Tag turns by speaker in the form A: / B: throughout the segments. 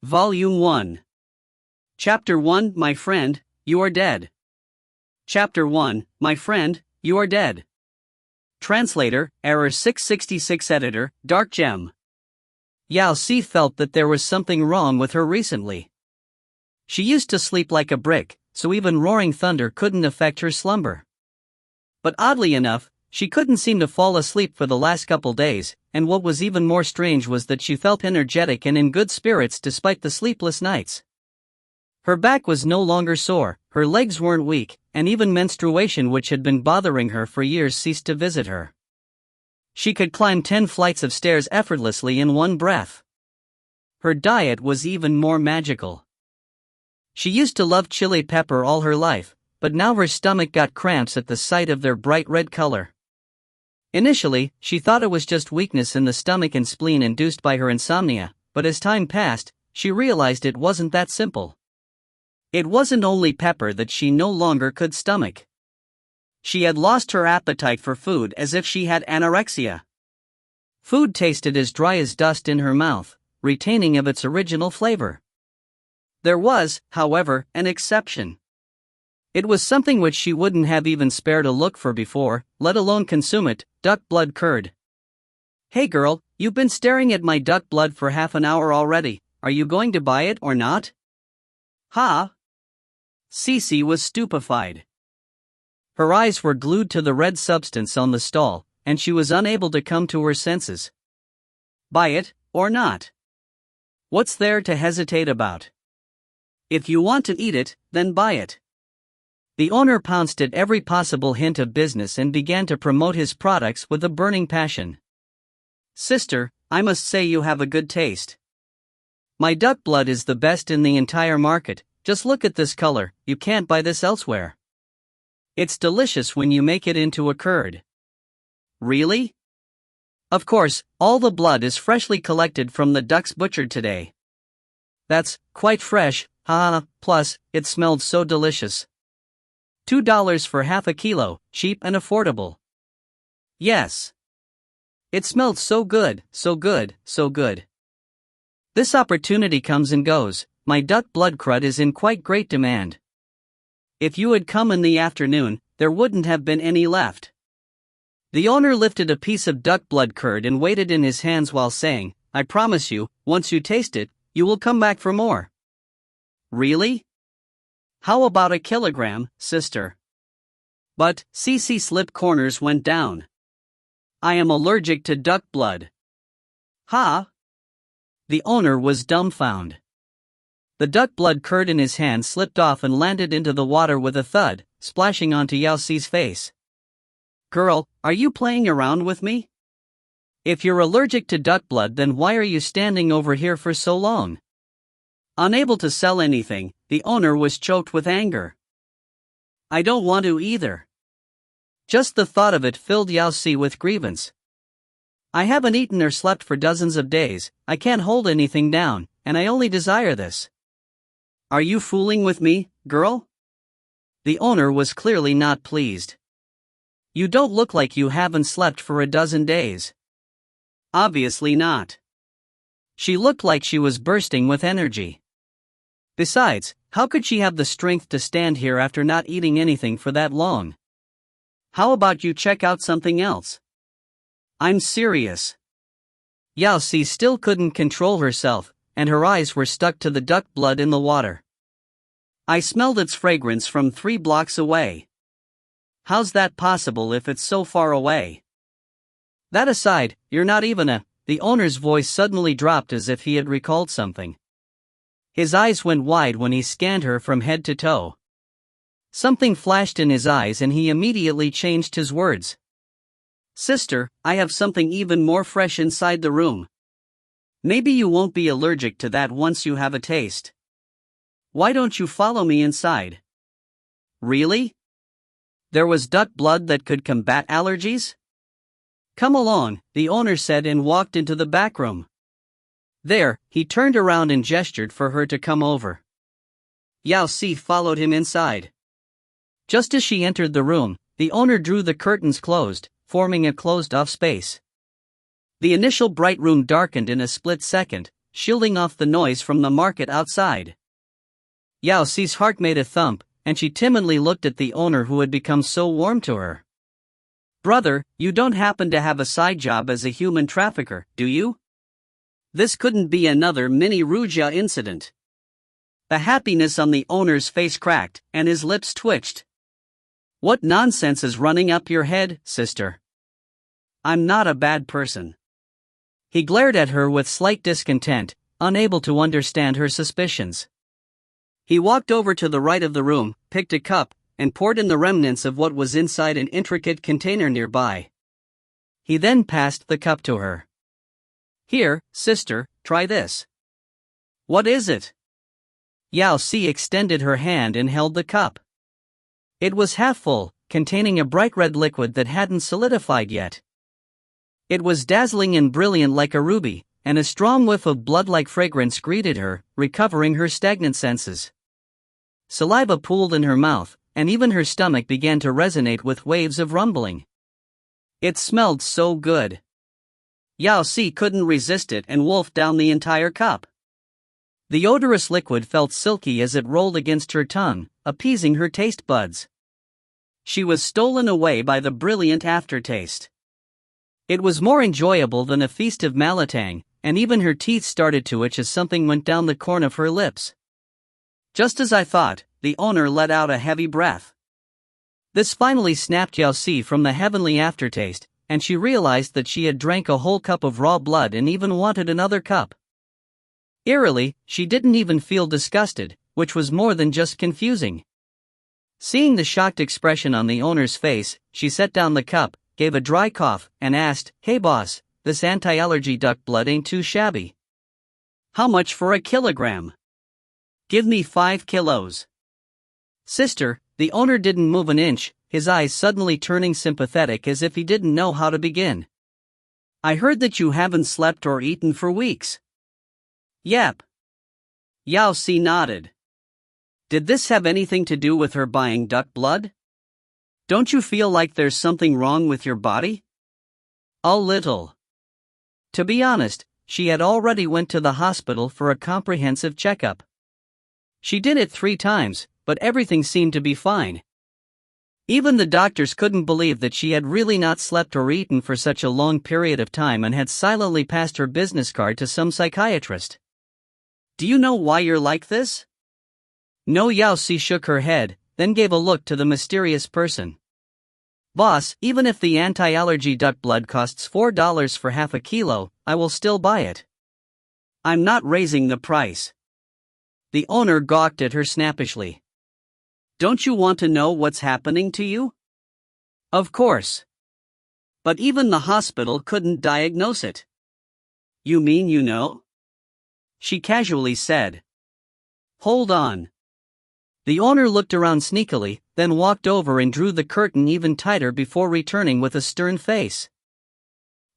A: Volume 1. Chapter 1, My friend, you are dead. Chapter 1, My friend, you are dead. Translator, Error 666. Editor, Dark Gem. Yao Si felt that there was something wrong with her recently. She used to sleep like a brick, so even roaring thunder couldn't affect her slumber. But oddly enough, she couldn't seem to fall asleep for the last couple days, and what was even more strange was that she felt energetic and in good spirits despite the sleepless nights. Her back was no longer sore, her legs weren't weak, and even menstruation, which had been bothering her for years, ceased to visit her. She could climb 10 flights of stairs effortlessly in one breath. Her diet was even more magical. She used to love chili pepper all her life, but now her stomach got cramps at the sight of their bright red color. Initially, she thought it was just weakness in the stomach and spleen induced by her insomnia, but as time passed, she realized it wasn't that simple. It wasn't only pepper that she no longer could stomach. She had lost her appetite for food, as if she had anorexia. Food tasted as dry as dust in her mouth, retaining of its original flavor. There was, however, an exception. It was something which she wouldn't have even spared a look for before, let alone consume it: duck blood curd. Hey girl, you've been staring at my duck blood for half an hour already, are you going to buy it or not? Ha! Cece was stupefied. Her eyes were glued to the red substance on the stall, and she was unable to come to her senses. Buy it, or not? What's there to hesitate about? If you want to eat it, then buy it. The owner pounced at every possible hint of business and began to promote his products with a burning passion. Sister, I must say you have a good taste. My duck blood is the best in the entire market, just look at this color, you can't buy this elsewhere. It's delicious when you make it into a curd. Really? Of course, all the blood is freshly collected from the ducks butchered today. That's quite fresh, plus, it smelled so delicious. $2 for half a kilo, cheap and affordable. Yes. It smelled so good, so good, so good. This opportunity comes and goes, my duck blood crud is in quite great demand. If you had come in the afternoon, there wouldn't have been any left. The owner lifted a piece of duck blood curd and weighed it in his hands while saying, I promise you, once you taste it, you will come back for more. Really? How about a kilogram, sister? But, Cece's lip corners went down. I am allergic to duck blood. Ha! The owner was dumbfounded. The duck blood curd in his hand slipped off and landed into the water with a thud, splashing onto Yao Si's face. Girl, are you playing around with me? If you're allergic to duck blood, then why are you standing over here for so long? Unable to sell anything, the owner was choked with anger. I don't want to either. Just the thought of it filled Yao Si with grievance. I haven't eaten or slept for dozens of days, I can't hold anything down, and I only desire this. Are you fooling with me, girl? The owner was clearly not pleased. You don't look like you haven't slept for a dozen days. Obviously not. She looked like she was bursting with energy. Besides, how could she have the strength to stand here after not eating anything for that long? How about you check out something else? I'm serious. Yao Si still couldn't control herself, and her eyes were stuck to the duck blood in the water. I smelled its fragrance from 3 blocks away. How's that possible if it's so far away? That aside, you're not even The owner's voice suddenly dropped as if he had recalled something. His eyes went wide when he scanned her from head to toe. Something flashed in his eyes and he immediately changed his words. Sister, I have something even more fresh inside the room. Maybe you won't be allergic to that once you have a taste. Why don't you follow me inside? Really? There was duck blood that could combat allergies? Come along, the owner said and walked into the back room. There, he turned around and gestured for her to come over. Yao Si followed him inside. Just as she entered the room, the owner drew the curtains closed, forming a closed-off space. The initial bright room darkened in a split second, shielding off the noise from the market outside. Yao Si's heart made a thump, and she timidly looked at the owner who had become so warm to her. "Brother, you don't happen to have a side job as a human trafficker, do you? This couldn't be another mini Ruja incident." The happiness on the owner's face cracked, and his lips twitched. "What nonsense is running up your head, sister? I'm not a bad person." He glared at her with slight discontent, unable to understand her suspicions. He walked over to the right of the room, picked a cup, and poured in the remnants of what was inside an intricate container nearby. He then passed the cup to her. "Here, sister, try this." "What is it?" Yao Si extended her hand and held the cup. It was half full, containing a bright red liquid that hadn't solidified yet. It was dazzling and brilliant like a ruby, and a strong whiff of blood-like fragrance greeted her, recovering her stagnant senses. Saliva pooled in her mouth, and even her stomach began to resonate with waves of rumbling. It smelled so good. Yao Si couldn't resist it and wolfed down the entire cup. The odorous liquid felt silky as it rolled against her tongue, appeasing her taste buds. She was stolen away by the brilliant aftertaste. It was more enjoyable than a feast of malatang, and even her teeth started to itch as something went down the corner of her lips. "Just as I thought," the owner let out a heavy breath. This finally snapped Yao Si from the heavenly aftertaste, and she realized that she had drank a whole cup of raw blood and even wanted another cup. Eerily, she didn't even feel disgusted, which was more than just confusing. Seeing the shocked expression on the owner's face, she set down the cup, gave a dry cough, and asked, "Hey boss, this anti-allergy duck blood ain't too shabby. How much for a kilogram?" "Give me 5 kilos. Sister, the owner didn't move an inch, his eyes suddenly turning sympathetic as if he didn't know how to begin. "I heard that you haven't slept or eaten for weeks." "Yep." Yao Si nodded. Did this have anything to do with her buying duck blood? "Don't you feel like there's something wrong with your body?" "A little." To be honest, she had already went to the hospital for a comprehensive checkup. She did it 3 times, but everything seemed to be fine. Even the doctors couldn't believe that she had really not slept or eaten for such a long period of time and had silently passed her business card to some psychiatrist. "Do you know why you're like this?" No. Yao Si shook her head, then gave a look to the mysterious person. "Boss, even if the anti-allergy duck blood costs $4 for half a kilo, I will still buy it. I'm not raising the price." The owner gawked at her snappishly. "Don't you want to know what's happening to you?" "Of course. But even the hospital couldn't diagnose it." "You mean you know?" she casually said. "Hold on." The owner looked around sneakily, then walked over and drew the curtain even tighter before returning with a stern face.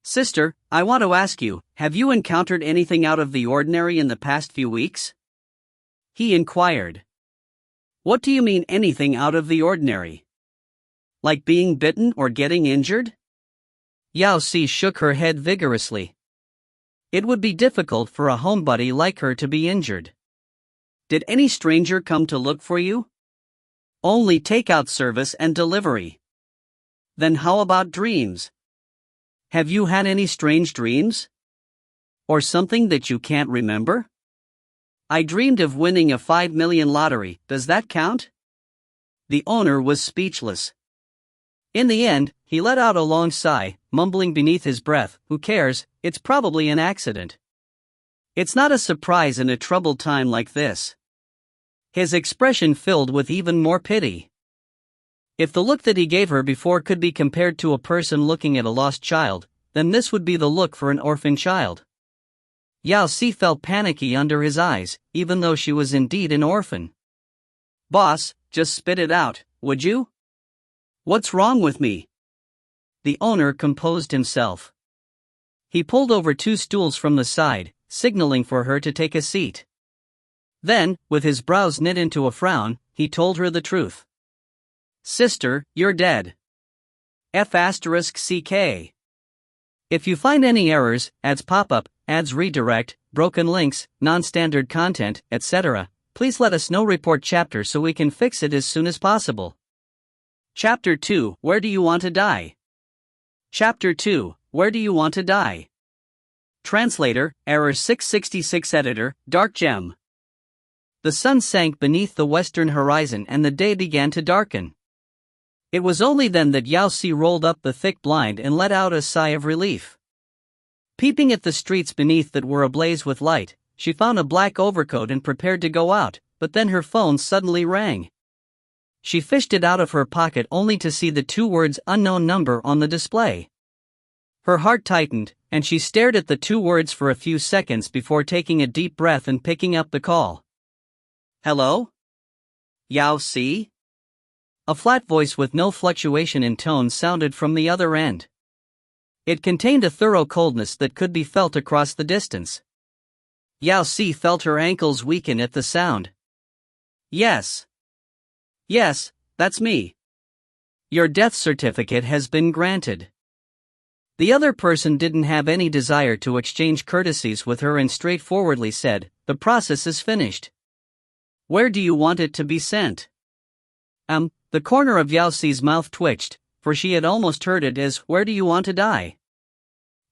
A: "Sister, I want to ask you, have you encountered anything out of the ordinary in the past few weeks?" he inquired. "What do you mean anything out of the ordinary? Like being bitten or getting injured?" Yao Si shook her head vigorously. It would be difficult for a homebody like her to be injured. "Did any stranger come to look for you?" "Only takeout service and delivery." "Then how about dreams? Have you had any strange dreams? Or something that you can't remember?" "I dreamed of winning a 5 million lottery, does that count?" The owner was speechless. In the end, he let out a long sigh, mumbling beneath his breath, "Who cares, it's probably an accident." It's not a surprise in a troubled time like this. His expression filled with even more pity. If the look that he gave her before could be compared to a person looking at a lost child, then this would be the look for an orphan child. Yao Si felt panicky under his eyes, even though she was indeed an orphan. "Boss, just spit it out, would you? What's wrong with me?" The owner composed himself. He pulled over 2 stools from the side, signaling for her to take a seat. Then, with his brows knit into a frown, he told her the truth. "Sister, you're dead. F***CK. If you find any errors, ads pop up, ads redirect, broken links, non-standard content, etc., please let us know. Report chapter so we can fix it as soon as possible. Chapter 2, Where do you want to die? Chapter 2, Where do you want to die? Translator, Error 666. Editor, Dark Gem. The sun sank beneath the western horizon and the day began to darken. It was only then that Yao Si rolled up the thick blind and let out a sigh of relief. Peeping at the streets beneath that were ablaze with light, she found a black overcoat and prepared to go out, but then her phone suddenly rang. She fished it out of her pocket only to see the 2 words unknown number on the display. Her heart tightened, and she stared at the 2 words for a few seconds before taking a deep breath and picking up the call. Hello? Yao Si? A flat voice with no fluctuation in tone sounded from the other end. It contained a thorough coldness that could be felt across the distance. Yao Si felt her ankles weaken at the sound. Yes. Yes, that's me. Your death certificate has been granted. The other person didn't have any desire to exchange courtesies with her and straightforwardly said, The process is finished. Where do you want it to be sent? The corner of Yao Si's mouth twitched, for she had almost heard it as, Where do you want to die?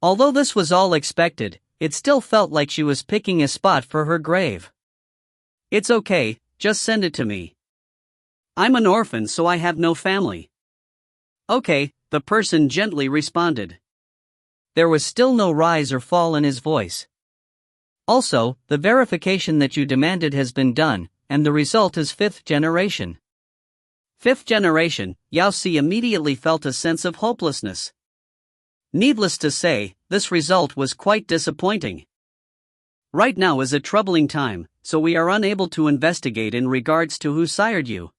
A: Although this was all expected, it still felt like she was picking a spot for her grave. It's okay, just send it to me. I'm an orphan, so I have no family. Okay, the person gently responded. There was still no rise or fall in his voice. Also, the verification that you demanded has been done, and the result is 5th generation. 5th generation, Yao Si immediately felt a sense of hopelessness. Needless to say, this result was quite disappointing. Right now is a troubling time, so we are unable to investigate in regards to who sired you.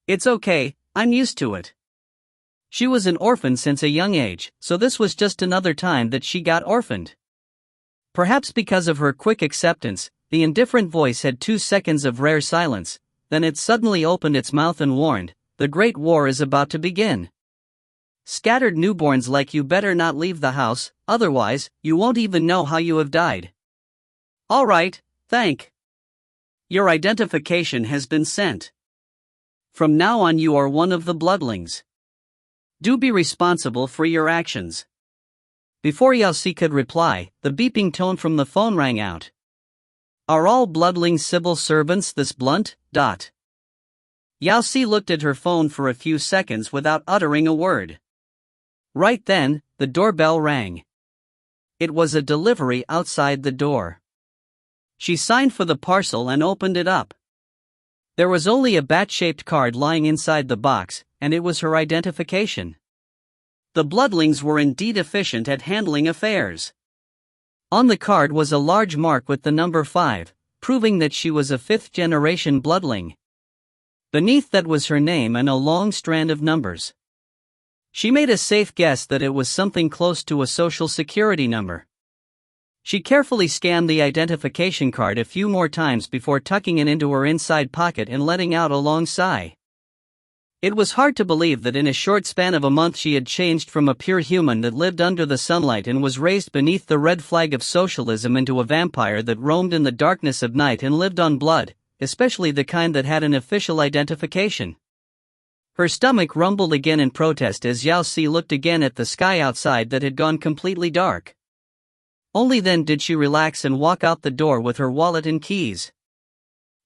A: It's okay, I'm used to it. She was an orphan since a young age, so this was just another time that she got orphaned. Perhaps because of her quick acceptance, the indifferent voice had 2 seconds of rare silence, then it suddenly opened its mouth and warned, The Great War is about to begin. Scattered newborns like you better not leave the house, otherwise, you won't even know how you have died. Alright, thank. Your identification has been sent. From now on you are one of the bloodlings. Do be responsible for your actions. Before Yao Si could reply, the beeping tone from the phone rang out. Are all bloodling civil servants this blunt? Yao Si looked at her phone for a few seconds without uttering a word. Right then, the doorbell rang. It was a delivery outside the door. She signed for the parcel and opened it up. There was only a bat-shaped card lying inside the box, and it was her identification. The bloodlings were indeed efficient at handling affairs. On the card was a large mark with the number 5, proving that she was a 5th-generation bloodling. Beneath that was her name and a long strand of numbers. She made a safe guess that it was something close to a social security number. She carefully scanned the identification card a few more times before tucking it into her inside pocket and letting out a long sigh. It was hard to believe that in a short span of a month she had changed from a pure human that lived under the sunlight and was raised beneath the red flag of socialism into a vampire that roamed in the darkness of night and lived on blood, especially the kind that had an official identification. Her stomach rumbled again in protest as Yao Si looked again at the sky outside that had gone completely dark. Only then did she relax and walk out the door with her wallet and keys.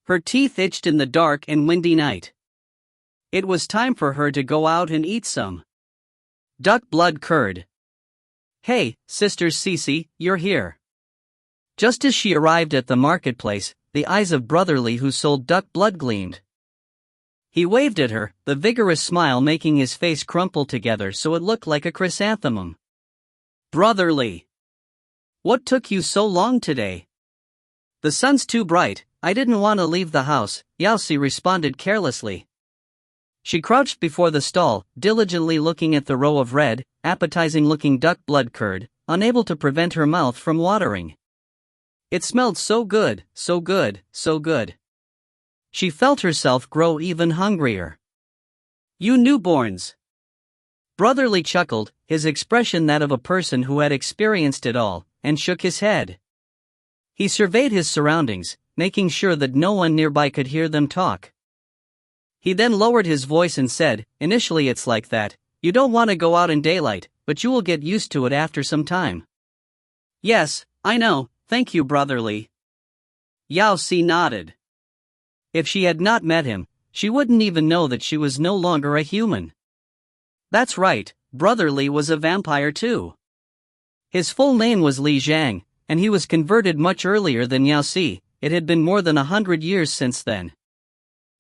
A: Her teeth itched in the dark and windy night. It was time for her to go out and eat some duck blood curd. Hey, Sister Cece, you're here. Just as she arrived at the marketplace, the eyes of Brotherly who sold duck blood gleamed. He waved at her, the vigorous smile making his face crumple together so it looked like a chrysanthemum. Brotherly! What took you so long today? The sun's too bright, I didn't want to leave the house, Yao Si responded carelessly. She crouched before the stall, diligently looking at the row of red, appetizing-looking duck blood curd, unable to prevent her mouth from watering. It smelled so good, so good, so good. She felt herself grow even hungrier. You newborns! Brotherly chuckled, his expression that of a person who had experienced it all, and shook his head. He surveyed his surroundings, making sure that no one nearby could hear them talk. He then lowered his voice and said, "Initially it's like that. You don't want to go out in daylight, but you will get used to it after some time." "Yes, I know, thank you, brotherly." Yao Si nodded. If she had not met him, she wouldn't even know that she was no longer a human. That's right, brotherly was a vampire too. His full name was Li Zhang, and he was converted much earlier than Yao Si. It had been more than 100 years since then.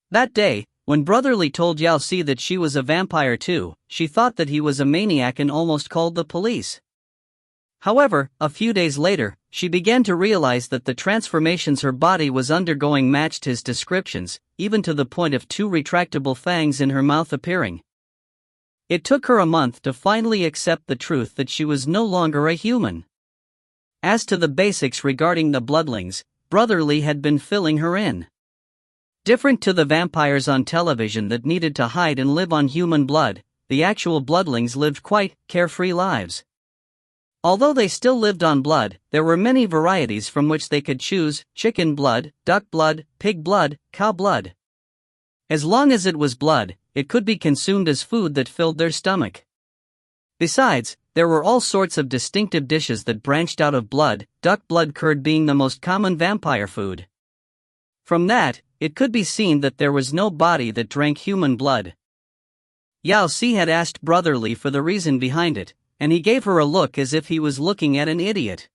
A: That day, when brotherly told Yao Si that she was a vampire too, she thought that he was a maniac and almost called the police. However, a few days later, she began to realize that the transformations her body was undergoing matched his descriptions, even to the point of 2 retractable fangs in her mouth appearing. It took her a month to finally accept the truth that she was no longer a human. As to the basics regarding the bloodlines, brotherly had been filling her in. Different to the vampires on television that needed to hide and live on human blood, the actual bloodlings lived quite carefree lives. Although they still lived on blood, there were many varieties from which they could choose: chicken blood, duck blood, pig blood, cow blood. As long as it was blood, it could be consumed as food that filled their stomach. Besides, there were all sorts of distinctive dishes that branched out of blood, duck blood curd being the most common vampire food. From that, it could be seen that there was no body that drank human blood. Yao Si had asked brotherly for the reason behind it, and he gave her a look as if he was looking at an idiot.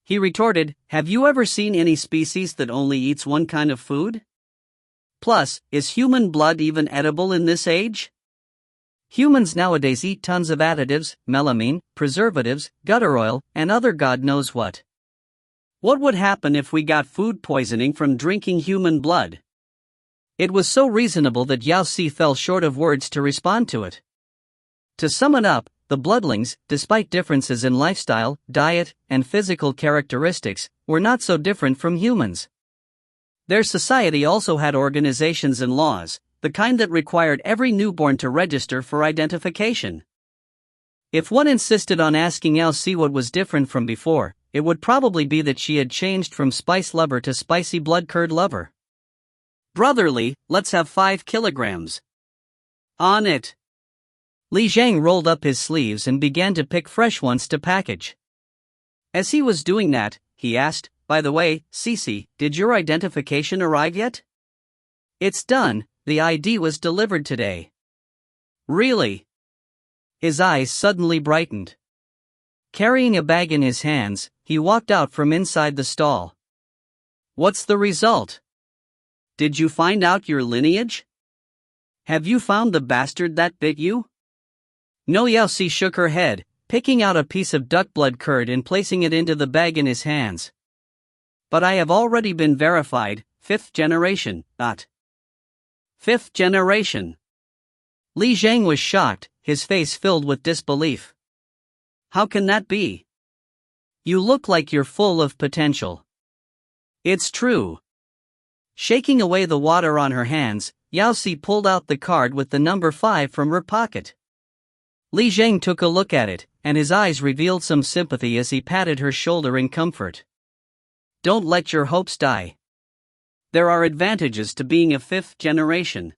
A: He retorted, "Have you ever seen any species that only eats one kind of food? Plus, is human blood even edible in this age? Humans nowadays eat tons of additives, melamine, preservatives, gutter oil, and other God knows what. What would happen if we got food poisoning from drinking human blood?" It was so reasonable that Yao Si fell short of words to respond to it. To sum it up, the bloodlings, despite differences in lifestyle, diet, and physical characteristics, were not so different from humans. Their society also had organizations and laws, the kind that required every newborn to register for identification. If one insisted on asking Yao Si what was different from before, it would probably be that she had changed from spice lover to spicy blood curd lover. "Brotherly, let's have 5 kilograms. On it." Li Zhang rolled up his sleeves and began to pick fresh ones to package. As he was doing that, he asked, "By the way, Cici, did your identification arrive yet?" "It's done, the ID was delivered today." "Really?" His eyes suddenly brightened. Carrying a bag in his hands, he walked out from inside the stall. "What's the result? Did you find out your lineage? Have you found the bastard that bit you?" No. Yao Si shook her head, picking out a piece of duck blood curd and placing it into the bag in his hands. "But I have already been verified, 5th generation, not 5th generation." Li Zhang was shocked, his face filled with disbelief. "How can that be? You look like you're full of potential." "It's true." Shaking away the water on her hands, Yao Si pulled out the card with the number 5 from her pocket. Li Zhang took a look at it, and his eyes revealed some sympathy as he patted her shoulder in comfort. "Don't let your hopes die. There are advantages to being a 5th generation.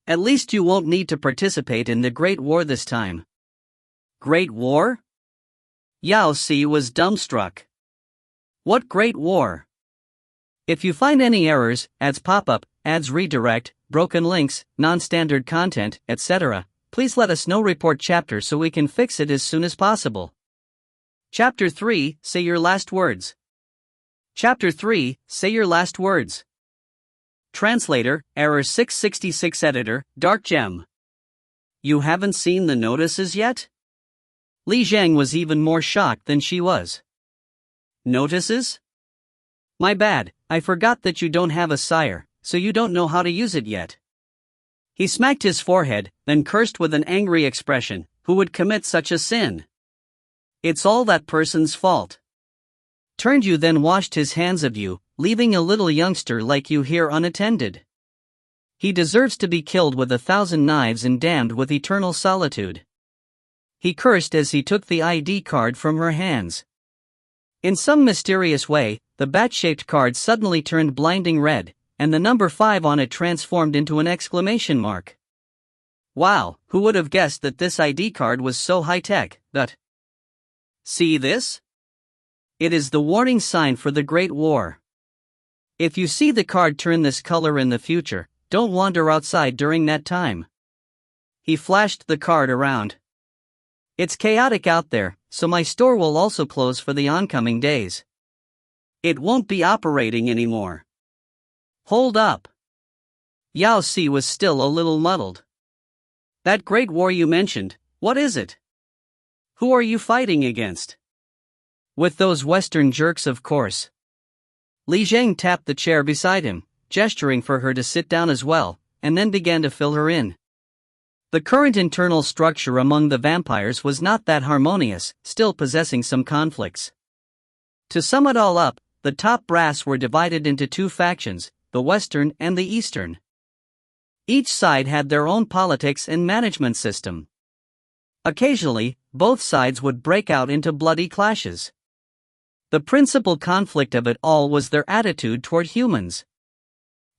A: At least you won't need to participate in the Great War this time." "Great War?" Yao Si was dumbstruck. "What Great War?" If you find any errors, ads pop up, ads redirect, broken links, non-standard content, etc., please let us know. Report chapter so we can fix it as soon as possible. Chapter 3, Say Your Last Words. Chapter 3, Say Your Last Words. Translator, Error 666. Editor, Dark Gem. You haven't seen the notices yet? Li Zhang was even more shocked than she was. Notices? My bad, I forgot that you don't have a sire, so you don't know how to use it yet. He smacked his forehead, then cursed with an angry expression. Who would commit such a sin? It's all that person's fault. Turned you then washed his hands of you, leaving a little youngster like you here unattended. He deserves to be killed with 1,000 knives and damned with eternal solitude. He cursed as he took the ID card from her hands. In some mysterious way, the bat-shaped card suddenly turned blinding red, and the number 5 on it transformed into an exclamation mark. Wow, who would have guessed that this ID card was so high-tech, but... See this? It is the warning sign for the Great War. If you see the card turn this color in the future, don't wander outside during that time. He flashed the card around. It's chaotic out there, so my store will also close for the oncoming days. It won't be operating anymore. Hold up. Yao Si was still a little muddled. That Great War you mentioned, what is it? Who are you fighting against? With those Western jerks, of course. Li Zhang tapped the chair beside him, gesturing for her to sit down as well, and then began to fill her in. The current internal structure among the vampires was not that harmonious, still possessing some conflicts. To sum it all up, the top brass were divided into 2 factions, the Western and the Eastern. Each side had their own politics and management system. Occasionally, both sides would break out into bloody clashes. The principal conflict of it all was their attitude toward humans.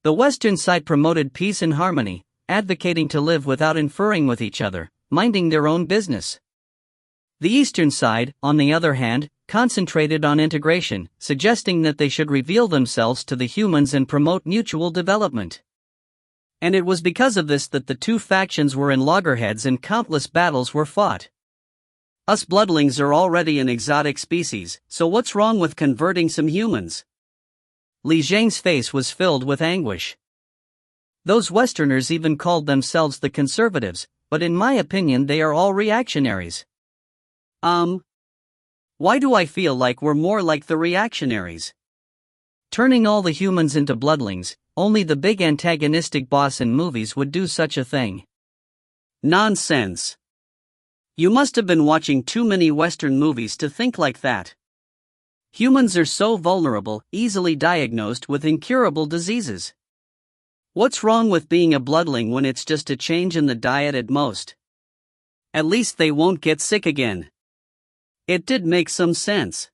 A: The Western side promoted peace and harmony, advocating to live without inferring with each other, minding their own business. The Eastern side, on the other hand, concentrated on integration, suggesting that they should reveal themselves to the humans and promote mutual development. And it was because of this that the 2 factions were in loggerheads and countless battles were fought. Us bloodlings are already an exotic species, so what's wrong with converting some humans? Li Zhang's face was filled with anguish. Those Westerners even called themselves the conservatives, but in my opinion they are all reactionaries. Why do I feel like we're more like the reactionaries? Turning all the humans into bloodlings, only the big antagonistic boss in movies would do such a thing. Nonsense. You must have been watching too many Western movies to think like that. Humans are so vulnerable, easily diagnosed with incurable diseases. What's wrong with being a bloodling when it's just a change in the diet at most? At least they won't get sick again. It did make some sense.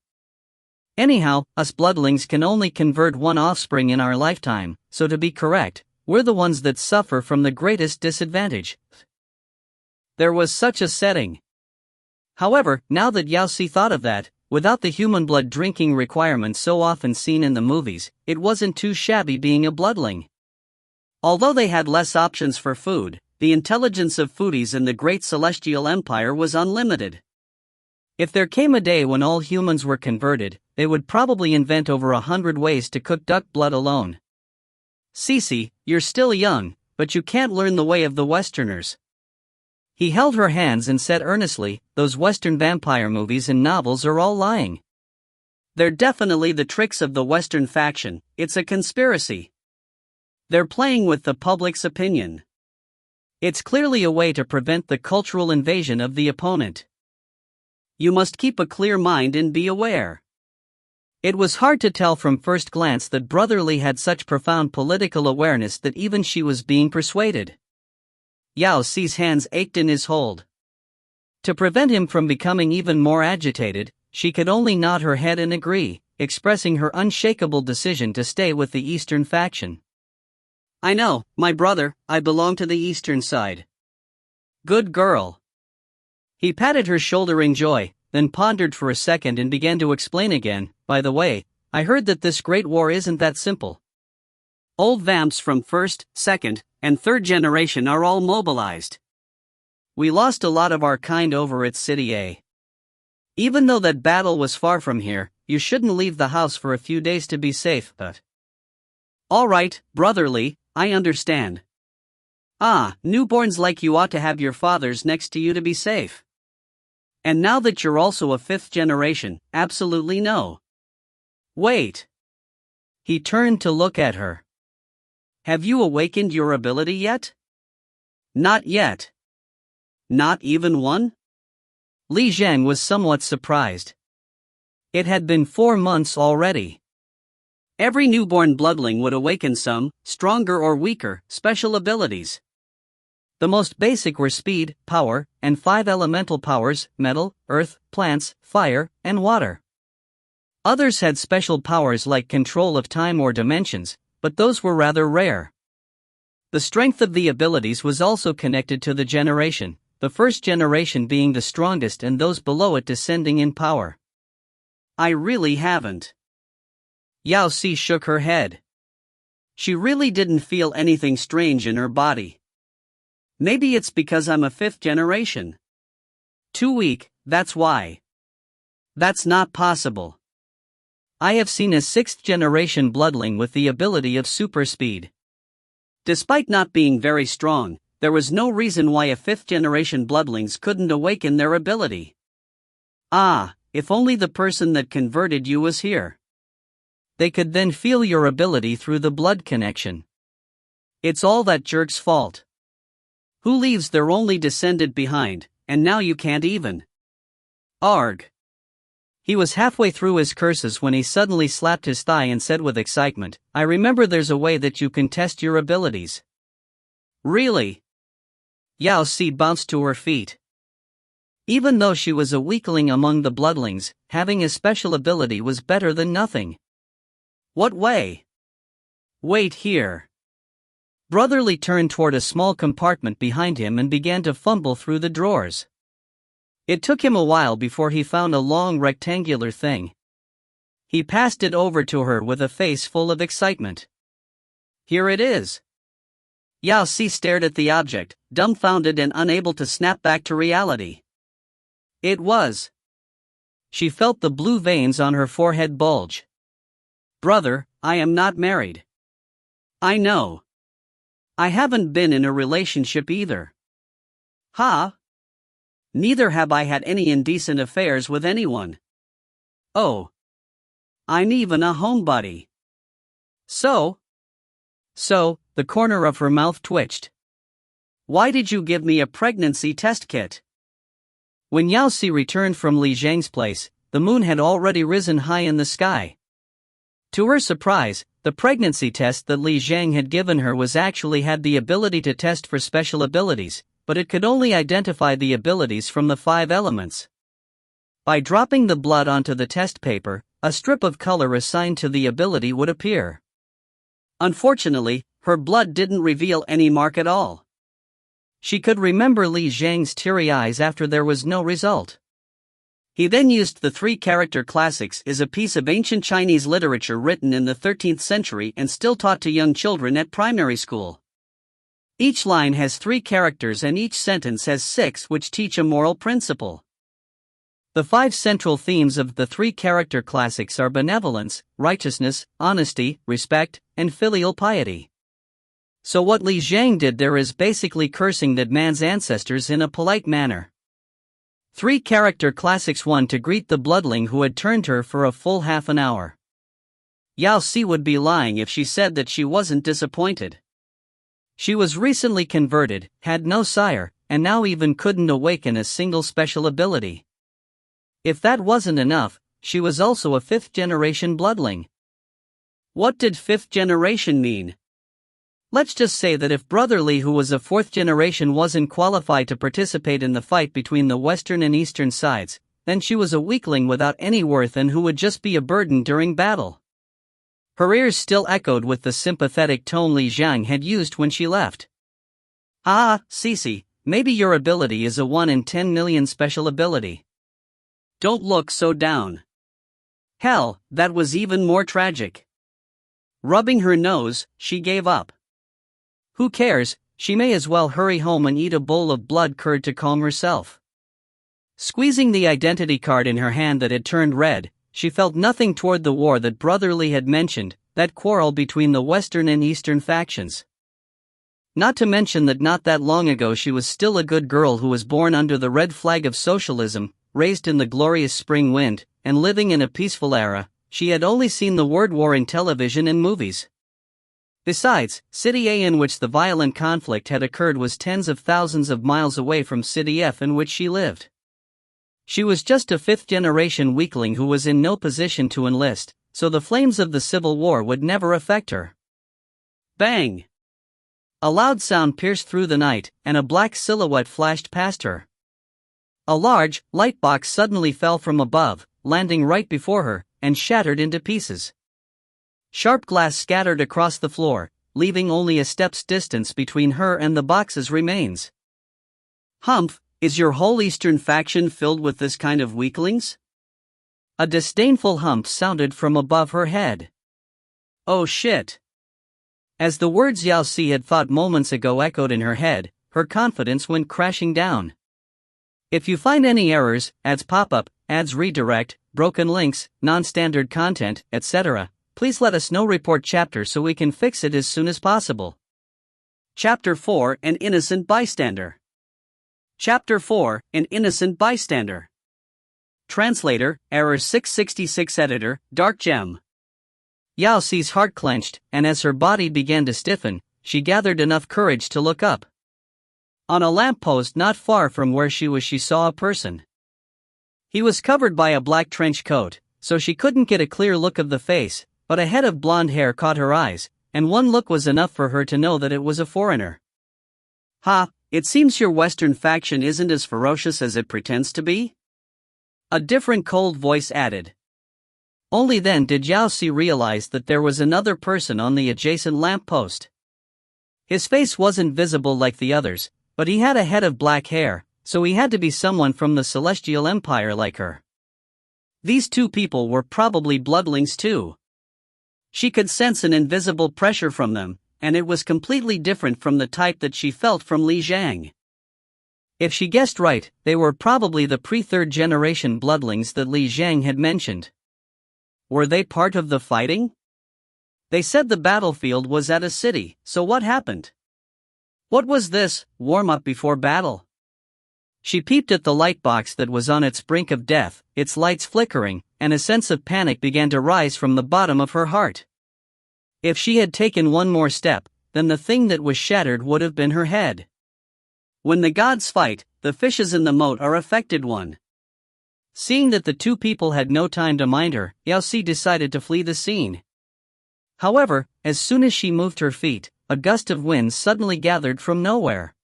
A: Anyhow, us bloodlings can only convert 1 offspring in our lifetime, so to be correct, we're the ones that suffer from the greatest disadvantage. There was such a setting. However, now that Yao Si thought of that, without the human blood drinking requirement so often seen in the movies, it wasn't too shabby being a bloodling. Although they had less options for food, the intelligence of foodies in the Great Celestial Empire was unlimited. If there came a day when all humans were converted, they would probably invent over 100 ways to cook duck blood alone. Cece, you're still young, but you can't learn the way of the Westerners. He held her hands and said earnestly, those Western vampire movies and novels are all lying. They're definitely the tricks of the Western faction, it's a conspiracy. They're playing with the public's opinion. It's clearly a way to prevent the cultural invasion of the opponent. You must keep a clear mind and be aware. It was hard to tell from first glance that Brotherly had such profound political awareness that even she was being persuaded. Yao Si's hands ached in his hold. To prevent him from becoming even more agitated, she could only nod her head and agree, expressing her unshakable decision to stay with the Eastern faction. I know, my brother, I belong to the Eastern side. Good girl. He patted her shoulder in joy, then pondered for a second and began to explain again, by the way, I heard that this great war isn't that simple. Old vamps from 1st, 2nd, and 3rd generation are all mobilized. We lost a lot of our kind over at City A. Even though that battle was far from here, you shouldn't leave the house for a few days to be safe, but... Alright, Brotherly, I understand. Newborns like you ought to have your fathers next to you to be safe. And now that you're also a 5th generation, absolutely no. Wait. He turned to look at her. Have you awakened your ability yet? Not yet. Not even one? Li Zhang was somewhat surprised. It had been 4 months already. Every newborn bloodling would awaken some, stronger or weaker, special abilities. The most basic were speed, power, and 5 elemental powers: metal, earth, plants, fire, and water. Others had special powers like control of time or dimensions, but those were rather rare. The strength of the abilities was also connected to the generation, the first generation being the strongest and those below it descending in power. I really haven't. Yao Si shook her head. She really didn't feel anything strange in her body. Maybe it's because I'm a fifth generation. Too weak, that's why. That's not possible. I have seen a sixth generation bloodling with the ability of super speed. Despite not being very strong, there was no reason why a fifth generation bloodlings couldn't awaken their ability. Ah, if only the person that converted you was here. They could then feel your ability through the blood connection. It's all that jerk's fault. Who leaves their only descendant behind, and now you can't even. Arg. He was halfway through his curses when he suddenly slapped his thigh and said with excitement, I remember there's a way that you can test your abilities. Really? Yao Si bounced to her feet. Even though she was a weakling among the bloodlings, having a special ability was better than nothing. What way? Wait here. Brotherly turned toward a small compartment behind him and began to fumble through the drawers. It took him a while before he found a long rectangular thing. He passed it over to her with a face full of excitement. Here it is. Yao Si stared at the object, dumbfounded and unable to snap back to reality. It was. She felt the blue veins on her forehead bulge. Brother, I am not married. I know. I haven't been in a relationship either. Huh? Neither have I had any indecent affairs with anyone. Oh. I'm even a homebody. So, the corner of her mouth twitched. Why did you give me a pregnancy test kit? When Yao Si returned from Li Zhang's place, the moon had already risen high in the sky. To her surprise, the pregnancy test that Li Zhang had given her actually had the ability to test for special abilities, but it could only identify the abilities from the 5 elements. By dropping the blood onto the test paper, a strip of color assigned to the ability would appear. Unfortunately, her blood didn't reveal any mark at all. She could remember Li Zhang's teary eyes after there was no result. He then used the 3-character classics as a piece of ancient Chinese literature written in the 13th century and still taught to young children at primary school. Each line has 3 characters and each sentence has 6 which teach a moral principle. The 5 central themes of the 3-character classics are benevolence, righteousness, honesty, respect, and filial piety. So what Li Zhang did there is basically cursing that man's ancestors in a polite manner. 3-character classics 1 to greet the bloodling who had turned her for a full half an hour. Yao Si would be lying if she said that she wasn't disappointed. She was recently converted, had no sire, and now even couldn't awaken a single special ability. If that wasn't enough, she was also a 5th-generation bloodling. What did 5th generation mean? Let's just say that if Brother Li, who was a 4th generation, wasn't qualified to participate in the fight between the western and eastern sides, then she was a weakling without any worth and who would just be a burden during battle. Her ears still echoed with the sympathetic tone Li Zhang had used when she left. Ah, Sisi, maybe your ability is a 1 in 10 million special ability. Don't look so down. Hell, that was even more tragic. Rubbing her nose, she gave up. Who cares, she may as well hurry home and eat a bowl of blood curd to calm herself. Squeezing the identity card in her hand that had turned red, she felt nothing toward the war that Brother Li had mentioned, that quarrel between the western and eastern factions. Not to mention that not that long ago she was still a good girl who was born under the red flag of socialism, raised in the glorious spring wind, and living in a peaceful era. She had only seen the word war in television and movies. Besides, City A in which the violent conflict had occurred was tens of thousands of miles away from City F in which she lived. She was just a 5th-generation weakling who was in no position to enlist, so the flames of the Civil War would never affect her. Bang! A loud sound pierced through the night, and a black silhouette flashed past her. A large, light box suddenly fell from above, landing right before her, and shattered into pieces. Sharp glass scattered across the floor, leaving only a step's distance between her and the box's remains. Humph, is your whole Eastern faction filled with this kind of weaklings? A disdainful humph sounded from above her head. Oh shit. As the words Yao Si had thought moments ago echoed in her head, her confidence went crashing down. If you find any errors, ads pop-up, ads redirect, broken links, non-standard content, etc., please let us know. Report chapter so we can fix it as soon as possible. Chapter 4: An Innocent Bystander. Chapter 4: An Innocent Bystander. Translator, Error 666. Editor, Dark Gem. Yao Si's heart clenched, and as her body began to stiffen, she gathered enough courage to look up. On a lamppost not far from where she was, she saw a person. He was covered by a black trench coat, so she couldn't get a clear look of the face, but a head of blonde hair caught her eyes, and one look was enough for her to know that it was a foreigner. Ha, it seems your Western faction isn't as ferocious as it pretends to be? A different cold voice added. Only then did Yao Si realize that there was another person on the adjacent lamppost. His face wasn't visible like the others, but he had a head of black hair, so he had to be someone from the Celestial Empire like her. These two people were probably bloodlings too. She could sense an invisible pressure from them, and it was completely different from the type that she felt from Li Zhang. If she guessed right, they were probably the pre-third generation bloodlings that Li Zhang had mentioned. Were they part of the fighting? They said the battlefield was at a city, so what happened? What was this, warm-up before battle? She peeped at the light box that was on its brink of death, its lights flickering, and a sense of panic began to rise from the bottom of her heart. If she had taken one more step, then the thing that was shattered would have been her head. When the gods fight, the fishes in the moat are affected. Seeing that the two people had no time to mind her, Yao Si decided to flee the scene. However, as soon as she moved her feet, a gust of wind suddenly gathered from nowhere.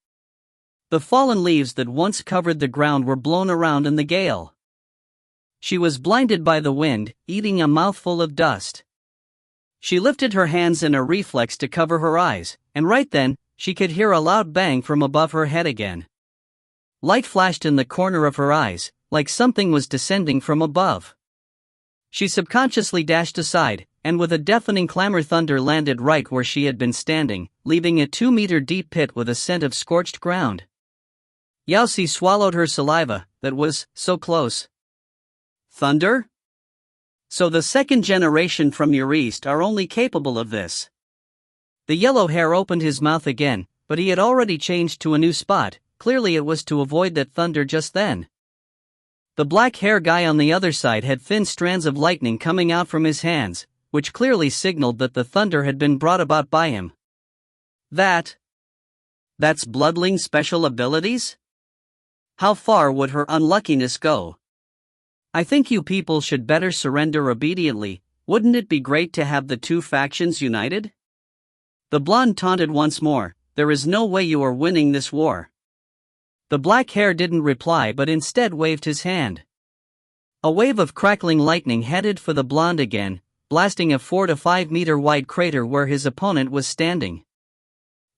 A: The fallen leaves that once covered the ground were blown around in the gale. She was blinded by the wind, eating a mouthful of dust. She lifted her hands in a reflex to cover her eyes, and right then, she could hear a loud bang from above her head again. Light flashed in the corner of her eyes, like something was descending from above. She subconsciously dashed aside, and with a deafening clamor, thunder landed right where she had been standing, leaving a 2-meter deep pit with a scent of scorched ground. Yao Si swallowed her saliva, that was so close. Thunder? So the second generation from your east are only capable of this. The yellow hair opened his mouth again, but he had already changed to a new spot. Clearly it was to avoid that thunder just then. The black hair guy on the other side had thin strands of lightning coming out from his hands, which clearly signaled that the thunder had been brought about by him. That's bloodling special abilities? How far would her unluckiness go? I think you people should better surrender obediently. Wouldn't it be great to have the two factions united? The blonde taunted once more. There is no way you are winning this war. The black hair didn't reply but instead waved his hand. A wave of crackling lightning headed for the blonde again, blasting a 4 to 5 meter wide crater where his opponent was standing.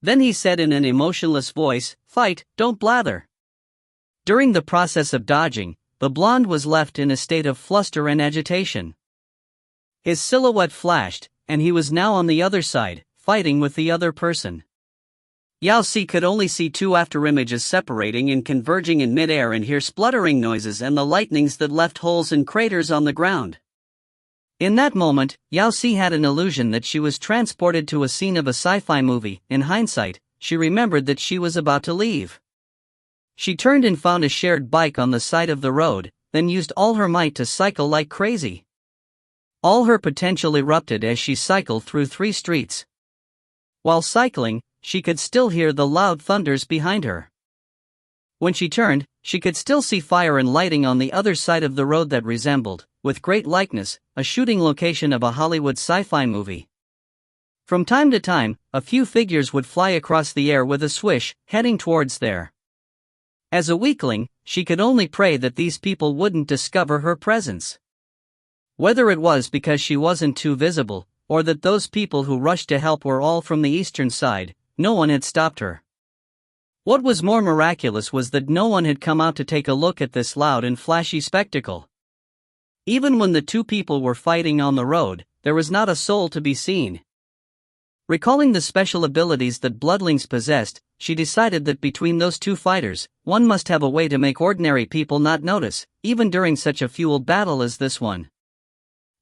A: Then he said in an emotionless voice, "Fight, don't blather." During the process of dodging, the blonde was left in a state of fluster and agitation. His silhouette flashed, and he was now on the other side, fighting with the other person. Yao Si could only see two afterimages separating and converging in midair and hear spluttering noises and the lightnings that left holes and craters on the ground. In that moment, Yao Si had an illusion that she was transported to a scene of a sci-fi movie. In hindsight, she remembered that she was about to leave. She turned and found a shared bike on the side of the road, then used all her might to cycle like crazy. All her potential erupted as she cycled through 3 streets. While cycling, she could still hear the loud thunders behind her. When she turned, she could still see fire and lighting on the other side of the road that resembled, with great likeness, a shooting location of a Hollywood sci-fi movie. From time to time, a few figures would fly across the air with a swish, heading towards there. As a weakling, she could only pray that these people wouldn't discover her presence. Whether it was because she wasn't too visible, or that those people who rushed to help were all from the eastern side, no one had stopped her. What was more miraculous was that no one had come out to take a look at this loud and flashy spectacle. Even when the two people were fighting on the road, there was not a soul to be seen. Recalling the special abilities that bloodlings possessed, she decided that between those two fighters, one must have a way to make ordinary people not notice, even during such a fueled battle as this one.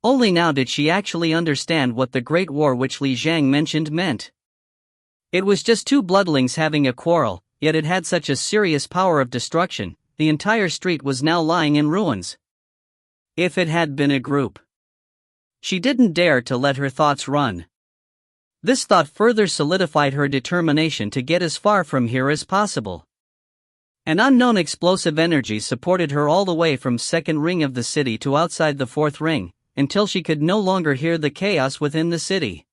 A: Only now did she actually understand what the Great War which Li Jiang mentioned meant. It was just two bloodlings having a quarrel, yet it had such a serious power of destruction. The entire street was now lying in ruins. If it had been a group. She didn't dare to let her thoughts run. This thought further solidified her determination to get as far from here as possible. An unknown explosive energy supported her all the way from second ring of the city to outside the fourth ring, until she could no longer hear the chaos within the city.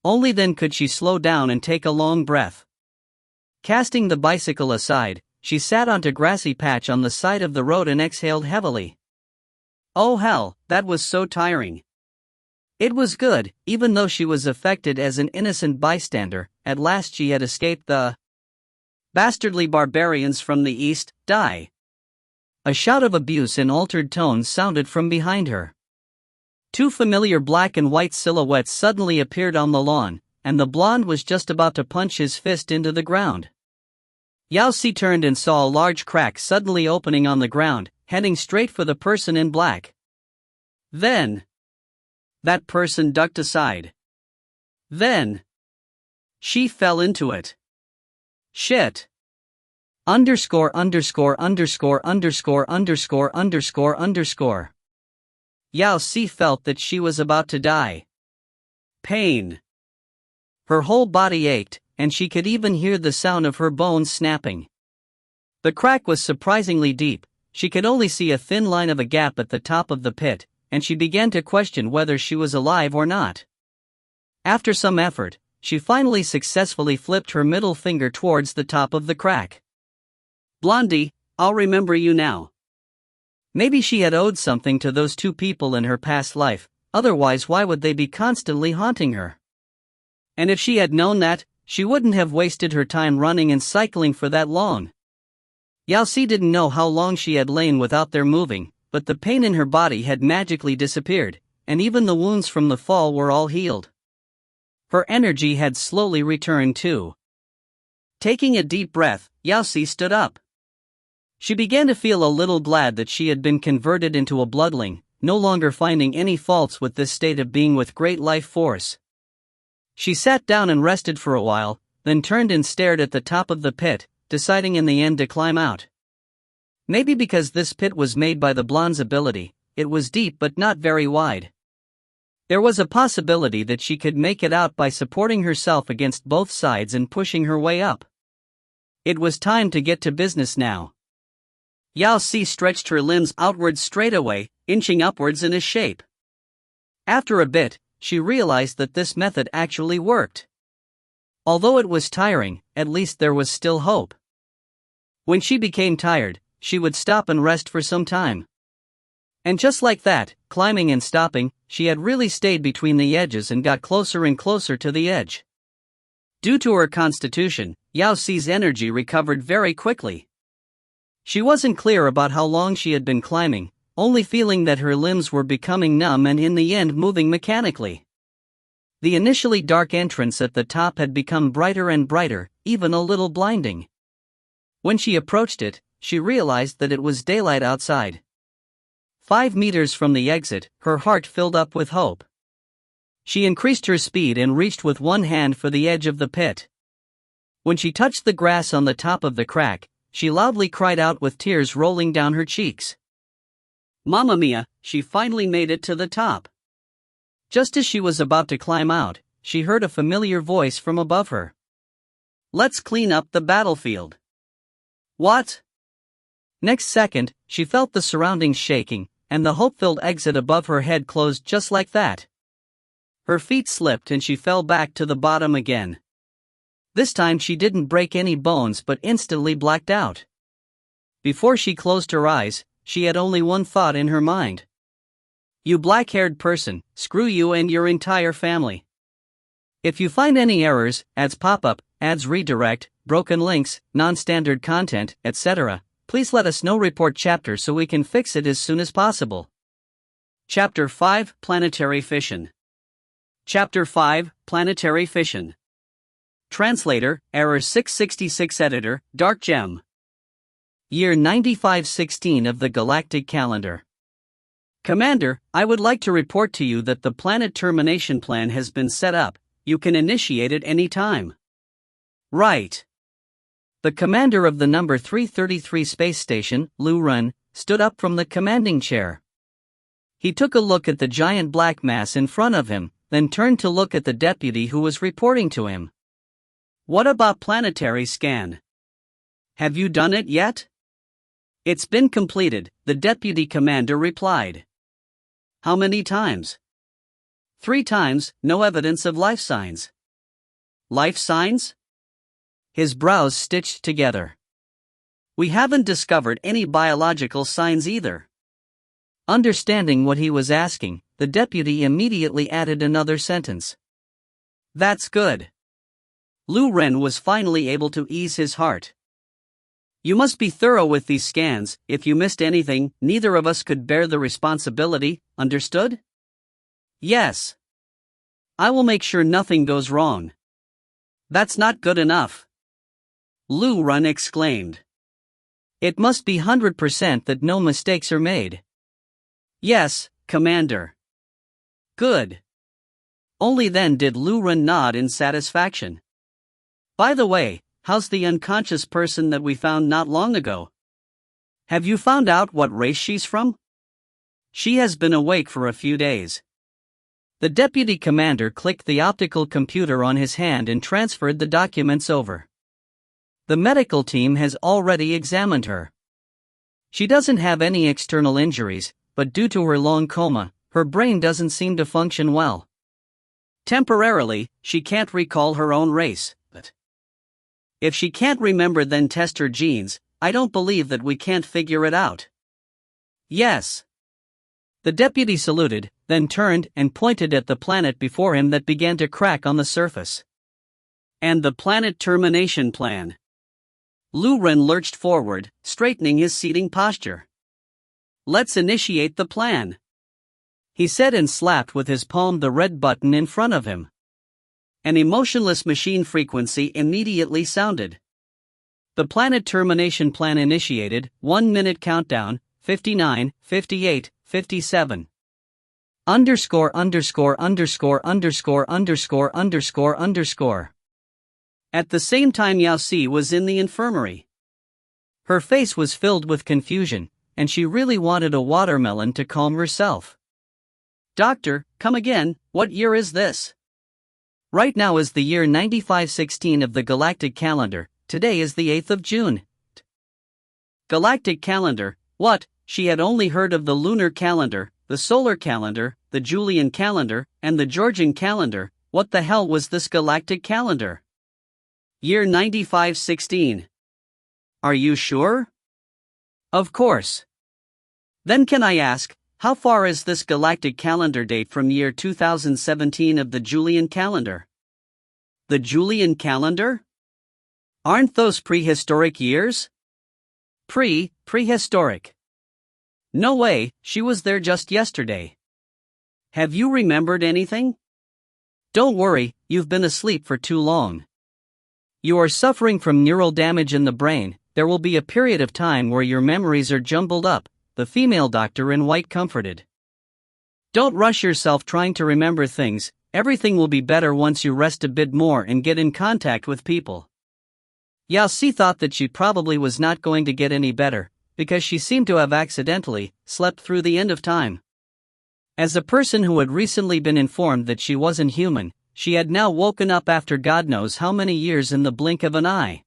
A: Only then could she slow down and take a long breath. Casting the bicycle aside, she sat onto a grassy patch on the side of the road and exhaled heavily. Oh hell, that was so tiring. It was good, even though she was affected as an innocent bystander. At last she had escaped the bastardly barbarians from the east. Die! A shout of abuse in altered tones sounded from behind her. Two familiar black and white silhouettes suddenly appeared on the lawn, and the blonde was just about to punch his fist into the ground. Yao Si turned and saw a large crack suddenly opening on the ground, heading straight for the person in black. Then that person ducked aside. Then she fell into it. Shit. Underscore. Yao Si felt that she was about to die. Pain. Her whole body ached, and she could even hear the sound of her bones snapping. The crack was surprisingly deep. She could only see a thin line of a gap at the top of the pit, and she began to question whether she was alive or not. After some effort, she finally successfully flipped her middle finger towards the top of the crack. Blondie, I'll remember you now. Maybe she had owed something to those two people in her past life, otherwise why would they be constantly haunting her? And if she had known that, she wouldn't have wasted her time running and cycling for that long. Yao Si didn't know how long she had lain without their moving, but the pain in her body had magically disappeared, and even the wounds from the fall were all healed. Her energy had slowly returned too. Taking a deep breath, Yao Si stood up. She began to feel a little glad that she had been converted into a bloodling, no longer finding any faults with this state of being with great life force. She sat down and rested for a while, then turned and stared at the top of the pit, deciding in the end to climb out. Maybe because this pit was made by the blonde's ability, it was deep but not very wide. There was a possibility that she could make it out by supporting herself against both sides and pushing her way up. It was time to get to business now. Yao Si stretched her limbs outwards straight away, inching upwards in a shape. After a bit, she realized that this method actually worked. Although it was tiring, at least there was still hope. When she became tired, she would stop and rest for some time. And just like that, climbing and stopping, she had really stayed between the edges and got closer and closer to the edge. Due to her constitution, Yao Si's energy recovered very quickly. She wasn't clear about how long she had been climbing, only feeling that her limbs were becoming numb and in the end moving mechanically. The initially dark entrance at the top had become brighter and brighter, even a little blinding. When she approached it, she realized that it was daylight outside. 5 meters from the exit, her heart filled up with hope. She increased her speed and reached with one hand for the edge of the pit. When she touched the grass on the top of the crack, she loudly cried out with tears rolling down her cheeks. Mamma mia, she finally made it to the top. Just as she was about to climb out, she heard a familiar voice from above her. Let's clean up the battlefield. What? Next second, she felt the surroundings shaking, and the hope-filled exit above her head closed just like that. Her feet slipped and she fell back to the bottom again. This time she didn't break any bones but instantly blacked out. Before she closed her eyes, she had only one thought in her mind. You black-haired person, screw you and your entire family. If you find any errors, ads pop up, ads redirect, broken links, non-standard content, etc., please let us know. Report chapter so we can fix it as soon as possible. Chapter 5 Planetary Fission. Chapter 5 Planetary Fission. Translator, Error 666. Editor, Dark Gem. Year 9516 of the Galactic Calendar. Commander, I would like to report to you that the planet termination plan has been set up. You can initiate it any time. Right. The commander of the number 333 space station, Lu Ren, stood up from the commanding chair. He took a look at the giant black mass in front of him, then turned to look at the deputy who was reporting to him. What about planetary scan? Have you done it yet? It's been completed, the deputy commander replied. How many times? 3 times, no evidence of life signs. Life signs? His brows stitched together. We haven't discovered any biological signs either. Understanding what he was asking, the deputy immediately added another sentence. That's good. Lu Ren was finally able to ease his heart. You must be thorough with these scans. If you missed anything, neither of us could bear the responsibility, understood? Yes. I will make sure nothing goes wrong. That's not good enough. Lu Ren exclaimed. It must be 100% that no mistakes are made. Yes, Commander. Good. Only then did Lu Ren nod in satisfaction. By the way, how's the unconscious person that we found not long ago? Have you found out what race she's from? She has been awake for a few days. The deputy commander clicked the optical computer on his hand and transferred the documents over. The medical team has already examined her. She doesn't have any external injuries, but due to her long coma, her brain doesn't seem to function well. Temporarily, she can't recall her own race, but if she can't remember, then test her genes. I don't believe that we can't figure it out. Yes. The deputy saluted, then turned and pointed at the planet before him that began to crack on the surface. And the planet termination plan. Lu Ren lurched forward, straightening his seating posture. Let's initiate the plan, he said, and slapped with his palm the red button in front of him. An emotionless machine frequency immediately sounded. The planet termination plan initiated. 1 minute countdown. 59, 58, 57. Underscore. At the same time, Yao Si was in the infirmary. Her face was filled with confusion, and she really wanted a watermelon to calm herself. Doctor, come again, what year is this? Right now is the year 9516 of the Galactic Calendar. Today is the 8th of June. Galactic Calendar, what? She had only heard of the lunar calendar, the solar calendar, the Julian calendar, and the Georgian calendar. What the hell was this galactic calendar? Year 9516. Are you sure? Of course. Then can I ask, how far is this galactic calendar date from year 2017 of the Julian calendar? The Julian calendar? Aren't those prehistoric years? Prehistoric. No way, she was there just yesterday. Have you remembered anything? Don't worry, you've been asleep for too long. You are suffering from neural damage in the brain. There will be a period of time where your memories are jumbled up, the female doctor in white comforted. Don't rush yourself trying to remember things. Everything will be better once you rest a bit more and get in contact with people. Yao Si thought that she probably was not going to get any better, because she seemed to have accidentally slept through the end of time. As a person who had recently been informed that she wasn't human, she had now woken up after God knows how many years in the blink of an eye.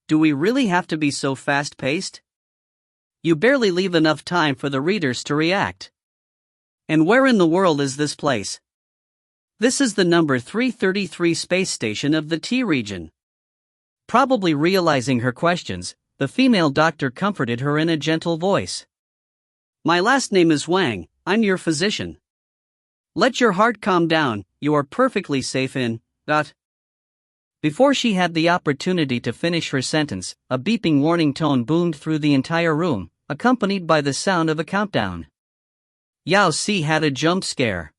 A: Do we really have to be so fast-paced? You barely leave enough time for the readers to react. And where in the world is this place? This is the number 333 space station of the T region. Probably realizing her questions, the female doctor comforted her in a gentle voice. My last name is Wang, I'm your physician. Let your heart calm down, you are perfectly safe in. Before she had the opportunity to finish her sentence, a beeping warning tone boomed through the entire room, accompanied by the sound of a countdown. Yao Si had a jump scare.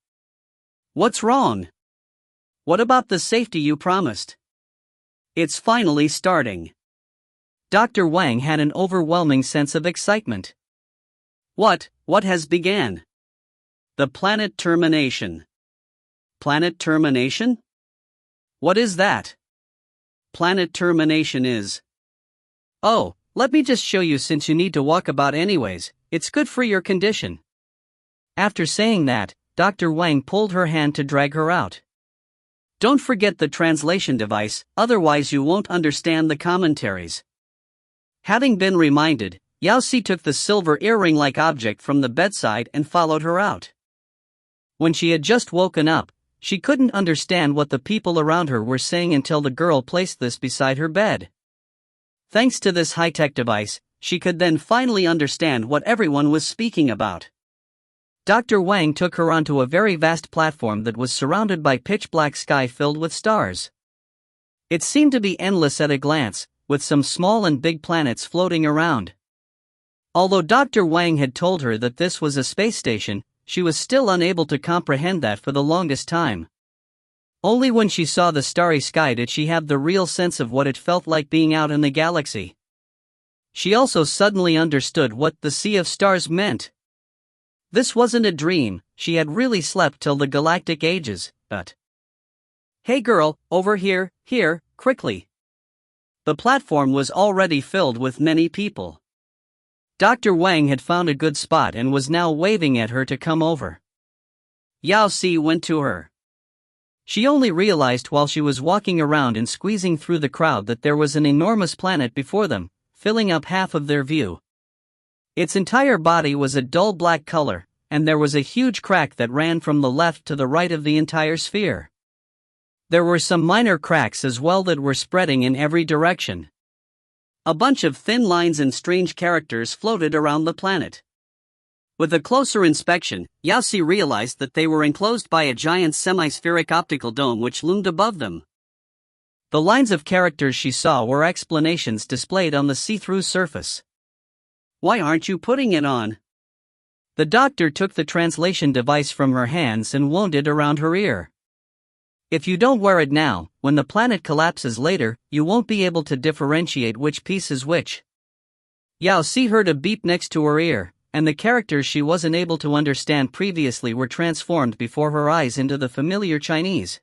A: What's wrong? What about the safety you promised? It's finally starting. Dr. Wang had an overwhelming sense of excitement. What has began? The planet termination. Planet termination? What is that? Planet termination is. Oh, let me just show you since you need to walk about anyways, it's good for your condition. After saying that, Dr. Wang pulled her hand to drag her out. Don't forget the translation device, otherwise you won't understand the commentaries. Having been reminded, Yao Si took the silver earring-like object from the bedside and followed her out. When she had just woken up, she couldn't understand what the people around her were saying until the girl placed this beside her bed. Thanks to this high-tech device, she could then finally understand what everyone was speaking about. Dr. Wang took her onto a very vast platform that was surrounded by pitch-black sky filled with stars. It seemed to be endless at a glance, with some small and big planets floating around. Although Dr. Wang had told her that this was a space station, she was still unable to comprehend that for the longest time. Only when she saw the starry sky did she have the real sense of what it felt like being out in the galaxy. She also suddenly understood what the sea of stars meant. This wasn't a dream, she had really slept till the galactic ages, but... Hey girl, over here, quickly. The platform was already filled with many people. Dr. Wang had found a good spot and was now waving at her to come over. Yao Si went to her. She only realized while she was walking around and squeezing through the crowd that there was an enormous planet before them, filling up half of their view. Its entire body was a dull black color, and there was a huge crack that ran from the left to the right of the entire sphere. There were some minor cracks as well that were spreading in every direction. A bunch of thin lines and strange characters floated around the planet. With a closer inspection, Yao Si realized that they were enclosed by a giant semi-spheric optical dome which loomed above them. The lines of characters she saw were explanations displayed on the see-through surface. Why aren't you putting it on? The doctor took the translation device from her hands and wound it around her ear. If you don't wear it now, when the planet collapses later, you won't be able to differentiate which piece is which. Yao Si heard a beep next to her ear, and the characters she wasn't able to understand previously were transformed before her eyes into the familiar Chinese.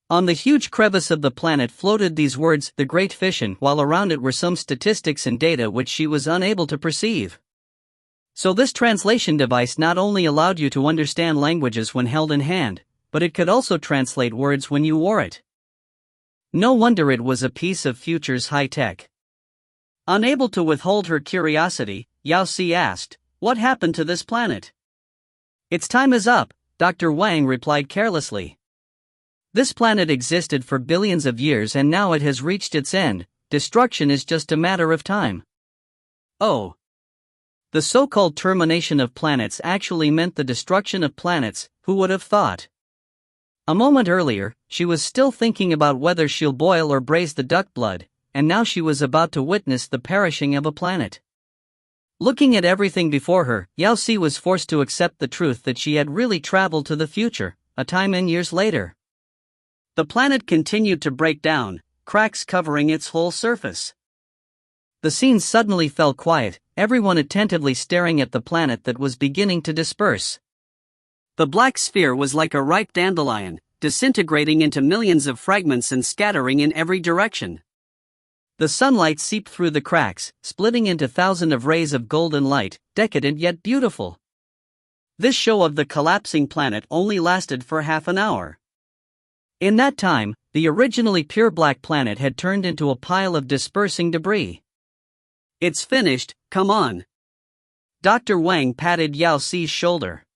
A: On the huge crevice of the planet floated these words, the Great Fission, while around it were some statistics and data which she was unable to perceive. So this translation device not only allowed you to understand languages when held in hand, but it could also translate words when you wore it. No wonder it was a piece of future's high-tech. Unable to withhold her curiosity, Yao Si asked, "What happened to this planet?" "Its time is up," Dr. Wang replied carelessly. "This planet existed for billions of years and now it has reached its end. Destruction is just a matter of time." Oh. The so-called termination of planets actually meant the destruction of planets, who would have thought? A moment earlier, she was still thinking about whether she'll boil or braise the duck blood, and now she was about to witness the perishing of a planet. Looking at everything before her, Yao Si was forced to accept the truth that she had really traveled to the future, a time and years later. The planet continued to break down, cracks covering its whole surface. The scene suddenly fell quiet, everyone attentively staring at the planet that was beginning to disperse. The black sphere was like a ripe dandelion, disintegrating into millions of fragments and scattering in every direction. The sunlight seeped through the cracks, splitting into thousands of rays of golden light, decadent yet beautiful. This show of the collapsing planet only lasted for half an hour. In that time, the originally pure black planet had turned into a pile of dispersing debris. "It's finished, come on." Dr. Wang patted Yao Si's shoulder.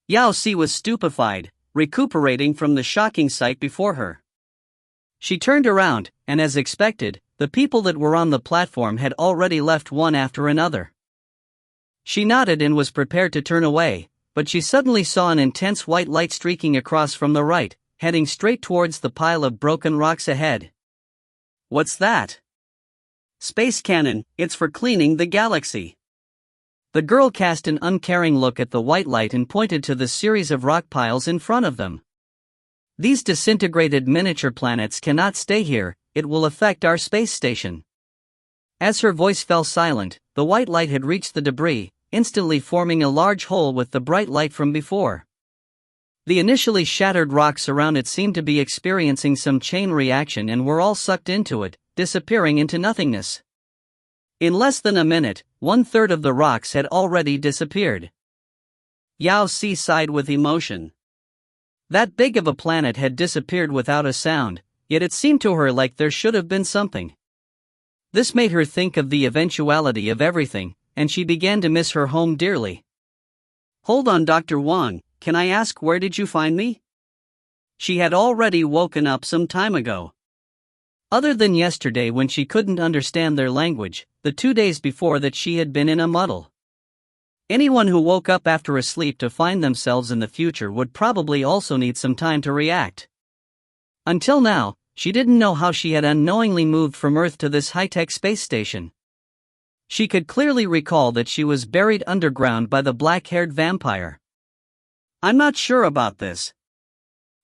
A: Yao Si was stupefied, recuperating from the shocking sight before her. She turned around, and as expected, the people that were on the platform had already left one after another. She nodded and was prepared to turn away, but she suddenly saw an intense white light streaking across from the right, heading straight towards the pile of broken rocks ahead. What's that? Space cannon, it's for cleaning the galaxy. The girl cast an uncaring look at the white light and pointed to the series of rock piles in front of them. These disintegrated miniature planets cannot stay here, it will affect our space station. As her voice fell silent, the white light had reached the debris, instantly forming a large hole with the bright light from before. The initially shattered rocks around it seemed to be experiencing some chain reaction and were all sucked into it, disappearing into nothingness. In less than a minute, 1/3 of the rocks had already disappeared. Yao Si sighed with emotion. That big of a planet had disappeared without a sound, yet it seemed to her like there should have been something. This made her think of the eventuality of everything, and she began to miss her home dearly. Hold on, Dr. Wang, can I ask where did you find me? She had already woken up some time ago. Other than yesterday when she couldn't understand their language, the 2 days before that she had been in a muddle. Anyone who woke up after a sleep to find themselves in the future would probably also need some time to react. Until now, she didn't know how she had unknowingly moved from Earth to this high-tech space station. She could clearly recall that she was buried underground by the black-haired vampire. I'm not sure about this.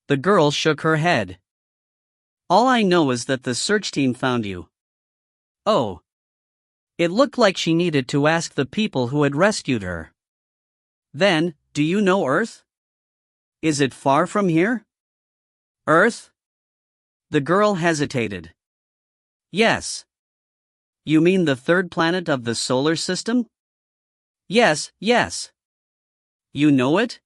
A: The girl shook her head. All I know is that the search team found you. Oh. It looked like she needed to ask the people who had rescued her. Then, do you know Earth? Is it far from here? Earth? The girl hesitated. Yes. You mean the third planet of the solar system? Yes. You know it?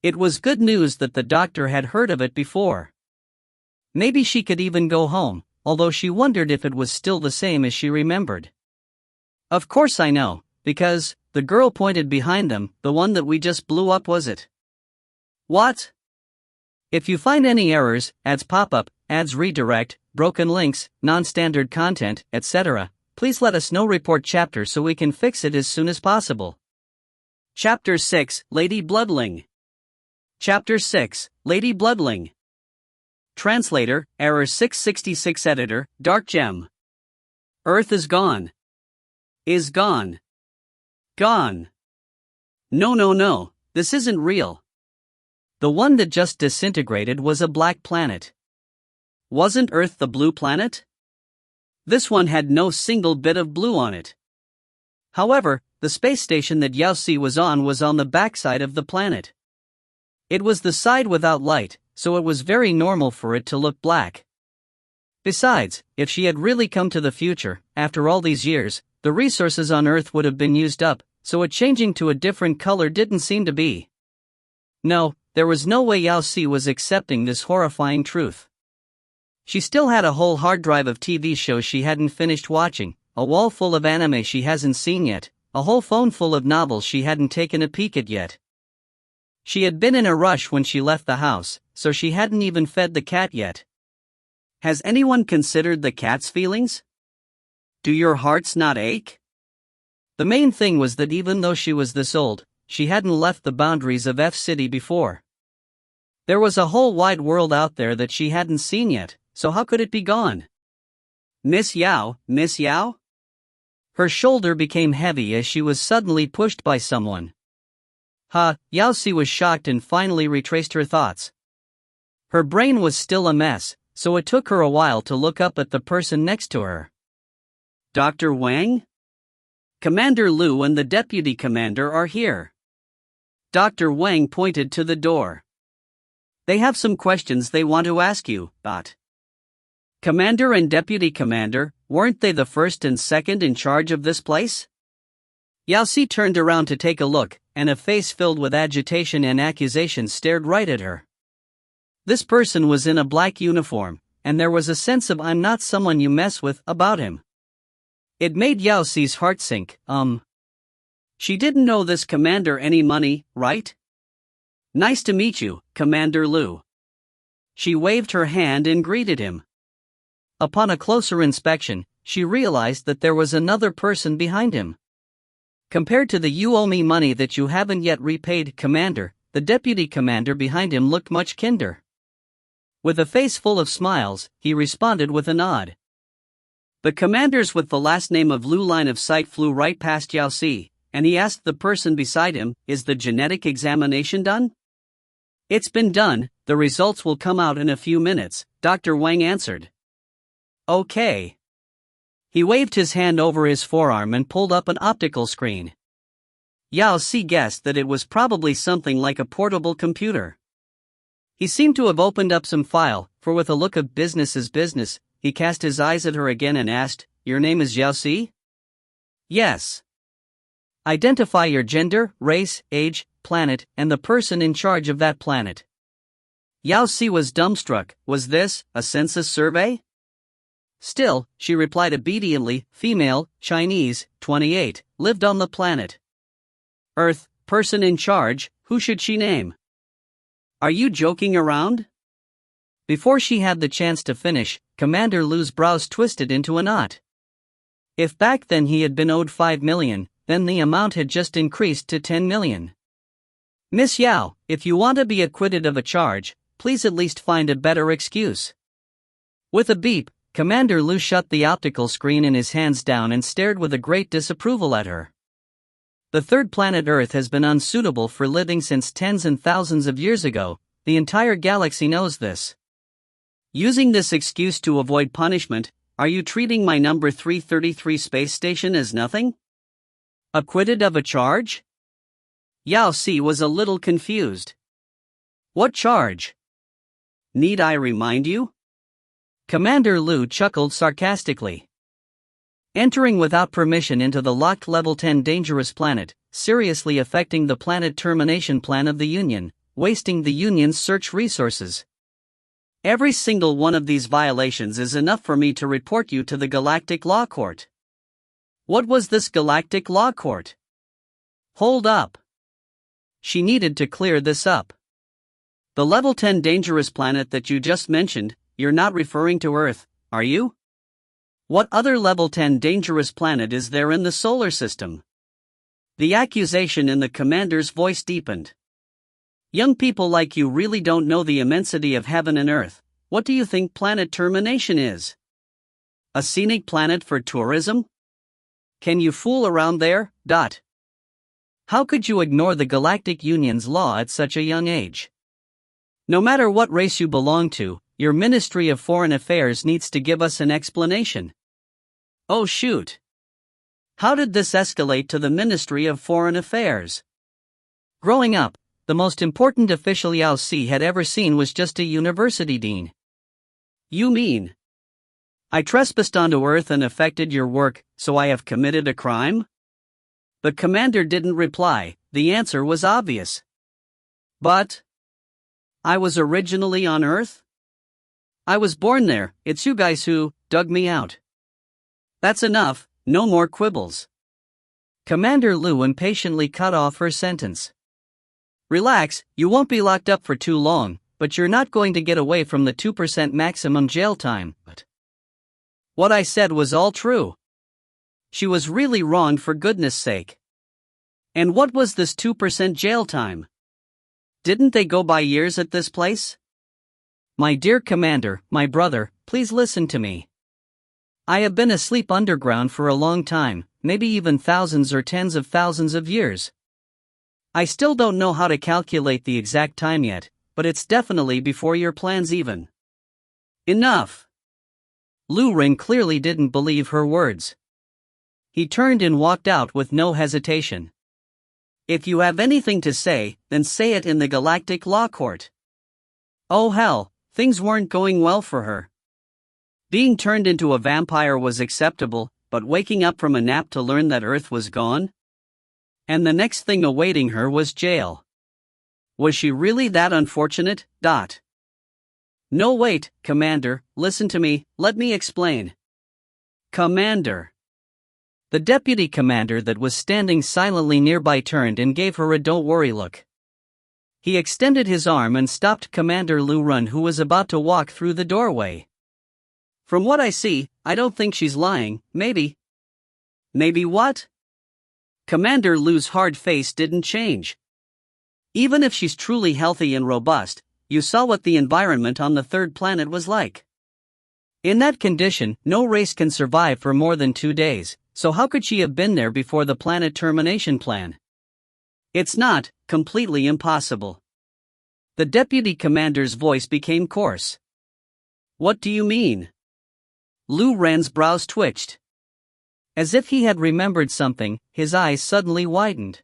A: It was good news that the doctor had heard of it before. Maybe she could even go home, although she wondered if it was still the same as she remembered. Of course I know, because, the girl pointed behind them, the one that we just blew up, was it? What? If you find any errors, ads pop up, ads redirect, broken links, non-standard content, etc., please let us know. Report chapter so we can fix it as soon as possible. Chapter 6, Lady Bloodling. Chapter 6, Lady Bloodling. Translator, Error 666. Editor, Dark Gem. Earth is gone. Is gone. Gone. No, this isn't real. The one that just disintegrated was a black planet. Wasn't Earth the blue planet? This one had no single bit of blue on it. However, the space station that Yao Si was on the backside of the planet. It was the side without light, so it was very normal for it to look black. Besides, if she had really come to the future, after all these years, the resources on Earth would have been used up, so it changing to a different color didn't seem to be. No, there was no way Yao Si was accepting this horrifying truth. She still had a whole hard drive of TV shows she hadn't finished watching, a wall full of anime she hasn't seen yet, a whole phone full of novels she hadn't taken a peek at yet. She had been in a rush when she left the house, so she hadn't even fed the cat yet. Has anyone considered the cat's feelings? Do your hearts not ache? The main thing was that even though she was this old, she hadn't left the boundaries of F City before. There was a whole wide world out there that she hadn't seen yet, so how could it be gone? Miss Yao? Her shoulder became heavy as she was suddenly pushed by someone. Yao Si was shocked and finally retraced her thoughts. Her brain was still a mess, so it took her a while to look up at the person next to her. Dr. Wang? Commander Lu and the deputy commander are here. Dr. Wang pointed to the door. They have some questions they want to ask you, but. Commander and deputy commander, weren't they the first and second in charge of this place? Yao Si turned around to take a look, and a face filled with agitation and accusation stared right at her. This person was in a black uniform, and there was a sense of "I'm not someone you mess with" about him. It made Yao Si's heart sink. She didn't know this commander any money, right? Nice to meet you, Commander Lu. She waved her hand and greeted him. Upon a closer inspection, she realized that there was another person behind him. Compared to the "you owe me money that you haven't yet repaid" commander, the deputy commander behind him looked much kinder. With a face full of smiles, he responded with a nod. The commanders with the last name of Lu line of sight flew right past Yao Si, and he asked the person beside him, "Is the genetic examination done?" "It's been done, the results will come out in a few minutes," Dr. Wang answered. "Okay." He waved his hand over his forearm and pulled up an optical screen. Yao Si guessed that it was probably something like a portable computer. He seemed to have opened up some file, for with a look of business is business, he cast his eyes at her again and asked, "Your name is Yao Si?" "Yes." "Identify your gender, race, age, planet, and the person in charge of that planet." Yao Si was dumbstruck. Was this a census survey? Still, she replied obediently, "Female, Chinese, 28, lived on the planet Earth, person in charge, who should she name?" "Are you joking around?" Before she had the chance to finish, Commander Lu's brows twisted into a knot. If back then he had been owed 5 million, then the amount had just increased to 10 million. "Miss Yao, if you want to be acquitted of a charge, please at least find a better excuse." With a beep, Commander Lu shut the optical screen in his hands down and stared with a great disapproval at her. The third planet Earth has been unsuitable for living since tens and thousands of years ago. The entire galaxy knows this. Using this excuse to avoid punishment, are you treating my number 333 space station as nothing? Acquitted of a charge? Yao Si was a little confused. What charge? Need I remind you? Commander Lu chuckled sarcastically. Entering without permission into the locked level 10 dangerous planet, seriously affecting the planet termination plan of the Union, wasting the Union's search resources. Every single one of these violations is enough for me to report you to the Galactic Law Court. What was this Galactic Law Court? Hold up. She needed to clear this up. The level 10 dangerous planet that you just mentioned, you're not referring to Earth, are you? What other level 10 dangerous planet is there in the solar system? The accusation in the commander's voice deepened. Young people like you really don't know the immensity of heaven and Earth. What do you think planet termination is? A scenic planet for tourism? Can you fool around there? How could you ignore the Galactic Union's law at such a young age? No matter what race you belong to, your Ministry of Foreign Affairs needs to give us an explanation. Oh shoot. How did this escalate to the Ministry of Foreign Affairs? Growing up, the most important official Yao Si had ever seen was just a university dean. You mean I trespassed onto Earth and affected your work, so I have committed a crime? The commander didn't reply. The answer was obvious. But I was originally on Earth? I was born there, it's you guys who dug me out. That's enough, no more quibbles. Commander Lu impatiently cut off her sentence. Relax, you won't be locked up for too long, but you're not going to get away from the 2% maximum jail time. But what I said was all true. She was really wrong, for goodness sake. And what was this 2% jail time? Didn't they go by years at this place? My dear commander, my brother, please listen to me. I have been asleep underground for a long time, maybe even thousands or tens of thousands of years. I still don't know how to calculate the exact time yet, but it's definitely before your plans even. Enough. Lu Ring clearly didn't believe her words. He turned and walked out with no hesitation. If you have anything to say, then say it in the Galactic Law Court. Oh hell, things weren't going well for her. Being turned into a vampire was acceptable, but waking up from a nap to learn that Earth was gone? And the next thing awaiting her was jail. Was she really that unfortunate? No wait, Commander, listen to me, let me explain. Commander. The deputy commander that was standing silently nearby turned and gave her a don't worry look. He extended his arm and stopped Commander Lu Run, who was about to walk through the doorway. From what I see, I don't think she's lying. Maybe what? Commander Lu's hard face didn't change. Even if she's truly healthy and robust, you saw what the environment on the third planet was like. In that condition, no race can survive for more than 2 days, so how could she have been there before the planet termination plan? It's not completely impossible. The deputy commander's voice became coarse. What do you mean? Lu Ren's brows twitched. As if he had remembered something, his eyes suddenly widened.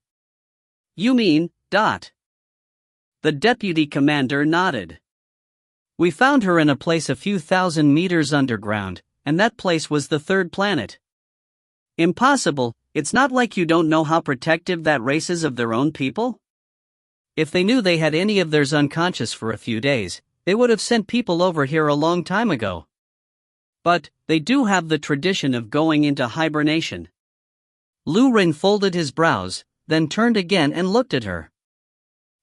A: You mean, dot. The deputy commander nodded. We found her in a place a few thousand meters underground, and that place was the third planet. Impossible, it's not like you don't know how protective that race is of their own people? If they knew they had any of theirs unconscious for a few days, they would have sent people over here a long time ago. But, they do have the tradition of going into hibernation. Lu Ren folded his brows, then turned again and looked at her.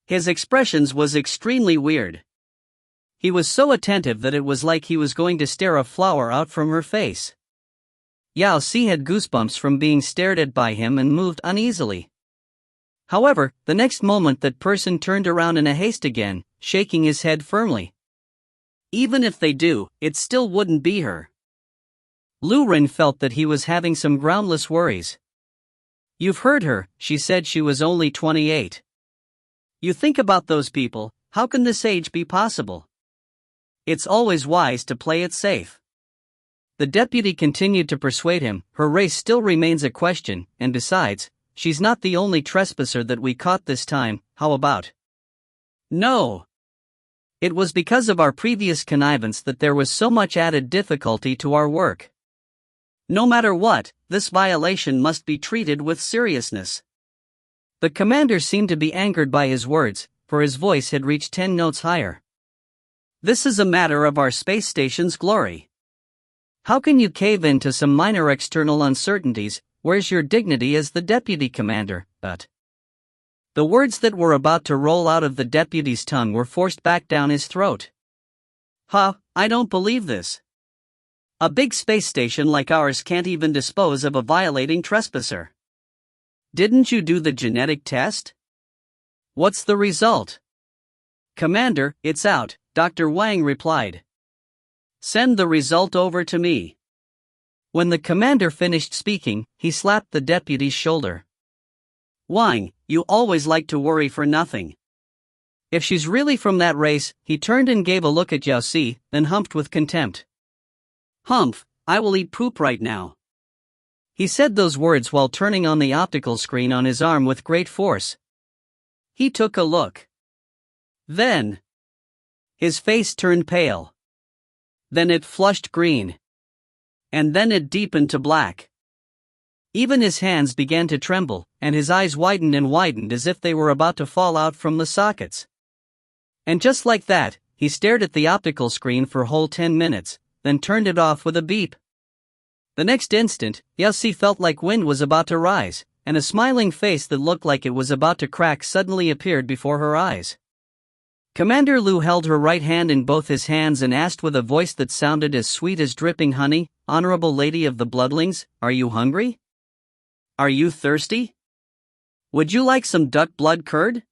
A: His expressions was extremely weird. He was so attentive that it was like he was going to stare a flower out from her face. Yao Si had goosebumps from being stared at by him and moved uneasily. However, the next moment that person turned around in a haste again, shaking his head firmly. Even if they do, it still wouldn't be her. Lu Ren felt that he was having some groundless worries. You've heard her, she said she was only 28. You think about those people, how can this age be possible? It's always wise to play it safe. The deputy continued to persuade him, her race still remains a question, and besides, she's not the only trespasser that we caught this time, how about? No. It was because of our previous connivance that there was so much added difficulty to our work. No matter what, this violation must be treated with seriousness. The commander seemed to be angered by his words, for his voice had reached 10 notes higher. This is a matter of our space station's glory. How can you cave in to some minor external uncertainties? Where's your dignity as the deputy commander? But the words that were about to roll out of the deputy's tongue were forced back down his throat. I don't believe this. A big space station like ours can't even dispose of a violating trespasser. Didn't you do the genetic test? What's the result? Commander, it's out, Dr. Wang replied. Send the result over to me. When the commander finished speaking, he slapped the deputy's shoulder. Wang, you always like to worry for nothing. If she's really from that race, he turned and gave a look at Yao Si, then humphed with contempt. Humph, I will eat poop right now. He said those words while turning on the optical screen on his arm with great force. He took a look. Then his face turned pale. Then it flushed green. And then it deepened to black. Even his hands began to tremble, and his eyes widened and widened as if they were about to fall out from the sockets. And just like that, he stared at the optical screen for a whole 10 minutes, then turned it off with a beep. The next instant, Yao Si felt like wind was about to rise, and a smiling face that looked like it was about to crack suddenly appeared before her eyes. Commander Lu held her right hand in both his hands and asked with a voice that sounded as sweet as dripping honey, Honorable Lady of the Bloodlines, are you hungry? Are you thirsty? Would you like some duck blood curd?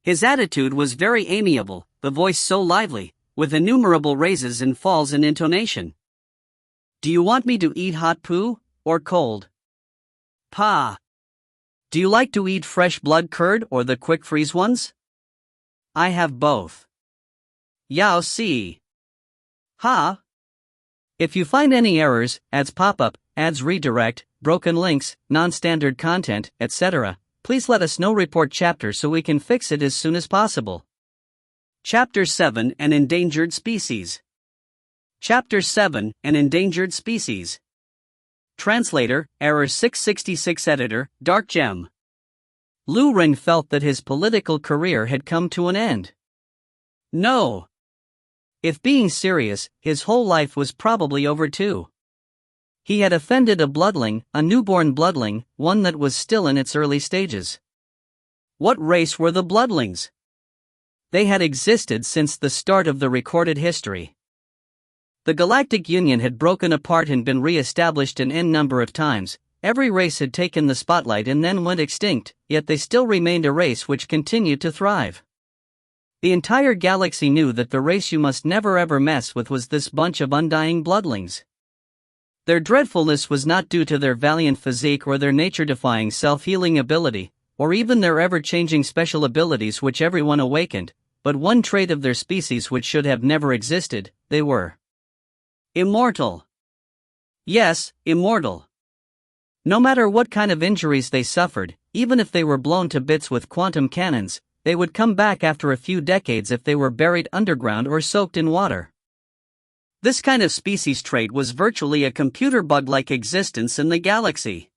A: His attitude was very amiable, the voice so lively, with innumerable raises and falls in intonation. Do you want me to eat hot poo, or cold? Pa. Do you like to eat fresh blood curd or the quick freeze ones? I have both. Yao Si. Ha. If you find any errors, ads pop up, ads redirect, broken links, non-standard content, etc., please let us know. Report chapter so we can fix it as soon as possible. Chapter 7 An Endangered Species. Chapter 7 An Endangered Species. Translator, Error 666. Editor, Dark Gem. Lu Ren felt that his political career had come to an end. No. If being serious, his whole life was probably over too. He had offended a bloodling, a newborn bloodling, one that was still in its early stages. What race were the bloodlings? They had existed since the start of the recorded history. The Galactic Union had broken apart and been re-established an n number of times, every race had taken the spotlight and then went extinct, yet they still remained a race which continued to thrive. The entire galaxy knew that the race you must never ever mess with was this bunch of undying bloodlings. Their dreadfulness was not due to their valiant physique or their nature-defying self-healing ability, or even their ever-changing special abilities which everyone awakened, but one trait of their species which should have never existed: they were immortal. Yes, immortal. No matter what kind of injuries they suffered, even if they were blown to bits with quantum cannons, they would come back after a few decades if they were buried underground or soaked in water. This kind of species trait was virtually a computer bug-like existence in the galaxy.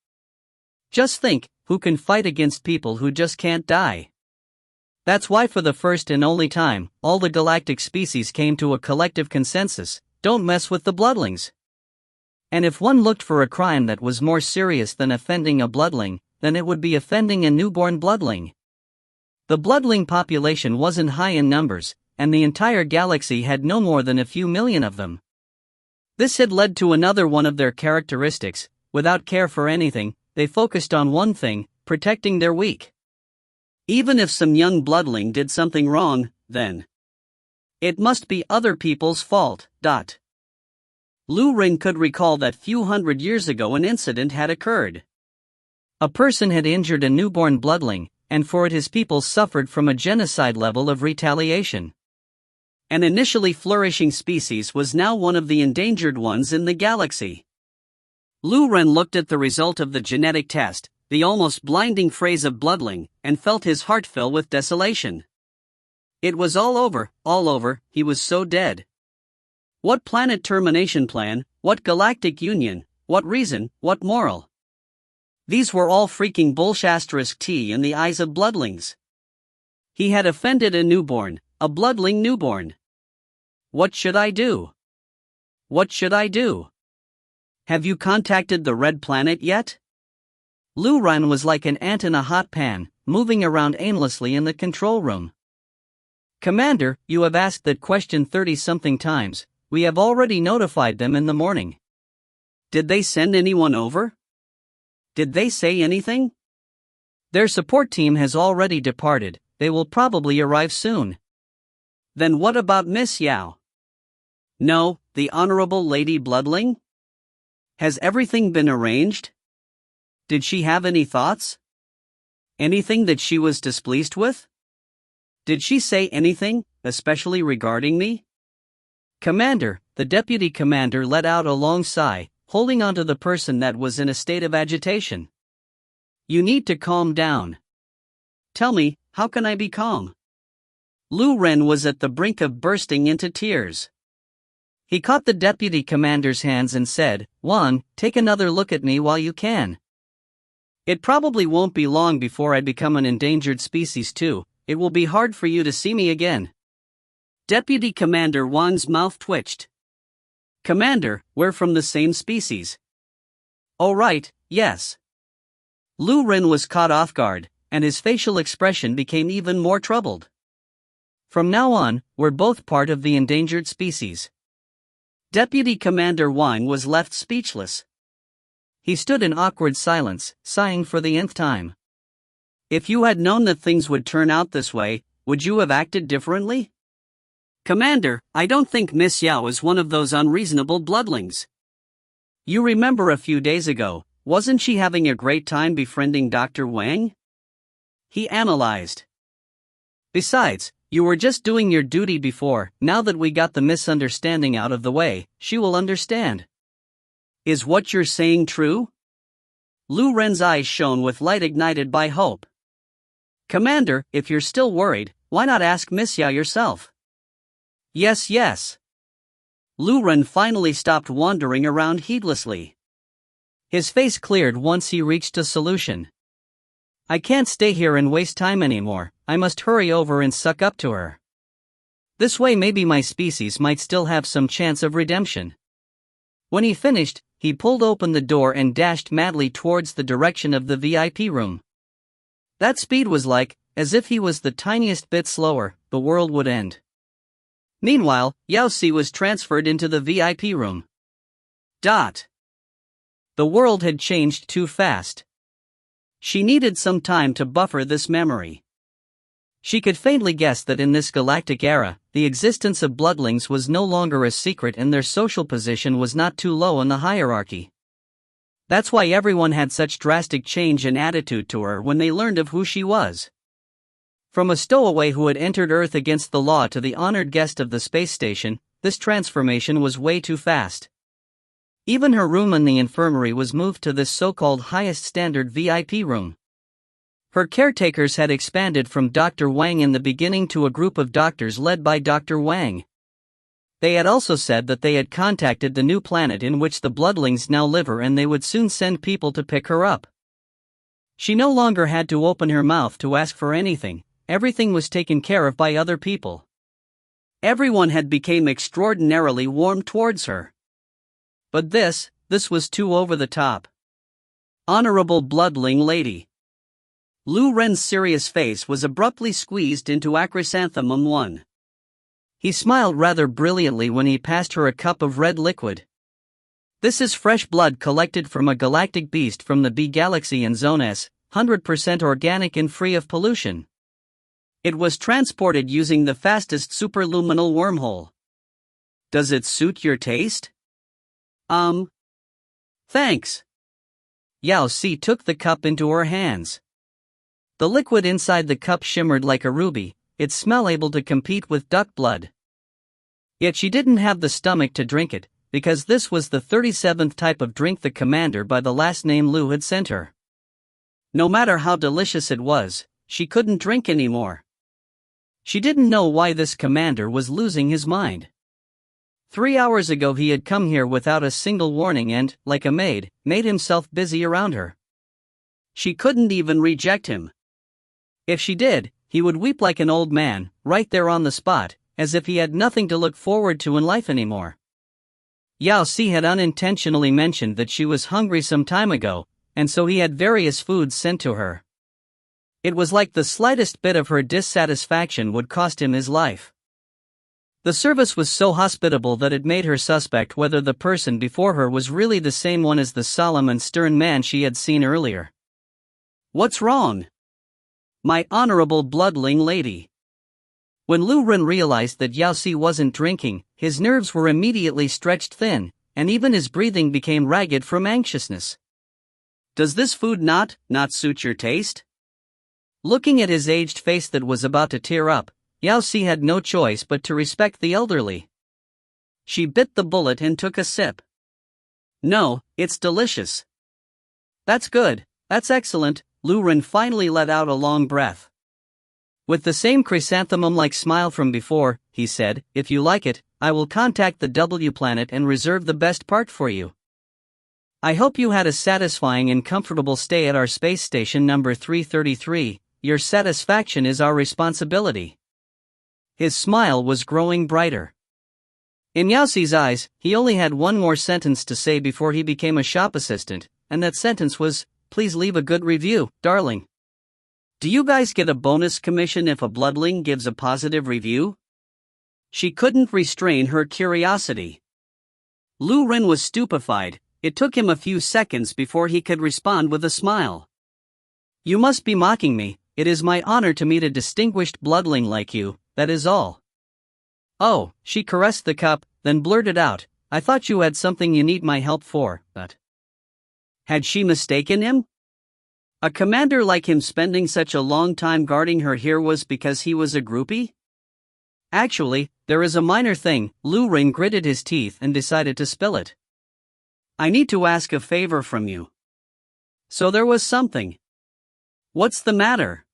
A: Just think, who can fight against people who just can't die? That's why for the first and only time, all the galactic species came to a collective consensus: don't mess with the bloodlings. And if one looked for a crime that was more serious than offending a bloodling, then it would be offending a newborn bloodling. The bloodling population wasn't high in numbers, and the entire galaxy had no more than a few million of them. This had led to another one of their characteristics: without care for anything, they focused on one thing: protecting their weak. Even if some young bloodling did something wrong, then it must be other people's fault. Lu Ren could recall that few hundred years ago an incident had occurred. A person had injured a newborn bloodling, and for it his people suffered from a genocide level of retaliation. An initially flourishing species was now one of the endangered ones in the galaxy. Lu Ren looked at the result of the genetic test, the almost blinding phrase of bloodling, and felt his heart fill with desolation. It was all over, he was so dead. What planet termination plan, what galactic union, what reason, what moral? These were all freaking bullshit*T in the eyes of bloodlings. He had offended a newborn, a bloodling newborn. What should I do? What should I do? Have you contacted the Red Planet yet? Lu Ren was like an ant in a hot pan, moving around aimlessly in the control room. Commander, you have asked that question 30-something times. We have already notified them in the morning. Did they send anyone over? Did they say anything? Their support team has already departed. They will probably arrive soon. Then what about Miss Yao? No, the Honorable Lady Bloodling? Has everything been arranged? Did she have any thoughts? Anything that she was displeased with? Did she say anything, especially regarding me? Commander, the deputy commander let out a long sigh, holding onto the person that was in a state of agitation. You need to calm down. Tell me, how can I be calm? Lu Ren was at the brink of bursting into tears. He caught the deputy commander's hands and said, "Juan, take another look at me while you can. It probably won't be long before I become an endangered species too. It will be hard for you to see me again." Deputy Commander Juan's mouth twitched. Commander, we're from the same species. Oh right, yes. Lu Ren was caught off guard, and his facial expression became even more troubled. From now on, we're both part of the endangered species. Deputy Commander Juan was left speechless. He stood in awkward silence, sighing for the nth time. If you had known that things would turn out this way, would you have acted differently? Commander, I don't think Miss Yao is one of those unreasonable bloodlings. You remember a few days ago, wasn't she having a great time befriending Dr. Wang? He analyzed. Besides, you were just doing your duty before. Now that we got the misunderstanding out of the way, she will understand. Is what you're saying true? Lu Ren's eyes shone with light ignited by hope. Commander, if you're still worried, why not ask Miss Yao yourself? Yes. Lu Ren finally stopped wandering around heedlessly. His face cleared once he reached a solution. I can't stay here and waste time anymore. I must hurry over and suck up to her. This way maybe my species might still have some chance of redemption. When he finished, he pulled open the door and dashed madly towards the direction of the VIP room. That speed was like, as if he was the tiniest bit slower, the world would end. Meanwhile, Yao Si was transferred into the VIP room. The The world had changed too fast. She needed some time to buffer this memory. She could faintly guess that in this galactic era, the existence of bloodlings was no longer a secret and their social position was not too low in the hierarchy. That's why everyone had such drastic change in attitude to her when they learned of who she was. From a stowaway who had entered Earth against the law to the honored guest of the space station, this transformation was way too fast. Even her room in the infirmary was moved to this so-called highest standard VIP room. Her caretakers had expanded from Dr. Wang in the beginning to a group of doctors led by Dr. Wang. They had also said that they had contacted the new planet in which the bloodlings now live and they would soon send people to pick her up. She no longer had to open her mouth to ask for anything, everything was taken care of by other people. Everyone had become extraordinarily warm towards her. But this was too over the top. Honorable bloodling lady. Lu Ren's serious face was abruptly squeezed into acrysanthemum 1. He smiled rather brilliantly when he passed her a cup of red liquid. This is fresh blood collected from a galactic beast from the B galaxy in Zone S, 100% organic and free of pollution. It was transported using the fastest superluminal wormhole. Does it suit your taste? Thanks. Yao Si took the cup into her hands. The liquid inside the cup shimmered like a ruby, its smell able to compete with duck blood. Yet she didn't have the stomach to drink it, because this was the 37th type of drink the commander by the last name Lu had sent her. No matter how delicious it was, she couldn't drink anymore. She didn't know why this commander was losing his mind. 3 hours ago he had come here without a single warning and, like a maid, made himself busy around her. She couldn't even reject him. If she did, he would weep like an old man, right there on the spot, as if he had nothing to look forward to in life anymore. Yao Si had unintentionally mentioned that she was hungry some time ago, and so he had various foods sent to her. It was like the slightest bit of her dissatisfaction would cost him his life. The service was so hospitable that it made her suspect whether the person before her was really the same one as the solemn and stern man she had seen earlier. What's wrong? My honorable bloodling lady. When Lu Ren realized that Yao Si wasn't drinking, his nerves were immediately stretched thin, and even his breathing became ragged from anxiousness. Does this food not suit your taste? Looking at his aged face that was about to tear up, Yao Si had no choice but to respect the elderly. She bit the bullet and took a sip. No, it's delicious. That's good, that's excellent, Lu Ren finally let out a long breath. With the same chrysanthemum-like smile from before, he said, if you like it, I will contact the W planet and reserve the best part for you. I hope you had a satisfying and comfortable stay at our space station number 333, your satisfaction is our responsibility. His smile was growing brighter. In Yao Si's eyes, he only had one more sentence to say before he became a shop assistant, and that sentence was, please leave a good review, darling. Do you guys get a bonus commission if a bloodling gives a positive review? She couldn't restrain her curiosity. Lu Ren was stupefied. It took him a few seconds before he could respond with a smile. You must be mocking me, it is my honor to meet a distinguished bloodling like you, that is all. Oh, she caressed the cup, then blurted out, I thought you had something you need my help for, but... Had she mistaken him? A commander like him spending such a long time guarding her here was because he was a groupie? Actually, there is a minor thing, Lu Ren gritted his teeth and decided to spill it. I need to ask a favor from you. So there was something. What's the matter?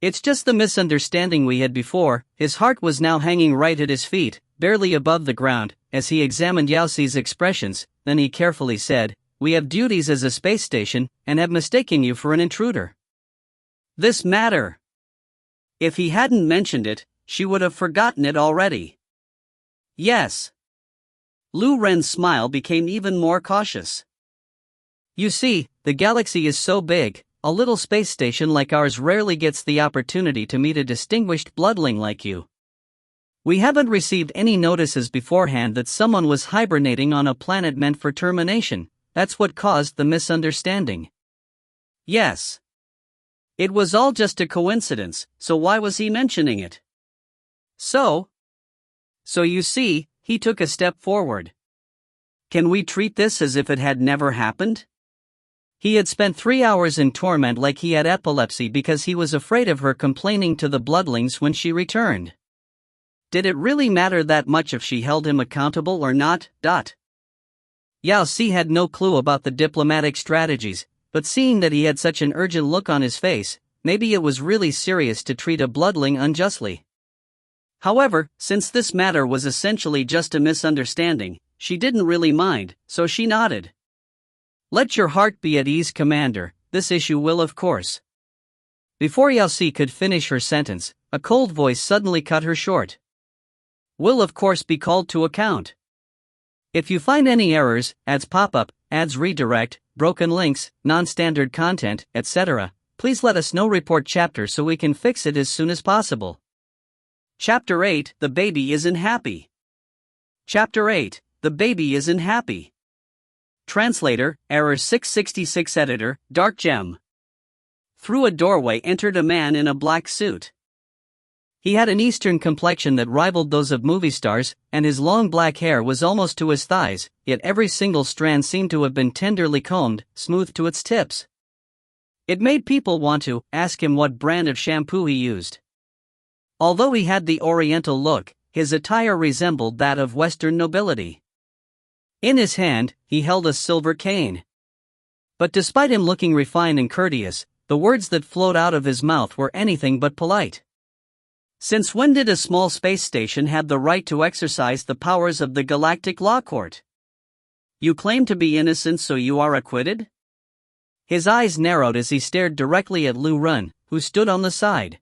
A: It's just the misunderstanding we had before. His heart was now hanging right at his feet, barely above the ground, as he examined Yao Si's expressions, then he carefully said, we have duties as a space station, and have mistaken you for an intruder. This matter. If he hadn't mentioned it, she would have forgotten it already. Yes. Lu Ren's smile became even more cautious. You see, the galaxy is so big, a little space station like ours rarely gets the opportunity to meet a distinguished bloodling like you. We haven't received any notices beforehand that someone was hibernating on a planet meant for termination, that's what caused the misunderstanding. Yes. It was all just a coincidence, so why was he mentioning it? So you see, he took a step forward. Can we treat this as if it had never happened? He had spent 3 hours in torment like he had epilepsy because he was afraid of her complaining to the bloodlings when she returned. Did it really matter that much if she held him accountable or not? Yao Si had no clue about the diplomatic strategies, but seeing that he had such an urgent look on his face, maybe it was really serious to treat a bloodling unjustly. However, since this matter was essentially just a misunderstanding, she didn't really mind, so she nodded. Let your heart be at ease, Commander, this issue will of course. Before Yao Si could finish her sentence, a cold voice suddenly cut her short. Will of course be called to account. If you find any errors, ads pop up, ads redirect, broken links, non-standard content, etc., please let us know. Report chapter so we can fix it as soon as possible. Chapter 8, The Baby Isn't Happy. Chapter 8, The Baby Isn't Happy. Translator, Error 666. Editor, Dark Gem. Through a doorway entered a man in a black suit. He had an Eastern complexion that rivaled those of movie stars, and his long black hair was almost to his thighs, yet every single strand seemed to have been tenderly combed, smooth to its tips. It made people want to ask him what brand of shampoo he used. Although he had the Oriental look, his attire resembled that of Western nobility. In his hand, he held a silver cane. But despite him looking refined and courteous, the words that flowed out of his mouth were anything but polite. Since when did a small space station have the right to exercise the powers of the Galactic Law Court? You claim to be innocent, so you are acquitted? His eyes narrowed as he stared directly at Lu Ren, who stood on the side.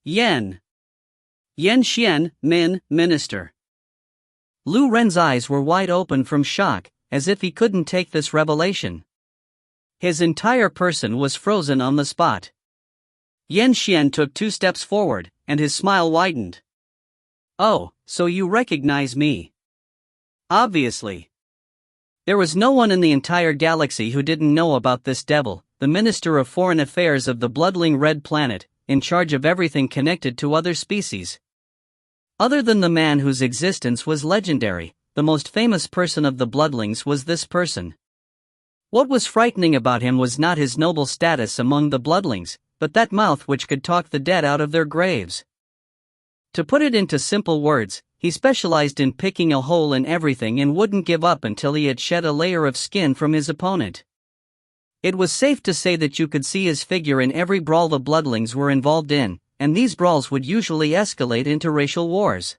A: Yan Xian, Minister. Lu Ren's eyes were wide open from shock, as if he couldn't take this revelation. His entire person was frozen on the spot. Yan Xian took 2 steps forward, and his smile widened. Oh, so you recognize me? Obviously. There was no one in the entire galaxy who didn't know about this devil, the Minister of Foreign Affairs of the bloodling Red Planet, in charge of everything connected to other species. Other than the man whose existence was legendary, the most famous person of the bloodlings was this person. What was frightening about him was not his noble status among the bloodlings, but that mouth which could talk the dead out of their graves. To put it into simple words, he specialized in picking a hole in everything and wouldn't give up until he had shed a layer of skin from his opponent. It was safe to say that you could see his figure in every brawl the bloodlings were involved in, and these brawls would usually escalate into racial wars.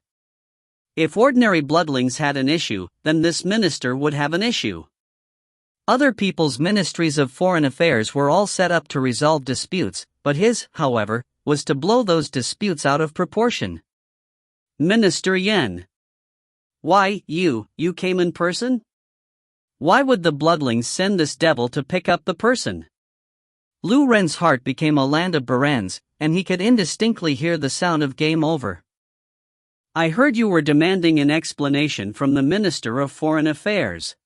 A: If ordinary bloodlings had an issue, then this minister would have an issue. Other people's ministries of foreign affairs were all set up to resolve disputes, but his, however, was to blow those disputes out of proportion. Minister Yan. Why, you came in person? Why would the bloodlings send this devil to pick up the person? Lu Ren's heart became a land of barans, and he could indistinctly hear the sound of game over. I heard you were demanding an explanation from the Minister of Foreign Affairs.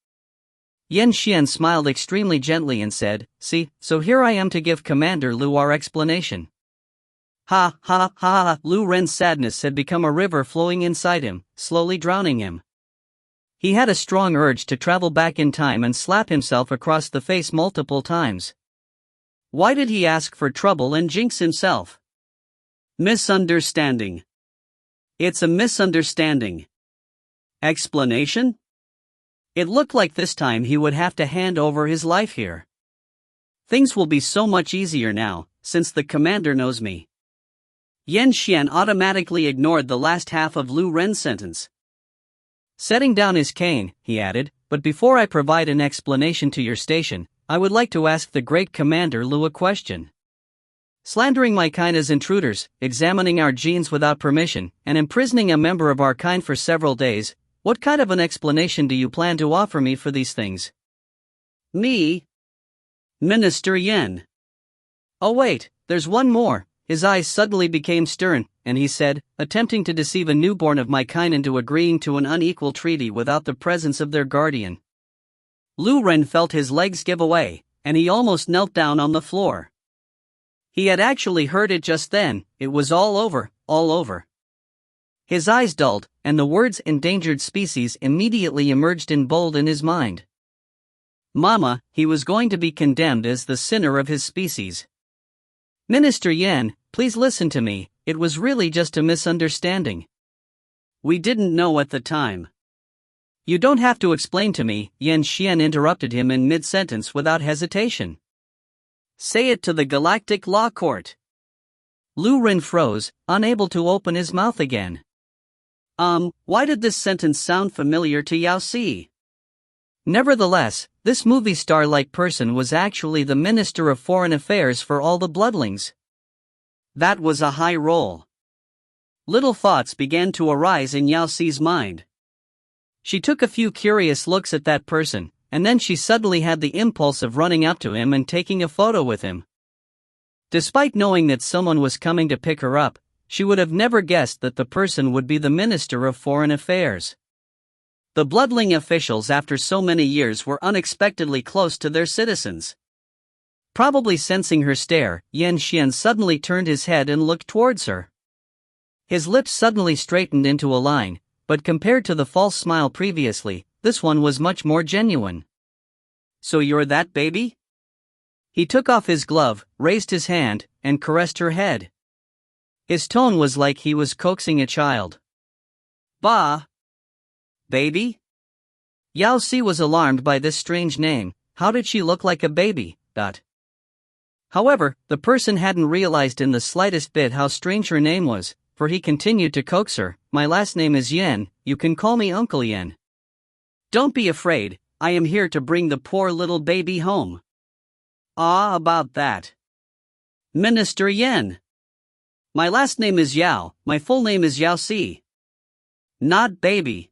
A: Yan Xian smiled extremely gently and said, See, so here I am to give Commander Lu our explanation. Ha ha ha ha! Lu Ren's sadness had become a river flowing inside him, slowly drowning him. He had a strong urge to travel back in time and slap himself across the face multiple times. Why did he ask for trouble and jinx himself? Misunderstanding. It's a misunderstanding. Explanation? It looked like this time he would have to hand over his life here. Things will be so much easier now, since the commander knows me. Yan Xian automatically ignored the last half of Lu Ren's sentence. Setting down his cane, he added, but before I provide an explanation to your station, I would like to ask the great Commander Lu a question. Slandering my kind as intruders, examining our genes without permission, and imprisoning a member of our kind for several days, what kind of an explanation do you plan to offer me for these things? Me? Minister Yan. Oh wait, there's one more. His eyes suddenly became stern, and he said, attempting to deceive a newborn of my kind into agreeing to an unequal treaty without the presence of their guardian. Lu Ren felt his legs give away, and he almost knelt down on the floor. He had actually heard it just then. It was all over, all over. His eyes dulled, and the words endangered species immediately emerged in bold in his mind. Mama, he was going to be condemned as the sinner of his species. Minister Yan, please listen to me, it was really just a misunderstanding. We didn't know at the time. You don't have to explain to me, Yan Xian interrupted him in mid-sentence without hesitation. Say it to the Galactic Law Court. Lu Ren froze, unable to open his mouth again. Why did this sentence sound familiar to Yao Si? Nevertheless, this movie star-like person was actually the Minister of Foreign Affairs for all the Bloodlings. That was a high roll. Little thoughts began to arise in Yao Si's mind. She took a few curious looks at that person, and then she suddenly had the impulse of running up to him and taking a photo with him. Despite knowing that someone was coming to pick her up, she would have never guessed that the person would be the Minister of Foreign Affairs. The Bloodling officials after so many years were unexpectedly close to their citizens. Probably sensing her stare, Yan Xian suddenly turned his head and looked towards her. His lips suddenly straightened into a line, but compared to the false smile previously, this one was much more genuine. So you're that baby? He took off his glove, raised his hand, and caressed her head. His tone was like he was coaxing a child. Bah! Baby? Yao Si was alarmed by this strange name. How did she look like a baby? However, the person hadn't realized in the slightest bit how strange her name was, for he continued to coax her. My last name is Yan, you can call me Uncle Yan. Don't be afraid, I am here to bring the poor little baby home. Ah, about that. Minister Yan. My last name is Yao, my full name is Yao Si. Not baby.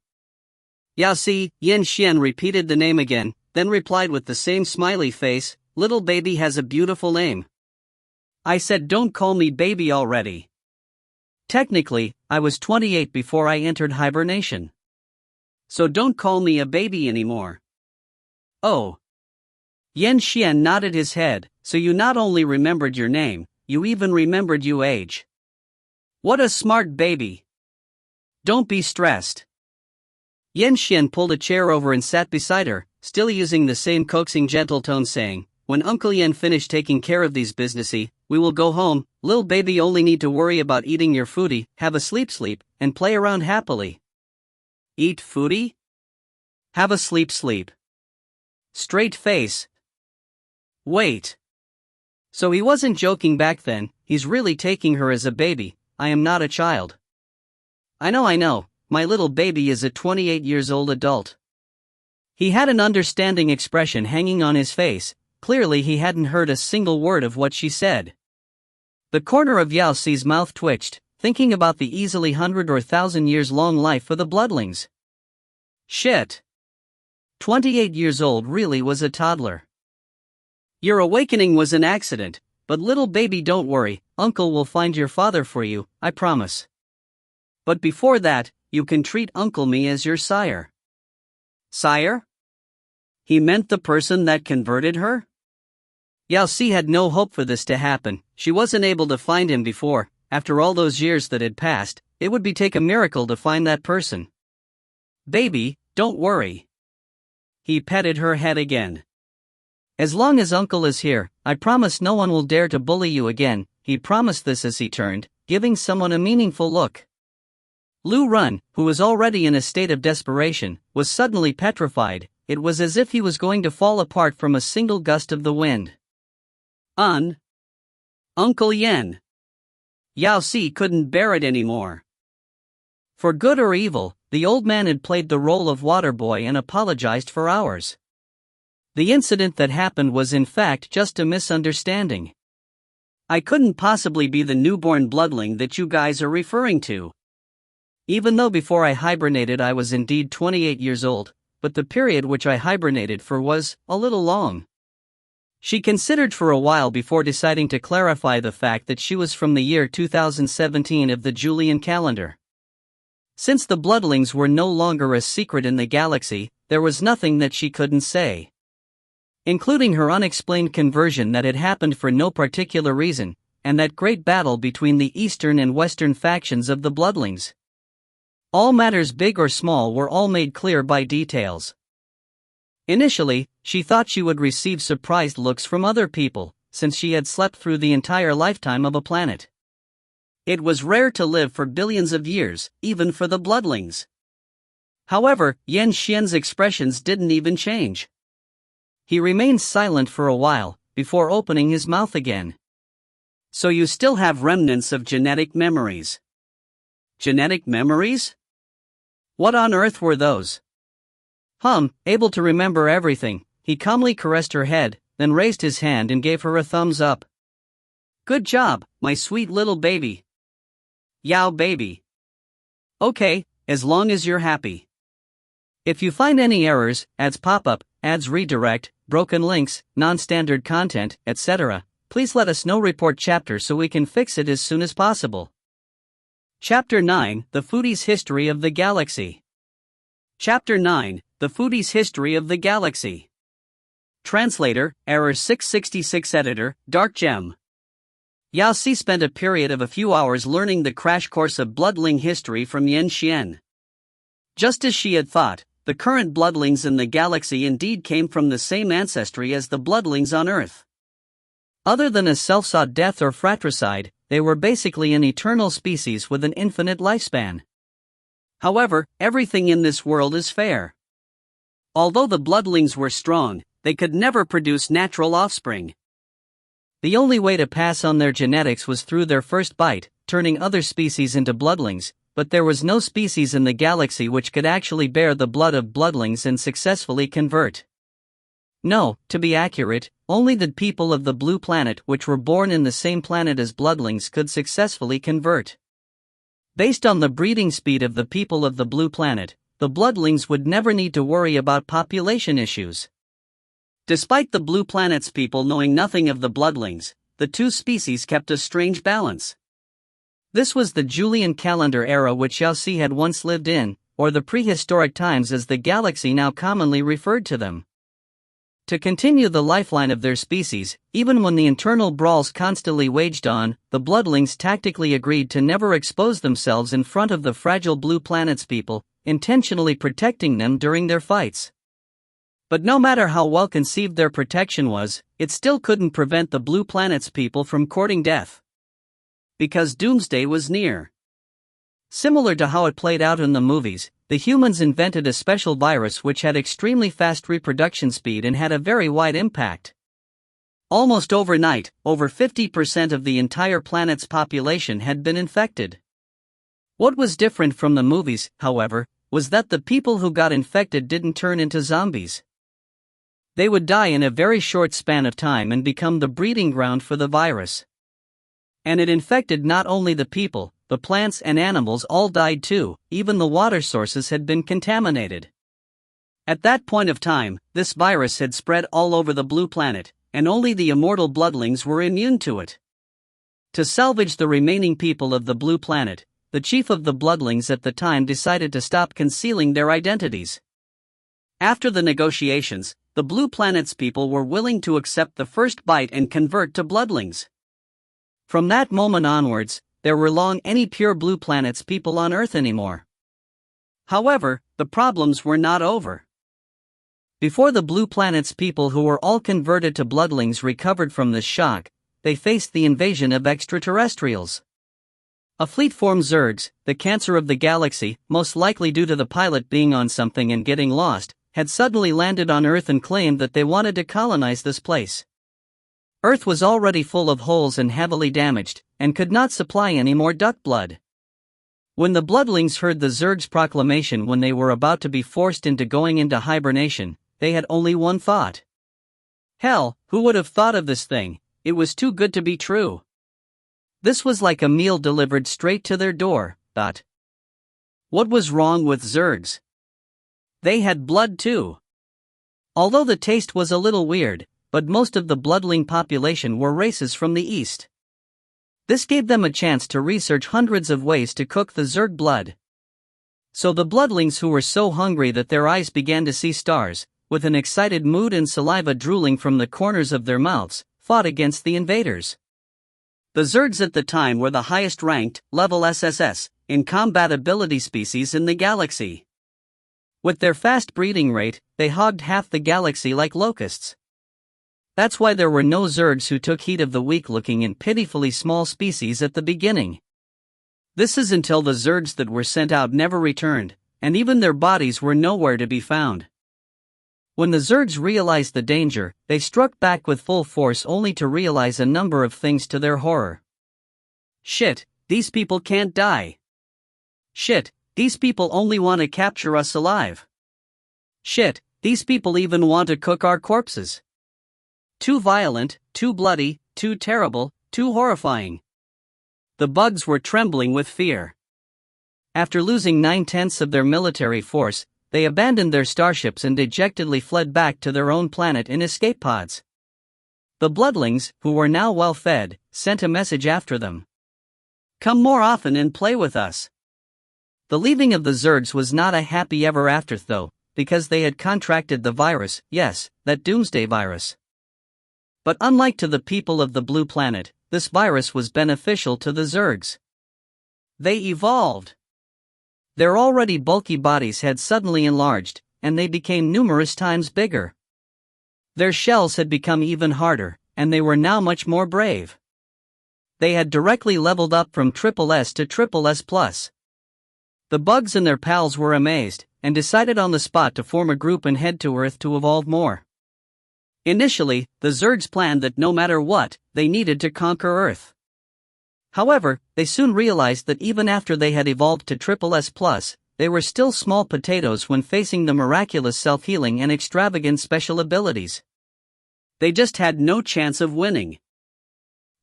A: Yao Si, Yan Xian repeated the name again, then replied with the same smiley face, little baby has a beautiful name. I said don't call me baby already. Technically, I was 28 before I entered hibernation. So don't call me a baby anymore. Oh. Yan Xian nodded his head, so you not only remembered your name, you even remembered your age. What a smart baby. Don't be stressed. Yan Xian pulled a chair over and sat beside her, still using the same coaxing gentle tone saying, when Uncle Yan finished taking care of these businessy, we will go home, lil baby only need to worry about eating your foodie, have a sleep, and play around happily. Eat foodie? Have a sleep. Straight face. Wait. So he wasn't joking back then, he's really taking her as a baby. I am not a child. I know, my little baby is a 28 years old adult. He had an understanding expression hanging on his face, clearly he hadn't heard a single word of what she said. The corner of Yao Si's mouth twitched, thinking about the easily 100 or 1,000 years long life of the Bloodlings. Shit. 28 years old really was a toddler. Your awakening was an accident, but little baby don't worry, Uncle will find your father for you, I promise. But before that, you can treat Uncle me as your sire. Sire? He meant the person that converted her? Yao Si had no hope for this to happen, she wasn't able to find him before, after all those years that had passed, it would take a miracle to find that person. Baby, don't worry. He petted her head again. As long as Uncle is here, I promise no one will dare to bully you again, he promised this as he turned, giving someone a meaningful look. Lu Ren, who was already in a state of desperation, was suddenly petrified, it was as if he was going to fall apart from a single gust of the wind. Uncle Yan. Yao Si couldn't bear it anymore. For good or evil, the old man had played the role of water boy and apologized for hours. The incident that happened was in fact just a misunderstanding. I couldn't possibly be the newborn bloodling that you guys are referring to. Even though before I hibernated I was indeed 28 years old, but the period which I hibernated for was a little long. She considered for a while before deciding to clarify the fact that she was from the year 2017 of the Julian calendar. Since the Bloodlings were no longer a secret in the galaxy, there was nothing that she couldn't say. including her unexplained conversion that had happened for no particular reason, and that great battle between the eastern and western factions of the Bloodlines. All matters big or small were all made clear by details. Initially, she thought she would receive surprised looks from other people, since she had slept through the entire lifetime of a planet. It was rare to live for billions of years, even for the Bloodlings. However, Yan Xian's expressions didn't even change. He remained silent for a while, before opening his mouth again. So you still have remnants of genetic memories. Genetic memories? What on earth were those? Able to remember everything, he calmly caressed her head, then raised his hand and gave her a thumbs up. Good job, my sweet little baby. Yao baby. Okay, as long as you're happy. If you find any errors, ads pop up, ads redirect, broken links, non-standard content, etc., please let us know. Report chapter so we can fix it as soon as possible. Chapter 9, The Foodie's History of the Galaxy. Chapter 9, The Foodie's History of the Galaxy. Translator, Error 666. Editor, Dark Gem. Yao Si spent a period of a few hours learning the crash course of bloodling history from Yan Xian. Just as she had thought, the current bloodlings in the galaxy indeed came from the same ancestry as the bloodlings on Earth. Other than a self-sought death or fratricide, they were basically an eternal species with an infinite lifespan. However, everything in this world is fair. Although the bloodlings were strong, they could never produce natural offspring. The only way to pass on their genetics was through their first bite, turning other species into bloodlings, but there was no species in the galaxy which could actually bear the blood of bloodlings and successfully convert. No, to be accurate, only the people of the blue planet which were born in the same planet as bloodlings could successfully convert. Based on the breeding speed of the people of the blue planet, the bloodlings would never need to worry about population issues. Despite the blue planet's people knowing nothing of the bloodlings, the two species kept a strange balance. This was the Julian calendar era which Yao Si had once lived in, or the prehistoric times as the galaxy now commonly referred to them. To continue the lifeline of their species, even when the internal brawls constantly waged on, the bloodlings tactically agreed to never expose themselves in front of the fragile blue planet's people, intentionally protecting them during their fights. But no matter how well conceived their protection was, it still couldn't prevent the blue planet's people from courting death. Because doomsday was near. Similar to how it played out in the movies, the humans invented a special virus which had extremely fast reproduction speed and had a very wide impact. Almost overnight, over 50% of the entire planet's population had been infected. What was different from the movies, however, was that the people who got infected didn't turn into zombies. They would die in a very short span of time and become the breeding ground for the virus. And it infected not only the people, the plants and animals all died too, even the water sources had been contaminated. At that point of time, this virus had spread all over the blue planet, and only the immortal bloodlings were immune to it. To salvage the remaining people of the blue planet, the chief of the bloodlings at the time decided to stop concealing their identities. After the negotiations, the blue planet's people were willing to accept the first bite and convert to bloodlings. From that moment onwards, there were long any pure blue planet's people on Earth anymore. However, the problems were not over. Before the blue planet's people who were all converted to bloodlings recovered from this shock, they faced the invasion of extraterrestrials. A fleet-formed Zergs, the cancer of the galaxy, most likely due to the pilot being on something and getting lost, had suddenly landed on Earth and claimed that they wanted to colonize this place. Earth was already full of holes and heavily damaged, and could not supply any more duck blood. When the bloodlings heard the Zerg's proclamation when they were about to be forced into going into hibernation, they had only one thought. Hell, who would have thought of this thing? It was too good to be true. This was like a meal delivered straight to their door, thought. What was wrong with Zergs? They had blood too. Although the taste was a little weird, but most of the bloodling population were races from the east. This gave them a chance to research hundreds of ways to cook the Zerg blood. So the bloodlings who were so hungry that their eyes began to see stars, with an excited mood and saliva drooling from the corners of their mouths, fought against the invaders. The Zergs at the time were the highest ranked, level SSS, in combat ability species in the galaxy. With their fast breeding rate, they hogged half the galaxy like locusts. That's why there were no Zergs who took heed of the weak-looking and pitifully small species at the beginning. This is until the Zergs that were sent out never returned, and even their bodies were nowhere to be found. When the Zergs realized the danger, they struck back with full force only to realize a number of things to their horror. Shit, these people can't die. Shit, these people only want to capture us alive. Shit, these people even want to cook our corpses. Too violent, too bloody, too terrible, too horrifying. The bugs were trembling with fear. After losing 9/10 of their military force, they abandoned their starships and dejectedly fled back to their own planet in escape pods. The Bloodlings, who were now well fed, sent a message after them. Come more often and play with us. The leaving of the Zergs was not a happy ever after though, because they had contracted the virus, yes, that doomsday virus. But unlike to the people of the blue planet, this virus was beneficial to the Zergs. They evolved. Their already bulky bodies had suddenly enlarged, and they became numerous times bigger. Their shells had become even harder, and they were now much more brave. They had directly leveled up from SSS to SSS+. The bugs and their pals were amazed, and decided on the spot to form a group and head to Earth to evolve more. Initially, the Zergs planned that no matter what, they needed to conquer Earth. However, they soon realized that even after they had evolved to SSS+, they were still small potatoes when facing the miraculous self-healing and extravagant special abilities. They just had no chance of winning.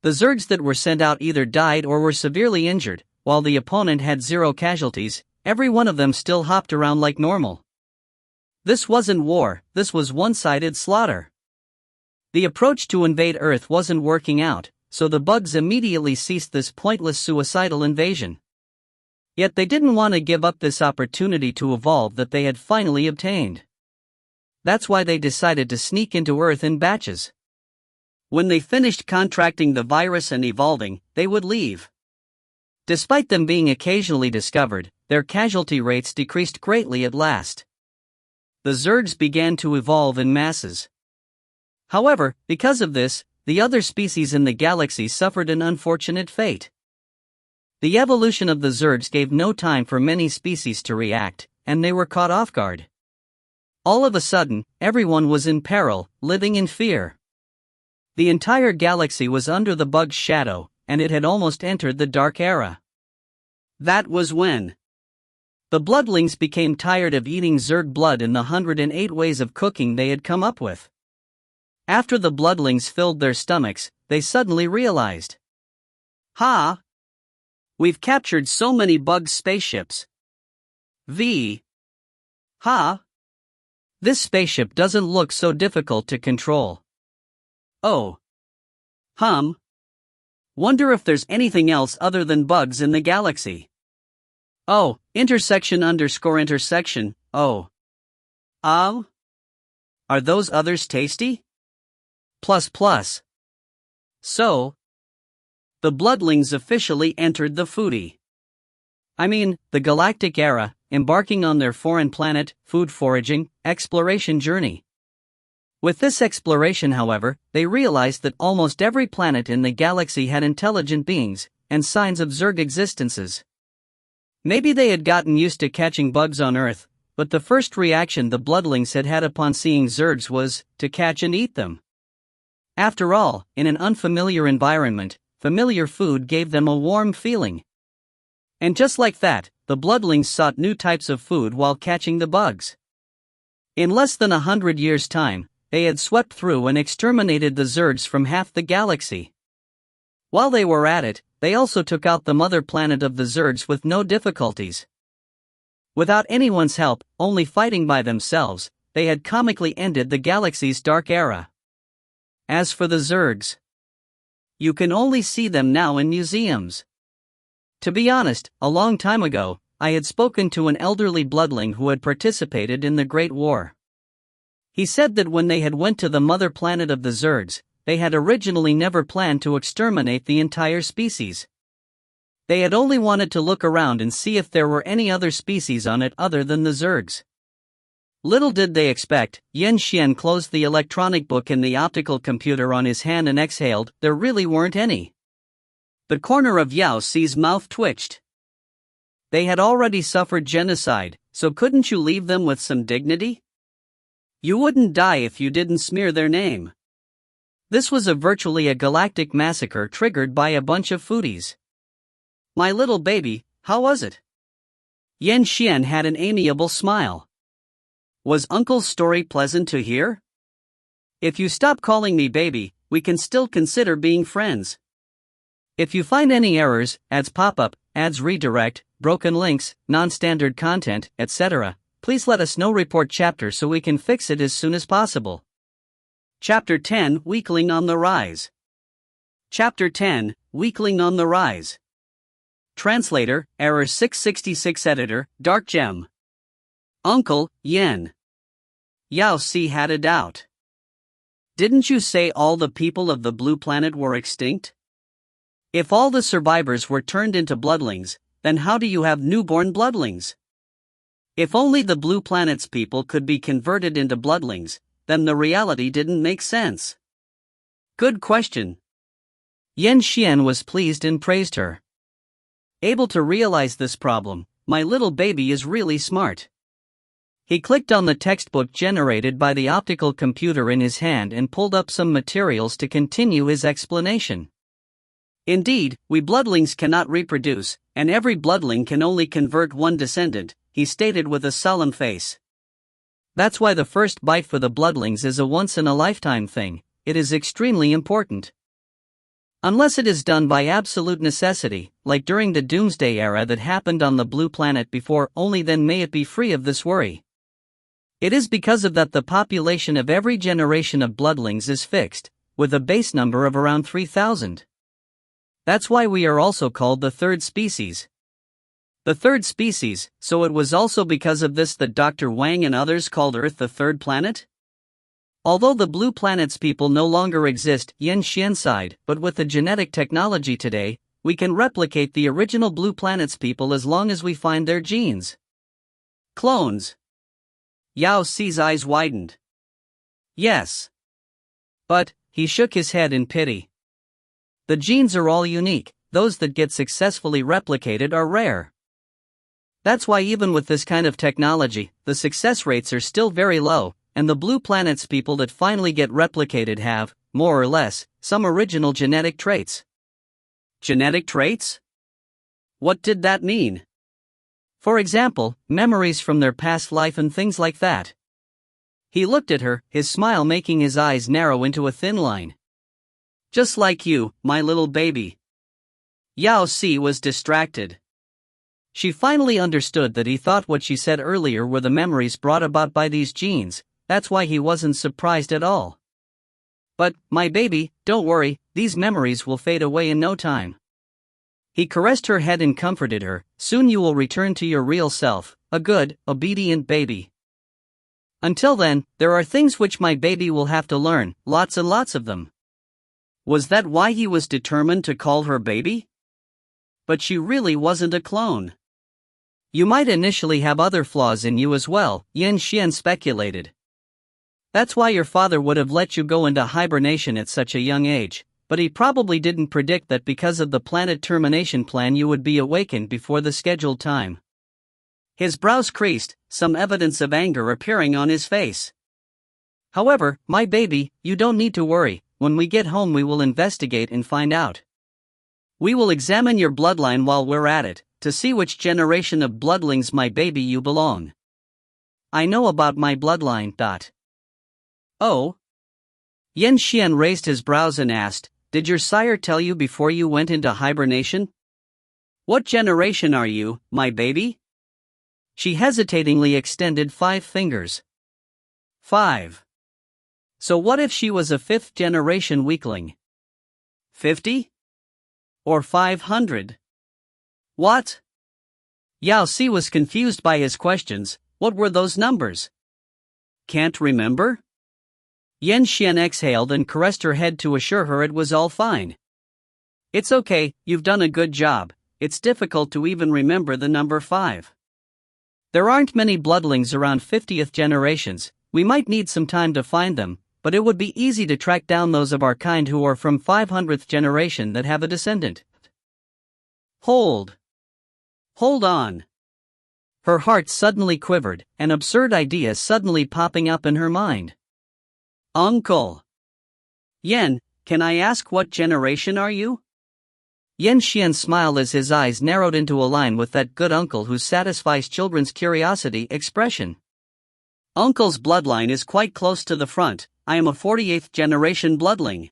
A: The Zergs that were sent out either died or were severely injured, while the opponent had 0 casualties. Every one of them still hopped around like normal. This wasn't war, this was one-sided slaughter. The approach to invade Earth wasn't working out, so the bugs immediately ceased this pointless suicidal invasion. Yet they didn't want to give up this opportunity to evolve that they had finally obtained. That's why they decided to sneak into Earth in batches. When they finished contracting the virus and evolving, they would leave. Despite them being occasionally discovered, their casualty rates decreased greatly at last. The Zergs began to evolve in masses. However, because of this, the other species in the galaxy suffered an unfortunate fate. The evolution of the Zergs gave no time for many species to react, and they were caught off guard. All of a sudden, everyone was in peril, living in fear. The entire galaxy was under the bug's shadow, and it had almost entered the Dark Era. That was when the Bloodlings became tired of eating Zerg blood in the 108 ways of cooking they had come up with. After the Bloodlings filled their stomachs, they suddenly realized, "Ha! We've captured so many bug spaceships. Ha! This spaceship doesn't look so difficult to control. Oh. Wonder if there's anything else other than bugs in the galaxy. Oh, __intersection, oh. Are those others tasty? So, the Bloodlings officially entered the the galactic era, embarking on their foreign planet, food foraging, exploration journey. With this exploration, however, they realized that almost every planet in the galaxy had intelligent beings, and signs of Zerg existences. Maybe they had gotten used to catching bugs on Earth, but the first reaction the Bloodlings had had upon seeing Zergs was to catch and eat them. After all, in an unfamiliar environment, familiar food gave them a warm feeling. And just like that, the Bloodlings sought new types of food while catching the bugs. In less than 100 years' time, they had swept through and exterminated the Zergs from half the galaxy. While they were at it, they also took out the mother planet of the Zergs with no difficulties. Without anyone's help, only fighting by themselves, they had comically ended the galaxy's dark era. As for the Zergs, you can only see them now in museums. To be honest, a long time ago, I had spoken to an elderly Bloodling who had participated in the Great War. He said that when they had went to the mother planet of the Zergs, they had originally never planned to exterminate the entire species. They had only wanted to look around and see if there were any other species on it other than the Zergs. Little did they expect, Yan Xian closed the electronic book in the optical computer on his hand and exhaled, there really weren't any. The corner of Yao Si's mouth twitched. They had already suffered genocide, so couldn't you leave them with some dignity? You wouldn't die if you didn't smear their name. This was virtually a galactic massacre triggered by a bunch of foodies. My little baby, how was it? Yan Xian had an amiable smile. Was Uncle's story pleasant to hear? If you stop calling me baby, we can still consider being friends. If you find any errors, ads pop up, ads redirect, broken links, non-standard content, etc., please let us know. Report chapter so we can fix it as soon as possible. Chapter 10, Weakling on the Rise. Chapter 10, Weakling on the Rise. Translator, Error 666. Editor, Dark Gem. Uncle, Yen. Yao Si had a doubt. Didn't you say all the people of the blue planet were extinct? If all the survivors were turned into bloodlings, then how do you have newborn bloodlings? If only the blue planet's people could be converted into bloodlings, then the reality didn't make sense. Good question. Yan Xian was pleased and praised her. Able to realize this problem, my little baby is really smart. He clicked on the textbook generated by the optical computer in his hand and pulled up some materials to continue his explanation. Indeed, we bloodlings cannot reproduce, and every bloodling can only convert one descendant, he stated with a solemn face. That's why the first bite for the bloodlings is a once-in-a-lifetime thing. It is extremely important. Unless it is done by absolute necessity, like during the Doomsday era that happened on the blue planet before, only then may it be free of this worry. It is because of that the population of every generation of bloodlings is fixed, with a base number of around 3,000. That's why we are also called the third species. The third species, so it was also because of this that Dr. Wang and others called Earth the third planet? Although the blue planet's people no longer exist, Yan Xian sighed, but with the genetic technology today, we can replicate the original blue planet's people as long as we find their genes. Clones. Yao Si's eyes widened. Yes. But, he shook his head in pity. The genes are all unique, those that get successfully replicated are rare. That's why even with this kind of technology, the success rates are still very low, and the blue planet's people that finally get replicated have, more or less, some original genetic traits. Genetic traits? What did that mean? For example, memories from their past life and things like that. He looked at her, his smile making his eyes narrow into a thin line. Just like you, my little baby. Yao Si was distracted. She finally understood that he thought what she said earlier were the memories brought about by these genes. That's why he wasn't surprised at all. But, my baby, don't worry, these memories will fade away in no time. He caressed her head and comforted her, soon you will return to your real self, a good, obedient baby. Until then, there are things which my baby will have to learn, lots and lots of them. Was that why he was determined to call her baby? But she really wasn't a clone. You might initially have other flaws in you as well, Yan Xian speculated. That's why your father would have let you go into hibernation at such a young age, but he probably didn't predict that because of the planet termination plan you would be awakened before the scheduled time. His brows creased, some evidence of anger appearing on his face. However, my baby, you don't need to worry, when we get home we will investigate and find out. We will examine your bloodline while we're at it, to see which generation of bloodlings my baby you belong. I know about my bloodline. Oh? Yan Xian raised his brows and asked, did your sire tell you before you went into hibernation? What generation are you, my baby? She hesitatingly extended 5 fingers. 5. So what if she was a 5th generation weakling? 50? Or 500? What? Yao Si was confused by his questions. What were those numbers? Can't remember? Yan Xian exhaled and caressed her head to assure her it was all fine. It's okay, you've done a good job. It's difficult to even remember the number 5. There aren't many bloodlings around 50th generations. We might need some time to find them, but it would be easy to track down those of our kind who are from 500th generation that have a descendant. Hold on. Her heart suddenly quivered, an absurd idea suddenly popping up in her mind. Uncle Yan, can I ask what generation are you? Yan Xian smiled as his eyes narrowed into a line with that good uncle who satisfies children's curiosity expression. Uncle's bloodline is quite close to the front. I am a 48th generation bloodling.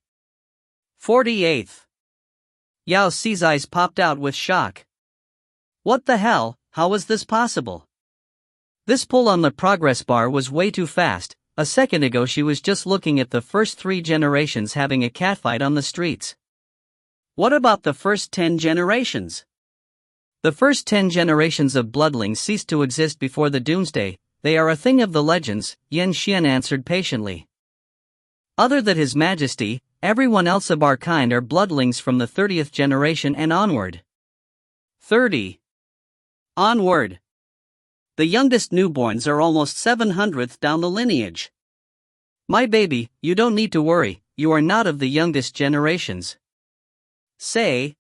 A: 48th. Yao Si's eyes popped out with shock. What the hell, how was this possible? This pull on the progress bar was way too fast. A second ago she was just looking at the first 3 generations having a catfight on the streets. What about the first 10 generations? The first 10 generations of bloodlings ceased to exist before the doomsday. They are a thing of the legends, Yan Xian answered patiently. Other than His Majesty, everyone else of our kind are bloodlings from the 30th generation and onward. 30. Onward. The youngest newborns are almost 700th down the lineage. My baby, you don't need to worry, you are not of the youngest generations. Say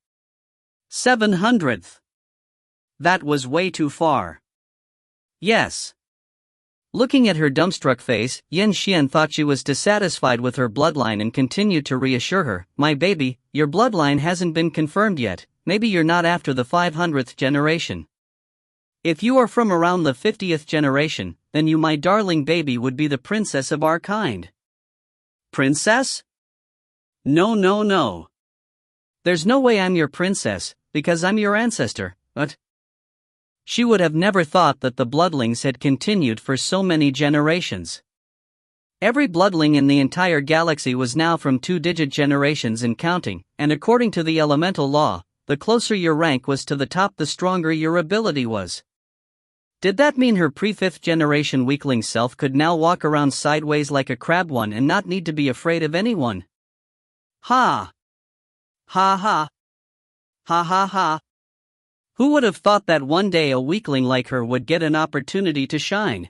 A: 700th. That was way too far. Yes. Looking at her dumbstruck face, Yan Xian thought she was dissatisfied with her bloodline and continued to reassure her, my baby, your bloodline hasn't been confirmed yet, maybe you're not after the 500th generation. If you are from around the 50th generation, then you my darling baby would be the princess of our kind. Princess? No. There's no way I'm your princess, because I'm your ancestor, but... She would have never thought that the bloodlings had continued for so many generations. Every bloodling in the entire galaxy was now from 2-digit generations and counting, and according to the elemental law, the closer your rank was to the top the stronger your ability was. Did that mean her pre-5th generation weakling self could now walk around sideways like a crab one and not need to be afraid of anyone? Ha! Ha ha. Ha ha ha. Who would have thought that one day a weakling like her would get an opportunity to shine?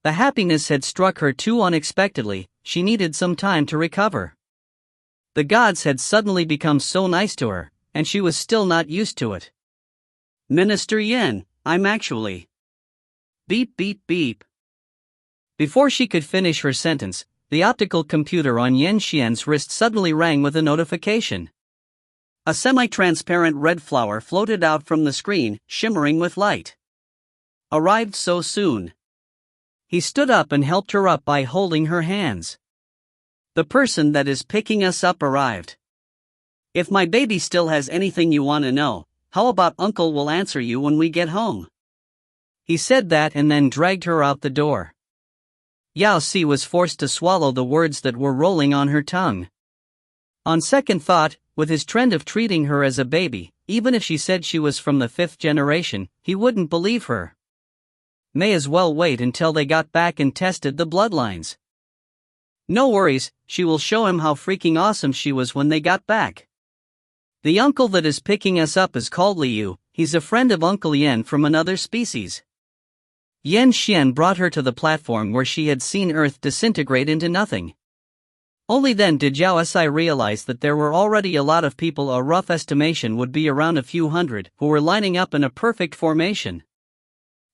A: The happiness had struck her too unexpectedly, she needed some time to recover. The gods had suddenly become so nice to her, and she was still not used to it. Minister Yan, I'm actually... Beep beep beep. Before she could finish her sentence, the optical computer on Yan Xian's wrist suddenly rang with a notification. A semi-transparent red flower floated out from the screen, shimmering with light. Arrived so soon. He stood up and helped her up by holding her hands. The person that is picking us up arrived. If my baby still has anything you want to know, how about Uncle will answer you when we get home? He said that and then dragged her out the door. Yao Si was forced to swallow the words that were rolling on her tongue. On second thought, with his trend of treating her as a baby, even if she said she was from the 5th generation, he wouldn't believe her. May as well wait until they got back and tested the bloodlines. No worries, she will show him how freaking awesome she was when they got back. The uncle that is picking us up is called Liu, he's a friend of Uncle Yan from another species. Yan Xian brought her to the platform where she had seen Earth disintegrate into nothing. Only then did Yao Si realize that there were already a lot of people, a rough estimation would be around a few hundred, who were lining up in a perfect formation.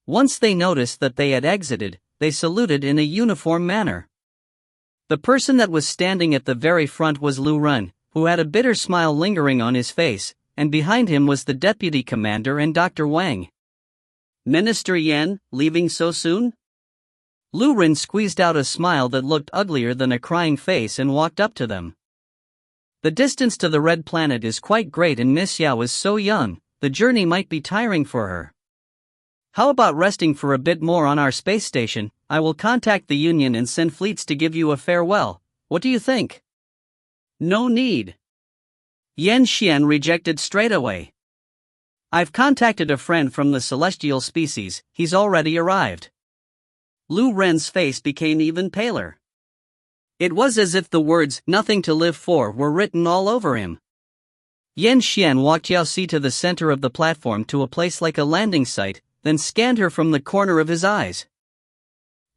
A: Once they noticed that they had exited, they saluted in a uniform manner. The person that was standing at the very front was Lu Ren, who had a bitter smile lingering on his face, and behind him was the deputy commander and Dr. Wang. Minister Yan, leaving so soon? Lu Ren squeezed out a smile that looked uglier than a crying face and walked up to them. The distance to the red planet is quite great and Miss Yao is so young, the journey might be tiring for her. How about resting for a bit more on our space station? I will contact the Union and send fleets to give you a farewell. What do you think? No need. Yan Xian rejected straight away. I've contacted a friend from the celestial species, he's already arrived. Lu Ren's face became even paler. It was as if the words, "nothing to live for," were written all over him. Yan Xian walked Yao Si to the center of the platform to a place like a landing site, then scanned her from the corner of his eyes.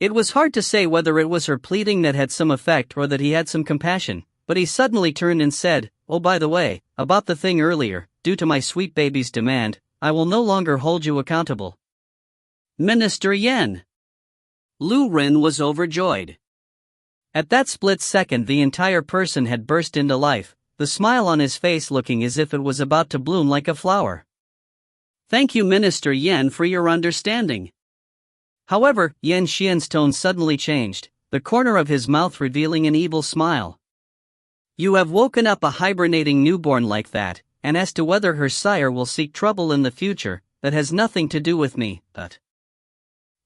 A: It was hard to say whether it was her pleading that had some effect or that he had some compassion, but he suddenly turned and said, "Oh, by the way, about the thing earlier, due to my sweet baby's demand, I will no longer hold you accountable." Minister Yan. Lu Ren was overjoyed. At that split second the entire person had burst into life, the smile on his face looking as if it was about to bloom like a flower. "Thank you, Minister Yan, for your understanding." However, Yan Xian's tone suddenly changed, the corner of his mouth revealing an evil smile. "You have woken up a hibernating newborn like that, and as to whether her sire will seek trouble in the future, that has nothing to do with me, but..."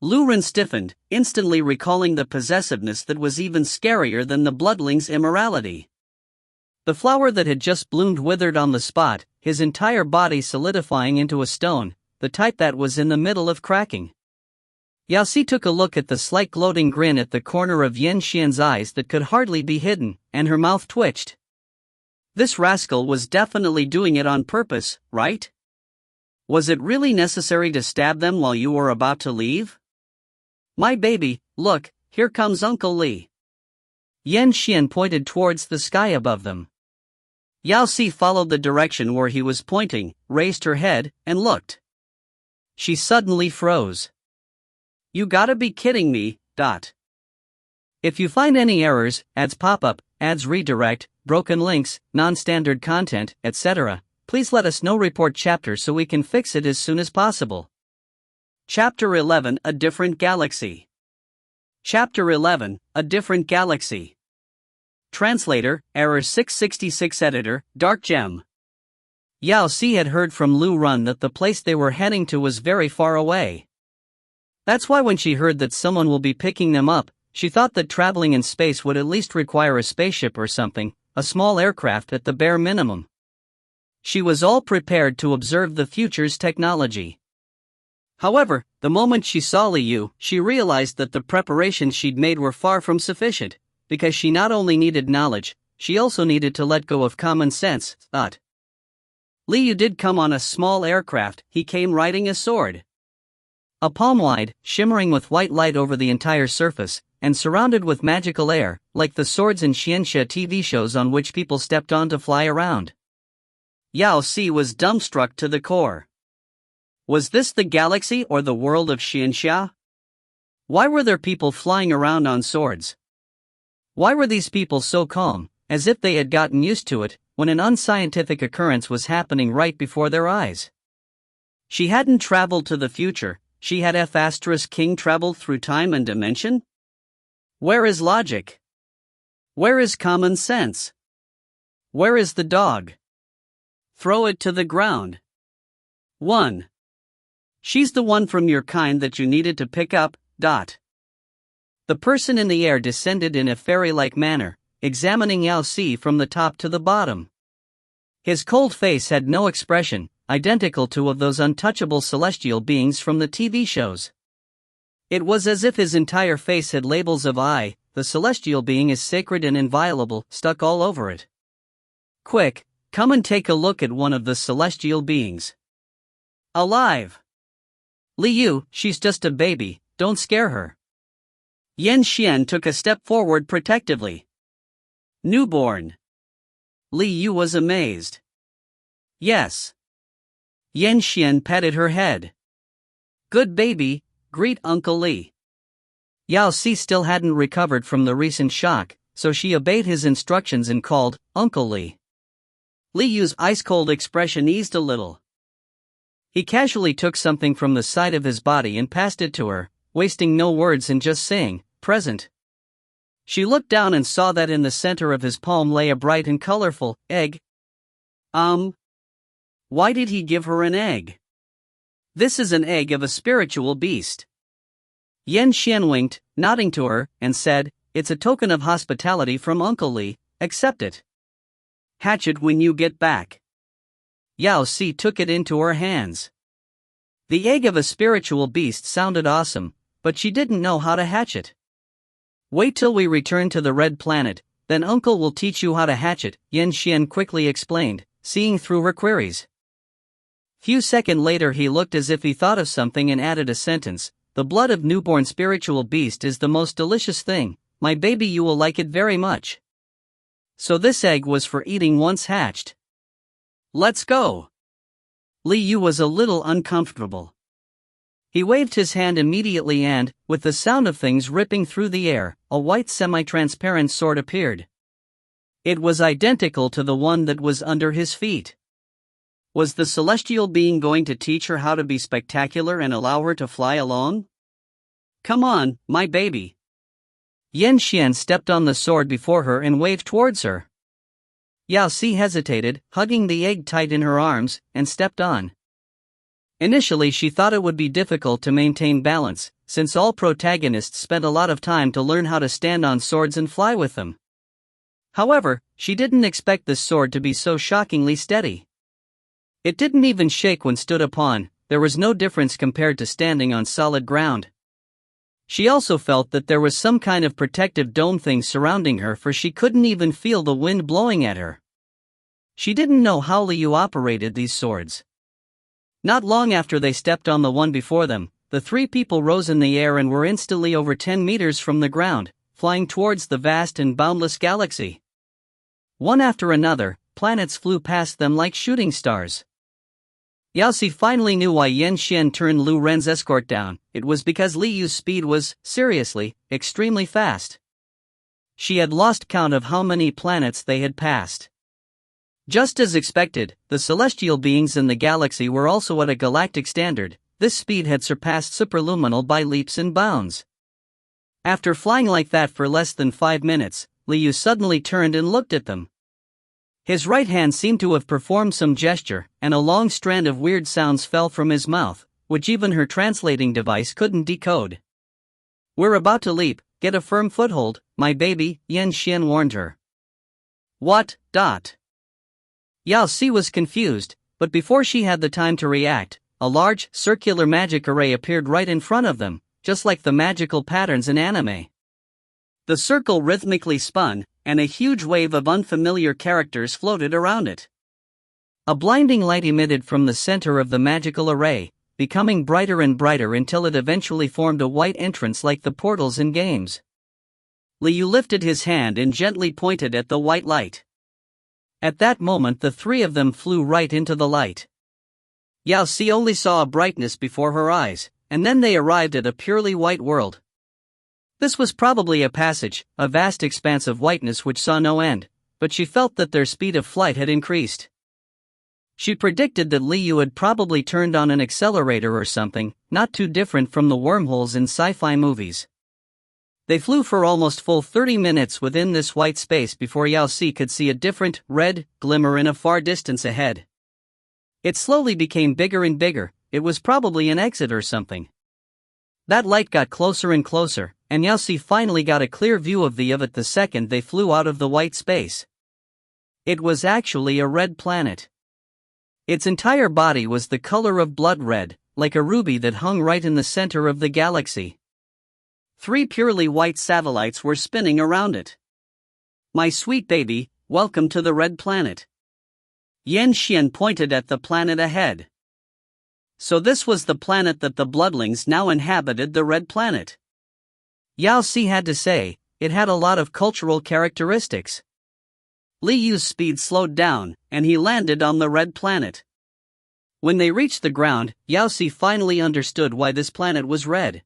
A: Lu Ren stiffened, instantly recalling the possessiveness that was even scarier than the bloodling's immorality. The flower that had just bloomed withered on the spot, his entire body solidifying into a stone, the type that was in the middle of cracking. Yao Si took a look at the slight gloating grin at the corner of Yan Xian's eyes that could hardly be hidden, and her mouth twitched. This rascal was definitely doing it on purpose, right? Was it really necessary to stab them while you were about to leave? "My baby, look, here comes Uncle Li." Yan Xian pointed towards the sky above them. Yao Si followed the direction where he was pointing, raised her head, and looked. She suddenly froze. "You gotta be kidding me, dot. If you find any errors, ads pop up, ads redirect, broken links, non-standard content, etc., please let us know. Report chapter so we can fix it as soon as possible." Chapter 11: A Different Galaxy. Chapter 11: A Different Galaxy. Translator, Error 666. Editor, Dark Gem. Yao Si had heard from Lu Ren that the place they were heading to was very far away. That's why when she heard that someone will be picking them up, she thought that traveling in space would at least require a spaceship or something, a small aircraft at the bare minimum. She was all prepared to observe the future's technology. However, the moment she saw Liu, she realized that the preparations she'd made were far from sufficient, because she not only needed knowledge, she also needed to let go of common sense, thought. Liu did come on a small aircraft. He came riding a sword. A palm wide, shimmering with white light over the entire surface, and surrounded with magical air, like the swords in Xianxia TV shows on which people stepped on to fly around. Yao Si was dumbstruck to the core. Was this the galaxy or the world of Xianxia? Why were there people flying around on swords? Why were these people so calm, as if they had gotten used to it, when an unscientific occurrence was happening right before their eyes? She hadn't traveled to the future, she had King traveled through time and dimension? Where is logic? Where is common sense? Where is the dog? Throw it to the ground. 1. She's the one from your kind that you needed to pick up, dot. The person in the air descended in a fairy-like manner, examining Yao Si from the top to the bottom. His cold face had no expression, identical to of those untouchable celestial beings from the TV shows. It was as if his entire face had labels of "I, the celestial being is sacred and inviolable," stuck all over it. "Quick, come and take a look at one of the celestial beings. Alive. Liu, she's just a baby, don't scare her." Yan Xian took a step forward protectively. "Newborn." Liu was amazed. "Yes." Yan Xian patted her head. "Good baby, greet Uncle Li." Yao Si still hadn't recovered from the recent shock, so she obeyed his instructions and called, "Uncle Li." Liu's ice-cold expression eased a little. He casually took something from the side of his body and passed it to her, wasting no words and just saying, "Present." She looked down and saw that in the center of his palm lay a bright and colorful egg. Why did he give her an egg? This is an egg of a spiritual beast. Yan Xian winked, nodding to her, and said, "It's a token of hospitality from Uncle Li, accept it. Hatch it when you get back." Yao Si took it into her hands. The egg of a spiritual beast sounded awesome, but she didn't know how to hatch it. Wait till we return to the Red Planet, then Uncle will teach you how to hatch it, Yan Xian quickly explained, seeing through her queries. Few seconds later he looked as if he thought of something and added a sentence, the blood of newborn spiritual beast is the most delicious thing, my baby, you will like it very much. So this egg was for eating once hatched. Let's go. Li Yu was a little uncomfortable. He waved his hand immediately and, with the sound of things ripping through the air, a white semi-transparent sword appeared. It was identical to the one that was under his feet. Was the celestial being going to teach her how to be spectacular and allow her to fly alone? Come on, my baby. Yan Xian stepped on the sword before her and waved towards her. Yao Si hesitated, hugging the egg tight in her arms, and stepped on. Initially she thought it would be difficult to maintain balance, since all protagonists spent a lot of time to learn how to stand on swords and fly with them. However, she didn't expect this sword to be so shockingly steady. It didn't even shake when stood upon, there was no difference compared to standing on solid ground. She also felt that there was some kind of protective dome thing surrounding her, for she couldn't even feel the wind blowing at her. She didn't know how Li Yu operated these swords. Not long after they stepped on the one before them, the three people rose in the air and were instantly over 10 meters from the ground, flying towards the vast and boundless galaxy. One after another, planets flew past them like shooting stars. Yao Si finally knew why Yan Xian turned Lu Ren's escort down. It was because Li Yu's speed was, seriously, extremely fast. She had lost count of how many planets they had passed. Just as expected, the celestial beings in the galaxy were also at a galactic standard. This speed had surpassed superluminal by leaps and bounds. After flying like that for less than 5 minutes, Li Yu suddenly turned and looked at them. His right hand seemed to have performed some gesture, and a long strand of weird sounds fell from his mouth, which even her translating device couldn't decode. We're about to leap, get a firm foothold, my baby, Yan Xian warned her. What? Yao Si was confused, but before she had the time to react, a large, circular magic array appeared right in front of them, just like the magical patterns in anime. The circle rhythmically spun, and a huge wave of unfamiliar characters floated around it. A blinding light emitted from the center of the magical array, becoming brighter and brighter until it eventually formed a white entrance like the portals in games. Li Yu lifted his hand and gently pointed at the white light. At that moment the three of them flew right into the light. Yao Si only saw a brightness before her eyes, and then they arrived at a purely white world. This was probably a passage, a vast expanse of whiteness which saw no end, but she felt that their speed of flight had increased. She predicted that Li Yu had probably turned on an accelerator or something, not too different from the wormholes in sci-fi movies. They flew for almost full 30 minutes within this white space before Yao Si could see a different, red, glimmer in a far distance ahead. It slowly became bigger and bigger. It was probably an exit or something. That light got closer and closer, and Yao Si finally got a clear view of it the second they flew out of the white space. It was actually a red planet. Its entire body was the color of blood red, like a ruby that hung right in the center of the galaxy. 3 purely white satellites were spinning around it. My sweet baby, welcome to the red planet. Yan Xian pointed at the planet ahead. So this was the planet that the Bloodlines now inhabited, the red planet. Yao Si had to say, it had a lot of cultural characteristics. Li Yu's speed slowed down, and he landed on the red planet. When they reached the ground, Yao Si finally understood why this planet was red.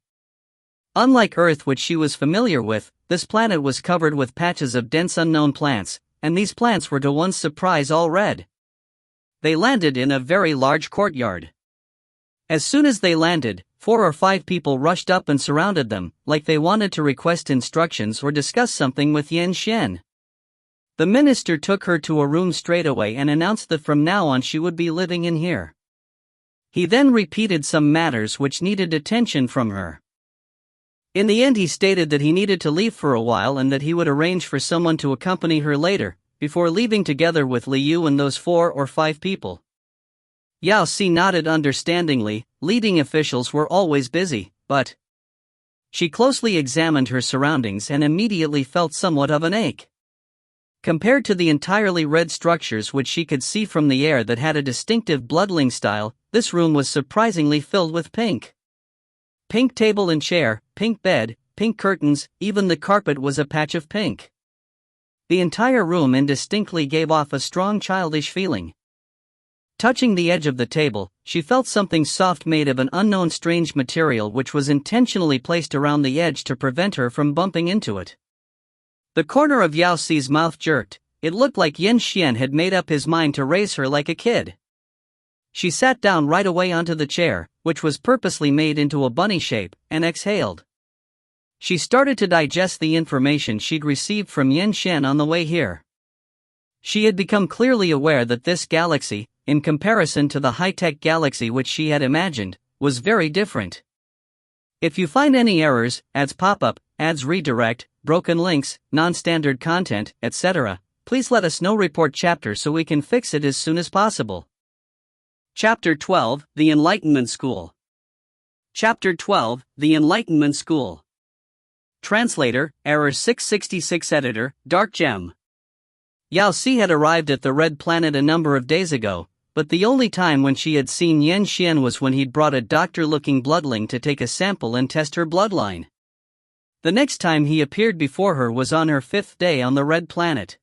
A: Unlike Earth, which she was familiar with, this planet was covered with patches of dense unknown plants, and these plants were to one's surprise all red. They landed in a very large courtyard. As soon as they landed, 4 or 5 people rushed up and surrounded them, like they wanted to request instructions or discuss something with Yan Xian. The minister took her to a room straight away and announced that from now on she would be living in here. He then repeated some matters which needed attention from her. In the end he stated that he needed to leave for a while and that he would arrange for someone to accompany her later, before leaving together with Li Yu and those 4 or 5 people. Yao Si nodded understandingly. Leading officials were always busy, but She closely examined her surroundings and immediately felt somewhat of an ache. Compared to the entirely red structures which she could see from the air that had a distinctive bloodline style, this room was surprisingly filled with pink. Pink table and chair, pink bed, pink curtains, even the carpet was a patch of pink. The entire room indistinctly gave off a strong childish feeling. Touching the edge of the table, she felt something soft made of an unknown strange material which was intentionally placed around the edge to prevent her from bumping into it. The corner of Yao Si's mouth jerked. It looked like Yan Xian had made up his mind to raise her like a kid. She sat down right away onto the chair, which was purposely made into a bunny shape, and exhaled. She started to digest the information she'd received from Yan Xian on the way here. She had become clearly aware that this galaxy, in comparison to the high-tech galaxy which she had imagined, was very different. If you find any errors, ads pop up, ads redirect, broken links, non-standard content, etc., please let us know. Report chapter so we can fix it as soon as possible. Chapter 12, The Enlightenment School. Chapter 12, The Enlightenment School. Translator, Error 666. Editor, Dark Gem. Yao Si had arrived at the Red Planet a number of days ago, but the only time when she had seen Yan Xian was when he'd brought a doctor-looking bloodling to take a sample and test her bloodline. The next time he appeared before her was on her 5th day on the Red Planet.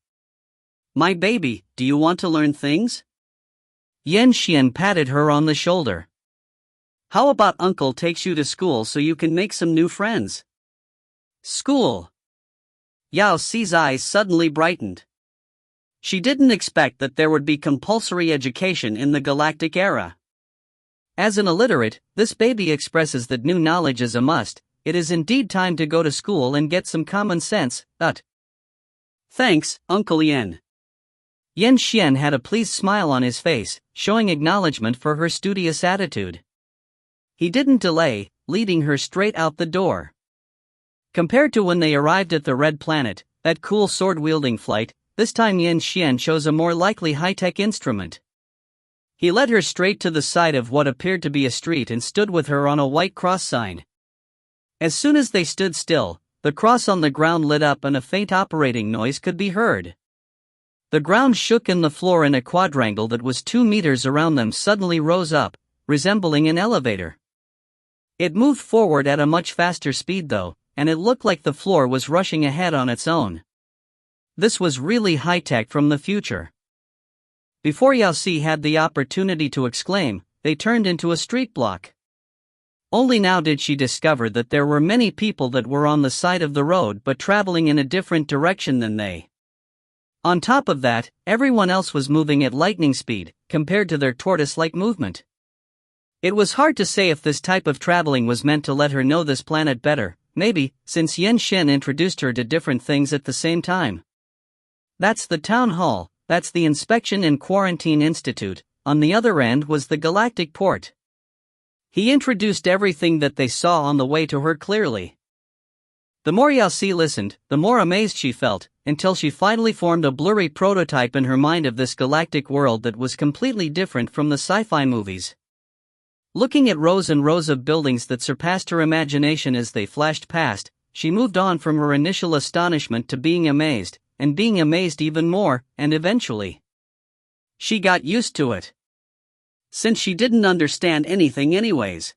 A: "My baby, do you want to learn things?" Yan Xian patted her on the shoulder. "How about Uncle takes you to school so you can make some new friends?" School. Yao Si's eyes suddenly brightened. She didn't expect that there would be compulsory education in the galactic era. As an illiterate, this baby expresses that new knowledge is a must. It is indeed time to go to school and get some common sense. Thanks, Uncle Yan. Yan Xian had a pleased smile on his face, showing acknowledgement for her studious attitude. He didn't delay, leading her straight out the door. Compared to when they arrived at the Red Planet, that cool sword-wielding flight, this time Yan Xian chose a more likely high-tech instrument. He led her straight to the side of what appeared to be a street and stood with her on a white cross sign. As soon as they stood still, the cross on the ground lit up and a faint operating noise could be heard. The ground shook and the floor in a quadrangle that was 2 meters around them suddenly rose up, resembling an elevator. It moved forward at a much faster speed though, and it looked like the floor was rushing ahead on its own. This was really high-tech from the future. Before Yao Si had the opportunity to exclaim, they turned into a street block. Only now did she discover that there were many people that were on the side of the road but traveling in a different direction than they. On top of that, everyone else was moving at lightning speed, compared to their tortoise-like movement. It was hard to say if this type of traveling was meant to let her know this planet better, maybe, since Yan Xian introduced her to different things at the same time. That's the town hall, that's the Inspection and Quarantine Institute, on the other end was the Galactic Port. He introduced everything that they saw on the way to her clearly. The more Yao Si listened, the more amazed she felt, until she finally formed a blurry prototype in her mind of this galactic world that was completely different from the sci-fi movies. Looking at rows and rows of buildings that surpassed her imagination as they flashed past, she moved on from her initial astonishment to being amazed, and being amazed even more, and eventually she got used to it. Since she didn't understand anything anyways.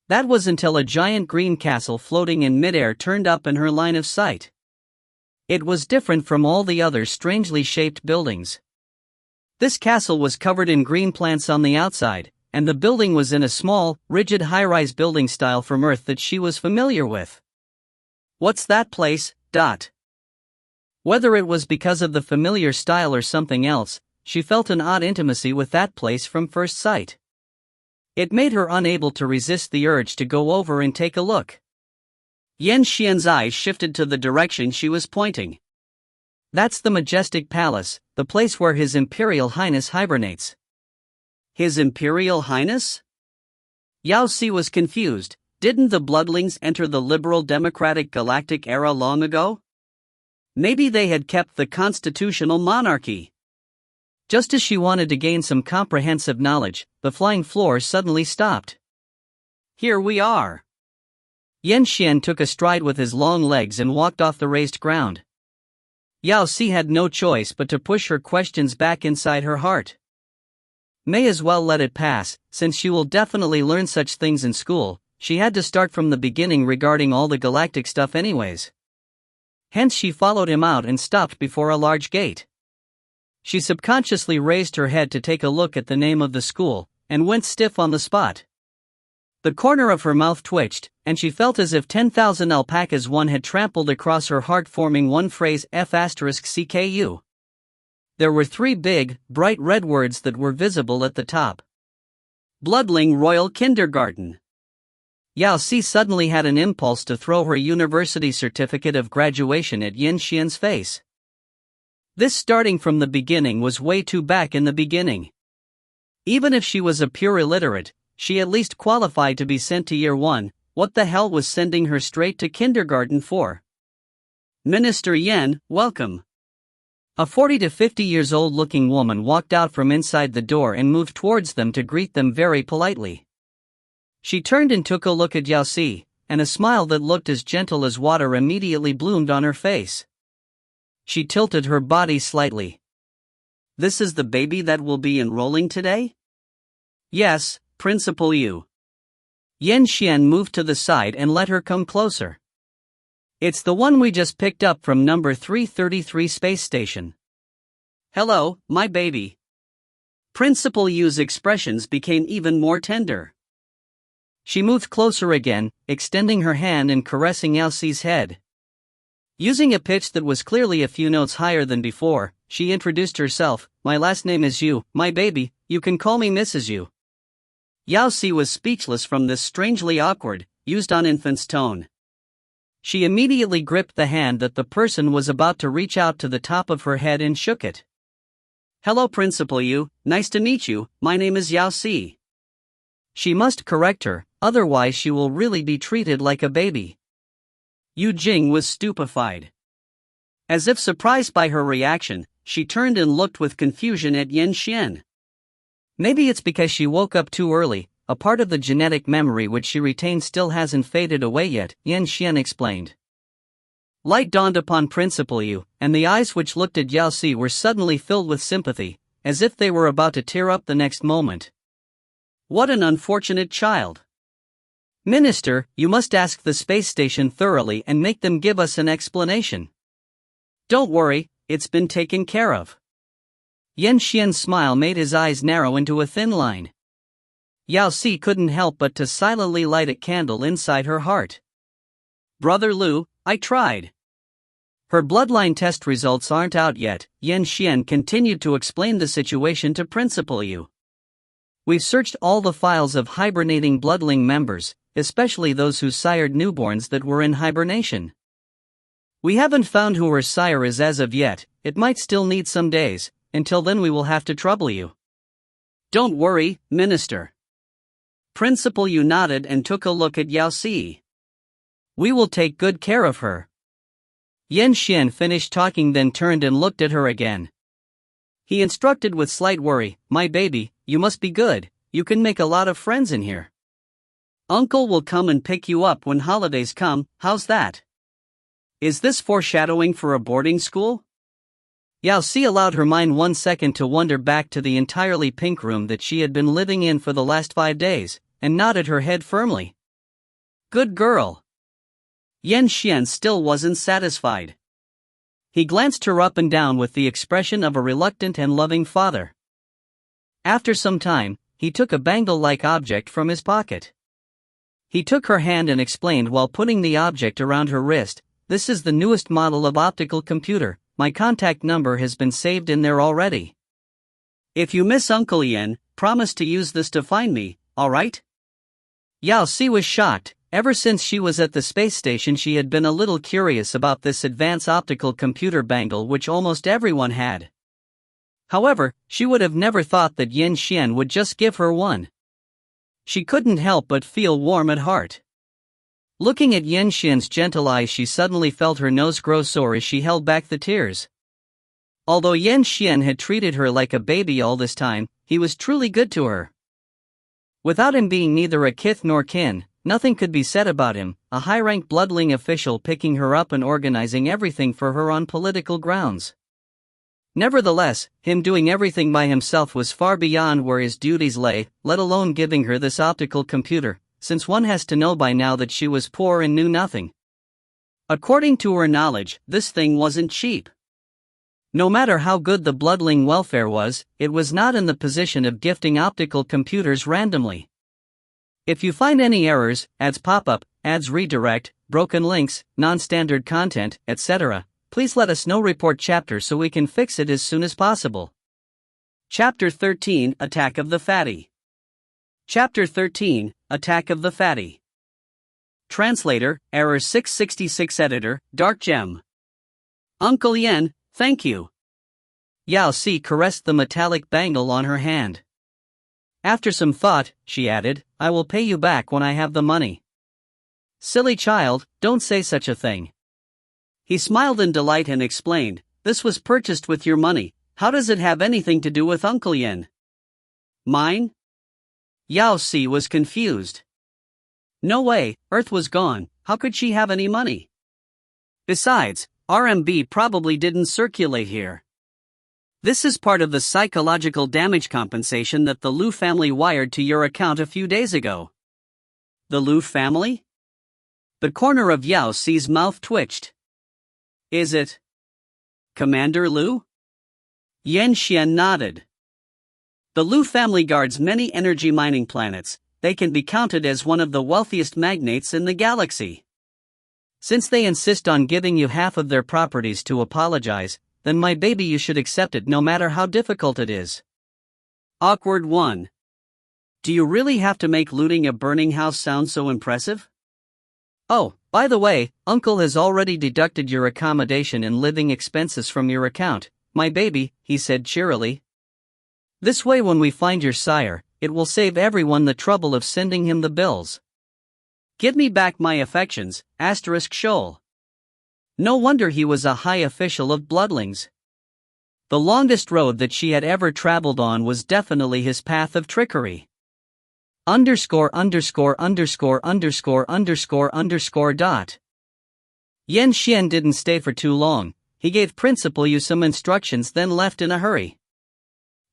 A: That was until a giant green castle floating in midair turned up in her line of sight. It was different from all the other strangely shaped buildings. This castle was covered in green plants on the outside, and the building was in a small, rigid high-rise building style from Earth that she was familiar with. What's that place? Whether it was because of the familiar style or something else, she felt an odd intimacy with that place from first sight. It made her unable to resist the urge to go over and take a look. Yan Xian's eyes shifted to the direction she was pointing. That's the majestic palace, the place where His Imperial Highness hibernates. His Imperial Highness? Yao Si was confused. Didn't the Bloodlines enter the liberal democratic galactic era long ago? Maybe they had kept the constitutional monarchy. Just as she wanted to gain some comprehensive knowledge, the flying floor suddenly stopped. Here we are. Yan Xian took a stride with his long legs and walked off the raised ground. Yao Si had no choice but to push her questions back inside her heart. May as well let it pass, since she will definitely learn such things in school. She had to start from the beginning regarding all the galactic stuff anyways. Hence she followed him out and stopped before a large gate. She subconsciously raised her head to take a look at the name of the school, and went stiff on the spot. The corner of her mouth twitched, and she felt as if 10,000 alpacas had trampled across her heart, forming one phrase F***CKU. There were 3 big, bright red words that were visible at the top. Bloodline Royal Kindergarten. Yao Si suddenly had an impulse to throw her university certificate of graduation at Yan Xian's face. This starting from the beginning was way too back in the beginning. Even if she was a pure illiterate, she at least qualified to be sent to year 1, what the hell was sending her straight to kindergarten for? Minister Yan, welcome. A 40 to 50 years old looking woman walked out from inside the door and moved towards them to greet them very politely. She turned and took a look at Yao Si, and a smile that looked as gentle as water immediately bloomed on her face. She tilted her body slightly. This is the baby that will be enrolling today? Yes, Principal Yu. Yan Xian moved to the side and let her come closer. It's the one we just picked up from number 333 space station. Hello, my baby. Principal Yu's expressions became even more tender. She moved closer again, extending her hand and caressing Yao Si's head. Using a pitch that was clearly a few notes higher than before, she introduced herself. My last name is Yu, my baby, you can call me Mrs. Yu. Yao Si was speechless from this strangely awkward, used on infants tone. She immediately gripped the hand that the person was about to reach out to the top of her head and shook it. Hello Principal Yu, nice to meet you, my name is Yao Si. She must correct her, otherwise she will really be treated like a baby. Yu Jing was stupefied. As if surprised by her reaction, she turned and looked with confusion at Yan Xian. Maybe it's because she woke up too early, a part of the genetic memory which she retains still hasn't faded away yet, Yan Xian explained. Light dawned upon Principal Yu, and the eyes which looked at Yao Si were suddenly filled with sympathy, as if they were about to tear up the next moment. What an unfortunate child. Minister, you must ask the space station thoroughly and make them give us an explanation. Don't worry, it's been taken care of. Yan Xian's smile made his eyes narrow into a thin line. Yao Si couldn't help but to silently light a candle inside her heart. Brother Lu, I tried. Her bloodline test results aren't out yet, Yan Xian continued to explain the situation to Principal Yu. We've searched all the files of hibernating bloodline members, especially those who sired newborns that were in hibernation. We haven't found who her sire is as of yet. It might still need some days. Until then we will have to trouble you. Don't worry, Minister. Principal Yu nodded and took a look at Yao Si. We will take good care of her. Yan Xian finished talking, then turned and looked at her again. He instructed with slight worry, my baby, you must be good, you can make a lot of friends in here. Uncle will come and pick you up when holidays come, how's that? Is this foreshadowing for a boarding school? Yao Si allowed her mind 1 second to wander back to the entirely pink room that she had been living in for the last 5 days, and nodded her head firmly. Good girl. Yan Xian still wasn't satisfied. He glanced her up and down with the expression of a reluctant and loving father. After some time, he took a bangle-like object from his pocket. He took her hand and explained while putting the object around her wrist, this is the newest model of optical computer. My contact number has been saved in there already. If you miss Uncle Yan, promise to use this to find me, alright? Yao Si was shocked. Ever since she was at the space station she had been a little curious about this advanced optical computer bangle which almost everyone had. However, she would have never thought that Yan Xian would just give her one. She couldn't help but feel warm at heart. Looking at Yan Xian's gentle eyes, she suddenly felt her nose grow sore as she held back the tears. Although Yan Xian had treated her like a baby all this time, he was truly good to her. Without him being neither a kith nor kin, nothing could be said about him, a high-rank bloodline official picking her up and organizing everything for her on political grounds. Nevertheless, him doing everything by himself was far beyond where his duties lay, let alone giving her this optical computer, since one has to know by now that she was poor and knew nothing. According to her knowledge, this thing wasn't cheap. No matter how good the bloodline welfare was, it was not in the position of gifting optical computers randomly. If you find any errors, ads pop up, ads redirect, broken links, non-standard content, etc., please let us know. Report chapter so we can fix it as soon as possible. Chapter 13 Attack of the Fatty. Chapter 13 Attack of the Fatty. Translator, Error 666. Editor, Dark Gem. Uncle Yen, thank you. Yao Si caressed the metallic bangle on her hand. After some thought, she added, I will pay you back when I have the money. Silly child, don't say such a thing. He smiled in delight and explained, this was purchased with your money, how does it have anything to do with Uncle Yen? Mine? Yao Si was confused. No way, Earth was gone, how could she have any money? Besides, RMB probably didn't circulate here. This is part of the psychological damage compensation that the Liu family wired to your account a few days ago. The Liu family? The corner of Yao Si's mouth twitched. Is it Commander Liu? Yan Xian nodded. The Liu family guards many energy mining planets. They can be counted as one of the wealthiest magnates in the galaxy. Since they insist on giving you half of their properties to apologize, then my baby, you should accept it no matter how difficult it is. Awkward 1. Do you really have to make looting a burning house sound so impressive? Oh, by the way, Uncle has already deducted your accommodation and living expenses from your account, my baby, he said cheerily. This way when we find your sire, it will save everyone the trouble of sending him the bills. Give me back my affections, Shoal. No wonder he was a high official of Bloodlines. The longest road that she had ever traveled on was definitely his path of trickery. Underscore. Yan Xian didn't stay for too long. He gave Principal Yu some instructions then left in a hurry.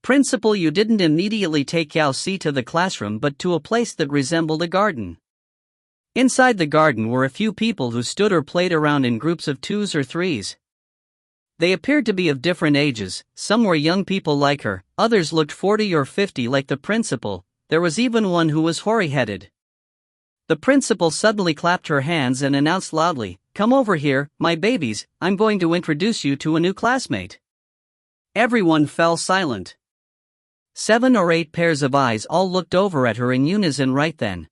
A: Principal Yu didn't immediately take Yao Si to the classroom but to a place that resembled a garden. Inside the garden were a few people who stood or played around in groups of 2s or 3s. They appeared to be of different ages, some were young people like her, others looked 40 or 50 like the principal, there was even one who was hoary-headed. The principal suddenly clapped her hands and announced loudly, "Come over here, my babies, I'm going to introduce you to a new classmate." Everyone fell silent. 7 or 8 pairs of eyes all looked over at her in unison right then.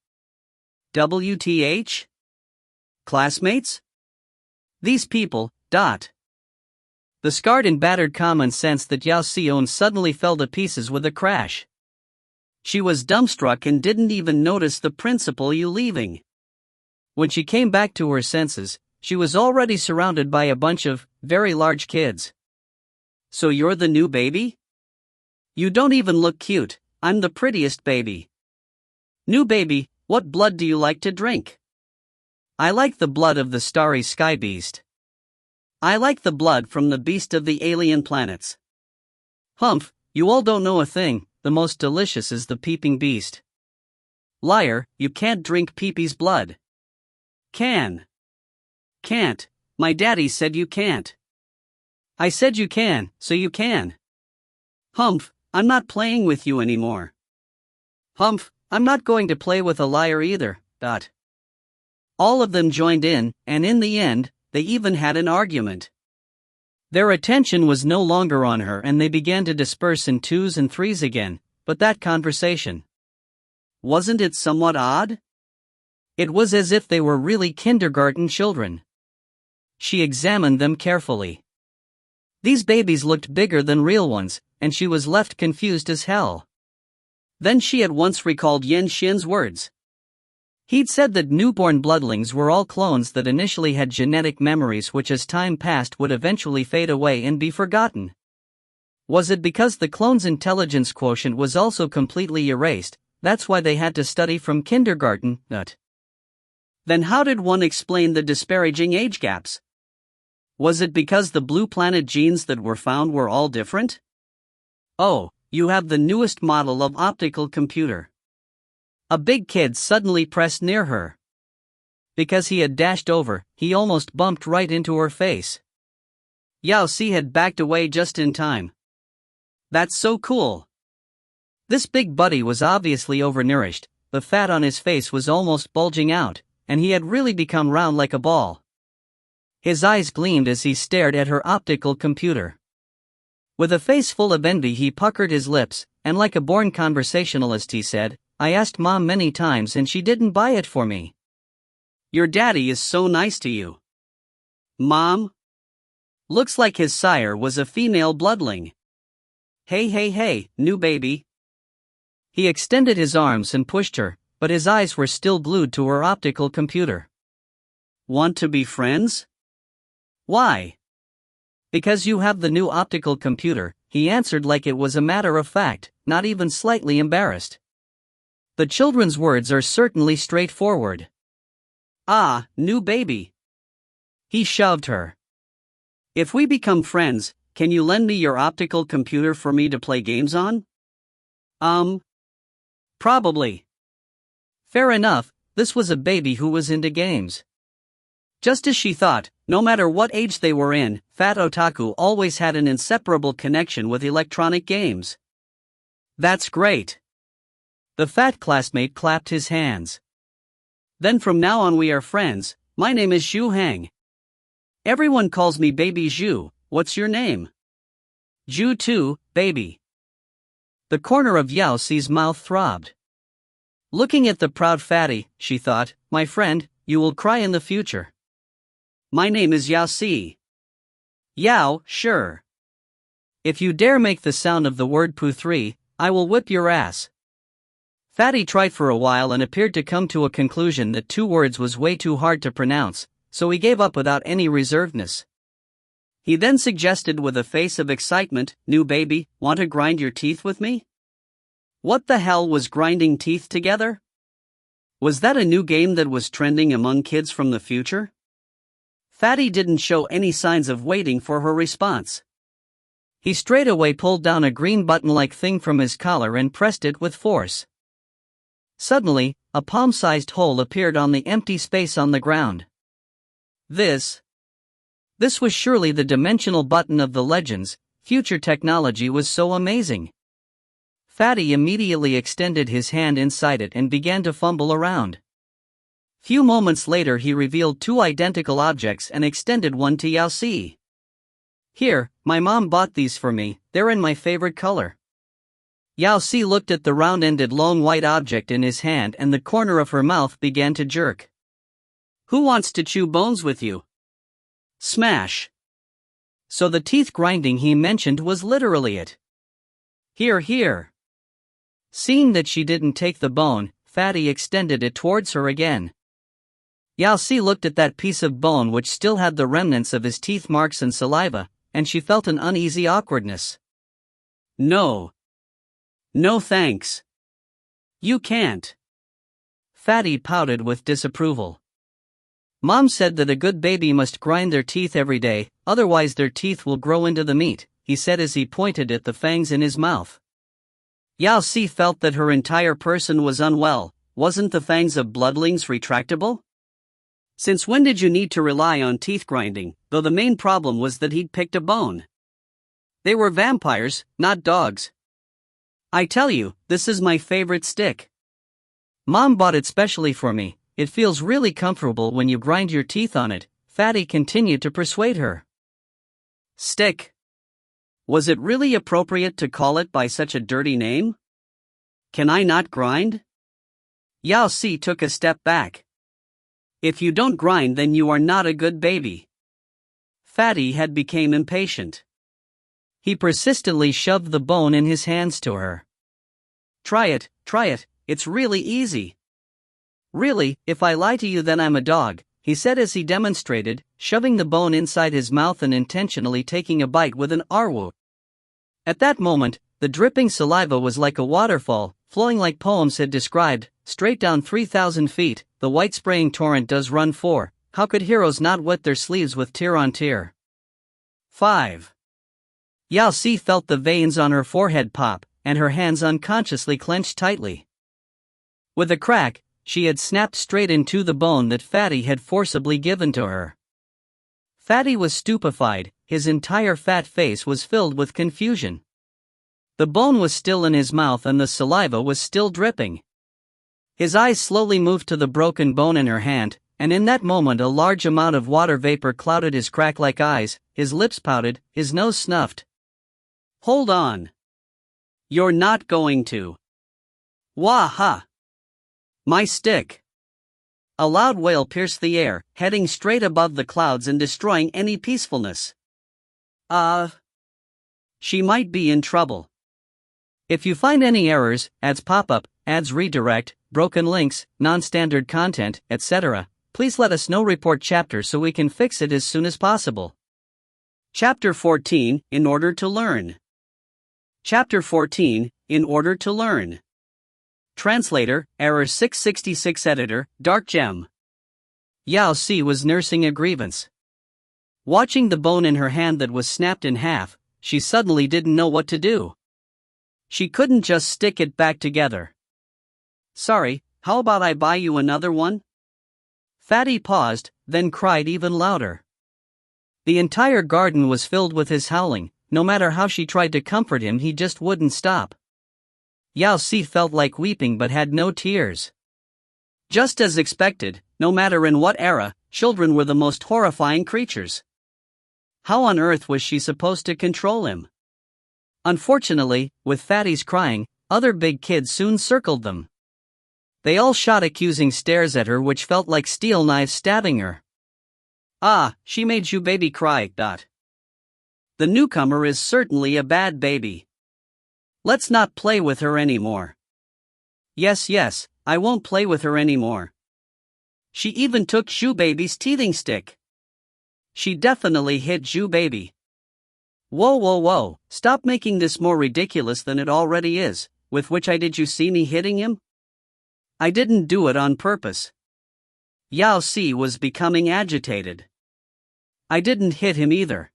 A: WTH? Classmates? These people, dot. The scarred and battered common sense that Yao Si owned suddenly fell to pieces with a crash. She was dumbstruck and didn't even notice the Principal Yu leaving. When she came back to her senses, she was already surrounded by a bunch of very large kids. So you're the new baby? You don't even look cute, I'm the prettiest baby. New baby, what blood do you like to drink? I like the blood of the starry sky beast. I like the blood from the beast of the alien planets. Humph, you all don't know a thing, the most delicious is the peeping beast. Liar, you can't drink Peepy's blood. Can. Can't, my daddy said you can't. I said you can, so you can. Humph, I'm not playing with you anymore. Humph, I'm not going to play with a liar either, dot. All of them joined in, and in the end, they even had an argument. Their attention was no longer on her and they began to disperse in 2s and 3s again, but that conversation. Wasn't it somewhat odd? It was as if they were really kindergarten children. She examined them carefully. These babies looked bigger than real ones, and she was left confused as hell. Then she at once recalled Yan Xian's words. He'd said that newborn bloodlings were all clones that initially had genetic memories which as time passed would eventually fade away and be forgotten. Was it because the clone's intelligence quotient was also completely erased, that's why they had to study from kindergarten? Then how did one explain the disparaging age gaps? Was it because the Blue Planet genes that were found were all different? Oh, you have the newest model of optical computer. A big kid suddenly pressed near her. Because he had dashed over, he almost bumped right into her face. Yao Si had backed away just in time. That's so cool. This big buddy was obviously overnourished, the fat on his face was almost bulging out, and he had really become round like a ball. His eyes gleamed as he stared at her optical computer. With a face full of envy he puckered his lips, and like a born conversationalist he said, "I asked Mom many times and she didn't buy it for me." Your daddy is so nice to you. Mom? Looks like his sire was a female bloodling. Hey, new baby. He extended his arms and pushed her, but his eyes were still glued to her optical computer. Want to be friends? Why? Because you have the new optical computer, he answered like it was a matter of fact, not even slightly embarrassed. The children's words are certainly straightforward. Ah, new baby. He shoved her. If we become friends, can you lend me your optical computer for me to play games on? Probably. Fair enough, this was a baby who was into games. Just as she thought, no matter what age they were in, Fat Otaku always had an inseparable connection with electronic games. That's great. The fat classmate clapped his hands. Then from now on we are friends. My name is Zhu Hang. Everyone calls me Baby Zhu. What's your name? Zhu too, baby. The corner of Yao Si's mouth throbbed. Looking at the proud fatty, she thought, my friend, you will cry in the future. My name is Yao Si. Yao, sure. If you dare make the sound of the word poo3, I will whip your ass. Fatty tried for a while and appeared to come to a conclusion that 2 words was way too hard to pronounce, so he gave up without any reservedness. He then suggested with a face of excitement, new baby, want to grind your teeth with me? What the hell was grinding teeth together? Was that a new game that was trending among kids from the future? Fatty didn't show any signs of waiting for her response. He straightaway pulled down a green button-like thing from his collar and pressed it with force. Suddenly, a palm-sized hole appeared on the empty space on the ground. This was surely the dimensional button of the legends. Future technology was so amazing. Fatty immediately extended his hand inside it and began to fumble around. Few moments later he revealed 2 identical objects and extended one to Yao Si. Here, my mom bought these for me, they're in my favorite color. Yao Si looked at the round-ended long white object in his hand and the corner of her mouth began to jerk. Who wants to chew bones with you? Smash. So the teeth grinding he mentioned was literally it. Here. Seeing that she didn't take the bone, Fatty extended it towards her again. Yao Si looked at that piece of bone which still had the remnants of his teeth marks and saliva, and she felt an uneasy awkwardness. No, thanks. You can't. Fatty pouted with disapproval. Mom said that a good baby must grind their teeth every day, otherwise their teeth will grow into the meat, he said as he pointed at the fangs in his mouth. Yao Si felt that her entire person was unwell. Wasn't the fangs of bloodlings retractable? Since when did you need to rely on teeth grinding, though the main problem was that he'd picked a bone? They were vampires, not dogs. I tell you, this is my favorite stick. Mom bought it specially for me, it feels really comfortable when you grind your teeth on it, Fatty continued to persuade her. Stick. Was it really appropriate to call it by such a dirty name? Can I not grind? Yao Si took a step back. If you don't grind then you are not a good baby. Fatty had become impatient. He persistently shoved the bone in his hands to her. Try it, it's really easy. Really, if I lie to you then I'm a dog, he said as he demonstrated, shoving the bone inside his mouth and intentionally taking a bite with an arwu. At that moment, the dripping saliva was like a waterfall, flowing like poems had described, straight down 3,000 feet, the white spraying torrent does run for, how could heroes not wet their sleeves with tear on tear? 5. Yao Si felt the veins on her forehead pop, and her hands unconsciously clenched tightly. With a crack, she had snapped straight into the bone that Fatty had forcibly given to her. Fatty was stupefied, his entire fat face was filled with confusion. The bone was still in his mouth and the saliva was still dripping. His eyes slowly moved to the broken bone in her hand, and in that moment a large amount of water vapor clouded his crack-like eyes, his lips pouted, his nose snuffed. Hold on. You're not going to. Wah-ha! My stick! A loud wail pierced the air, heading straight above the clouds and destroying any peacefulness. She might be in trouble. If you find any errors, ads pop up, ads redirect, broken links, non-standard content, etc., please let us know. Report chapter so we can fix it as soon as possible. Chapter 14, In Order to Learn. Chapter 14, In Order to Learn. Translator, Error 666 Editor, Dark Gem. Yao Si was nursing a grievance. Watching the bone in her hand that was snapped in half, she suddenly didn't know what to do. She couldn't just stick it back together. Sorry, how about I buy you another one? Fatty paused, then cried even louder. The entire garden was filled with his howling. No matter how she tried to comfort him, he just wouldn't stop. Yao Si felt like weeping but had no tears. Just as expected, no matter in what era, children were the most horrifying creatures. How on earth was she supposed to control him? Unfortunately, with Fatty's crying, other big kids soon circled them. They all shot accusing stares at her which felt like steel knives stabbing her. Ah, she made you baby cry. The newcomer is certainly a bad baby. Let's not play with her anymore. Yes, I won't play with her anymore. She even took Zhu Baby's teething stick. She definitely hit Zhu Baby. Whoa, stop making this more ridiculous than it already is. With which eye did you see me hitting him? I didn't do it on purpose. Yao Si was becoming agitated. I didn't hit him either.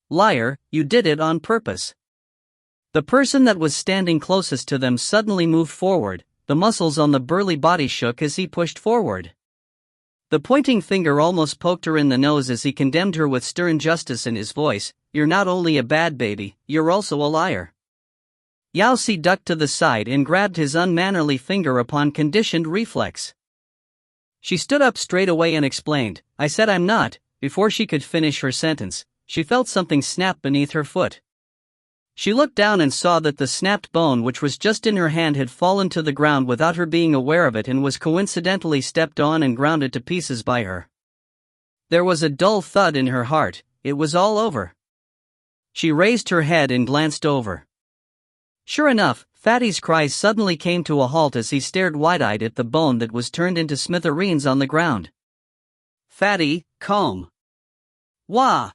A: Liar, you did it on purpose. The person that was standing closest to them suddenly moved forward, the muscles on the burly body shook as he pushed forward. The pointing finger almost poked her in the nose as he condemned her with stern justice in his voice. You're not only a bad baby, you're also a liar. Yao Si ducked to the side and grabbed his unmannerly finger upon conditioned reflex. She stood up straight away and explained, I said I'm not. Before she could finish her sentence, she felt something snap beneath her foot. She looked down and saw that the snapped bone which was just in her hand had fallen to the ground without her being aware of it and was coincidentally stepped on and grounded to pieces by her. There was a dull thud in her heart. It was all over. She raised her head and glanced over. Sure enough, Fatty's cries suddenly came to a halt as he stared wide-eyed at the bone that was turned into smithereens on the ground. Fatty, calm. Wah!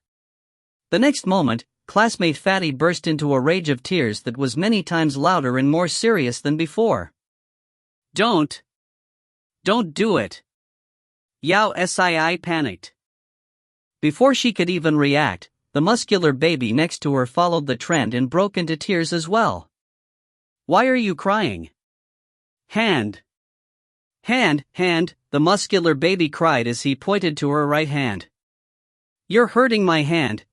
A: The next moment, classmate Fatty burst into a rage of tears that was many times louder and more serious than before. Don't do it. Yao Si panicked. Before she could even react, the muscular baby next to her followed the trend and broke into tears as well. Why are you crying? Hand, the muscular baby cried as he pointed to her right hand. You're hurting my hand.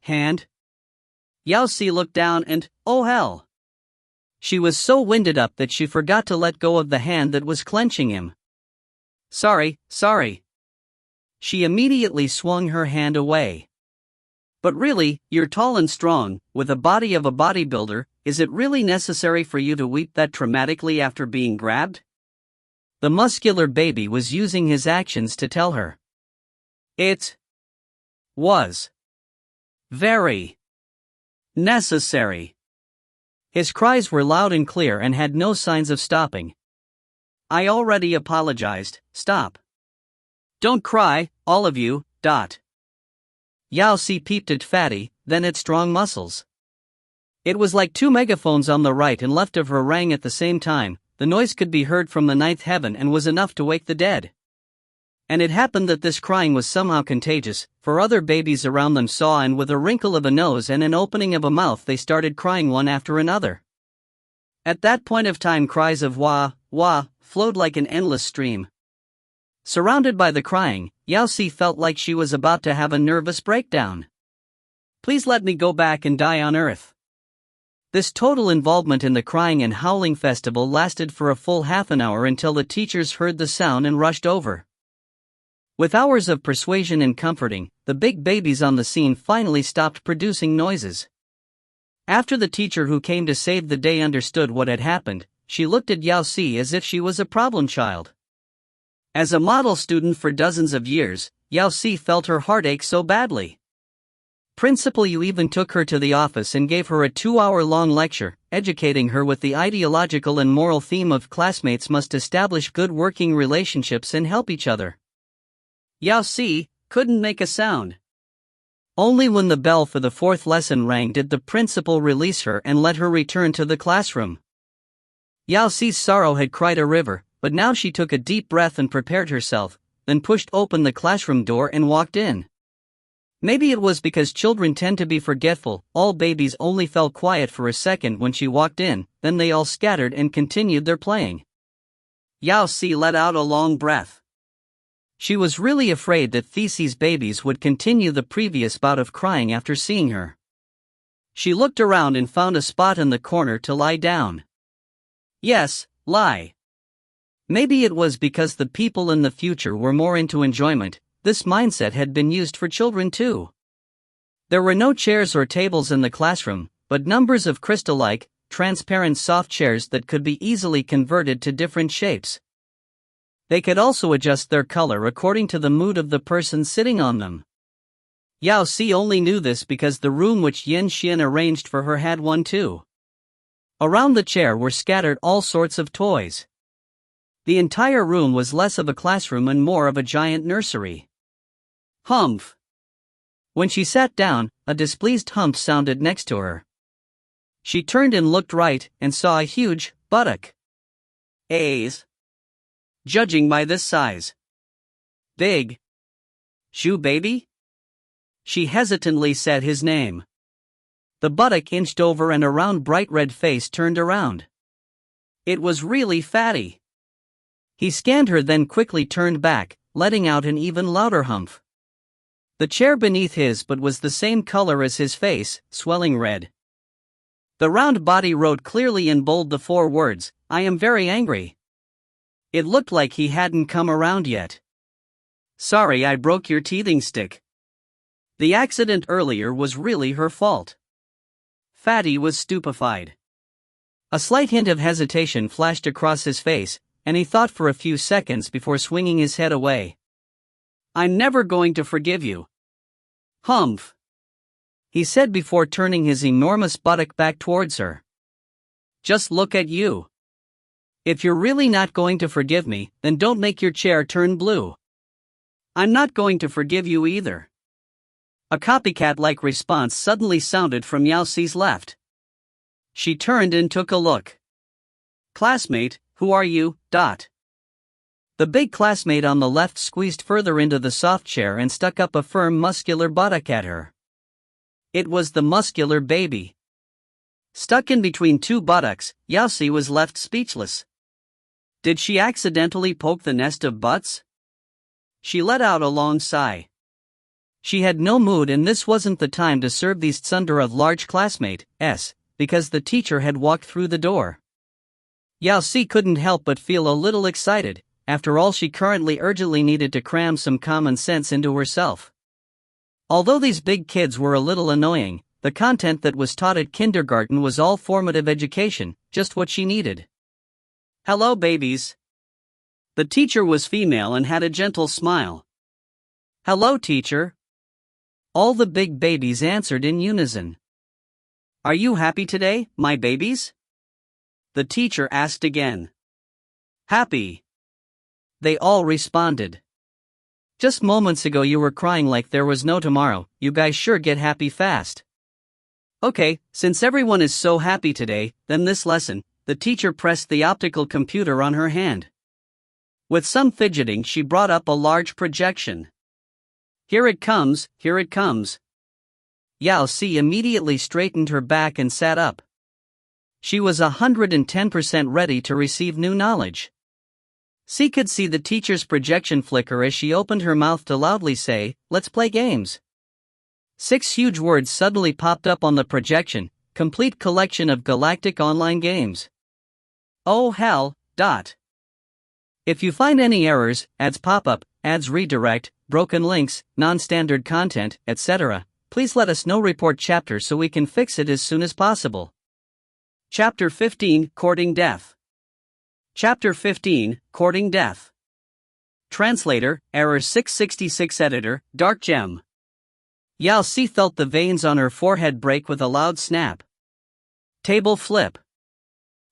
A: Yao Si looked down and, oh hell! She was so winded up that she forgot to let go of the hand that was clenching him. Sorry. She immediately swung her hand away. But really, you're tall and strong, with the body of a bodybuilder, is it really necessary for you to weep that traumatically after being grabbed? The muscular baby was using his actions to tell her. It was very necessary. His cries were loud and clear and had no signs of stopping. I already apologized, stop. Don't cry, all of you, Yao Si peeped at Fatty, then at strong muscles. It was like two megaphones on the right and left of her rang at the same time. The noise could be heard from the ninth heaven and was enough to wake the dead. And it happened that this crying was somehow contagious, for other babies around them saw, and with a wrinkle of a nose and an opening of a mouth they started crying one after another. At that point of time, cries of wah, wah, flowed like an endless stream. Surrounded by the crying, Yao Si felt like she was about to have a nervous breakdown. Please let me go back and die on earth. This total involvement in the crying and howling festival lasted for a full half an hour until the teachers heard the sound and rushed over. With hours of persuasion and comforting, the big babies on the scene finally stopped producing noises. After the teacher who came to save the day understood what had happened, she looked at Yao Si as if she was a problem child. As a model student for dozens of years, Yao Si felt her heart ache so badly. Principal Yu even took her to the office and gave her a 2-hour-long lecture, educating her with the ideological and moral theme of classmates must establish good working relationships and help each other. Yao Si couldn't make a sound. Only when the bell for the 4th lesson rang did the principal release her and let her return to the classroom. Yao Si's sorrow had cried a river, but now she took a deep breath and prepared herself, then pushed open the classroom door and walked in. Maybe it was because children tend to be forgetful, all babies only fell quiet for a second when she walked in, then they all scattered and continued their playing. Yao Si let out a long breath. She was really afraid that Thesey's babies would continue the previous bout of crying after seeing her. She looked around and found a spot in the corner to lie down. Yes, lie. Maybe it was because the people in the future were more into enjoyment. This mindset had been used for children too. There were no chairs or tables in the classroom, but numbers of crystal-like, transparent soft chairs that could be easily converted to different shapes. They could also adjust their color according to the mood of the person sitting on them. Yao Si only knew this because the room which Yin Xian arranged for her had one too. Around the chair were scattered all sorts of toys. The entire room was less of a classroom and more of a giant nursery. Humph. When she sat down, a displeased humph sounded next to her. She turned and looked right and saw a huge buttock. A's. Judging by this size. Big. Shoe baby? She hesitantly said his name. The buttock inched over and a round bright red face turned around. It was really fatty. He scanned her then quickly turned back, letting out an even louder humph. The chair beneath his but was the same color as his face, swelling red. The round body wrote clearly in bold the 4 words, "I am very angry." It looked like he hadn't come around yet. Sorry I broke your teething stick. The accident earlier was really her fault. Fatty was stupefied. A slight hint of hesitation flashed across his face, and he thought for a few seconds before swinging his head away. I'm never going to forgive you. Humph. He said before turning his enormous buttock back towards her. Just look at you. If you're really not going to forgive me, then don't make your chair turn blue. I'm not going to forgive you either. A copycat-like response suddenly sounded from Yao Si's left. She turned and took a look. Classmate, who are you? The big classmate on the left squeezed further into the soft chair and stuck up a firm muscular buttock at her. It was the muscular baby. Stuck in between 2 buttocks, Yao Si was left speechless. Did she accidentally poke the nest of butts? She let out a long sigh. She had no mood and this wasn't the time to serve these tsunder of large classmates, because the teacher had walked through the door. Yao Si couldn't help but feel a little excited. After all, she currently urgently needed to cram some common sense into herself. Although these big kids were a little annoying, the content that was taught at kindergarten was all formative education, just what she needed. Hello, babies. The teacher was female and had a gentle smile. Hello, teacher. All the big babies answered in unison. Are you happy today, my babies? The teacher asked again. Happy. They all responded. Just moments ago you were crying like there was no tomorrow. You guys sure get happy fast. Okay, since everyone is so happy today, then this lesson, the teacher pressed the optical computer on her hand. With some fidgeting, she brought up a large projection. Here it comes, here it comes. Yao Si immediately straightened her back and sat up. She was 110% ready to receive new knowledge. Si could see the teacher's projection flicker as she opened her mouth to loudly say, "Let's play games." 6 huge words suddenly popped up on the projection: complete collection of galactic online games. Oh hell, ... If you find any errors, ads pop up, ads redirect, broken links, non-standard content, etc., please let us know. Report chapter so we can fix it as soon as possible. Chapter 15, Courting Death. Chapter 15, Courting Death. Translator, Error 666. Editor, Dark Gem. Yao Si felt the veins on her forehead break with a loud snap. Table flip.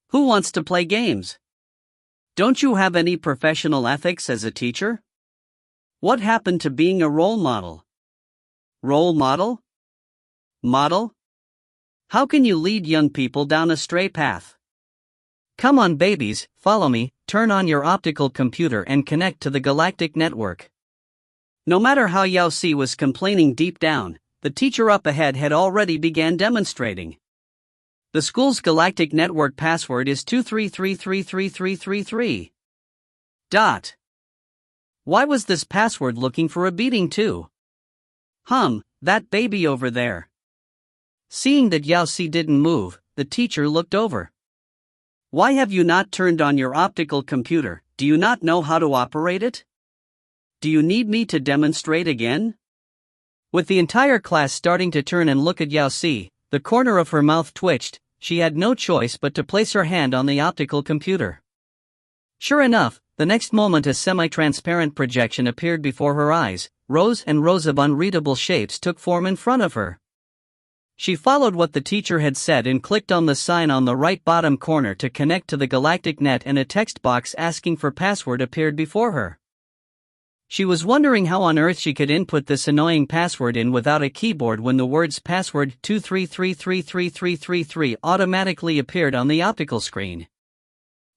A: Who wants to play games? Don't you have any professional ethics as a teacher? What happened to being a role model? Role model? Model? How can you lead young people down a stray path? Come on babies, follow me, turn on your optical computer and connect to the galactic network. No matter how Yao Si was complaining deep down, the teacher up ahead had already began demonstrating. The school's galactic network password is 233333333. Why was this password looking for a beating too? That baby over there. Seeing that Yao Si didn't move, the teacher looked over. Why have you not turned on your optical computer? Do you not know how to operate it? Do you need me to demonstrate again? With the entire class starting to turn and look at Yao Si, the corner of her mouth twitched. She had no choice but to place her hand on the optical computer. Sure enough, the next moment a semi-transparent projection appeared before her eyes. Rows and rows of unreadable shapes took form in front of her. She followed what the teacher had said and clicked on the sign on the right bottom corner to connect to the galactic net, and a text box asking for password appeared before her. She was wondering how on earth she could input this annoying password in without a keyboard when the words password 233333333 automatically appeared on the optical screen.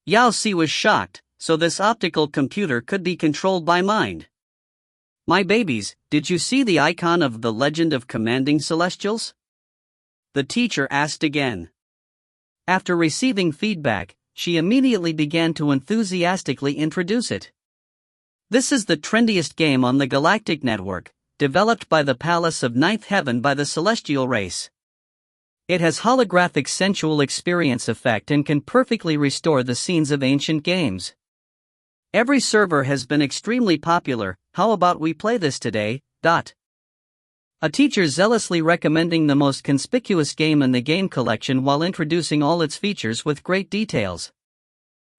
A: Yao Si was shocked, so this optical computer could be controlled by mind. My babies, did you see the icon of the Legend of Commanding Celestials? The teacher asked again. After receiving feedback, she immediately began to enthusiastically introduce it. This is the trendiest game on the Galactic Network, developed by the Palace of Ninth Heaven by the Celestial race. It has holographic sensual experience effect and can perfectly restore the scenes of ancient games. Every server has been extremely popular. How about we play this today? A teacher zealously recommending the most conspicuous game in the game collection while introducing all its features with great details.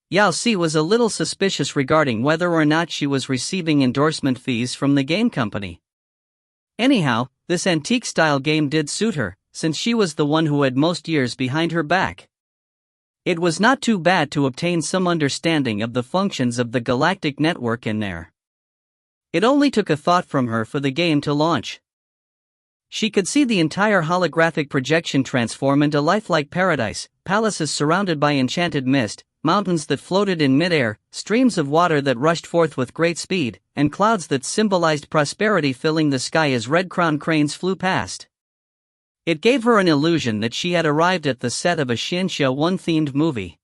A: Yao Si was a little suspicious regarding whether or not she was receiving endorsement fees from the game company. Anyhow, this antique-style game did suit her, since she was the one who had most years behind her back. It was not too bad to obtain some understanding of the functions of the galactic network in there. It only took a thought from her for the game to launch. She could see the entire holographic projection transform into lifelike paradise, palaces surrounded by enchanted mist, mountains that floated in midair, streams of water that rushed forth with great speed, and clouds that symbolized prosperity filling the sky as red-crowned cranes flew past. It gave her an illusion that she had arrived at the set of a Xianxia 1 themed movie.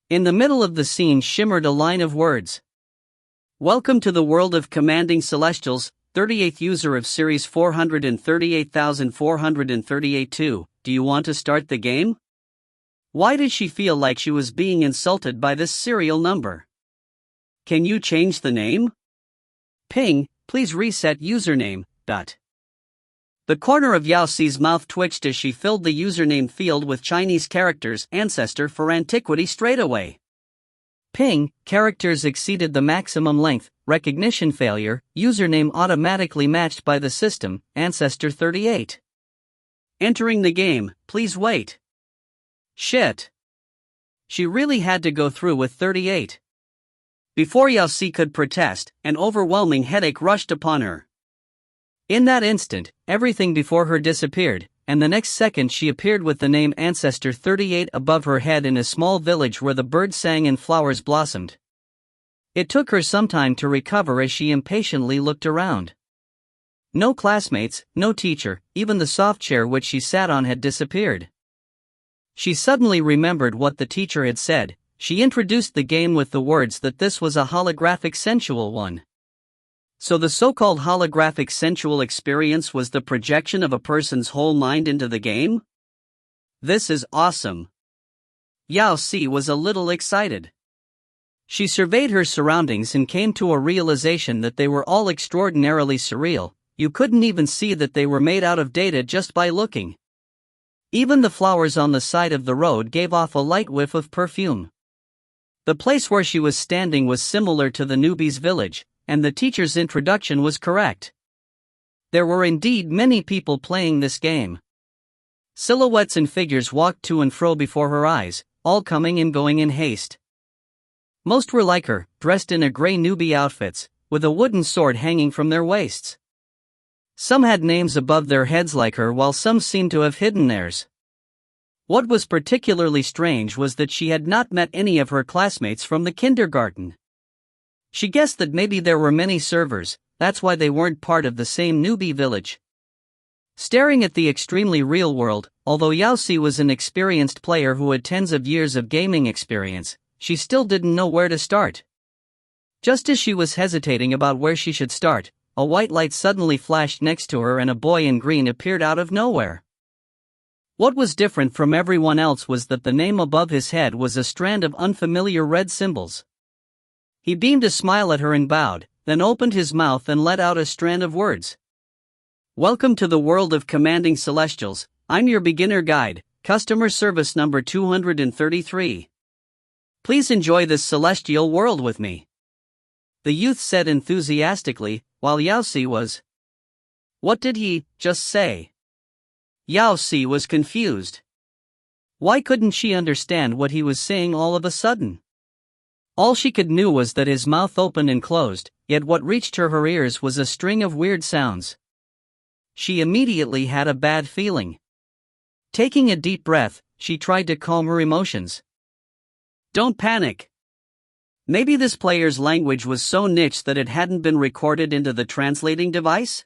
A: In the middle of the scene shimmered a line of words. Welcome to the world of Commanding Celestials, 38th user of Series 438,438-2, do you want to start the game? Why did she feel like she was being insulted by this serial number? Can you change the name? Ping, please reset username. The corner of Yao Si's mouth twitched as she filled the username field with Chinese characters, ancestor for antiquity straightaway. Ping, characters exceeded the maximum length, recognition failure, username automatically matched by the system, ancestor 38. Entering the game, please wait. Shit. She really had to go through with 38. Before Yao Si could protest, an overwhelming headache rushed upon her. In that instant, everything before her disappeared, and the next second she appeared with the name Ancestor 38 above her head in a small village where the birds sang and flowers blossomed. It took her some time to recover as she impatiently looked around. No classmates, no teacher, even the soft chair which she sat on had disappeared. She suddenly remembered what the teacher had said. She introduced the game with the words that this was a holographic sensual one. So the so-called holographic sensual experience was the projection of a person's whole mind into the game? This is awesome. Yao Si was a little excited. She surveyed her surroundings and came to a realization that they were all extraordinarily surreal. You couldn't even see that they were made out of data just by looking. Even the flowers on the side of the road gave off a light whiff of perfume. The place where she was standing was similar to the newbie's village, and the teacher's introduction was correct. There were indeed many people playing this game. Silhouettes and figures walked to and fro before her eyes, all coming and going in haste. Most were like her, dressed in a gray newbie outfits, with a wooden sword hanging from their waists. Some had names above their heads like her, while some seemed to have hidden theirs. What was particularly strange was that she had not met any of her classmates from the kindergarten. She guessed that maybe there were many servers, that's why they weren't part of the same newbie village. Staring at the extremely real world, although Yao Si was an experienced player who had tens of years of gaming experience, she still didn't know where to start. Just as she was hesitating about where she should start, a white light suddenly flashed next to her and a boy in green appeared out of nowhere. What was different from everyone else was that the name above his head was a strand of unfamiliar red symbols. He beamed a smile at her and bowed, then opened his mouth and let out a strand of words. Welcome to the world of commanding celestials. I'm your beginner guide, customer service number 233. Please enjoy this celestial world with me. The youth said enthusiastically, while Yao Si was. What did he just say? Yao Si was confused. Why couldn't she understand what he was saying all of a sudden? All she could knew was that his mouth opened and closed, yet what reached her ears was a string of weird sounds. She immediately had a bad feeling. Taking a deep breath, she tried to calm her emotions. Don't panic. Maybe this player's language was so niche that it hadn't been recorded into the translating device?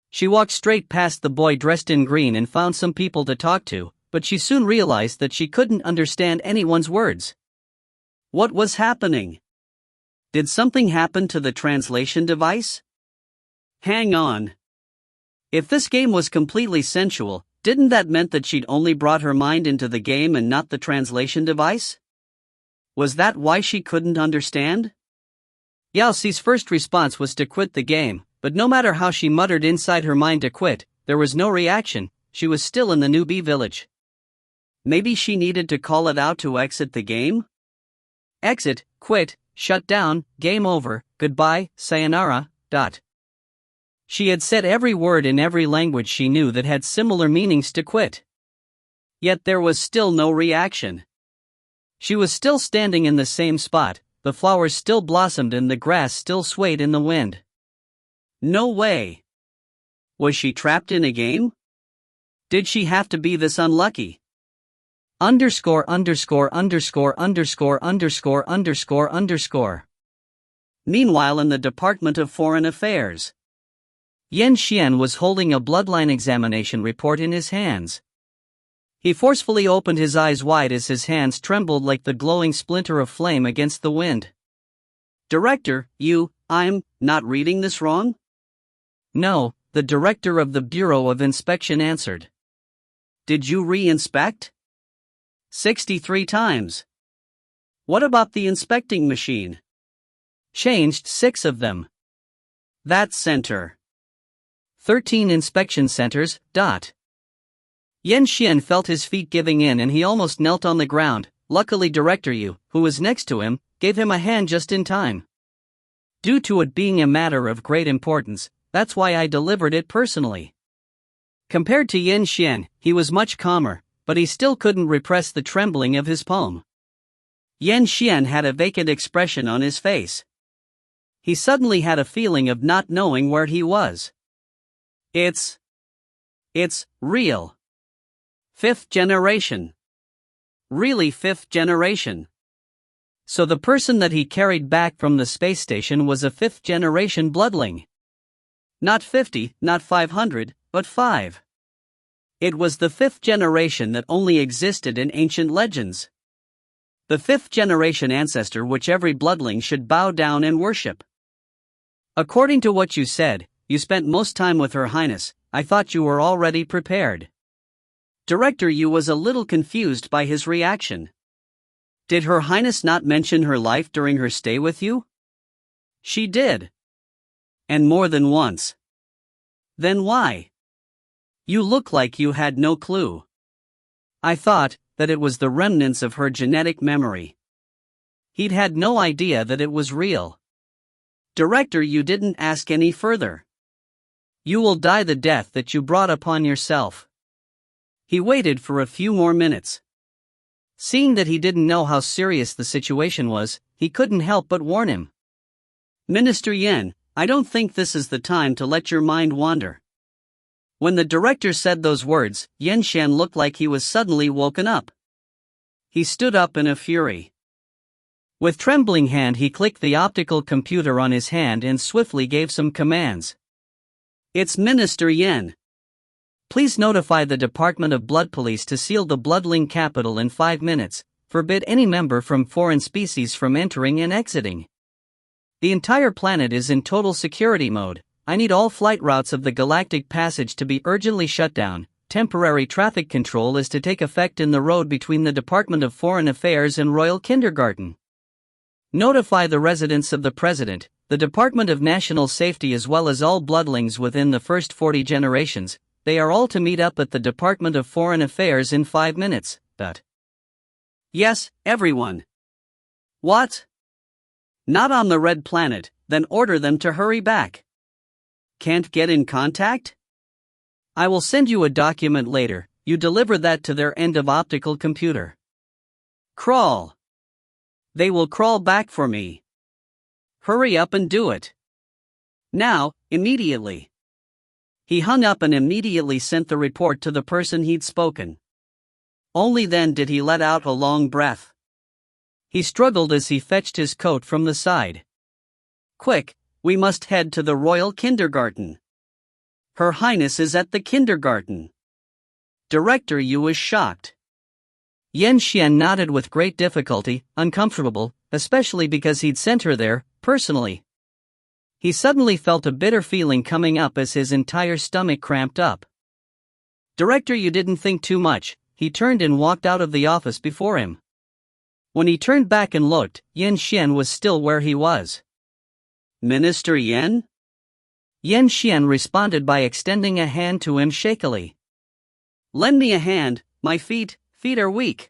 A: She walked straight past the boy dressed in green and found some people to talk to, but she soon realized that she couldn't understand anyone's words. What was happening? Did something happen to the translation device? Hang on. If this game was completely sensual, didn't that mean that she'd only brought her mind into the game and not the translation device? Was that why she couldn't understand? Yao Si's first response was to quit the game, but no matter how she muttered inside her mind to quit, there was no reaction. She was still in the newbie village. Maybe she needed to call it out to exit the game? Exit, quit, shut down, game over, goodbye, sayonara, ... She had said every word in every language she knew that had similar meanings to quit. Yet there was still no reaction. She was still standing in the same spot, the flowers still blossomed and the grass still swayed in the wind. No way. Was she trapped in a game? Did she have to be this unlucky? Underscore. Meanwhile, in the Department of Foreign Affairs, Yan Xian was holding a bloodline examination report in his hands. He forcefully opened his eyes wide as his hands trembled like the glowing splinter of flame against the wind. Director, I'm not reading this wrong? No, the director of the Bureau of Inspection answered. Did you re-inspect? 63 times. What about the inspecting machine? Changed 6 of them. That center. 13 inspection centers, ... Yan Xian felt his feet giving in and he almost knelt on the ground. Luckily Director Yu, who was next to him, gave him a hand just in time. Due to it being a matter of great importance, that's why I delivered it personally. Compared to Yan Xian, he was much calmer, but he still couldn't repress the trembling of his palm. Yan Xian had a vacant expression on his face. He suddenly had a feeling of not knowing where he was. It's real. 5th generation. Really 5th generation. So the person that he carried back from the space station was a fifth-generation bloodling. Not 50, not 500, but 5. It was the fifth generation that only existed in ancient legends. The fifth-generation ancestor which every bloodling should bow down and worship. According to what you said, you spent most time with Her Highness. I thought you were already prepared. Director Yu was a little confused by his reaction. Did Her Highness not mention her life during her stay with you? She did. And more than once. Then why? You look like you had no clue. I thought that it was the remnants of her genetic memory. He'd had no idea that it was real. Director, you didn't ask any further. You will die the death that you brought upon yourself. He waited for a few more minutes. Seeing that he didn't know how serious the situation was, he couldn't help but warn him. Minister Yen, I don't think this is the time to let your mind wander. When the director said those words, Yen Xian looked like he was suddenly woken up. He stood up in a fury. With trembling hand he clicked the optical computer on his hand and swiftly gave some commands. It's Minister Yen. Please notify the Department of Blood Police to seal the Bloodling capital in 5 minutes, forbid any member from foreign species from entering and exiting. The entire planet is in total security mode. I need all flight routes of the Galactic Passage to be urgently shut down. Temporary traffic control is to take effect in the road between the Department of Foreign Affairs and Royal Kindergarten. Notify the residence of the President, the Department of National Safety as well as all bloodlings within the first 40 generations. They are all to meet up at the Department of Foreign Affairs in 5 minutes. Yes, everyone. What? Not on the Red Planet, then order them to hurry back. Can't get in contact? I will send you a document later. You deliver that to their end of optical computer. Crawl. They will crawl back for me. Hurry up and do it. Now, immediately. He hung up and immediately sent the report to the person he'd spoken. Only then did he let out a long breath. He struggled as he fetched his coat from the side. Quick, we must head to the Royal Kindergarten. Her Highness is at the kindergarten. Director Yu was shocked. Yen Xian nodded with great difficulty, uncomfortable, especially because he'd sent her there, personally. He suddenly felt a bitter feeling coming up as his entire stomach cramped up. Director, you didn't think too much. He turned and walked out of the office before him. When he turned back and looked, Yen Xian was still where he was. Minister Yen? Yen Xian responded by extending a hand to him shakily. Lend me a hand, my feet are weak.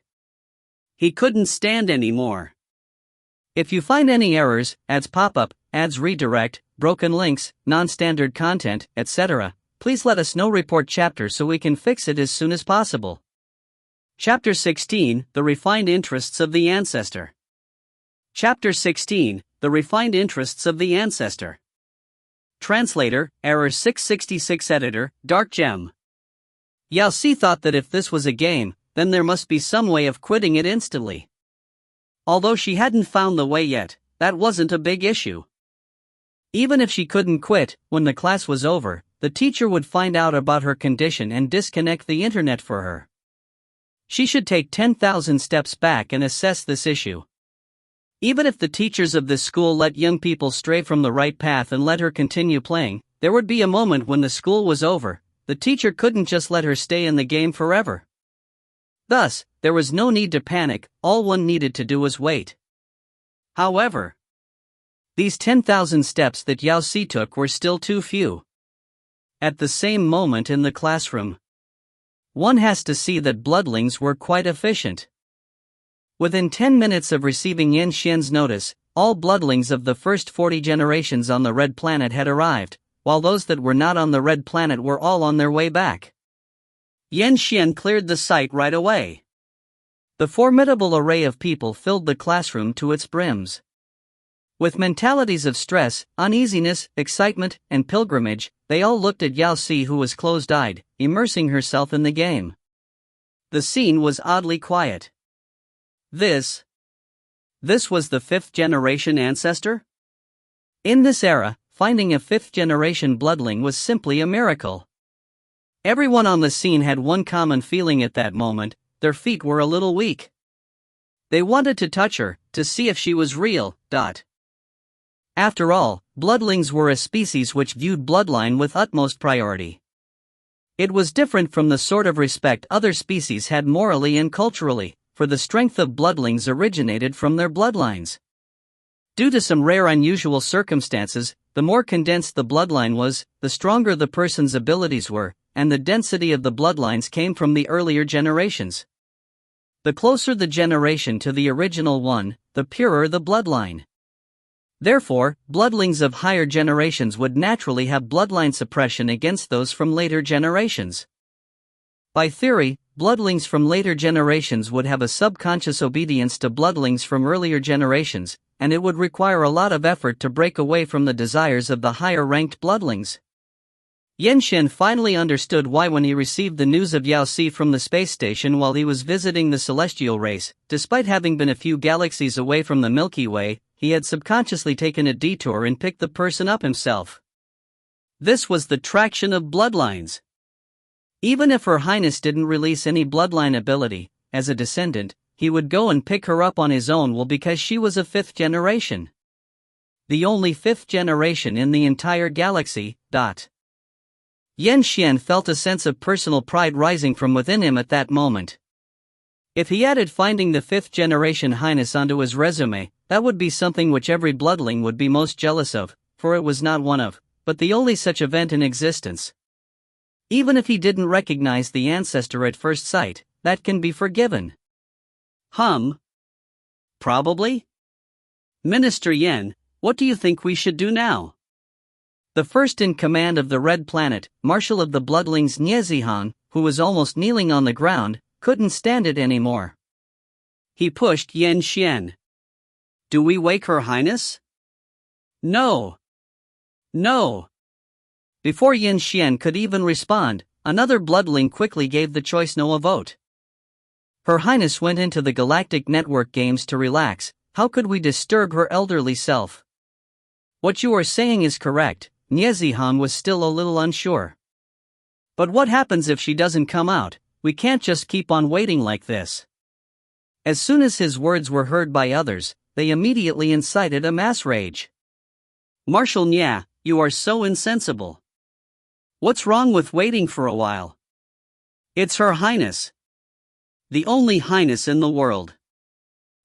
A: He couldn't stand anymore. If you find any errors, ads pop up, ads redirect, broken links, non-standard content, etc., please let us know. Report chapter so we can fix it as soon as possible. Chapter 16, The Refined Interests of the Ancestor. Chapter 16, The Refined Interests of the Ancestor. Translator, Error 666. Editor, Dark Gem. Yao Si thought that if this was a game, then there must be some way of quitting it instantly. Although she hadn't found the way yet, that wasn't a big issue. Even if she couldn't quit, when the class was over, the teacher would find out about her condition and disconnect the internet for her. She should take 10,000 steps back and assess this issue. Even if the teachers of this school let young people stray from the right path and let her continue playing, there would be a moment when the school was over. The teacher couldn't just let her stay in the game forever. Thus, there was no need to panic. All one needed to do was wait. However, these 10,000 steps that Yao Si took were still too few. At the same moment in the classroom, one has to see that bloodlings were quite efficient. Within 10 minutes of receiving Yen Xian's notice, all bloodlings of the first 40 generations on the Red Planet had arrived, while those that were not on the Red Planet were all on their way back. Yen Xian cleared the site right away. The formidable array of people filled the classroom to its brims. With mentalities of stress, uneasiness, excitement, and pilgrimage, they all looked at Yao Si, who was closed-eyed, immersing herself in the game. The scene was oddly quiet. This This was the fifth-generation ancestor? In this era, finding a fifth-generation bloodling was simply a miracle. Everyone on the scene had one common feeling at that moment: their feet were a little weak. They wanted to touch her, to see if she was real. After all, bloodlings were a species which viewed bloodline with utmost priority. It was different from the sort of respect other species had morally and culturally, for the strength of bloodlings originated from their bloodlines. Due to some rare unusual circumstances, the more condensed the bloodline was, the stronger the person's abilities were, and the density of the bloodlines came from the earlier generations. The closer the generation to the original one, the purer the bloodline. Therefore, bloodlings of higher generations would naturally have bloodline suppression against those from later generations. By theory, bloodlings from later generations would have a subconscious obedience to bloodlings from earlier generations, and it would require a lot of effort to break away from the desires of the higher-ranked bloodlings. Yen finally understood why, when he received the news of Yao Si from the space station while he was visiting the celestial race, despite having been a few galaxies away from the Milky Way, he had subconsciously taken a detour and picked the person up himself. This was the traction of bloodlines. Even if Her Highness didn't release any bloodline ability, as a descendant, he would go and pick her up on his own will because she was a fifth generation. The only fifth generation in the entire galaxy. Yen felt a sense of personal pride rising from within him at that moment. If he added finding the fifth generation highness onto his resume, that would be something which every bloodling would be most jealous of, for it was not one of, but the only such event in existence. Even if he didn't recognize the ancestor at first sight, that can be forgiven. Probably? Minister Yen, what do you think we should do now? The first in command of the Red Planet, Marshal of the Bloodlings Niezihan, who was almost kneeling on the ground, couldn't stand it anymore. He pushed Yen Xian. Do we wake Her Highness? No. No. Before Yen Xian could even respond, another bloodling quickly gave the choice no a vote. Her Highness went into the Galactic Network Games to relax. How could we disturb her elderly self? What you are saying is correct. Niezihan was still a little unsure. But what happens if she doesn't come out? We can't just keep on waiting like this. As soon as his words were heard by others, they immediately incited a mass rage. Marshal Nya, you are so insensible. What's wrong with waiting for a while? It's Her Highness. The only highness in the world.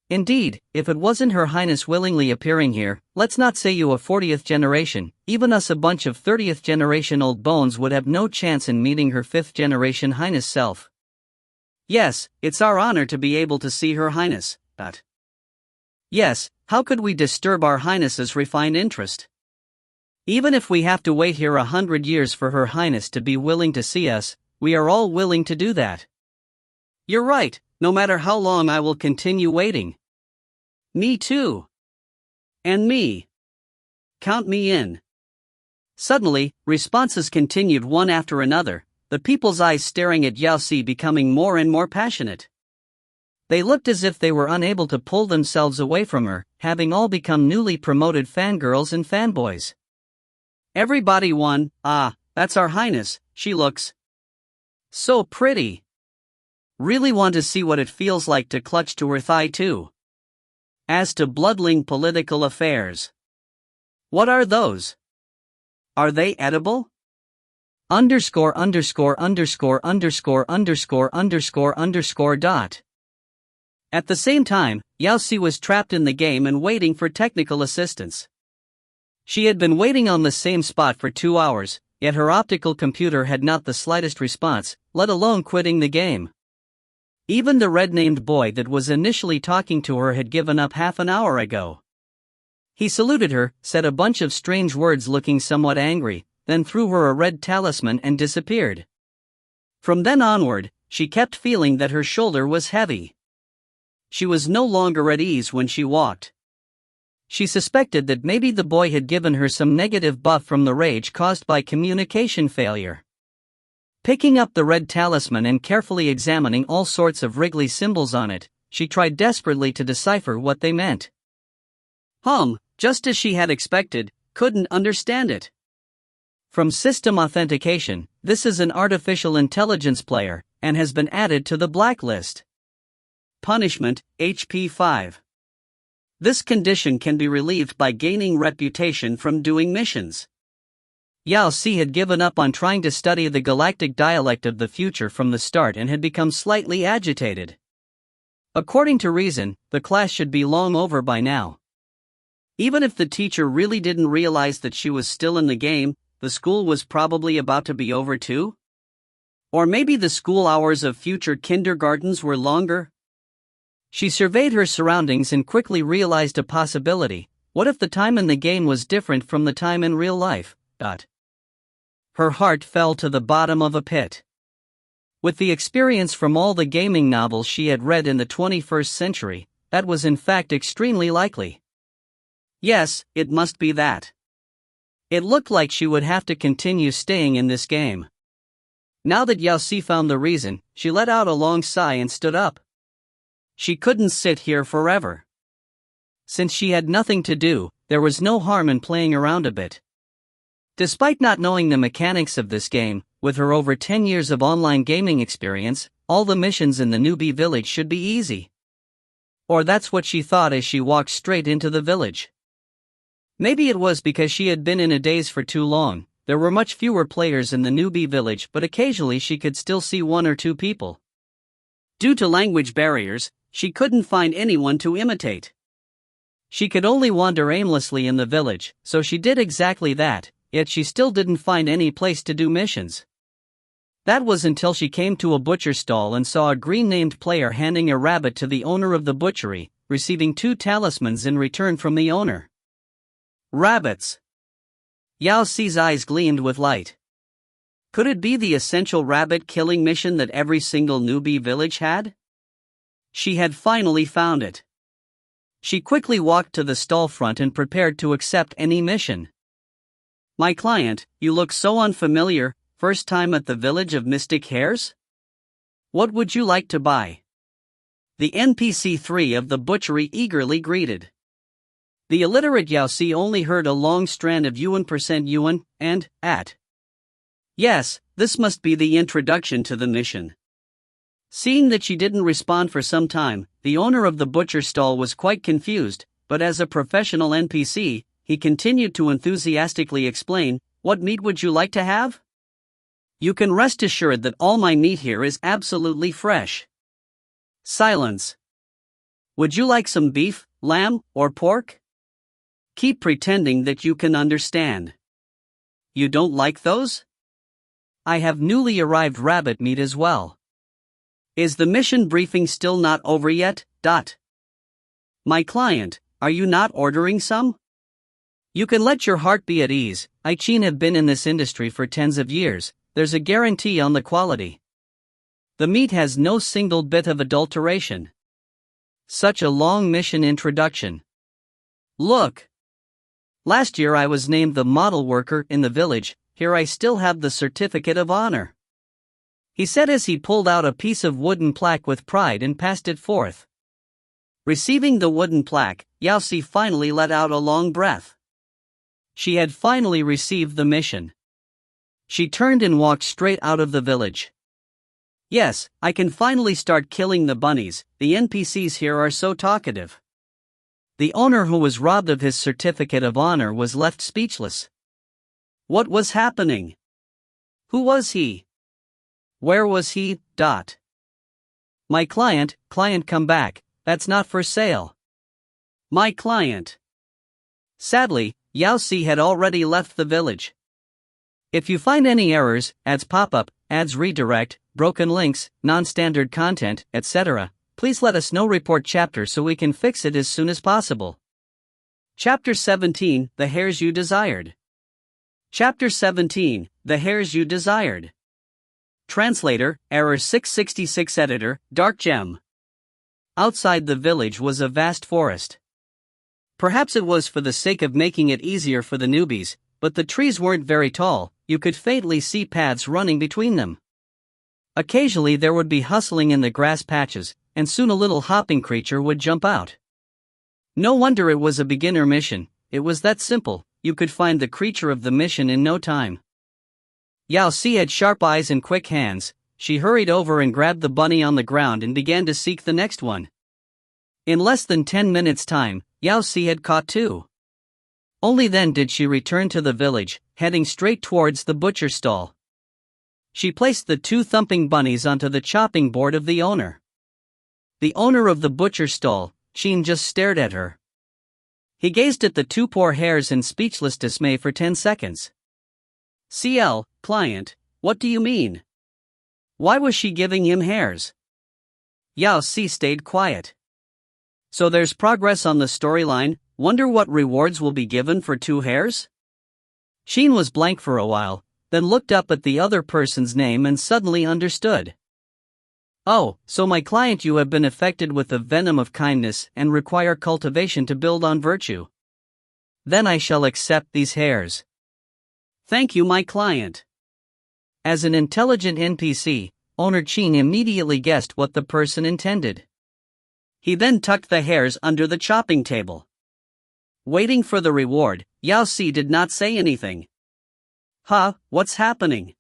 A: Indeed, if it wasn't Her Highness willingly appearing here, let's not say you a 40th generation, even us a bunch of 30th generation old bones would have no chance in meeting her 5th generation highness self. Yes, it's our honor to be able to see Her Highness, but yes, how could we disturb our Highness's refined interest? Even if we have to wait here 100 years for Her Highness to be willing to see us, we are all willing to do that. You're right. No matter how long, I will continue waiting. Me too. And me. Count me in. Suddenly, responses continued one after another, the people's eyes staring at Yao Si becoming more and more passionate. They looked as if they were unable to pull themselves away from her, having all become newly promoted fangirls and fanboys. Everybody won. That's our Highness, she looks so pretty. Really want to see what it feels like to clutch to her thigh too. As to bloodling political affairs. What are those? Are they edible? At the same time, Yao Si was trapped in the game and waiting for technical assistance. She had been waiting on the same spot for 2 hours, yet her optical computer had not the slightest response, let alone quitting the game. Even the red-named boy that was initially talking to her had given up half an hour ago. He saluted her, said a bunch of strange words looking somewhat angry, then threw her a red talisman and disappeared. From then onward, she kept feeling that her shoulder was heavy. She was no longer at ease when she walked. She suspected that maybe the boy had given her some negative buff from the rage caused by communication failure. Picking up the red talisman and carefully examining all sorts of wriggly symbols on it, she tried desperately to decipher what they meant. Just as she had expected, couldn't understand it. From System Authentication, this is an artificial intelligence player, and has been added to the blacklist. Punishment, HP 5. This condition can be relieved by gaining reputation from doing missions. Yao Si had given up on trying to study the galactic dialect of the future from the start and had become slightly agitated. According to reason, the class should be long over by now. Even if the teacher really didn't realize that she was still in the game, the school was probably about to be over too? Or maybe the school hours of future kindergartens were longer? She surveyed her surroundings and quickly realized a possibility. What if the time in the game was different from the time in real life? Her heart fell to the bottom of a pit. With the experience from all the gaming novels she had read in the 21st century, that was in fact extremely likely. Yes, it must be that. It looked like she would have to continue staying in this game. Now that Yao Si found the reason, she let out a long sigh and stood up. She couldn't sit here forever. Since she had nothing to do, there was no harm in playing around a bit. Despite not knowing the mechanics of this game, with her over 10 years of online gaming experience, all the missions in the newbie village should be easy. Or that's what she thought as she walked straight into the village. Maybe it was because she had been in a daze for too long. There were much fewer players in the newbie village, but occasionally she could still see one or two people. Due to language barriers, she couldn't find anyone to imitate. She could only wander aimlessly in the village, so she did exactly that, yet she still didn't find any place to do missions. That was until she came to a butcher stall and saw a green-named player handing a rabbit to the owner of the butchery, receiving 2 talismans in return from the owner. Rabbits. Yao Si's eyes gleamed with light. Could it be the essential rabbit-killing mission that every single newbie village had? She had finally found it. She quickly walked to the stall front and prepared to accept any mission. "My client, you look so unfamiliar, first time at the village of Mystic Hares? What would you like to buy?" The NPC 3 of the butchery eagerly greeted. The illiterate Yao Si only heard a long strand of yuan and, at. Yes, this must be the introduction to the mission. Seeing that she didn't respond for some time, the owner of the butcher stall was quite confused, but as a professional NPC, he continued to enthusiastically explain, "What meat would you like to have? You can rest assured that all my meat here is absolutely fresh." Silence. "Would you like some beef, lamb, or pork? Keep pretending that you can understand. You don't like those? I have newly arrived rabbit meat as well. Is the mission briefing still not over yet? My client, are you not ordering some? You can let your heart be at ease. I have been in this industry for tens of years. There's a guarantee on the quality. The meat has no single bit of adulteration." Such a long mission introduction. "Look. Last year I was named the model worker in the village, here I still have the certificate of honor," he said as he pulled out a piece of wooden plaque with pride and passed it forth. Receiving the wooden plaque, Yao Si finally let out a long breath. She had finally received the mission. She turned and walked straight out of the village. "Yes, I can finally start killing the bunnies, the NPCs here are so talkative." The owner, who was robbed of his certificate of honor, was left speechless. What was happening? Who was he? Where was he? My client, come back, that's not for sale. My client. Sadly, Yao Si had already left the village. If you find any errors, ads pop up, ads redirect, broken links, non-standard content, etc., please let us know. Report chapter so we can fix it as soon as possible. Chapter 17, The Hares You Desired. Chapter 17, The Hares You Desired. Translator, Error 666. Editor, Dark Gem. Outside the village was a vast forest. Perhaps it was for the sake of making it easier for the newbies, but the trees weren't very tall, you could faintly see paths running between them. Occasionally there would be hustling in the grass patches, and soon a little hopping creature would jump out. No wonder it was a beginner mission, it was that simple, you could find the creature of the mission in no time. Yao Si had sharp eyes and quick hands. She hurried over and grabbed the bunny on the ground and began to seek the next one. In less than 10 minutes' time, Yao Si had caught 2. Only then did she return to the village, heading straight towards the butcher stall. She placed the 2 thumping bunnies onto the chopping board of the owner. The owner of the butcher stall, Xin, just stared at her. He gazed at the 2 poor hares in speechless dismay for 10 seconds. CL, client, what do you mean? Why was she giving him hares? Yao Si stayed quiet. So there's progress on the storyline, wonder what rewards will be given for 2 hares? Xin was blank for a while, then looked up at the other person's name and suddenly understood. Oh, so my client, you have been affected with the venom of kindness and require cultivation to build on virtue. Then I shall accept these hares. Thank you, my client. As an intelligent NPC, owner Xin immediately guessed what the person intended. He then tucked the hares under the chopping table. Waiting for the reward, Yao Si did not say anything. Huh, what's happening?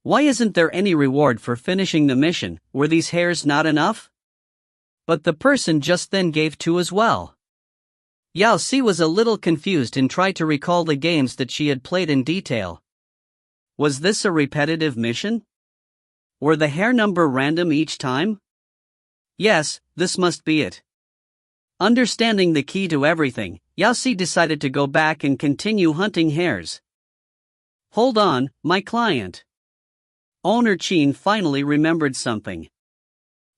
A: Why isn't there any reward for finishing the mission? Were these hares not enough? But the person just then gave 2 as well. Yao Si was a little confused and tried to recall the games that she had played in detail. Was this a repetitive mission? Were the hare number random each time? Yes, this must be it. Understanding the key to everything, Yao Si decided to go back and continue hunting hares. Hold on, my client. Owner Xin finally remembered something.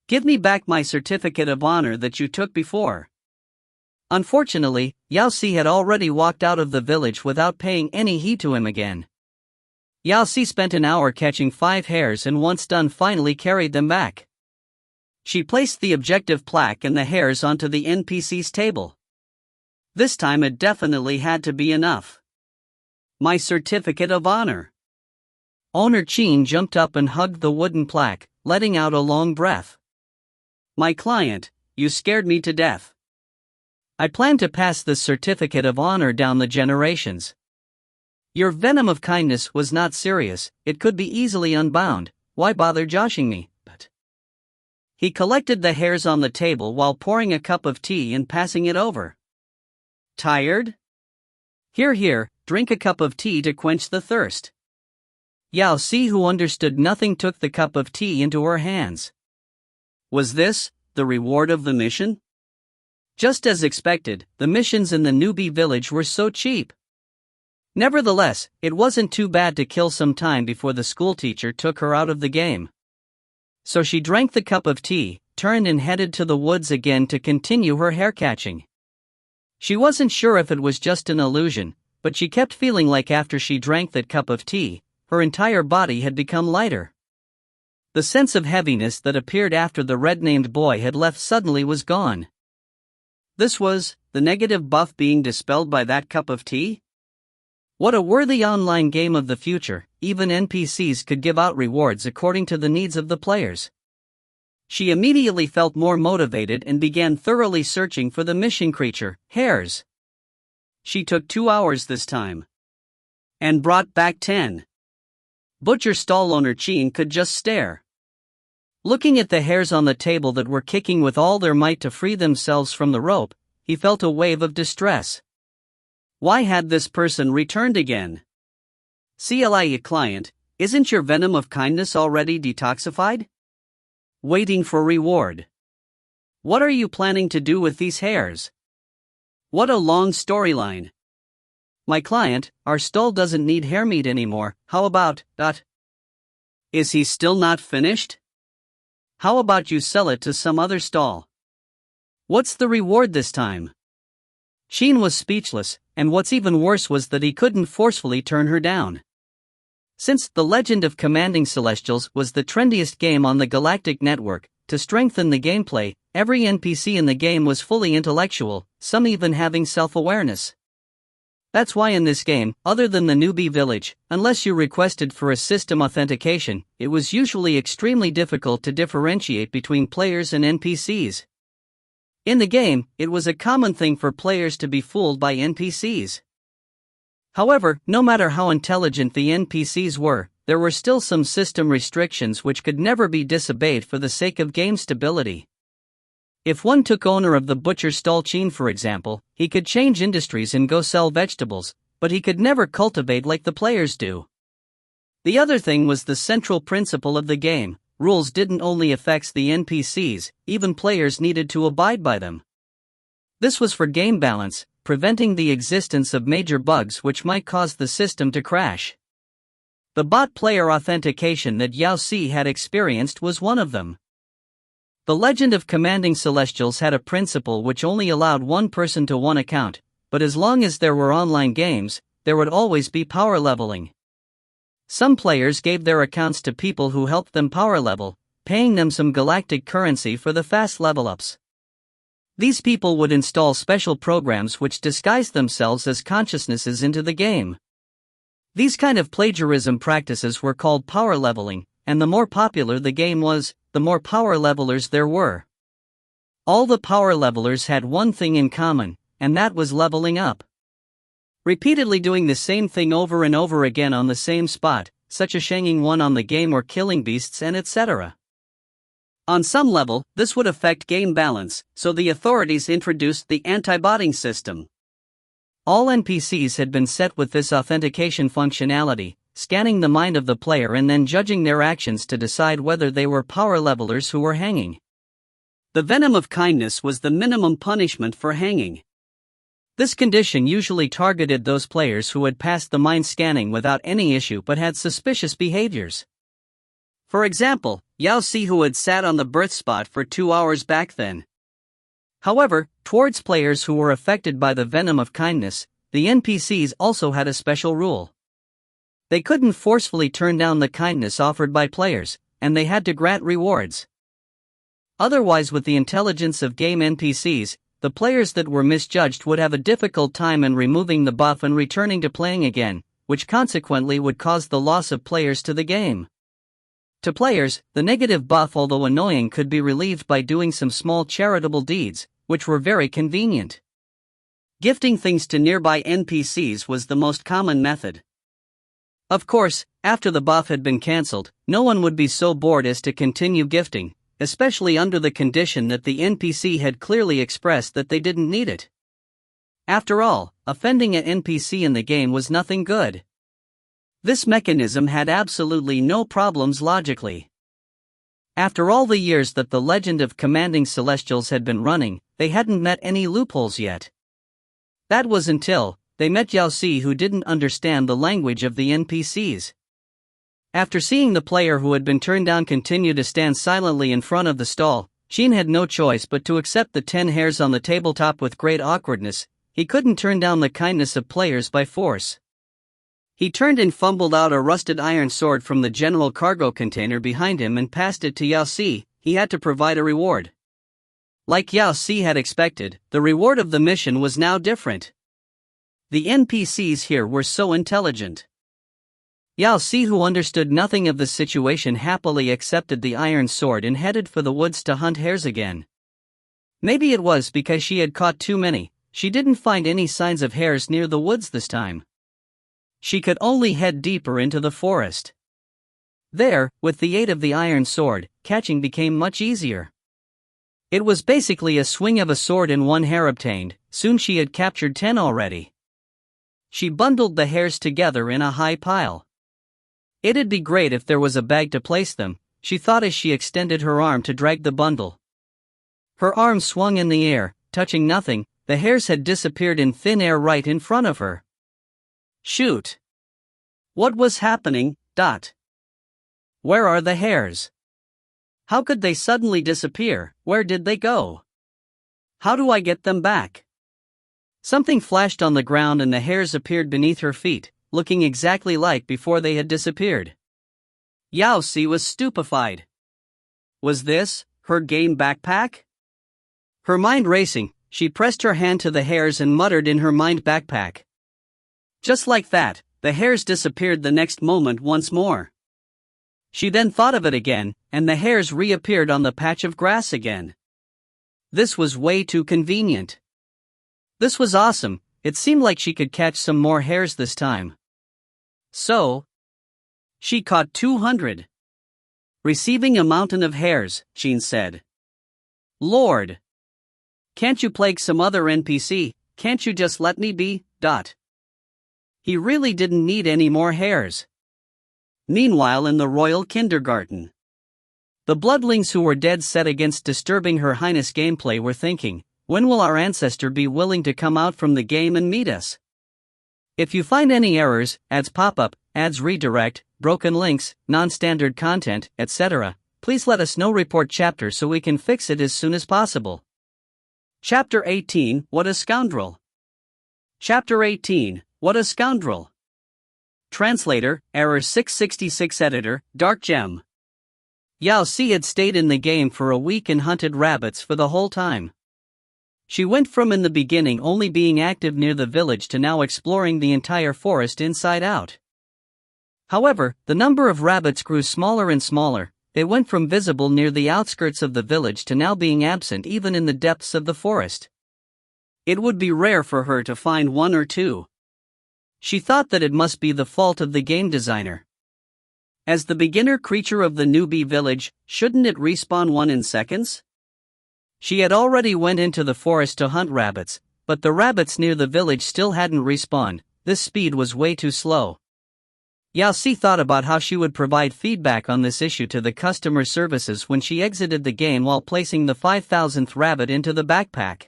A: Give me back my certificate of honor that you took before. Unfortunately, Yao Si had already walked out of the village without paying any heed to him again. Yao Si spent an hour catching 5 hares and once done finally carried them back. She placed the objective plaque and the hares onto the NPC's table. This time it definitely had to be enough. My certificate of honor. Owner Xin jumped up and hugged the wooden plaque, letting out a long breath. My client, you scared me to death. I plan to pass this certificate of honor down the generations. Your venom of kindness was not serious, it could be easily unbound, why bother joshing me? But he collected the hares on the table while pouring a cup of tea and passing it over. Tired? Here, drink a cup of tea to quench the thirst. Yao Si, who understood nothing, took the cup of tea into her hands. Was this the reward of the mission? Just as expected, the missions in the newbie village were so cheap. Nevertheless, it wasn't too bad to kill some time before the schoolteacher took her out of the game. So she drank the cup of tea, turned and headed to the woods again to continue her hare catching. She wasn't sure if it was just an illusion, but she kept feeling like after she drank that cup of tea, her entire body had become lighter. The sense of heaviness that appeared after the red-named boy had left suddenly was gone. This was the negative buff being dispelled by that cup of tea? What a worthy online game of the future, even NPCs could give out rewards according to the needs of the players. She immediately felt more motivated and began thoroughly searching for the mission creature, hares. She took 2 hours this time. And brought back 10. Butcher stall owner Xin could just stare. Looking at the hares on the table that were kicking with all their might to free themselves from the rope, he felt a wave of distress. Why had this person returned again? CLI client, isn't your venom of kindness already detoxified? Waiting for reward. What are you planning to do with these hares? What a long storyline. My client, our stall doesn't need hare meat anymore, how about, Is he still not finished? How about you sell it to some other stall? What's the reward this time? Xin was speechless, and what's even worse was that he couldn't forcefully turn her down. Since The Legend of Commanding Celestials was the trendiest game on the Galactic Network, to strengthen the gameplay, every NPC in the game was fully intellectual, some even having self-awareness. That's why in this game, other than the newbie village, unless you requested for a system authentication, it was usually extremely difficult to differentiate between players and NPCs. In the game, it was a common thing for players to be fooled by NPCs. However, no matter how intelligent the NPCs were, there were still some system restrictions which could never be disobeyed for the sake of game stability. If one took owner of the butcher stall chain, for example, he could change industries and go sell vegetables, but he could never cultivate like the players do. The other thing was the central principle of the game: rules didn't only affect the NPCs, even players needed to abide by them. This was for game balance, preventing the existence of major bugs which might cause the system to crash. The bot player authentication that Yao Si had experienced was one of them. The legend of commanding celestials had a principle which only allowed one person to one account, but as long as there were online games, there would always be power leveling. Some players gave their accounts to people who helped them power level, paying them some galactic currency for the fast level ups. These people would install special programs which disguised themselves as consciousnesses into the game. These kind of plagiarism practices were called power leveling, and the more popular the game was, the more power levelers there were. All the power levelers had one thing in common, and that was leveling up. Repeatedly doing the same thing over and over again on the same spot, such as shanging one on the game or killing beasts and etc. On some level, this would affect game balance, so the authorities introduced the anti-botting system. All NPCs had been set with this authentication functionality, scanning the mind of the player and then judging their actions to decide whether they were power levelers who were hanging. The venom of kindness was the minimum punishment for hanging. This condition usually targeted those players who had passed the mind scanning without any issue but had suspicious behaviors. For example, Yao Si, who had sat on the birth spot for 2 hours back then. However, towards players who were affected by the venom of kindness, the NPCs also had a special rule. They couldn't forcefully turn down the kindness offered by players, and they had to grant rewards. Otherwise, with the intelligence of game NPCs, the players that were misjudged would have a difficult time in removing the buff and returning to playing again, which consequently would cause the loss of players to the game. To players, the negative buff, although annoying, could be relieved by doing some small charitable deeds, which were very convenient. Gifting things to nearby NPCs was the most common method. Of course, after the buff had been cancelled, no one would be so bored as to continue gifting, especially under the condition that the NPC had clearly expressed that they didn't need it. After all, offending an NPC in the game was nothing good. This mechanism had absolutely no problems logically. After all the years that the legend of commanding celestials had been running, they hadn't met any loopholes yet. That was until they met Yao Si, who didn't understand the language of the NPCs. After seeing the player who had been turned down continue to stand silently in front of the stall, Xin had no choice but to accept the 10 hairs on the tabletop with great awkwardness. He couldn't turn down the kindness of players by force. He turned and fumbled out a rusted iron sword from the general cargo container behind him and passed it to Yao Si. He had to provide a reward. Like Yao Si had expected, the reward of the mission was now different. The NPCs here were so intelligent. Yao Si, who understood nothing of the situation, happily accepted the iron sword and headed for the woods to hunt hares again. Maybe it was because she had caught too many, she didn't find any signs of hares near the woods this time. She could only head deeper into the forest. There, with the aid of the iron sword, catching became much easier. It was basically a swing of a sword and 1 hare obtained. Soon she had captured 10 already. She bundled the hares together in a high pile. It'd be great if there was a bag to place them, she thought as she extended her arm to drag the bundle. Her arm swung in the air, touching nothing. The hares had disappeared in thin air right in front of her. Shoot! What was happening? Where are the hares? How could they suddenly disappear? Where did they go? How do I get them back? Something flashed on the ground and the hares appeared beneath her feet, looking exactly like before they had disappeared. Yao Si was stupefied. Was this her game backpack? Her mind racing, she pressed her hand to the hares and muttered in her mind, backpack. Just like that, the hares disappeared the next moment once more. She then thought of it again, and the hares reappeared on the patch of grass again. This was way too convenient. This was awesome. It seemed like she could catch some more hares this time. So, she caught 200. Receiving a mountain of hares, Jean said. Lord! Can't you plague some other NPC? Can't you just let me be? He really didn't need any more hares. Meanwhile, in the royal kindergarten, the bloodlings who were dead set against disturbing Her Highness gameplay were thinking, when will our ancestor be willing to come out from the game and meet us? If you find any errors, ads pop up, ads redirect, broken links, non-standard content, etc., please let us know. Report chapter so we can fix it as soon as possible. Chapter 18, What a Scoundrel. Chapter 18, What a Scoundrel. Translator, Error 666. Editor, Dark Gem. Yao Si had stayed in the game for a week and hunted rabbits for the whole time. She went from in the beginning only being active near the village to now exploring the entire forest inside out. However, the number of rabbits grew smaller and smaller. They went from visible near the outskirts of the village to now being absent even in the depths of the forest. It would be rare for her to find one or two. She thought that it must be the fault of the game designer. As the beginner creature of the newbie village, shouldn't it respawn one in seconds? She had already went into the forest to hunt rabbits, but the rabbits near the village still hadn't respawned. This speed was way too slow. Yao Si thought about how she would provide feedback on this issue to the customer services when she exited the game while placing the 5,000th rabbit into the backpack.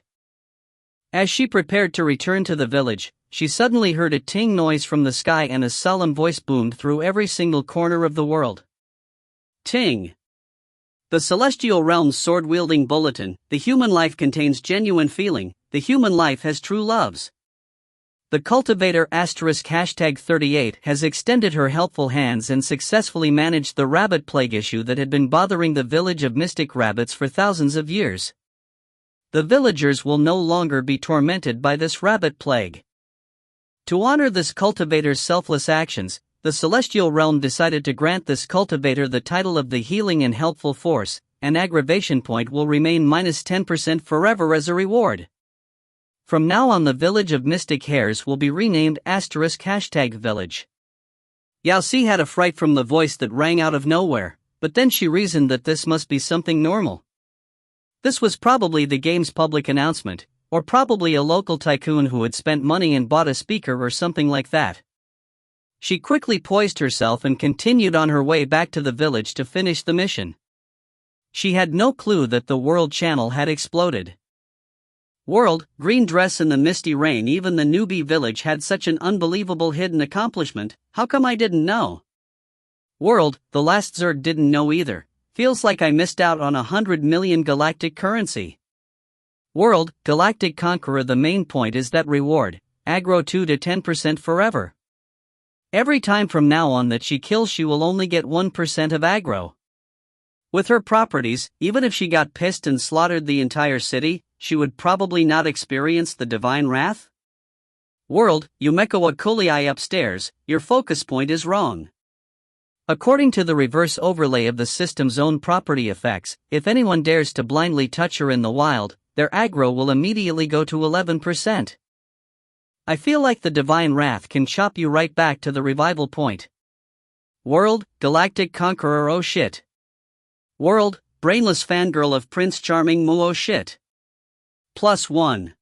A: As she prepared to return to the village, she suddenly heard a ting noise from the sky and a solemn voice boomed through every single corner of the world. Ting! The Celestial Realm's sword-wielding bulletin. The human life contains genuine feeling. The human life has true loves. The cultivator *38 has extended her helpful hands and successfully managed the rabbit plague issue that had been bothering the village of mystic rabbits for thousands of years. The villagers will no longer be tormented by this rabbit plague. To honor this cultivator's selfless actions, the Celestial Realm decided to grant this cultivator the title of the Healing and Helpful Force. An aggravation point will remain -10% forever as a reward. From now on, the village of Mystic Hares will be renamed *Village. Yao Si had a fright from the voice that rang out of nowhere, but then she reasoned that this must be something normal. This was probably the game's public announcement, or probably a local tycoon who had spent money and bought a speaker or something like that. She quickly poised herself and continued on her way back to the village to finish the mission. She had no clue that the world channel had exploded. World, green dress in the misty rain. Even the newbie village had such an unbelievable hidden accomplishment. How come I didn't know? World, the last Zerg didn't know either. Feels like I missed out on 100 million galactic currency. World, Galactic Conqueror. The main point is that reward, aggro 2 to 10% forever. Every time from now on that she kills, she will only get 1% of aggro. With her properties, even if she got pissed and slaughtered the entire city, she would probably not experience the divine wrath. World, Yumekawa Kulii upstairs, your focus point is wrong. According to the reverse overlay of the system's own property effects, if anyone dares to blindly touch her in the wild, their aggro will immediately go to 11%. I feel like the divine wrath can chop you right back to the revival point. World, Galactic Conqueror. Oh shit. World, brainless fangirl of Prince Charming. Mu. Oh shit. +1.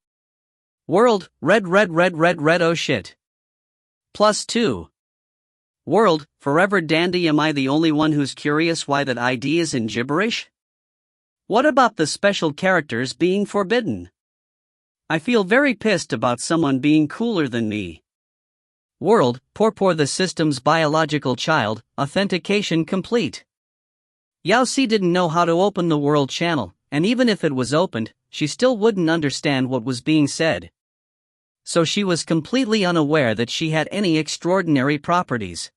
A: World, red. Oh shit. +2. World, forever dandy. Am I the only one who's curious why that ID is in gibberish? What about the special characters being forbidden? I feel very pissed about someone being cooler than me. World, poor the system's biological child. Authentication complete. Yao Si didn't know how to open the world channel, and even if it was opened, she still wouldn't understand what was being said. So she was completely unaware that she had any extraordinary properties.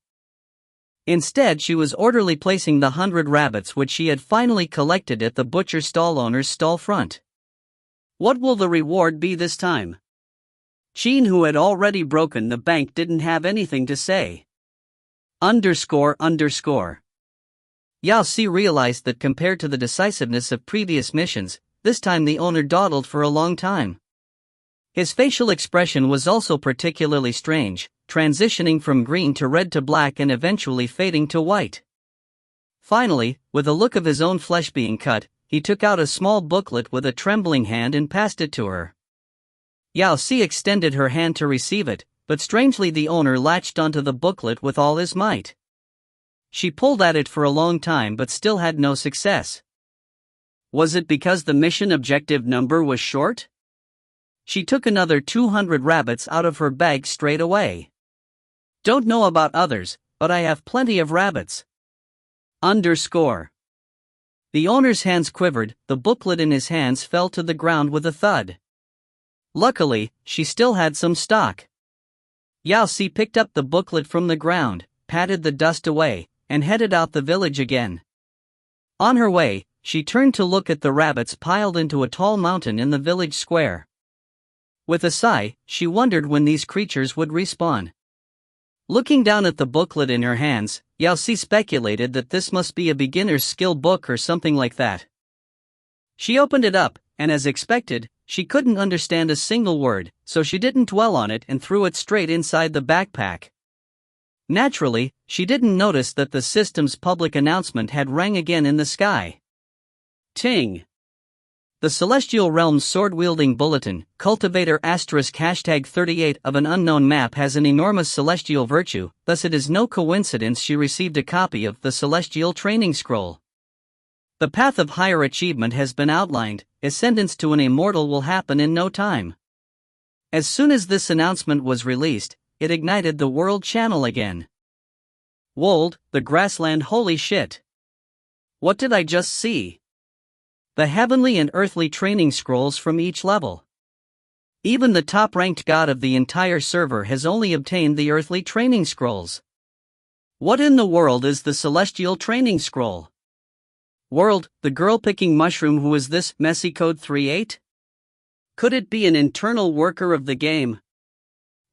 A: Instead, she was orderly placing the 100 rabbits which she had finally collected at the butcher stall owner's stall front. What will the reward be this time? Sheen, who had already broken the bank, didn't have anything to say. __. Yao Si realized that compared to the decisiveness of previous missions, this time the owner dawdled for a long time. His facial expression was also particularly strange, transitioning from green to red to black and eventually fading to white. Finally, with a look of his own flesh being cut, he took out a small booklet with a trembling hand and passed it to her. Yao Si extended her hand to receive it, but strangely the owner latched onto the booklet with all his might. She pulled at it for a long time but still had no success. Was it because the mission objective number was short? She took another 200 rabbits out of her bag straight away. Don't know about others, but I have plenty of rabbits. _. The owner's hands quivered, the booklet in his hands fell to the ground with a thud. Luckily, she still had some stock. Yao Si picked up the booklet from the ground, patted the dust away, and headed out the village again. On her way, she turned to look at the rabbits piled into a tall mountain in the village square. With a sigh, she wondered when these creatures would respawn. Looking down at the booklet in her hands, Yao Si speculated that this must be a beginner's skill book or something like that. She opened it up, and as expected, she couldn't understand a single word, so she didn't dwell on it and threw it straight inside the backpack. Naturally, she didn't notice that the system's public announcement had rang again in the sky. Ting! The Celestial Realm's sword-wielding bulletin, cultivator *#38 of an unknown map, has an enormous celestial virtue, thus it is no coincidence she received a copy of the Celestial Training Scroll. The path of higher achievement has been outlined, ascendance to an immortal will happen in no time. As soon as this announcement was released, it ignited the world channel again. Wold, the grassland, holy shit! What did I just see? The heavenly and earthly training scrolls from each level. Even the top-ranked god of the entire server has only obtained the earthly training scrolls. What in the world is the celestial training scroll? World, the girl-picking mushroom, who is this messy code 38? Could it be an internal worker of the game?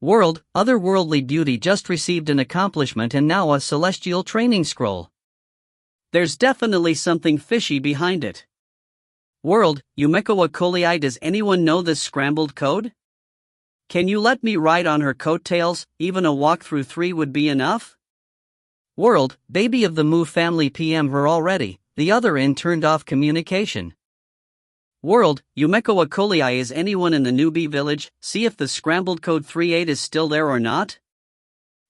A: World, otherworldly beauty just received an accomplishment and now a celestial training scroll. There's definitely something fishy behind it. World, Yumeko Kolei, does anyone know this scrambled code? Can you let me ride on her coattails? Even a walkthrough 3 would be enough? World, baby of the Mu family, PM her already. The other in turned off communication. World, Yumeko Kolei, is anyone in the newbie village? See if the scrambled code 38 is still there or not?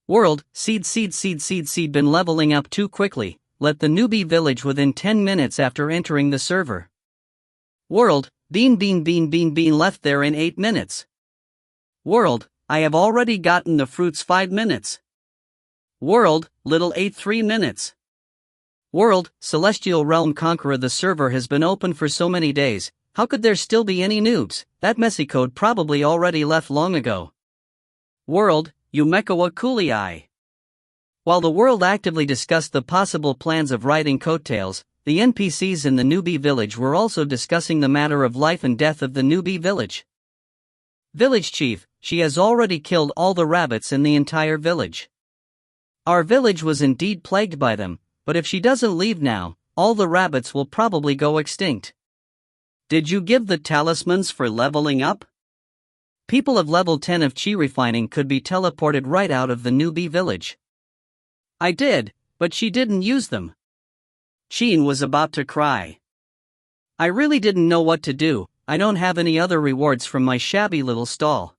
A: World, seed been leveling up too quickly. Let the newbie village within 10 minutes after entering the server. World, bean left there in 8 minutes. World, I have already gotten the fruits 5 minutes. World, little 8 3 minutes. World, Celestial Realm Conqueror, the server has been open for so many days, how could there still be any noobs? That messy code probably already left long ago. World, Yumeko Kolei. While the world actively discussed the possible plans of riding coattails, the NPCs in the newbie village were also discussing the matter of life and death of the newbie village. Village chief, she has already killed all the rabbits in the entire village. Our village was indeed plagued by them, but if she doesn't leave now, all the rabbits will probably go extinct. Did you give the talismans for leveling up? People of level 10 of chi refining could be teleported right out of the newbie village. I did, but she didn't use them. Sheen was about to cry. I really didn't know what to do. I don't have any other rewards from my shabby little stall.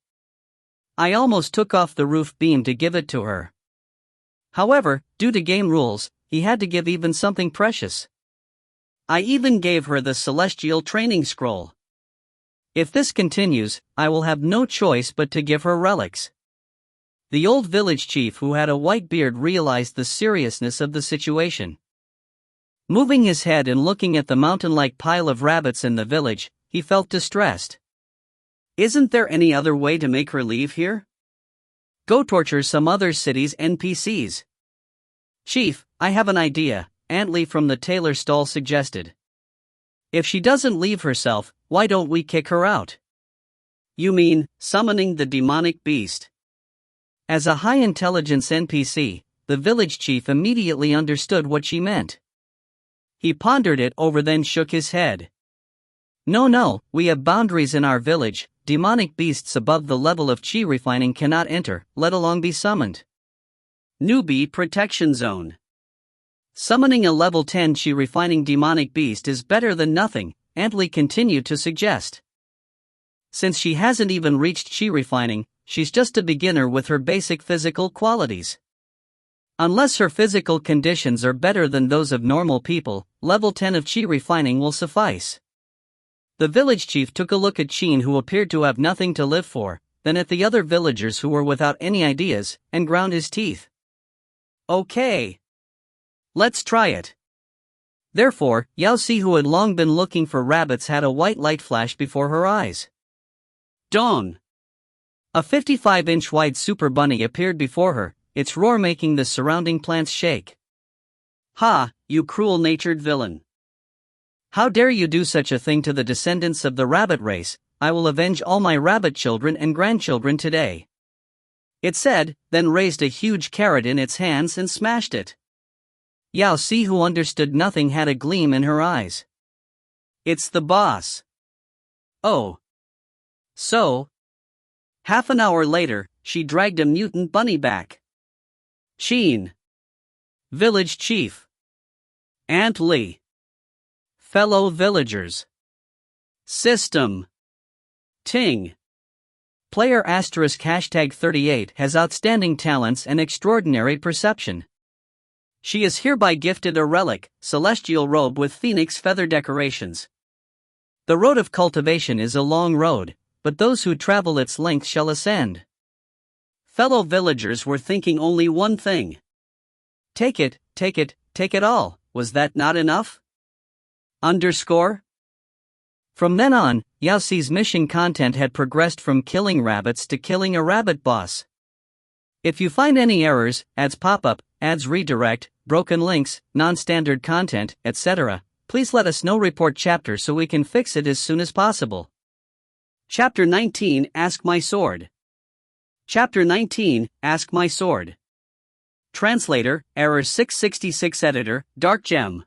A: I almost took off the roof beam to give it to her. However, due to game rules, he had to give even something precious. I even gave her the Celestial Training Scroll. If this continues, I will have no choice but to give her relics. The old village chief, who had a white beard, realized the seriousness of the situation. Moving his head and looking at the mountain-like pile of rabbits in the village, he felt distressed. Isn't there any other way to make her leave here? Go torture some other city's NPCs. Chief, I have an idea, Antley from the tailor stall suggested. If she doesn't leave herself, why don't we kick her out? You mean, summoning the demonic beast? As a high-intelligence NPC, the village chief immediately understood what she meant. He pondered it over, then shook his head. No, we have boundaries in our village. Demonic beasts above the level of chi refining cannot enter, let alone be summoned. Newbie Protection Zone. Summoning a level 10 chi refining demonic beast is better than nothing, Antley continued to suggest. Since she hasn't even reached chi refining, she's just a beginner with her basic physical qualities. Unless her physical conditions are better than those of normal people, level 10 of chi refining will suffice. The village chief took a look at Sheen, who appeared to have nothing to live for, then at the other villagers who were without any ideas, and ground his teeth. Okay. Let's try it. Therefore, Yao Si, who had long been looking for rabbits, had a white light flash before her eyes. Dawn. A 55-inch wide super bunny appeared before her, its roar making the surrounding plants shake. Ha, you cruel-natured villain. How dare you do such a thing to the descendants of the rabbit race? I will avenge all my rabbit children and grandchildren today. It said, then raised a huge carrot in its hands and smashed it. Yao Si, who understood nothing, had a gleam in her eyes. It's the boss. Oh. So? Half an hour later, she dragged a mutant bunny back. Sheen. Village Chief. Aunt Lee. Fellow villagers. System. Ting. Player *#38 has outstanding talents and extraordinary perception. She is hereby gifted a relic, celestial robe with phoenix feather decorations. The road of cultivation is a long road, but those who travel its length shall ascend. Fellow villagers were thinking only one thing. Take it all. Was that not enough? From then on, Yao Si's mission content had progressed from killing rabbits to killing a rabbit boss. If you find any errors, ads pop up, ads redirect, broken links, non-standard content, etc., please let us know. Report chapter so we can fix it as soon as possible. Chapter 19, Ask My Sword. Chapter 19, Ask My Sword. Translator, Error 666. Editor, Dark Gem.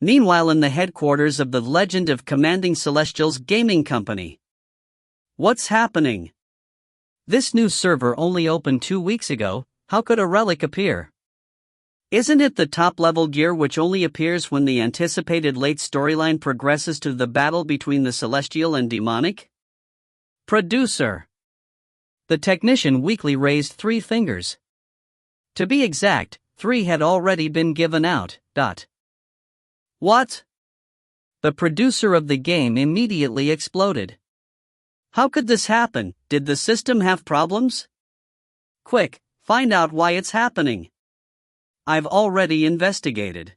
A: Meanwhile, in the headquarters of the Legend of Commanding Celestials gaming company. What's happening? This new server only opened 2 weeks ago. How could a relic appear? Isn't it the top-level gear which only appears when the anticipated late storyline progresses to the battle between the celestial and demonic? Producer. The technician weakly raised 3 fingers. To be exact, 3 had already been given out. What? The producer of the game immediately exploded. How could this happen? Did the system have problems? Quick, find out why it's happening. I've already investigated.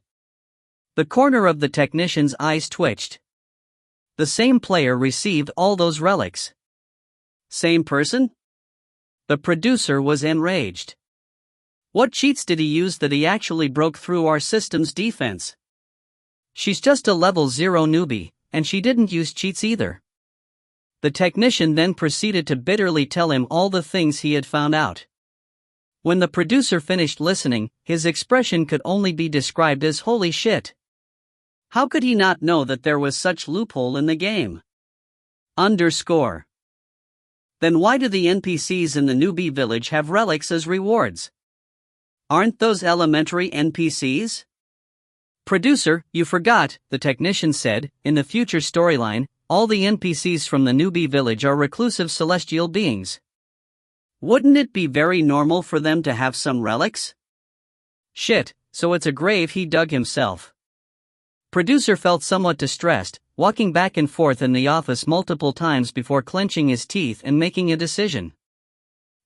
A: The corner of the technician's eyes twitched. The same player received all those relics. Same person? The producer was enraged. What cheats did he use that he actually broke through our system's defense? She's just a level 0 newbie, and she didn't use cheats either. The technician then proceeded to bitterly tell him all the things he had found out. When the producer finished listening, his expression could only be described as holy shit. How could he not know that there was such loophole in the game? Then why do the NPCs in the newbie village have relics as rewards? Aren't those elementary NPCs? Producer, you forgot, the technician said. In the future storyline, all the NPCs from the newbie village are reclusive celestial beings. Wouldn't it be very normal for them to have some relics? Shit, so it's a grave he dug himself. Producer felt somewhat distressed, walking back and forth in the office multiple times before clenching his teeth and making a decision.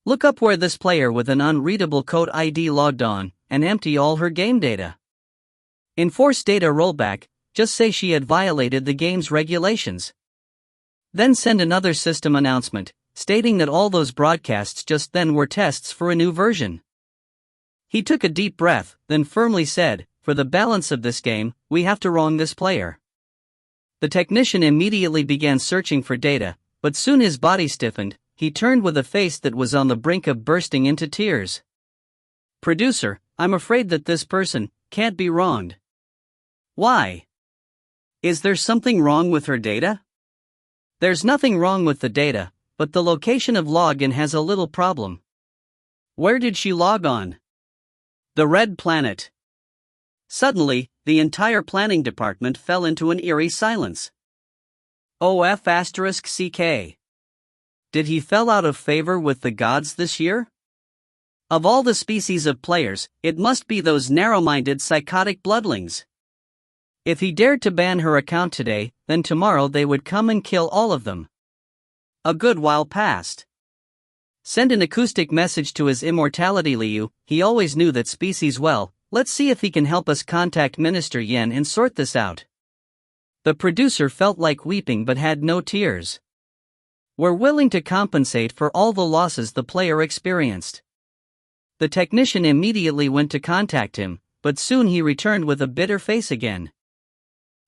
A: Look up where this player with an unreadable code ID logged on, and empty all her game data. Enforce data rollback, just say she had violated the game's regulations. Then send another system announcement, stating that all those broadcasts just then were tests for a new version. He took a deep breath, then firmly said, for the balance of this game, we have to wrong this player. The technician immediately began searching for data, But soon his body stiffened, he turned with a face that was on the brink of bursting into tears. "Producer, I'm afraid that this person can't be wronged." "Why? Is there something wrong with her data?" "There's nothing wrong with the data, but the location of login has a little problem." "Where did she log on?" "The Red Planet." Suddenly, the entire planning department fell into an eerie silence. OF*CK. Did he fell out of favor with the gods this year? Of all the species of players, it must be those narrow-minded psychotic bloodlings. If he dared to ban her account today, then tomorrow they would come and kill all of them. A good while passed. Send an acoustic message to his immortality Liu, he always knew that species well. Let's see if he can help us contact Minister Yen and sort this out. The producer felt like weeping but had no tears. We're willing to compensate for all the losses the player experienced. The technician immediately went to contact him, but soon he returned with a bitter face again.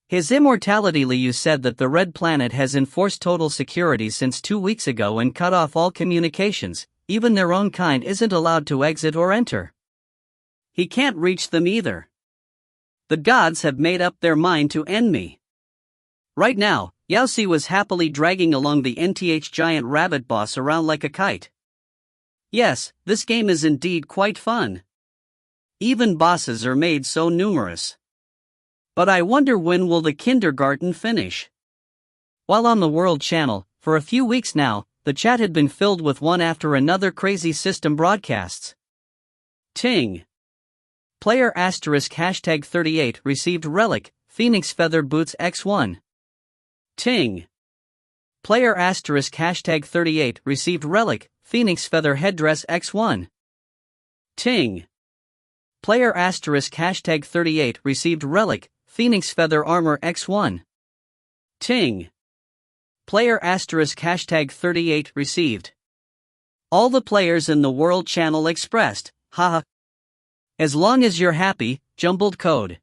A: His immortality Liu said that the Red Planet has enforced total security since 2 weeks ago and cut off all communications, even their own kind isn't allowed to exit or enter. He can't reach them either. The gods have made up their mind to end me. Right now, Yao Si was happily dragging along the NTH giant rabbit boss around like a kite. Yes, this game is indeed quite fun. Even bosses are made so numerous. But I wonder when will the kindergarten finish? While on the World Channel, for a few weeks now, the chat had been filled with one after another crazy system broadcasts. Ting. Player *#38 received Relic, Phoenix Feather Boots X1. Ting. Player *#38 received Relic, Phoenix Feather Headdress X1. Ting. Player *#38 received Relic, Phoenix Feather Armor X1. Ting. Player *#38 received. All the players in the World Channel expressed, haha. As long as you're happy, jumbled code.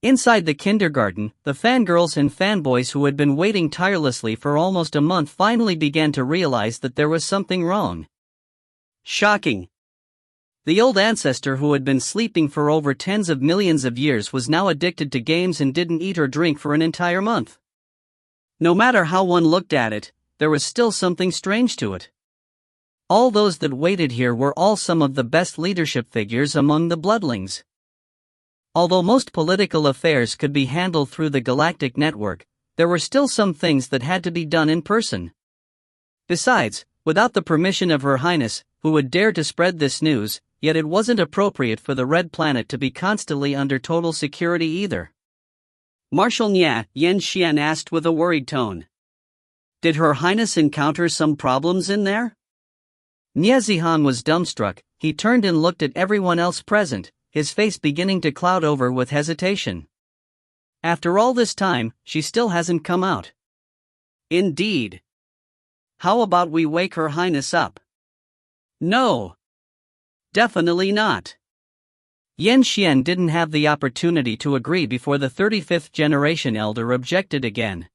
A: Inside the kindergarten, the fangirls and fanboys who had been waiting tirelessly for almost a month finally began to realize that there was something wrong. Shocking. The old ancestor who had been sleeping for over tens of millions of years was now addicted to games and didn't eat or drink for an entire month. No matter how one looked at it, there was still something strange to it. All those that waited here were all some of the best leadership figures among the bloodlings. Although most political affairs could be handled through the galactic network, there were still some things that had to be done in person. Besides, without the permission of Her Highness, who would dare to spread this news, yet it wasn't appropriate for the Red Planet to be constantly under total security either. Marshal Nya, Yen Xian asked with a worried tone. Did Her Highness encounter some problems in there? Nya Zihan was dumbstruck. He turned and looked at everyone else present, his face beginning to cloud over with hesitation. After all this time, she still hasn't come out. Indeed. How about we wake Her Highness up? No. Definitely not. Yen Xian didn't have the opportunity to agree before the 35th generation elder objected again.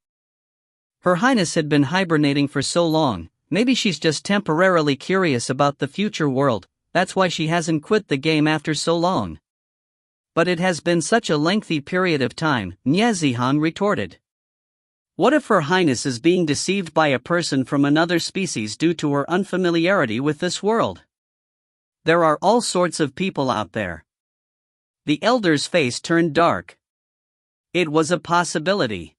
A: Her Highness had been hibernating for so long, maybe she's just temporarily curious about the future world, that's why she hasn't quit the game after so long. But it has been such a lengthy period of time, Nya Zihan retorted. What if Her Highness is being deceived by a person from another species due to her unfamiliarity with this world? There are all sorts of people out there. The elder's face turned dark. It was a possibility.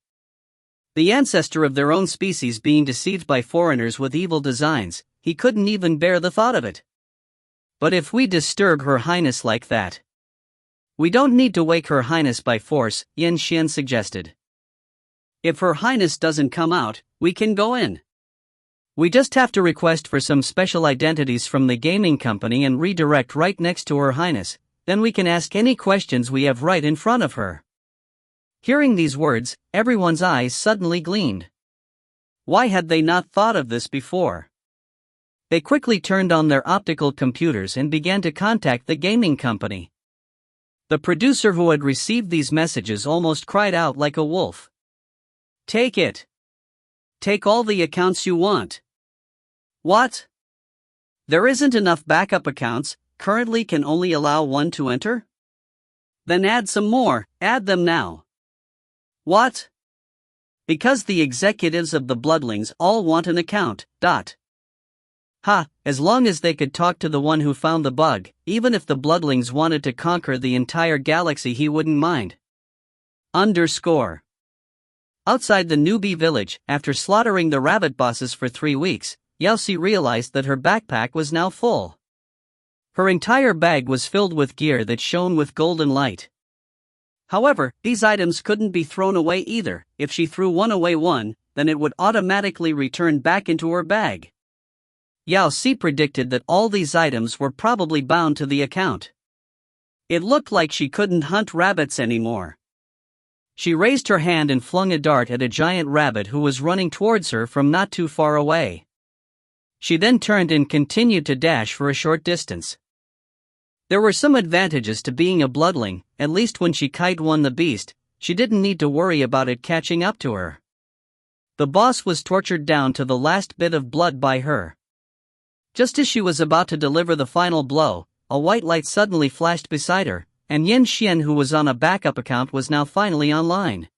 A: The ancestor of their own species being deceived by foreigners with evil designs, he couldn't even bear the thought of it. But if we disturb Her Highness like that, we don't need to wake Her Highness by force, Yen Xian suggested. If Her Highness doesn't come out, we can go in. We just have to request for some special identities from the gaming company and redirect right next to Her Highness, then we can ask any questions we have right in front of her. Hearing these words, everyone's eyes suddenly gleamed. Why had they not thought of this before? They quickly turned on their optical computers and began to contact the gaming company. The producer who had received these messages almost cried out like a wolf. Take it. Take all the accounts you want. What? There isn't enough backup accounts, currently can only allow one to enter? Then add some more, add them now. What? Because the executives of the Bloodlines all want an account, as long as they could talk to the one who found the bug, even if the Bloodlines wanted to conquer the entire galaxy he wouldn't mind. Outside the newbie village, after slaughtering the rabbit bosses for 3 weeks, Yao Si realized that her backpack was now full. Her entire bag was filled with gear that shone with golden light. However, these items couldn't be thrown away either. If she threw one away, then it would automatically return back into her bag. Yao Si predicted that all these items were probably bound to the account. It looked like she couldn't hunt rabbits anymore. She raised her hand and flung a dart at a giant rabbit who was running towards her from not too far away. She then turned and continued to dash for a short distance. There were some advantages to being a bloodling, at least when she kite-won the beast, she didn't need to worry about it catching up to her. The boss was tortured down to the last bit of blood by her. Just as she was about to deliver the final blow, a white light suddenly flashed beside her, and Yan Xian, who was on a backup account, was now finally online.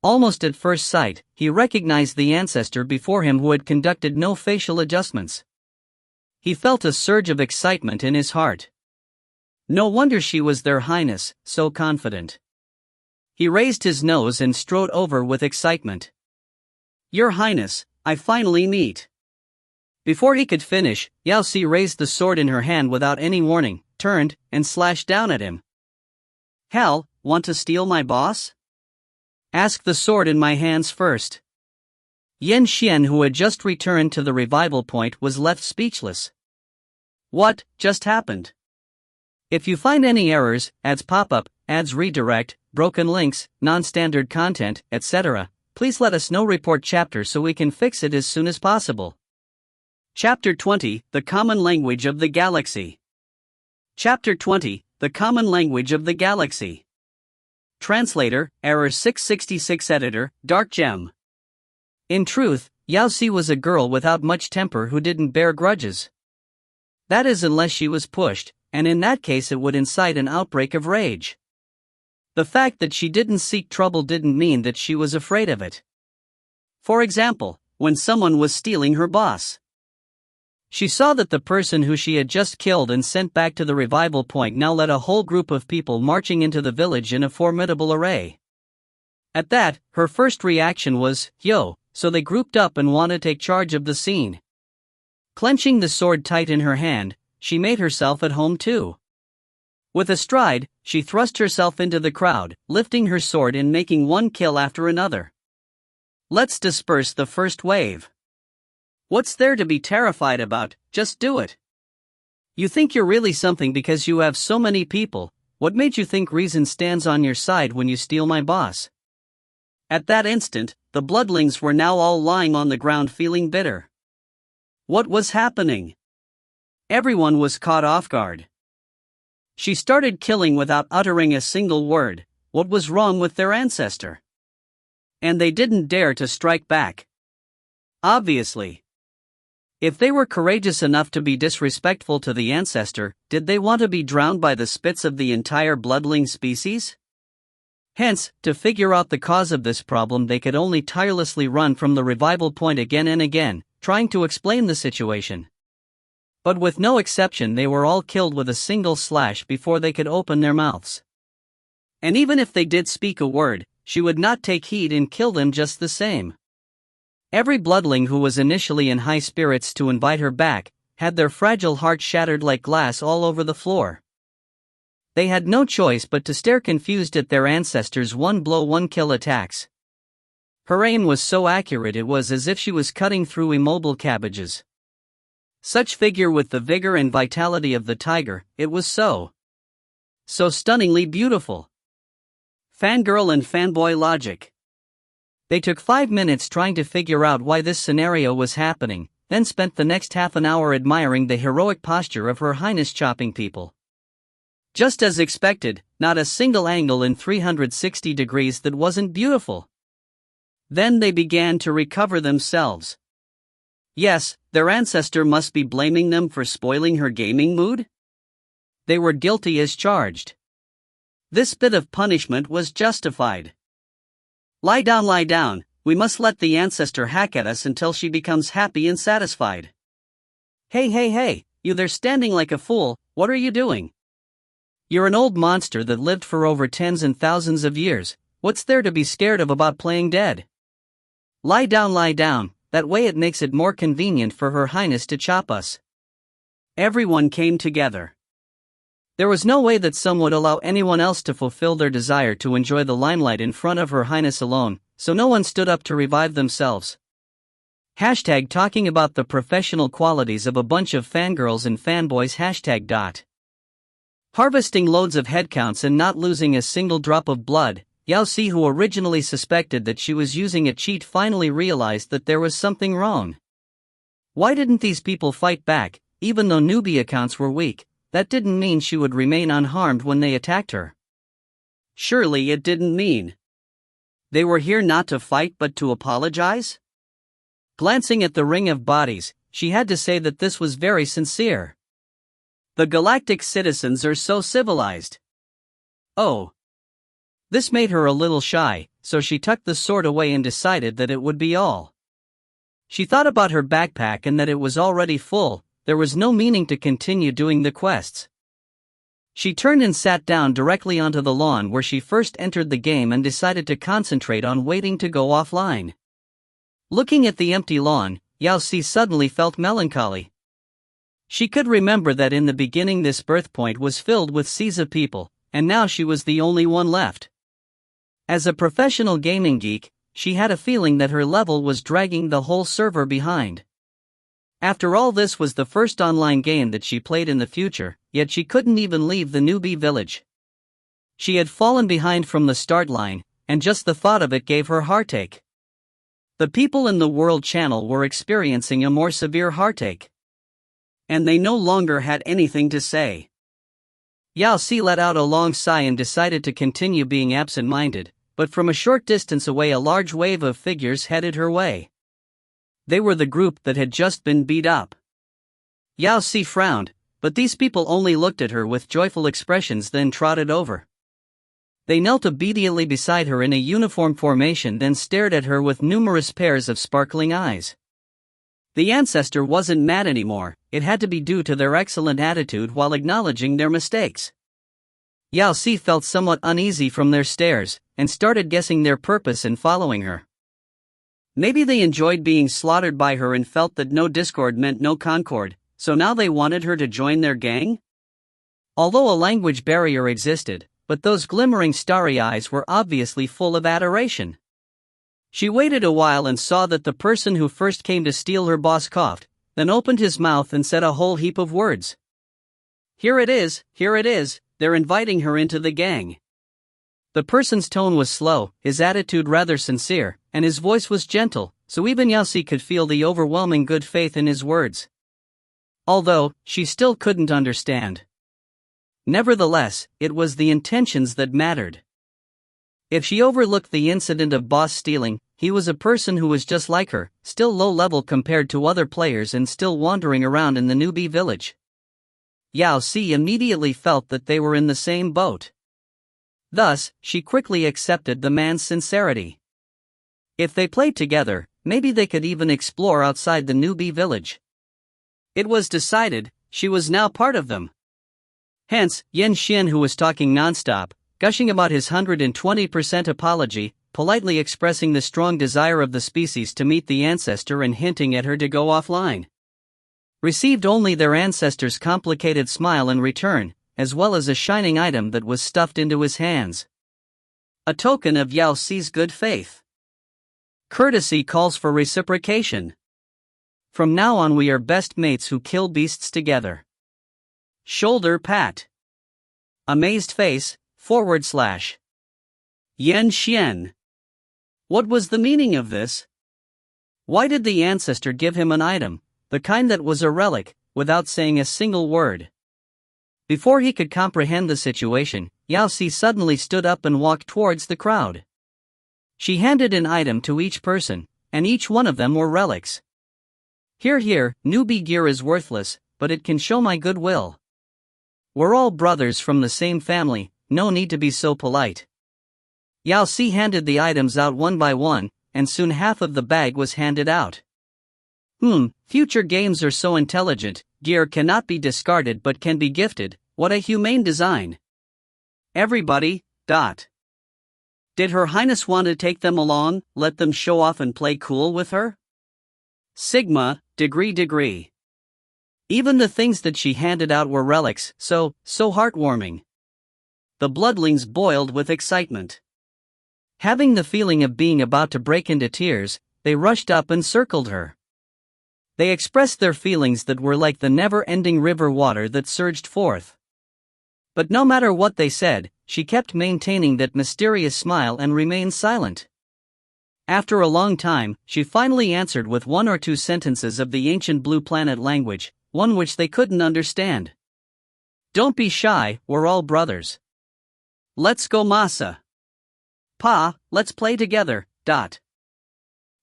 A: Almost at first sight, he recognized the ancestor before him who had conducted no facial adjustments. He felt a surge of excitement in his heart. No wonder she was their highness, so confident. He raised his nose and strode over with excitement. Your highness, I finally meet. Before he could finish, Yao Si raised the sword in her hand without any warning, turned, and slashed down at him. Hell, want to steal my boss? Ask the sword in my hands first. Yan Xian, who had just returned to the revival point, was left speechless. What just happened? If you find any errors, ads pop up, ads redirect, broken links, non-standard content, etc., please let us know. Report chapter so we can fix it as soon as possible. Chapter 20, The Common Language of the Galaxy. Chapter 20, The Common Language of the Galaxy. Translator, Error 666. Editor, Dark Gem. In truth, Yao Si was a girl without much temper who didn't bear grudges. That is, unless she was pushed, and in that case it would incite an outbreak of rage. The fact that she didn't seek trouble didn't mean that she was afraid of it. For example, when someone was stealing her boss. She saw that the person who she had just killed and sent back to the revival point now led a whole group of people marching into the village in a formidable array. At that, her first reaction was, yo, so they grouped up and want to take charge of the scene. Clenching the sword tight in her hand, she made herself at home too. With a stride, she thrust herself into the crowd, lifting her sword and making one kill after another. Let's disperse the first wave. What's there to be terrified about? Just do it. You think you're really something because you have so many people. What made you think reason stands on your side when you steal my boss? At that instant, the bloodlings were now all lying on the ground feeling bitter. What was happening? Everyone was caught off guard. She started killing without uttering a single word. What was wrong with their ancestor? And they didn't dare to strike back. Obviously. If they were courageous enough to be disrespectful to the ancestor, did they want to be drowned by the spits of the entire bloodling species? Hence, to figure out the cause of this problem, they could only tirelessly run from the revival point again and again, trying to explain the situation. But with no exception, they were all killed with a single slash before they could open their mouths. And even if they did speak a word, she would not take heed and kill them just the same. Every bloodling who was initially in high spirits to invite her back had their fragile heart shattered like glass all over the floor. They had no choice but to stare confused at their ancestors' one-blow one-kill attacks. Her aim was so accurate it was as if she was cutting through immobile cabbages. Such figure with the vigor and vitality of the tiger, it was so stunningly beautiful. Fangirl and fanboy logic. They took 5 minutes trying to figure out why this scenario was happening, then spent the next half an hour admiring the heroic posture of Her Highness chopping people. Just as expected, not a single angle in 360 degrees that wasn't beautiful. Then they began to recover themselves. Yes, their ancestor must be blaming them for spoiling her gaming mood? They were guilty as charged. This bit of punishment was justified. Lie down, we must let the ancestor hack at us until she becomes happy and satisfied. Hey, you there standing like a fool, what are you doing? You're an old monster that lived for over tens and thousands of years, what's there to be scared of about playing dead? Lie down, that way it makes it more convenient for Her Highness to chop us. Everyone came together. There was no way that some would allow anyone else to fulfill their desire to enjoy the limelight in front of Her Highness alone, so no one stood up to revive themselves. Hashtag talking about the professional qualities of a bunch of fangirls and fanboys. Hashtag. Harvesting loads of headcounts and not losing a single drop of blood, Yao Si, who originally suspected that she was using a cheat, finally realized that there was something wrong. Why didn't these people fight back? Even though newbie accounts were weak, that didn't mean she would remain unharmed when they attacked her. Surely it didn't mean they were here not to fight but to apologize? Glancing at the ring of bodies, she had to say that this was very sincere. The galactic citizens are so civilized. Oh. This made her a little shy, so she tucked the sword away and decided that it would be all. She thought about her backpack and that it was already full, there was no meaning to continue doing the quests. She turned and sat down directly onto the lawn where she first entered the game and decided to concentrate on waiting to go offline. Looking at the empty lawn, Yao Si suddenly felt melancholy. She could remember that in the beginning this birth point was filled with seas of people, and now she was the only one left. As a professional gaming geek, she had a feeling that her level was dragging the whole server behind. After all, this was the first online game that she played in the future, yet she couldn't even leave the newbie village. She had fallen behind from the start line, and just the thought of it gave her heartache. The people in the World Channel were experiencing a more severe heartache. And they no longer had anything to say. Yao Si let out a long sigh and decided to continue being absent-minded, but from a short distance away a large wave of figures headed her way. They were the group that had just been beat up. Yao Si frowned, but these people only looked at her with joyful expressions, then trotted over. They knelt obediently beside her in a uniform formation, then stared at her with numerous pairs of sparkling eyes. The ancestor wasn't mad anymore, it had to be due to their excellent attitude while acknowledging their mistakes. Yao Si felt somewhat uneasy from their stares, and started guessing their purpose in following her. Maybe they enjoyed being slaughtered by her and felt that no discord meant no concord, so now they wanted her to join their gang? Although a language barrier existed, but those glimmering starry eyes were obviously full of adoration. She waited a while and saw that the person who first came to steal her boss coughed, then opened his mouth and said a whole heap of words. Here it is, they're inviting her into the gang. The person's tone was slow, his attitude rather sincere, and his voice was gentle, so even Yao Si could feel the overwhelming good faith in his words. Although, she still couldn't understand. Nevertheless, it was the intentions that mattered. If she overlooked the incident of boss stealing, he was a person who was just like her, still low level compared to other players and still wandering around in the newbie village. Yao Si immediately felt that they were in the same boat. Thus, she quickly accepted the man's sincerity. If they played together, maybe they could even explore outside the newbie village. It was decided, she was now part of them. Hence, Yan Xian, who was talking nonstop, gushing about his 120% apology, politely expressing the strong desire of the species to meet the ancestor and hinting at her to go offline. Received only their ancestor's complicated smile in return, as well as a shining item that was stuffed into his hands. A token of Yao Si's good faith. Courtesy calls for reciprocation. From now on we are best mates who kill beasts together. Shoulder pat. Amazed face, / Yan Xian. What was the meaning of this? Why did the ancestor give him an item, the kind that was a relic, without saying a single word? Before he could comprehend the situation, Yao Si suddenly stood up and walked towards the crowd. She handed an item to each person, and each one of them were relics. Here, newbie gear is worthless, but it can show my goodwill. We're all brothers from the same family, no need to be so polite. Yao Si handed the items out one by one, and soon half of the bag was handed out. Future games are so intelligent, gear cannot be discarded but can be gifted, what a humane design. Everybody, Did Her Highness want to take them along, let them show off and play cool with her? Sigma, degree. Even the things that she handed out were relics, so heartwarming. The bloodlings boiled with excitement. Having the feeling of being about to break into tears, they rushed up and circled her. They expressed their feelings that were like the never-ending river water that surged forth. But no matter what they said, she kept maintaining that mysterious smile and remained silent. After a long time, she finally answered with one or two sentences of the ancient blue planet language, one which they couldn't understand. Don't be shy, we're all brothers. Let's go masa. Pa, let's play together,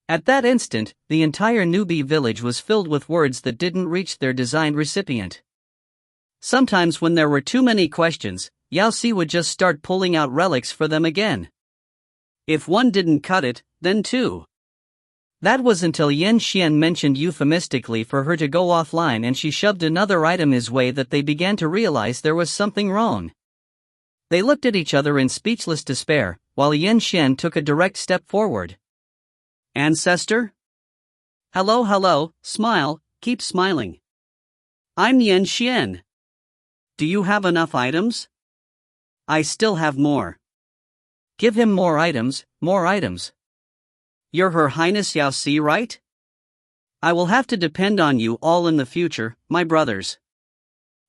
A: At that instant, the entire newbie village was filled with words that didn't reach their designed recipient. Sometimes when there were too many questions, Yao Si would just start pulling out relics for them again. If one didn't cut it, then two. That was until Yan Xian mentioned euphemistically for her to go offline and she shoved another item his way that they began to realize there was something wrong. They looked at each other in speechless despair, while Yan Xian took a direct step forward. Ancestor? Hello, smile, keep smiling. I'm Yan Xian. Do you have enough items? I still have more. Give him more items. You're Her Highness Yao Si, right? I will have to depend on you all in the future, my brothers.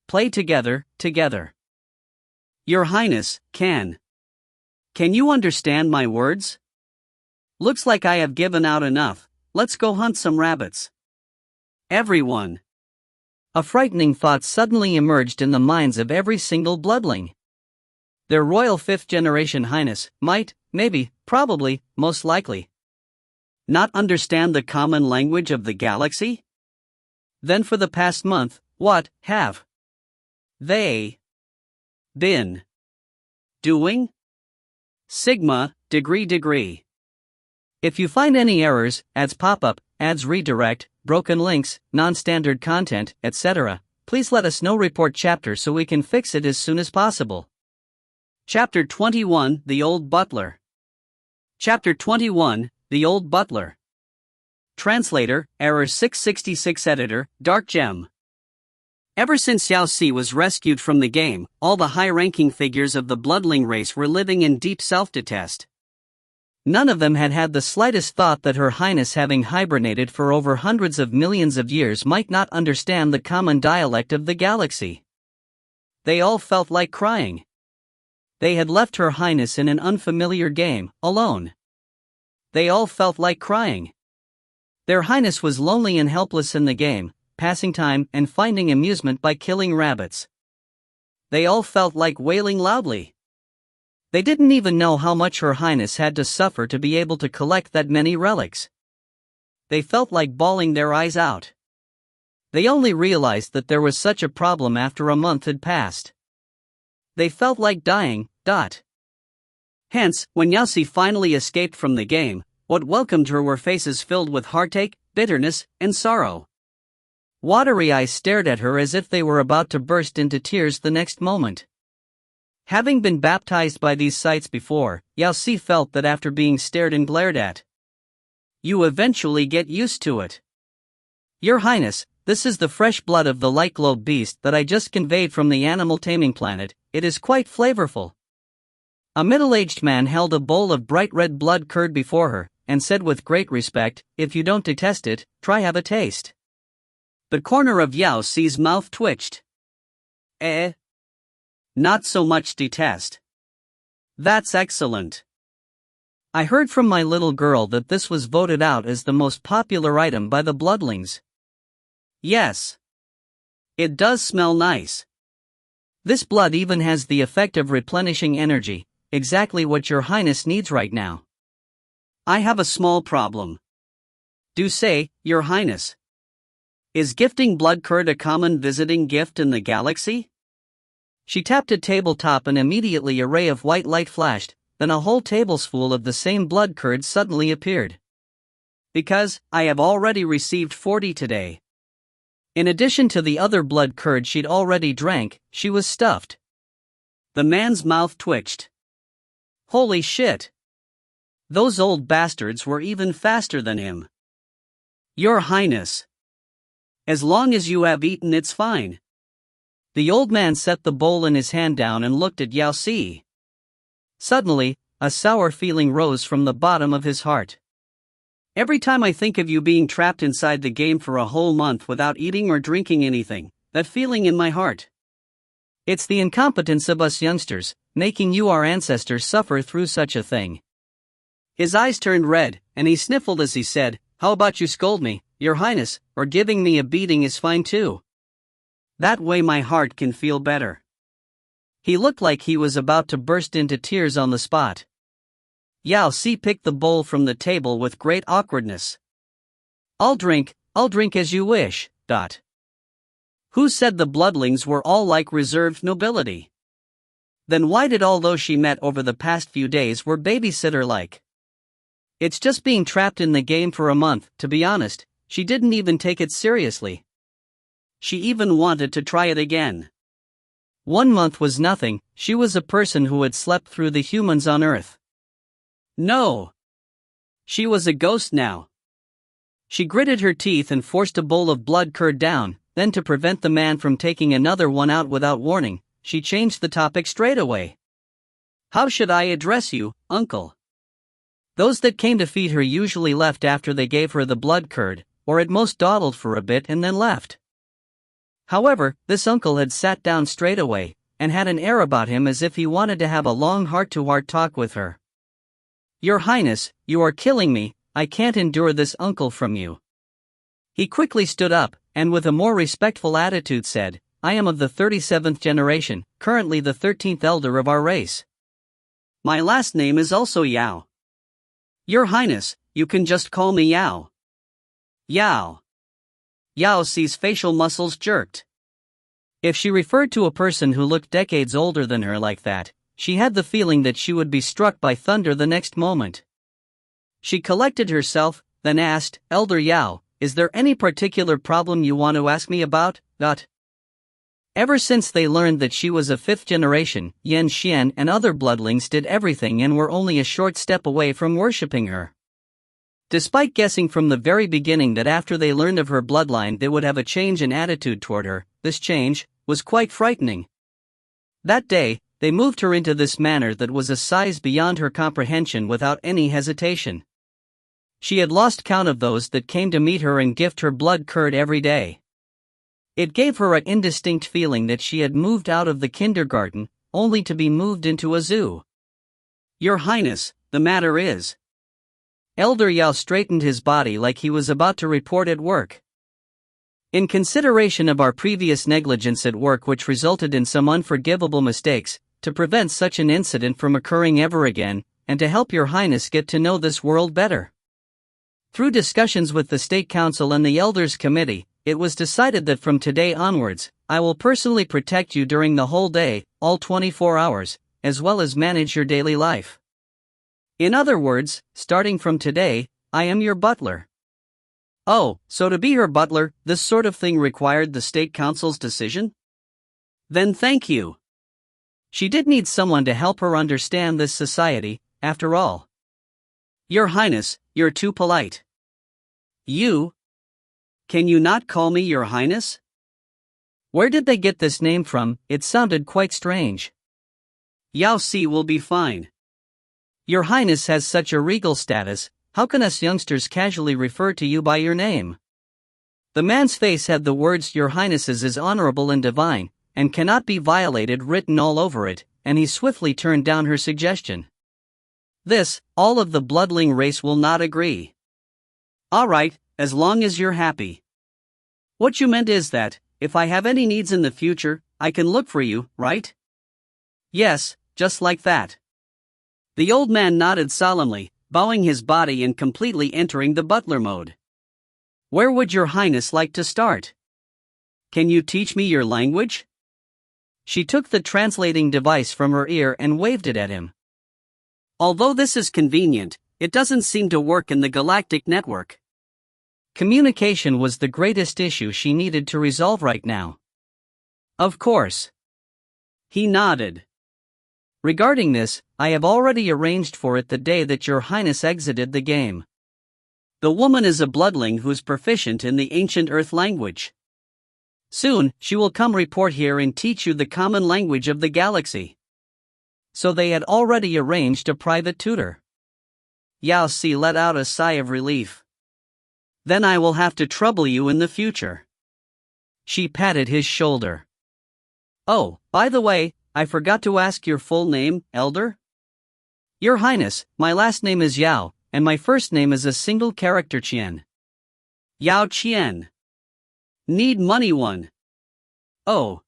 A: Play together. Your Highness, can you understand my words? Looks like I have given out enough, let's go hunt some rabbits. Everyone. A frightening thought suddenly emerged in the minds of every single bloodling. Their royal fifth-generation highness might, maybe, probably, most likely, not understand the common language of the galaxy? Then for the past month, what have they been doing? Sigma, degree. If you find any errors, ads pop-up, ads redirect, broken links, non-standard content, etc., please let us know. Report chapter so we can fix it as soon as possible. Chapter 21, The Old Butler. Chapter 21, The Old Butler. Translator, Error 666. Editor, Dark Gem. Ever since Yao Si was rescued from the game, all the high-ranking figures of the bloodling race were living in deep self-detest. None of them had had the slightest thought that Her Highness, having hibernated for over hundreds of millions of years, might not understand the common dialect of the galaxy. They all felt like crying. They had left Her Highness in an unfamiliar game, alone. They all felt like crying. Their Highness was lonely and helpless in the game, passing time and finding amusement by killing rabbits. They all felt like wailing loudly. They didn't even know how much Her Highness had to suffer to be able to collect that many relics. They felt like bawling their eyes out. They only realized that there was such a problem after a month had passed. They felt like dying. Hence, when Yao Si finally escaped from the game, what welcomed her were faces filled with heartache, bitterness, and sorrow. Watery eyes stared at her as if they were about to burst into tears the next moment. Having been baptized by these sights before, Yao Si felt that after being stared and glared at, you eventually get used to it. Your Highness, this is the fresh blood of the light globe beast that I just conveyed from the animal taming planet. It is quite flavorful. A middle-aged man held a bowl of bright red blood curd before her, and said with great respect, if you don't detest it, try have a taste. The corner of Yao Si's mouth twitched. Not so much detest. That's excellent. I heard from my little girl that this was voted out as the most popular item by the bloodlings. Yes. It does smell nice. This blood even has the effect of replenishing energy, exactly what Your Highness needs right now. I have a small problem. Do say, Your Highness. Is gifting blood curd a common visiting gift in the galaxy? She tapped a tabletop and immediately a ray of white light flashed, then a whole tablespoon of the same blood curd suddenly appeared. Because, I have already received 40 today. In addition to the other blood curd she'd already drank, she was stuffed. The man's mouth twitched. Holy shit! Those old bastards were even faster than him. Your Highness. As long as you have eaten, it's fine. The old man set the bowl in his hand down and looked at Yao Si. Suddenly, a sour feeling rose from the bottom of his heart. Every time I think of you being trapped inside the game for a whole month without eating or drinking anything, that feeling in my heart. It's the incompetence of us youngsters, making you our ancestors suffer through such a thing. His eyes turned red, and he sniffled as he said, How about you scold me, Your Highness, or giving me a beating is fine too. That way my heart can feel better. He looked like he was about to burst into tears on the spot. Yao Si picked the bowl from the table with great awkwardness. I'll drink as you wish. Who said the bloodlings were all like reserved nobility? Then why did all those she met over the past few days were babysitter-like? It's just being trapped in the game for a month, to be honest, she didn't even take it seriously. She even wanted to try it again. 1 month was nothing, she was a person who had slept through the humans on Earth. No! She was a ghost now. She gritted her teeth and forced a bowl of blood curd down, then to prevent the man from taking another one out without warning, she changed the topic straight away. How should I address you, uncle? Those that came to feed her usually left after they gave her the blood curd, or at most dawdled for a bit and then left. However, this uncle had sat down straight away, and had an air about him as if he wanted to have a long heart-to-heart talk with her. Your Highness, you are killing me, I can't endure this uncle from you. He quickly stood up, and with a more respectful attitude said, I am of the 37th generation, currently the 13th elder of our race. My last name is also Yao. Your Highness, you can just call me Yao. Yao. Yao Si's facial muscles jerked. If she referred to a person who looked decades older than her like that, she had the feeling that she would be struck by thunder the next moment. She collected herself, then asked, Elder Yao, is there any particular problem you want to ask me about? Ever since they learned that she was a 5th generation, Yan Xian and other bloodlings did everything and were only a short step away from worshipping her. Despite guessing from the very beginning that after they learned of her bloodline they would have a change in attitude toward her, this change was quite frightening. That day, they moved her into this manner that was a size beyond her comprehension without any hesitation. She had lost count of those that came to meet her and gift her blood curd every day. It gave her an indistinct feeling that she had moved out of the kindergarten, only to be moved into a zoo. Your Highness, the matter is. Elder Yao straightened his body like he was about to report at work. In consideration of our previous negligence at work which resulted in some unforgivable mistakes, to prevent such an incident from occurring ever again, and to help Your Highness get to know this world better. Through discussions with the State Council and the Elders Committee, it was decided that from today onwards, I will personally protect you during the whole day, all 24 hours, as well as manage your daily life. In other words, starting from today, I am your butler. Oh, so to be her butler, this sort of thing required the State Council's decision? Then thank you. She did need someone to help her understand this society, after all. Your Highness, you're too polite. You? Can you not call me Your Highness? Where did they get this name from? It sounded quite strange. Yao Si will be fine. Your Highness has such a regal status, how can us youngsters casually refer to you by your name? The man's face had the words Your Highnesses is honorable and divine, and cannot be violated written all over it, and he swiftly turned down her suggestion. This, all of the bloodling race will not agree. Alright, as long as you're happy. What you meant is that, if I have any needs in the future, I can look for you, right? Yes, just like that. The old man nodded solemnly, bowing his body and completely entering the butler mode. Where would your highness like to start? Can you teach me your language? She took the translating device from her ear and waved it at him. Although this is convenient, it doesn't seem to work in the galactic network. Communication was the greatest issue she needed to resolve right now. Of course. He nodded. Regarding this, I have already arranged for it the day that your highness exited the game. The woman is a bloodling who's proficient in the ancient Earth language. Soon, she will come report here and teach you the common language of the galaxy. So they had already arranged a private tutor. Yao Si let out a sigh of relief. Then I will have to trouble you in the future. She patted his shoulder. Oh, by the way, I forgot to ask your full name, Elder? Your Highness, my last name is Yao, and my first name is a single character Qian. Yao Qian. Need money one. Oh.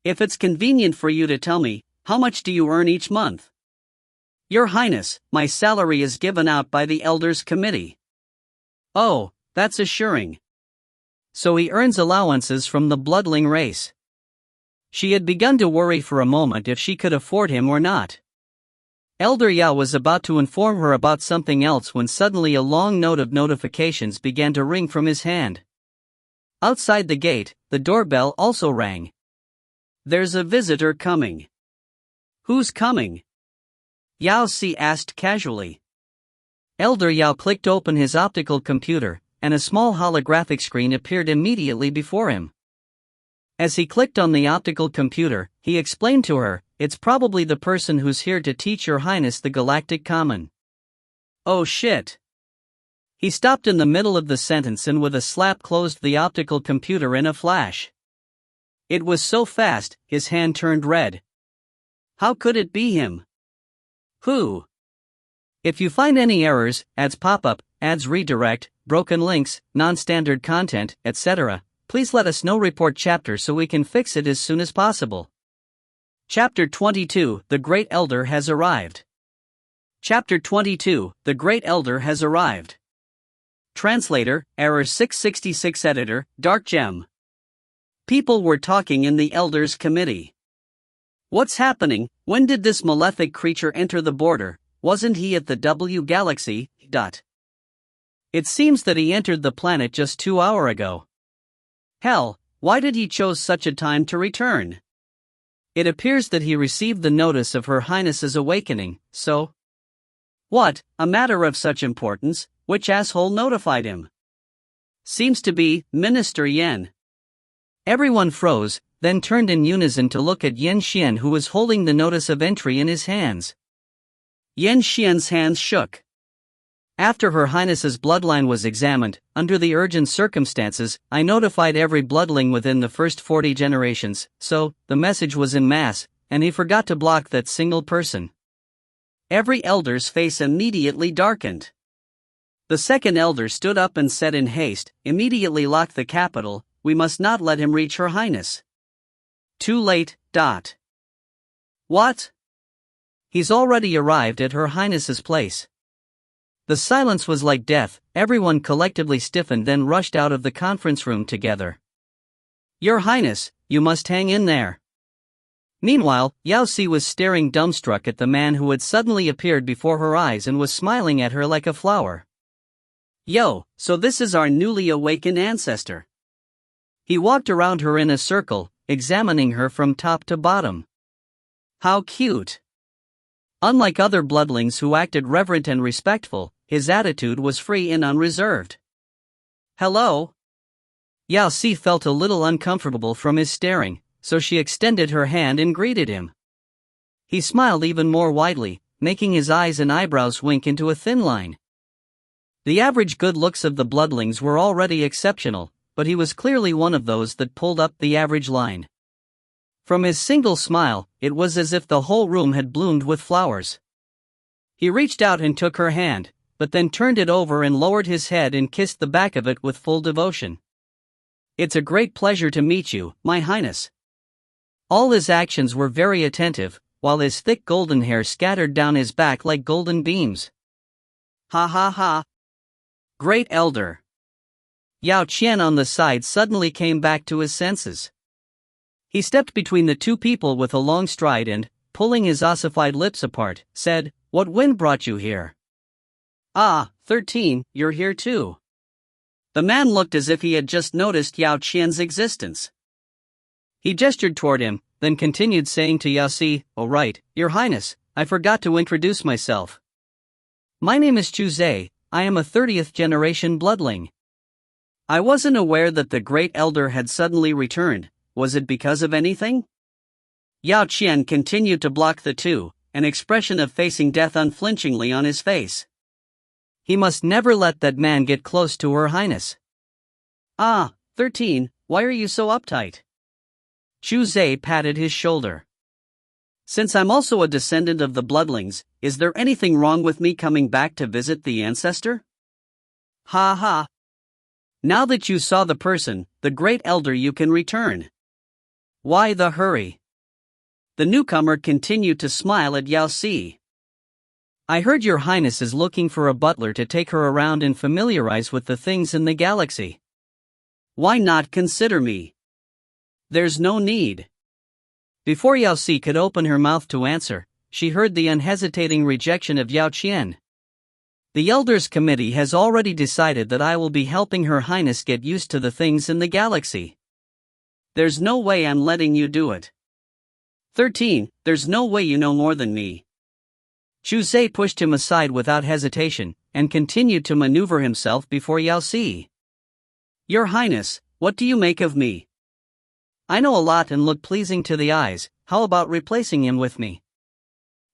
A: If it's convenient for you to tell me, how much do you earn each month? Your Highness, my salary is given out by the Elders Committee. Oh, that's assuring. So he earns allowances from the bloodling race. She had begun to worry for a moment if she could afford him or not. Elder Yao was about to inform her about something else when suddenly a long note of notifications began to ring from his hand. Outside the gate, the doorbell also rang. There's a visitor coming. Who's coming? Yao Si asked casually. Elder Yao clicked open his optical computer, and a small holographic screen appeared immediately before him. As he clicked on the optical computer, he explained to her, it's probably the person who's here to teach your highness the galactic common. Oh shit. He stopped in the middle of the sentence and with a slap closed the optical computer in a flash. It was so fast, his hand turned red. How could it be him? Who? If you find any errors, ads pop up, ads redirect, broken links, non-standard content, etc., please let us know. Report chapter so we can fix it as soon as possible. Chapter 22, The Great Elder has arrived. Chapter 22, The Great Elder has arrived. Translator, Error 666. Editor, Dark Gem. People were talking in the Elders Committee. What's happening? When did this malefic creature enter the border? Wasn't he at the W galaxy? It seems that he entered the planet just 2 hours ago. Hell, why did he choose such a time to return? It appears that he received the notice of Her Highness's awakening, so... What, a matter of such importance, which asshole notified him? Seems to be Minister Yen. Everyone froze, then turned in unison to look at Yen Xian, who was holding the notice of entry in his hands. Yen Xian's hands shook. After Her Highness's bloodline was examined, under the urgent circumstances, I notified every bloodling within the first 40 generations, so, the message was en masse, and he forgot to block that single person. Every elder's face immediately darkened. The second elder stood up and said in haste, immediately lock the capital, we must not let him reach Her Highness. Too late. What? He's already arrived at Her Highness's place. The silence was like death, everyone collectively stiffened then rushed out of the conference room together. Your Highness, you must hang in there. Meanwhile, Yao Si was staring dumbstruck at the man who had suddenly appeared before her eyes and was smiling at her like a flower. Yo, so this is our newly awakened ancestor. He walked around her in a circle, examining her from top to bottom. How cute. Unlike other bloodlings who acted reverent and respectful, his attitude was free and unreserved. Hello? Yao Si felt a little uncomfortable from his staring, so she extended her hand and greeted him. He smiled even more widely, making his eyes and eyebrows wink into a thin line. The average good looks of the bloodlings were already exceptional, but he was clearly one of those that pulled up the average line. From his single smile, it was as if the whole room had bloomed with flowers. He reached out and took her hand, but then turned it over and lowered his head and kissed the back of it with full devotion. It's a great pleasure to meet you, my highness. All his actions were very attentive, while his thick golden hair scattered down his back like golden beams. Ha ha ha. Great Elder. Yao Qian on the side suddenly came back to his senses. He stepped between the two people with a long stride and, pulling his ossified lips apart, said, "What wind brought you here?" "Ah, 13, you're here too." The man looked as if he had just noticed Yao Qian's existence. He gestured toward him, then continued saying to Yao Si, "Oh right, Your Highness, I forgot to introduce myself. My name is Chu Zhe, I am a 30th generation bloodling." I wasn't aware that the Great Elder had suddenly returned. Was it because of anything? Yao Qian continued to block the two, an expression of facing death unflinchingly on his face. He must never let that man get close to Her Highness. "Ah, 13, why are you so uptight?" Chu Zhe patted his shoulder. "Since I'm also a descendant of the Bloodlings, is there anything wrong with me coming back to visit the ancestor?" "Ha ha. Now that you saw the person, the Great Elder, you can return. Why the hurry?" The newcomer continued to smile at Yao Si. "I heard Your Highness is looking for a butler to take her around and familiarize with the things in the galaxy. Why not consider me?" "There's no need." Before Yao Si could open her mouth to answer, she heard the unhesitating rejection of Yao Qian. "The Elders Committee has already decided that I will be helping Her Highness get used to the things in the galaxy. There's no way I'm letting you do it. 13, there's no way you know more than me." Chu Zhe pushed him aside without hesitation, and continued to maneuver himself before Yao Si. "Your Highness, what do you make of me? I know a lot and look pleasing to the eyes, how about replacing him with me?"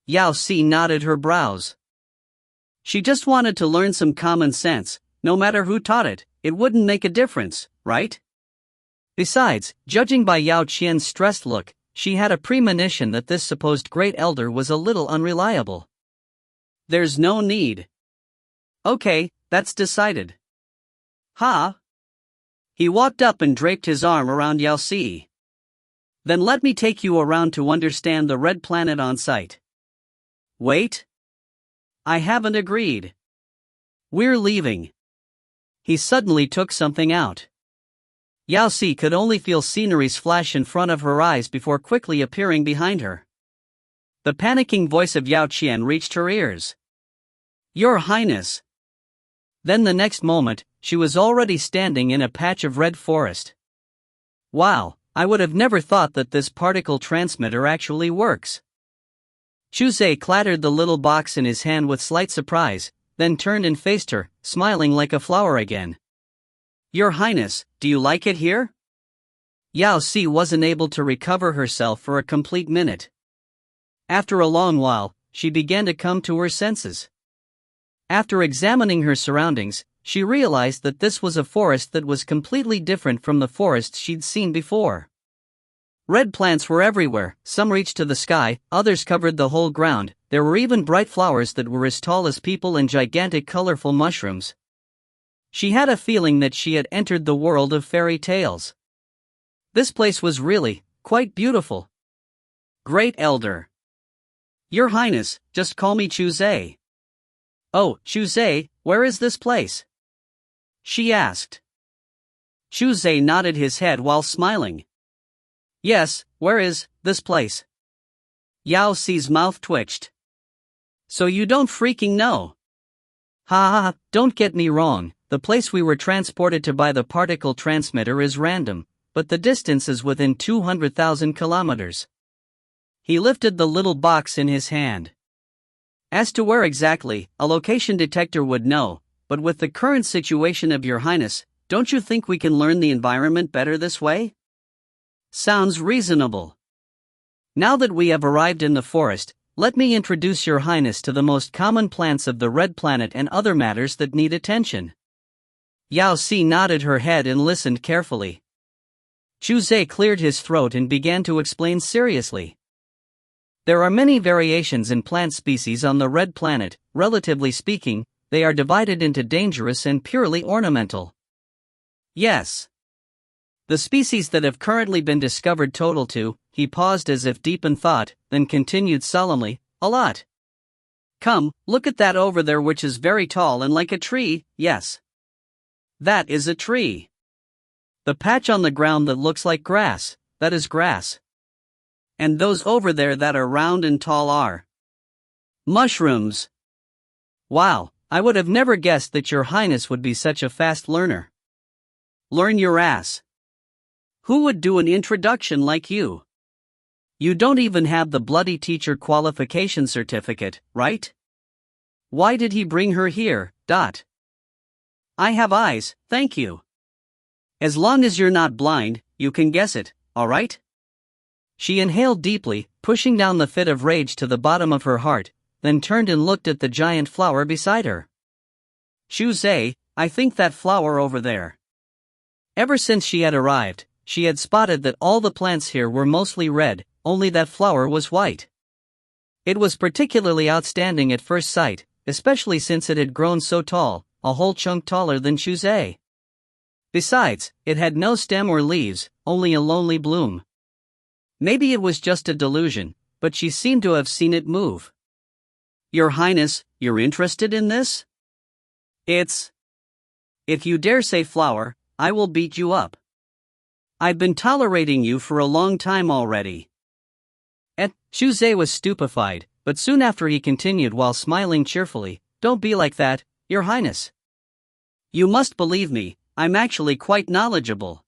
A: Yao Si knotted her brows. She just wanted to learn some common sense. No matter who taught it, it wouldn't make a difference, right? Besides, judging by Yao Qian's stressed look, she had a premonition that this supposed Great Elder was a little unreliable. "There's no need." "Okay, that's decided." "Ha!" He walked up and draped his arm around Yao Si. "Then let me take you around to understand the red planet on site." "Wait. I haven't agreed. We're leaving." He suddenly took something out. Yao Si could only feel sceneries flash in front of her eyes before quickly appearing behind her. The panicking voice of Yao Qian reached her ears. "Your Highness." Then the next moment, she was already standing in a patch of red forest. "Wow, I would have never thought that this particle transmitter actually works." Chu Zhe clattered the little box in his hand with slight surprise, then turned and faced her, smiling like a flower again. "Your Highness, do you like it here?" Yao Si wasn't able to recover herself for a complete minute. After a long while, she began to come to her senses. After examining her surroundings, she realized that this was a forest that was completely different from the forests she'd seen before. Red plants were everywhere, some reached to the sky, others covered the whole ground. There were even bright flowers that were as tall as people and gigantic colorful mushrooms. She had a feeling that she had entered the world of fairy tales. This place was really quite beautiful. "Great Elder." "Your Highness, just call me Chu Zhe." "Oh, Chu Zhe, where is this place?" she asked. Chu Zhe nodded his head while smiling. "Yes, where is this place?" Yao Si's mouth twitched. "So you don't freaking know?" "Ha ha, don't get me wrong, the place we were transported to by the particle transmitter is random, but the distance is within 200,000 kilometers. He lifted the little box in his hand. "As to where exactly, a location detector would know, but with the current situation of Your Highness, don't you think we can learn the environment better this way?" "Sounds reasonable. Now that we have arrived in the forest, let me introduce Your Highness to the most common plants of the Red Planet and other matters that need attention." Yao Si nodded her head and listened carefully. Chu Zhe cleared his throat and began to explain seriously. "There are many variations in plant species on the Red Planet. Relatively speaking, they are divided into dangerous and purely ornamental." "Yes. The species that have currently been discovered total to," he paused as if deep in thought, then continued solemnly, "a lot." Come, look at that over there, which is very tall and like a tree. Yes. That is a tree. The patch on the ground that looks like grass, that is grass. And those over there that are round and tall are mushrooms. Wow, I would have never guessed that your highness would be such a fast learner. Learn your ass. Who would do an introduction like you? You don't even have the bloody teacher qualification certificate, right? Why did he bring her here? I have eyes, thank you. As long as you're not blind, you can guess it, alright? She inhaled deeply, pushing down the fit of rage to the bottom of her heart, then turned and looked at the giant flower beside her. Xu, I think that flower over there. Ever since she had arrived, she had spotted that all the plants here were mostly red, only that flower was white. It was particularly outstanding at first sight, especially since it had grown so tall, a whole chunk taller than Xu. Besides, it had no stem or leaves, only a lonely bloom. Maybe it was just a delusion, but she seemed to have seen it move. Your Highness, you're interested in this? If you dare say flower, I will beat you up. I've been tolerating you for a long time already. Xu was stupefied, but soon after he continued while smiling cheerfully, Don't be like that, Your Highness. You must believe me, I'm actually quite knowledgeable.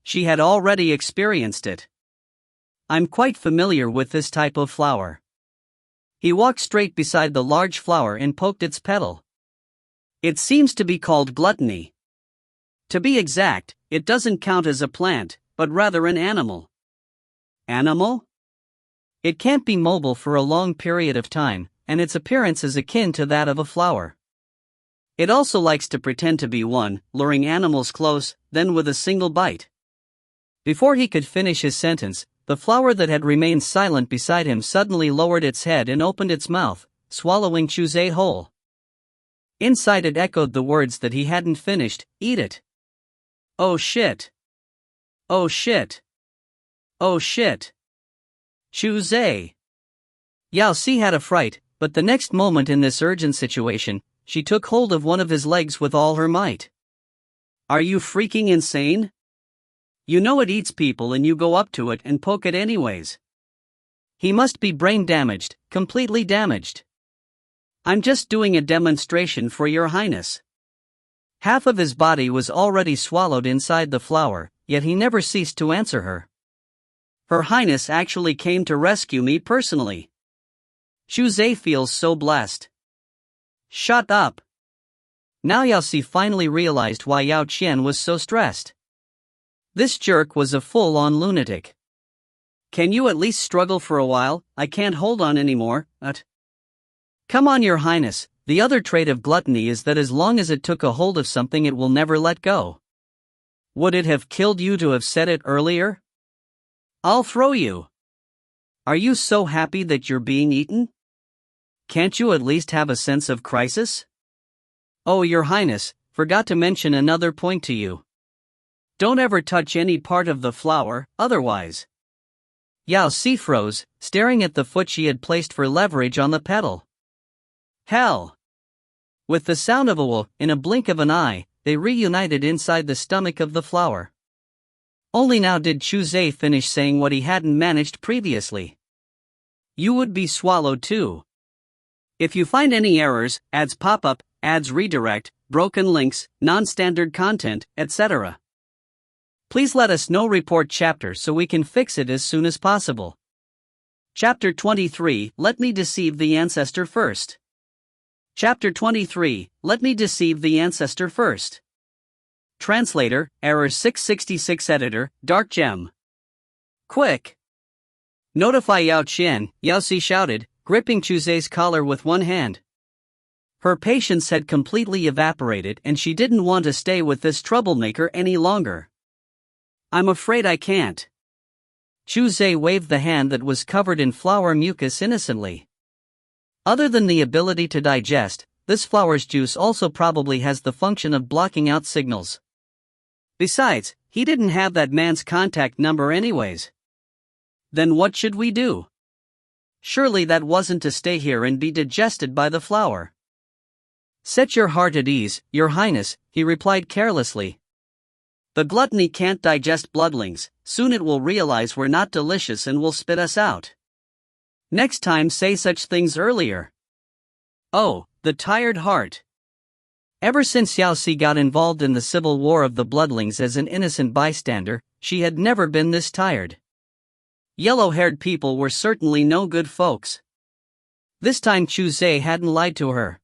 A: She had already experienced it. I'm quite familiar with this type of flower. He walked straight beside the large flower and poked its petal. It seems to be called gluttony. To be exact, it doesn't count as a plant, but rather an animal. Animal? It can't be mobile for a long period of time, and its appearance is akin to that of a flower. It also likes to pretend to be one, luring animals close, then with a single bite. Before he could finish his sentence, the flower that had remained silent beside him suddenly lowered its head and opened its mouth, swallowing Xu whole. Inside it echoed the words that he hadn't finished, "Eat it." Oh shit. Oh shit. Oh shit. Xu. Yao Si had a fright, but the next moment in this urgent situation, she took hold of one of his legs with all her might. Are you freaking insane? You know it eats people and you go up to it and poke it anyways. He must be brain damaged, completely damaged. I'm just doing a demonstration for Your Highness. Half of his body was already swallowed inside the flower, yet he never ceased to answer her. Her Highness actually came to rescue me personally. Xu feels so blessed. Shut up. Now Yao Si finally realized why Yao Qian was so stressed. This jerk was a full-on lunatic. Can you at least struggle for a while? I can't hold on anymore. Come on, Your Highness. The other trait of gluttony is that as long as it took a hold of something it will never let go. Would it have killed you to have said it earlier? I'll throw you. Are you so happy that you're being eaten? Can't you at least have a sense of crisis? Oh, Your Highness, forgot to mention another point to you. Don't ever touch any part of the flower, otherwise. Yao Si froze, staring at the foot she had placed for leverage on the petal. Hell! With the sound of a whoop, in a blink of an eye, they reunited inside the stomach of the flower. Only now did Xu finish saying what he hadn't managed previously. You would be swallowed too. If you find any errors, ads pop up, ads redirect, broken links, non-standard content, etc. Please let us know. Report chapter so we can fix it as soon as possible. Chapter 23, Let me deceive the ancestor first. Chapter 23, Let me deceive the ancestor first. Translator, Error 666. Editor, Dark Gem. Quick! Notify Yao Qian, Yao Si shouted, gripping Xu's collar with one hand. Her patience had completely evaporated and she didn't want to stay with this troublemaker any longer. I'm afraid I can't. Xu waved the hand that was covered in flower mucus innocently. Other than the ability to digest, this flower's juice also probably has the function of blocking out signals. Besides, he didn't have that man's contact number anyways. Then what should we do? Surely that wasn't to stay here and be digested by the flower. Set your heart at ease, Your Highness, he replied carelessly. The gluttony can't digest bloodlings, soon it will realize we're not delicious and will spit us out. Next time say such things earlier. Oh, the tired heart. Ever since Yao Si got involved in the civil war of the bloodlings as an innocent bystander, she had never been this tired. Yellow-haired people were certainly no good folks. This time Chu Zhe hadn't lied to her.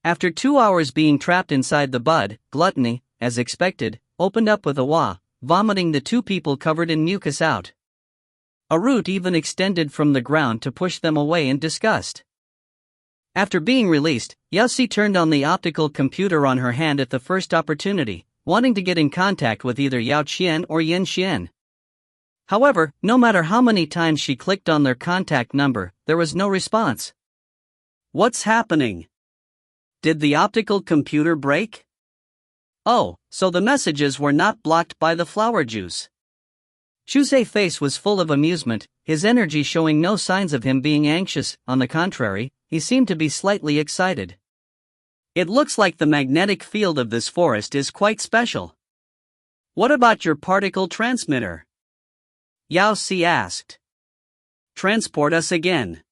A: After 2 hours being trapped inside the bud, gluttony, as expected, opened up with a wah, vomiting the two people covered in mucus out. A root even extended from the ground to push them away in disgust. After being released, Yao Si turned on the optical computer on her hand at the first opportunity, wanting to get in contact with either Yao Qian or Yin Xian. However, no matter how many times she clicked on their contact number, there was no response. What's happening? Did the optical computer break? Oh, so the messages were not blocked by the flower juice. Chu Zhe's face was full of amusement, his energy showing no signs of him being anxious. On the contrary, he seemed to be slightly excited. It looks like the magnetic field of this forest is quite special. What about your particle transmitter? Yao Si asked. Transport us again.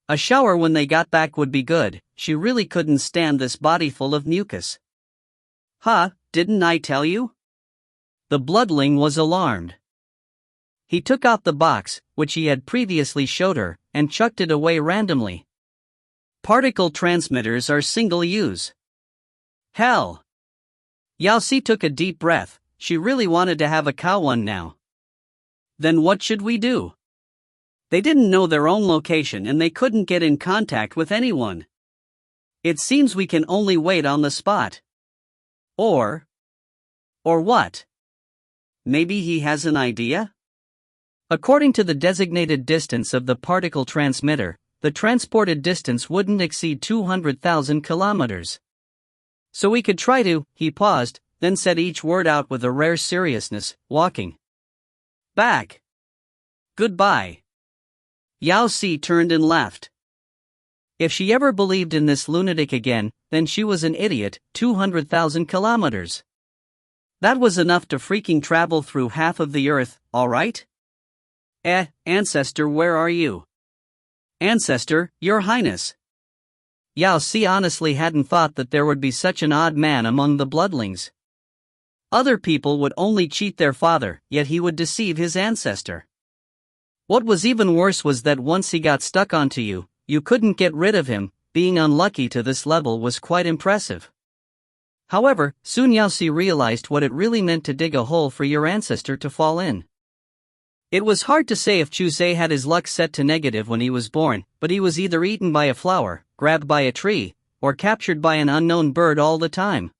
A: A shower when they got back would be good, she really couldn't stand this body full of mucus. Huh, didn't I tell you? The bloodling was alarmed. He took out the box, which he had previously showed her, and chucked it away randomly. Particle transmitters are single-use. Hell! Yao Si took a deep breath, she really wanted to have a cow one now. Then what should we do? They didn't know their own location and they couldn't get in contact with anyone. It seems we can only wait on the spot. Or what? Maybe he has an idea? According to the designated distance of the particle transmitter, the transported distance wouldn't exceed 200,000 kilometers. So we could try to, he paused, then said each word out with a rare seriousness, walking back. Goodbye. Yao Si turned and left. If she ever believed in this lunatic again, then she was an idiot. 200,000 kilometers. That was enough to freaking travel through half of the earth, alright? Ancestor, where are you? Ancestor, Your Highness. Yao Si honestly hadn't thought that there would be such an odd man among the bloodlings. Other people would only cheat their father, yet he would deceive his ancestor. What was even worse was that once he got stuck onto you, you couldn't get rid of him. Being unlucky to this level was quite impressive. However, soon Yao Si realized what it really meant to dig a hole for your ancestor to fall in. It was hard to say if Chu Zhe had his luck set to negative when he was born, but he was either eaten by a flower, grabbed by a tree, or captured by an unknown bird all the time.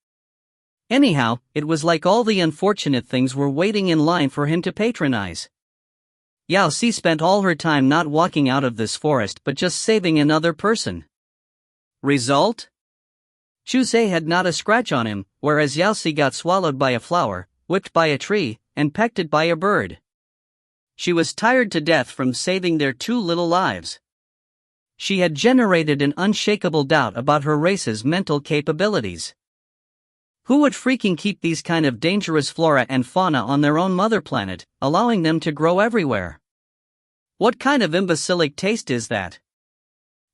A: Anyhow, it was like all the unfortunate things were waiting in line for him to patronize. Yao Si spent all her time not walking out of this forest but just saving another person. Result? Chu Zhe had not a scratch on him, whereas Yao Si got swallowed by a flower, whipped by a tree, and pecked by a bird. She was tired to death from saving their two little lives. She had generated an unshakable doubt about her race's mental capabilities. Who would freaking keep these kind of dangerous flora and fauna on their own mother planet, allowing them to grow everywhere? What kind of imbecilic taste is that?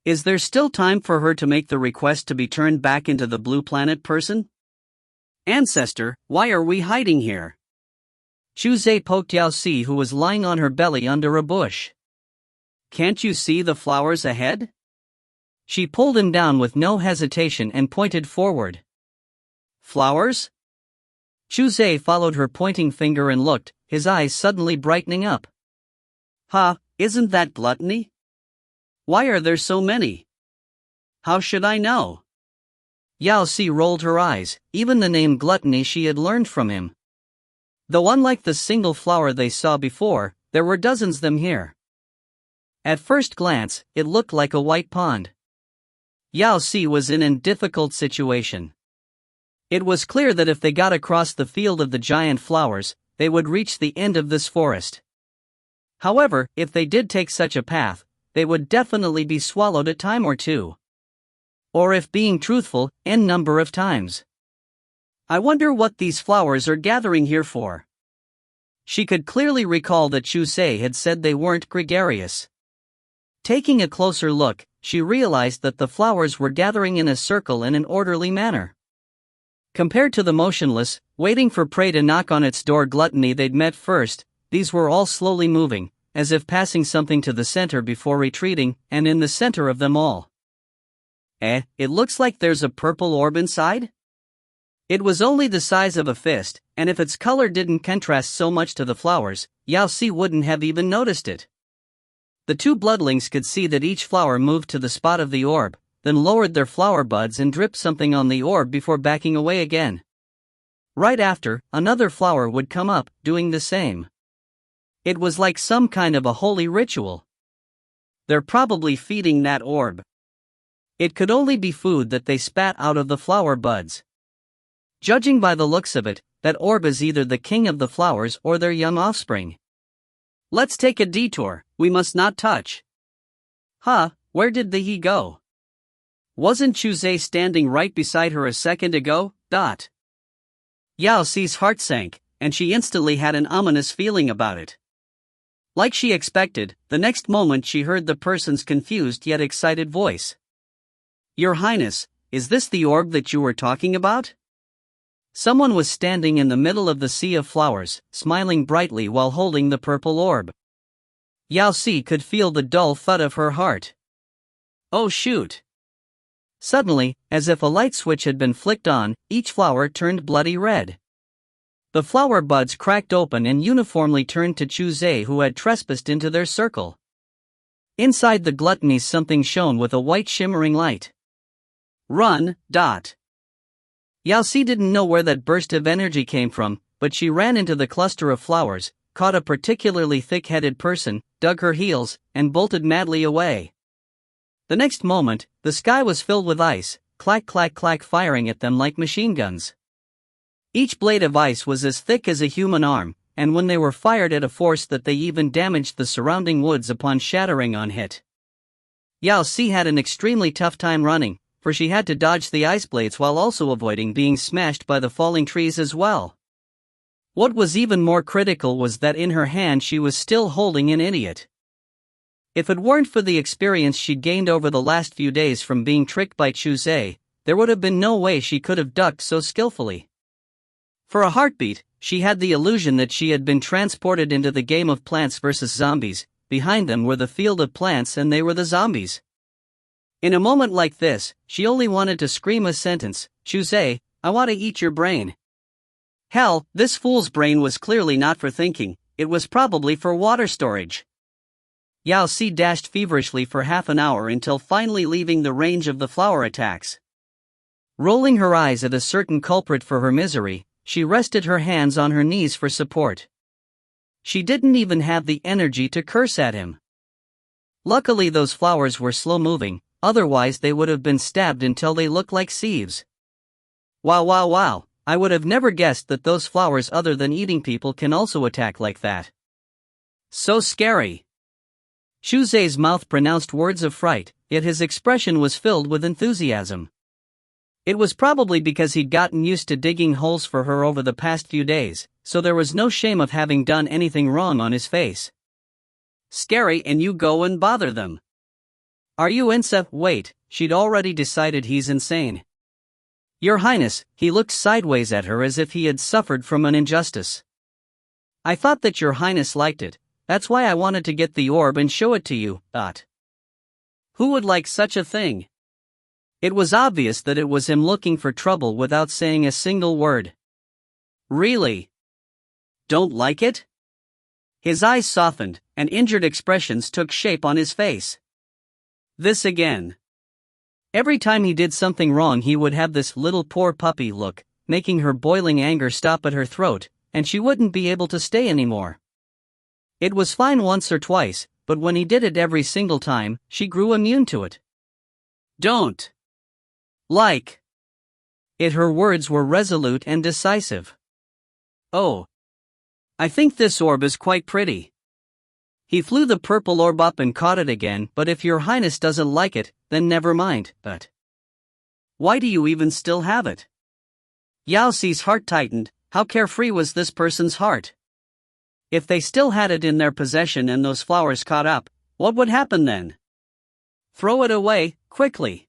A: Is there still time for her to make the request to be turned back into the blue planet person? Ancestor, why are we hiding here? Chu Zhe poked Yao Si, who was lying on her belly under a bush. Can't you see the flowers ahead? She pulled him down with no hesitation and pointed forward. Flowers? Chu Zhe followed her pointing finger and looked, his eyes suddenly brightening up. Isn't that gluttony? Why are there so many? How should I know? Yao Si rolled her eyes, even the name gluttony she had learned from him. Though unlike the single flower they saw before, there were dozens of them here. At first glance, it looked like a white pond. Yao Si was in a difficult situation. It was clear that if they got across the field of the giant flowers, they would reach the end of this forest. However, if they did take such a path, they would definitely be swallowed a time or two. Or if being truthful, n number of times. I wonder what these flowers are gathering here for. She could clearly recall that Chu Se had said they weren't gregarious. Taking a closer look, she realized that the flowers were gathering in a circle in an orderly manner. Compared to the motionless, waiting for prey to knock on its door gluttony they'd met first, these were all slowly moving, as if passing something to the center before retreating, and in the center of them all. It looks like there's a purple orb inside? It was only the size of a fist, and if its color didn't contrast so much to the flowers, Yao Si wouldn't have even noticed it. The two bloodlings could see that each flower moved to the spot of the orb, then lowered their flower buds and dripped something on the orb before backing away again. Right after, another flower would come up, doing the same. It was like some kind of a holy ritual. They're probably feeding that orb. It could only be food that they spat out of the flower buds. Judging by the looks of it, that orb is either the king of the flowers or their young offspring. Let's take a detour, we must not touch. Where did he go? Wasn't Chu Se standing right beside her a second ago? Yao Si's heart sank, and she instantly had an ominous feeling about it. Like she expected, the next moment she heard the person's confused yet excited voice. Your Highness, is this the orb that you were talking about? Someone was standing in the middle of the sea of flowers, smiling brightly while holding the purple orb. Yao Si could feel the dull thud of her heart. Oh shoot! Suddenly, as if a light switch had been flicked on, each flower turned bloody red. The flower buds cracked open and uniformly turned to Chu Se, who had trespassed into their circle. Inside the gluttonies something shone with a white shimmering light. Run! Yao Si didn't know where that burst of energy came from, but she ran into the cluster of flowers, caught a particularly thick-headed person, dug her heels, and bolted madly away. The next moment, the sky was filled with ice, clack clack clack firing at them like machine guns. Each blade of ice was as thick as a human arm, and when they were fired at a force that they even damaged the surrounding woods upon shattering on hit. Yao Si had an extremely tough time running, for she had to dodge the ice blades while also avoiding being smashed by the falling trees as well. What was even more critical was that in her hand she was still holding an idiot. If it weren't for the experience she'd gained over the last few days from being tricked by Chu Se, there would have been no way she could have ducked so skillfully. For a heartbeat, she had the illusion that she had been transported into the game of Plants vs. Zombies. Behind them were the field of plants and they were the zombies. In a moment like this, she only wanted to scream a sentence, Chu Se, I want to eat your brain. Hell, this fool's brain was clearly not for thinking, it was probably for water storage. Yao Si dashed feverishly for half an hour until finally leaving the range of the flower attacks. Rolling her eyes at a certain culprit for her misery, she rested her hands on her knees for support. She didn't even have the energy to curse at him. Luckily those flowers were slow-moving, otherwise they would have been stabbed until they looked like sieves. Wow, I would have never guessed that those flowers other than eating people can also attack like that. So scary. Chu Se's mouth pronounced words of fright, yet his expression was filled with enthusiasm. It was probably because he'd gotten used to digging holes for her over the past few days, so there was no shame of having done anything wrong on his face. Scary, and you go and bother them. Are you Wait, she'd already decided he's insane. Your Highness, he looked sideways at her as if he had suffered from an injustice. I thought that your Highness liked it, that's why I wanted to get the orb and show it to you, Who would like such a thing? It was obvious that it was him looking for trouble without saying a single word. Really? Don't like it? His eyes softened, and injured expressions took shape on his face. This again. Every time he did something wrong he would have this little poor puppy look, making her boiling anger stop at her throat, and she wouldn't be able to stay anymore. It was fine once or twice, but when he did it every single time, she grew immune to it. Don't like it. Her words were resolute and decisive. Oh. I think this orb is quite pretty. He flew the purple orb up and caught it again. But if your highness doesn't like it, then never mind. But why do you even still have it? Yao Si's heart tightened. How carefree was this person's heart? If they still had it in their possession and those flowers caught up, what would happen then? Throw it away, quickly.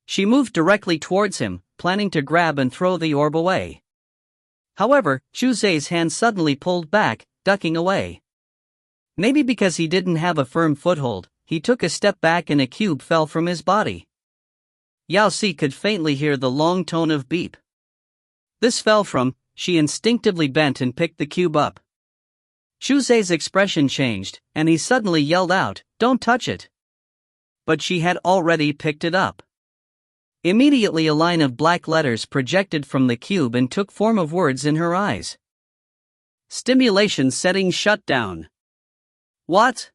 A: She moved directly towards him, planning to grab and throw the orb away. However, Xu Zhe's hand suddenly pulled back, ducking away. Maybe because he didn't have a firm foothold, he took a step back and a cube fell from his body. Yao Si could faintly hear the long tone of beep. This fell from. She instinctively bent and picked the cube up. Xu Zhe's expression changed, and he suddenly yelled out, "Don't touch it!" But she had already picked it up. Immediately a line of black letters projected from the cube and took form of words in her eyes. Stimulation settings shut down. What?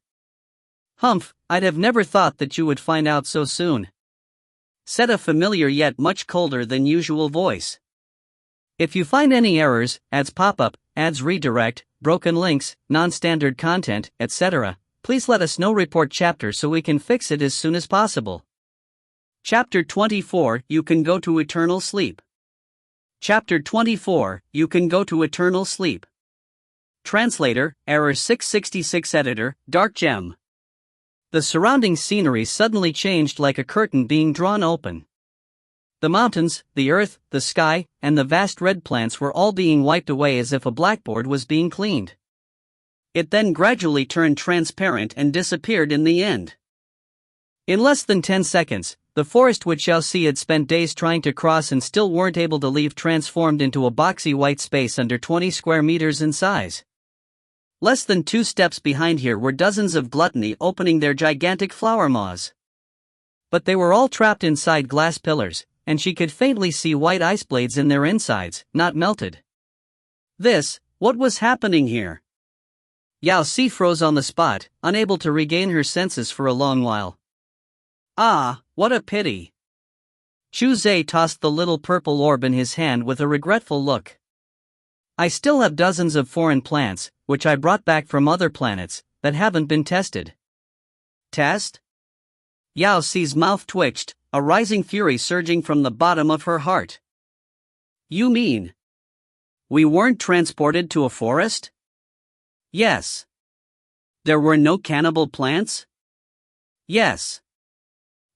A: Humph, I'd have never thought that you would find out so soon. Said a familiar yet much colder than usual voice. If you find any errors, ads pop up, ads redirect, broken links, non-standard content, etc., please let us know. Report chapter so we can fix it as soon as possible. Chapter 24, You Can Go to Eternal Sleep. Chapter 24, You Can Go to Eternal Sleep. Translator, Error 666. Editor, Dark Gem. The surrounding scenery suddenly changed like a curtain being drawn open. The mountains, the earth, the sky, and the vast red plants were all being wiped away as if a blackboard was being cleaned. It then gradually turned transparent and disappeared in the end. In less than 10 seconds, the forest which Yao Si had spent days trying to cross and still weren't able to leave transformed into a boxy white space under 20 square meters in size. Less than 2 steps behind here were dozens of gluttony opening their gigantic flower maws. But they were all trapped inside glass pillars, and she could faintly see white ice blades in their insides, not melted. What was happening here? Yao Si froze on the spot, unable to regain her senses for a long while. Ah, what a pity. Xu Zhe tossed the little purple orb in his hand with a regretful look. I still have dozens of foreign plants, which I brought back from other planets, that haven't been tested. Test? Yao Si's mouth twitched, a rising fury surging from the bottom of her heart. You mean we weren't transported to a forest? Yes. There were no cannibal plants? Yes.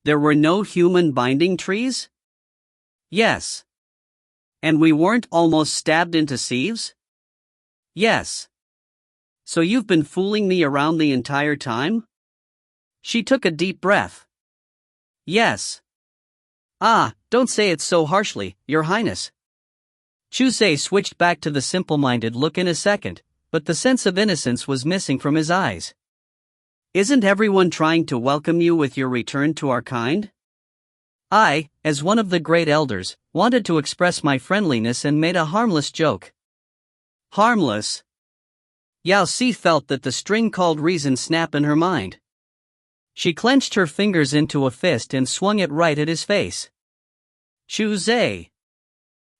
A: There were no human binding trees? Yes. And we weren't almost stabbed into sieves? Yes. So you've been fooling me around the entire time? She took a deep breath. Yes. Ah, don't say it so harshly, Your Highness. Xu Zhe switched back to the simple-minded look in a second, but the sense of innocence was missing from his eyes. Isn't everyone trying to welcome you with your return to our kind? I, as one of the great elders, wanted to express my friendliness and made a harmless joke. Harmless? Yao Si felt that the string called reason snap in her mind. She clenched her fingers into a fist and swung it right at his face. Xu Zhe.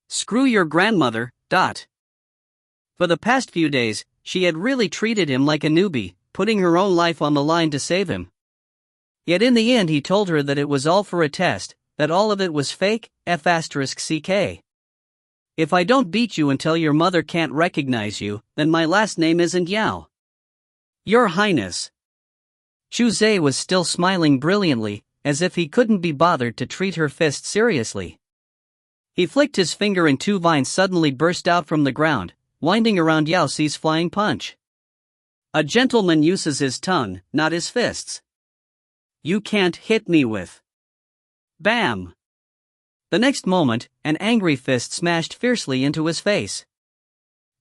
A: Screw your grandmother. For the past few days, she had really treated him like a newbie, putting her own life on the line to save him. Yet in the end he told her that it was all for a test, that all of it was fake, F***ck. If I don't beat you until your mother can't recognize you, then my last name isn't Yao. Your Highness. Xu Zhe was still smiling brilliantly, as if he couldn't be bothered to treat her fist seriously. He flicked his finger and 2 vines suddenly burst out from the ground, winding around Yao Si's flying punch. A gentleman uses his tongue, not his fists. You can't hit me with. Bam! The next moment, an angry fist smashed fiercely into his face.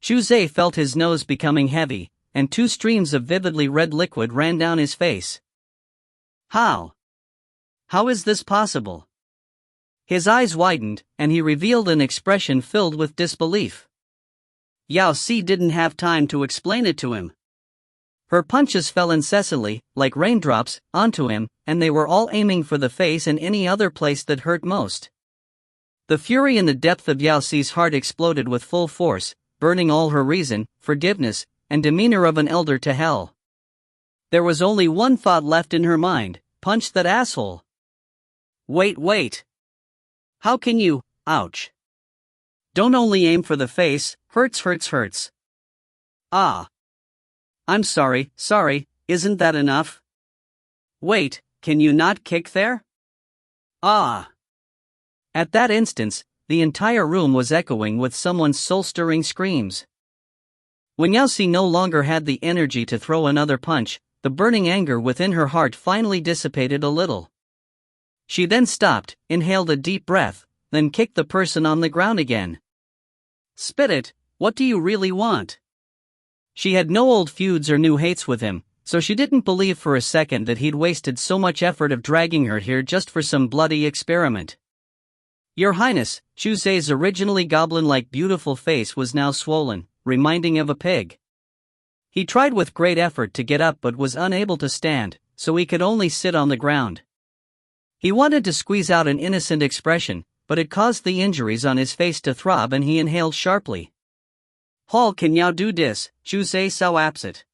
A: Xu Zhe felt his nose becoming heavy, and 2 streams of vividly red liquid ran down his face. How? How is this possible? His eyes widened, and he revealed an expression filled with disbelief. Yao Si didn't have time to explain it to him. Her punches fell incessantly, like raindrops, onto him, and they were all aiming for the face and any other place that hurt most. The fury in the depth of Yao Si's heart exploded with full force, burning all her reason, forgiveness, and demeanor of an elder to hell. There was only one thought left in her mind: punch that asshole. Wait. How can you? Ouch. Don't only aim for the face, hurts. Ah. I'm sorry, isn't that enough? Wait, can you not kick there? Ah. At that instant, the entire room was echoing with someone's soul-stirring screams. When Yao Si no longer had the energy to throw another punch, the burning anger within her heart finally dissipated a little. She then stopped, inhaled a deep breath, then kicked the person on the ground again. Spit it, what do you really want? She had no old feuds or new hates with him, so she didn't believe for a second that he'd wasted so much effort of dragging her here just for some bloody experiment. Your Highness, Chu Zei's originally goblin-like beautiful face was now swollen, reminding of a pig. He tried with great effort to get up but was unable to stand, so he could only sit on the ground. He wanted to squeeze out an innocent expression, but it caused the injuries on his face to throb and he inhaled sharply. Hall can Yao do this, Chu Zei so upset.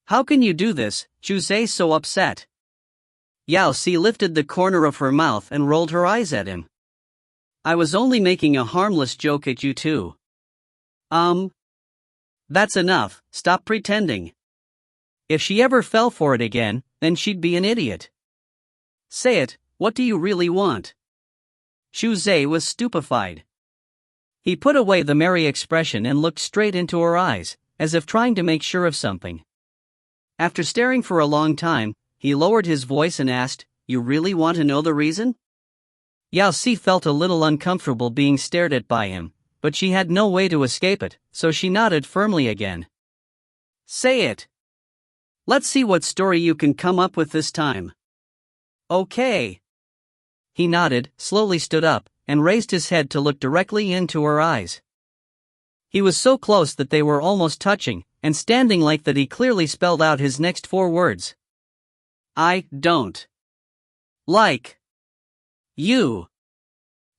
A: How can you do this, Chu Zei so upset? Yao Si lifted the corner of her mouth and rolled her eyes at him. I was only making a harmless joke at you too. That's enough, stop pretending. If she ever fell for it again, then she'd be an idiot. Say it, what do you really want? Chu Zei was stupefied. He put away the merry expression and looked straight into her eyes, as if trying to make sure of something. After staring for a long time, he lowered his voice and asked, You really want to know the reason? Yao Si felt a little uncomfortable being stared at by him, but she had no way to escape it, so she nodded firmly again. Say it. Let's see what story you can come up with this time. Okay. He nodded, slowly stood up, and raised his head to look directly into her eyes. He was so close that they were almost touching, and standing like that he clearly spelled out his next 4 words. I don't like you.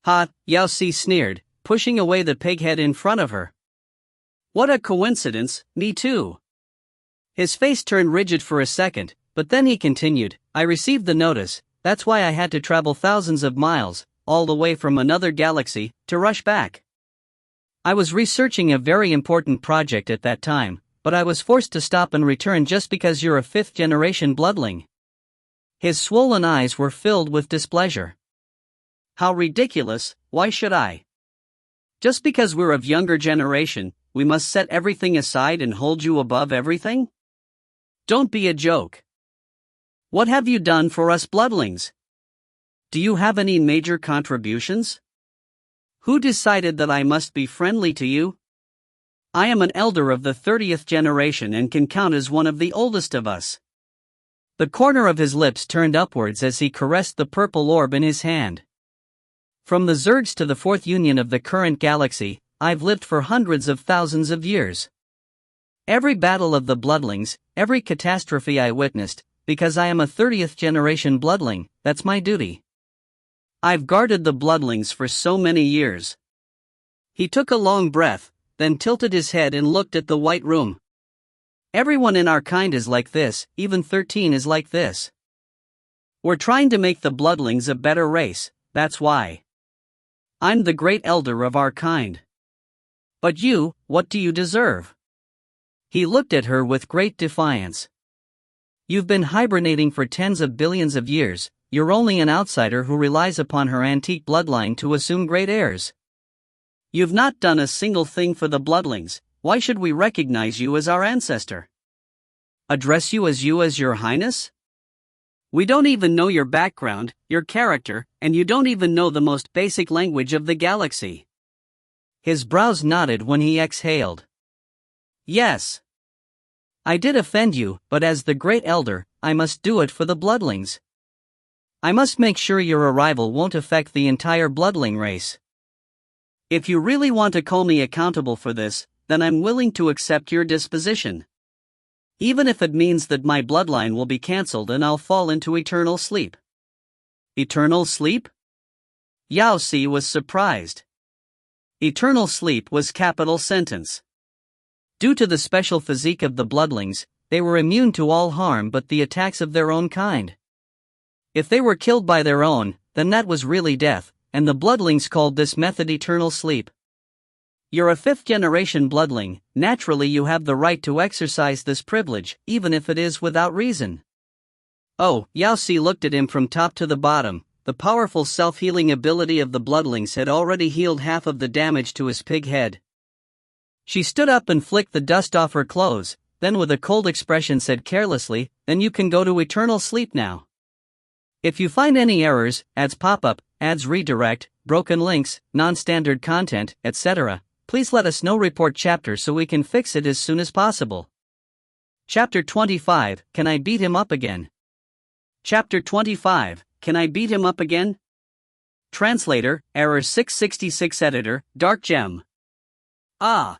A: Ha, Yao Si sneered, pushing away the pig head in front of her. What a coincidence, me too. His face turned rigid for a second, but then he continued, I received the notice, that's why I had to travel thousands of miles, all the way from another galaxy, to rush back. I was researching a very important project at that time, but I was forced to stop and return just because you're a 5th-generation bloodling. His swollen eyes were filled with displeasure. How ridiculous, why should I? Just because we're of younger generation, we must set everything aside and hold you above everything? Don't be a joke. What have you done for us bloodlings? Do you have any major contributions? Who decided that I must be friendly to you? I am an elder of the 30th generation and can count as one of the oldest of us. The corner of his lips turned upwards as he caressed the purple orb in his hand. From the Zergs to the 4th Union of the current galaxy, I've lived for hundreds of thousands of years. Every battle of the bloodlings, every catastrophe I witnessed, because I am a 30th generation bloodling, that's my duty. I've guarded the bloodlings for so many years. He took a long breath, then tilted his head and looked at the white room. Everyone in our kind is like this, even 13 is like this. We're trying to make the bloodlings a better race, that's why. I'm the great elder of our kind. But you, what do you deserve? He looked at her with great defiance. You've been hibernating for tens of billions of years, you're only an outsider who relies upon her antique bloodline to assume great heirs. You've not done a single thing for the bloodlings, why should we recognize you as our ancestor? Address you as your highness? We don't even know your background, your character, and you don't even know the most basic language of the galaxy. His brows knotted when he exhaled. Yes. I did offend you, but as the great elder, I must do it for the bloodlings. I must make sure your arrival won't affect the entire bloodling race. If you really want to call me accountable for this, then I'm willing to accept your disposition. Even if it means that my bloodline will be cancelled and I'll fall into eternal sleep. Eternal sleep? Yao Si was surprised. Eternal sleep was capital sentence. Due to the special physique of the bloodlings, they were immune to all harm but the attacks of their own kind. If they were killed by their own, then that was really death, and the bloodlings called this method eternal sleep. You're a fifth-generation bloodling, naturally you have the right to exercise this privilege, even if it is without reason. Oh, Yao Si looked at him from top to the bottom. The powerful self-healing ability of the bloodlings had already healed half of the damage to his pig head. She stood up and flicked the dust off her clothes, then with a cold expression said carelessly, "Then you can go to eternal sleep now. If you find any errors, ads pop up, ads redirect, broken links, non-standard content, etc., please let us know. Report chapter so we can fix it as soon as possible." Chapter 25, Can I Beat Him Up Again? Chapter 25, Can I Beat Him Up Again? Translator, Error 666. Editor, Dark Gem. Ah.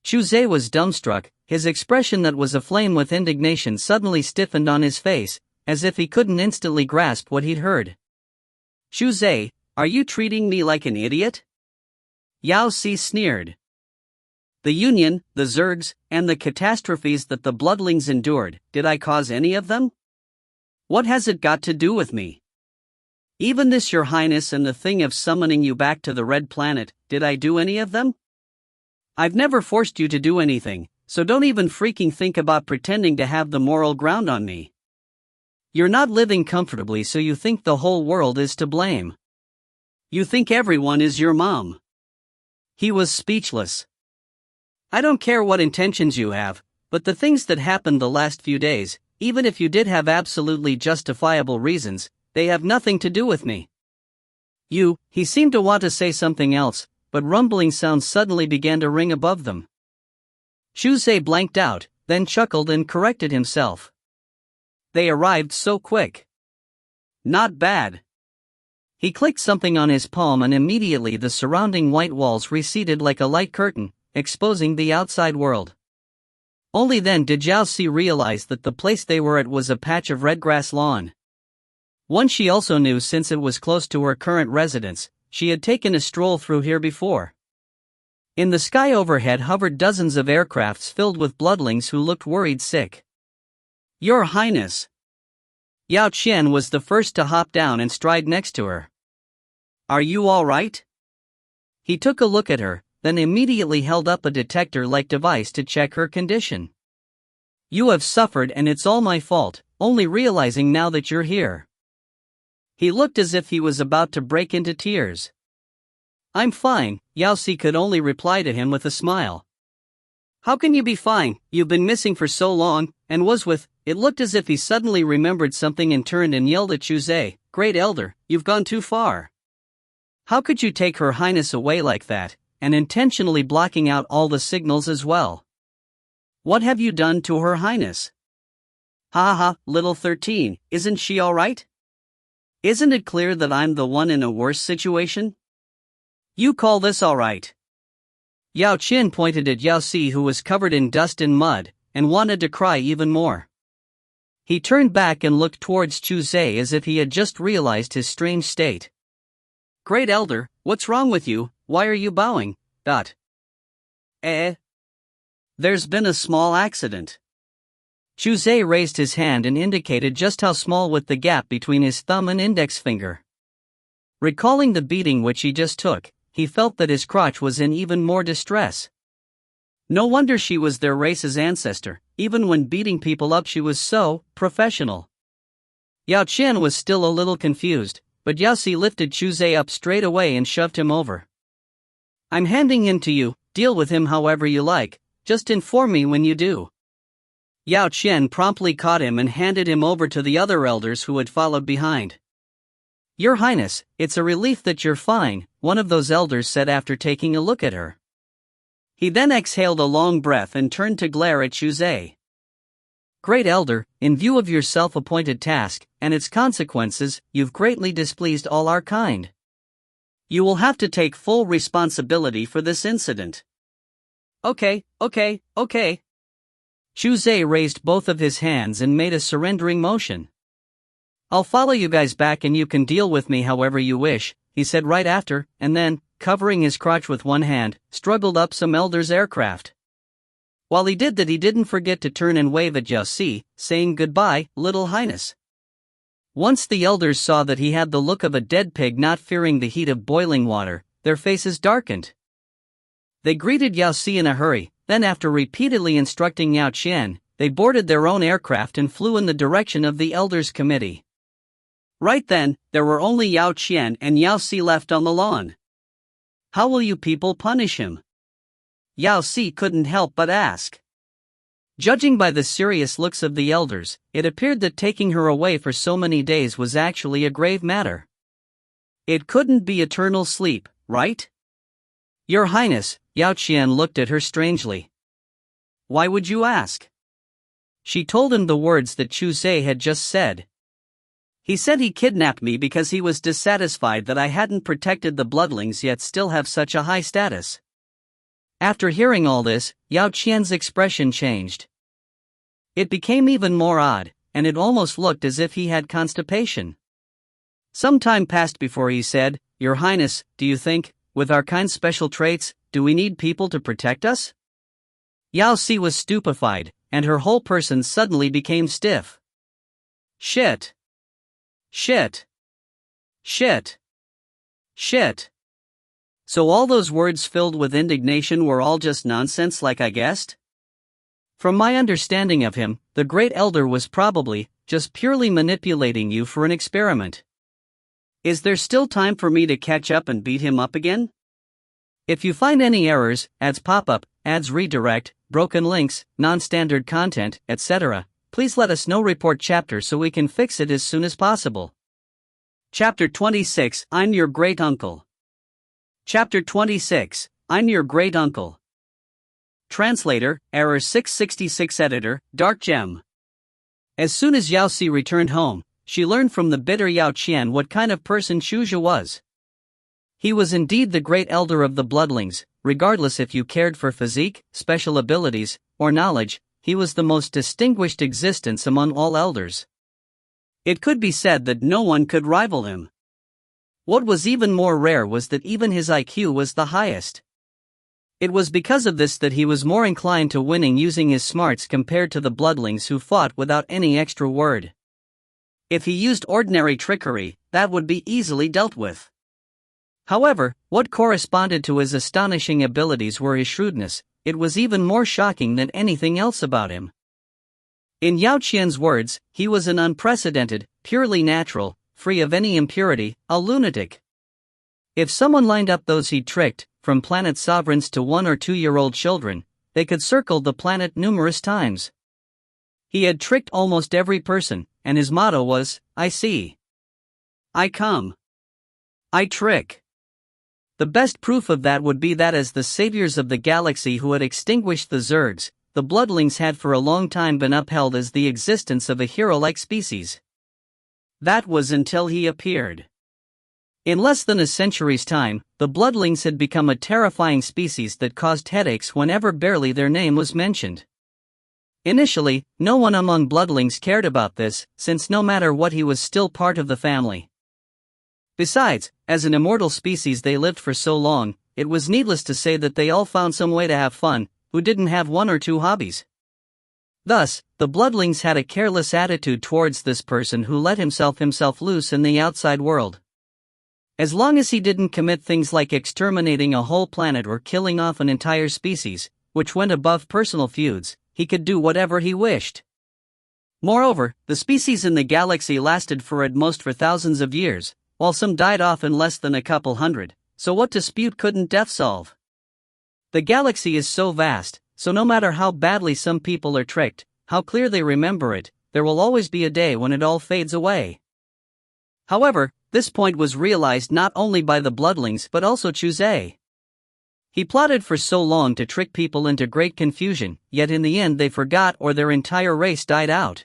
A: Chu Zhe was dumbstruck, his expression that was aflame with indignation suddenly stiffened on his face, as if he couldn't instantly grasp what he'd heard. "Chu Zhe, are you treating me like an idiot?" Yao Si sneered. "The Union, the Zergs, and the catastrophes that the bloodlings endured, did I cause any of them? What has it got to do with me? Even this, Your Highness, and the thing of summoning you back to the Red Planet, did I do any of them? I've never forced you to do anything, so don't even freaking think about pretending to have the moral ground on me. You're not living comfortably, so you think the whole world is to blame. You think everyone is your mom." He was speechless. "I don't care what intentions you have, but the things that happened the last few days, even if you did have absolutely justifiable reasons, they have nothing to do with me." He seemed to want to say something else, but rumbling sounds suddenly began to ring above them. Chu Zhe blanked out, then chuckled and corrected himself. "They arrived so quick. Not bad." He clicked something on his palm and immediately the surrounding white walls receded like a light curtain, exposing the outside world. Only then did Yao Si realize that the place they were at was a patch of red grass lawn. One she also knew since it was close to her current residence. She had taken a stroll through here before. In the sky overhead hovered dozens of aircrafts filled with bloodlings who looked worried sick. "Your Highness." Yao Qian was the first to hop down and stride next to her. "Are you all right?" He took a look at her, then immediately held up a detector-like device to check her condition. "You have suffered and it's all my fault, only realizing now that you're here." He looked as if he was about to break into tears. "I'm fine," Yao Si could only reply to him with a smile. "How can you be fine? You've been missing for so long," and was with. It looked as if he suddenly remembered something and turned and yelled at Chu Zhe, "Great Elder, you've gone too far. How could you take Her Highness away like that, and intentionally blocking out all the signals as well? What have you done to Her Highness? Ha ha, little 13, isn't she all right? Isn't it clear that I'm the one in a worse situation? You call this all right?" Yao Qian pointed at Yao Si, who was covered in dust and mud, and wanted to cry even more. He turned back and looked towards Chu Zhe as if he had just realized his strange state. "Great Elder, what's wrong with you? Why are you bowing?" There's been a small accident." Chu Zhe raised his hand and indicated just how small with the gap between his thumb and index finger. Recalling the beating which he just took, he felt that his crotch was in even more distress. No wonder she was their race's ancestor, even when beating people up she was so professional. Yao Qian was still a little confused, but Yao Si lifted Chu Zhe up straight away and shoved him over. "I'm handing him to you, deal with him however you like, just inform me when you do." Yao Qian promptly caught him and handed him over to the other elders who had followed behind. "Your Highness, it's a relief that you're fine," one of those elders said after taking a look at her. He then exhaled a long breath and turned to glare at Chu Zhe. "Great Elder, in view of your self-appointed task, and its consequences, you've greatly displeased all our kind. You will have to take full responsibility for this incident." Okay. Chu Zhe raised both of his hands and made a surrendering motion. "I'll follow you guys back and you can deal with me however you wish," he said right after, and then, covering his crotch with one hand, struggled up some elder's aircraft. While he did that, he didn't forget to turn and wave at Yao Si, saying, "Goodbye, Little Highness." Once the elders saw that he had the look of a dead pig not fearing the heat of boiling water, their faces darkened. They greeted Yao Si in a hurry, then after repeatedly instructing Yao Qian, they boarded their own aircraft and flew in the direction of the elders' committee. Right then, there were only Yao Qian and Yao Si left on the lawn. "How will you people punish him?" Yao Si couldn't help but ask. Judging by the serious looks of the elders, it appeared that taking her away for so many days was actually a grave matter. It couldn't be eternal sleep, right? "Your Highness," Yao Qian looked at her strangely. "Why would you ask?" She told him the words that Chu Zhe had just said. "He said he kidnapped me because he was dissatisfied that I hadn't protected the bloodlings yet still have such a high status." After hearing all this, Yao Qian's expression changed. It became even more odd, and it almost looked as if he had constipation. Some time passed before he said, "Your Highness, do you think, with our kind special traits, do we need people to protect us?" Yao Si was stupefied, and her whole person suddenly became stiff. Shit. Shit. Shit. Shit. So all those words filled with indignation were all just nonsense like I guessed? From my understanding of him, the great elder was probably just purely manipulating you for an experiment. Is there still time for me to catch up and beat him up again? If you find any errors, ads pop up, ads redirect, broken links, non-standard content, etc., please let us know. Report chapter so we can fix it as soon as possible. Chapter 26, I'm your great uncle. Chapter 26, I'm your great uncle. Translator, Error 666. Editor, Dark Gem. As soon as Yao Si returned home, she learned from the bitter Yao Qian what kind of person Chu Zhe was. He was indeed the great elder of the bloodlings, regardless if you cared for physique, special abilities, or knowledge, he was the most distinguished existence among all elders. It could be said that no one could rival him. What was even more rare was that even his IQ was the highest. It was because of this that he was more inclined to winning using his smarts compared to the bloodlings who fought without any extra word. If he used ordinary trickery, that would be easily dealt with. However, what corresponded to his astonishing abilities were his shrewdness. It was even more shocking than anything else about him. In Yao Qian's words, he was an unprecedented, purely natural, free of any impurity, a lunatic. If someone lined up those he'd tricked, from planet sovereigns to 1 or 2-year-old children, they could circle the planet numerous times. He had tricked almost every person, and his motto was, "I see. I come. I trick." The best proof of that would be that as the saviors of the galaxy who had extinguished the Zergs, the bloodlings had for a long time been upheld as the existence of a hero-like species. That was until he appeared. In less than a century's time, the bloodlings had become a terrifying species that caused headaches whenever barely their name was mentioned. Initially, no one among bloodlings cared about this, since no matter what he was still part of the family. Besides, as an immortal species they lived for so long, it was needless to say that they all found some way to have fun, who didn't have 1 or 2 hobbies. Thus, the bloodlings had a careless attitude towards this person who let himself loose in the outside world. As long as he didn't commit things like exterminating a whole planet or killing off an entire species, which went above personal feuds, he could do whatever he wished. Moreover, the species in the galaxy lasted at most for thousands of years, while some died off in less than a couple hundred, so what dispute couldn't death solve? The galaxy is so vast, so no matter how badly some people are tricked, how clear they remember it, there will always be a day when it all fades away. However, this point was realized not only by the bloodlings but also Chu Zhe. He plotted for so long to trick people into great confusion, yet in the end they forgot or their entire race died out.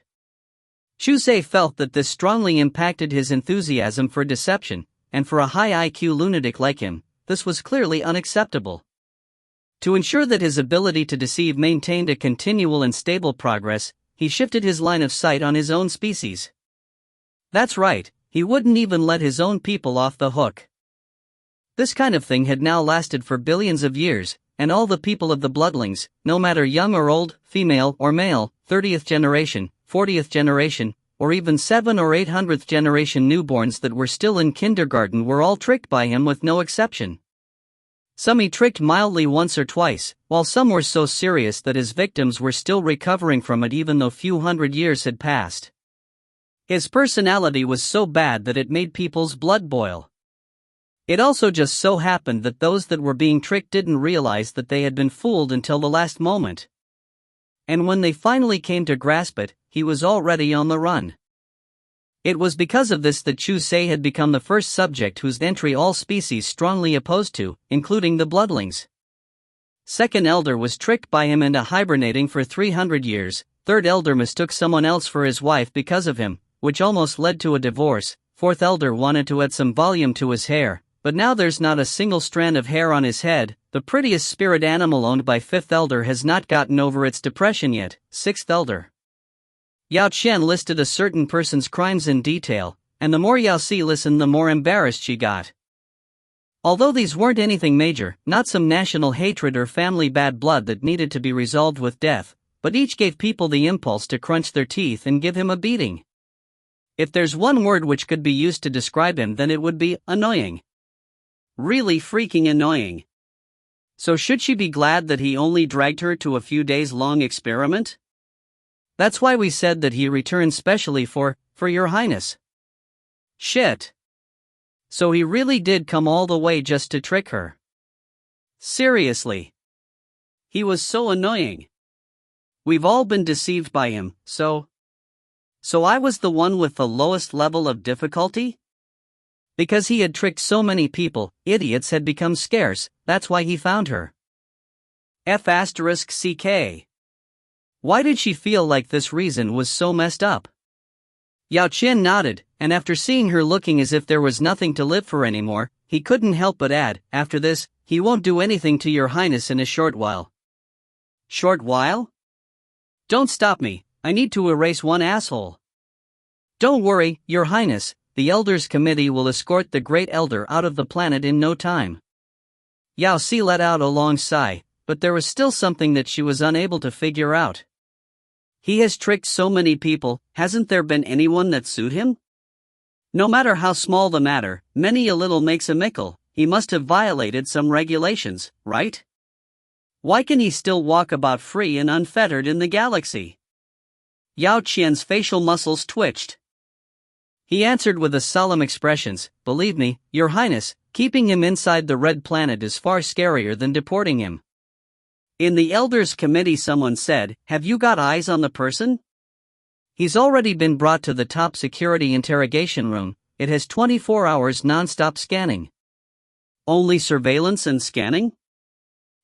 A: Chu Zhe felt that this strongly impacted his enthusiasm for deception, and for a high IQ lunatic like him, this was clearly unacceptable. To ensure that his ability to deceive maintained a continual and stable progress, he shifted his line of sight on his own species. That's right, he wouldn't even let his own people off the hook. This kind of thing had now lasted for billions of years, and all the people of the bloodlines, no matter young or old, female or male, 30th generation, 40th generation, or even 7 or 800th generation newborns that were still in kindergarten were all tricked by him with no exception. Some he tricked mildly once or twice, while some were so serious that his victims were still recovering from it even though few hundred years had passed. His personality was so bad that it made people's blood boil. It also just so happened that those that were being tricked didn't realize that they had been fooled until the last moment. And when they finally came to grasp it, he was already on the run. It was because of this that Chu Se had become the first subject whose entry all species strongly opposed to, including the bloodlings. Second elder was tricked by him into hibernating for 300 years, third elder mistook someone else for his wife because of him, which almost led to a divorce, fourth elder wanted to add some volume to his hair, but now there's not a single strand of hair on his head. The prettiest spirit animal owned by fifth elder has not gotten over its depression yet, sixth elder. Yao Qian listed a certain person's crimes in detail, and the more Yao Si listened the more embarrassed she got. Although these weren't anything major, not some national hatred or family bad blood that needed to be resolved with death, but each gave people the impulse to crunch their teeth and give him a beating. If there's one word which could be used to describe him, then it would be annoying. Really freaking annoying. So should she be glad that he only dragged her to a few days-long experiment? That's why we said that he returned specially for your highness. Shit. So he really did come all the way just to trick her. Seriously. He was so annoying. We've all been deceived by him, so I was the one with the lowest level of difficulty? Because he had tricked so many people, idiots had become scarce, that's why he found her. F***CK. Why did she feel like this reason was so messed up? Yao Qian nodded, and after seeing her looking as if there was nothing to live for anymore, he couldn't help but add, after this, he won't do anything to your highness in a short while. Short while? Don't stop me, I need to erase one asshole. Don't worry, your highness, the elders committee will escort the great elder out of the planet in no time. Yao Si let out a long sigh, but there was still something that she was unable to figure out. He has tricked so many people, hasn't there been anyone that suit him? No matter how small the matter, many a little makes a mickle, he must have violated some regulations, right? Why can he still walk about free and unfettered in the galaxy? Yao Qian's facial muscles twitched. He answered with a solemn expression, believe me, your highness, keeping him inside the red planet is far scarier than deporting him. In the elders committee someone said, have you got eyes on the person? He's already been brought to the top security interrogation room, it has 24 hours non-stop scanning. Only surveillance and scanning?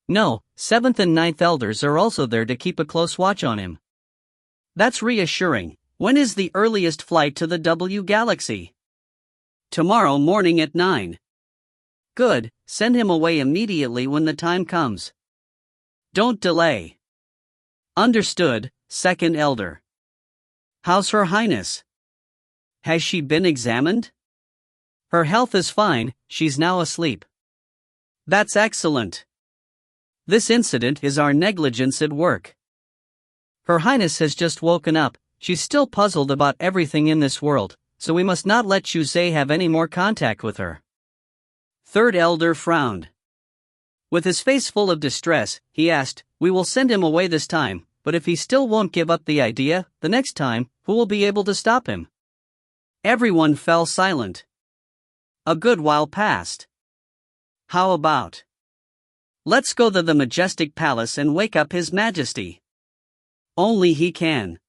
A: No, 7th and 9th elders are also there to keep a close watch on him. That's reassuring. When is the earliest flight to the W Galaxy? Tomorrow morning at 9. Good, send him away immediately when the time comes. Don't delay. Understood, second elder. How's her highness? Has she been examined? Her health is fine, she's now asleep. That's excellent. This incident is our negligence at work. Her highness has just woken up, she's still puzzled about everything in this world, so we must not let Chu Se have any more contact with her. Third elder frowned. With his face full of distress, he asked, we will send him away this time, but if he still won't give up the idea, the next time, who will be able to stop him? Everyone fell silent. A good while passed. How about? Let's go to the majestic palace and wake up His Majesty. Only he can.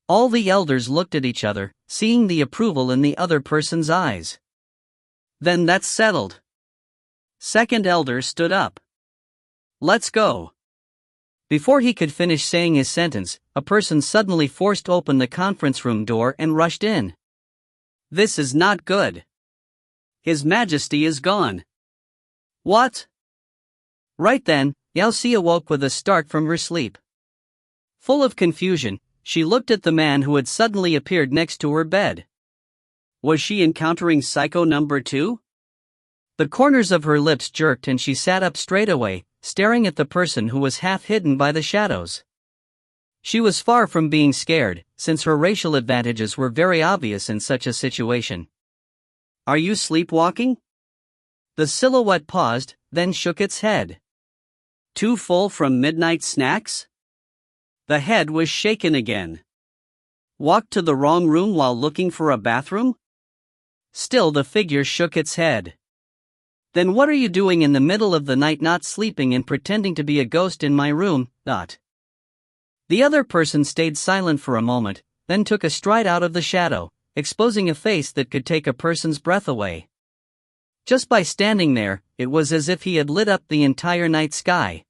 A: All the elders looked at each other, seeing the approval in the other person's eyes. Then that's settled. Second elder stood up. Let's go. Before he could finish saying his sentence, a person suddenly forced open the conference room door and rushed in. This is not good. His Majesty is gone. What? Right then, Yao Si awoke with a start from her sleep. Full of confusion, she looked at the man who had suddenly appeared next to her bed. Was she encountering Psycho number 2? The corners of her lips jerked and she sat up straight away, staring at the person who was half hidden by the shadows. She was far from being scared, since her racial advantages were very obvious in such a situation. "Are you sleepwalking?" The silhouette paused, then shook its head. "Too full from midnight snacks?" The head was shaken again. "Walked to the wrong room while looking for a bathroom?" Still the figure shook its head. "Then what are you doing in the middle of the night, not sleeping and pretending to be a ghost in my room?" The other person stayed silent for a moment, then took a stride out of the shadow, exposing a face that could take a person's breath away. Just by standing there, it was as if he had lit up the entire night sky.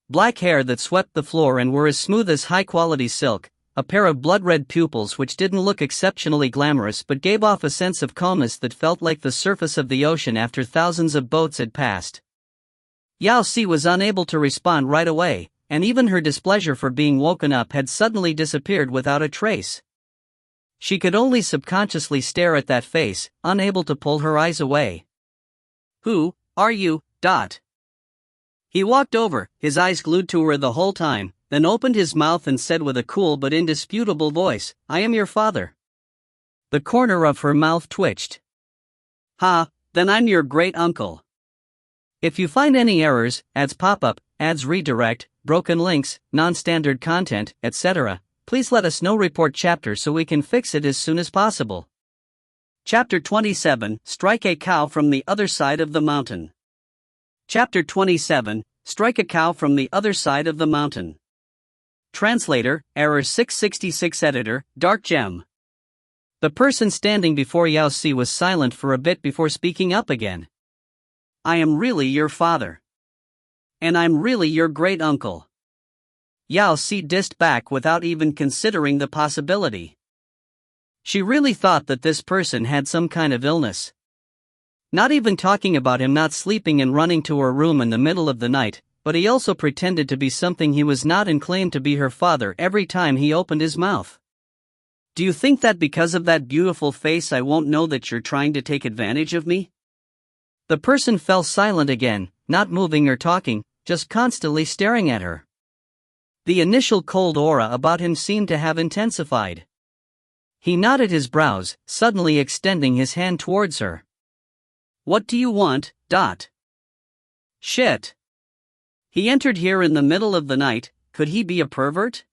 A: Black hair that swept the floor and were as smooth as high-quality silk, a pair of blood-red pupils which didn't look exceptionally glamorous but gave off a sense of calmness that felt like the surface of the ocean after thousands of boats had passed. Yao Si was unable to respond right away, and even her displeasure for being woken up had suddenly disappeared without a trace. She could only subconsciously stare at that face, unable to pull her eyes away. "Who are you?" He walked over, his eyes glued to her the whole time, then opened his mouth and said with a cool but indisputable voice, "I am your father." The corner of her mouth twitched. "Ha, then I'm your great uncle." If you find any errors, ads pop up, ads redirect, broken links, non-standard content, etc., please let us know. Report chapter so we can fix it as soon as possible. Chapter 27, Strike a Cow from the Other Side of the Mountain. Chapter 27, Strike a Cow from the Other Side of the Mountain. Translator, Error 666. Editor, Dark Gem. The person standing before Yao Si was silent for a bit before speaking up again. "I am really your father. And I'm really your great uncle." Yao Si dissed back without even considering the possibility. She really thought that this person had some kind of illness. Not even talking about him not sleeping and running to her room in the middle of the night, but he also pretended to be something he was not and claimed to be her father every time he opened his mouth. "Do you think that because of that beautiful face I won't know that you're trying to take advantage of me?" The person fell silent again, not moving or talking, just constantly staring at her. The initial cold aura about him seemed to have intensified. He knotted his brows, suddenly extending his hand towards her. "What do you want?" "Shit. He entered here in the middle of the night, could he be a pervert?"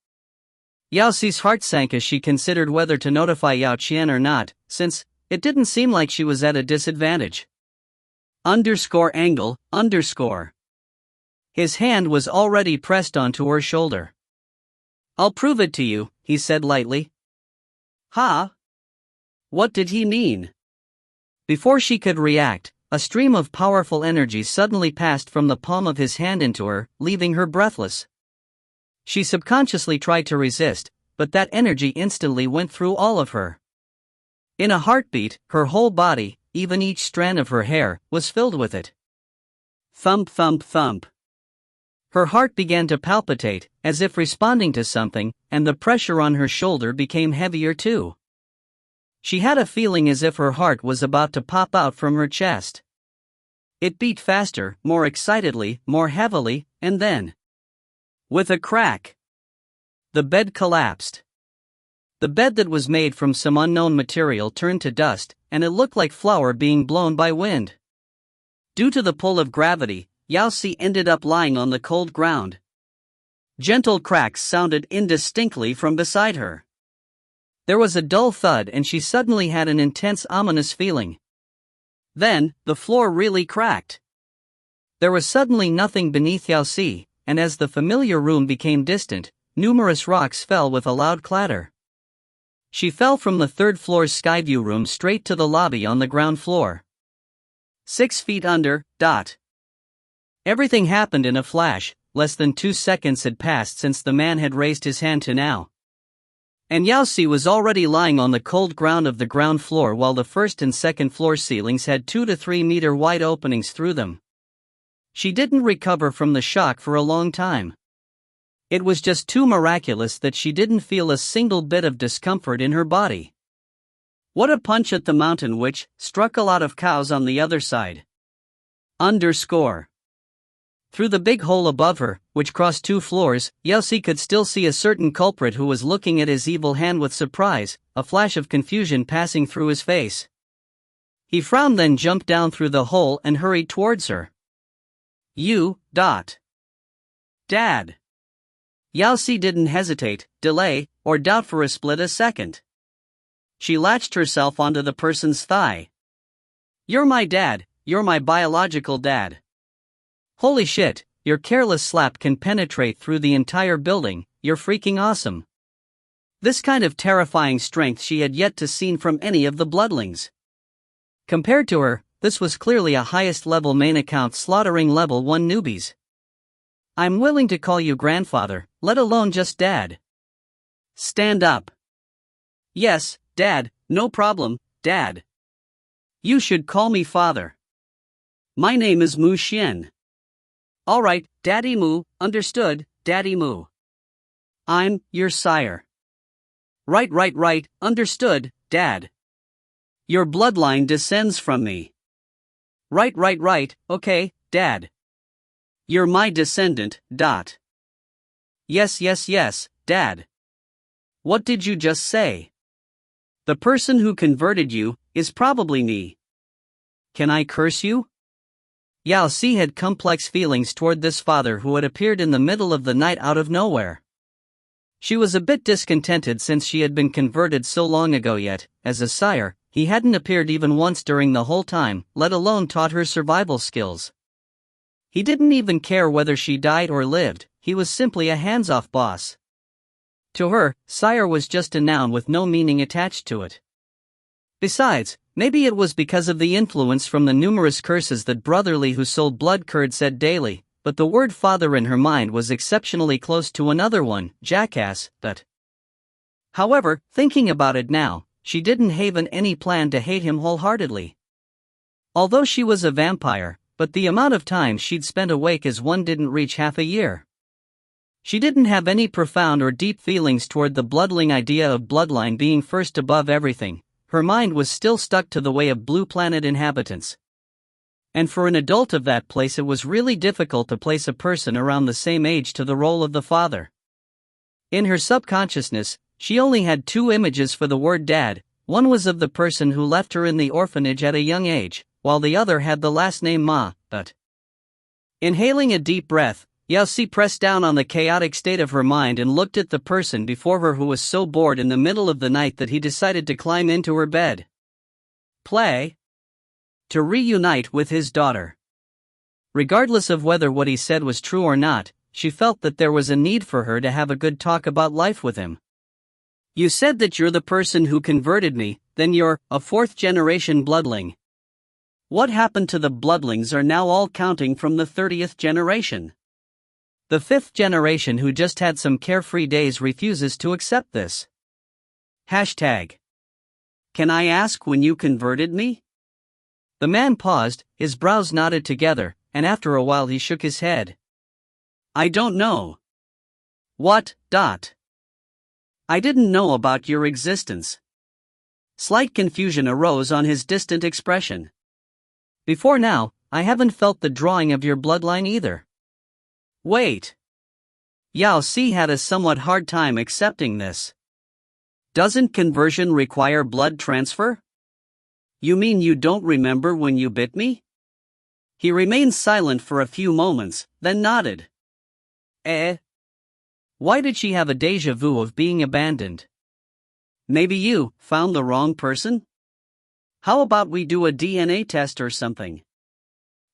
A: Yao Si's heart sank as she considered whether to notify Yao Qian or not, since it didn't seem like she was at a disadvantage. _angle_. His hand was already pressed onto her shoulder. "I'll prove it to you," he said lightly. "Ha? What did he mean?" Before she could react, a stream of powerful energy suddenly passed from the palm of his hand into her, leaving her breathless. She subconsciously tried to resist, but that energy instantly went through all of her. In a heartbeat, her whole body, even each strand of her hair, was filled with it. Thump, thump, thump. Her heart began to palpitate, as if responding to something, and the pressure on her shoulder became heavier too. She had a feeling as if her heart was about to pop out from her chest. It beat faster, more excitedly, more heavily, and then, with a crack, the bed collapsed. The bed that was made from some unknown material turned to dust, and it looked like flour being blown by wind. Due to the pull of gravity, Yao Si ended up lying on the cold ground. Gentle cracks sounded indistinctly from beside her. There was a dull thud and she suddenly had an intense ominous feeling. Then, the floor really cracked. There was suddenly nothing beneath Yao Si, and as the familiar room became distant, numerous rocks fell with a loud clatter. She fell from the third floor's skyview room straight to the lobby on the ground floor. 6 feet under. Everything happened in a flash. Less than 2 seconds had passed since the man had raised his hand to now. And Yao Si was already lying on the cold ground of the ground floor while the first and second floor ceilings had 2 to 3 meter wide openings through them. She didn't recover from the shock for a long time. It was just too miraculous that she didn't feel a single bit of discomfort in her body. What a punch at the mountain which struck a lot of cows on the other side. _3 Through the big hole above her, which crossed 2 floors, Yao Si could still see a certain culprit who was looking at his evil hand with surprise, a flash of confusion passing through his face. He frowned, then jumped down through the hole and hurried towards her. Dad. Yao Si didn't hesitate, delay, or doubt for a split a second. She latched herself onto the person's thigh. "You're my dad, you're my biological dad. Holy shit, your careless slap can penetrate through the entire building, you're freaking awesome." This kind of terrifying strength she had yet to see from any of the bloodlings. Compared to her, this was clearly a highest level main account slaughtering level 1 newbies. "I'm willing to call you grandfather, let alone just dad." "Stand up." "Yes, dad, no problem, dad." "You should call me father. My name is Mu Xuan." "Alright, Daddy Mu, understood, Daddy Mu. I'm your sire." Right, understood, Dad. Your bloodline descends from me." Right, okay, Dad. You're my descendant, dot. Yes, Dad. What did you just say?" "The person who converted you is probably me." "Can I curse you?" Yao Si had complex feelings toward this father who had appeared in the middle of the night out of nowhere. She was a bit discontented since she had been converted so long ago, yet, as a sire, he hadn't appeared even once during the whole time, let alone taught her survival skills. He didn't even care whether she died or lived, he was simply a hands-off boss. To her, sire was just a noun with no meaning attached to it. Besides, maybe it was because of the influence from the numerous curses that Brotherly who sold blood curd said daily, but the word father in her mind was exceptionally close to another one, jackass, but. However, thinking about it now, she didn't have any plan to hate him wholeheartedly. Although she was a vampire, but the amount of time she'd spent awake as one didn't reach half a year. She didn't have any profound or deep feelings toward the bloodling idea of bloodline being first above everything. Her mind was still stuck to the way of Blue Planet inhabitants. And for an adult of that place, it was really difficult to place a person around the same age to the role of the father. In her subconsciousness, she only had 2 images for the word dad. One was of the person who left her in the orphanage at a young age, while the other had the last name Ma, but. Inhaling a deep breath, Yao Si pressed down on the chaotic state of her mind and looked at the person before her who was so bored in the middle of the night that he decided to climb into her bed. Play. To reunite with his daughter. Regardless of whether what he said was true or not, she felt that there was a need for her to have a good talk about life with him. "You said that you're the person who converted me, then you're a 4th-generation bloodling. What happened to the bloodlings are now all counting from the 30th generation? The 5th generation who just had some carefree days refuses to accept this. Hashtag. Can I ask when you converted me?" The man paused, his brows knotted together, and after a while he shook his head. "I don't know." "What, dot? I didn't know about your existence." Slight confusion arose on his distant expression. "Before now, I haven't felt the drawing of your bloodline either." Wait. Yao Si had a somewhat hard time accepting this. "Doesn't conversion require blood transfer? You mean you don't remember when you bit me?" He remained silent for a few moments, then nodded. Why did she have a déjà vu of being abandoned? Maybe you found the wrong person? How about we do a DNA test or something?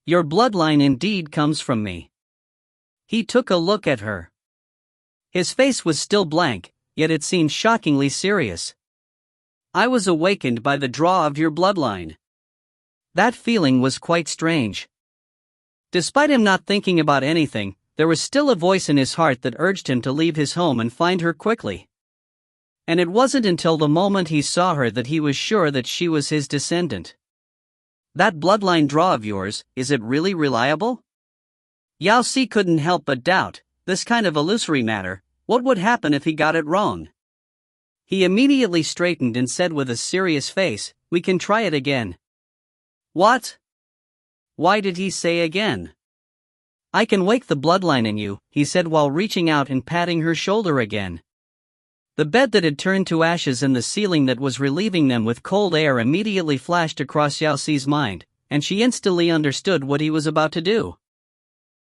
A: Your bloodline indeed comes from me. He took a look at her. His face was still blank, yet it seemed shockingly serious. "I was awakened by the draw of your bloodline." That feeling was quite strange. Despite him not thinking about anything, there was still a voice in his heart that urged him to leave his home and find her quickly. And it wasn't until the moment he saw her that he was sure that she was his descendant. "That bloodline draw of yours, is it really reliable?" Yao Si couldn't help but doubt, this kind of illusory matter, what would happen if he got it wrong? He immediately straightened and said with a serious face, "We can try it again." What? Why did he say again? I can wake the bloodline in you, he said while reaching out and patting her shoulder again. The bed that had turned to ashes and the ceiling that was relieving them with cold air immediately flashed across Yao Si's mind, and she instantly understood what he was about to do.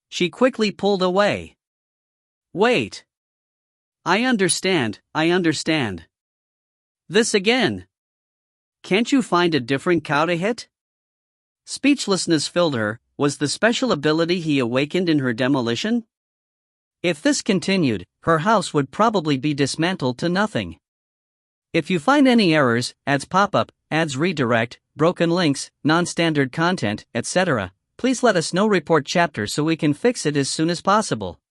A: She quickly pulled away. Wait. I understand. This again. Can't you find a different cow to hit? Speechlessness filled her. Was the special ability he awakened in her demolition? If this continued, her house would probably be dismantled to nothing. If you find any errors, ads pop up, ads redirect, broken links, non-standard content, etc., please let us know. Report chapter so we can fix it as soon as possible.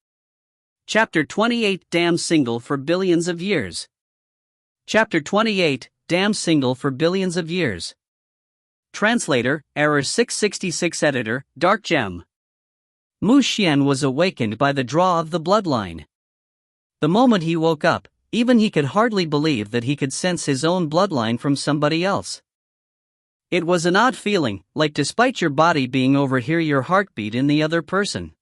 A: Chapter 28 Damn Single for Billions of Years. Chapter 28 Damn Single for Billions of Years. Translator, Error 666. Editor, Dark Gem. Mu Xuan was awakened by the draw of the bloodline. The moment he woke up, even he could hardly believe that he could sense his own bloodline from somebody else. It was an odd feeling, like despite your body being over here, your heartbeat in the other person.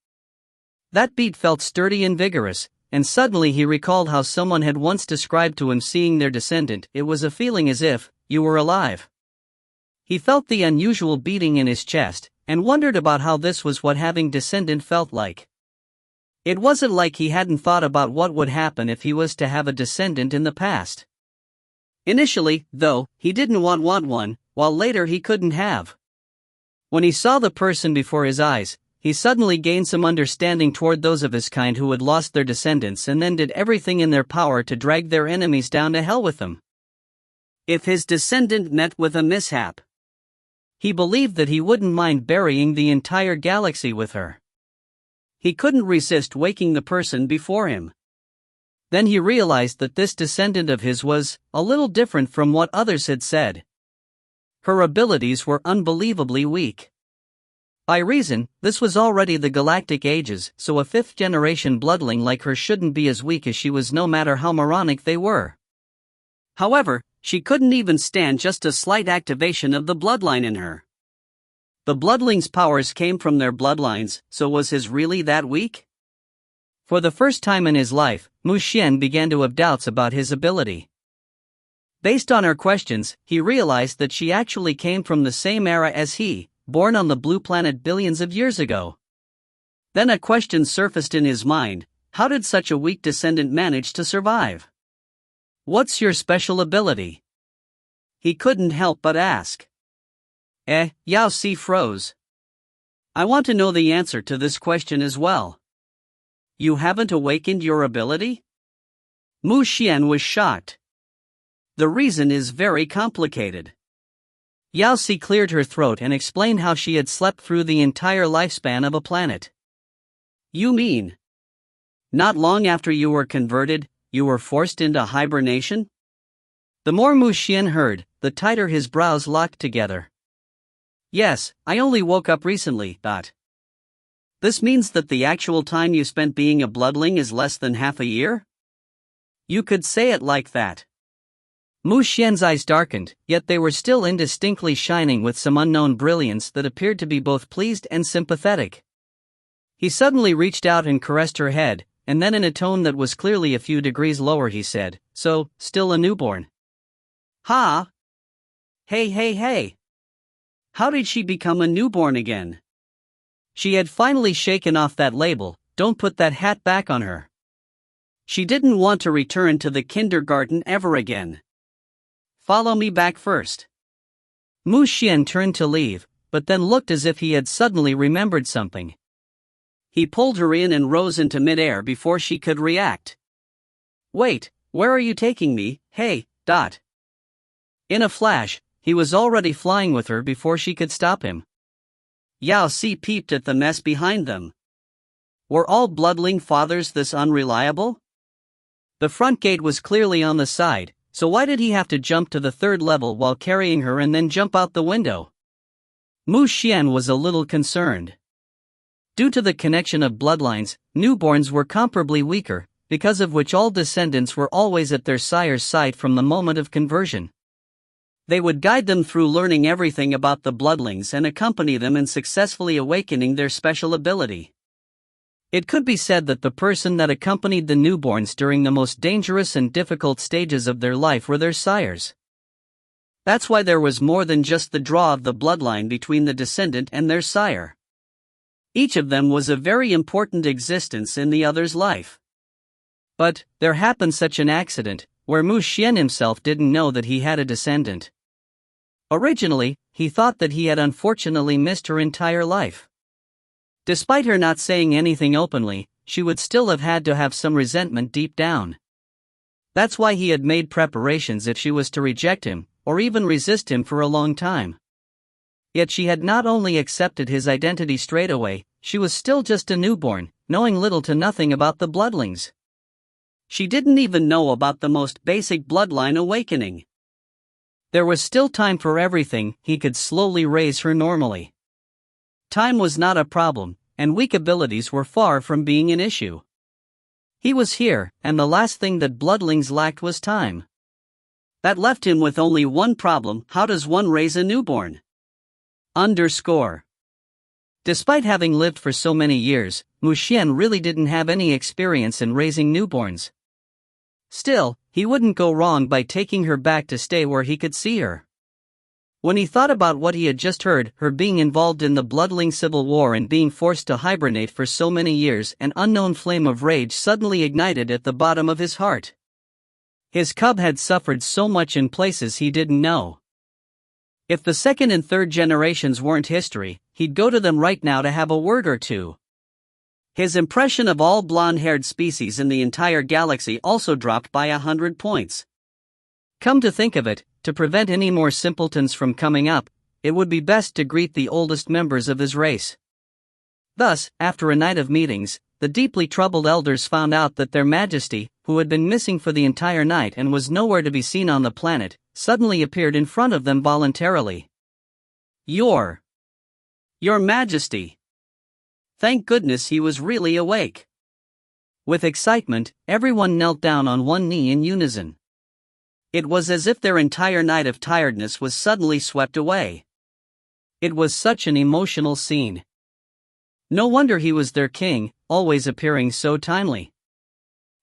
A: That beat felt sturdy and vigorous, and suddenly he recalled how someone had once described to him seeing their descendant. It was a feeling as if you were alive. He felt the unusual beating in his chest, and wondered about how this was what having descendant felt like. It wasn't like he hadn't thought about what would happen if he was to have a descendant in the past. Initially, though, he didn't want one, while later he couldn't have. When he saw the person before his eyes, he suddenly gained some understanding toward those of his kind who had lost their descendants and then did everything in their power to drag their enemies down to hell with them. If his descendant met with a mishap, he believed that he wouldn't mind burying the entire galaxy with her. He couldn't resist waking the person before him. Then he realized that this descendant of his was a little different from what others had said. Her abilities were unbelievably weak. By reason, this was already the galactic ages, so a fifth-generation bloodling like her shouldn't be as weak as she was, no matter how moronic they were. However, she couldn't even stand just a slight activation of the bloodline in her. The bloodling's powers came from their bloodlines, so was his really that weak? For the first time in his life, Mu Xuan began to have doubts about his ability. Based on her questions, he realized that she actually came from the same era as he, born on the blue planet billions of years ago. Then a question surfaced in his mind: how did such a weak descendant manage to survive? What's your special ability? He couldn't help but ask. Yao Si froze. I want to know the answer to this question as well. You haven't awakened your ability? Mu Xuan was shocked. The reason is very complicated. Yao Si cleared her throat and explained how she had slept through the entire lifespan of a planet. You mean, not long after you were converted, you were forced into hibernation? The more Mu Xuan heard, the tighter his brows locked together. Yes, I only woke up recently. This means that the actual time you spent being a bloodling is less than half a year? You could say it like that. Mu Xuan's eyes darkened, yet they were still indistinctly shining with some unknown brilliance that appeared to be both pleased and sympathetic. He suddenly reached out and caressed her head, and then in a tone that was clearly a few degrees lower he said, "So, still a newborn?" Ha! Hey. How did she become a newborn again? She had finally shaken off that label. Don't put that hat back on her. She didn't want to return to the kindergarten ever again. Follow me back first. Mu Xuan turned to leave, but then looked as if he had suddenly remembered something. He pulled her in and rose into midair before she could react. Wait, where are you taking me? Hey. In a flash, he was already flying with her before she could stop him. Yao Si peeped at the mess behind them. Were all bloodling fathers this unreliable? The front gate was clearly on the side, so why did he have to jump to the third level while carrying her and then jump out the window? Mu Xuan was a little concerned. Due to the connection of bloodlines, newborns were comparably weaker, because of which all descendants were always at their sire's side from the moment of conversion. They would guide them through learning everything about the bloodlings and accompany them in successfully awakening their special ability. It could be said that the person that accompanied the newborns during the most dangerous and difficult stages of their life were their sires. That's why there was more than just the draw of the bloodline between the descendant and their sire. Each of them was a very important existence in the other's life. But there happened such an accident, where Mu Xuan himself didn't know that he had a descendant. Originally, he thought that he had unfortunately missed her entire life. Despite her not saying anything openly, she would still have had to have some resentment deep down. That's why he had made preparations if she was to reject him, or even resist him for a long time. Yet she had not only accepted his identity straight away, she was still just a newborn, knowing little to nothing about the bloodlines. She didn't even know about the most basic bloodline awakening. There was still time for everything. He could slowly raise her normally. Time was not a problem, and weak abilities were far from being an issue. He was here, and the last thing that bloodlings lacked was time. That left him with only one problem: how does one raise a newborn? Despite having lived for so many years, Mu Xuan really didn't have any experience in raising newborns. Still, he wouldn't go wrong by taking her back to stay where he could see her. When he thought about what he had just heard, her being involved in the bloodline civil war and being forced to hibernate for so many years, an unknown flame of rage suddenly ignited at the bottom of his heart. His cub had suffered so much in places he didn't know. If the second and third generations weren't history, he'd go to them right now to have a word or two. His impression of all blonde-haired species in the entire galaxy also dropped by 100 points. Come to think of it, to prevent any more simpletons from coming up, it would be best to greet the oldest members of his race. Thus, after a night of meetings, the deeply troubled elders found out that their Majesty, who had been missing for the entire night and was nowhere to be seen on the planet, suddenly appeared in front of them voluntarily. Your Majesty! Thank goodness he was really awake. With excitement, everyone knelt down on one knee in unison. It was as if their entire night of tiredness was suddenly swept away. It was such an emotional scene. No wonder he was their king, always appearing so timely.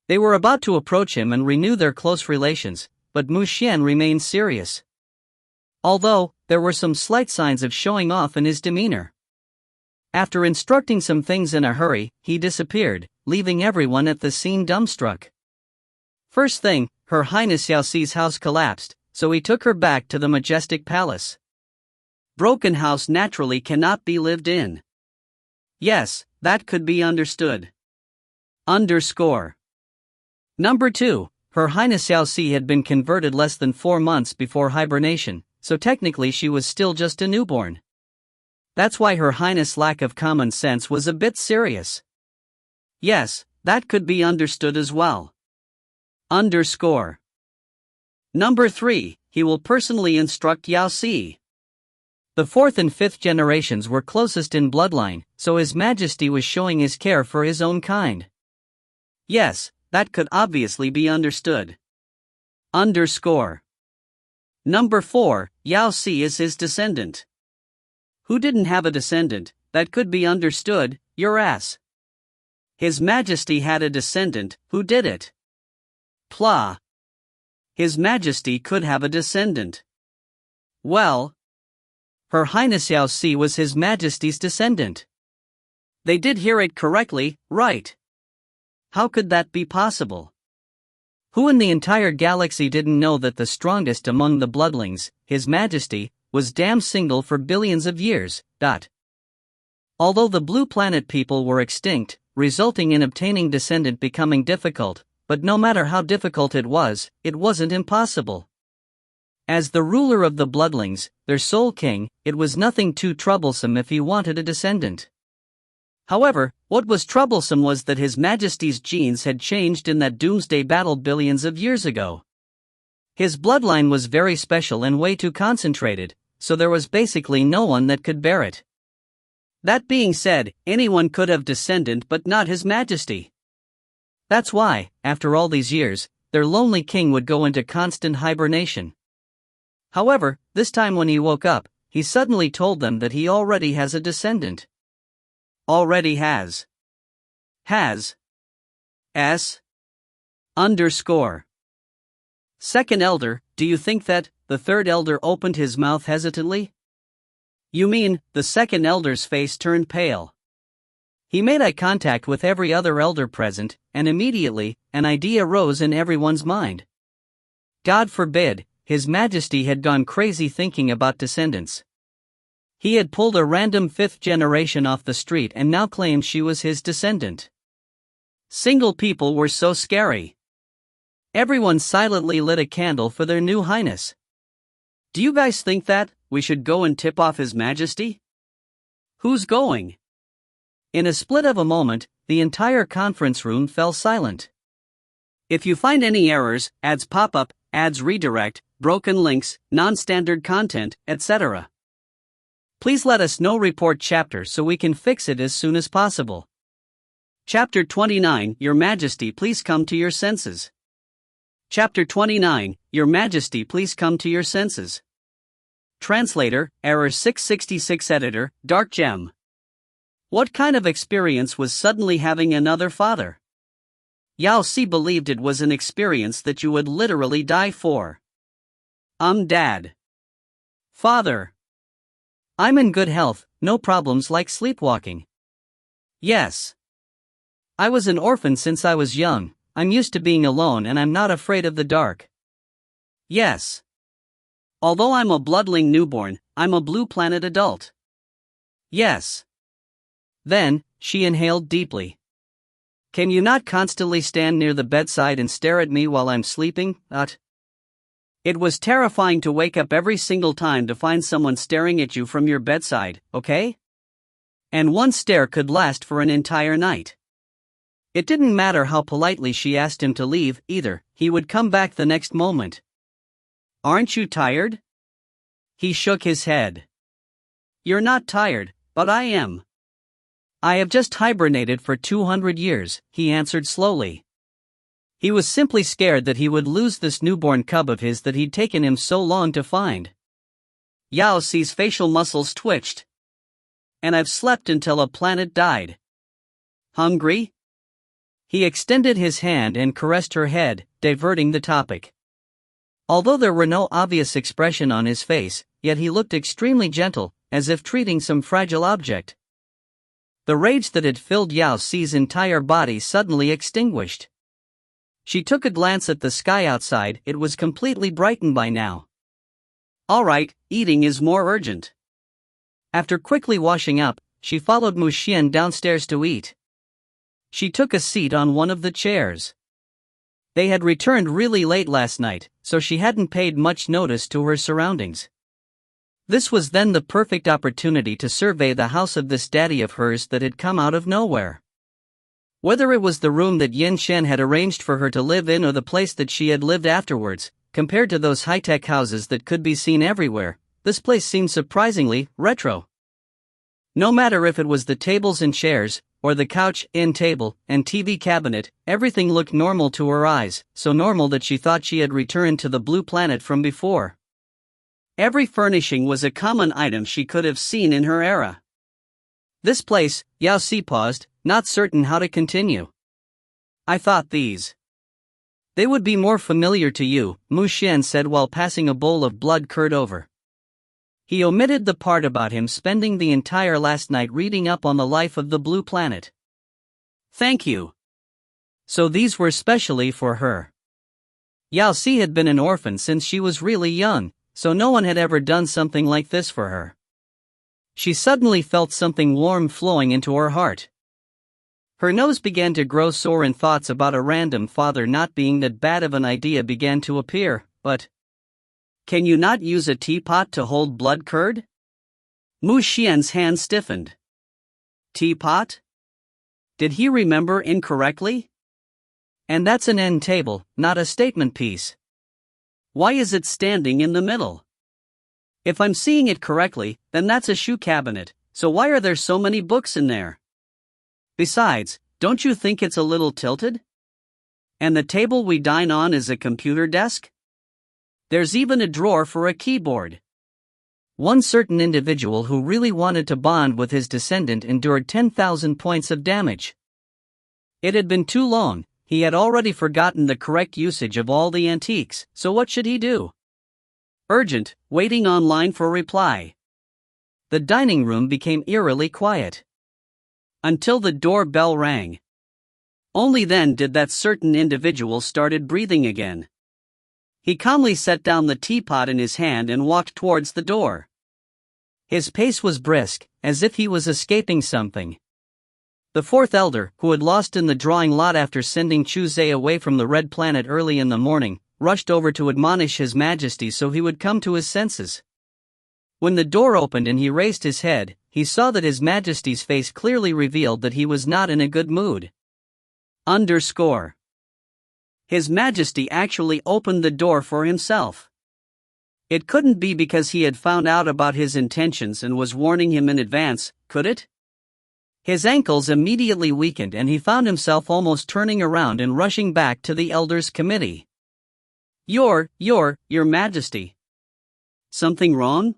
A: They were about to approach him and renew their close relations, but Mu Xuan remained serious. Although, there were some slight signs of showing off in his demeanor. After instructing some things in a hurry, he disappeared, leaving everyone at the scene dumbstruck. First thing, Her Highness Yao Si's house collapsed, so he took her back to the majestic palace. Broken house naturally cannot be lived in. Yes, that could be understood. Number 2, Her Highness Yao Si had been converted less than 4 months before hibernation, so technically she was still just a newborn. That's why Her Highness' lack of common sense was a bit serious. Yes, that could be understood as well. Number 3, he will personally instruct Yao Si. The 4th and 5th generations were closest in bloodline, so His Majesty was showing his care for his own kind. Yes, that could obviously be understood. Number 4, Yao Si is his descendant. Who didn't have a descendant? That could be understood, your ass. His Majesty had a descendant. Who did it? Plah. His Majesty could have a descendant. Well, Her Highness Yao Si was His Majesty's descendant. They did hear it correctly, right? How could that be possible? Who in the entire galaxy didn't know that the strongest among the bloodlings, His Majesty, was damn single for billions of years? Although the blue planet people were extinct, resulting in obtaining descendant becoming difficult, but no matter how difficult it wasn't impossible. As the ruler of the bloodlings, their sole king, it was nothing too troublesome if he wanted a descendant. However, what was troublesome was that His Majesty's genes had changed in that doomsday battle billions of years ago. His bloodline was very special and way too concentrated, so there was basically no one that could bear it. That being said, anyone could have descendant but not His Majesty. That's why, after all these years, their lonely king would go into constant hibernation. However, this time when he woke up, he suddenly told them that he already has a descendant. Already has. Has. S. Underscore. Second elder, do you think that? The third elder opened his mouth hesitantly. You mean, the second elder's face turned pale. He made eye contact with every other elder present, and immediately, an idea rose in everyone's mind. God forbid, His Majesty had gone crazy thinking about descendants. He had pulled a random fifth generation off the street and now claimed she was his descendant. Single people were so scary. Everyone silently lit a candle for their new highness. Do you guys think that we should go and tip off His Majesty? Who's going? In a split of a moment, the entire conference room fell silent. If you find any errors, ads pop up, ads redirect, broken links, non-standard content, etc., please let us know. Report chapter so we can fix it as soon as possible. Chapter 29, Your Majesty, please come to your senses. Chapter 29, Your Majesty, please come to your senses. Translator, Error 666. Editor, Dark Gem. What kind of experience was suddenly having another father? Yao Si believed it was an experience that you would literally die for. Dad. Father. I'm in good health, no problems like sleepwalking. Yes. I was an orphan since I was young, I'm used to being alone and I'm not afraid of the dark. Yes. Although I'm a bloodling newborn, I'm a blue planet adult. Yes. Then, she inhaled deeply. Can you not constantly stand near the bedside and stare at me while I'm sleeping? It was terrifying to wake up every single time to find someone staring at you from your bedside, okay? And one stare could last for an entire night. It didn't matter how politely she asked him to leave, either, he would come back the next moment. Aren't you tired? He shook his head. You're not tired, but I am. I have just hibernated for 200 years, he answered slowly. He was simply scared that he would lose this newborn cub of his that he'd taken him so long to find. Yao Si's facial muscles twitched. And I've slept until a planet died. Hungry? He extended his hand and caressed her head, diverting the topic. Although there were no obvious expression on his face, yet he looked extremely gentle, as if treating some fragile object. The rage that had filled Yao Si's entire body suddenly extinguished. She took a glance at the sky outside, it was completely brightened by now. Alright, eating is more urgent. After quickly washing up, she followed Mu Xuan downstairs to eat. She took a seat on one of the chairs. They had returned really late last night, so she hadn't paid much notice to her surroundings. This was then the perfect opportunity to survey the house of this daddy of hers that had come out of nowhere. Whether it was the room that Yin Shen had arranged for her to live in or the place that she had lived afterwards, compared to those high-tech houses that could be seen everywhere, this place seemed surprisingly retro. No matter if it was the tables and chairs, or the couch, end table, and TV cabinet, everything looked normal to her eyes, so normal that she thought she had returned to the blue planet from before. Every furnishing was a common item she could have seen in her era. This place, Yao Si paused, not certain how to continue. I thought these. They would be more familiar to you, Mu Xuan said while passing a bowl of blood curd over. He omitted the part about him spending the entire last night reading up on the life of the blue planet. Thank you. So these were specially for her. Yao Si had been an orphan since she was really young, so no one had ever done something like this for her. She suddenly felt something warm flowing into her heart. Her nose began to grow sore and thoughts about a random father not being that bad of an idea began to appear, but... Can you not use a teapot to hold blood curd? Mu Xuan's hand stiffened. Teapot? Did he remember incorrectly? And that's an end table, not a statement piece. Why is it standing in the middle? If I'm seeing it correctly, then that's a shoe cabinet, so why are there so many books in there? Besides, don't you think it's a little tilted? And the table we dine on is a computer desk? There's even a drawer for a keyboard. One certain individual who really wanted to bond with his descendant endured 10,000 points of damage. It had been too long, he had already forgotten the correct usage of all the antiques, so what should he do? Urgent, waiting online for reply. The dining room became eerily quiet. Until the doorbell rang. Only then did that certain individual started breathing again. He calmly set down the teapot in his hand and walked towards the door. His pace was brisk, as if he was escaping something. The fourth elder, who had lost in the drawing lot after sending Chu Zhe away from the Red Planet early in the morning, rushed over to admonish His Majesty so he would come to his senses. When the door opened and he raised his head, he saw that His Majesty's face clearly revealed that he was not in a good mood. His Majesty actually opened the door for himself. It couldn't be because he had found out about his intentions and was warning him in advance, could it? His ankles immediately weakened and he found himself almost turning around and rushing back to the Elders' Committee. Your Majesty. Something wrong?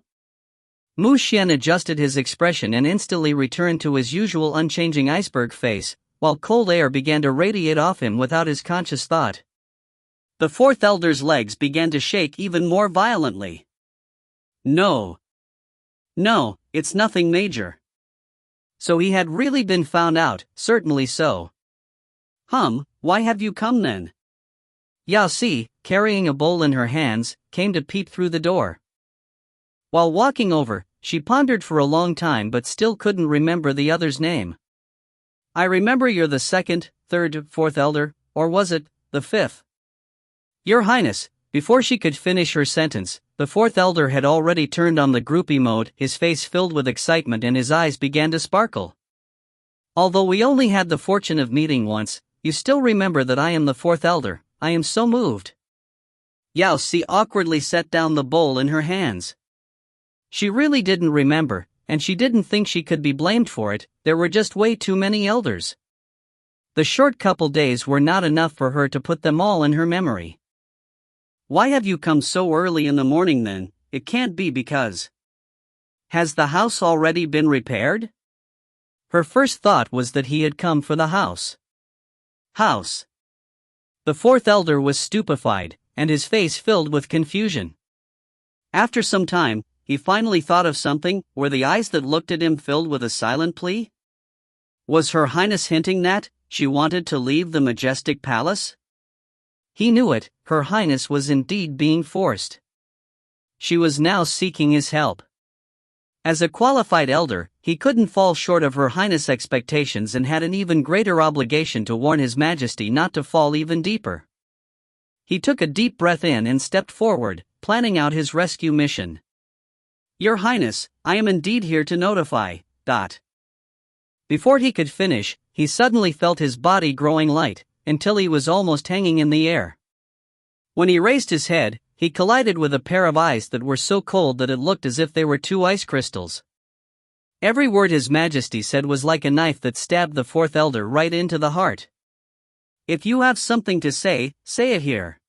A: Mu Xuan adjusted his expression and instantly returned to his usual unchanging iceberg face, while cold air began to radiate off him without his conscious thought. The fourth elder's legs began to shake even more violently. No, it's nothing major. So he had really been found out, certainly so. Why have you come then? Yao Si, carrying a bowl in her hands, came to peep through the door. While walking over, she pondered for a long time but still couldn't remember the other's name. I remember you're the second, third, fourth elder, or was it the fifth? Your Highness. Before she could finish her sentence, the fourth elder had already turned on the groupie mode, his face filled with excitement and his eyes began to sparkle. Although we only had the fortune of meeting once, you still remember that I am the fourth elder. I am so moved. Yao Si awkwardly set down the bowl in her hands. She really didn't remember, and she didn't think she could be blamed for it. There were just way too many elders. The short couple days were not enough for her to put them all in her memory. Why have you come so early in the morning then? It can't be because... Has the house already been repaired? Her first thought was that he had come for the house. House. The fourth elder was stupefied, and his face filled with confusion. After some time, he finally thought of something. Were the eyes that looked at him filled with a silent plea? Was Her Highness hinting that she wanted to leave the majestic palace? He knew it, Her Highness was indeed being forced. She was now seeking his help. As a qualified elder, he couldn't fall short of Her Highness' expectations and had an even greater obligation to warn His Majesty not to fall even deeper. He took a deep breath in and stepped forward, planning out his rescue mission. Your Highness, I am indeed here to notify. Before he could finish, he suddenly felt his body growing light, until he was almost hanging in the air. When he raised his head, he collided with a pair of eyes that were so cold that it looked as if they were two ice crystals. Every word His Majesty said was like a knife that stabbed the fourth elder right into the heart. If you have something to say it here.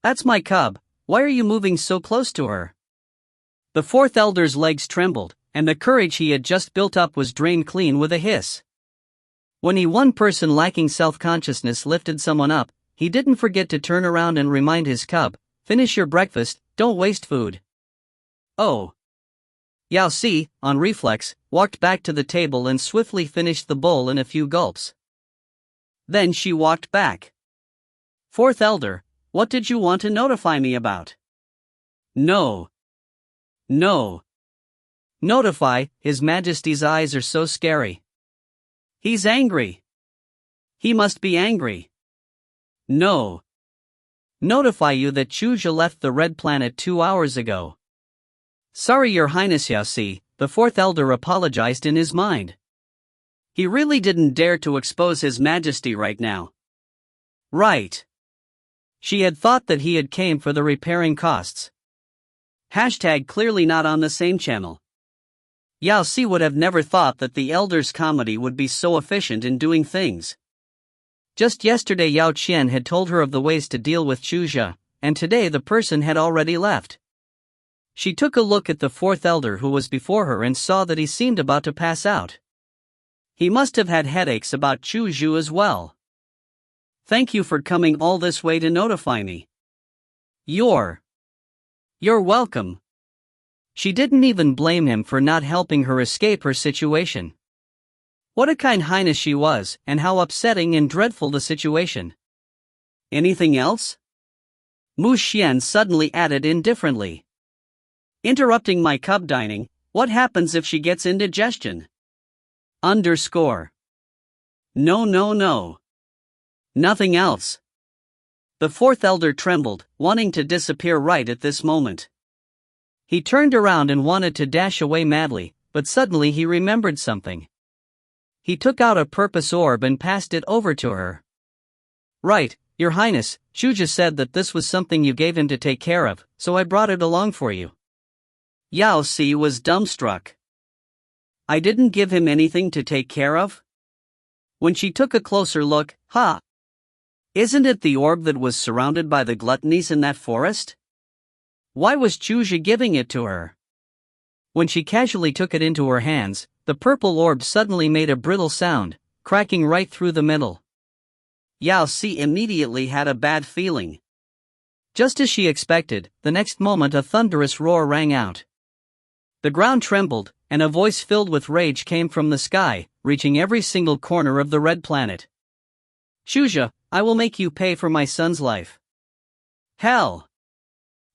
A: That's my cub, why are you moving so close to her? The fourth elder's legs trembled, and the courage he had just built up was drained clean with a hiss. When one person lacking self-consciousness lifted someone up, he didn't forget to turn around and remind his cub, finish your breakfast, don't waste food. Oh. Yao Si, on reflex, walked back to the table and swiftly finished the bowl in a few gulps. Then she walked back. Fourth elder, what did you want to notify me about? No. Notify, His Majesty's eyes are so scary. He's angry. He must be angry. No. Notify you that Chu Zhe left the Red Planet 2 hours ago. Sorry, Your Highness. Yao Si, the fourth elder apologized in his mind. He really didn't dare to expose His Majesty right now. Right. She had thought that he had came for the repairing costs. Clearly not on the same channel. Yao Si would have never thought that the Elder's comedy would be so efficient in doing things. Just yesterday Yao Qian had told her of the ways to deal with Chu Zhe, and today the person had already left. She took a look at the fourth elder who was before her and saw that he seemed about to pass out. He must have had headaches about Chu as well. Thank you for coming all this way to notify me. You're welcome. She didn't even blame him for not helping her escape her situation. What a kind highness she was, and how upsetting and dreadful the situation. Anything else? Mu Xuan suddenly added indifferently. Interrupting my cub dining, what happens if she gets indigestion? _ No. Nothing else. The fourth elder trembled, wanting to disappear right at this moment. He turned around and wanted to dash away madly, but suddenly he remembered something. He took out a purpose orb and passed it over to her. Right, Your Highness, Shuja said that this was something you gave him to take care of, so I brought it along for you. Yao Si was dumbstruck. I didn't give him anything to take care of? When she took a closer look, isn't it the orb that was surrounded by the gluttonies in that forest? Why was Chuja giving it to her? When she casually took it into her hands, the purple orb suddenly made a brittle sound, cracking right through the middle. Yao Si immediately had a bad feeling. Just as she expected, the next moment a thunderous roar rang out. The ground trembled, and a voice filled with rage came from the sky, reaching every single corner of the red planet. Shuja, I will make you pay for my son's life. Hell!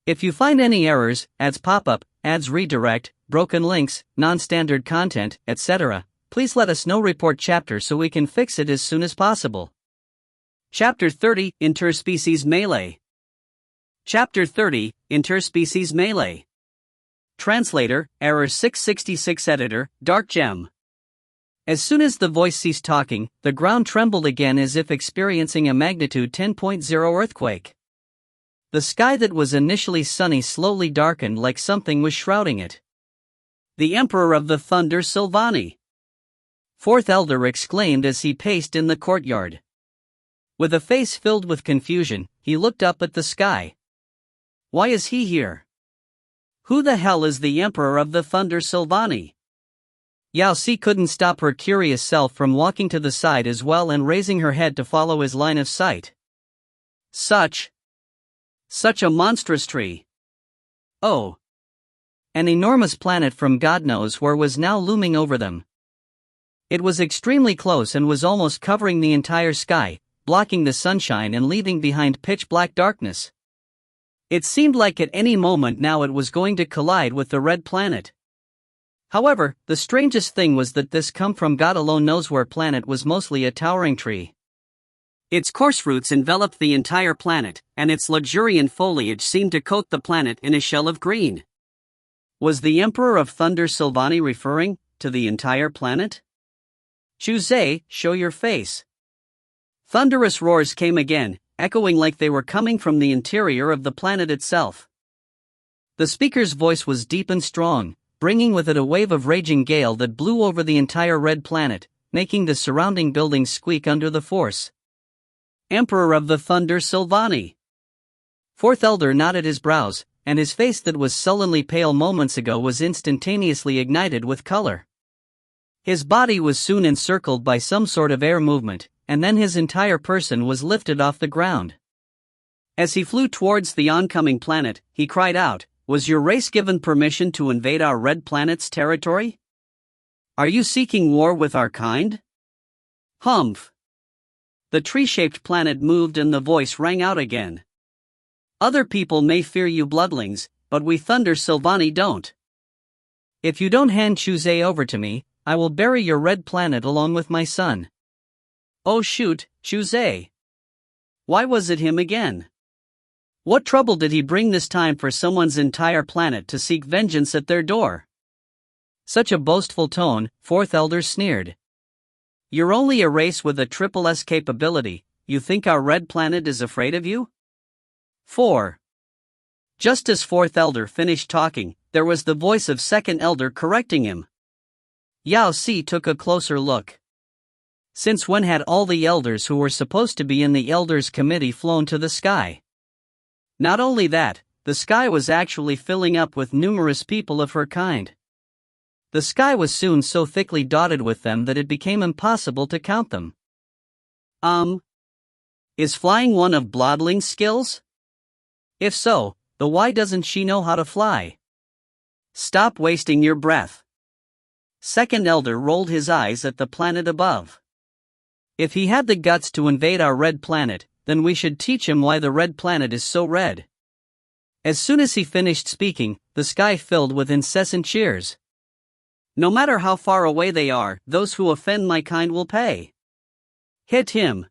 A: If you find any errors, ads pop-up, ads redirect, broken links, non-standard content, etc., please let us know. Report chapter so we can fix it as soon as possible. Chapter 30, Interspecies Melee. Chapter 30, Interspecies Melee. Translator, Error 666. Editor, Dark Gem. As soon as the voice ceased talking, the ground trembled again as if experiencing a magnitude 10.0 earthquake. The sky that was initially sunny slowly darkened like something was shrouding it. The Emperor of the Thunder Silvani! Fourth Elder exclaimed as he paced in the courtyard. With a face filled with confusion, he looked up at the sky. Why is he here? Who the hell is the Emperor of the Thunder Silvani? Yao Si couldn't stop her curious self from walking to the side as well and raising her head to follow his line of sight. Such a monstrous tree. Oh! An enormous planet from God knows where was now looming over them. It was extremely close and was almost covering the entire sky, blocking the sunshine and leaving behind pitch-black darkness. It seemed like at any moment now it was going to collide with the red planet. However, the strangest thing was that this come from God alone knows where planet was mostly a towering tree. Its coarse roots enveloped the entire planet, and its luxuriant foliage seemed to coat the planet in a shell of green. Was the Emperor of Thunder Silvani referring to the entire planet? Shuzai, show your face. Thunderous roars came again, echoing like they were coming from the interior of the planet itself. The speaker's voice was deep and strong, bringing with it a wave of raging gale that blew over the entire red planet, making the surrounding buildings squeak under the force. Emperor of the Thunder Silvani! Fourth Elder knotted his brows, and his face that was sullenly pale moments ago was instantaneously ignited with color. His body was soon encircled by some sort of air movement, and then his entire person was lifted off the ground. As he flew towards the oncoming planet, he cried out, Was your race given permission to invade our red planet's territory? Are you seeking war with our kind? Humph! The tree-shaped planet moved and the voice rang out again. Other people may fear you bloodlings, but we Thunder Silvani don't. If you don't hand Chuzay over to me, I will bury your red planet along with my son. Oh shoot, Chuzay! Why was it him again? What trouble did he bring this time for someone's entire planet to seek vengeance at their door? Such a boastful tone, Fourth Elder sneered. You're only a race with a triple S capability, you think our red planet is afraid of you? 4. Just as Fourth Elder finished talking, there was the voice of Second Elder correcting him. Yao Si took a closer look. Since when had all the elders who were supposed to be in the Elders Committee flown to the sky? Not only that, the sky was actually filling up with numerous people of her kind. The sky was soon so thickly dotted with them that it became impossible to count them. Is flying one of Bloodline's skills? If so, then why doesn't she know how to fly? Stop wasting your breath. Second Elder rolled his eyes at the planet above. If he had the guts to invade our red planet, then we should teach him why the red planet is so red. As soon as he finished speaking, the sky filled with incessant cheers. No matter how far away they are, those who offend my kind will pay. Hit him.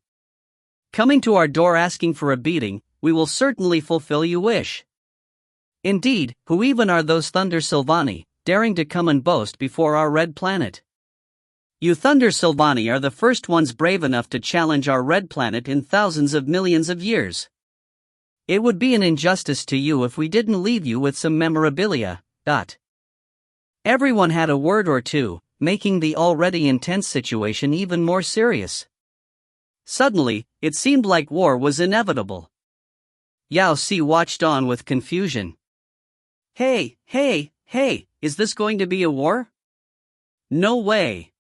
A: Coming to our door asking for a beating, we will certainly fulfill your wish. Indeed, who even are those Thunder Sylvani, daring to come and boast before our red planet? You Thunder Sylvani are the first ones brave enough to challenge our red planet in thousands of millions of years. It would be an injustice to you if we didn't leave you with some memorabilia. Everyone had a word or two, making the already intense situation even more serious. Suddenly, it seemed like war was inevitable. Yao Si watched on with confusion. Hey, is this going to be a war? No way.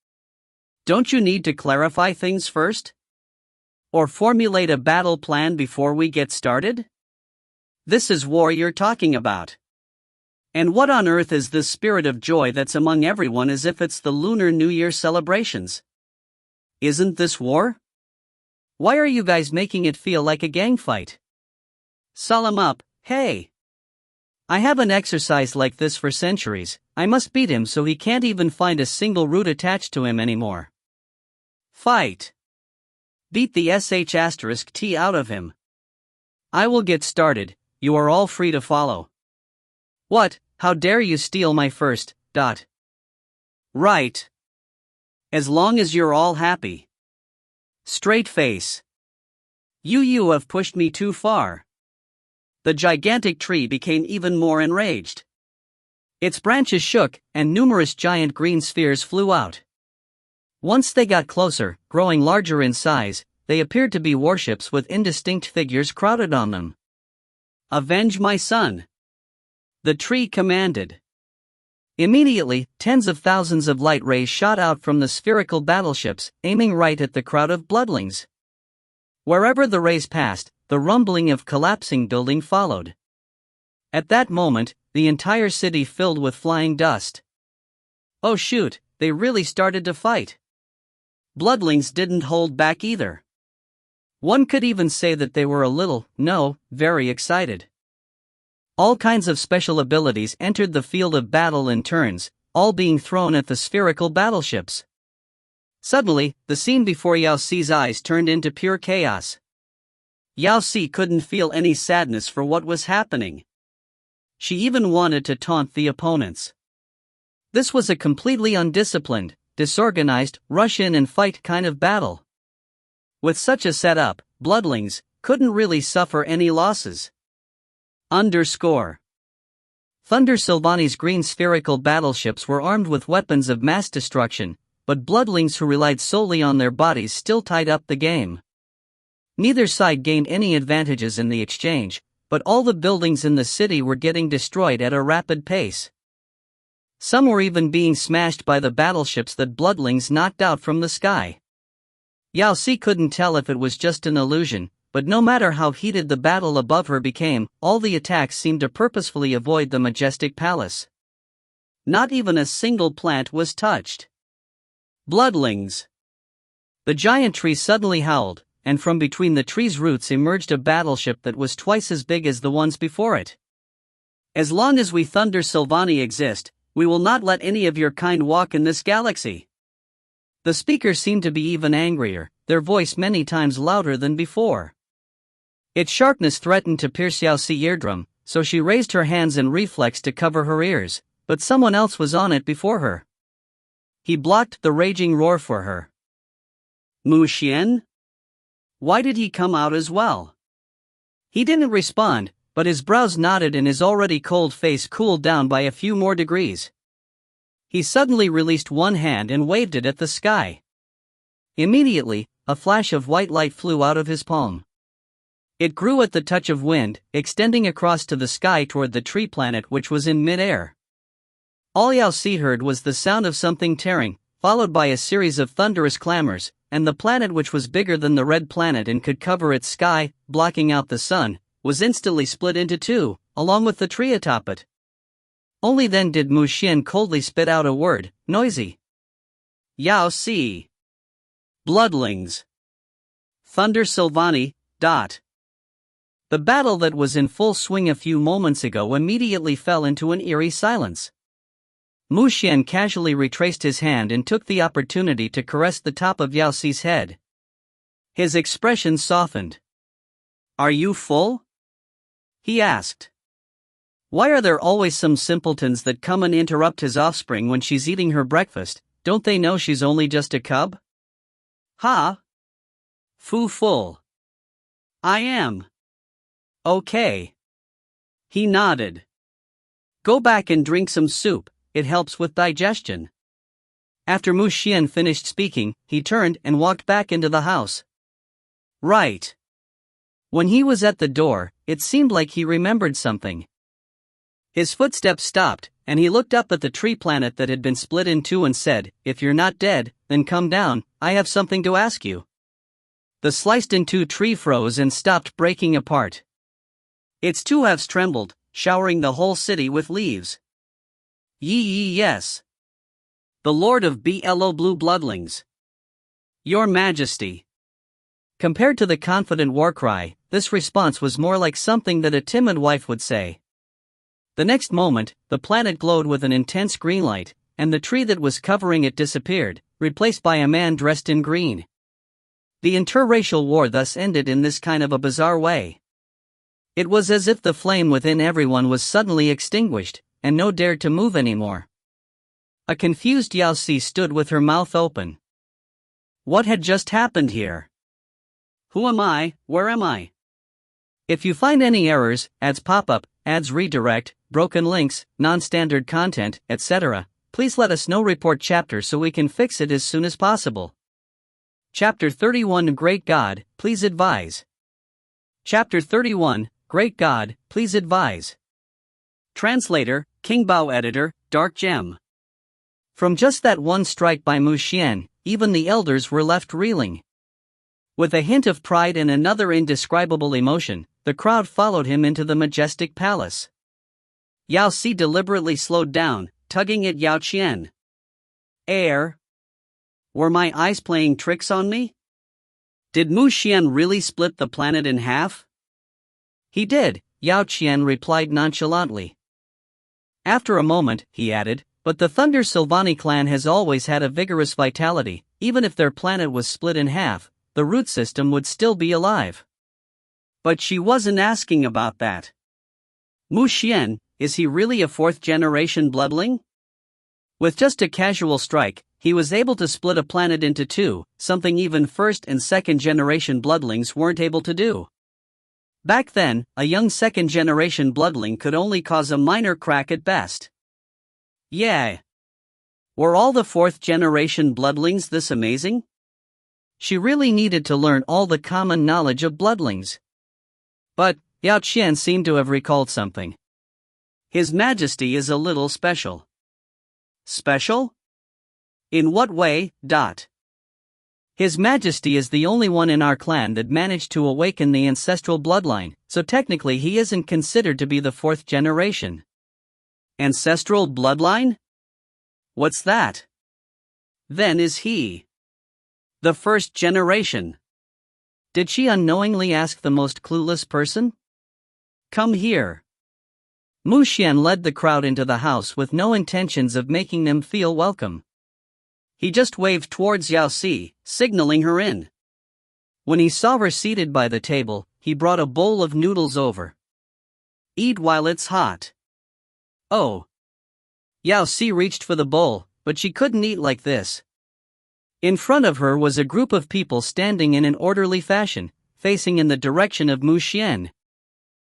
A: Don't you need to clarify things first? Or formulate a battle plan before we get started? This is war you're talking about. And what on earth is this spirit of joy that's among everyone as if it's the Lunar New Year celebrations? Isn't this war? Why are you guys making it feel like a gang fight? Solemn up, hey! I haven't exercised like this for centuries. I must beat him so he can't even find a single root attached to him anymore. Fight! Beat the *T out of him. I will get started, you are all free to follow. What, how dare you steal my first. Right. As long as you're all happy. Straight face. You have pushed me too far. The gigantic tree became even more enraged. Its branches shook, and numerous giant green spheres flew out. Once they got closer, growing larger in size, they appeared to be warships with indistinct figures crowded on them. Avenge my son! The tree commanded. Immediately, tens of thousands of light rays shot out from the spherical battleships, aiming right at the crowd of bloodlings. Wherever the rays passed, the rumbling of collapsing building followed. At that moment, the entire city filled with flying dust. Oh shoot, they really started to fight. Bloodlings didn't hold back either. One could even say that they were a little, very excited. All kinds of special abilities entered the field of battle in turns, all being thrown at the spherical battleships. Suddenly, the scene before Yao Si's eyes turned into pure chaos. Yao Si couldn't feel any sadness for what was happening. She even wanted to taunt the opponents. This was a completely undisciplined, disorganized, rush-in-and-fight kind of battle. With such a setup, bloodlings couldn't really suffer any losses. Thunder Sylvani's green spherical battleships were armed with weapons of mass destruction, but bloodlings who relied solely on their bodies still tied up the game. Neither side gained any advantages in the exchange, but all the buildings in the city were getting destroyed at a rapid pace. Some were even being smashed by the battleships that bloodlings knocked out from the sky. Yao Si couldn't tell if it was just an illusion, but no matter how heated the battle above her became, all the attacks seemed to purposefully avoid the majestic palace. Not even a single plant was touched. Bloodlings! The giant tree suddenly howled, and from between the tree's roots emerged a battleship that was twice as big as the ones before it. As long as we Thunder Sylvani exist, we will not let any of your kind walk in this galaxy. The speaker seemed to be even angrier, their voice many times louder than before. Its sharpness threatened to pierce Yao Si's eardrum, so she raised her hands in reflex to cover her ears, but someone else was on it before her. He blocked the raging roar for her. Mu Xuan? Why did he come out as well? He didn't respond, but his brows knotted and his already cold face cooled down by a few more degrees. He suddenly released one hand and waved it at the sky. Immediately, a flash of white light flew out of his palm. It grew at the touch of wind, extending across to the sky toward the tree planet which was in mid-air. All Yao Si heard was the sound of something tearing, followed by a series of thunderous clamors, and the planet, which was bigger than the red planet and could cover its sky, blocking out the sun, was instantly split into two, along with the tree atop it. Only then did Mu Xuan coldly spit out a word, noisy. Yao Si. Bloodlines. Thunder Sylvani. The battle that was in full swing a few moments ago immediately fell into an eerie silence. Mu Xuan casually retraced his hand and took the opportunity to caress the top of Yao Si's head. His expression softened. "Are you full?" he asked. "Why are there always some simpletons that come and interrupt his offspring when she's eating her breakfast? Don't they know she's only just a cub?" "Ha? Full. I am. Okay." He nodded. "Go back and drink some soup, it helps with digestion." After Mu Xuan finished speaking, he turned and walked back into the house. Right. When he was at the door, it seemed like he remembered something. His footsteps stopped, and he looked up at the tree planet that had been split in two and said, "If you're not dead, then come down, I have something to ask you." The sliced in two tree froze and stopped breaking apart. Its two halves trembled, showering the whole city with leaves. Yes. The Lord of Blo Blue Bloodlings. Your Majesty. Compared to the confident war cry, this response was more like something that a timid wife would say. The next moment, the planet glowed with an intense green light, and the tree that was covering it disappeared, replaced by a man dressed in green. The interracial war thus ended in this kind of a bizarre way. It was as if the flame within everyone was suddenly extinguished, and no dared to move anymore. A confused Yao Si stood with her mouth open. What had just happened here? Who am I? Where am I? If you find any errors, ads pop up, ads redirect, broken links, non-standard content, etc., please let us know. Report chapter so we can fix it as soon as possible. Chapter 31 Great God, please advise. Chapter 31 Great God, please advise. Translator, King Bao. Editor, Dark Gem. From just that one strike by Mu Xuan, even the elders were left reeling. With a hint of pride and another indescribable emotion, the crowd followed him into the majestic palace. Yao Si deliberately slowed down, tugging at Yao Qian. Were my eyes playing tricks on me? Did Mu Xuan really split the planet in half? He did, Yao Qian replied nonchalantly. After a moment, he added, but the Thunder Sylvani clan has always had a vigorous vitality. Even if their planet was split in half, the root system would still be alive. But she wasn't asking about that. Mu Xuan, is he really a fourth-generation bloodling? With just a casual strike, he was able to split a planet into two, something even first- and second-generation bloodlings weren't able to do. Back then, a young second-generation bloodling could only cause a minor crack at best. Yeah. Were all the fourth-generation bloodlings this amazing? She really needed to learn all the common knowledge of bloodlings. But, Yao Qian seemed to have recalled something. His Majesty is a little special. Special? In what way? His Majesty is the only one in our clan that managed to awaken the ancestral bloodline, so technically he isn't considered to be the fourth generation. Ancestral bloodline? What's that? Then is he the first generation? Did she unknowingly ask the most clueless person? Come here. Mu Xuan led the crowd into the house with no intentions of making them feel welcome. He just waved towards Yao Si, signaling her in. When he saw her seated by the table, he brought a bowl of noodles over. Eat while it's hot. Oh. Yao Si reached for the bowl, but she couldn't eat like this. In front of her was a group of people standing in an orderly fashion, facing in the direction of Mu Xuan.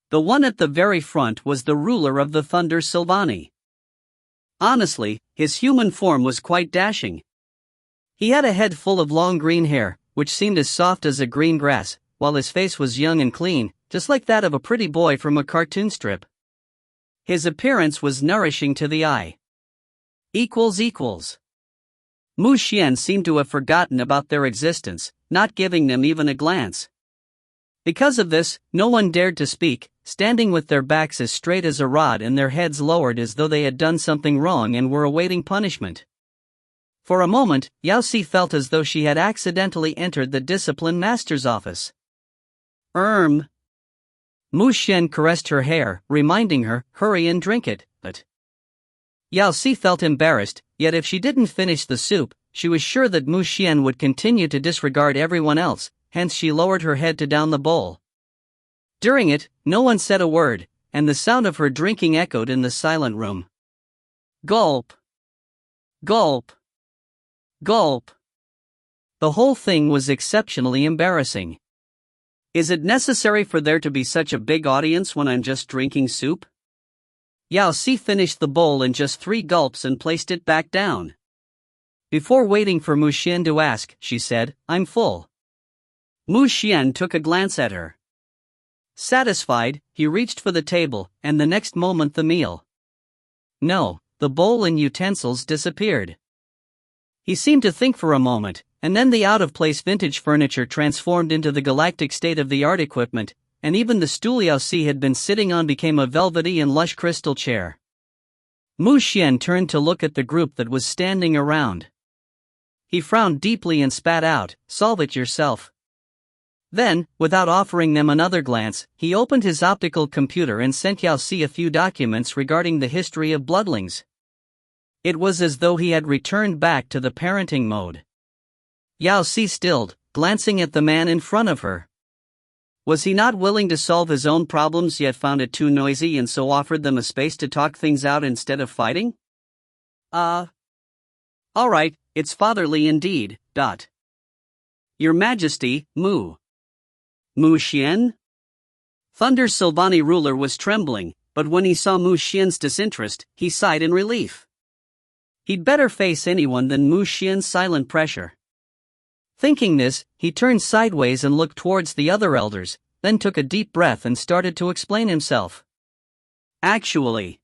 A: The one at the very front was the ruler of the Thunder Sylvani. Honestly, his human form was quite dashing. He had a head full of long green hair, which seemed as soft as a green grass, while his face was young and clean, just like that of a pretty boy from a cartoon strip. His appearance was nourishing to the eye. Mu Xuan seemed to have forgotten about their existence, not giving them even a glance. Because of this, no one dared to speak, standing with their backs as straight as a rod and their heads lowered as though they had done something wrong and were awaiting punishment. For a moment, Yao Si felt as though she had accidentally entered the discipline master's office. Mu Xuan caressed her hair, reminding her, hurry and drink it, but Yao Si felt embarrassed, yet if she didn't finish the soup, she was sure that Mu Xuan would continue to disregard everyone else, hence she lowered her head to down the bowl. During it, no one said a word, and the sound of her drinking echoed in the silent room. Gulp. Gulp. Gulp. The whole thing was exceptionally embarrassing. Is it necessary for there to be such a big audience when I'm just drinking soup? Yao Si finished the bowl in just 3 gulps and placed it back down. Before waiting for Mu Xuan to ask, she said, I'm full. Mu Xuan took a glance at her. Satisfied, he reached for the table, and the next moment the meal. No, the bowl and utensils disappeared. He seemed to think for a moment, and then the out-of-place vintage furniture transformed into the galactic state-of-the-art equipment, and even the stool Yao Si had been sitting on became a velvety and lush crystal chair. Mu Xuan turned to look at the group that was standing around. He frowned deeply and spat out, solve it yourself. Then, without offering them another glance, he opened his optical computer and sent Yao Si a few documents regarding the history of bloodlings. It was as though he had returned back to the parenting mode. Yao Si stilled, glancing at the man in front of her. Was he not willing to solve his own problems yet found it too noisy and so offered them a space to talk things out instead of fighting? Alright, it's fatherly indeed, ... Your Majesty, Mu Xuan? Thunder Silvani ruler was trembling, but when he saw Mu Xuan's disinterest, he sighed in relief. He'd better face anyone than Mu Xuan's silent pressure. Thinking this, he turned sideways and looked towards the other elders, then took a deep breath and started to explain himself. Actually,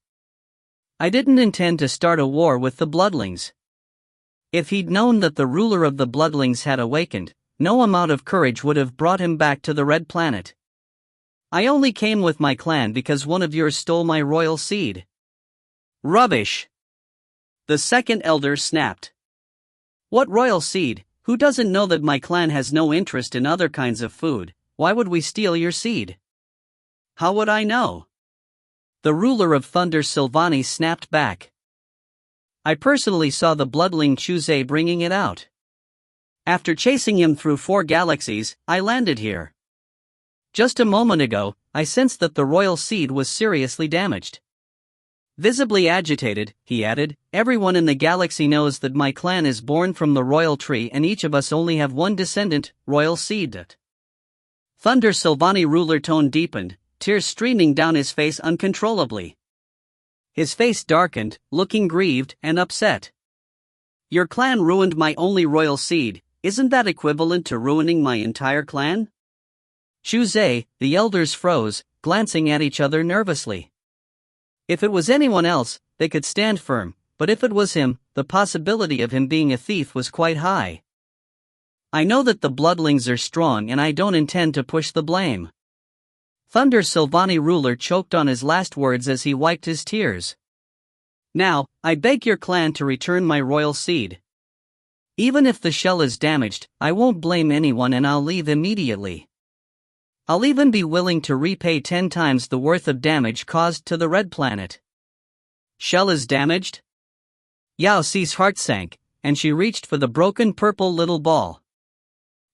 A: I didn't intend to start a war with the bloodlings. If he'd known that the ruler of the bloodlings had awakened, no amount of courage would have brought him back to the Red Planet. I only came with my clan because one of yours stole my royal seed. Rubbish! The second elder snapped. What royal seed? Who doesn't know that my clan has no interest in other kinds of food? Why would we steal your seed? How would I know? The ruler of Thunder Silvani snapped back. I personally saw the bloodling Chuzhe bringing it out. After chasing him through 4 galaxies, I landed here. Just a moment ago, I sensed that the royal seed was seriously damaged. Visibly agitated, he added, everyone in the galaxy knows that my clan is born from the royal tree and each of us only have one descendant, royal seed. Thunder Silvani ruler tone deepened, tears streaming down his face uncontrollably. His face darkened, looking grieved and upset. Your clan ruined my only royal seed, isn't that equivalent to ruining my entire clan? Chuzhe, the elders froze, glancing at each other nervously. If it was anyone else, they could stand firm, but if it was him, the possibility of him being a thief was quite high. I know that the bloodlings are strong and I don't intend to push the blame. Thunder Silvani ruler choked on his last words as he wiped his tears. Now, I beg your clan to return my royal seed. Even if the shell is damaged, I won't blame anyone and I'll leave immediately. I'll even be willing to repay 10 times the worth of damage caused to the Red Planet. Shell is damaged? Yao Si's heart sank, and she reached for the broken purple little ball.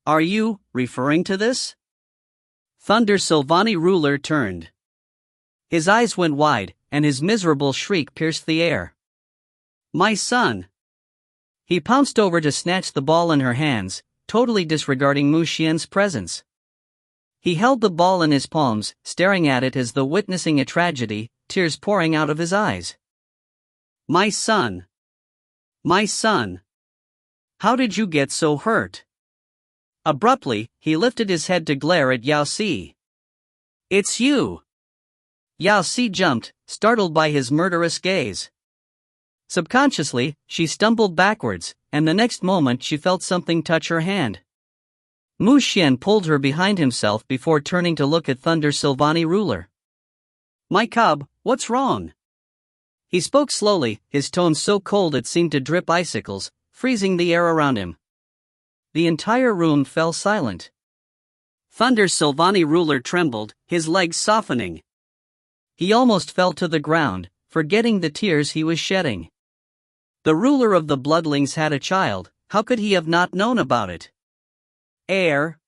A: Are you referring to this? Thunder Silvani ruler turned. His eyes went wide, and his miserable shriek pierced the air. My son! He pounced over to snatch the ball in her hands, totally disregarding Mu Xuan's presence. He held the ball in his palms, staring at it as though witnessing a tragedy, tears pouring out of his eyes. My son! My son! How did you get so hurt? Abruptly, he lifted his head to glare at Yao Si. It's you! Yao Si jumped, startled by his murderous gaze. Subconsciously, she stumbled backwards, and the next moment she felt something touch her hand. Mu Xuan pulled her behind himself before turning to look at Thunder Silvani ruler. "My cub, what's wrong?" He spoke slowly, his tone so cold it seemed to drip icicles, freezing the air around him. The entire room fell silent. Thunder Silvani ruler trembled, his legs softening. He almost fell to the ground, forgetting the tears he was shedding. The ruler of the Bloodlines had a child, how could he have not known about it? "Heir?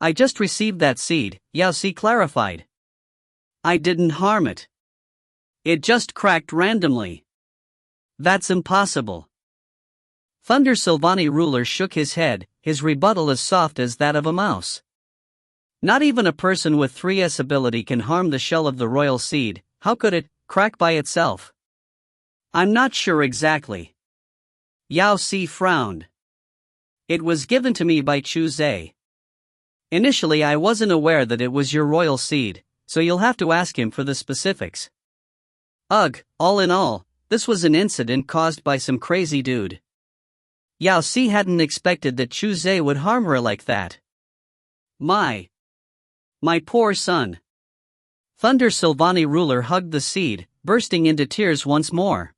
A: I just received that seed," Yao Si clarified. "I didn't harm it. It just cracked randomly." "That's impossible." Thunder Silvani ruler shook his head, his rebuttal as soft as that of a mouse. "Not even a person with 3S ability can harm the shell of the royal seed, how could it crack by itself?" "I'm not sure exactly." Yao Si frowned. "It was given to me by Chu Zhe. Initially I wasn't aware that it was your royal seed, so you'll have to ask him for the specifics." Ugh, all in all, this was an incident caused by some crazy dude. Yao Si hadn't expected that Chu Zhe would harm her like that. My poor son." Thunder Silvani ruler hugged the seed, bursting into tears once more.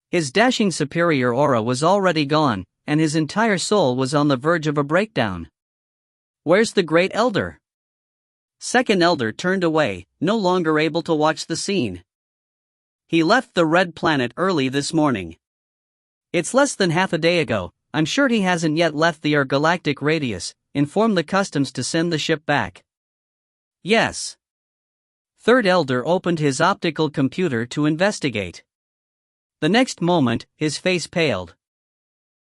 A: His dashing superior aura was already gone, and his entire soul was on the verge of a breakdown. "Where's the great elder?" Second elder turned away, no longer able to watch the scene. "He left the red planet early this morning. It's less than half a day ago. I'm sure he hasn't yet left the galactic radius. Inform the customs to send the ship back." "Yes." Third elder opened his optical computer to investigate. The next moment, his face paled.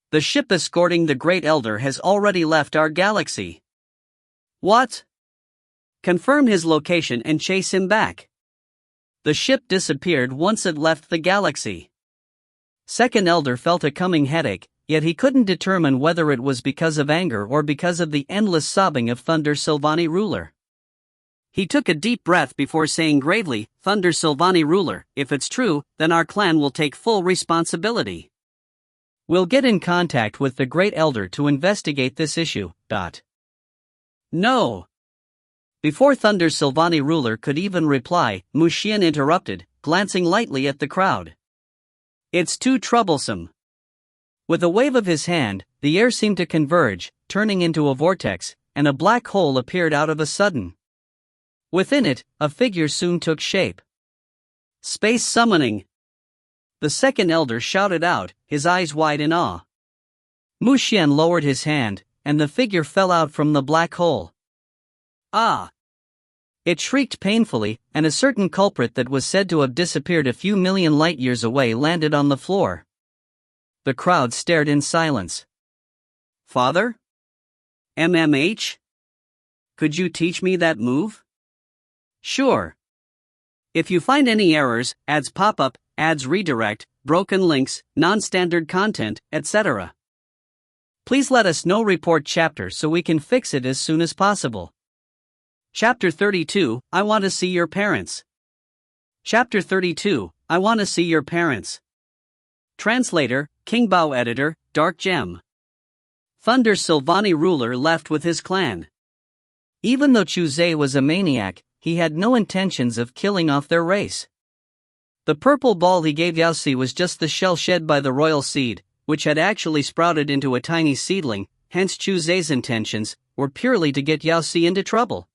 A: "The ship escorting the great elder has already left our galaxy." "What?" "Confirm his location and chase him back." The ship disappeared once it left the galaxy. Second elder felt a coming headache, yet he couldn't determine whether it was because of anger or because of the endless sobbing of Thunder Silvani ruler. He took a deep breath before saying gravely, "Thunder Silvani ruler, if it's true, then our clan will take full responsibility. We'll get in contact with the great elder to investigate this issue." "No." Before Thunder Silvani ruler could even reply, Mu Xuan interrupted, glancing lightly at the crowd. "It's too troublesome." With a wave of his hand, the air seemed to converge, turning into a vortex, and a black hole appeared out of a sudden. Within it, a figure soon took shape. "Space summoning!" The second elder shouted out, his eyes wide in awe. Mu Xuan lowered his hand, and the figure fell out from the black hole. "Ah!" It shrieked painfully, and a certain culprit that was said to have disappeared a few million light-years away landed on the floor. The crowd stared in silence. "Father? MMH? Could you teach me that move?" "Sure. If you find any errors, ads pop up, ads redirect, broken links, non-standard content, etc. Please let us know. Report chapter so we can fix it as soon as possible." Chapter 32, I want to see your parents. Chapter 32, I want to see your parents. Translator, King Bao Editor, Dark Gem. Thunder Silvani ruler left with his clan. Even though Chu Zhe was a maniac, he had no intentions of killing off their race. The purple ball he gave Yao Si was just the shell shed by the royal seed, which had actually sprouted into a tiny seedling, hence Chu Zhe's intentions were purely to get Yao Si into trouble.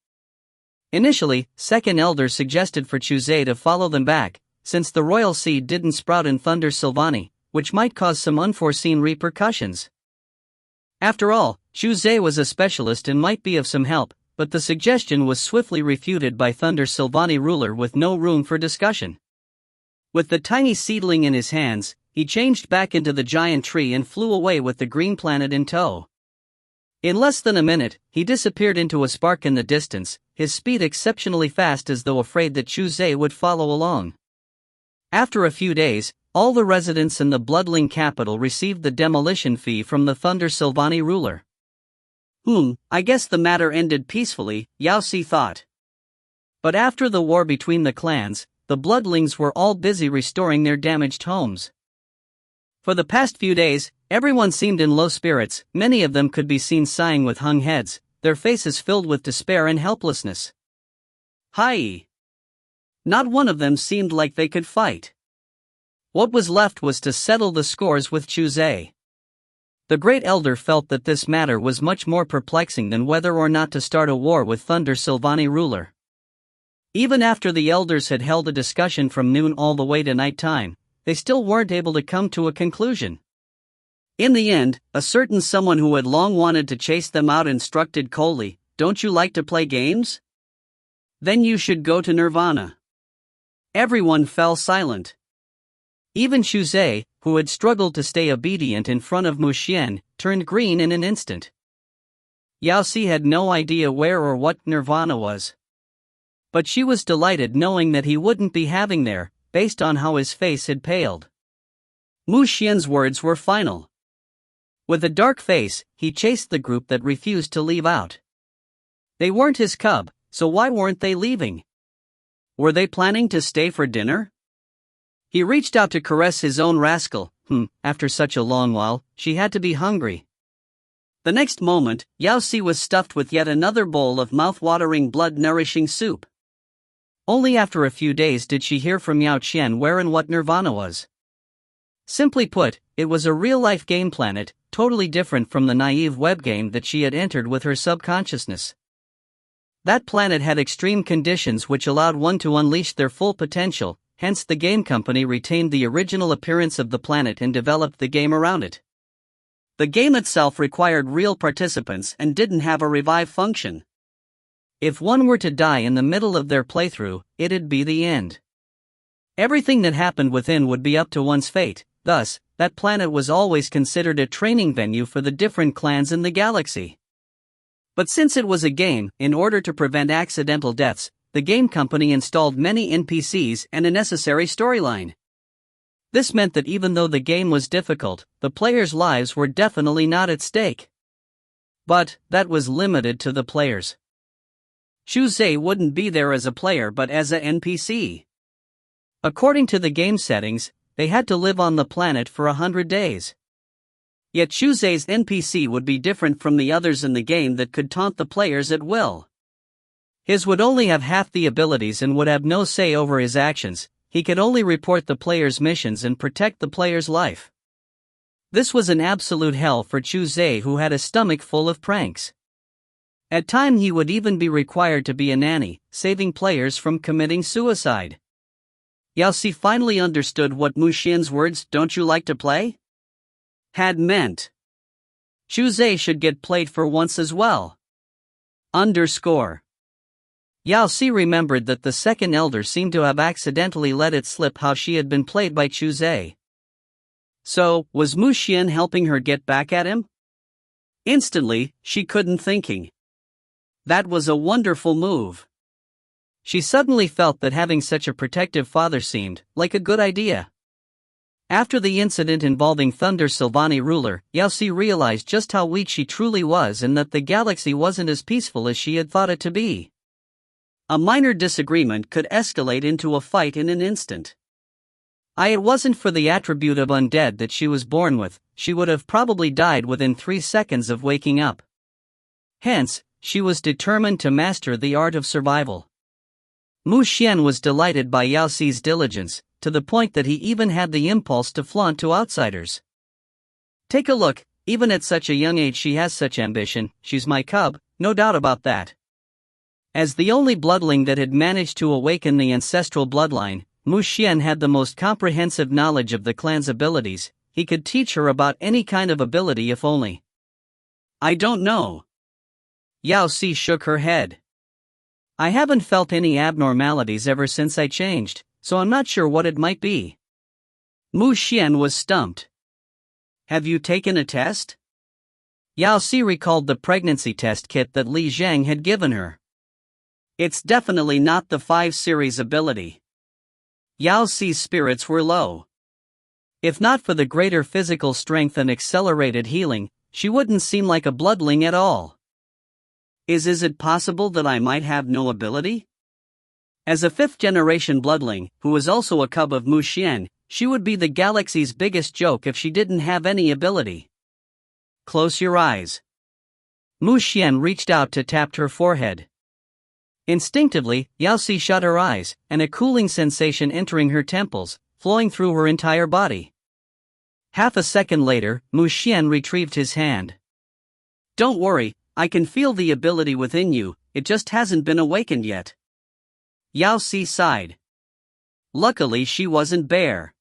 A: Initially, second elder suggested for Chu Zhe to follow them back, since the royal seed didn't sprout in Thunder Silvani, which might cause some unforeseen repercussions. After all, Chu Zhe was a specialist and might be of some help, but the suggestion was swiftly refuted by Thunder Silvani ruler with no room for discussion. With the tiny seedling in his hands, he changed back into the giant tree and flew away with the green planet in tow. In less than a minute, he disappeared into a spark in the distance, his speed exceptionally fast as though afraid that Chu Zhe would follow along. After a few days, all the residents in the Bloodline capital received the demolition fee from the Thunder Silvani ruler. I guess the matter ended peacefully, Yao Si thought. But after the war between the clans, the Bloodlings were all busy restoring their damaged homes. For the past few days, everyone seemed in low spirits. Many of them could be seen sighing with hung heads, their faces filled with despair and helplessness. Hi! Not one of them seemed like they could fight. What was left was to settle the scores with Chu Zhe. The Great Elder felt that this matter was much more perplexing than whether or not to start a war with Thunder Silvani ruler. Even after the elders had held a discussion from noon all the way to night time, they still weren't able to come to a conclusion. In the end, a certain someone who had long wanted to chase them out instructed coldly, "Don't you like to play games? Then you should go to Nirvana." Everyone fell silent. Even Chu Zhe, who had struggled to stay obedient in front of Mu Xuan, turned green in an instant. Yao Si had no idea where or what Nirvana was. But she was delighted knowing that he wouldn't be having there, based on how his face had paled. Mu Xuan's words were final. With a dark face, he chased the group that refused to leave out. They weren't his cub, so why weren't they leaving? Were they planning to stay for dinner? He reached out to caress his own rascal. After such a long while, she had to be hungry. The next moment, Yao Si was stuffed with yet another bowl of mouth-watering blood-nourishing soup. Only after a few days did she hear from Yao Qian where and what Nirvana was. Simply put, it was a real-life game planet, totally different from the naive web game that she had entered with her subconsciousness. That planet had extreme conditions which allowed one to unleash their full potential, hence the game company retained the original appearance of the planet and developed the game around it. The game itself required real participants and didn't have a revive function. If one were to die in the middle of their playthrough, it'd be the end. Everything that happened within would be up to one's fate, thus, that planet was always considered a training venue for the different clans in the galaxy. But since it was a game, in order to prevent accidental deaths, the game company installed many NPCs and a necessary storyline. This meant that even though the game was difficult, the players' lives were definitely not at stake. But that was limited to the players. Chu Zhe wouldn't be there as a player but as a NPC. According to the game settings, they had to live on the planet for 100 days. Yet Chu Zhe's NPC would be different from the others in the game that could taunt the players at will. His would only have half the abilities and would have no say over his actions. He could only report the player's missions and protect the player's life. This was an absolute hell for Chu Zhe, who had a stomach full of pranks. At times he would even be required to be a nanny, saving players from committing suicide. Yao Si finally understood what Mu Xuan's words, "Don't you like to play?" had meant. Chu Zhe should get played for once as well. Yao Si remembered that the second elder seemed to have accidentally let it slip how she had been played by Chu Zhe. So, was Mu Xuan helping her get back at him? Instantly, she couldn't thinking. That was a wonderful move. She suddenly felt that having such a protective father seemed like a good idea. After the incident involving Thunder Silvani ruler, Yao Si realized just how weak she truly was and that the galaxy wasn't as peaceful as she had thought it to be. A minor disagreement could escalate into a fight in an instant. It wasn't for the attribute of undead that she was born with, she would have probably died within 3 seconds of waking up. Hence, she was determined to master the art of survival. Mu Xuan was delighted by Yao Si's diligence, to the point that he even had the impulse to flaunt to outsiders. "Take a look, even at such a young age she has such ambition, she's my cub, no doubt about that." As the only bloodling that had managed to awaken the ancestral bloodline, Mu Xuan had the most comprehensive knowledge of the clan's abilities. He could teach her about any kind of ability if only. "I don't know." Yao Si shook her head. "I haven't felt any abnormalities ever since I changed, so I'm not sure what it might be." Mu Xuan was stumped. "Have you taken a test?" Yao Si recalled the pregnancy test kit that Li Zhang had given her. "It's definitely not the 5 series ability." Yao Si's spirits were low. If not for the greater physical strength and accelerated healing, she wouldn't seem like a bloodling at all. Is it possible that I might have no ability?" As a 5th-generation bloodling, who was also a cub of Mu Xuan, She would be the galaxy's biggest joke if she didn't have any ability. Close your eyes. Mu Xuan reached out to tap her forehead. Instinctively, Yao Si shut her eyes, and a cooling sensation entering her temples, flowing through her entire body. Half a second later, Mu Xuan retrieved his hand. Don't worry, I can feel the ability within you, it just hasn't been awakened yet. Yao Si sighed. Luckily she wasn't bare.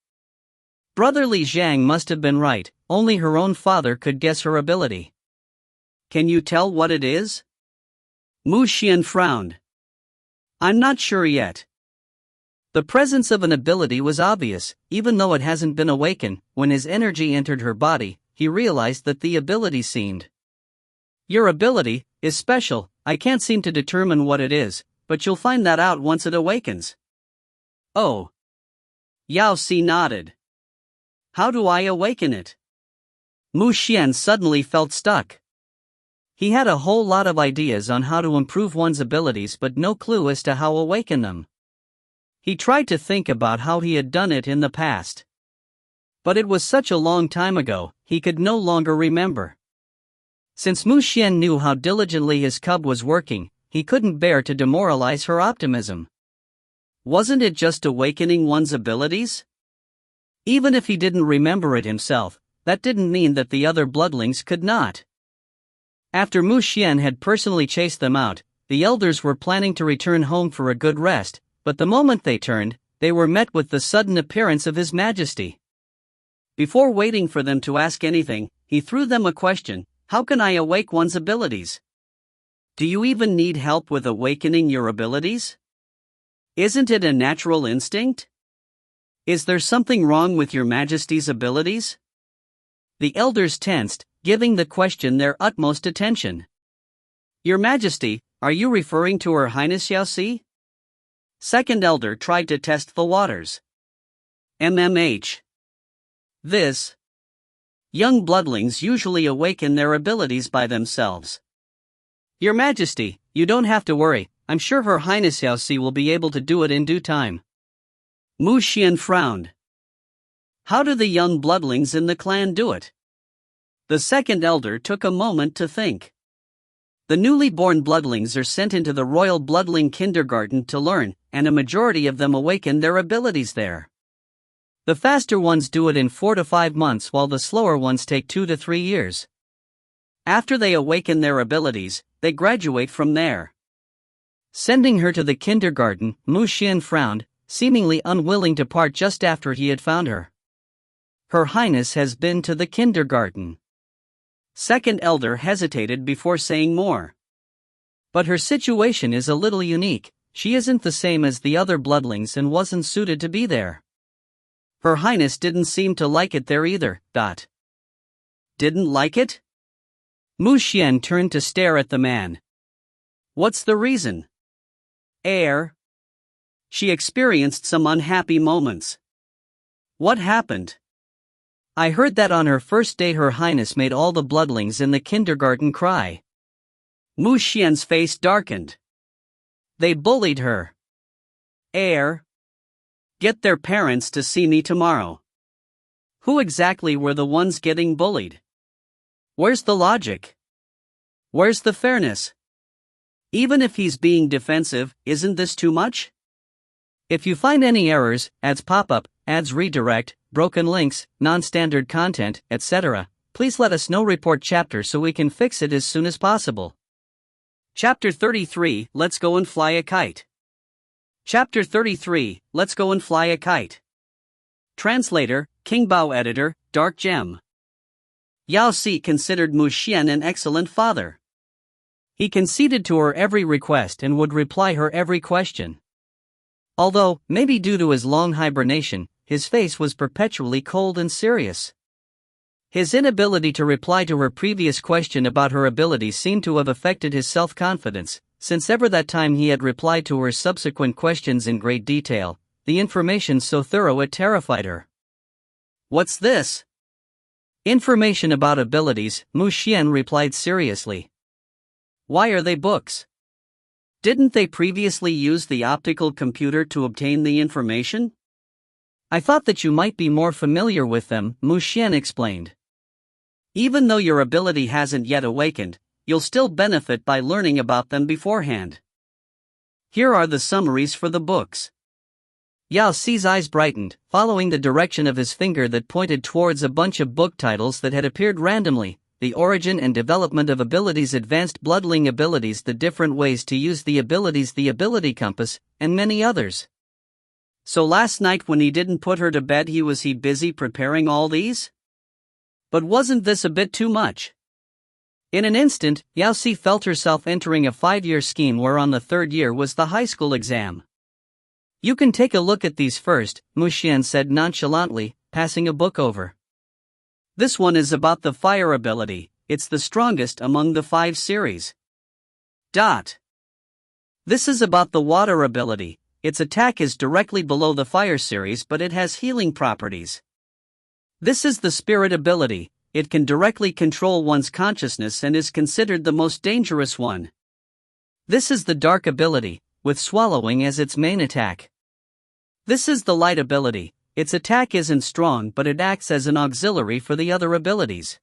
A: Brotherly Zhang must have been right, only her own father could guess her ability. Can you tell what it is? Mu Xuan frowned. I'm not sure yet. The presence of an ability was obvious, even though it hasn't been awakened. When his energy entered her body, he realized that the ability seemed. Your ability is special, I can't seem to determine what it is, but you'll find that out once it awakens. Oh. Yao Si nodded. How do I awaken it? Mu Xuan suddenly felt stuck. He had a whole lot of ideas on how to improve one's abilities but no clue as to how to awaken them. He tried to think about how he had done it in the past. But it was such a long time ago, he could no longer remember. Since Mu Xuan knew how diligently his cub was working, he couldn't bear to demoralize her optimism. Wasn't it just awakening one's abilities? Even if he didn't remember it himself, that didn't mean that the other bloodlings could not. After Mu Xuan had personally chased them out, the elders were planning to return home for a good rest, but the moment they turned, they were met with the sudden appearance of His Majesty. Before waiting for them to ask anything, he threw them a question: how can I awake one's abilities? Do you even need help with awakening your abilities? Isn't it a natural instinct? Is there something wrong with your Majesty's abilities? The elders tensed, giving the question their utmost attention. Your Majesty, are you referring to Her Highness Yao Si? Second elder tried to test the waters. MMH. This. Young bloodlings usually awaken their abilities by themselves. Your Majesty, you don't have to worry, I'm sure Her Highness Yao Si will be able to do it in due time. Mu Xuan frowned. How do the young bloodlings in the clan do it? The second elder took a moment to think. The newly born bloodlings are sent into the royal bloodling kindergarten to learn, and a majority of them awaken their abilities there. The faster ones do it in 4 to 5 months while the slower ones take 2 to 3 years. After they awaken their abilities, they graduate from there. Sending her to the kindergarten, Mu Xuan frowned, seemingly unwilling to part just after he had found her. Her Highness has been to the kindergarten. Second elder hesitated before saying more. But her situation is a little unique, she isn't the same as the other bloodlings and wasn't suited to be there. Her Highness didn't seem to like it there either. Didn't like it? Mu Xuan turned to stare at the man. What's the reason? She experienced some unhappy moments. What happened? I heard that on her first day Her Highness made all the bloodlings in the kindergarten cry. Mu Xuan's face darkened. They bullied her. Get their parents to see me tomorrow. Who exactly were the ones getting bullied? Where's the logic? Where's the fairness? Even if he's being defensive, isn't this too much? If you find any errors, ads pop up, ads redirect, broken links, non-standard content, etc., please let us know. Report chapter so we can fix it as soon as possible. Chapter 33, Let's Go and Fly a Kite. Chapter 33, Let's Go and Fly a Kite. Translator, King Bao. Editor, Dark Gem. Yao Si considered Mu Xuan an excellent father. He conceded to her every request and would reply her every question. Although, maybe due to his long hibernation, his face was perpetually cold and serious. His inability to reply to her previous question about her abilities seemed to have affected his self-confidence, since ever that time he had replied to her subsequent questions in great detail, the information so thorough it terrified her. What's this? Information about abilities, Mu Xuan replied seriously. Why are they books? Didn't they previously use the optical computer to obtain the information? I thought that you might be more familiar with them, Mu Xuan explained. Even though your ability hasn't yet awakened, you'll still benefit by learning about them beforehand. Here are the summaries for the books. Yao Si's eyes brightened, following the direction of his finger that pointed towards a bunch of book titles that had appeared randomly: The Origin and Development of Abilities, Advanced Bloodline Abilities, The Different Ways to Use the Abilities, The Ability Compass, and many others. So last night when he didn't put her to bed, was he busy preparing all these? But wasn't this a bit too much? In an instant, Yao Si felt herself entering a 5-year scheme whereon the 3rd year was the high school exam. You can take a look at these first, Mu Xuan said nonchalantly, passing a book over. This one is about the fire ability. It's the strongest among the 5 series. This is about the water ability. Its attack is directly below the fire series, but it has healing properties. This is the spirit ability. It can directly control one's consciousness and is considered the most dangerous one. This is the dark ability, with swallowing as its main attack. This is the light ability. Its attack isn't strong, but it acts as an auxiliary for the other abilities.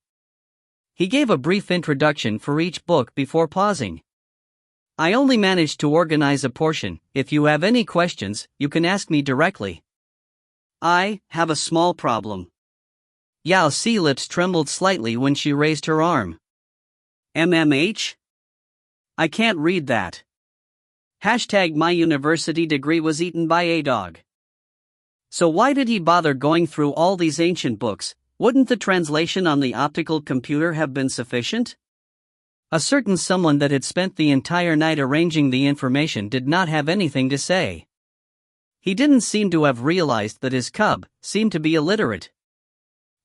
A: He gave a brief introduction for each book before pausing. I only managed to organize a portion. If you have any questions, you can ask me directly. I have a small problem. Yao Si's lips trembled slightly when she raised her arm. MMH? I can't read that. #my university degree was eaten by a dog. So why did he bother going through all these ancient books? Wouldn't the translation on the optical computer have been sufficient? A certain someone that had spent the entire night arranging the information did not have anything to say. He didn't seem to have realized that his cub seemed to be illiterate.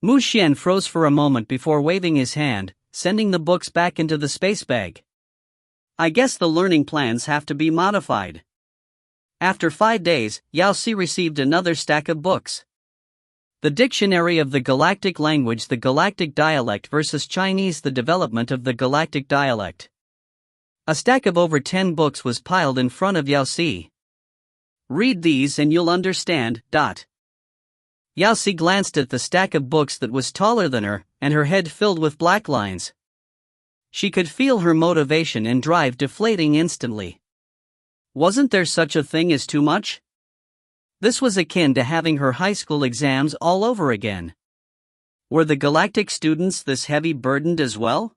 A: Mu Xuan froze for a moment before waving his hand, sending the books back into the space bag. I guess the learning plans have to be modified. After 5 days, Yao Si received another stack of books. The Dictionary of the Galactic Language, the Galactic Dialect versus Chinese, the Development of the Galactic Dialect. A stack of over 10 books was piled in front of Yao Si. Read these and you'll understand. Yao Si glanced at the stack of books that was taller than her, and her head filled with black lines. She could feel her motivation and drive deflating instantly. Wasn't there such a thing as too much? This was akin to having her high school exams all over again. Were the galactic students this heavy burdened as well?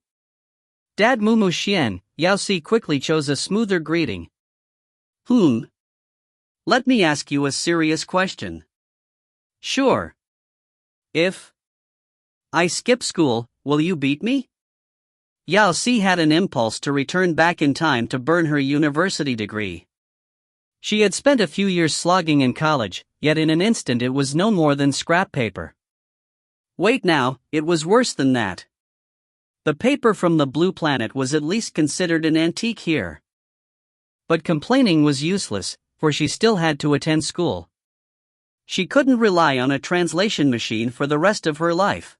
A: Dad Mu Xuan, Yao Si quickly chose a smoother greeting. Let me ask you a serious question. Sure. If I skip school, will you beat me? Yao Si had an impulse to return back in time to burn her university degree. She had spent a few years slogging in college, yet in an instant it was no more than scrap paper. Wait now, it was worse than that. The paper from the blue planet was at least considered an antique here. But complaining was useless, for she still had to attend school. She couldn't rely on a translation machine for the rest of her life.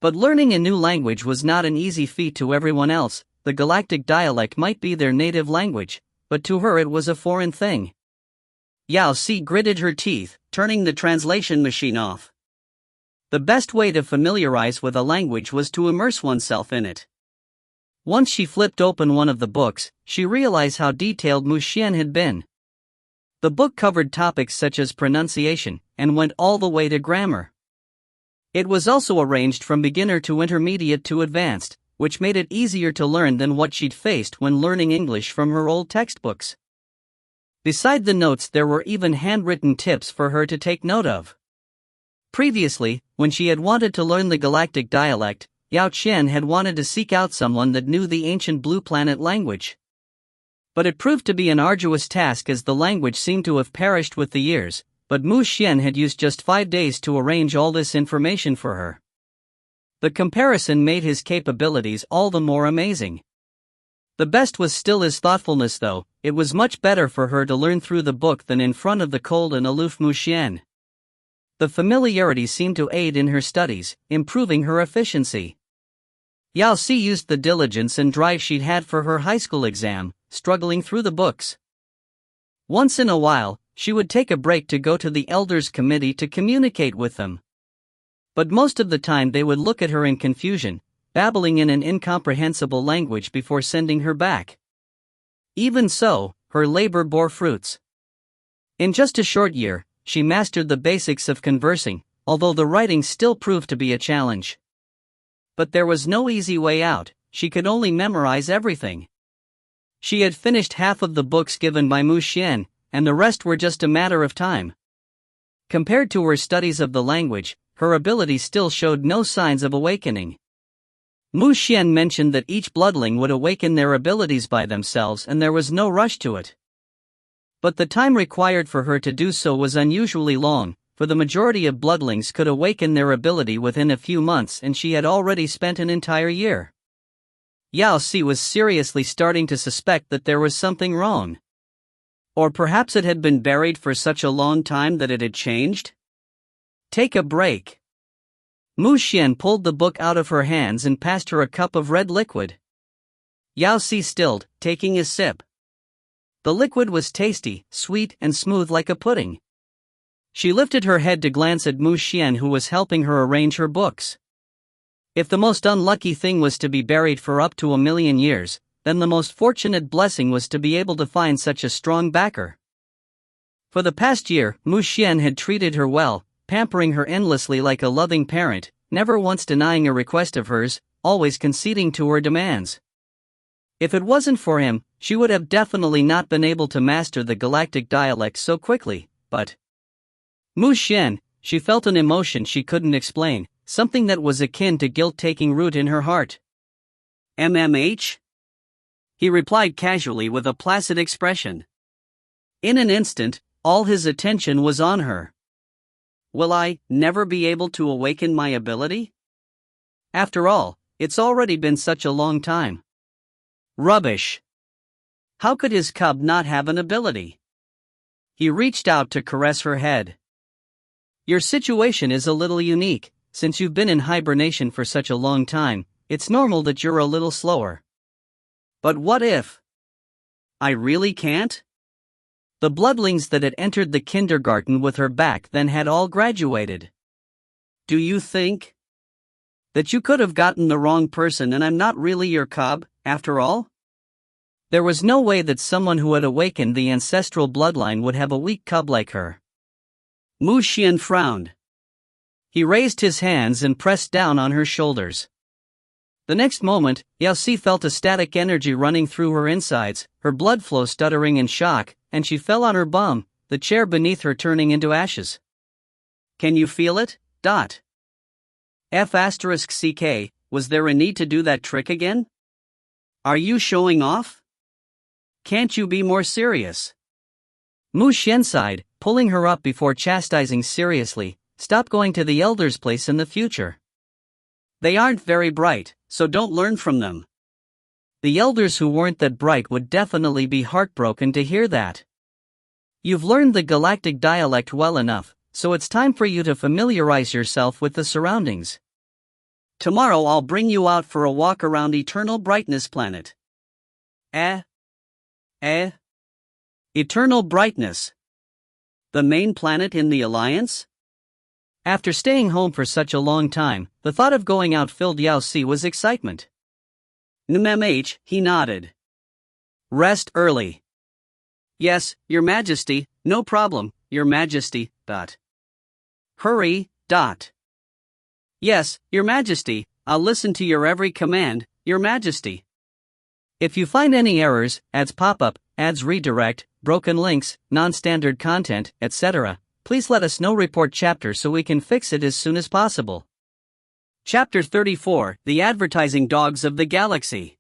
A: But learning a new language was not an easy feat to everyone else. The galactic dialect might be their native language, but to her it was a foreign thing. Yao Si gritted her teeth, turning the translation machine off. The best way to familiarize with a language was to immerse oneself in it. Once she flipped open one of the books, she realized how detailed Mu Xuan had been. The book covered topics such as pronunciation, and went all the way to grammar. It was also arranged from beginner to intermediate to advanced, which made it easier to learn than what she'd faced when learning English from her old textbooks. Beside the notes, there were even handwritten tips for her to take note of. Previously, when she had wanted to learn the galactic dialect, Yao Qian had wanted to seek out someone that knew the ancient blue planet language. But it proved to be an arduous task as the language seemed to have perished with the years, but Mu Xuan had used just 5 days to arrange all this information for her. The comparison made his capabilities all the more amazing. The best was still his thoughtfulness though. It was much better for her to learn through the book than in front of the cold and aloof Mu Xuan. The familiarity seemed to aid in her studies, improving her efficiency. Yao Si used the diligence and drive she'd had for her high school exam, struggling through the books. Once in a while, she would take a break to go to the elders' committee to communicate with them. But most of the time they would look at her in confusion, babbling in an incomprehensible language before sending her back. Even so, her labor bore fruits. In just a short year, she mastered the basics of conversing, although the writing still proved to be a challenge. But there was no easy way out, she could only memorize everything. She had finished half of the books given by Mu Xuan, and the rest were just a matter of time. Compared to her studies of the language, her ability still showed no signs of awakening. Mu Xuan mentioned that each bloodling would awaken their abilities by themselves and there was no rush to it. But the time required for her to do so was unusually long, for the majority of bloodlings could awaken their ability within a few months and she had already spent an entire year. Yao Si was seriously starting to suspect that there was something wrong. Or perhaps it had been buried for such a long time that it had changed? Take a break. Mu Xuan pulled the book out of her hands and passed her a cup of red liquid. Yao Si stilled, taking a sip. The liquid was tasty, sweet, and smooth like a pudding. She lifted her head to glance at Mu Xuan, who was helping her arrange her books. If the most unlucky thing was to be buried for up to 1,000,000 years, then the most fortunate blessing was to be able to find such a strong backer. For the past year, Mu Xuan had treated her well, pampering her endlessly like a loving parent, never once denying a request of hers, always conceding to her demands. If it wasn't for him, she would have definitely not been able to master the galactic dialect so quickly, but Mu Xuan, she felt an emotion she couldn't explain, something that was akin to guilt taking root in her heart. MMH? He replied casually with a placid expression. In an instant, all his attention was on her. Will I never be able to awaken my ability? After all, it's already been such a long time. Rubbish. How could his cub not have an ability? He reached out to caress her head. Your situation is a little unique. Since you've been in hibernation for such a long time, it's normal that you're a little slower. But what if I really can't? The bloodlings that had entered the kindergarten with her back then had all graduated. Do you think that you could have gotten the wrong person and I'm not really your cub, after all? There was no way that someone who had awakened the ancestral bloodline would have a weak cub like her. Mu Xuan frowned. He raised his hands and pressed down on her shoulders. The next moment, Yao Si felt a static energy running through her insides, her blood flow stuttering in shock, and she fell on her bum, the chair beneath her turning into ashes. Can you feel it? F***CK, was there a need to do that trick again? Are you showing off? Can't you be more serious? Mu Xuan sighed, pulling her up before chastising seriously. Stop going to the elders' place in the future. They aren't very bright, so don't learn from them. The elders who weren't that bright would definitely be heartbroken to hear that. You've learned the galactic dialect well enough, so it's time for you to familiarize yourself with the surroundings. Tomorrow I'll bring you out for a walk around Eternal Brightness Planet. Eternal Brightness. The main planet in the Alliance? After staying home for such a long time, the thought of going out filled Yao Si with excitement. MMH, he nodded. Rest early. Yes, Your Majesty, no problem, Your Majesty, ... Hurry, ... Yes, Your Majesty, I'll listen to your every command, Your Majesty. If you find any errors, ads pop up, ads redirect, broken links, non-standard content, etc., please let us know. Report chapter so we can fix it as soon as possible. Chapter 34, The Advertising Dogs of the Galaxy.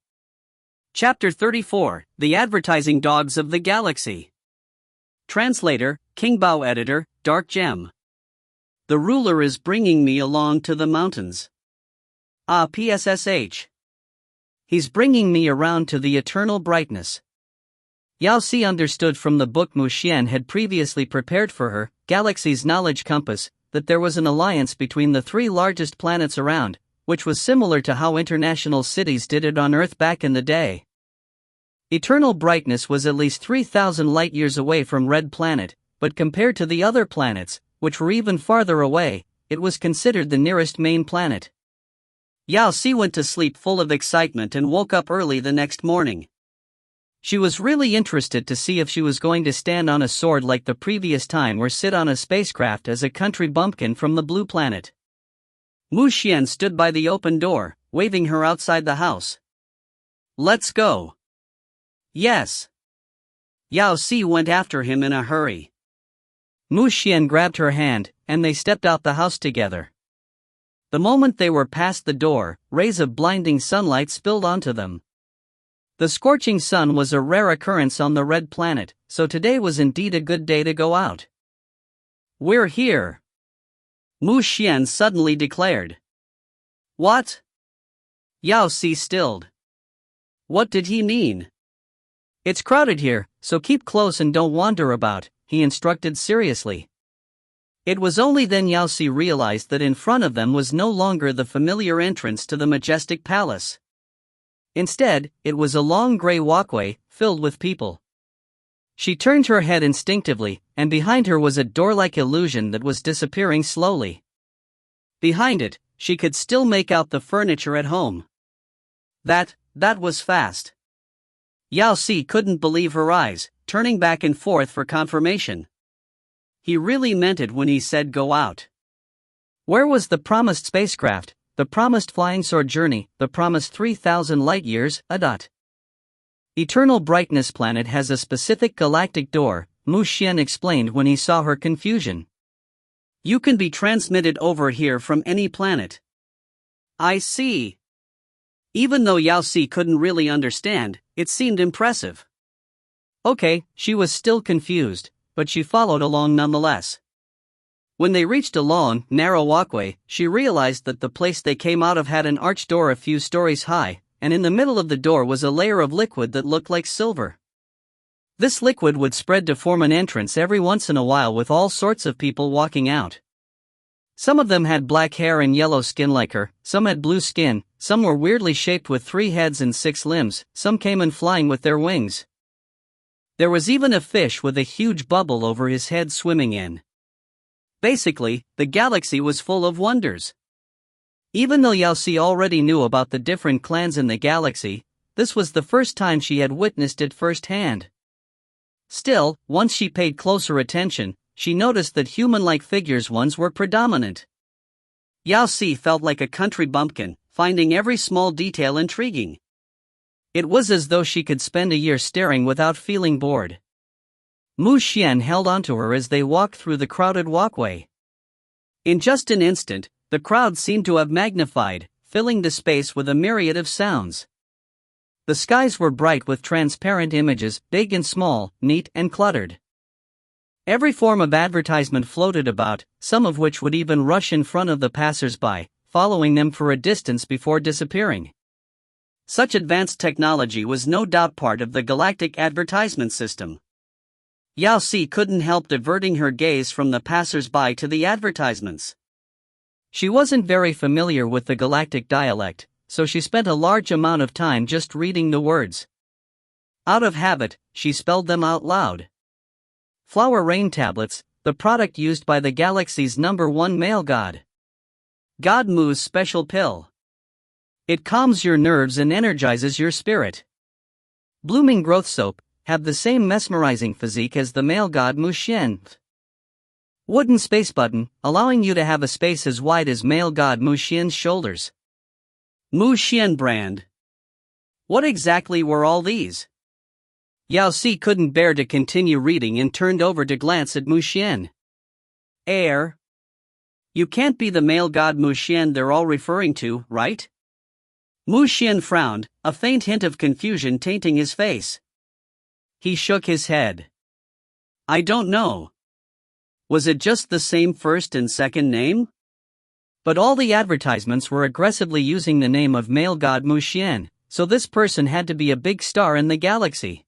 A: Chapter 34, The Advertising Dogs of the Galaxy. Translator, King Bao. Editor, Dark Gem. The ruler is bringing me along to the mountains. PSSH. He's bringing me around to the eternal brightness. Yao Si understood from the book Mu Xuan had previously prepared for her, Galaxy's Knowledge Compass, that there was an alliance between the three largest planets around, which was similar to how international cities did it on Earth back in the day. Eternal Brightness was at least 3,000 light-years away from Red Planet, but compared to the other planets, which were even farther away, it was considered the nearest main planet. Yao Si went to sleep full of excitement and woke up early the next morning. She was really interested to see if she was going to stand on a sword like the previous time or sit on a spacecraft as a country bumpkin from the blue planet. Mu Xuan stood by the open door, waving her outside the house. "Let's go." "Yes." Yao Si went after him in a hurry. Mu Xuan grabbed her hand, and they stepped out the house together. The moment they were past the door, rays of blinding sunlight spilled onto them. The scorching sun was a rare occurrence on the red planet, so today was indeed a good day to go out. "We're here," Mu Xuan suddenly declared. "What?" Yao Si stilled. What did he mean? "It's crowded here, so keep close and don't wander about," he instructed seriously. It was only then Yao Si realized that in front of them was no longer the familiar entrance to the majestic palace. Instead, it was a long gray walkway, filled with people. She turned her head instinctively, and behind her was a door-like illusion that was disappearing slowly. Behind it, she could still make out the furniture at home. That was fast. Yao Si couldn't believe her eyes, turning back and forth for confirmation. He really meant it when he said go out. Where was the promised spacecraft, the promised flying sword journey, the promised 3,000 light-years, Eternal Brightness Planet has a specific galactic door, Mu Xuan explained when he saw her confusion. You can be transmitted over here from any planet. I see. Even though Yao Si couldn't really understand, it seemed impressive. Okay, she was still confused, but she followed along nonetheless. When they reached a long, narrow walkway, she realized that the place they came out of had an arched door a few stories high, and in the middle of the door was a layer of liquid that looked like silver. This liquid would spread to form an entrance every once in a while with all sorts of people walking out. Some of them had black hair and yellow skin like her, some had blue skin, some were weirdly shaped with 3 heads and 6 limbs, some came in flying with their wings. There was even a fish with a huge bubble over his head swimming in. Basically, the galaxy was full of wonders. Even though Yao Si already knew about the different clans in the galaxy, this was the first time she had witnessed it firsthand. Still, once she paid closer attention, she noticed that human-like figures ones were predominant. Yao Si felt like a country bumpkin, finding every small detail intriguing. It was as though she could spend a year staring without feeling bored. Mu Xuan held onto her as they walked through the crowded walkway. In just an instant, the crowd seemed to have magnified, filling the space with a myriad of sounds. The skies were bright with transparent images, big and small, neat and cluttered. Every form of advertisement floated about, some of which would even rush in front of the passers-by, following them for a distance before disappearing. Such advanced technology was no doubt part of the galactic advertisement system. Yao Si couldn't help diverting her gaze from the passers-by to the advertisements. She wasn't very familiar with the galactic dialect, so she spent a large amount of time just reading the words. Out of habit, she spelled them out loud. Flower Rain Tablets, the product used by the galaxy's #1 male god. God Mu's special pill. It calms your nerves and energizes your spirit. Blooming Growth Soap, have the same mesmerizing physique as the male god Mu Xuan. Wooden space button, allowing you to have a space as wide as male god Mu Xuan's shoulders. Mu Xuan brand. What exactly were all these? Yao Si couldn't bear to continue reading and turned over to glance at Mu Xuan. Air. You can't be the male god Mu Xuan they're all referring to, right? Mu Xuan frowned, a faint hint of confusion tainting his face. He shook his head. I don't know. Was it just the same first and second name? But all the advertisements were aggressively using the name of male god Mu Xuan, so this person had to be a big star in the galaxy.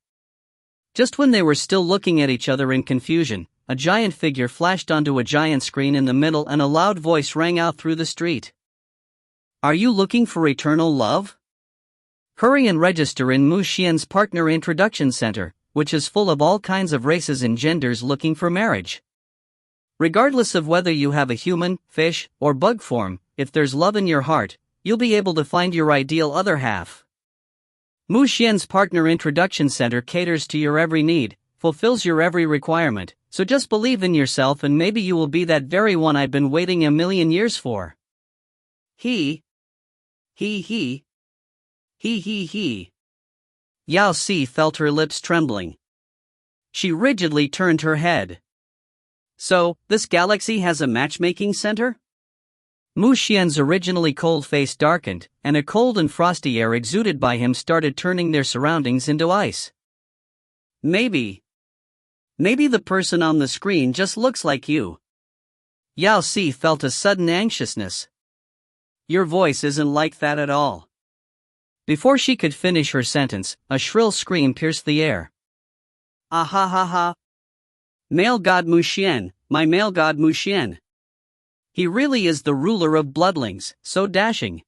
A: Just when they were still looking at each other in confusion, a giant figure flashed onto a giant screen in the middle and a loud voice rang out through the street. Are you looking for eternal love? Hurry and register in Mu Xuan's Partner Introduction Center. which is full of all kinds of races and genders looking for marriage. Regardless of whether you have a human, fish, or bug form, if there's love in your heart, you'll be able to find your ideal other half. Mu Xuan's Partner Introduction Center caters to your every need, fulfills your every requirement, so just believe in yourself and maybe you will be that very one I've been waiting a million years for. He. Yao Si felt her lips trembling. She rigidly turned her head. So, this galaxy has a matchmaking center? Mu Xuan's originally cold face darkened, and a cold and frosty air exuded by him started turning their surroundings into ice. Maybe the person on the screen just looks like you. Yao Si felt a sudden anxiousness. Your voice isn't like that at all. Before she could finish her sentence, a shrill scream pierced the air. Ah ha ha ha. Male god Mu Xuan, my male god Mu Xuan. He really is the ruler of bloodlings, so dashing.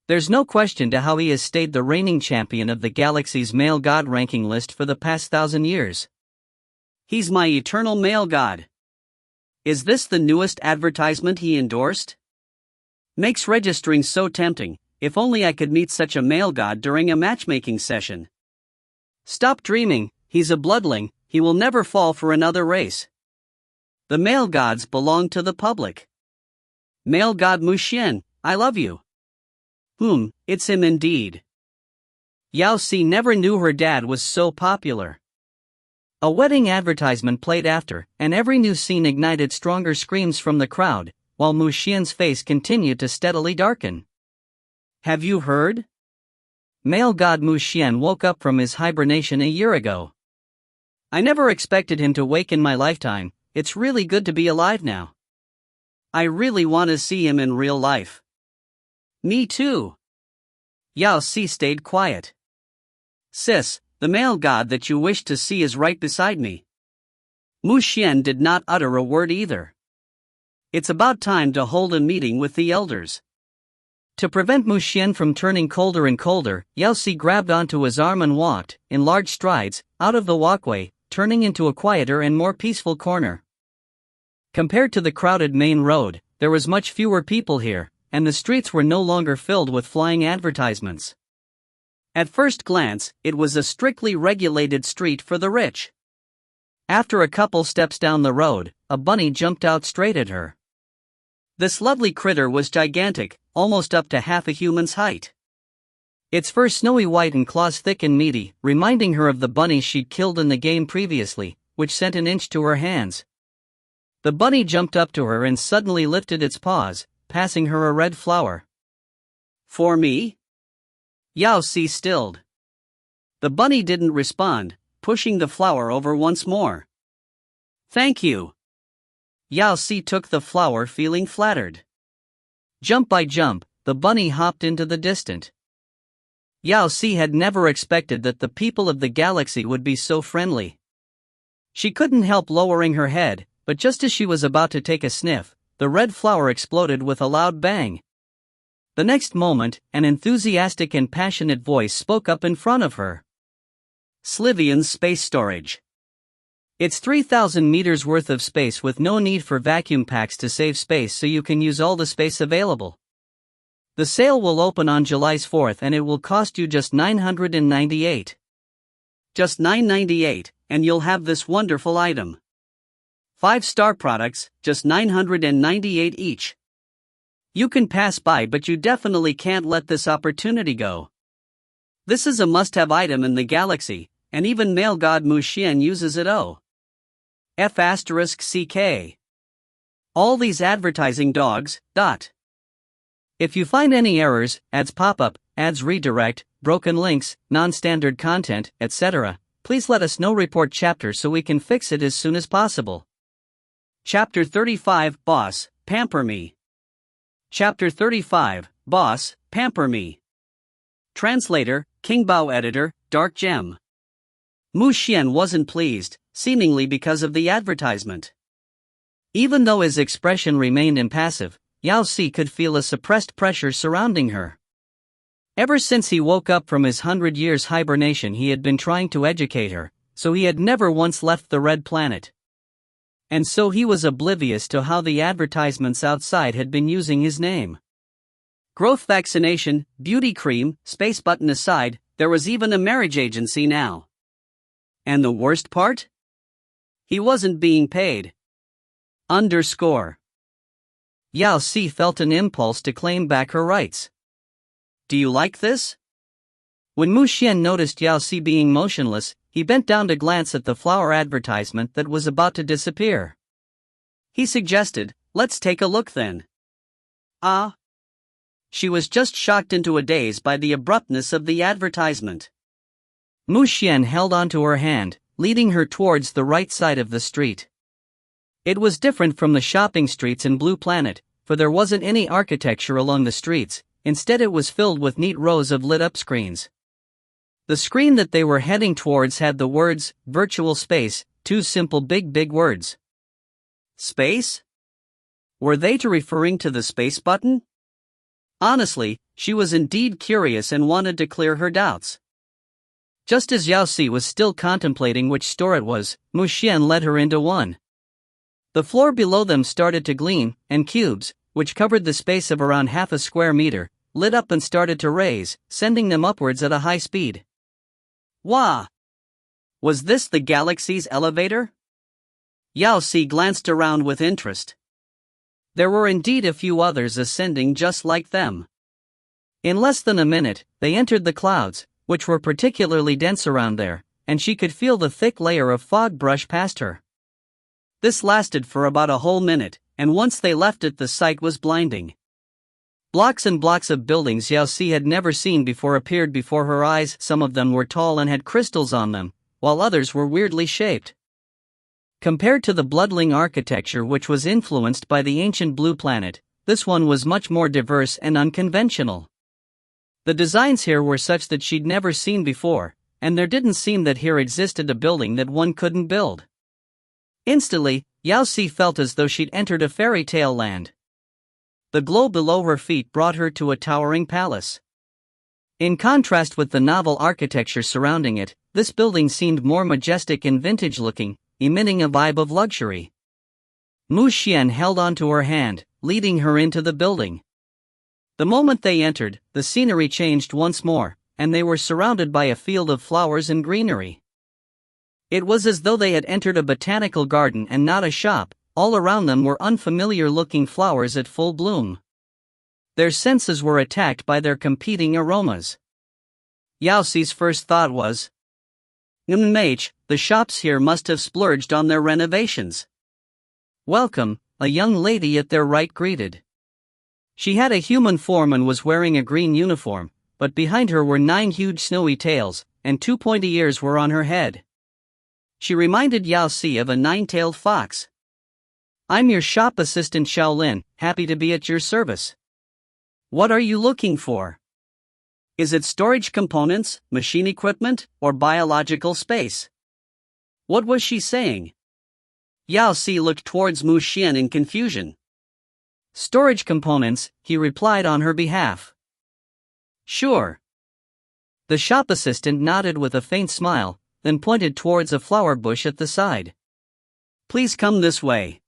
A: There's no question to how he has stayed the reigning champion of the galaxy's male god ranking list for the past 1,000 years. He's my eternal male god. Is this the newest advertisement he endorsed? Makes registering so tempting. If only I could meet such a male god during a matchmaking session. Stop dreaming, he's a bloodling, he will never fall for another race. The male gods belong to the public. Male god Mu Xuan, I love you. It's him indeed. Yao Si never knew her dad was so popular. A wedding advertisement played after, and every new scene ignited stronger screams from the crowd, while Mu Xuan's face continued to steadily darken. Have you heard? Male god Mu Xuan woke up from his hibernation a year ago. I never expected him to wake in my lifetime. It's really good to be alive now. I really want to see him in real life. Me too. Yao Si stayed quiet. Sis, the male god that you wish to see is right beside me. Mu Xuan did not utter a word either. It's about time to hold a meeting with the elders. To prevent Mu Xuan from turning colder and colder, Yao Si grabbed onto his arm and walked, in large strides, out of the walkway, turning into a quieter and more peaceful corner. Compared to the crowded main road, there was much fewer people here, and the streets were no longer filled with flying advertisements. At first glance, it was a strictly regulated street for the rich. After a couple steps down the road, a bunny jumped out straight at her. This lovely critter was gigantic, almost up to half a human's height. Its fur snowy white and claws thick and meaty, reminding her of the bunnies she'd killed in the game previously, which sent an inch to her hands. The bunny jumped up to her and suddenly lifted its paws, passing her a red flower. For me? Yao Si stilled. The bunny didn't respond, pushing the flower over once more. Thank you. Yao Si took the flower feeling flattered. Jump by jump, the bunny hopped into the distant. Yao Si had never expected that the people of the galaxy would be so friendly. She couldn't help lowering her head, but just as she was about to take a sniff, the red flower exploded with a loud bang. The next moment, an enthusiastic and passionate voice spoke up in front of her. Slivian's space storage. It's 3,000 meters worth of space with no need for vacuum packs to save space, so you can use all the space available. The sale will open on July 4th and it will cost you just $998. Just $998, and you'll have this wonderful item. 5-star products, just $998 each. You can pass by, but you definitely can't let this opportunity go. This is a must-have item in the galaxy, and even male god Mu Xuan uses it. F***CK. All these advertising dogs. If you find any errors, ads pop up, ads redirect, broken links, non-standard content, etc., please let us know. Report chapter so we can fix it as soon as possible. Chapter 35, Boss, Pamper Me. Chapter 35, Boss, Pamper Me. Translator, King Bao. Editor, Dark Gem. Mu Xuan wasn't pleased, seemingly because of the advertisement. Even though his expression remained impassive, Yao Si could feel a suppressed pressure surrounding her. Ever since he woke up from his 100 years hibernation, he had been trying to educate her, so he had never once left the Red Planet. And so he was oblivious to how the advertisements outside had been using his name. Growth vaccination, beauty cream, space button aside, there was even a marriage agency now. And the worst part? He wasn't being paid. Yao Si felt an impulse to claim back her rights. Do you like this? When Mu Xuan noticed Yao Si being motionless, he bent down to glance at the flower advertisement that was about to disappear. He suggested, let's take a look then. Ah. She was just shocked into a daze by the abruptness of the advertisement. Mu Xuan held onto her hand, leading her towards the right side of the street. It was different from the shopping streets in Blue Planet, for there wasn't any architecture along the streets, instead it was filled with neat rows of lit-up screens. The screen that they were heading towards had the words, virtual space, two simple big words. Space? Were they referring to the space button? Honestly, she was indeed curious and wanted to clear her doubts. Just as Yao Si was still contemplating which store it was, Mu Xuan led her into one. The floor below them started to gleam, and cubes, which covered the space of around half a square meter, lit up and started to raise, sending them upwards at a high speed. Wah! Was this the galaxy's elevator? Yao Si glanced around with interest. There were indeed a few others ascending just like them. In less than a minute, they entered the clouds, which were particularly dense around there, and she could feel the thick layer of fog brush past her. This lasted for about a whole minute, and once they left it the sight was blinding. Blocks and blocks of buildings Yao Si had never seen before appeared before her eyes. Some of them were tall and had crystals on them, while others were weirdly shaped. Compared to the bloodline architecture which was influenced by the ancient Blue Planet, this one was much more diverse and unconventional. The designs here were such that she'd never seen before, and there didn't seem that here existed a building that one couldn't build. Instantly, Yao Si felt as though she'd entered a fairy tale land. The glow below her feet brought her to a towering palace. In contrast with the novel architecture surrounding it, this building seemed more majestic and vintage-looking, emitting a vibe of luxury. Mu Xuan held onto her hand, leading her into the building. The moment they entered, the scenery changed once more, and they were surrounded by a field of flowers and greenery. It was as though they had entered a botanical garden and not a shop. All around them were unfamiliar-looking flowers at full bloom. Their senses were attacked by their competing aromas. Yao Si's first thought was, the shops here must have splurged on their renovations. Welcome, a young lady at their right greeted. She had a human form and was wearing a green uniform, but behind her were 9 huge snowy tails, and 2 pointy ears were on her head. She reminded Yao Si of a 9-tailed fox. I'm your shop assistant Shaolin, happy to be at your service. What are you looking for? Is it storage components, machine equipment, or biological space? What was she saying? Yao Si looked towards Mu Xuan in confusion. Storage components, he replied on her behalf. Sure. The shop assistant nodded with a faint smile, then pointed towards a flower bush at the side. Please come this way.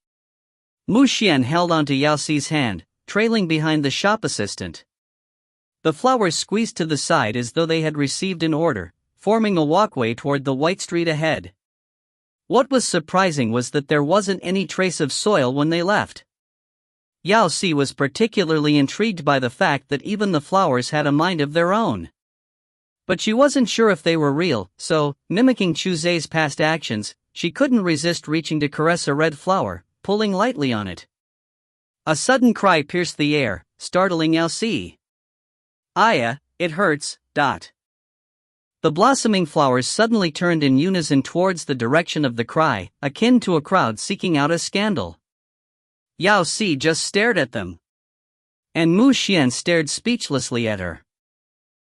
A: Mu Xuan held onto Yao Si's hand, trailing behind the shop assistant. The flowers squeezed to the side as though they had received an order, forming a walkway toward the white street ahead. What was surprising was that there wasn't any trace of soil when they left. Yao Si was particularly intrigued by the fact that even the flowers had a mind of their own. But she wasn't sure if they were real, so, mimicking Chu Zhe's past actions, she couldn't resist reaching to caress a red flower, pulling lightly on it. A sudden cry pierced the air, startling Yao Si. Aya, it hurts. The blossoming flowers suddenly turned in unison towards the direction of the cry, akin to a crowd seeking out a scandal. Yao Si just stared at them. And Mu Xuan stared speechlessly at her.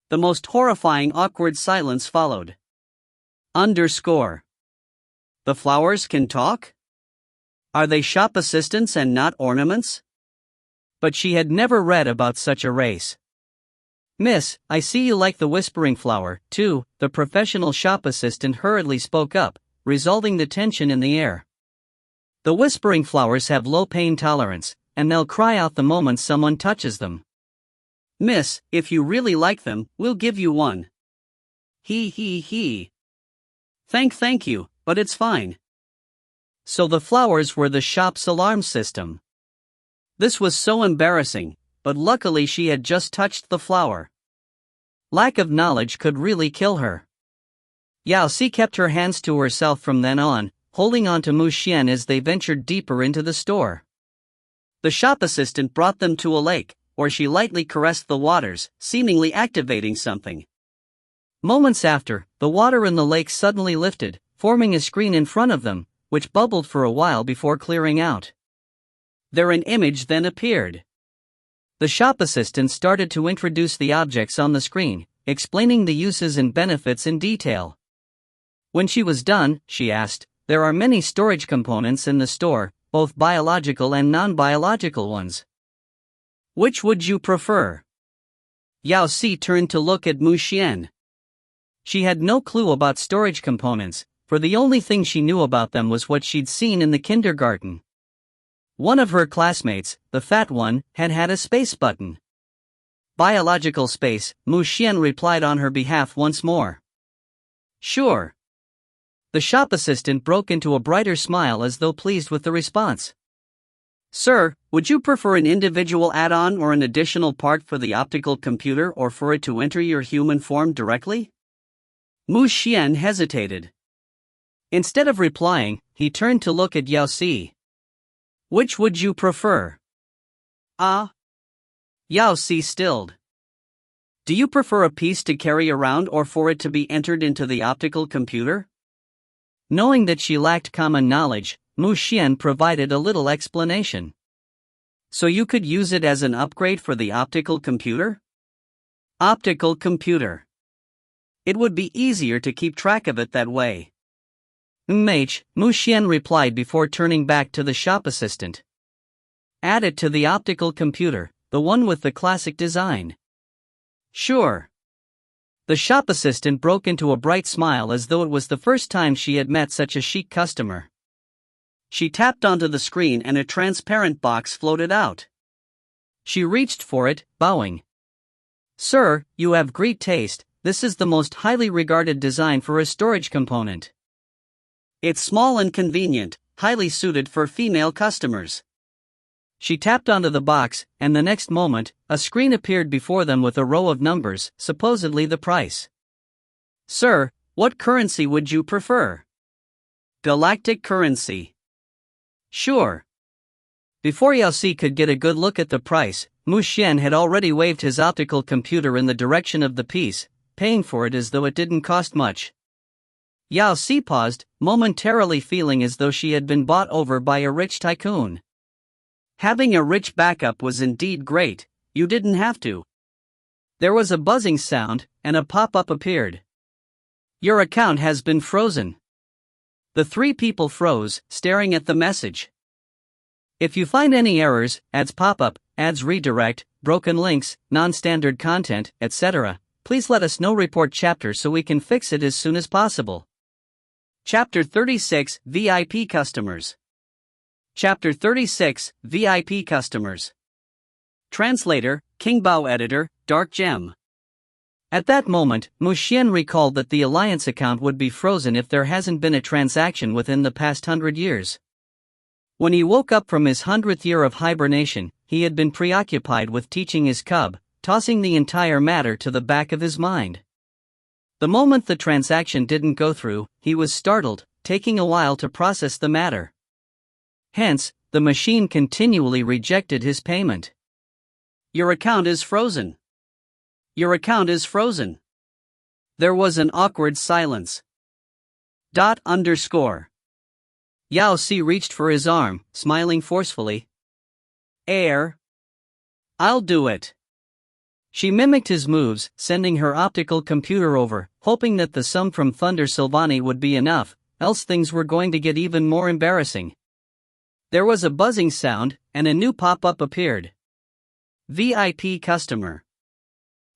A: The most horrifying awkward silence followed. The flowers can talk? Are they shop assistants and not ornaments? But she had never read about such a race. Miss, I see you like the whispering flower, too, the professional shop assistant hurriedly spoke up, resolving the tension in the air. The whispering flowers have low pain tolerance, and they'll cry out the moment someone touches them. Miss, if you really like them, we'll give you one. He. Thank you, but it's fine. So the flowers were the shop's alarm system. This was so embarrassing, but luckily she had just touched the flower. Lack of knowledge could really kill her. Yao Si kept her hands to herself from then on, holding on to Mu Xuan as they ventured deeper into the store. The shop assistant brought them to a lake, where she lightly caressed the waters, seemingly activating something. Moments after, the water in the lake suddenly lifted, forming a screen in front of them, which bubbled for a while before clearing out. There an image then appeared. The shop assistant started to introduce the objects on the screen, explaining the uses and benefits in detail. When she was done, she asked, "There are many storage components in the store, both biological and non-biological ones. Which would you prefer?" Yao Si turned to look at Mu Xuan. She had no clue about storage components, for the only thing she knew about them was what she'd seen in the kindergarten. One of her classmates, the fat one, had a space button. Biological space, Mu Xuan replied on her behalf once more. Sure. The shop assistant broke into a brighter smile as though pleased with the response. Sir, would you prefer an individual add-on or an additional part for the optical computer or for it to enter your human form directly? Mu Xuan hesitated. Instead of replying, he turned to look at Yao Si. Which would you prefer? Yao Si stilled. Do you prefer a piece to carry around or for it to be entered into the optical computer? Knowing that she lacked common knowledge, Mu Xuan provided a little explanation. So you could use it as an upgrade for the optical computer? Optical computer. It would be easier to keep track of it that way. Mu Xuan replied before turning back to the shop assistant. Add it to the optical computer, the one with the classic design. Sure. The shop assistant broke into a bright smile as though it was the first time she had met such a chic customer. She tapped onto the screen and a transparent box floated out. She reached for it, bowing. Sir, you have great taste. This is the most highly regarded design for a storage component. It's small and convenient, highly suited for female customers. She tapped onto the box, and the next moment, a screen appeared before them with a row of numbers, supposedly the price. Sir, what currency would you prefer? Galactic currency. Sure. Before Yao Si could get a good look at the price, Mu Xuan had already waved his optical computer in the direction of the piece, paying for it as though it didn't cost much. Yao Si paused, momentarily feeling as though she had been bought over by a rich tycoon. Having a rich backup was indeed great, you didn't have to. There was a buzzing sound, and a pop-up appeared. Your account has been frozen. The three people froze, staring at the message. If you find any errors, ads pop-up, ads redirect, broken links, non-standard content, etc., please let us know. Report chapter so we can fix it as soon as possible. Chapter 36 VIP Customers. Chapter 36 VIP Customers. Translator, King Bao. Editor, Dark Gem. At that moment, Mu Xuan recalled that the Alliance account would be frozen if there hasn't been a transaction within the past 100 years. When he woke up from his 100th year of hibernation, he had been preoccupied with teaching his cub, tossing the entire matter to the back of his mind. The moment the transaction didn't go through, he was startled, taking a while to process the matter. Hence, the machine continually rejected his payment. Your account is frozen. Your account is frozen. There was an awkward silence. ... Yao Si reached for his arm, smiling forcefully. I'll do it. She mimicked his moves, sending her optical computer over, hoping that the sum from Thunder Silvani would be enough, else things were going to get even more embarrassing. There was a buzzing sound, and a new pop-up appeared. VIP Customer.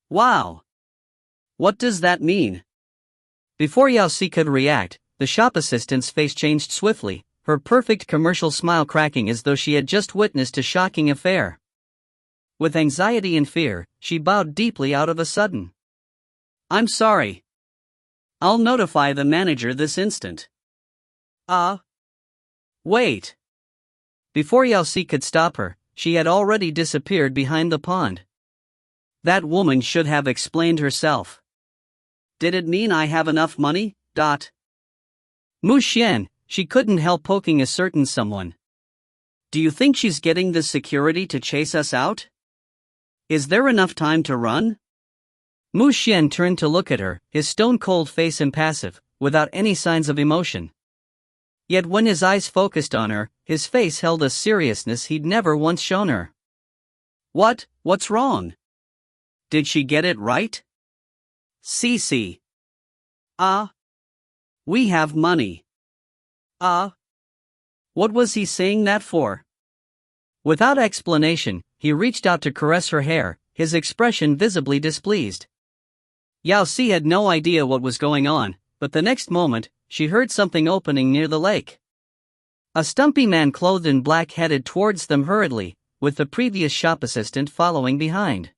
A: Wow! What does that mean? Before Yao Si could react, the shop assistant's face changed swiftly, her perfect commercial smile cracking as though she had just witnessed a shocking affair. With anxiety and fear, she bowed deeply out of a sudden. I'm sorry. I'll notify the manager this instant. Wait. Before Yao Si could stop her, she had already disappeared behind the pond. That woman should have explained herself. Did it mean I have enough money? Mu Xuan, she couldn't help poking a certain someone. Do you think she's getting the security to chase us out? Is there enough time to run? Mu Xuan turned to look at her, his stone-cold face impassive, without any signs of emotion. Yet when his eyes focused on her, his face held a seriousness he'd never once shown her. What's wrong? Did she get it right? Cece. We have money. What was he saying that for? Without explanation, he reached out to caress her hair, his expression visibly displeased. Yao Si had no idea what was going on, but the next moment, she heard something opening near the lake. A stumpy man clothed in black headed towards them hurriedly, with the previous shop assistant following behind.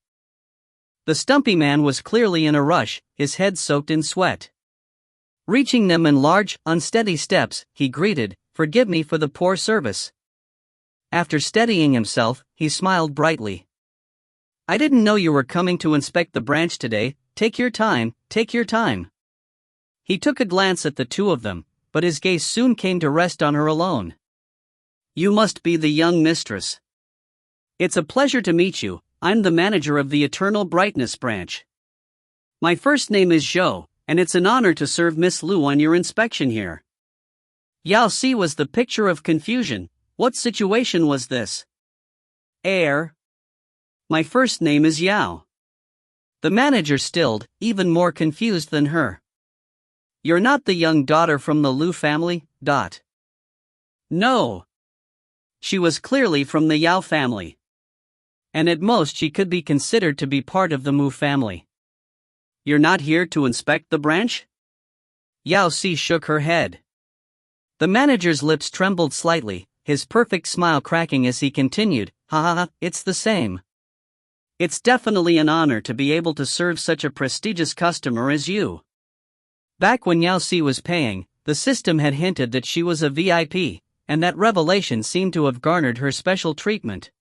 A: The stumpy man was clearly in a rush, his head soaked in sweat. Reaching them in large, unsteady steps, he greeted, "Forgive me for the poor service." After steadying himself, he smiled brightly. "I didn't know you were coming to inspect the branch today. Take your time, take your time." He took a glance at the two of them, but his gaze soon came to rest on her alone. "You must be the young mistress. It's a pleasure to meet you. I'm the manager of the Eternal Brightness branch. My first name is Zhou, and it's an honor to serve Miss Lu on your inspection here." Yao Si was the picture of confusion. What situation was this? My first name is Yao. The manager stilled, even more confused than her. "You're not the young daughter from the Lu family? No. She was clearly from the Yao family. And at most she could be considered to be part of the Mu family. You're not here to inspect the branch?" Yao Si shook her head. The manager's lips trembled slightly, his perfect smile cracking as he continued, "It's the same. It's definitely an honor to be able to serve such a prestigious customer as you." Back when Yao Si was paying, the system had hinted that she was a VIP, and that revelation seemed to have garnered her special treatment.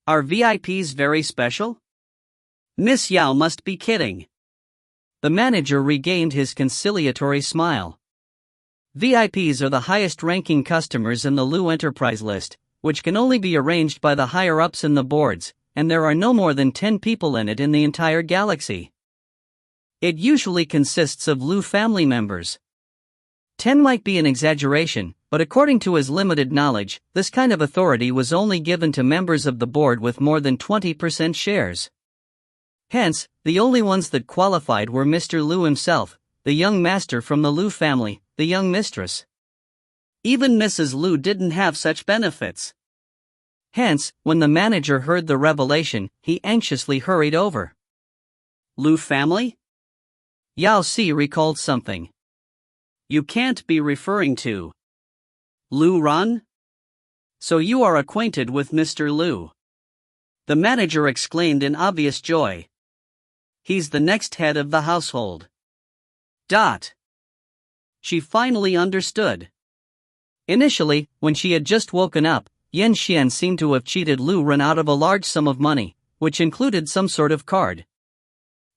A: Are VIPs very special? Miss Yao must be kidding. The manager regained his conciliatory smile. VIPs are the highest-ranking customers in the Lu Enterprise list, which can only be arranged by the higher-ups in the boards, and there are no more than 10 people in it in the entire galaxy. It usually consists of Lu family members. 10 might be an exaggeration, but according to his limited knowledge, this kind of authority was only given to members of the board with more than 20% shares. Hence, the only ones that qualified were Mr. Lu himself, the young master from the Lu family, the young mistress. Even Mrs. Lu didn't have such benefits. Hence, when the manager heard the revelation, he anxiously hurried over. Lu family? Yao Si recalled something. You can't be referring to Lu Ran? So you are acquainted with Mr. Lu? The manager exclaimed in obvious joy. He's the next head of the household. She finally understood. Initially, when she had just woken up, Yan Xian seemed to have cheated Lu Ran out of a large sum of money, which included some sort of card.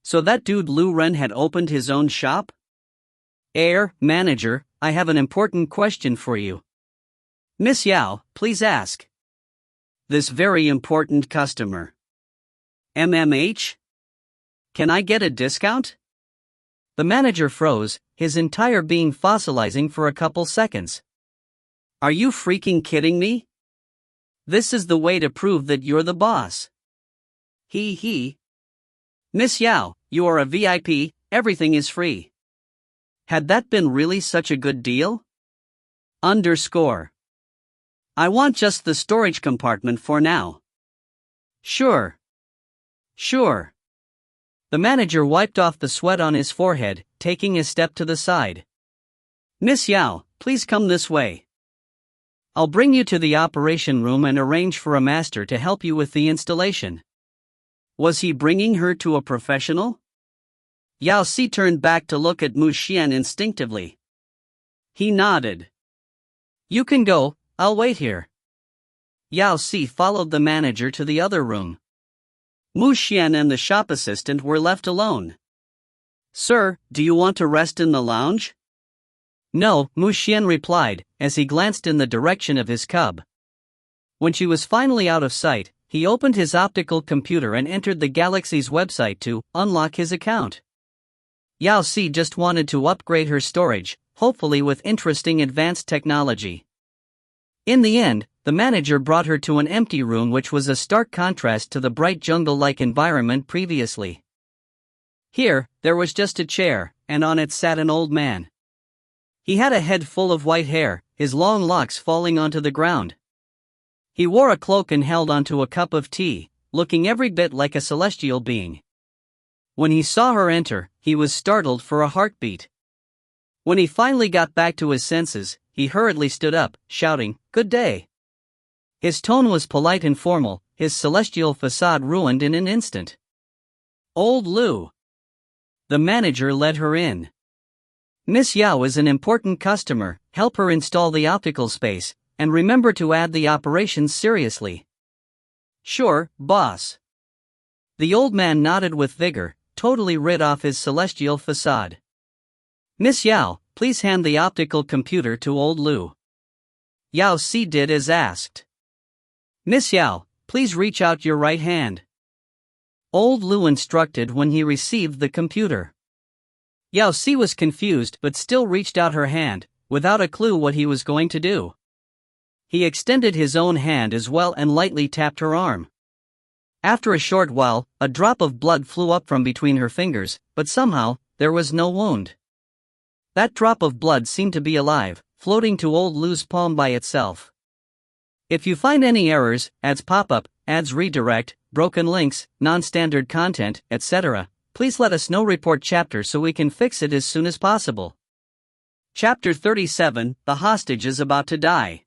A: So that dude Lu Ran had opened his own shop? Manager, I have an important question for you. Miss Yao, please ask. This very important customer. MMH? Can I get a discount? The manager froze, his entire being fossilizing for a couple seconds. Are you freaking kidding me? This is the way to prove that you're the boss. Miss Yao, you are a VIP, everything is free. Had that been really such a good deal? I want just the storage compartment for now. Sure. The manager wiped off the sweat on his forehead, taking a step to the side. Miss Yao, please come this way. I'll bring you to the operation room and arrange for a master to help you with the installation. Was he bringing her to a professional? Yao Si turned back to look at Mu Xuan instinctively. He nodded. You can go, I'll wait here. Yao Si followed the manager to the other room. Mu Xuan and the shop assistant were left alone. Sir, do you want to rest in the lounge? No, Mu Xuan replied, as he glanced in the direction of his cub. When she was finally out of sight, he opened his optical computer and entered the Galaxy's website to unlock his account. Yao Si just wanted to upgrade her storage, hopefully with interesting advanced technology. In the end, the manager brought her to an empty room which was a stark contrast to the bright jungle-like environment previously. Here, there was just a chair, and on it sat an old man. He had a head full of white hair, his long locks falling onto the ground. He wore a cloak and held onto a cup of tea, looking every bit like a celestial being. When he saw her enter, he was startled for a heartbeat. When he finally got back to his senses, he hurriedly stood up, shouting, "Good day." His tone was polite and formal, his celestial facade ruined in an instant. Old Lu. The manager led her in. Miss Yao is an important customer, help her install the optical space, and remember to add the operations seriously. Sure, boss. The old man nodded with vigor, totally rid off his celestial facade. Miss Yao, please hand the optical computer to old Lu. Yao Si did as asked. Miss Yao, please reach out your right hand. Old Lu instructed when he received the computer. Yao Si was confused but still reached out her hand, without a clue what he was going to do. He extended his own hand as well and lightly tapped her arm. After a short while, a drop of blood flew up from between her fingers, but somehow, there was no wound. That drop of blood seemed to be alive, floating to old Lu's palm by itself. If you find any errors, ads pop up, ads redirect, broken links, non-standard content, etc., please let us know. Report chapter so we can fix it as soon as possible. Chapter 37, The Hostage is About to Die.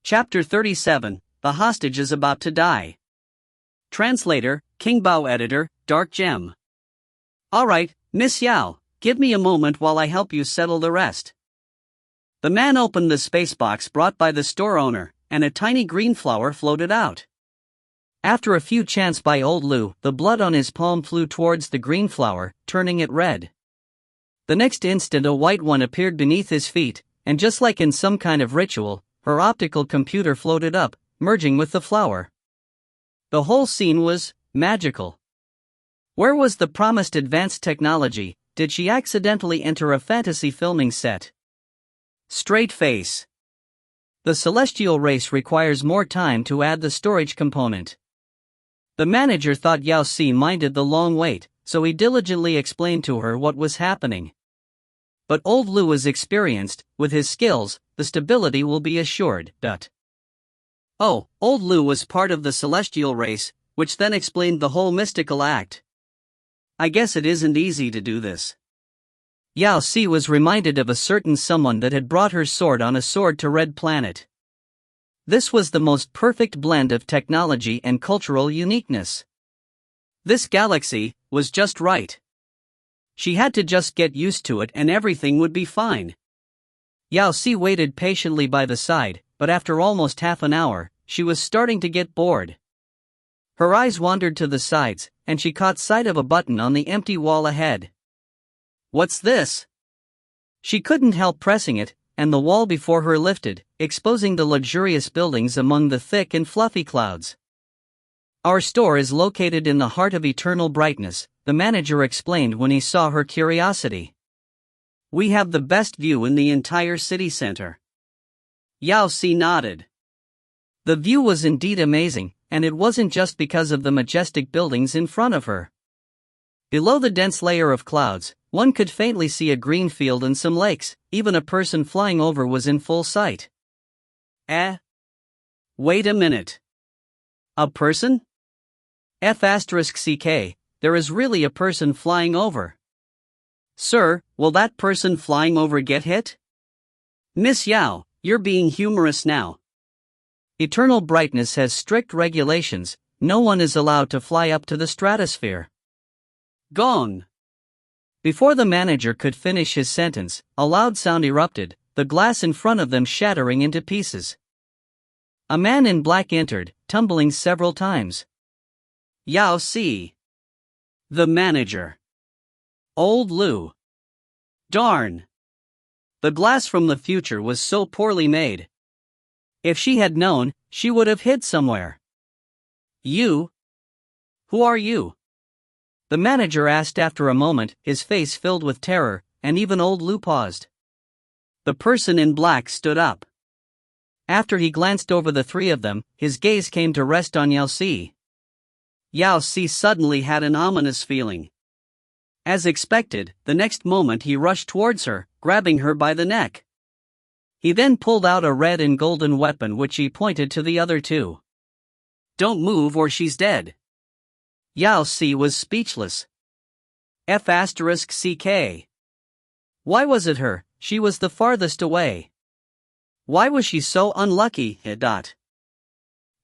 A: Chapter 37, The Hostage is About to Die. Translator, King Bao. Editor, Dark Gem. Alright, Miss Yao, give me a moment while I help you settle the rest. The man opened the space box brought by the store owner, and a tiny green flower floated out. After a few chants by old Lu, the blood on his palm flew towards the green flower, turning it red. The next instant a white one appeared beneath his feet, and just like in some kind of ritual, her optical computer floated up, merging with the flower. The whole scene was magical. Where was the promised advanced technology? Did she accidentally enter a fantasy filming set? Straight face. The celestial race requires more time to add the storage component. The manager thought Yao Si minded the long wait, so he diligently explained to her what was happening. But old Lu is experienced, with his skills, the stability will be assured. Oh, old Lu was part of the celestial race, which then explained the whole mystical act. I guess it isn't easy to do this. Yao Si was reminded of a certain someone that had brought her sword on a sword to Red Planet. This was the most perfect blend of technology and cultural uniqueness. This galaxy was just right. She had to just get used to it and everything would be fine. Yao Si waited patiently by the side, but after almost half an hour, she was starting to get bored. Her eyes wandered to the sides, and she caught sight of a button on the empty wall ahead. What's this? She couldn't help pressing it, and the wall before her lifted, exposing the luxurious buildings among the thick and fluffy clouds. Our store is located in the heart of eternal brightness, the manager explained when he saw her curiosity. We have the best view in the entire city center. Yao Si nodded. The view was indeed amazing, and it wasn't just because of the majestic buildings in front of her. Below the dense layer of clouds, one could faintly see a green field and some lakes, even a person flying over was in full sight. Wait a minute. A person? F***ck, there is really a person flying over. Sir, will that person flying over get hit? Miss Yao, you're being humorous now. Eternal brightness has strict regulations, no one is allowed to fly up to the stratosphere. Gong! Before the manager could finish his sentence, a loud sound erupted, the glass in front of them shattering into pieces. A man in black entered, tumbling several times. Yao Si. The manager. Old Lu. Darn. The glass from the future was so poorly made. If she had known, she would have hid somewhere. You? Who are you? The manager asked after a moment, his face filled with terror, and even old Lu paused. The person in black stood up. After he glanced over the three of them, his gaze came to rest on Yao Si. Yao Si suddenly had an ominous feeling. As expected, the next moment he rushed towards her, grabbing her by the neck. He then pulled out a red and golden weapon which he pointed to the other two. Don't move or she's dead. Yao Si was speechless. F***CK. Why was it her? She was the farthest away. Why was she so unlucky?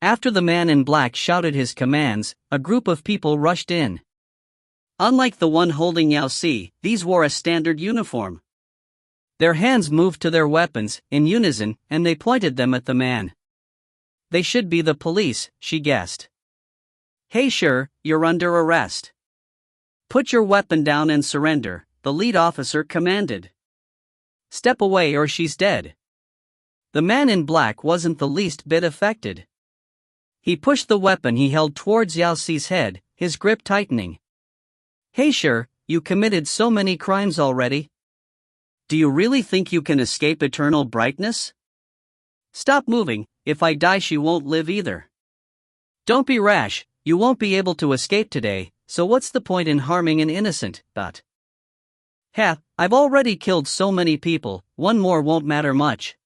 A: After the man in black shouted his commands, a group of people rushed in. Unlike the one holding Yao Si, these wore a standard uniform. Their hands moved to their weapons, in unison, and they pointed them at the man. They should be the police, she guessed. Hey sure, you're under arrest. Put your weapon down and surrender, the lead officer commanded. Step away or she's dead. The man in black wasn't the least bit affected. He pushed the weapon he held towards Yao Si's head, his grip tightening. Hey sure, you committed so many crimes already. Do you really think you can escape eternal brightness? Stop moving, if I die she won't live either. Don't be rash, you won't be able to escape today, so what's the point in harming an innocent? I've already killed so many people, one more won't matter much.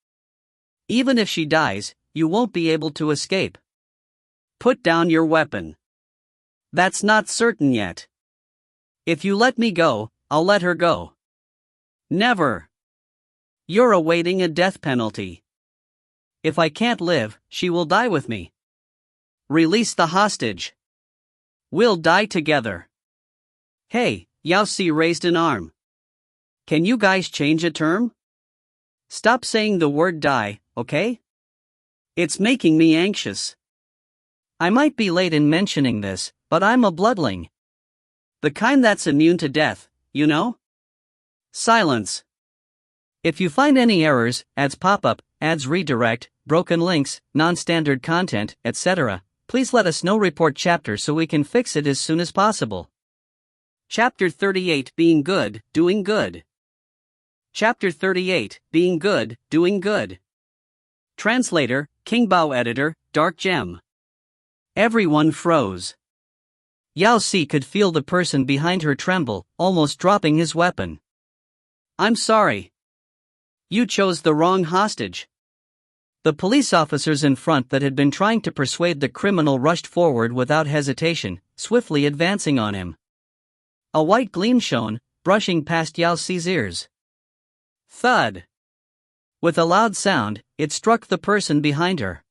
A: Even if she dies, you won't be able to escape. Put down your weapon. That's not certain yet. If you let me go, I'll let her go. Never. You're awaiting a death penalty. If I can't live, she will die with me. Release the hostage. We'll die together. Hey, Yao Si raised an arm. Can you guys change a term? Stop saying the word die, okay? It's making me anxious. I might be late in mentioning this, but I'm a bloodling. The kind that's immune to death, you know? Silence. If you find any errors, ads pop up, ads redirect, broken links, non-standard content, etc., please let us know. Report chapter so we can fix it as soon as possible. Chapter 38 Being Good, Doing Good. Chapter 38 Being Good, Doing Good. Translator, King Bao. Editor, Dark Gem. Everyone froze. Yao Si could feel the person behind her tremble, almost dropping his weapon. I'm sorry. You chose the wrong hostage. The police officers in front that had been trying to persuade the criminal rushed forward without hesitation, swiftly advancing on him. A white gleam shone, brushing past Yao Si's ears. Thud. With a loud sound, it struck the person behind her.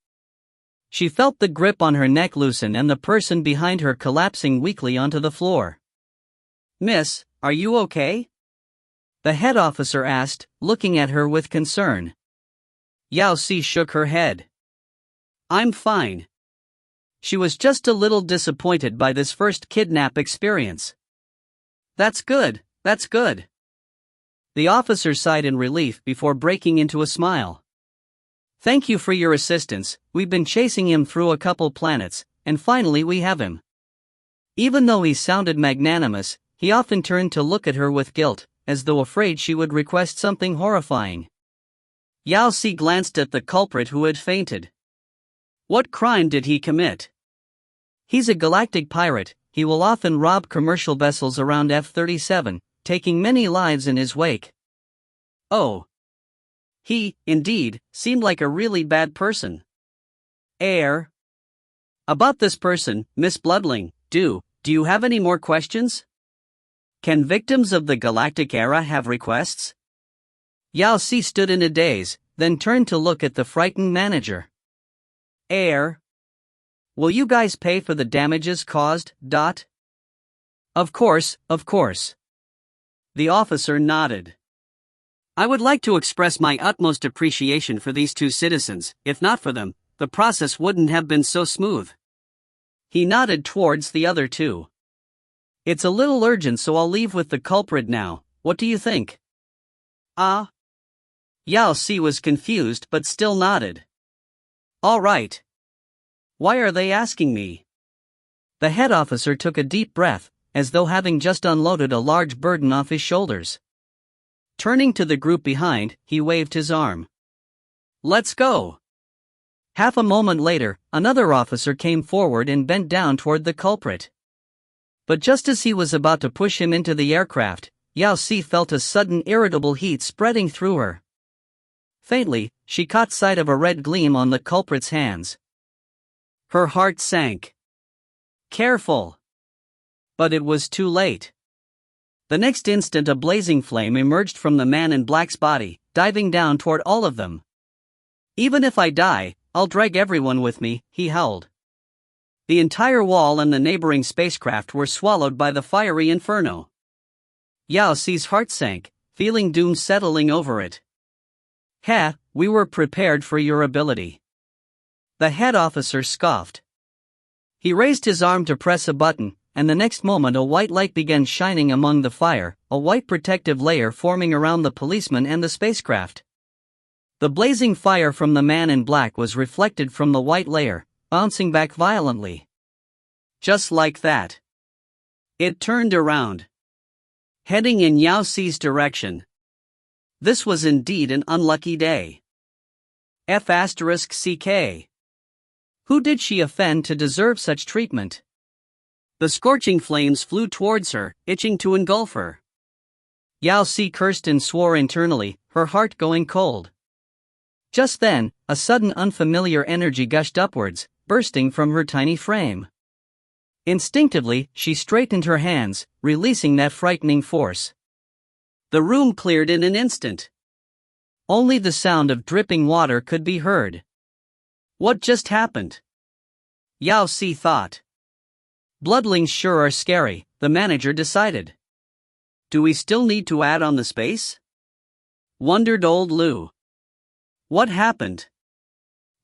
A: She felt the grip on her neck loosen and the person behind her collapsing weakly onto the floor. Miss, are you okay? The head officer asked, looking at her with concern. Yao Si shook her head. I'm fine. She was just a little disappointed by this first kidnap experience. That's good, that's good. The officer sighed in relief before breaking into a smile. Thank you for your assistance, we've been chasing him through a couple planets, and finally we have him. Even though he sounded magnanimous, he often turned to look at her with guilt, as though afraid she would request something horrifying. Yao Si glanced at the culprit who had fainted. What crime did he commit? He's a galactic pirate, he will often rob commercial vessels around F-37, taking many lives in his wake. Oh. He, indeed, seemed like a really bad person. About this person, Miss Bloodling, Do you have any more questions? Can victims of the galactic era have requests? Yao Si stood in a daze, then turned to look at the frightened manager. Will you guys pay for the damages caused? Of course. The officer nodded. I would like to express my utmost appreciation for these two citizens. If not for them, the process wouldn't have been so smooth. He nodded towards the other two. It's a little urgent, so I'll leave with the culprit now. What do you think? Yao Si was confused but still nodded. All right. Why are they asking me? The head officer took a deep breath, as though having just unloaded a large burden off his shoulders. Turning to the group behind, he waved his arm. Let's go. Half a moment later, another officer came forward and bent down toward the culprit. But just as he was about to push him into the aircraft, Yao Si felt a sudden irritable heat spreading through her. Faintly, she caught sight of a red gleam on the culprit's hands. Her heart sank. Careful! But it was too late. The next instant a blazing flame emerged from the man in black's body, diving down toward all of them. Even if I die, I'll drag everyone with me, he howled. The entire wall and the neighboring spacecraft were swallowed by the fiery inferno. Yao Si's heart sank, feeling doom settling over it. We were prepared for your ability. The head officer scoffed. He raised his arm to press a button, and the next moment a white light began shining among the fire, a white protective layer forming around the policeman and the spacecraft. The blazing fire from the man in black was reflected from the white layer, bouncing back violently. Just like that. It turned around, heading in Yao Si's direction. This was indeed an unlucky day. F***CK. Who did she offend to deserve such treatment? The scorching flames flew towards her, itching to engulf her. Yao Si cursed and swore internally, her heart going cold. Just then, a sudden unfamiliar energy gushed upwards, bursting from her tiny frame. Instinctively, she straightened her hands, releasing that frightening force. The room cleared in an instant. Only the sound of dripping water could be heard. What just happened? Yao Si thought. Bloodlines sure are scary, the manager decided. Do we still need to add on the space? Wondered old Lou. What happened?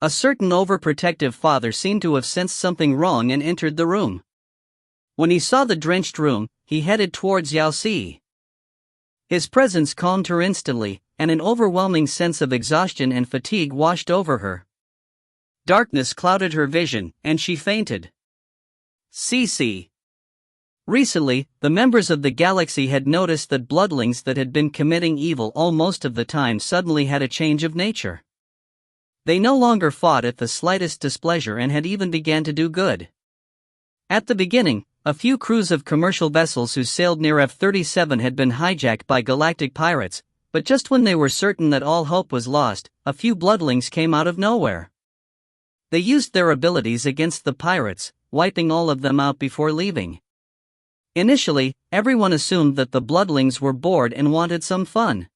A: A certain overprotective father seemed to have sensed something wrong and entered the room. When he saw the drenched room, he headed towards Yao Si. His presence calmed her instantly, and an overwhelming sense of exhaustion and fatigue washed over her. Darkness clouded her vision, and she fainted. CC. Recently, the members of the galaxy had noticed that bloodlings that had been committing evil all most of the time suddenly had a change of nature. They no longer fought at the slightest displeasure and had even began to do good. At the beginning, a few crews of commercial vessels who sailed near F-37 had been hijacked by galactic pirates, but just when they were certain that all hope was lost, a few bloodlings came out of nowhere. They used their abilities against the pirates, wiping all of them out before leaving. Initially, everyone assumed that the bloodlings were bored and wanted some fun.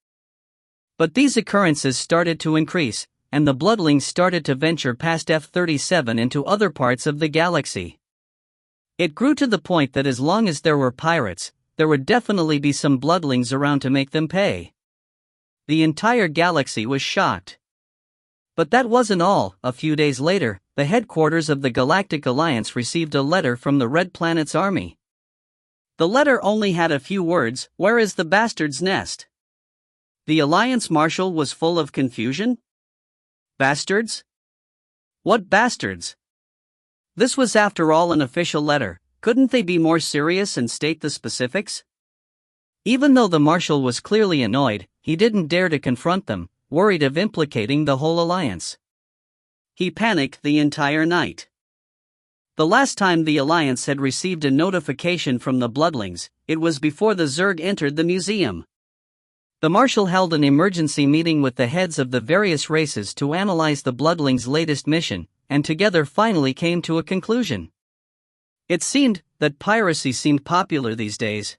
A: But these occurrences started to increase, and the bloodlings started to venture past F-37 into other parts of the galaxy. It grew to the point that as long as there were pirates, there would definitely be some bloodlings around to make them pay. The entire galaxy was shocked. But that wasn't all. A few days later, the headquarters of the Galactic Alliance received a letter from the Red Planet's army. The letter only had a few words, "Where is the bastard's nest?" The Alliance Marshal was full of confusion. Bastards? What bastards? This was after all an official letter. Couldn't they be more serious and state the specifics? Even though the Marshal was clearly annoyed, he didn't dare to confront them, worried of implicating the whole alliance. He panicked the entire night. The last time the Alliance had received a notification from the bloodlings, it was before the Zerg entered the museum. The Marshal held an emergency meeting with the heads of the various races to analyze the bloodlings' latest mission, and together finally came to a conclusion. It seemed that piracy seemed popular these days.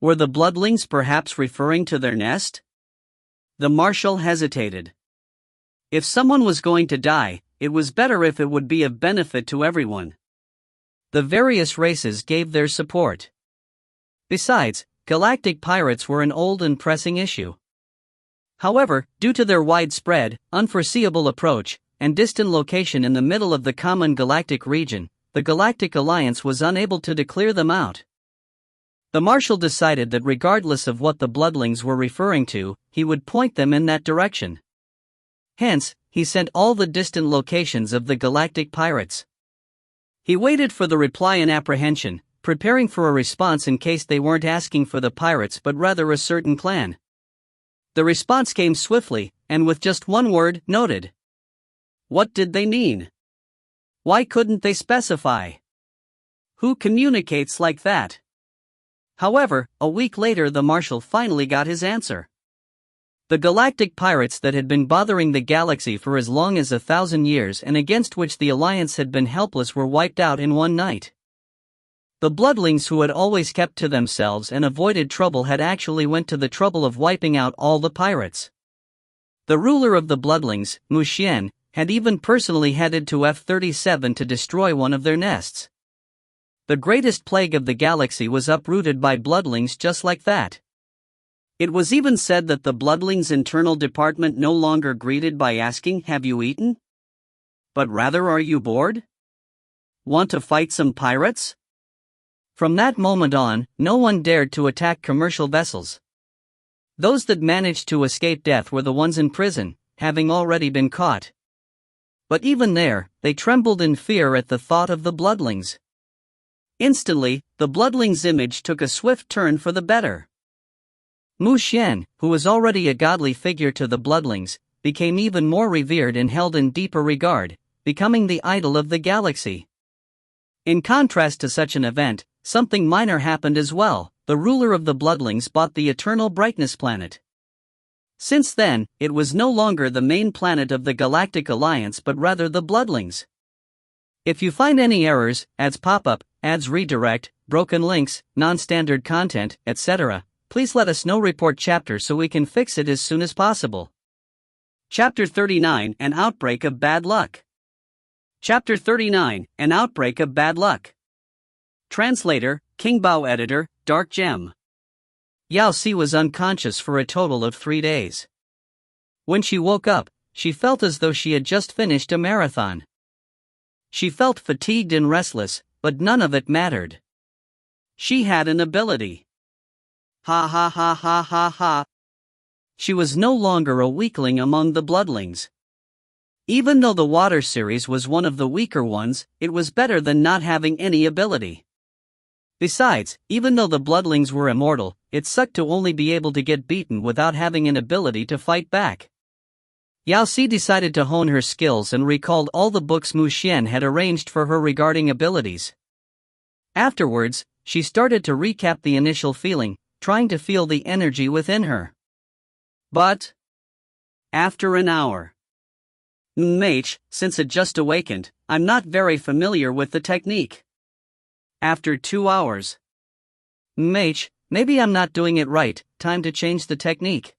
A: Were the bloodlings perhaps referring to their nest? The marshal hesitated. If someone was going to die, it was better if it would be of benefit to everyone. The various races gave their support. Besides, galactic pirates were an old and pressing issue. However, due to their widespread, unforeseeable approach, and distant location in the middle of the common galactic region, the Galactic Alliance was unable to declare them out. The Marshal decided that regardless of what the bloodlings were referring to, he would point them in that direction. Hence, he sent all the distant locations of the galactic pirates. He waited for the reply in apprehension, preparing for a response in case they weren't asking for the pirates but rather a certain clan. The response came swiftly, and with just one word, noted. What did they mean? Why couldn't they specify? Who communicates like that? However, a week later the Marshal finally got his answer. The galactic pirates that had been bothering the galaxy for as long as 1,000 years and against which the Alliance had been helpless were wiped out in one night. The bloodlings who had always kept to themselves and avoided trouble had actually went to the trouble of wiping out all the pirates. The ruler of the bloodlings, Mu Xuan, had even personally headed to F-37 to destroy one of their nests. The greatest plague of the galaxy was uprooted by bloodlings just like that. It was even said that the bloodlings' internal department no longer greeted by asking, "Have you eaten?" but rather, "Are you bored? Want to fight some pirates?" From that moment on, no one dared to attack commercial vessels. Those that managed to escape death were the ones in prison, having already been caught. But even there, they trembled in fear at the thought of the bloodlings. Instantly, the bloodlings' image took a swift turn for the better. Mu Xuan, who was already a godly figure to the bloodlings, became even more revered and held in deeper regard, becoming the idol of the galaxy. In contrast to such an event, something minor happened as well. The ruler of the bloodlings bought the Eternal Brightness planet. Since then, it was no longer the main planet of the Galactic Alliance but rather the bloodlings. If you find any errors, ads pop up, ads redirect, broken links, non-standard content, etc., please let us know. Report chapter so we can fix it as soon as possible. Chapter 39, An Outbreak of Bad Luck. Chapter 39, An Outbreak of Bad Luck. Translator, King Bao. Editor, Dark Gem. Yao Si was unconscious for a total of 3 days. When she woke up, she felt as though she had just finished a marathon. She felt fatigued and restless, but none of it mattered. She had an ability. Ha ha ha ha ha ha. She was no longer a weakling among the bloodlings. Even though the water series was one of the weaker ones, it was better than not having any ability. Besides, even though the bloodlings were immortal, it sucked to only be able to get beaten without having an ability to fight back. Yao Si decided to hone her skills and recalled all the books Mu Xuan had arranged for her regarding abilities. Afterwards, she started to recap the initial feeling, trying to feel the energy within her. But after an hour, since it just awakened, I'm not very familiar with the technique. After 2 hours, maybe I'm not doing it right, time to change the technique.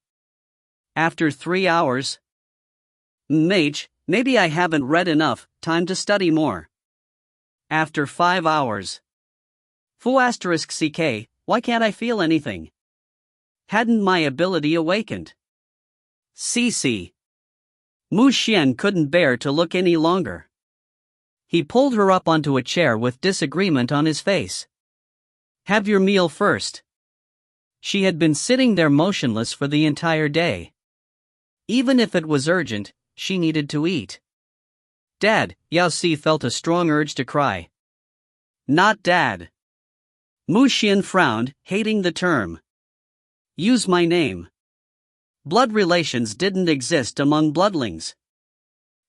A: After 3 hours, maybe I haven't read enough, time to study more. After 5 hours, *CK, why can't I feel anything? Hadn't my ability awakened? CC. Mu Xuan couldn't bear to look any longer. He pulled her up onto a chair with disagreement on his face. Have your meal first. She had been sitting there motionless for the entire day. Even if it was urgent, she needed to eat. Dad, Yao Si felt a strong urge to cry. Not Dad. Mu Xuan frowned, hating the term. Use my name. Blood relations didn't exist among bloodlings.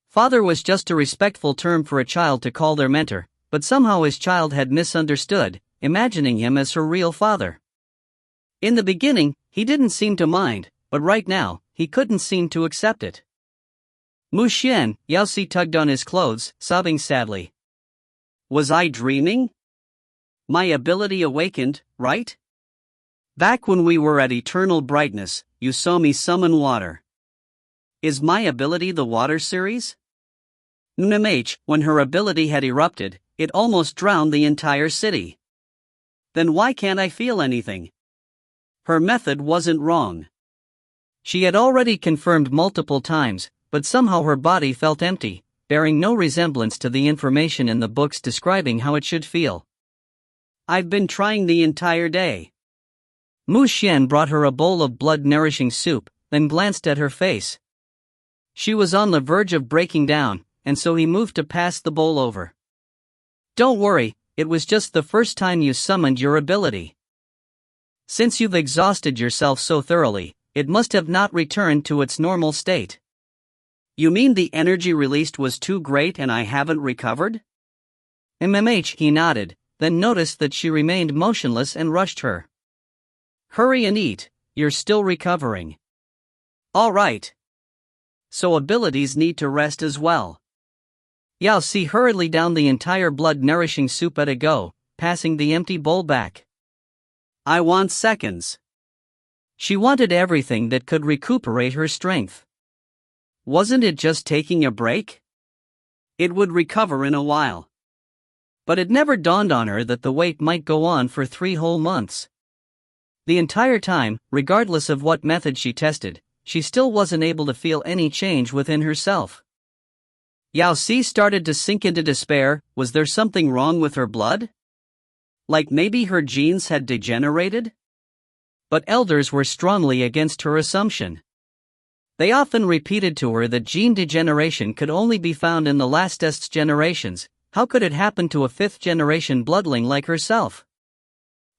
A: Father was just a respectful term for a child to call their mentor, but somehow his child had misunderstood, imagining him as her real father. In the beginning, he didn't seem to mind, but right now, he couldn't seem to accept it. Mu Xuan, Yao Si tugged on his clothes, sobbing sadly. Was I dreaming? My ability awakened, right? Back when we were at eternal brightness, you saw me summon water. Is my ability the water series? Mh, when her ability had erupted, it almost drowned the entire city. Then why can't I feel anything? Her method wasn't wrong. She had already confirmed multiple times, but somehow her body felt empty, bearing no resemblance to the information in the books describing how it should feel. I've been trying the entire day. Mu Xuan brought her a bowl of blood-nourishing soup, then glanced at her face. She was on the verge of breaking down, and so he moved to pass the bowl over. Don't worry, it was just the first time you summoned your ability. Since you've exhausted yourself so thoroughly, it must have not returned to its normal state. You mean the energy released was too great and I haven't recovered? He nodded, then noticed that she remained motionless and rushed her. Hurry and eat, you're still recovering. All right. So abilities need to rest as well. Yao Si hurriedly downed the entire blood-nourishing soup at a go, passing the empty bowl back. I want seconds. She wanted everything that could recuperate her strength. Wasn't it just taking a break? It would recover in a while. But it never dawned on her that the wait might go on for 3 whole months. The entire time, regardless of what method she tested, she still wasn't able to feel any change within herself. Yao Si started to sink into despair. Was there something wrong with her blood? Like maybe her genes had degenerated? But elders were strongly against her assumption. They often repeated to her that gene degeneration could only be found in the lastest generations. How could it happen to a 5th-generation bloodling like herself?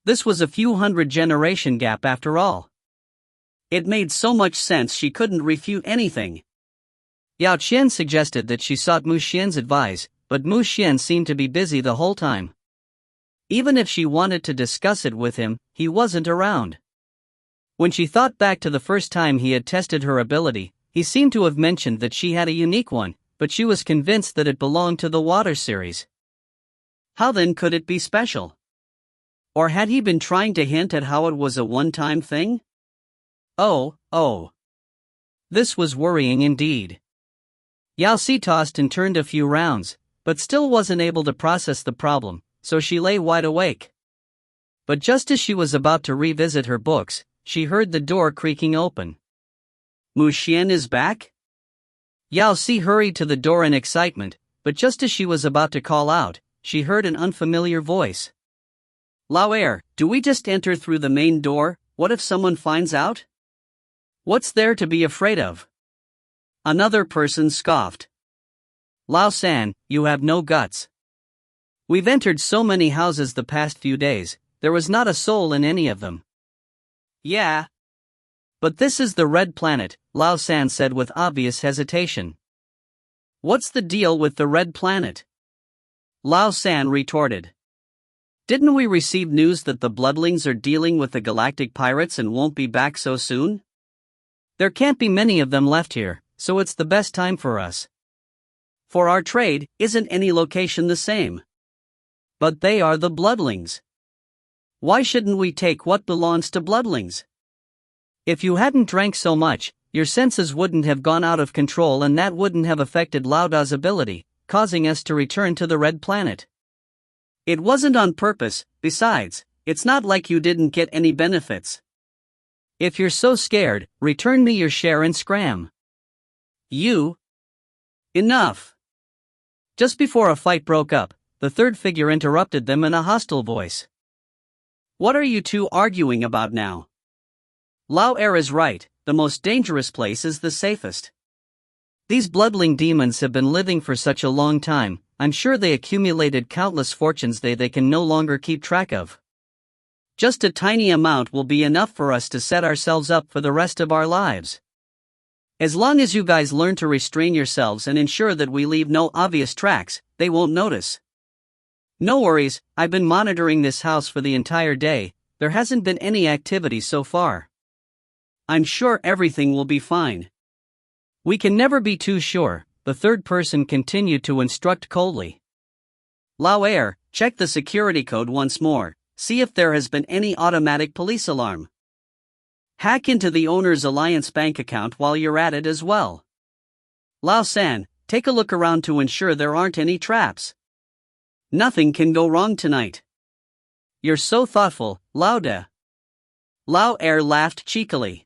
A: This was a few hundred-generation gap after all. It made so much sense she couldn't refute anything. Yao Qian suggested that she sought Mu Xuan's advice, but Mu Xuan seemed to be busy the whole time. Even if she wanted to discuss it with him, he wasn't around. When she thought back to the first time he had tested her ability, he seemed to have mentioned that she had a unique one, but she was convinced that it belonged to the water series. How then could it be special? Or had he been trying to hint at how it was a one-time thing? Oh. This was worrying indeed. Yao Si tossed and turned a few rounds, but still wasn't able to process the problem, so she lay wide awake. But just as she was about to revisit her books, she heard the door creaking open. Mu Xuan is back? Yao Si hurried to the door in excitement, but just as she was about to call out, she heard an unfamiliar voice. Lao, do we just enter through the main door? What if someone finds out? What's there to be afraid of? Another person scoffed. Lao San, you have no guts. We've entered so many houses the past few days, there was not a soul in any of them. Yeah. But this is the Red Planet, Lao San said with obvious hesitation. What's the deal with the Red Planet? Lao San retorted. Didn't we receive news that the Bloodlines are dealing with the galactic pirates and won't be back so soon? There can't be many of them left here, so it's the best time for us. For our trade, isn't any location the same? But they are the Bloodlines. Why shouldn't we take what belongs to Bloodlings? If you hadn't drank so much, your senses wouldn't have gone out of control and that wouldn't have affected Lao Da's ability, causing us to return to the Red Planet. It wasn't on purpose. Besides, it's not like you didn't get any benefits. If you're so scared, return me your share and scram. You? Enough. Just before a fight broke up, the third figure interrupted them in a hostile voice. What are you two arguing about now? Lao is right, the most dangerous place is the safest. These bloodling demons have been living for such a long time, I'm sure they accumulated countless fortunes they can no longer keep track of. Just a tiny amount will be enough for us to set ourselves up for the rest of our lives. As long as you guys learn to restrain yourselves and ensure that we leave no obvious tracks, they won't notice. No worries, I've been monitoring this house for the entire day, there hasn't been any activity so far. I'm sure everything will be fine. We can never be too sure, the third person continued to instruct coldly. Lao Air, check the security code once more, see if there has been any automatic police alarm. Hack into the owner's Alliance bank account while you're at it as well. Lao San, take a look around to ensure there aren't any traps. Nothing can go wrong tonight. You're so thoughtful, Lao Da. Lao Air laughed cheekily.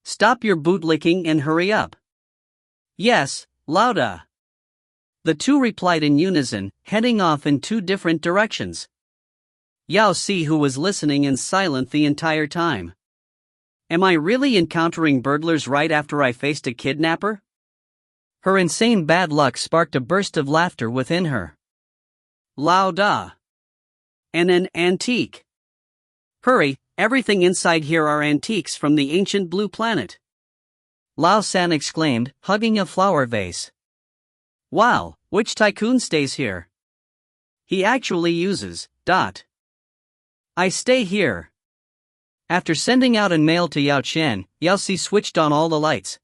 A: Stop your bootlicking and hurry up. Yes, Lao Da. The two replied in unison, heading off in two different directions. Yao Si, who was listening in silent the entire time. Am I really encountering burglars right after I faced a kidnapper? Her insane bad luck sparked a burst of laughter within her. Lao Da. And an antique. Hurry, everything inside here are antiques from the ancient blue planet. Lao San exclaimed, hugging a flower vase. Wow, which tycoon stays here? He actually uses. I stay here. After sending out an mail to Yao Chen, Yao Si switched on all the lights.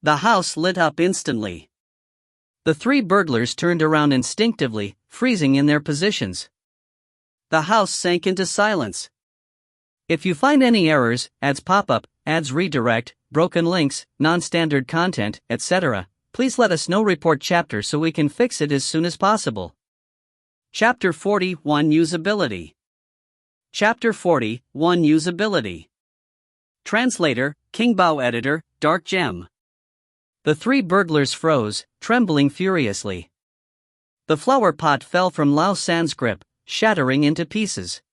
A: The house lit up instantly. The three burglars turned around instinctively, freezing in their positions. The house sank into silence. If you find any errors, ads pop up, ads redirect, broken links, non-standard content, etc., please let us know. Report chapter so we can fix it as soon as possible. Chapter 41 Usability. Chapter 41 Usability. Translator, King Bao. Editor, Dark Gem. The three burglars froze, trembling furiously. The flower pot fell from Lao San's grip, shattering into pieces.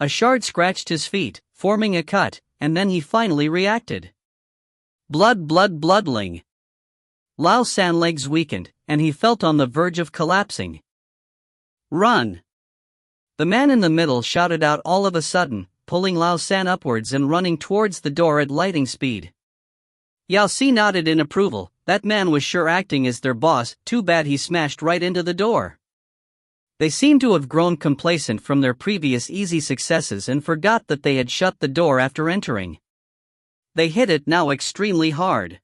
A: A shard scratched his feet, forming a cut, and then he finally reacted. Bloodling. Lao San's legs weakened, and he felt on the verge of collapsing. Run! The man in the middle shouted out all of a sudden, pulling Lao San upwards and running towards the door at lightning speed. Yao Si nodded in approval. That man was sure acting as their boss, too bad he smashed right into the door. They seemed to have grown complacent from their previous easy successes and forgot that they had shut the door after entering. They hit it now extremely hard.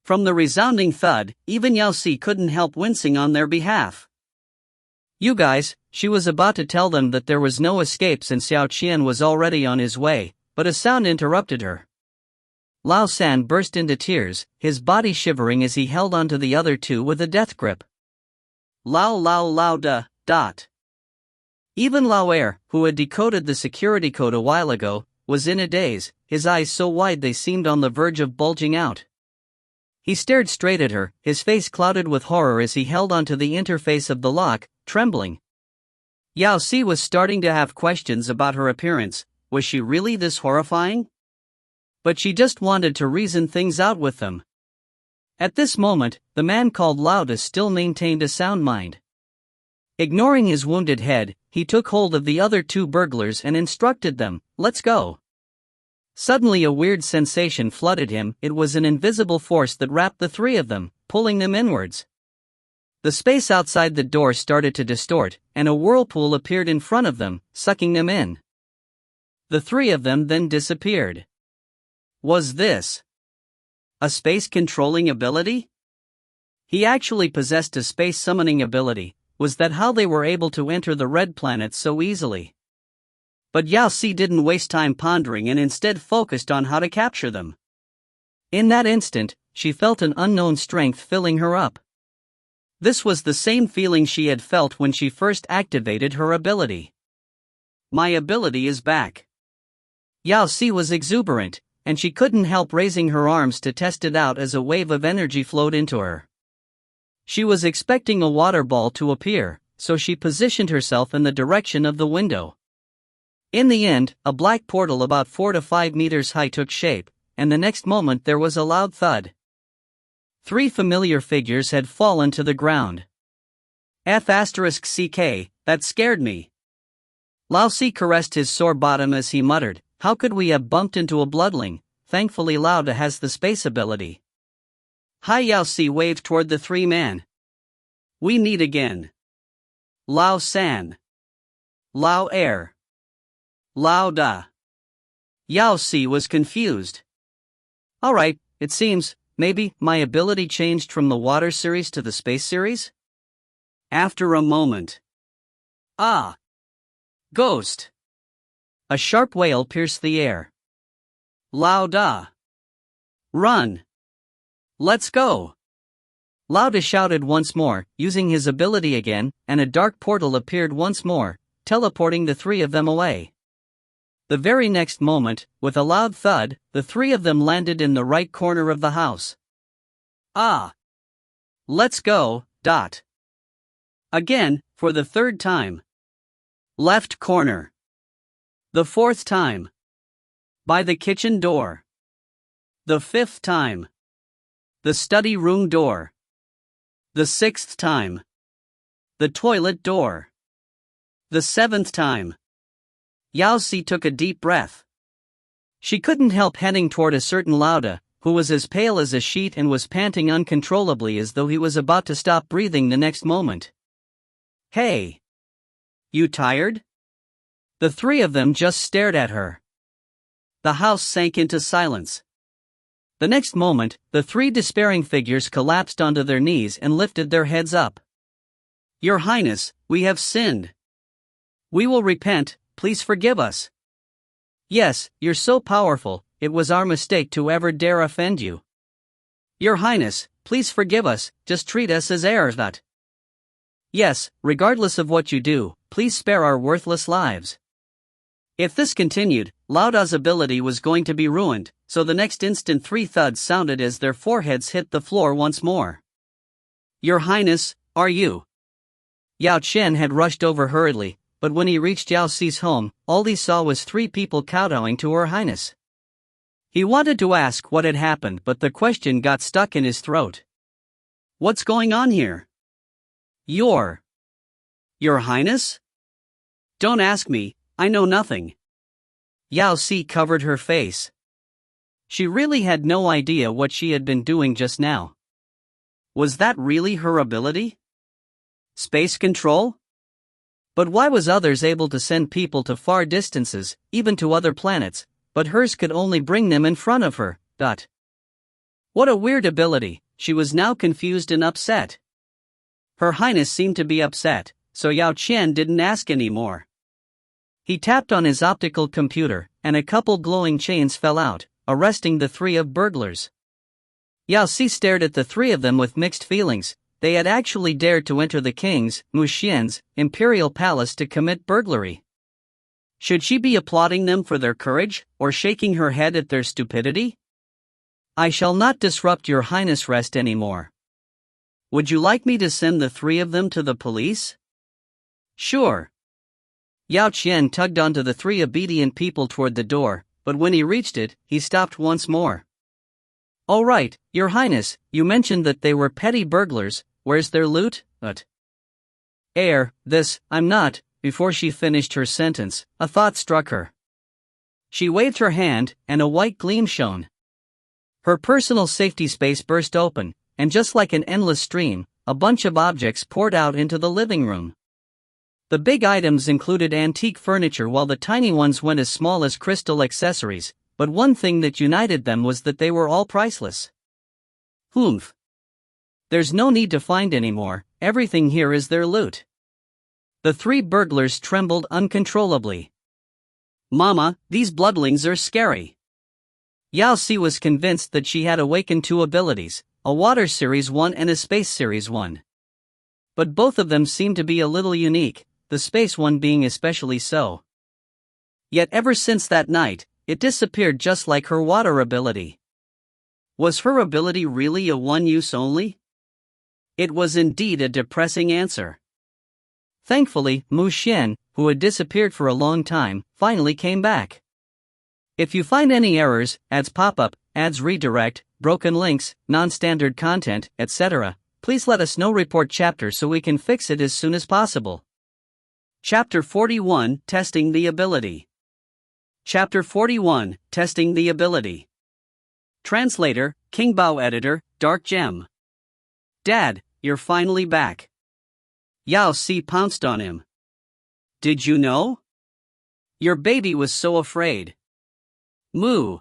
A: From the resounding thud, even Yao Si couldn't help wincing on their behalf. You guys, she was about to tell them that there was no escape since Xiao Qian was already on his way, but a sound interrupted her. Lao San burst into tears, his body shivering as he held onto the other two with a death grip. Lao da. Even Lao Air, who had decoded the security code a while ago, was in a daze, his eyes so wide they seemed on the verge of bulging out. He stared straight at her, his face clouded with horror as he held onto the interface of the lock, trembling. Yao Si was starting to have questions about her appearance. Was she really this horrifying? But she just wanted to reason things out with them. At this moment, the man called Lao Da still maintained a sound mind. Ignoring his wounded head, he took hold of the other two burglars and instructed them, "Let's go." Suddenly a weird sensation flooded him. It was an invisible force that wrapped the three of them, pulling them inwards. The space outside the door started to distort, and a whirlpool appeared in front of them, sucking them in. The three of them then disappeared. Was this a space-controlling ability? He actually possessed a space-summoning ability. Was that how they were able to enter the red planet so easily? But Yao Si didn't waste time pondering and instead focused on how to capture them. In that instant, she felt an unknown strength filling her up. This was the same feeling she had felt when she first activated her ability. My ability is back. Yao Si was exuberant, and she couldn't help raising her arms to test it out as a wave of energy flowed into her. She was expecting a water ball to appear, so she positioned herself in the direction of the window. In the end, a black portal about 4 to 5 meters high took shape, and the next moment there was a loud thud. 3 familiar figures had fallen to the ground. F***CK, that scared me. Lao Si caressed his sore bottom as he muttered, how could we have bumped into a bloodling? Thankfully Lao Da has the space ability. Hai Yao Si waved toward the three men. We meet again. Lao San. Lao Air. Lao Da. Yao Si was confused. Alright, it seems, maybe, my ability changed from the water series to the space series? After a moment. Ah! Ghost! A sharp wail pierced the air. Loud ah! Run! Let's go! Lauda shouted once more, using his ability again, and a dark portal appeared once more, teleporting the three of them away. The very next moment, with a loud thud, the three of them landed in the right corner of the house. Ah! Let's go, dot. Again, for the third time. Left corner. The fourth time. By the kitchen door. The fifth time. The study room door. The sixth time. The toilet door. The seventh time. Yao Si took a deep breath. She couldn't help heading toward a certain Lauda, who was as pale as a sheet and was panting uncontrollably as though he was about to stop breathing the next moment. Hey! You tired? The three of them just stared at her. The house sank into silence. The next moment, the three despairing figures collapsed onto their knees and lifted their heads up. Your Highness, we have sinned. We will repent, please forgive us. Yes, you're so powerful, it was our mistake to ever dare offend you. Your Highness, please forgive us, just treat us as heirs. Yes, regardless of what you do, please spare our worthless lives. If this continued, Lauda's ability was going to be ruined, so the next instant three thuds sounded as their foreheads hit the floor once more. Your Highness, are you? Yao Chen had rushed over hurriedly, but when he reached Yao Si's home, all he saw was three people kowtowing to Her Highness. He wanted to ask what had happened, but the question got stuck in his throat. What's going on here? Your Highness? Don't ask me, I know nothing. Yao Si covered her face. She really had no idea what she had been doing just now. Was that really her ability? Space control? But why was others able to send people to far distances, even to other planets, but hers could only bring them in front of her? What a weird ability. She was now confused and upset. Her Highness seemed to be upset, so Yao Chen didn't ask anymore. He tapped on his optical computer, and a couple glowing chains fell out, arresting the three of burglars. Yao Si stared at the three of them with mixed feelings. They had actually dared to enter the king's, Mu Xuan's, imperial palace to commit burglary. Should she be applauding them for their courage, or shaking her head at their stupidity? I shall not disrupt your Highness' rest anymore. Would you like me to send the three of them to the police? Sure. Yao Chen tugged onto the three obedient people toward the door, but when he reached it, he stopped once more. All right, Your Highness, you mentioned that they were petty burglars. Where's their loot? I'm not. Before she finished her sentence, a thought struck her. She waved her hand, and a white gleam shone. Her personal safety space burst open, and just like an endless stream, a bunch of objects poured out into the living room. The big items included antique furniture while the tiny ones went as small as crystal accessories, but one thing that united them was that they were all priceless. Humph. There's no need to find anymore, everything here is their loot. The three burglars trembled uncontrollably. Mama, these bloodlings are scary. Yao Si was convinced that she had awakened two abilities, a Water Series 1 and a Space Series 1. But both of them seemed to be a little unique, the Space one being especially so. Yet ever since that night, it disappeared just like her water ability. Was her ability really a one-use only? It was indeed a depressing answer. Thankfully, Mu Xuan, who had disappeared for a long time, finally came back. If you find any errors, ads pop up, ads redirect, broken links, non-standard content, etc., please let us know. Report chapter so we can fix it as soon as possible. Chapter 41, Testing the Ability. Chapter 41, Testing the Ability. Translator, King Bao. Editor, Dark Gem. Dad, you're finally back. Yao Si pounced on him. Did you know? Your baby was so afraid. Mu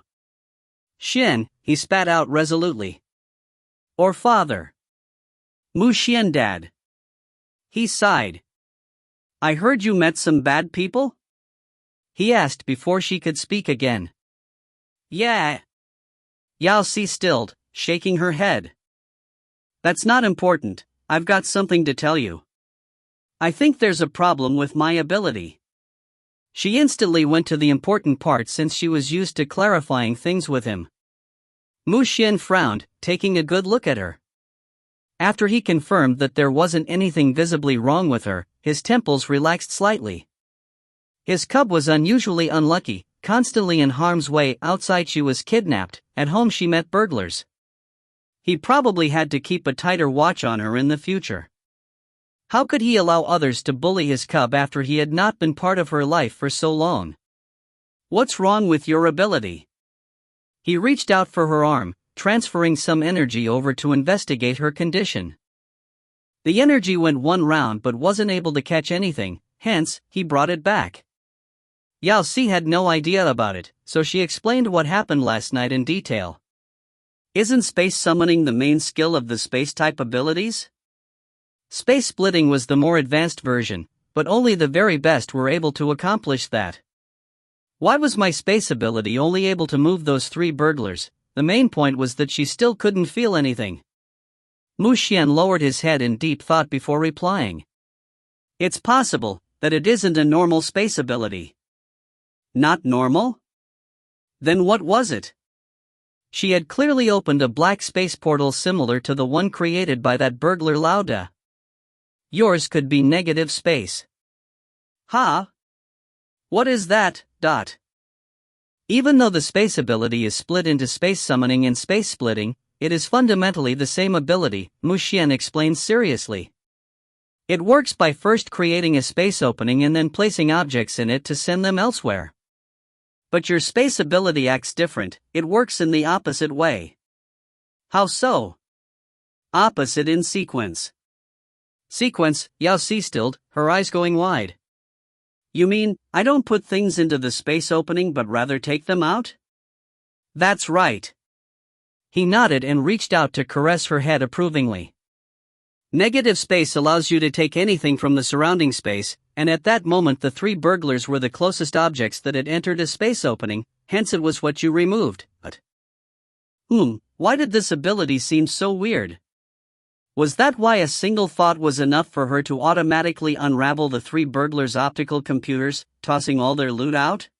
A: Xuan, he spat out resolutely. Or father. Mu Xuan, Dad. He sighed. I heard you met some bad people? He asked before she could speak again. Yeah. Yao Si stilled, shaking her head. That's not important, I've got something to tell you. I think there's a problem with my ability. She instantly went to the important part since she was used to clarifying things with him. Mu Xuan frowned, taking a good look at her. After he confirmed that there wasn't anything visibly wrong with her, his temples relaxed slightly. His cub was unusually unlucky, constantly in harm's way. Outside she was kidnapped, at home she met burglars. He probably had to keep a tighter watch on her in the future. How could he allow others to bully his cub after he had not been part of her life for so long? What's wrong with your ability? He reached out for her arm, transferring some energy over to investigate her condition. The energy went one round but wasn't able to catch anything, hence, he brought it back. Yao Si had no idea about it, so she explained what happened last night in detail. Isn't space summoning the main skill of the space-type abilities? Space splitting was the more advanced version, but only the very best were able to accomplish that. Why was my space ability only able to move those 3 burglars? The main point was that she still couldn't feel anything. Mu Xuan lowered his head in deep thought before replying. It's possible that it isn't a normal space ability. Not normal? Then what was it? She had clearly opened a black space portal similar to the one created by that burglar Lauda. Yours could be negative space. Huh? What is that? Even though the space ability is split into space summoning and space splitting, it is fundamentally the same ability, Mu Xuan explained seriously. It works by first creating a space opening and then placing objects in it to send them elsewhere. But your space ability acts different, it works in the opposite way. How so? Opposite in sequence. Sequence, Yao Si stilled, her eyes going wide. You mean, I don't put things into the space opening but rather take them out? That's right. He nodded and reached out to caress her head approvingly. Negative space allows you to take anything from the surrounding space, and at that moment the 3 burglars were the closest objects that had entered a space opening, hence it was what you removed. But why did this ability seem so weird? Was that why a single thought was enough for her to automatically unravel the 3 burglars' optical computers, tossing all their loot out?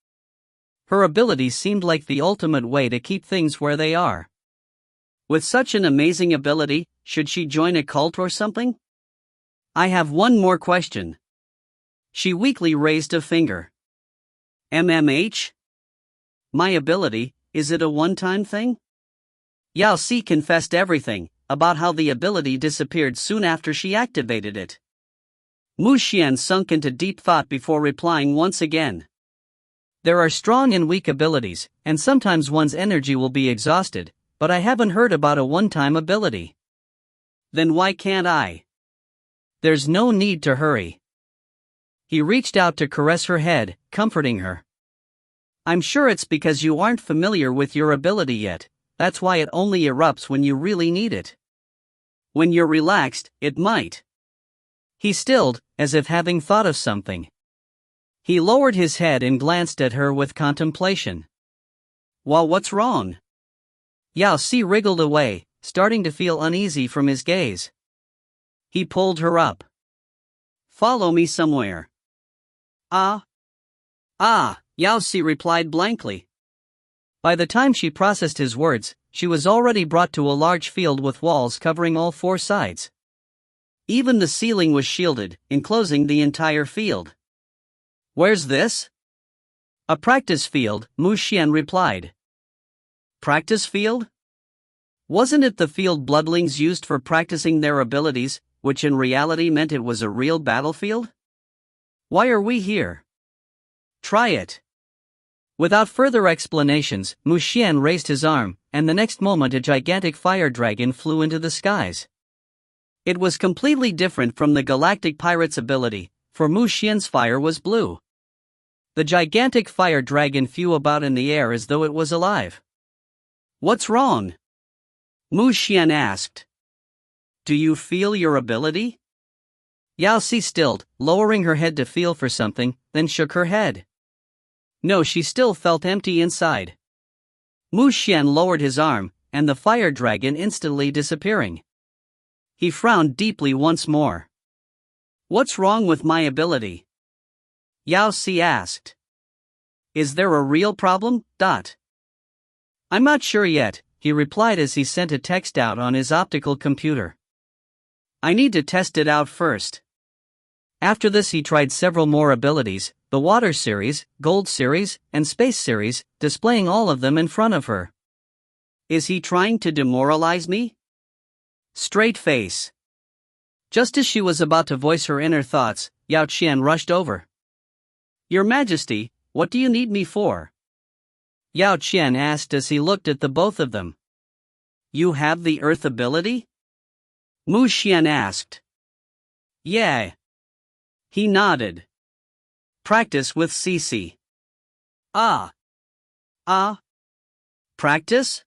A: Her ability seemed like the ultimate way to keep things where they are. With such an amazing ability, should she join a cult or something? I have one more question. She weakly raised a finger. MMH? My ability, is it a one-time thing? Yao Si confessed everything, about how the ability disappeared soon after she activated it. Mu Xuan sunk into deep thought before replying once again. There are strong and weak abilities, and sometimes one's energy will be exhausted, but I haven't heard about a one-time ability. Then why can't I? There's no need to hurry. He reached out to caress her head, comforting her. I'm sure it's because you aren't familiar with your ability yet, that's why it only erupts when you really need it. When you're relaxed, it might. He stilled, as if having thought of something. He lowered his head and glanced at her with contemplation. Well, what's wrong? Yao Si wriggled away, starting to feel uneasy from his gaze. He pulled her up. Follow me somewhere. Yao Si replied blankly. By the time she processed his words, she was already brought to a large field with walls covering all 4 sides. Even the ceiling was shielded, enclosing the entire field. Where's this? A practice field, Mu Xuan replied. Practice field? Wasn't it the field bloodlings used for practicing their abilities, which in reality meant it was a real battlefield? Why are we here? Try it. Without further explanations, Mu Xuan raised his arm, and the next moment a gigantic fire dragon flew into the skies. It was completely different from the galactic pirate's ability, for Mu Xuan's fire was blue. The gigantic fire dragon flew about in the air as though it was alive. What's wrong? Mu Xuan asked. Do you feel your ability? Yao Si stilled, lowering her head to feel for something, then shook her head. No, she still felt empty inside. Mu Xuan lowered his arm, and the fire dragon instantly disappearing. He frowned deeply once more. What's wrong with my ability? Yao Si asked. Is there a real problem? I'm not sure yet, he replied as he sent a text out on his optical computer. I need to test it out first. After this he tried several more abilities, the Water Series, Gold Series, and Space Series, displaying all of them in front of her. Is he trying to demoralize me? Straight face. Just as she was about to voice her inner thoughts, Yao Qian rushed over. Your Majesty, what do you need me for? Yao Qian asked as he looked at the both of them. You have the Earth ability? Mu Xuan asked. Yeah. He nodded. Practice with Cici. Practice?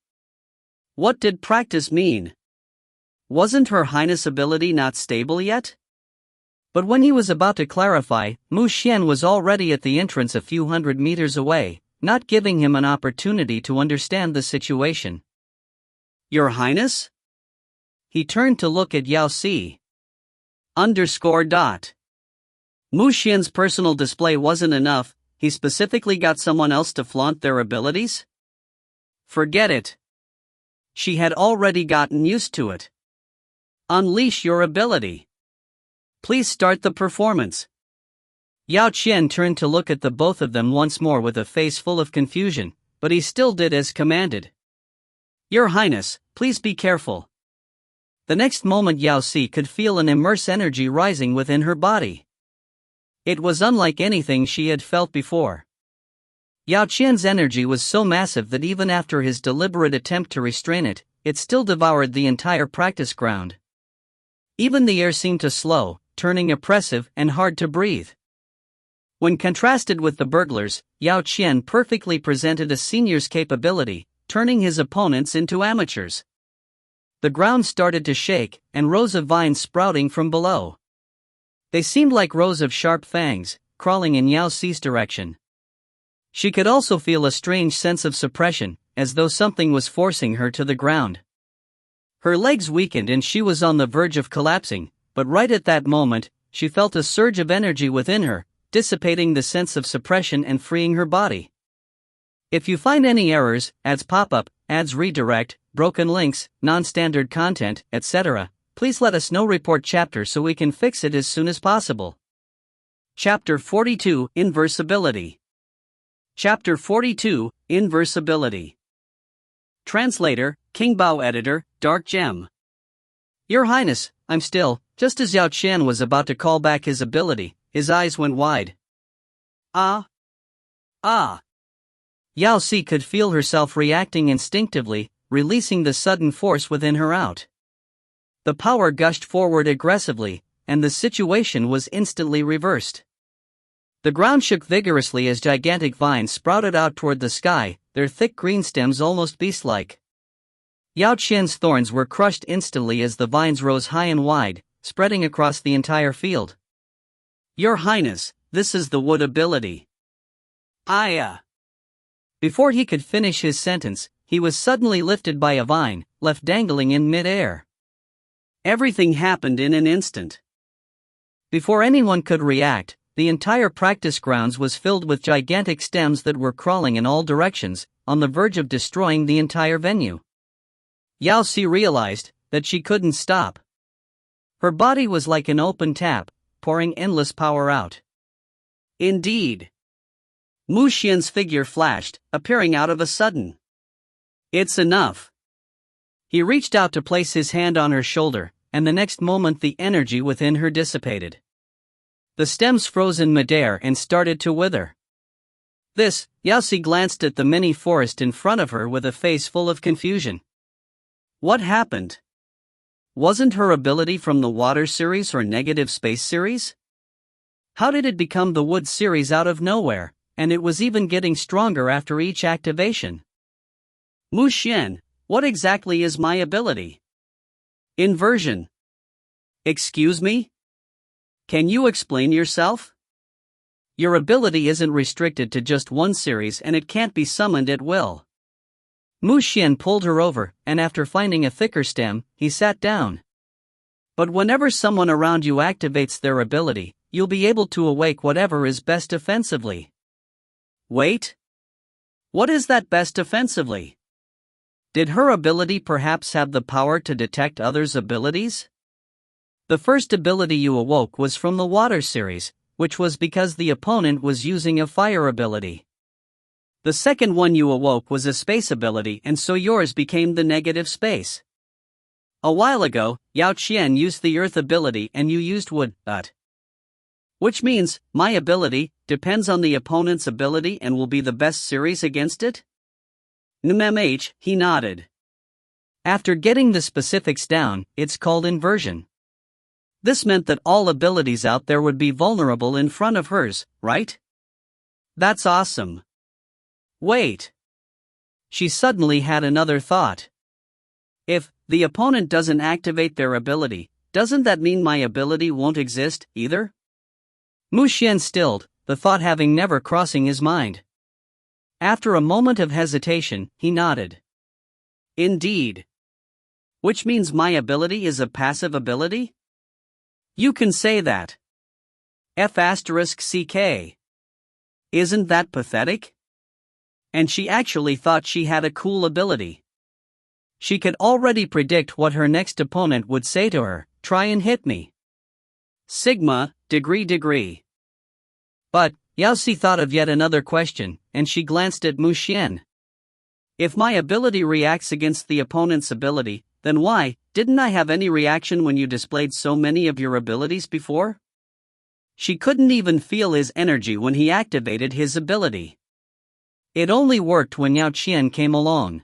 A: What did practice mean? Wasn't Her Highness' ability not stable yet? But when he was about to clarify, Mu Xuan was already at the entrance a few hundred meters away, not giving him an opportunity to understand the situation. Your Highness? He turned to look at Yao Si. Mu Xuan's personal display wasn't enough, he specifically got someone else to flaunt their abilities? Forget it. She had already gotten used to it. Unleash your ability. Please start the performance. Yao Qian turned to look at the both of them once more with a face full of confusion, but he still did as commanded. Your Highness, please be careful. The next moment Yao Si could feel an immense energy rising within her body. It was unlike anything she had felt before. Yao Qian's energy was so massive that even after his deliberate attempt to restrain it, it still devoured the entire practice ground. Even the air seemed to slow, turning oppressive and hard to breathe. When contrasted with the burglars, Yao Qian perfectly presented a senior's capability, turning his opponents into amateurs. The ground started to shake, and rows of vines sprouting from below. They seemed like rows of sharp fangs, crawling in Yao Si's direction. She could also feel a strange sense of suppression, as though something was forcing her to the ground. Her legs weakened and she was on the verge of collapsing, but right at that moment, she felt a surge of energy within her, dissipating the sense of suppression and freeing her body. If you find any errors, ads pop up, ads redirect, broken links, non-standard content, etc., please let us know. Report chapter so we can fix it as soon as possible. Chapter 42, Inversibility. Chapter 42, Inversibility. Translator, King Bao. Editor, Dark Gem. Your Highness, I'm still. Just as Yao Qian was about to call back his ability, his eyes went wide. Yao Si could feel herself reacting instinctively, releasing the sudden force within her out. The power gushed forward aggressively, and the situation was instantly reversed. The ground shook vigorously as gigantic vines sprouted out toward the sky, their thick green stems almost beast-like. Yao Qian's thorns were crushed instantly as the vines rose high and wide, spreading across the entire field. Your Highness, this is the wood ability. Before he could finish his sentence, he was suddenly lifted by a vine, left dangling in mid-air. Everything happened in an instant. Before anyone could react, the entire practice grounds was filled with gigantic stems that were crawling in all directions, on the verge of destroying the entire venue. Yao Si realized that she couldn't stop. Her body was like an open tap, pouring endless power out. Indeed. Mu Xian's figure flashed, appearing out of a sudden. It's enough. He reached out to place his hand on her shoulder, and the next moment the energy within her dissipated. The stems froze in midair and started to wither. Yao Si glanced at the mini forest in front of her with a face full of confusion. What happened? Wasn't her ability from the Water Series or negative Space Series? How did it become the Wood Series out of nowhere, and it was even getting stronger after each activation? Mu Xuan, what exactly is my ability? Inversion. Excuse me? Can you explain yourself? Your ability isn't restricted to just one series and it can't be summoned at will. Mu Xuan pulled her over, and after finding a thicker stem, he sat down. But whenever someone around you activates their ability, you'll be able to awake whatever is best offensively. Wait? What is that best offensively? Did her ability perhaps have the power to detect others' abilities? The first ability you awoke was from the water series, which was because the opponent was using a fire ability. The second one you awoke was a space ability, and so yours became the negative space. A while ago, Yao Si used the earth ability and you used wood, which means, my ability depends on the opponent's ability and will be the best series against it? He nodded. After getting the specifics down, it's called inversion. This meant that all abilities out there would be vulnerable in front of hers, right? That's awesome. Wait. She suddenly had another thought. If the opponent doesn't activate their ability, doesn't that mean my ability won't exist, either? Mu Xuan stilled, the thought having never crossing his mind. After a moment of hesitation, he nodded. Indeed. Which means my ability is a passive ability? You can say that. F***CK. Isn't that pathetic? And she actually thought she had a cool ability. She could already predict what her next opponent would say to her, try and hit me. Sigma, degree. But, Yao Si thought of yet another question, and she glanced at Mu Xuan. If my ability reacts against the opponent's ability, then why didn't I have any reaction when you displayed so many of your abilities before? She couldn't even feel his energy when he activated his ability. It only worked when Yao Si came along.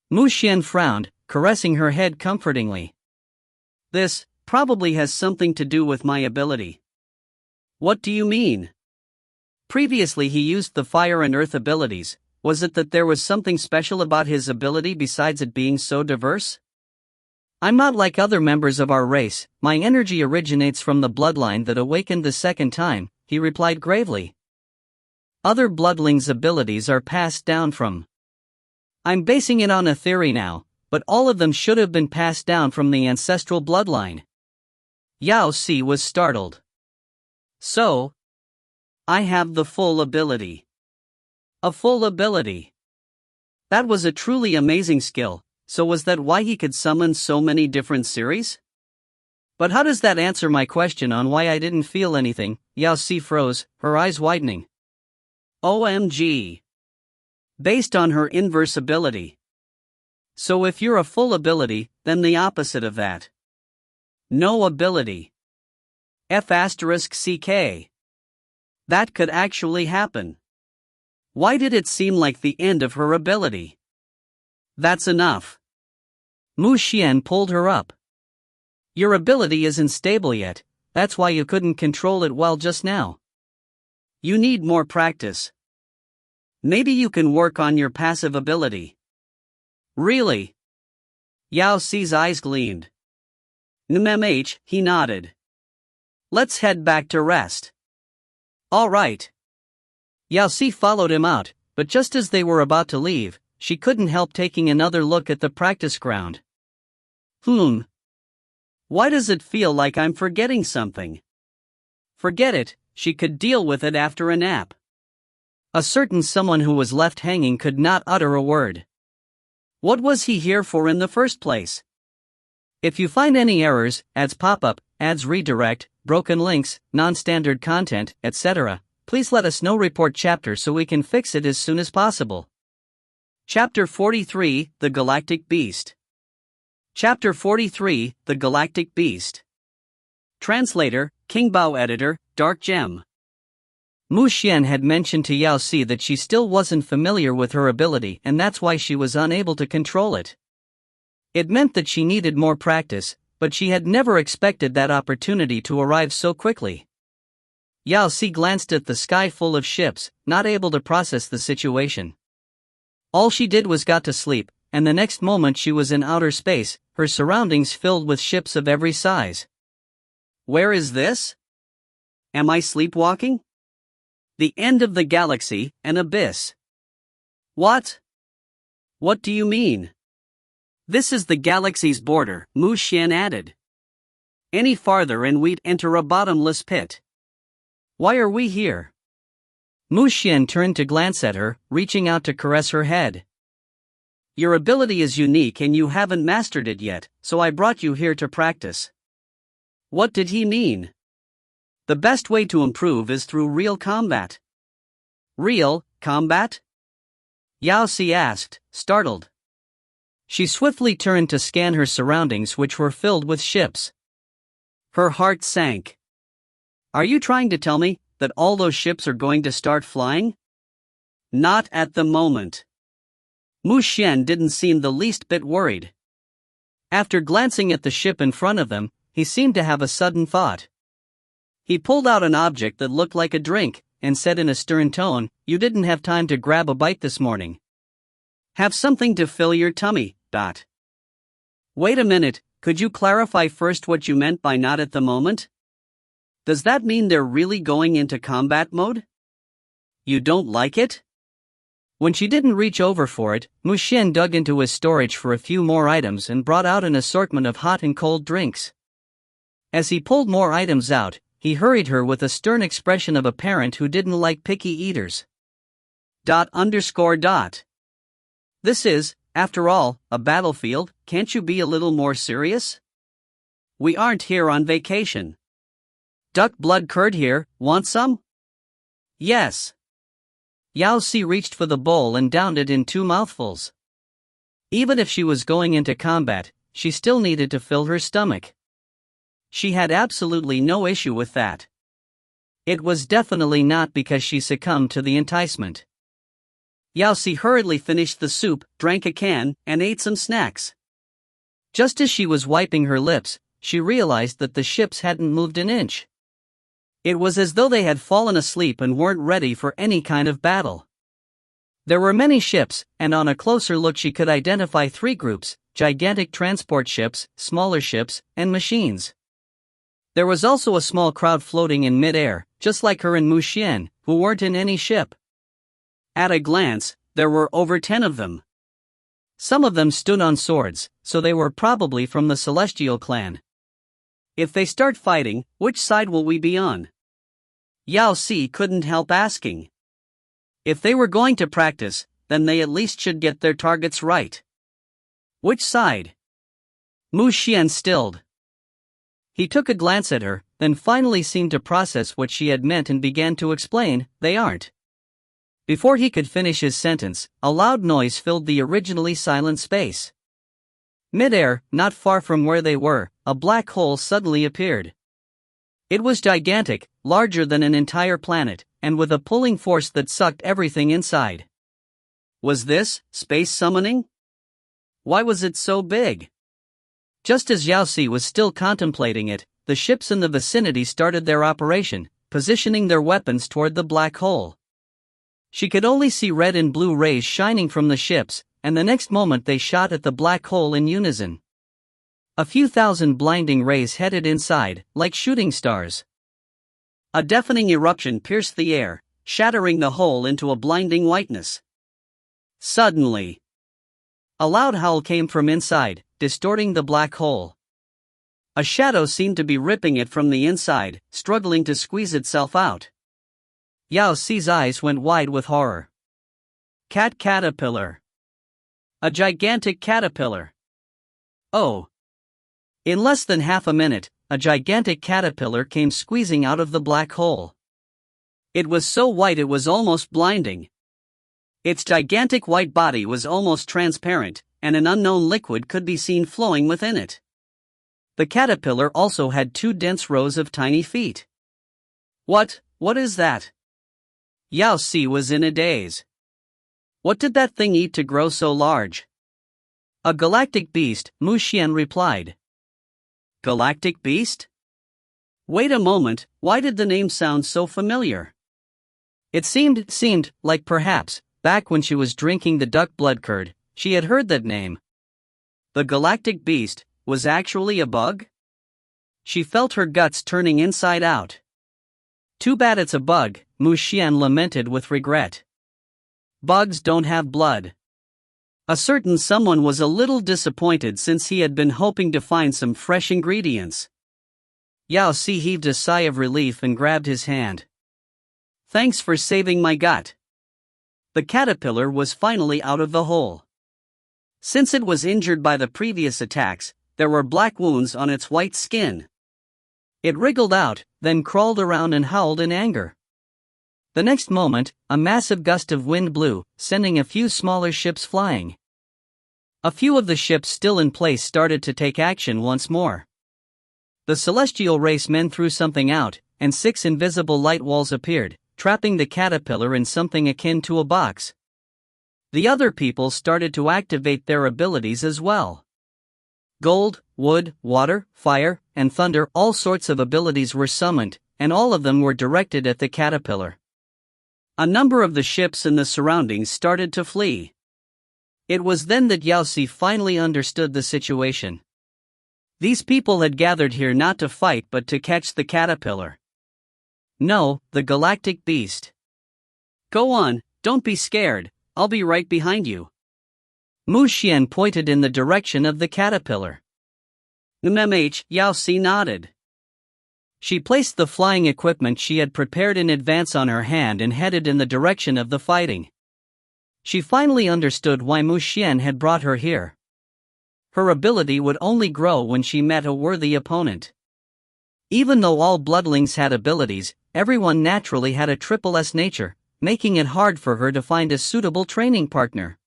A: Mu Xuan frowned, caressing her head comfortingly. This probably has something to do with my ability. What do you mean? Previously he used the fire and earth abilities. Was it that there was something special about his ability besides it being so diverse? I'm not like other members of our race, my energy originates from the bloodline that awakened the second time, he replied gravely. Other bloodlings' abilities are passed down from. I'm basing it on a theory now, but all of them should have been passed down from the ancestral bloodline. Yao Si was startled. So, I have the full ability. A full ability. That was a truly amazing skill, so was that why he could summon so many different series? But how does that answer my question on why I didn't feel anything? Yao Si froze, her eyes widening. OMG. Based on her inverse ability. So if you're a full ability, then the opposite of that. No ability. F***CK. That could actually happen. Why did it seem like the end of her ability? That's enough. Mu Xuan pulled her up. Your ability isn't stable yet, that's why you couldn't control it well just now. You need more practice. Maybe you can work on your passive ability. Really? Yao Si's eyes gleamed. He nodded. Let's head back to rest. All right. Yao Si followed him out, but just as they were about to leave, she couldn't help taking another look at the practice ground. Why does it feel like I'm forgetting something? Forget it, she could deal with it after a nap. A certain someone who was left hanging could not utter a word. What was he here for in the first place? If you find any errors, ads pop-up, ads redirect, broken links, non-standard content, etc., please let us know. Report chapter so we can fix it as soon as possible. Chapter 43, The Galactic Beast. Chapter 43, The Galactic Beast. Translator, King Bao. Editor, Dark Gem. Mu Xuan had mentioned to Yao Si that she still wasn't familiar with her ability and that's why she was unable to control it. It meant that she needed more practice, but she had never expected that opportunity to arrive so quickly. Yao Si glanced at the sky full of ships, not able to process the situation. All she did was got to sleep, and the next moment she was in outer space, her surroundings filled with ships of every size. Where is this? Am I sleepwalking? The end of the galaxy, an abyss. What? What do you mean? This is the galaxy's border, Mu Xuan added. Any farther and we'd enter a bottomless pit. Why are we here? Mu Xuan turned to glance at her, reaching out to caress her head. Your ability is unique and you haven't mastered it yet, so I brought you here to practice. What did he mean? The best way to improve is through real combat. Real combat? Yao Si asked, startled. She swiftly turned to scan her surroundings, which were filled with ships. Her heart sank. Are you trying to tell me that all those ships are going to start flying? Not at the moment. Mu Xuan didn't seem the least bit worried. After glancing at the ship in front of them, he seemed to have a sudden thought. He pulled out an object that looked like a drink, and said in a stern tone, "You didn't have time to grab a bite this morning. Have something to fill your tummy, dot." Wait a minute, could you clarify first what you meant by not at the moment? Does that mean they're really going into combat mode? You don't like it? When she didn't reach over for it, Mu Xuan dug into his storage for a few more items and brought out an assortment of hot and cold drinks. As he pulled more items out, he hurried her with a stern expression of a parent who didn't like picky eaters. Dot. This is, after all, a battlefield, can't you be a little more serious? We aren't here on vacation. Duck blood curd here, want some? Yes. Yao Si reached for the bowl and downed it in 2 mouthfuls. Even if she was going into combat, she still needed to fill her stomach. She had absolutely no issue with that. It was definitely not because she succumbed to the enticement. Yao Si hurriedly finished the soup, drank a can, and ate some snacks. Just as she was wiping her lips, she realized that the ships hadn't moved an inch. It was as though they had fallen asleep and weren't ready for any kind of battle. There were many ships, and on a closer look she could identify 3 groups: gigantic transport ships, smaller ships, and machines. There was also a small crowd floating in mid-air, just like her and Mu Xuan, who weren't in any ship. At a glance, there were over 10 of them. Some of them stood on swords, so they were probably from the Celestial clan. If they start fighting, which side will we be on? Yao Si couldn't help asking. If they were going to practice, then they at least should get their targets right. Which side? Mu Xuan stilled. He took a glance at her, then finally seemed to process what she had meant and began to explain, "They aren't." Before he could finish his sentence, a loud noise filled the originally silent space. Mid-air, not far from where they were, a black hole suddenly appeared. It was gigantic, larger than an entire planet, and with a pulling force that sucked everything inside. Was this space summoning? Why was it so big? Just as Yao Si was still contemplating it, the ships in the vicinity started their operation, positioning their weapons toward the black hole. She could only see red and blue rays shining from the ships, and the next moment they shot at the black hole in unison. A few thousand blinding rays headed inside, like shooting stars. A deafening eruption pierced the air, shattering the hole into a blinding whiteness. Suddenly, a loud howl came from inside, distorting the black hole. A shadow seemed to be ripping it from the inside, struggling to squeeze itself out. Yao Si's eyes went wide with horror. Caterpillar. A gigantic caterpillar. Oh. In less than half a minute, a gigantic caterpillar came squeezing out of the black hole. It was so white it was almost blinding. Its gigantic white body was almost transparent, and an unknown liquid could be seen flowing within it. The caterpillar also had 2 dense rows of tiny feet. What is that? Yao Si was in a daze. What did that thing eat to grow so large? A galactic beast, Mu Xuan replied. Galactic beast? Wait a moment, why did the name sound so familiar? It seemed like perhaps, back when she was drinking the duck blood curd, she had heard that name. The galactic beast was actually a bug? She felt her guts turning inside out. Too bad it's a bug, Mu Xuan lamented with regret. Bugs don't have blood. A certain someone was a little disappointed since he had been hoping to find some fresh ingredients. Yao Si heaved a sigh of relief and grabbed his hand. Thanks for saving my gut. The caterpillar was finally out of the hole. Since it was injured by the previous attacks, there were black wounds on its white skin. It wriggled out, then crawled around and howled in anger. The next moment, a massive gust of wind blew, sending a few smaller ships flying. A few of the ships still in place started to take action once more. The celestial race men threw something out, and 6 invisible light walls appeared, trapping the caterpillar in something akin to a box. The other people started to activate their abilities as well. Gold, wood, water, fire, and thunder, all sorts of abilities were summoned, and all of them were directed at the caterpillar. A number of the ships in the surroundings started to flee. It was then that Yao Si finally understood the situation. These people had gathered here not to fight but to catch the caterpillar. No, the galactic beast. Go on, don't be scared, I'll be right behind you. Mu Xuan pointed in the direction of the caterpillar. Yao Si nodded. She placed the flying equipment she had prepared in advance on her hand and headed in the direction of the fighting. She finally understood why Mu Xuan had brought her here. Her ability would only grow when she met a worthy opponent. Even though all bloodlings had abilities, everyone naturally had a triple S nature, making it hard for her to find a suitable training partner.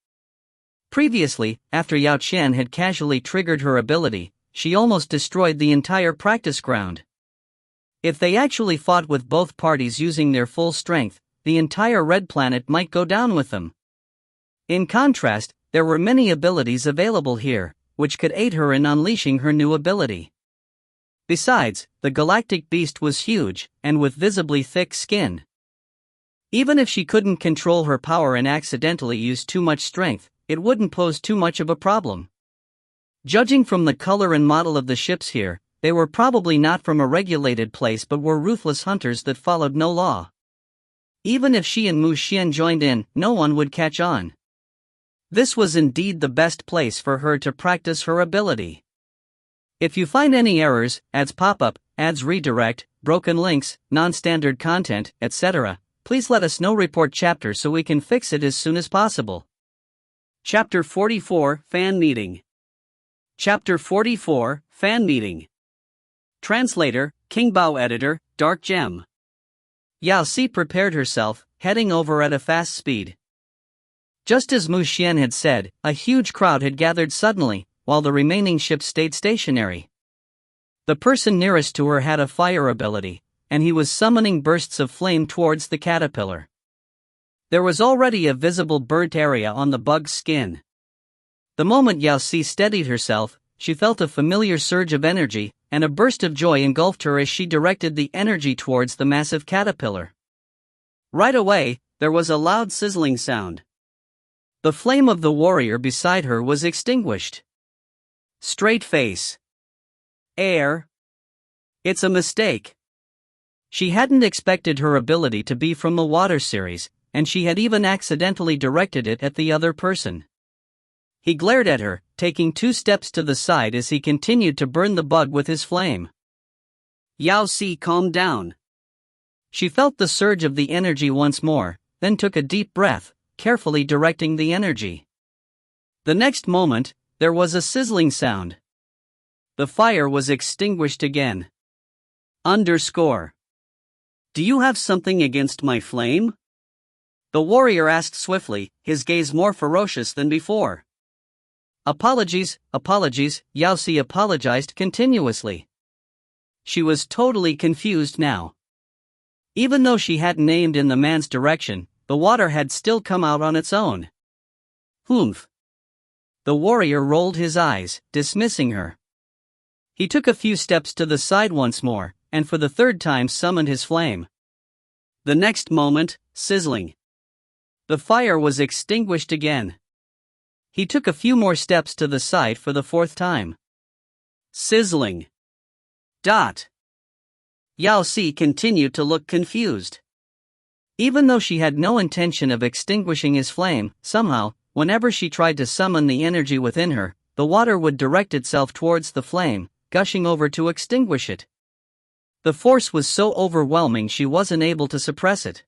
A: Previously, after Yao Qian had casually triggered her ability, she almost destroyed the entire practice ground. If they actually fought with both parties using their full strength, the entire red planet might go down with them. In contrast, there were many abilities available here, which could aid her in unleashing her new ability. Besides, the galactic beast was huge, and with visibly thick skin. Even if she couldn't control her power and accidentally use too much strength, it wouldn't pose too much of a problem. Judging from the color and model of the ships here, they were probably not from a regulated place but were ruthless hunters that followed no law. Even if she and Mu Xuan joined in, no one would catch on. This was indeed the best place for her to practice her ability. If you find any errors, ads pop up, ads redirect, broken links, non-standard content, etc., please let us know. Report chapter so we can fix it as soon as possible. Chapter 44 Fan Meeting. Chapter 44 Fan Meeting. Translator, King Bao. Editor, Dark Gem. Yao Si prepared herself, heading over at a fast speed. Just as Mu Xuan had said, a huge crowd had gathered suddenly, while the remaining ships stayed stationary. The person nearest to her had a fire ability, and he was summoning bursts of flame towards the caterpillar. There was already a visible burnt area on the bug's skin. The moment Yao Si steadied herself, she felt a familiar surge of energy, and a burst of joy engulfed her as she directed the energy towards the massive caterpillar. Right away, there was a loud sizzling sound. The flame of the warrior beside her was extinguished. Straight face. Air. It's a mistake. She hadn't expected her ability to be from the water series, and she had even accidentally directed it at the other person. He glared at her, taking 2 steps to the side as he continued to burn the bug with his flame. Yao Si calmed down. She felt the surge of the energy once more, then took a deep breath, carefully directing the energy. The next moment, there was a sizzling sound. The fire was extinguished again. _ Do you have something against my flame? The warrior asked swiftly, his gaze more ferocious than before. Apologies, Yao Si apologized continuously. She was totally confused now. Even though she hadn't aimed in the man's direction, the water had still come out on its own. Humph. The warrior rolled his eyes, dismissing her. He took a few steps to the side once more, and for the 3rd time summoned his flame. The next moment, sizzling. The fire was extinguished again. He took a few more steps to the side for the 4th time. Sizzling. Yao Si continued to look confused. Even though she had no intention of extinguishing his flame, somehow, whenever she tried to summon the energy within her, the water would direct itself towards the flame, gushing over to extinguish it. The force was so overwhelming she wasn't able to suppress it.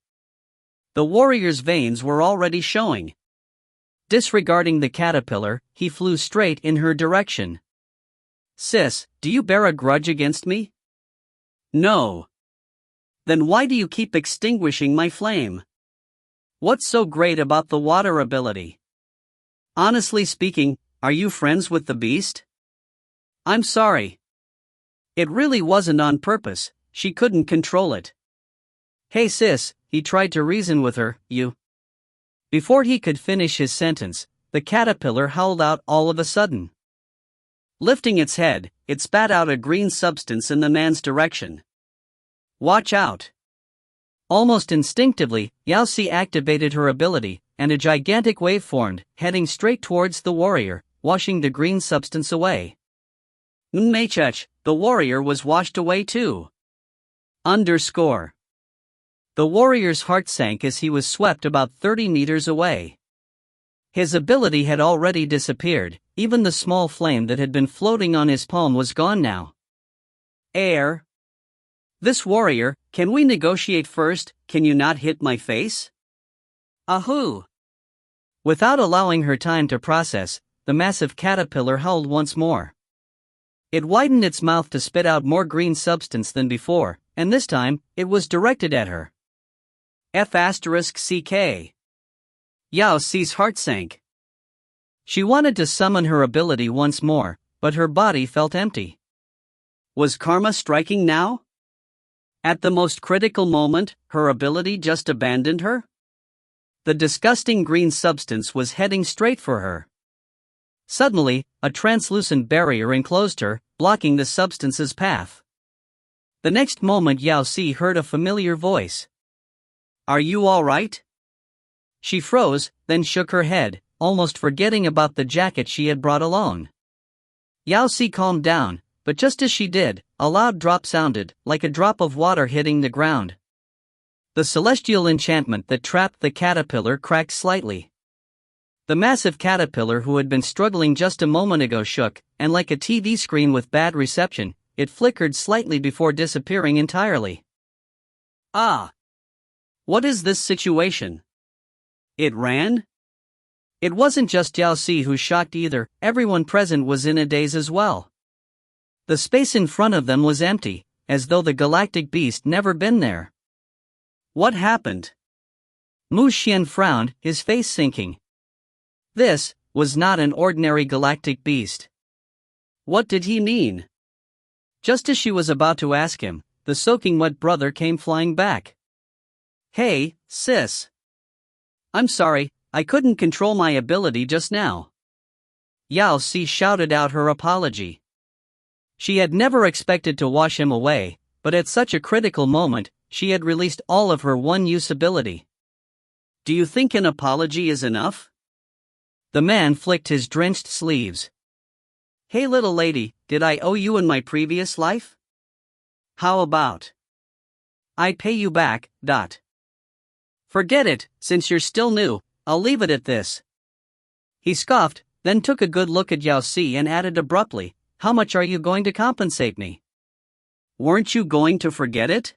A: The warrior's veins were already showing. Disregarding the caterpillar, he flew straight in her direction. "Sis, do you bear a grudge against me?" "No." "Then why do you keep extinguishing my flame? What's so great about the water ability? Honestly speaking, are you friends with the beast?" "I'm sorry. It really wasn't on purpose, she couldn't control it." "Hey sis," he tried to reason with her, "you..." Before he could finish his sentence, the caterpillar howled out all of a sudden. Lifting its head, it spat out a green substance in the man's direction. "Watch out." Almost instinctively, Yao Si activated her ability, and a gigantic wave formed, heading straight towards the warrior, washing the green substance away. Nmechech, the warrior was washed away too. _ The warrior's heart sank as he was swept about 30 meters away. His ability had already disappeared, even the small flame that had been floating on his palm was gone now. "Air. This warrior, can we negotiate first? Can you not hit my face?" "Ahoo!" Without allowing her time to process, the massive caterpillar howled once more. It widened its mouth to spit out more green substance than before, and this time, it was directed at her. F***CK. Yao Si's heart sank. She wanted to summon her ability once more, but her body felt empty. Was karma striking now? At the most critical moment, her ability just abandoned her? The disgusting green substance was heading straight for her. Suddenly, a translucent barrier enclosed her, blocking the substance's path. The next moment Yao Si heard a familiar voice. "Are you all right?" She froze, then shook her head, almost forgetting about the jacket she had brought along. Yao Si calmed down, but just as she did, a loud drop sounded, like a drop of water hitting the ground. The celestial enchantment that trapped the caterpillar cracked slightly. The massive caterpillar who had been struggling just a moment ago shook, and like a TV screen with bad reception, it flickered slightly before disappearing entirely. "Ah! What is this situation?" It ran? It wasn't just Yao Si who shocked either, everyone present was in a daze as well. The space in front of them was empty, as though the galactic beast never been there. What happened? Mu Xuan frowned, his face sinking. This was not an ordinary galactic beast. What did he mean? Just as she was about to ask him, the soaking wet brother came flying back. "Hey, sis. I'm sorry, I couldn't control my ability just now." Yao Si shouted out her apology. She had never expected to wash him away, but at such a critical moment, she had released all of her one-use ability. "Do you think an apology is enough?" The man flicked his drenched sleeves. "Hey little lady, did I owe you in my previous life? How about I pay you back, ... Forget it, since you're still new, I'll leave it at this." He scoffed, then took a good look at Yao Si and added abruptly, "How much are you going to compensate me?" "Weren't you going to forget it?"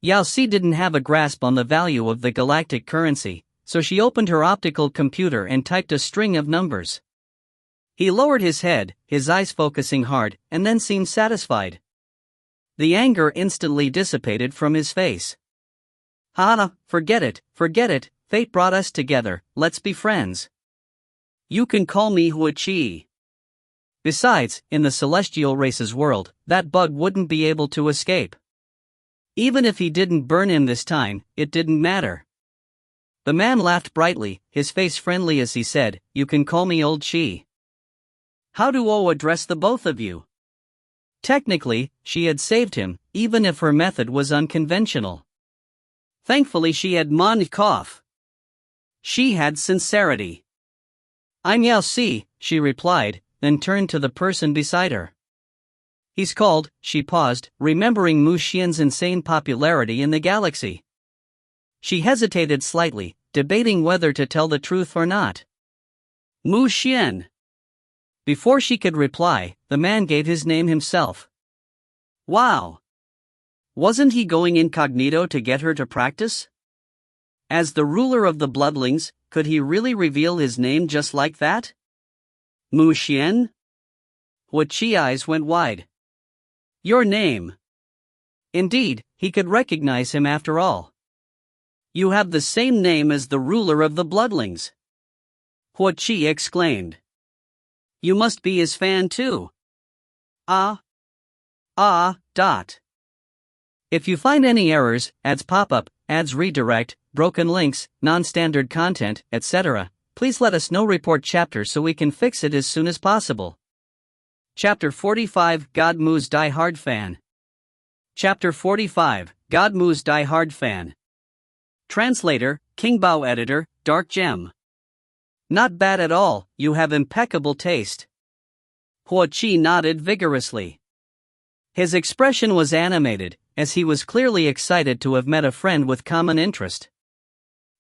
A: Yao Si didn't have a grasp on the value of the galactic currency, so she opened her optical computer and typed a string of numbers. He lowered his head, his eyes focusing hard, and then seemed satisfied. The anger instantly dissipated from his face. Forget it, fate brought us together, let's be friends. You can call me Huichi." Besides, in the celestial race's world, that bug wouldn't be able to escape. Even if he didn't burn him this time, it didn't matter. The man laughed brightly, his face friendly as he said, "You can call me Old Chi." How do I address the both of you? Technically, she had saved him, even if her method was unconventional. Thankfully she had Mon-Koff. She had sincerity. "I'm Yao Si," she replied, then turned to the person beside her. He's called, she paused, remembering Mu Xuan's insane popularity in the galaxy. She hesitated slightly, debating whether to tell the truth or not. Mu Xuan. Before she could reply, the man gave his name himself. Wow! Wasn't he going incognito to get her to practice? As the ruler of the Bloodlines, could he really reveal his name just like that? Mu Xuan? Huaqi's eyes went wide. Your name. Indeed, he could recognize him after all. You have the same name as the ruler of the Bloodlines. Huaqi exclaimed. You must be his fan too. If you find any errors, ads pop up, ads redirect, broken links, non-standard content, etc., please let us know. Report chapter so we can fix it as soon as possible. Chapter 45 God Mu's Die Hard Fan. Chapter 45 God Mu's Die Hard Fan. Translator, King Bao. Editor, Dark Gem. Not bad at all, you have impeccable taste. Huaqi nodded vigorously. His expression was animated, as he was clearly excited to have met a friend with common interest.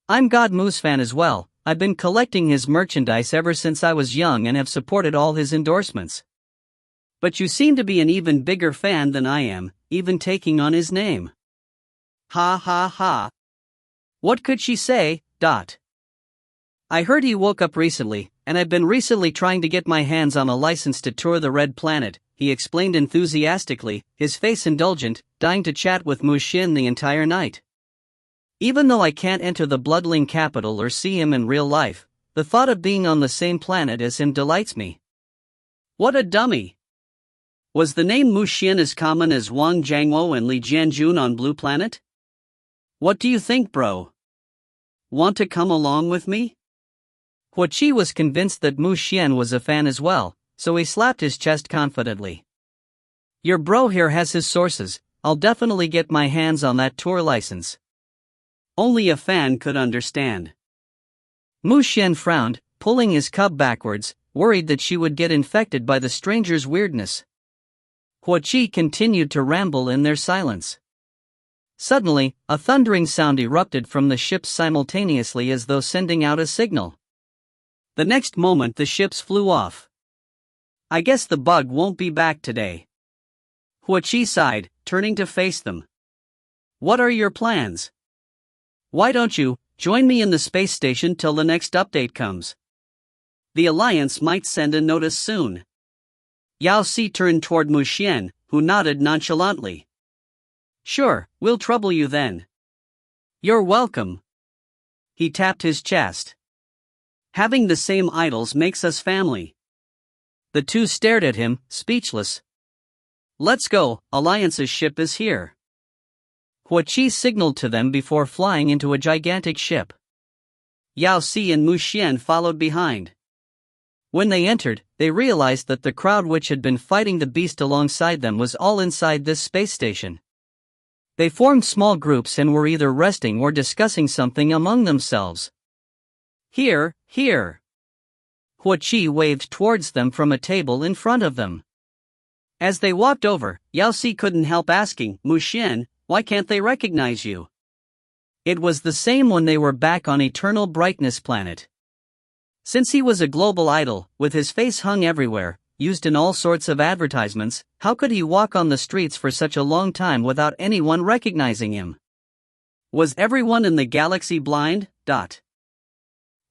A: I'm God Mu's fan as well. I've been collecting his merchandise ever since I was young and have supported all his endorsements. But you seem to be an even bigger fan than I am, even taking on his name. Ha ha ha. What could she say? I heard he woke up recently, and I've been recently trying to get my hands on a license to tour the Red Planet, he explained enthusiastically, his face indulgent, dying to chat with Mu Xuan the entire night. Even though I can't enter the Bloodline capital or see him in real life, the thought of being on the same planet as him delights me. What a dummy! Was the name Mu Xuan as common as Wang Jiangwo and Li Jianjun on Blue Planet? What do you think, bro? Want to come along with me? Huaqi was convinced that Mu Xuan was a fan as well, so he slapped his chest confidently. Your bro here has his sources, I'll definitely get my hands on that tour license. Only a fan could understand. Mu Xuan frowned, pulling his cub backwards, worried that she would get infected by the stranger's weirdness. Huaqi continued to ramble in their silence. Suddenly, a thundering sound erupted from the ships simultaneously as though sending out a signal. The next moment the ships flew off. I guess the bug won't be back today. Huaqi sighed, turning to face them. What are your plans? Why don't you join me in the space station till the next update comes? The Alliance might send a notice soon. Yao Si turned toward Mu Xuan, who nodded nonchalantly. Sure, we'll trouble you then. You're welcome. He tapped his chest. Having the same idols makes us family. The two stared at him, speechless. Let's go, Alliance's ship is here. Huaqi signaled to them before flying into a gigantic ship. Yao Si and Mu Xuan followed behind. When they entered, they realized that the crowd which had been fighting the beast alongside them was all inside this space station. They formed small groups and were either resting or discussing something among themselves. Here. Huaqi waved towards them from a table in front of them. As they walked over, Yao Si couldn't help asking, Mu Xuan, why can't they recognize you? It was the same when they were back on Eternal Brightness Planet. Since he was a global idol, with his face hung everywhere, used in all sorts of advertisements, how could he walk on the streets for such a long time without anyone recognizing him? Was everyone in the galaxy blind?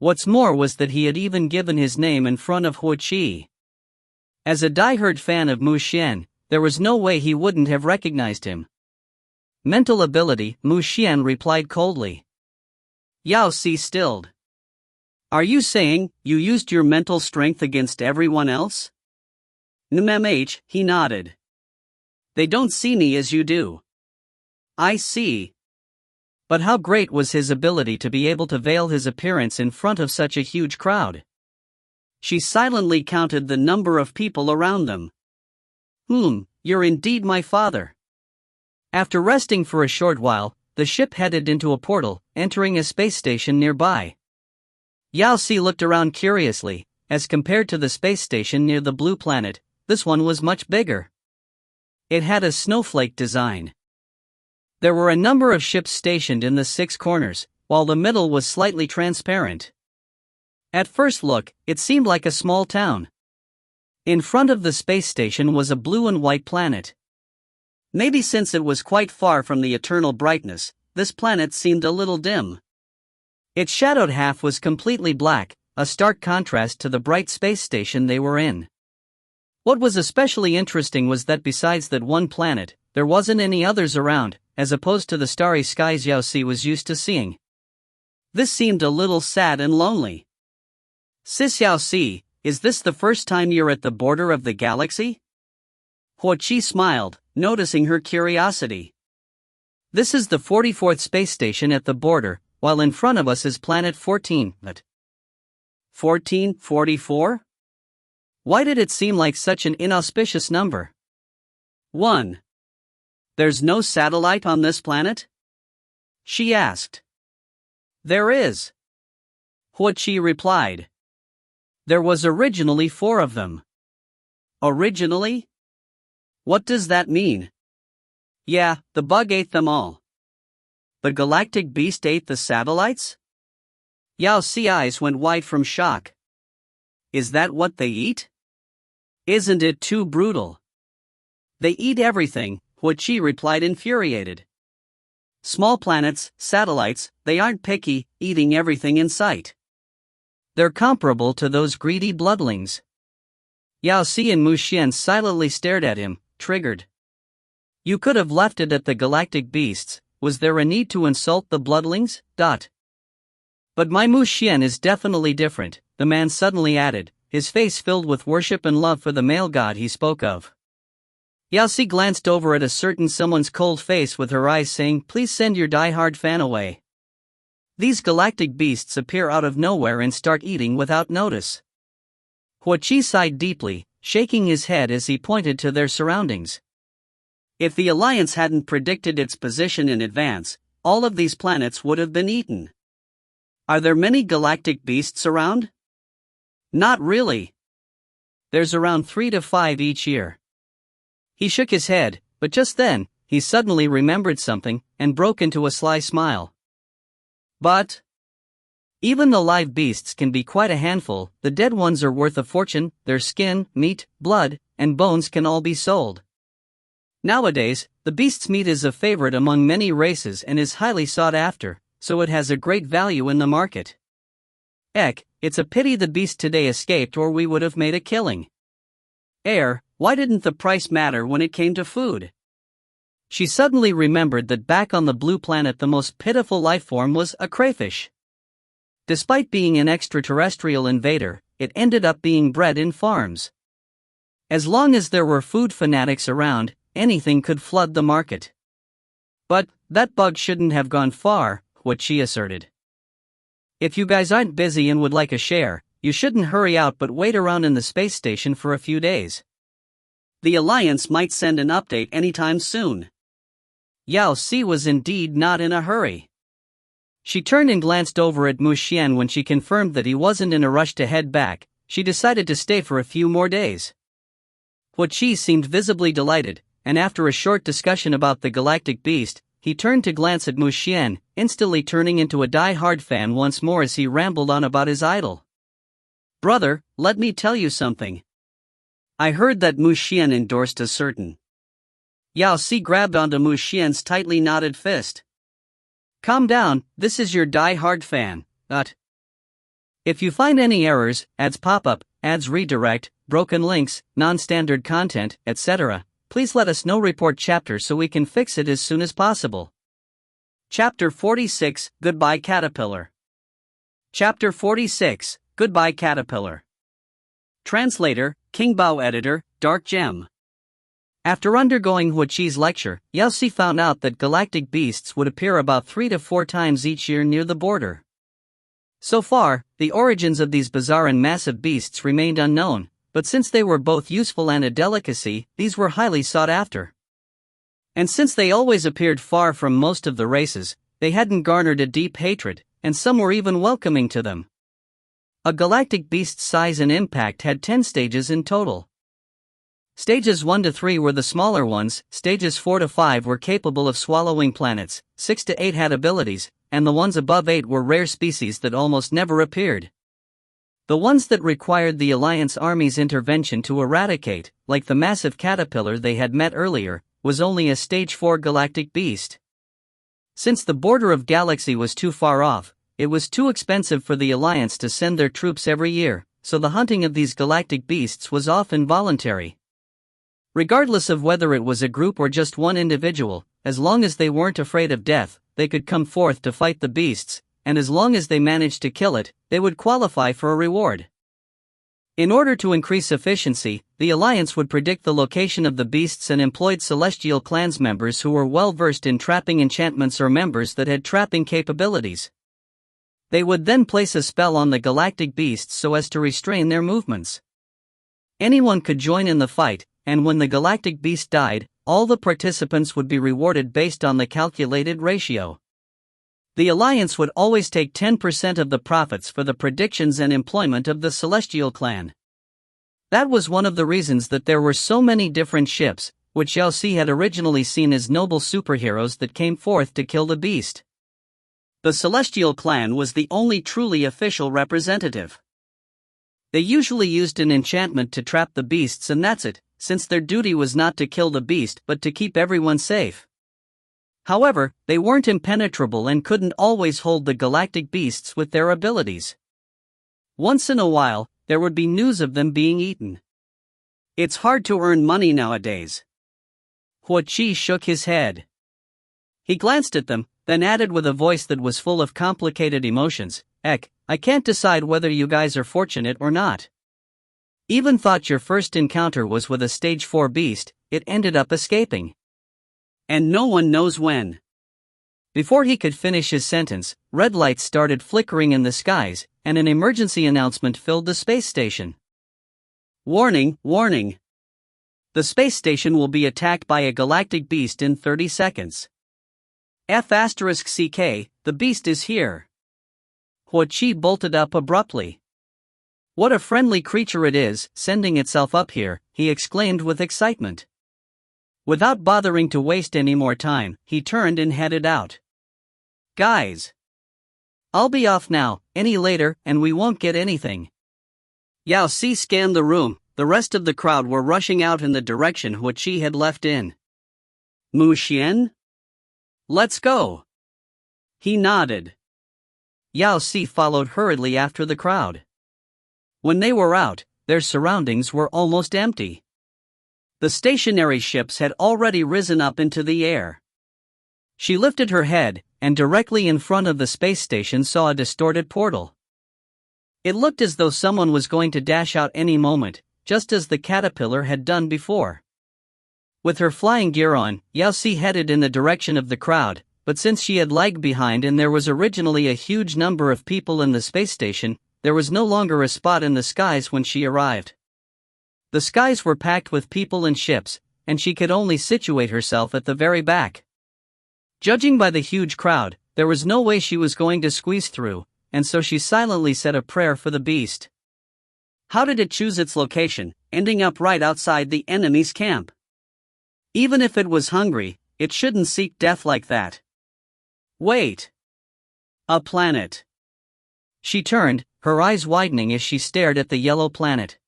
A: What's more was that he had even given his name in front of Huaqi. As a diehard fan of Mu Xuan, there was no way he wouldn't have recognized him. Mental ability, Mu Xuan replied coldly. Yao Si stilled. Are you saying you used your mental strength against everyone else? NMH, he nodded. They don't see me as you do. I see. But how great was his ability to be able to veil his appearance in front of such a huge crowd? She silently counted the number of people around them. You're indeed my father. After resting for a short while, the ship headed into a portal, entering a space station nearby. Yao Si looked around curiously. As compared to the space station near the Blue Planet, this one was much bigger. It had a snowflake design. There were a number of ships stationed in the 6 corners, while the middle was slightly transparent. At first look, it seemed like a small town. In front of the space station was a blue and white planet. Maybe since it was quite far from the eternal brightness, this planet seemed a little dim. Its shadowed half was completely black, a stark contrast to the bright space station they were in. What was especially interesting was that besides that one planet, there wasn't any others around, as opposed to the starry skies Yao Si was used to seeing. This seemed a little sad and lonely. Sis Yao Si, is this the first time you're at the border of the galaxy? Huoqi smiled, noticing her curiosity. This is the 44th space station at the border, while in front of us is planet 14. But 1444? Why did it seem like such an inauspicious number? 1. There's no satellite on this planet? She asked. There is. Huoqi replied. There was originally 4 of them. Originally? What does that mean? Yeah, the bug ate them all. The galactic beast ate the satellites? Yao Si's eyes went wide from shock. Is that what they eat? Isn't it too brutal? They eat everything, Huoqi replied, infuriated. Small planets, satellites, they aren't picky, eating everything in sight. They're comparable to those greedy bloodlines. Yao Si and Mu Xuan silently stared at him, triggered. You could have left it at the galactic beasts. Was there a need to insult the bloodlings? But my Mu Xuan is definitely different, the man suddenly added, his face filled with worship and love for the male god he spoke of. Yao Si glanced over at a certain someone's cold face with her eyes saying, please send your die-hard fan away. These galactic beasts appear out of nowhere and start eating without notice. Huoqi sighed deeply, shaking his head as he pointed to their surroundings. If the Alliance hadn't predicted its position in advance, all of these planets would have been eaten. Are there many galactic beasts around? Not really. There's around 3 to 5 each year. He shook his head, but just then, he suddenly remembered something, and broke into a sly smile. But even the live beasts can be quite a handful, the dead ones are worth a fortune, their skin, meat, blood, and bones can all be sold. Nowadays, the beast's meat is a favorite among many races and is highly sought after, so it has a great value in the market. It's a pity the beast today escaped or we would have made a killing. Why didn't the price matter when it came to food? She suddenly remembered that back on the blue planet the most pitiful lifeform was a crayfish. Despite being an extraterrestrial invader, it ended up being bred in farms. As long as there were food fanatics around, anything could flood the market. But that bug shouldn't have gone far, what she asserted. If you guys aren't busy and would like a share, you shouldn't hurry out but wait around in the space station for a few days. The Alliance might send an update anytime soon. Yao Si was indeed not in a hurry. She turned and glanced over at Mu Xuan when she confirmed that he wasn't in a rush to head back. She decided to stay for a few more days. Huoqi seemed visibly delighted, and after a short discussion about the galactic beast, he turned to glance at Mu Xuan, instantly turning into a die-hard fan once more as he rambled on about his idol. Brother, let me tell you something. I heard that Mu Xuan endorsed a certain. Yao Si grabbed onto Mu Xuan's tightly knotted fist. Calm down, this is your die-hard fan, If you find any errors, ads pop up, ads redirect, broken links, non-standard content, etc., please let us know. Report chapter so we can fix it as soon as possible. Chapter 46, Goodbye Caterpillar. Chapter 46, Goodbye Caterpillar. Translator, King Bao. Editor, Dark Gem. After undergoing Huoqi's lecture, Yao Si found out that galactic beasts would appear about 3 to 4 times each year near the border. So far, the origins of these bizarre and massive beasts remained unknown, but since they were both useful and a delicacy, these were highly sought after. And since they always appeared far from most of the races, they hadn't garnered a deep hatred, and some were even welcoming to them. A galactic beast's size and impact had 10 stages in total. Stages 1 to 3 were the smaller ones, stages 4 to 5 were capable of swallowing planets, 6 to 8 had abilities, and the ones above 8 were rare species that almost never appeared. The ones that required the Alliance Army's intervention to eradicate, like the massive caterpillar they had met earlier, was only a stage 4 galactic beast. Since the border of galaxy was too far off, it was too expensive for the Alliance to send their troops every year, so the hunting of these galactic beasts was often voluntary. Regardless of whether it was a group or just one individual, as long as they weren't afraid of death, they could come forth to fight the beasts, and as long as they managed to kill it, they would qualify for a reward. In order to increase efficiency, the Alliance would predict the location of the beasts and employed celestial clans members who were well versed in trapping enchantments or members that had trapping capabilities. They would then place a spell on the galactic beasts so as to restrain their movements. Anyone could join in the fight, and when the galactic beast died, all the participants would be rewarded based on the calculated ratio. The Alliance would always take 10% of the profits for the predictions and employment of the Celestial Clan. That was one of the reasons that there were so many different ships, which Yao Si had originally seen as noble superheroes that came forth to kill the beast. The Celestial Clan was the only truly official representative. They usually used an enchantment to trap the beasts, and that's it, since their duty was not to kill the beast but to keep everyone safe. However, they weren't impenetrable and couldn't always hold the galactic beasts with their abilities. Once in a while, there would be news of them being eaten. It's hard to earn money nowadays. Huo Qi shook his head. He glanced at them, then added with a voice that was full of complicated emotions, I can't decide whether you guys are fortunate or not. Even thought your first encounter was with a stage 4 beast, it ended up escaping. And no one knows when. Before he could finish his sentence, red lights started flickering in the skies, and an emergency announcement filled the space station. Warning, warning. The space station will be attacked by a galactic beast in 30 seconds. F***CK, the beast is here. Huo Qi bolted up abruptly. What a friendly creature it is, sending itself up here, he exclaimed with excitement. Without bothering to waste any more time, he turned and headed out. Guys! I'll be off now, any later, and we won't get anything. Yao Si scanned the room, the rest of the crowd were rushing out in the direction Huo Qi had left in. Mu Xuan? Let's go! He nodded. Yao Si followed hurriedly after the crowd. When they were out, their surroundings were almost empty. The stationary ships had already risen up into the air. She lifted her head, and directly in front of the space station saw a distorted portal. It looked as though someone was going to dash out any moment, just as the caterpillar had done before. With her flying gear on, Yao Si headed in the direction of the crowd, but since she had lagged behind and there was originally a huge number of people in the space station, there was no longer a spot in the skies when she arrived. The skies were packed with people and ships, and she could only situate herself at the very back. Judging by the huge crowd, there was no way she was going to squeeze through, and so she silently said a prayer for the beast. How did it choose its location, ending up right outside the enemy's camp? Even if it was hungry, it shouldn't seek death like that. Wait. A planet. She turned, her eyes widening as she stared at the yellow planet.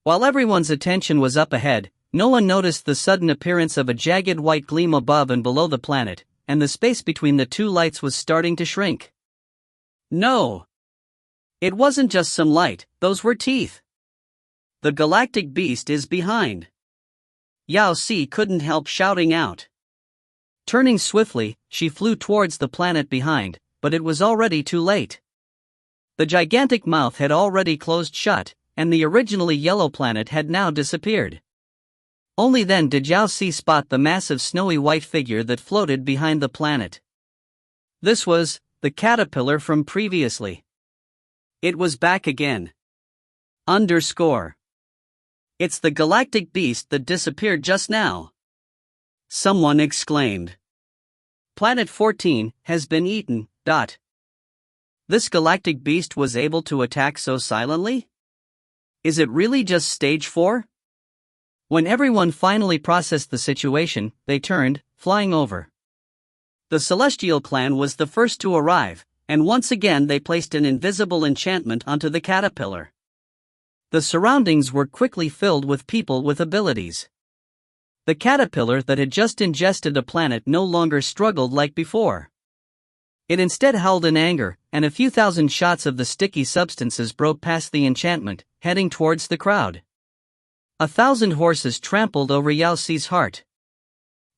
A: While everyone's attention was up ahead, no one noticed the sudden appearance of a jagged white gleam above and below the planet, and the space between the two lights was starting to shrink. No. It wasn't just some light, those were teeth. The galactic beast is behind. Yao Si couldn't help shouting out. Turning swiftly, she flew towards the planet behind, but it was already too late. The gigantic mouth had already closed shut, and the originally yellow planet had now disappeared. Only then did Yao Si spot the massive snowy white figure that floated behind the planet. This was the caterpillar from previously. It was back again. It's the galactic beast that disappeared just now. Someone exclaimed. Planet 14 has been eaten. This galactic beast was able to attack so silently? Is it really just stage 4? When everyone finally processed the situation, they turned, flying over. The Celestial clan was the first to arrive, and once again they placed an invisible enchantment onto the caterpillar. The surroundings were quickly filled with people with abilities. The caterpillar that had just ingested a planet no longer struggled like before. It instead howled in anger, and a few thousand shots of the sticky substances broke past the enchantment, heading towards the crowd. 1,000 horses trampled over Yao Si's heart.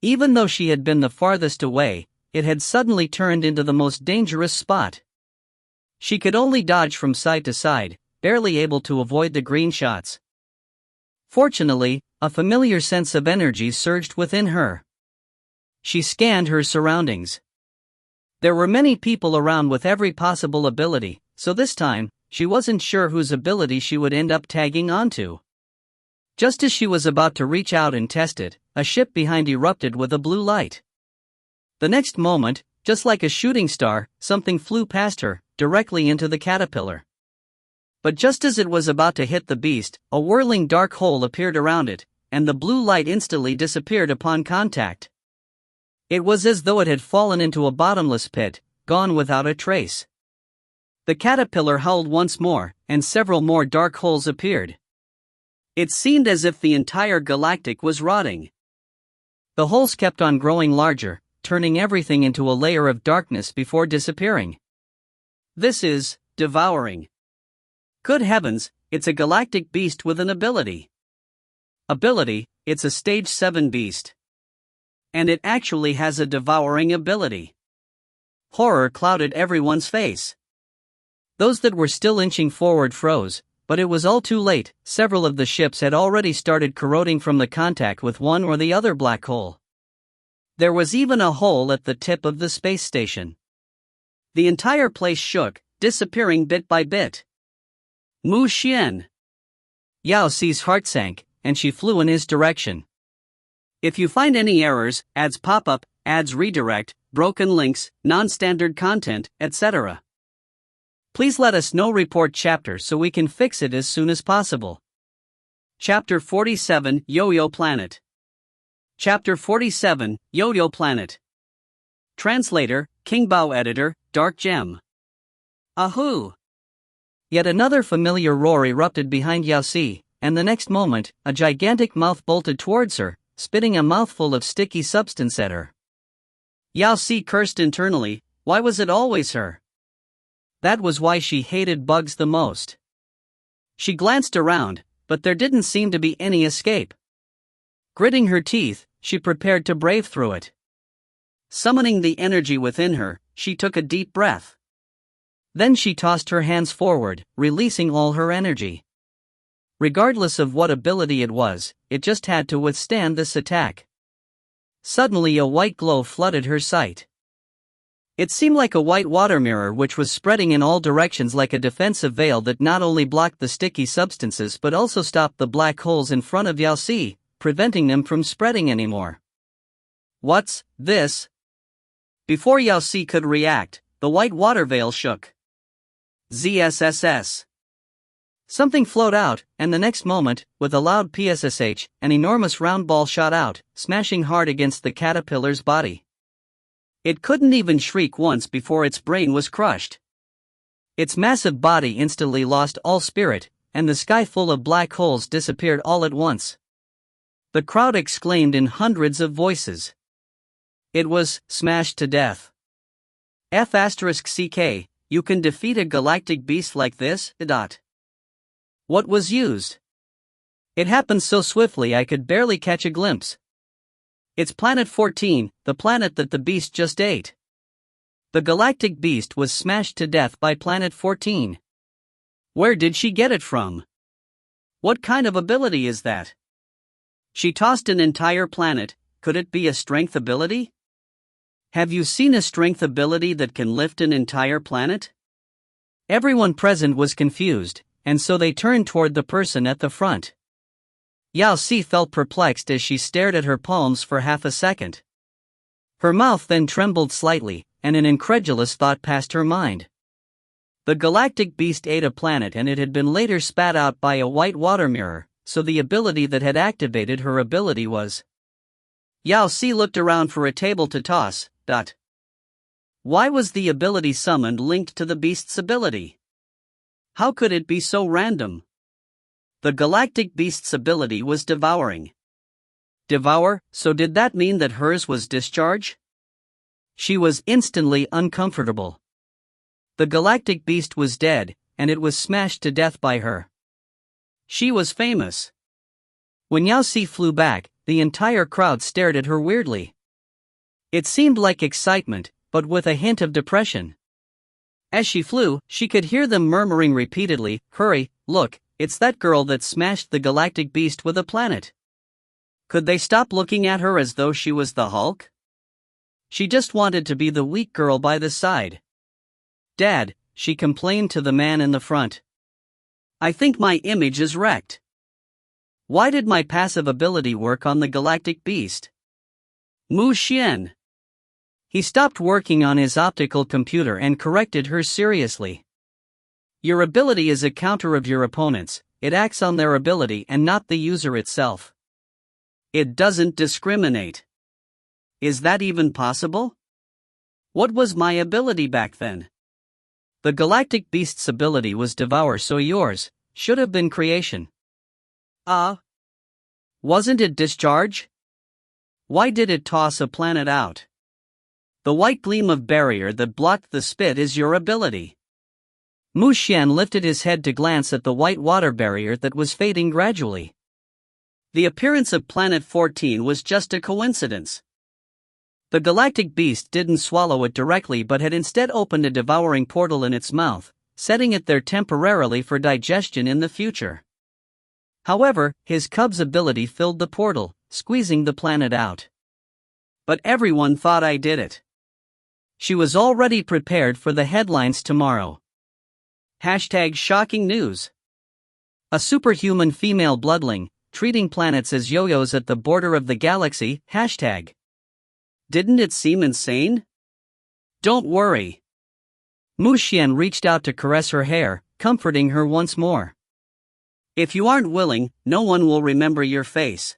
A: Even though she had been the farthest away, it had suddenly turned into the most dangerous spot. She could only dodge from side to side, barely able to avoid the green shots. Fortunately, a familiar sense of energy surged within her. She scanned her surroundings. There were many people around with every possible ability, so this time, she wasn't sure whose ability she would end up tagging onto. Just as she was about to reach out and test it, a ship behind erupted with a blue light. The next moment, just like a shooting star, something flew past her, directly into the caterpillar. But just as it was about to hit the beast, a whirling dark hole appeared around it, and the blue light instantly disappeared upon contact. It was as though it had fallen into a bottomless pit, gone without a trace. The caterpillar howled once more, and several more dark holes appeared. It seemed as if the entire galactic was rotting. The holes kept on growing larger, turning everything into a layer of darkness before disappearing. This is devouring. Good heavens, it's a galactic beast with an ability. Ability, it's a stage 7 beast. And it actually has a devouring ability. Horror clouded everyone's face. Those that were still inching forward froze, but it was all too late. Several of the ships had already started corroding from the contact with one or the other black hole. There was even a hole at the tip of the space station. The entire place shook, disappearing bit by bit. Mu Xuan. Yao Si's heart sank, and she flew in his direction. If you find any errors, ads pop up, ads redirect, broken links, non-standard content, etc., please let us know. Report chapter so we can fix it as soon as possible. Chapter 47, Yo-Yo Planet. Chapter 47, Yo-Yo Planet. Translator, King Bao. Editor, Dark Gem. Ahoo! Yet another familiar roar erupted behind Yao Si, and the next moment, a gigantic mouth bolted towards her, spitting a mouthful of sticky substance at her. Yao Si cursed internally. Why was it always her? That was why she hated bugs the most. She glanced around, but there didn't seem to be any escape. Gritting her teeth, she prepared to brave through it. Summoning the energy within her, she took a deep breath. Then she tossed her hands forward, releasing all her energy. Regardless of what ability it was, it just had to withstand this attack. Suddenly a white glow flooded her sight. It seemed like a white water mirror which was spreading in all directions like a defensive veil that not only blocked the sticky substances but also stopped the black holes in front of Yao Si, preventing them from spreading anymore. What's this? Before Yao Si could react, the white water veil shook. ZSSS. Something flowed out, and the next moment, with a loud PSSH, an enormous round ball shot out, smashing hard against the caterpillar's body. It couldn't even shriek once before its brain was crushed. Its massive body instantly lost all spirit, and the sky full of black holes disappeared all at once. The crowd exclaimed in hundreds of voices. It was smashed to death. F***CK, you can defeat a galactic beast like this? What was used? It happened so swiftly I could barely catch a glimpse. It's Planet 14, the planet that the beast just ate. The galactic beast was smashed to death by Planet 14. Where did she get it from? What kind of ability is that? She tossed an entire planet. Could it be a strength ability? Have you seen a strength ability that can lift an entire planet? Everyone present was confused, and so they turned toward the person at the front. Yao Si felt perplexed as she stared at her palms for half a second. Her mouth then trembled slightly, and an incredulous thought passed her mind. The galactic beast ate a planet and it had been later spat out by a white water mirror, so the ability that had activated her ability was. Yao Si looked around for a table to toss. Why was the ability summoned linked to the beast's ability? How could it be so random? The galactic beast's ability was devouring. Devour, so did that mean that hers was discharge? She was instantly uncomfortable. The galactic beast was dead, and it was smashed to death by her. She was famous. When Yao Si flew back, the entire crowd stared at her weirdly. It seemed like excitement, but with a hint of depression. As she flew, she could hear them murmuring repeatedly, "Hurry, look, it's that girl that smashed the galactic beast with a planet." Could they stop looking at her as though she was the Hulk? She just wanted to be the weak girl by the side. "Dad," she complained to the man in the front. "I think my image is wrecked. Why did my passive ability work on the galactic beast?" Mu Xuan. He stopped working on his optical computer and corrected her seriously. "Your ability is a counter of your opponent's, it acts on their ability and not the user itself. It doesn't discriminate. Is that even possible? What was my ability back then?" "The galactic beast's ability was devour, so yours should have been creation." Wasn't it discharge? Why did it toss a planet out? The white gleam of barrier that blocked the spit is your ability." Mu Xuan lifted his head to glance at the white water barrier that was fading gradually. The appearance of Planet 14 was just a coincidence. The galactic beast didn't swallow it directly but had instead opened a devouring portal in its mouth, setting it there temporarily for digestion in the future. However, his cub's ability filled the portal, squeezing the planet out. "But everyone thought I did it." She was already prepared for the headlines tomorrow. #shocking news. A superhuman female bloodling, treating planets as yo-yos at the border of the galaxy. Didn't it seem insane? Don't worry. Mu Xuan reached out to caress her hair, comforting her once more. "If you aren't willing, no one will remember your face."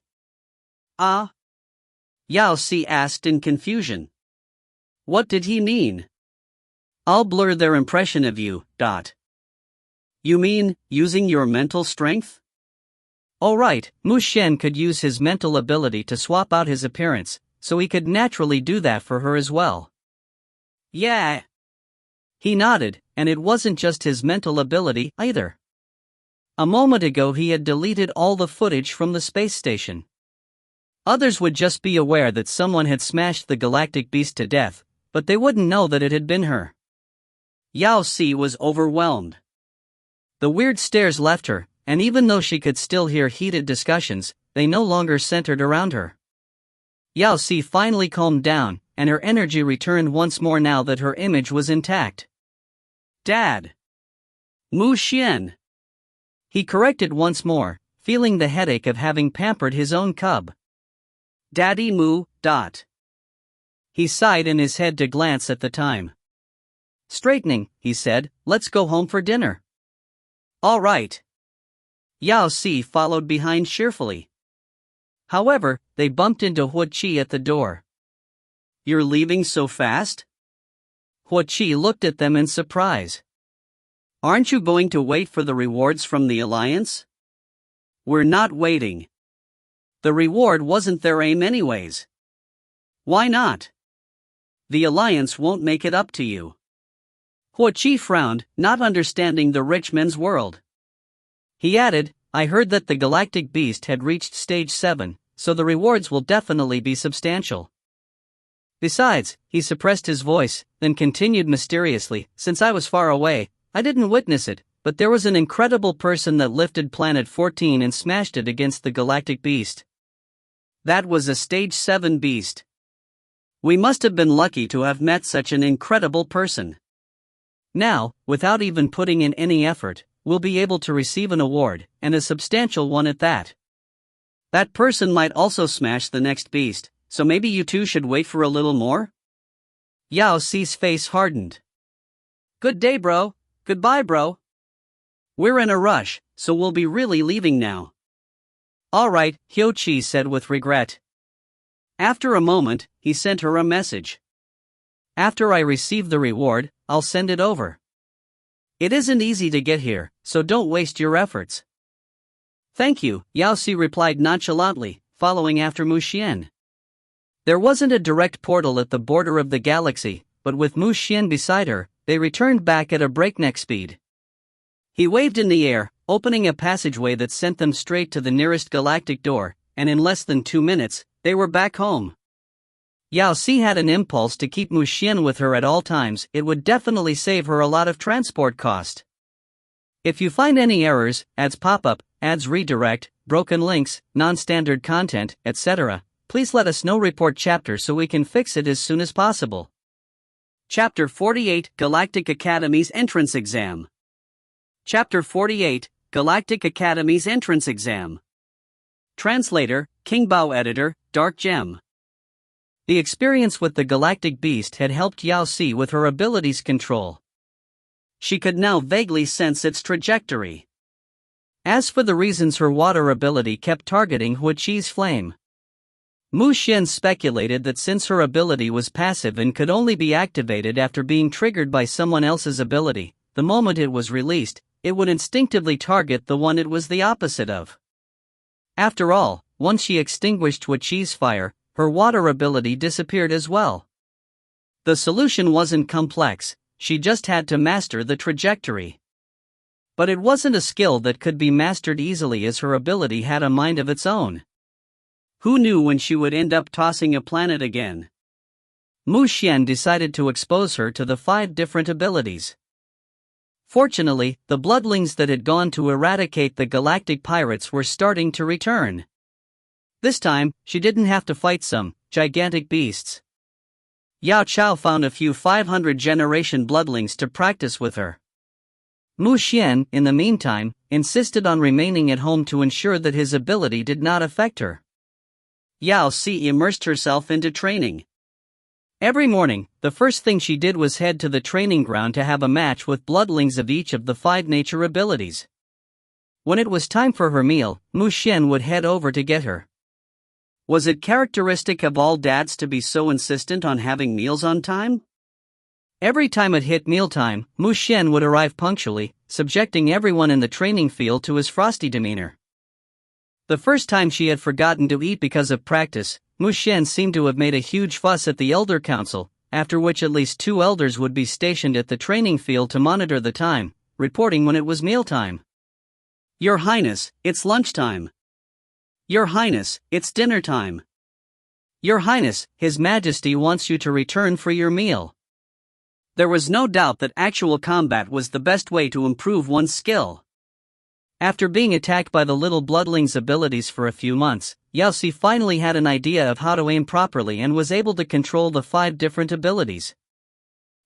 A: Yao Si asked in confusion. What did he mean? "I'll blur their impression of you. You mean, using your mental strength?" Oh right, Mu Xuan could use his mental ability to swap out his appearance, so he could naturally do that for her as well. Yeah. He nodded, and it wasn't just his mental ability either. A moment ago he had deleted all the footage from the space station. Others would just be aware that someone had smashed the galactic beast to death, but they wouldn't know that it had been her. Yao Si was overwhelmed. The weird stares left her, and even though she could still hear heated discussions, they no longer centered around her. Yao Si finally calmed down, and her energy returned once more now that her image was intact. "Dad." Mu Xuan. He corrected once more, feeling the headache of having pampered his own cub. "Daddy Mu. He sighed in his head to glance at the time. Straightening, he said, "Let's go home for dinner." "All right." Yao Si followed behind cheerfully. However, they bumped into Huo Qi at the door. "You're leaving so fast?" Huo Qi looked at them in surprise. "Aren't you going to wait for the rewards from the Alliance?" "We're not waiting. The reward wasn't their aim anyways." "Why not?" "The Alliance won't make it up to you." Huo Qi frowned, not understanding the rich men's world. He added, "I heard that the galactic beast had reached stage 7, so the rewards will definitely be substantial. Besides," he suppressed his voice, then continued mysteriously, "since I was far away, I didn't witness it, but there was an incredible person that lifted Planet 14 and smashed it against the galactic beast. That was a stage 7 beast. We must have been lucky to have met such an incredible person. Now, without even putting in any effort, we'll be able to receive an award, and a substantial one at that. That person might also smash the next beast, so maybe you two should wait for a little more?" Yao Si's face hardened. "Good day, bro. Goodbye, bro. We're in a rush, so we'll be really leaving now." Alright, Yao Si said with regret. After a moment, he sent her a message. After I receive the reward, I'll send it over. It isn't easy to get here, so don't waste your efforts. Thank you, Yao Si replied nonchalantly, following after Mu Xuan. There wasn't a direct portal at the border of the galaxy, but with Mu Xuan beside her, they returned back at a breakneck speed. He waved in the air, opening a passageway that sent them straight to the nearest galactic door, and in less than 2 minutes, they were back home. Yao Si had an impulse to keep Mu Xuan with her at all times. It would definitely save her a lot of transport cost. If you find any errors, ads pop up, ads redirect, broken links, non-standard content, etc., please let us know. Report chapter so we can fix it as soon as possible. Chapter 48, Galactic Academy's Entrance Exam. Chapter 48, Galactic Academy's Entrance Exam. Translator, King Bao. Editor, Dark Gem. The experience with the galactic beast had helped Yao Si with her abilities control. She could now vaguely sense its trajectory. As for the reasons, her water ability kept targeting Hu Chi's flame. Mu Xuan speculated that since her ability was passive and could only be activated after being triggered by someone else's ability, the moment it was released, it would instinctively target the one it was the opposite of. After all, once she extinguished Hu Chi's fire, her water ability disappeared as well. The solution wasn't complex, she just had to master the trajectory. But it wasn't a skill that could be mastered easily, as her ability had a mind of its own. Who knew when she would end up tossing a planet again? Mu Xuan decided to expose her to the 5 different abilities. Fortunately, the bloodlines that had gone to eradicate the galactic pirates were starting to return. This time, she didn't have to fight some gigantic beasts. Yao Chao found a few 500-generation bloodlings to practice with her. Mu Xuan, in the meantime, insisted on remaining at home to ensure that his ability did not affect her. Yao Si immersed herself into training. Every morning, the first thing she did was head to the training ground to have a match with bloodlings of each of the 5 nature abilities. When it was time for her meal, Mu Xuan would head over to get her. Was it characteristic of all dads to be so insistent on having meals on time? Every time it hit mealtime, Mu Xuan would arrive punctually, subjecting everyone in the training field to his frosty demeanor. The first time she had forgotten to eat because of practice, Mu Xuan seemed to have made a huge fuss at the Elder Council, after which at least 2 elders would be stationed at the training field to monitor the time, reporting when it was mealtime. Your Highness, it's lunchtime. Your Highness, it's dinner time. Your Highness, His Majesty wants you to return for your meal. There was no doubt that actual combat was the best way to improve one's skill. After being attacked by the little bloodlings' abilities for a few months, Yao Si finally had an idea of how to aim properly and was able to control the 5 different abilities.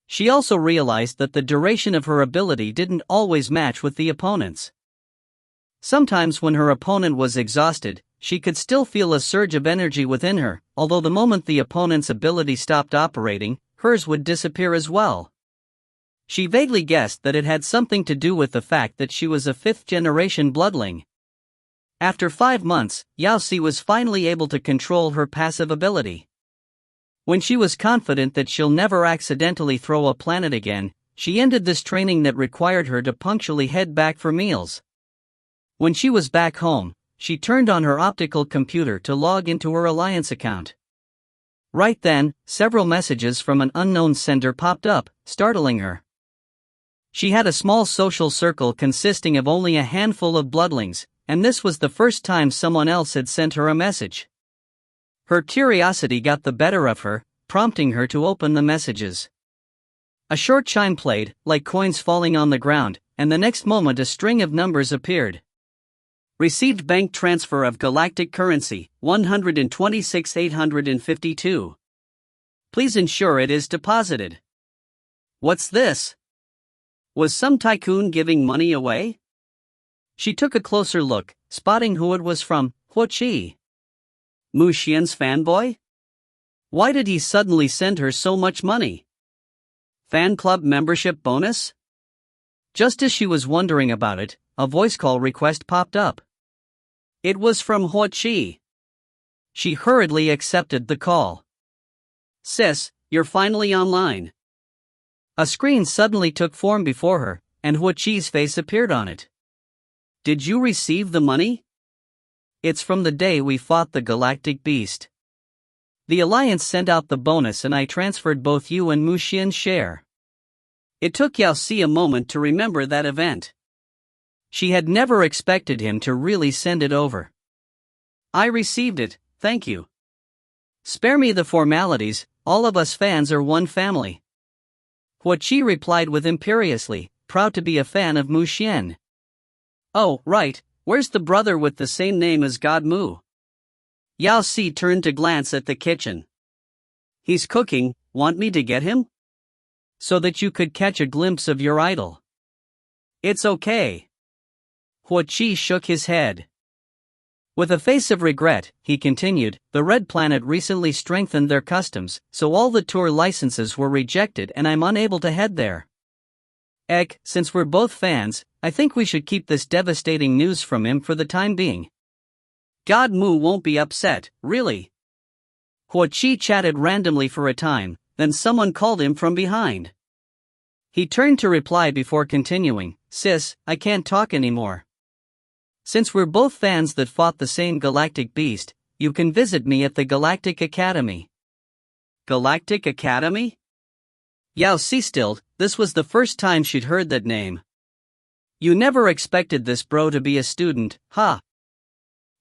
A: She also realized that the duration of her ability didn't always match with the opponent's. Sometimes when her opponent was exhausted, she could still feel a surge of energy within her, although the moment the opponent's ability stopped operating, hers would disappear as well. She vaguely guessed that it had something to do with the fact that she was a 5th-generation bloodling. After 5 months, Yao Si was finally able to control her passive ability. When she was confident that she'll never accidentally throw a planet again, she ended this training that required her to punctually head back for meals. When she was back home, she turned on her optical computer to log into her Alliance account. Right then, several messages from an unknown sender popped up, startling her. She had a small social circle consisting of only a handful of bloodlings, and this was the first time someone else had sent her a message. Her curiosity got the better of her, prompting her to open the messages. A short chime played, like coins falling on the ground, and the next moment a string of numbers appeared. Received bank transfer of galactic currency, 126,852. Please ensure it is deposited. What's this? Was some tycoon giving money away? She took a closer look, spotting who it was from, Hu Chi. Mu Xuan's fanboy? Why did he suddenly send her so much money? Fan club membership bonus? Just as she was wondering about it, a voice call request popped up. It was from Hua Chi. She hurriedly accepted the call. "Sis, you're finally online." A screen suddenly took form before her, and Hua Chi's face appeared on it. "Did you receive the money?" "It's from the day we fought the galactic beast. The Alliance sent out the bonus and I transferred both you and Mu Xuan's share." It took Yao Si a moment to remember that event. She had never expected him to really send it over. "I received it, thank you. Spare me the formalities, all of us fans are one family." Hua Chi replied with imperiously, proud to be a fan of Mu Xuan. "Oh, right, where's the brother with the same name as God Mu?" Yao Si turned to glance at the kitchen. "He's cooking, want me to get him?" "So that you could catch a glimpse of your idol." "It's okay." Hua Chi shook his head. With a face of regret, he continued, "The Red Planet recently strengthened their customs, so all the tour licenses were rejected and I'm unable to head there. Since we're both fans, I think we should keep this devastating news from him for the time being." "God Mu won't be upset, really." Hua Chi chatted randomly for a time, then someone called him from behind. He turned to reply before continuing, "Sis, I can't talk anymore. Since we're both fans that fought the same galactic beast, you can visit me at the Galactic Academy." "Galactic Academy?" Yao Si stilled, this was the first time she'd heard that name. "You never expected this bro to be a student, huh?"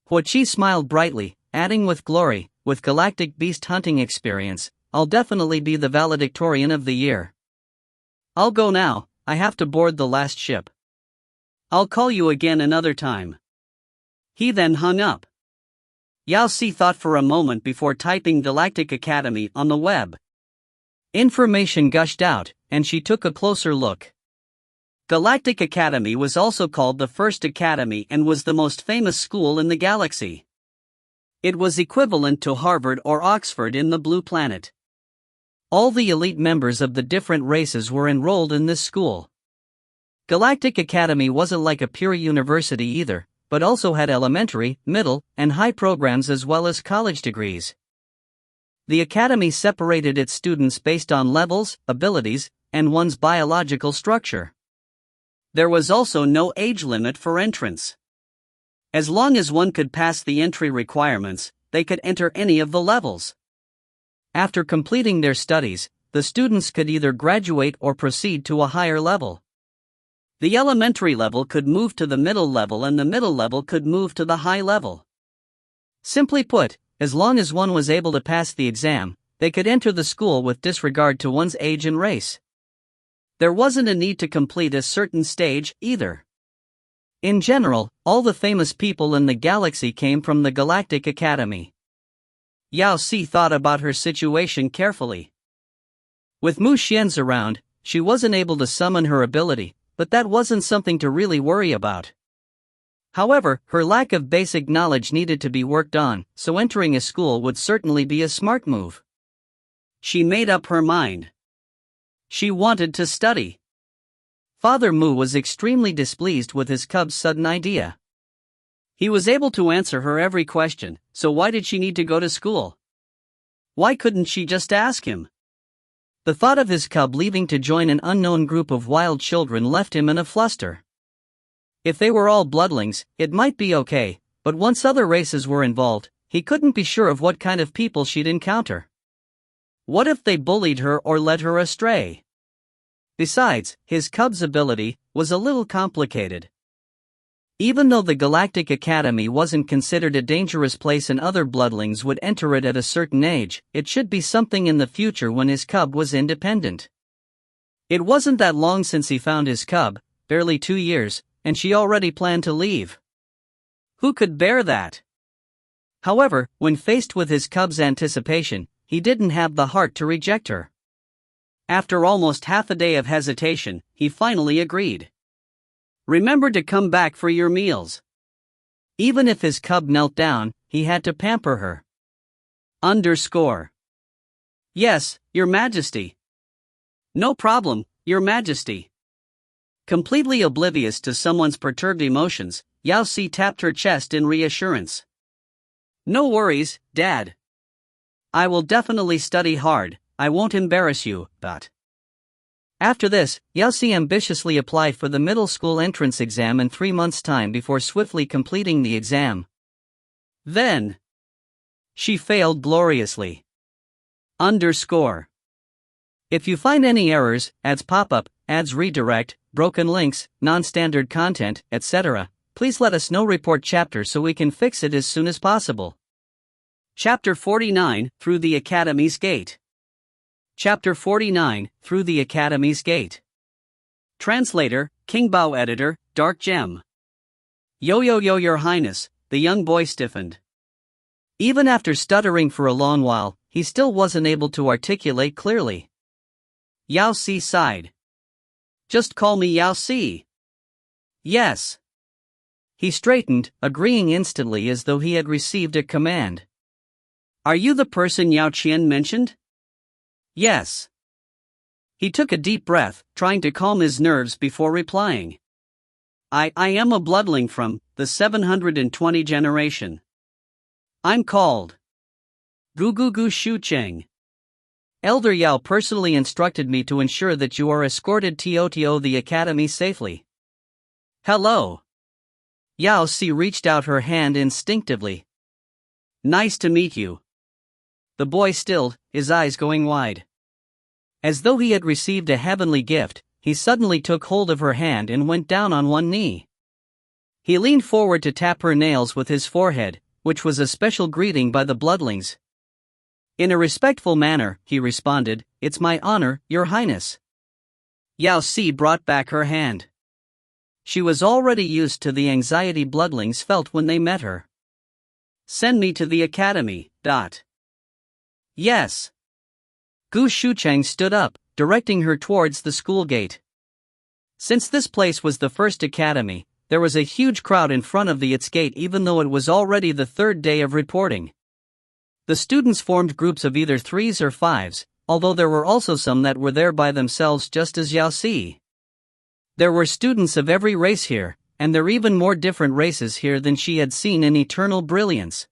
A: Hua Chi smiled brightly, adding with glory, "With galactic beast hunting experience, I'll definitely be the valedictorian of the year. I'll go now, I have to board the last ship. I'll call you again another time." He then hung up. Yao Si thought for a moment before typing Galactic Academy on the web. Information gushed out, and she took a closer look. Galactic Academy was also called the First Academy and was the most famous school in the galaxy. It was equivalent to Harvard or Oxford in the Blue Planet. All the elite members of the different races were enrolled in this school. Galactic Academy wasn't like a pure university either, but also had elementary, middle, and high programs as well as college degrees. The academy separated its students based on levels, abilities, and one's biological structure. There was also no age limit for entrance. As long as one could pass the entry requirements, they could enter any of the levels. After completing their studies, the students could either graduate or proceed to a higher level. The elementary level could move to the middle level and the middle level could move to the high level. Simply put, as long as one was able to pass the exam, they could enter the school with disregard to one's age and race. There wasn't a need to complete a certain stage, either. In general, all the famous people in the galaxy came from the Galactic Academy. Yao Si thought about her situation carefully. With Mu Xuan's around, she wasn't able to summon her ability, but that wasn't something to really worry about. However, her lack of basic knowledge needed to be worked on, so entering a school would certainly be a smart move. She made up her mind. She wanted to study. Father Mu was extremely displeased with his cub's sudden idea. He was able to answer her every question, so why did she need to go to school? Why couldn't she just ask him? The thought of his cub leaving to join an unknown group of wild children left him in a fluster. If they were all bloodlings, it might be okay, but once other races were involved, he couldn't be sure of what kind of people she'd encounter. What if they bullied her or led her astray? Besides, his cub's ability was a little complicated. Even though the Galactic Academy wasn't considered a dangerous place and other bloodlings would enter it at a certain age, it should be something in the future when his cub was independent. It wasn't that long since he found his cub, barely 2 years, and she already planned to leave. Who could bear that? However, when faced with his cub's anticipation, he didn't have the heart to reject her. After almost half a day of hesitation, he finally agreed. Remember to come back for your meals. Even if his cub knelt down, he had to pamper her. Yes, Your Majesty. No problem, Your Majesty. Completely oblivious to someone's perturbed emotions, Yao Si tapped her chest in reassurance. No worries, Dad. I will definitely study hard, I won't embarrass you, but. After this, Yao Si ambitiously applied for the middle school entrance exam in 3 months' time before swiftly completing the exam. Then, she failed gloriously. If you find any errors, ads pop up, ads redirect, broken links, non-standard content, etc., please let us know. Report chapter so we can fix it as soon as possible. Chapter 49, Through the Academy's Gate. Chapter 49, Through the Academy's Gate. Translator, King Bao. Editor, Dark Gem. Yo, Your Highness, the young boy stiffened. Even after stuttering for a long while, he still wasn't able to articulate clearly. Yao Si sighed. Just call me Yao Si. Yes. He straightened, agreeing instantly as though he had received a command. Are you the person Yao Qian mentioned? Yes. He took a deep breath, trying to calm his nerves before replying. I am a bloodling from the 720 generation. I'm called Gu Xucheng. Elder Yao personally instructed me to ensure that you are escorted to the academy safely. Hello. Yao Si reached out her hand instinctively. Nice to meet you. The boy stilled, his eyes going wide. As though he had received a heavenly gift, he suddenly took hold of her hand and went down on one knee. He leaned forward to tap her nails with his forehead, which was a special greeting by the bloodlings. In a respectful manner, he responded, It's my honor, Your Highness. Yao Si brought back her hand. She was already used to the anxiety bloodlings felt when they met her. Send me to the academy. Yes. Gu Xucheng stood up, directing her towards the school gate. Since this place was the first academy, there was a huge crowd in front of its gate even though it was already the third day of reporting. The students formed groups of either 3s or 5s, although there were also some that were there by themselves just as Yao Si. There were students of every race here, and there were even more different races here than she had seen in Eternal Brilliance.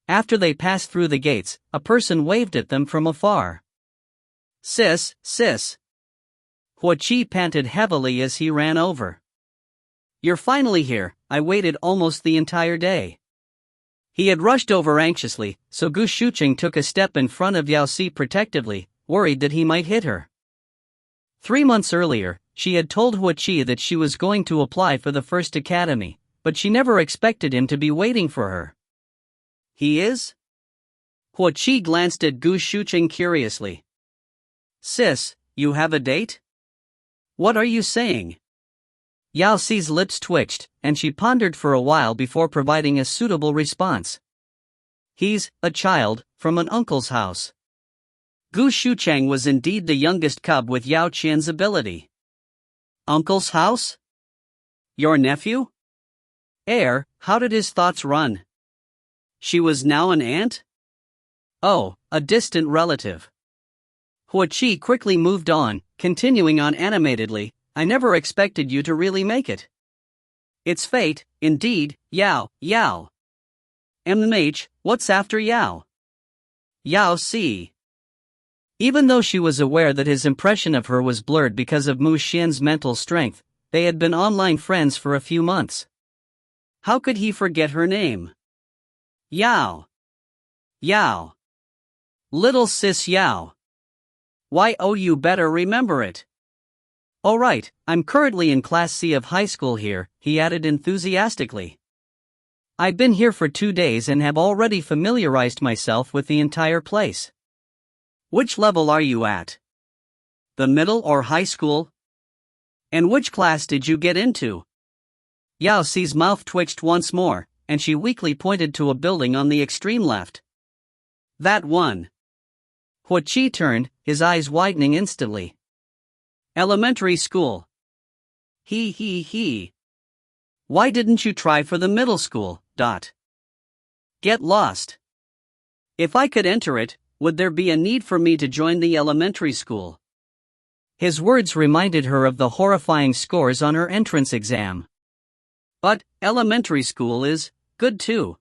A: After they passed through the gates, a person waved at them from afar. Sis. Hua Qi panted heavily as he ran over. You're finally here, I waited almost the entire day. He had rushed over anxiously, so Gu Xucheng took a step in front of Yao Si protectively, worried that he might hit her. 3 months earlier, she had told Hua Qi that she was going to apply for the first academy, but she never expected him to be waiting for her. He is? Hua Qi glanced at Gu Xucheng curiously. Sis, you have a date? What are you saying? Yao Si's lips twitched, and she pondered for a while before providing a suitable response. He's a child, from an uncle's house. Gu Xucheng was indeed the youngest cub with Yao Qian's ability. Uncle's house? Your nephew? Heir, how did his thoughts run? She was now an aunt? Oh, a distant relative. Hua Qi quickly moved on, continuing on animatedly, I never expected you to really make it. It's fate, indeed, Yao. MH, what's after Yao? Yao Si. Even though she was aware that his impression of her was blurred because of Mu Xuan's mental strength, they had been online friends for a few months. How could he forget her name? Yao. Little sis Yao. Why, oh, you better remember it. Oh right, I'm currently in Class C of high school here, he added enthusiastically. I've been here for 2 days and have already familiarized myself with the entire place. Which level are you at? The middle or high school? And which class did you get into? Yao Si's mouth twitched once more, and she weakly pointed to a building on the extreme left. That one. Hua Qi turned, his eyes widening instantly. Elementary school. He. Why didn't you try for the middle school? Get lost. If I could enter it, would there be a need for me to join the elementary school? His words reminded her of the horrifying scores on her entrance exam. But, Elementary school is good too.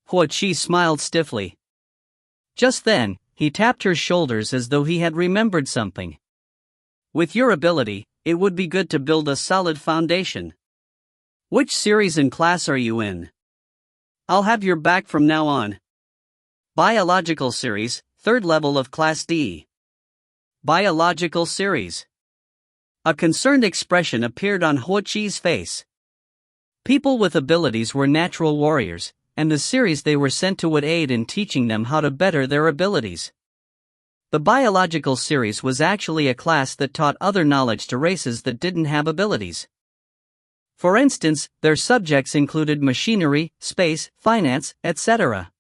A: Hua Qi smiled stiffly. Just then, he tapped her shoulders as though he had remembered something. With your ability, it would be good to build a solid foundation. Which series and class are you in? I'll have your back from now on. Biological series, 3rd level of Class D. Biological series. A concerned expression appeared on Hua Qi's face. People with abilities were natural warriors, and the series they were sent to would aid in teaching them how to better their abilities. The biological series was actually a class that taught other knowledge to races that didn't have abilities. For instance, their subjects included machinery, space, finance, etc.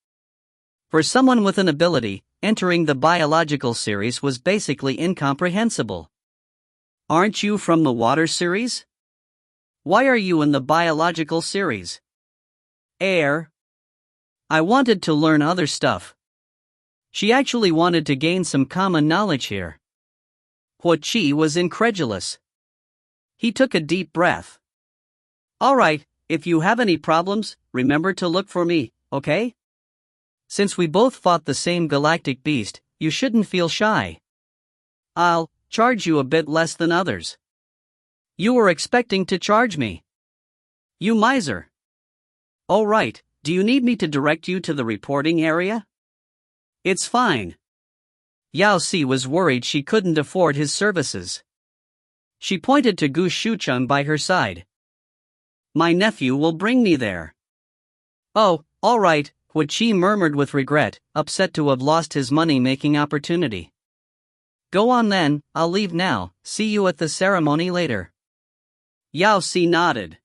A: For someone with an ability, entering the biological series was basically incomprehensible. Aren't you from the water series? Why are you in the biological series? Air. I wanted to learn other stuff. She actually wanted to gain some common knowledge here. Hua Qi was incredulous. He took a deep breath. Alright, if you have any problems, remember to look for me, okay? Since we both fought the same galactic beast, you shouldn't feel shy. I'll charge you a bit less than others. You were expecting to charge me. You miser. Oh right, do you need me to direct you to the reporting area? It's fine. Yao Si was worried she couldn't afford his services. She pointed to Gu Shucheng by her side. My nephew will bring me there. Oh, all right, Hua Qi murmured with regret, upset to have lost his money-making opportunity. Go on then, I'll leave now, see you at the ceremony later. Yao Si nodded.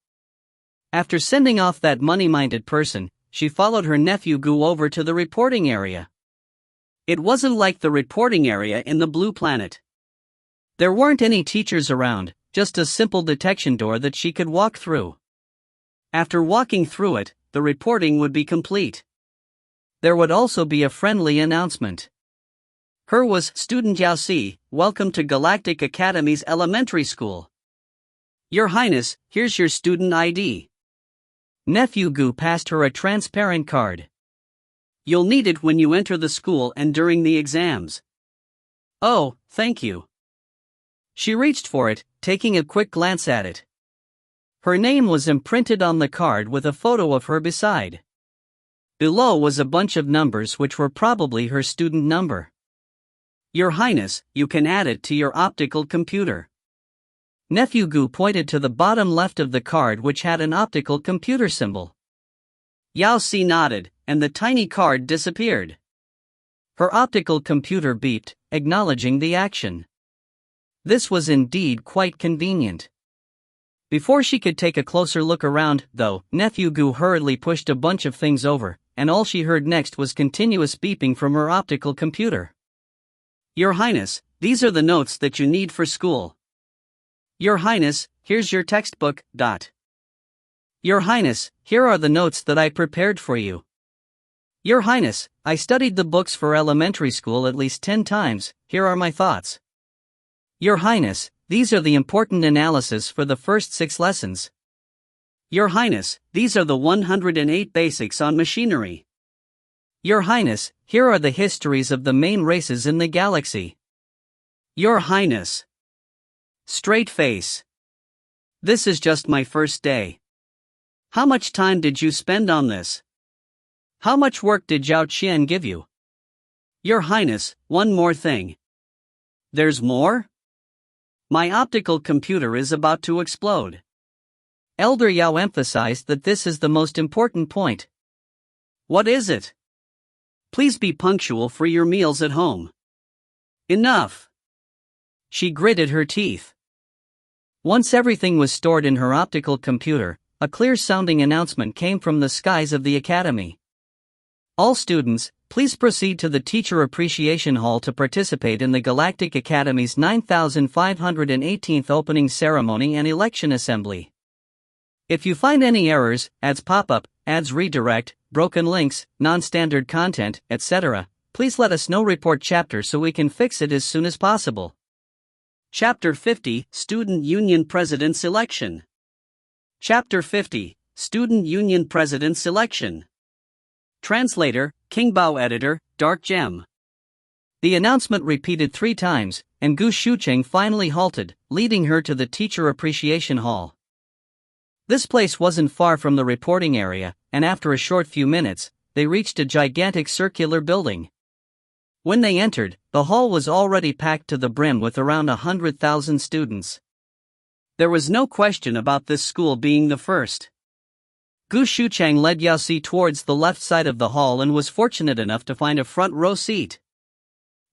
A: After sending off that money-minded person, she followed her nephew Gu over to the reporting area. It wasn't like the reporting area in the Blue Planet. There weren't any teachers around, just a simple detection door that she could walk through. After walking through it, the reporting would be complete. There would also be a friendly announcement. Her was Student Yao Si, welcome to Galactic Academy's elementary school. Your Highness, here's your student ID. Nephew Gu passed her a transparent card. You'll need it when you enter the school and during the exams. Oh, thank you. She reached for it, taking a quick glance at it. Her name was imprinted on the card with a photo of her beside. Below was a bunch of numbers which were probably her student number. Your Highness, you can add it to your optical computer. Nephew Gu pointed to the bottom left of the card which had an optical computer symbol. Yao Si nodded, and the tiny card disappeared. Her optical computer beeped, acknowledging the action. This was indeed quite convenient. Before she could take a closer look around, though, Nephew Gu hurriedly pushed a bunch of things over, and all she heard next was continuous beeping from her optical computer. Your Highness, these are the notes that you need for school. Your Highness, here's your textbook. Your Highness, here are the notes that I prepared for you. Your Highness, I studied the books for elementary school at least 10 times, here are my thoughts. Your Highness, these are the important analysis for the first 6 lessons. Your Highness, these are the 108 basics on machinery. Your Highness, here are the histories of the main races in the galaxy. Your Highness. Straight face. This is just my first day. How much time did you spend on this? How much work did Zhao Qian give you? Your Highness, one more thing. There's more? My optical computer is about to explode. Elder Yao emphasized that this is the most important point. What is it? Please be punctual for your meals at home. Enough. She gritted her teeth. Once everything was stored in her optical computer, a clear-sounding announcement came from the skies of the academy. All students, please proceed to the Teacher Appreciation Hall to participate in the Galactic Academy's 9518th opening ceremony and election assembly. If you find any errors, ads pop up, ads redirect, broken links, non-standard content, etc., please let us know. Report chapter so we can fix it as soon as possible. Chapter 50, Student Union President's Election. Chapter 50, Student Union President Selection. Translator, Kingbao Editor, Dark Gem. The announcement repeated 3 times, and Gu Shucheng finally halted, leading her to the Teacher Appreciation Hall. This place wasn't far from the reporting area, and after a short few minutes, they reached a gigantic circular building. When they entered, the hall was already packed to the brim with around 100,000 students. There was no question about this school being the first. Gu Shucheng led Yao Si towards the left side of the hall and was fortunate enough to find a front row seat.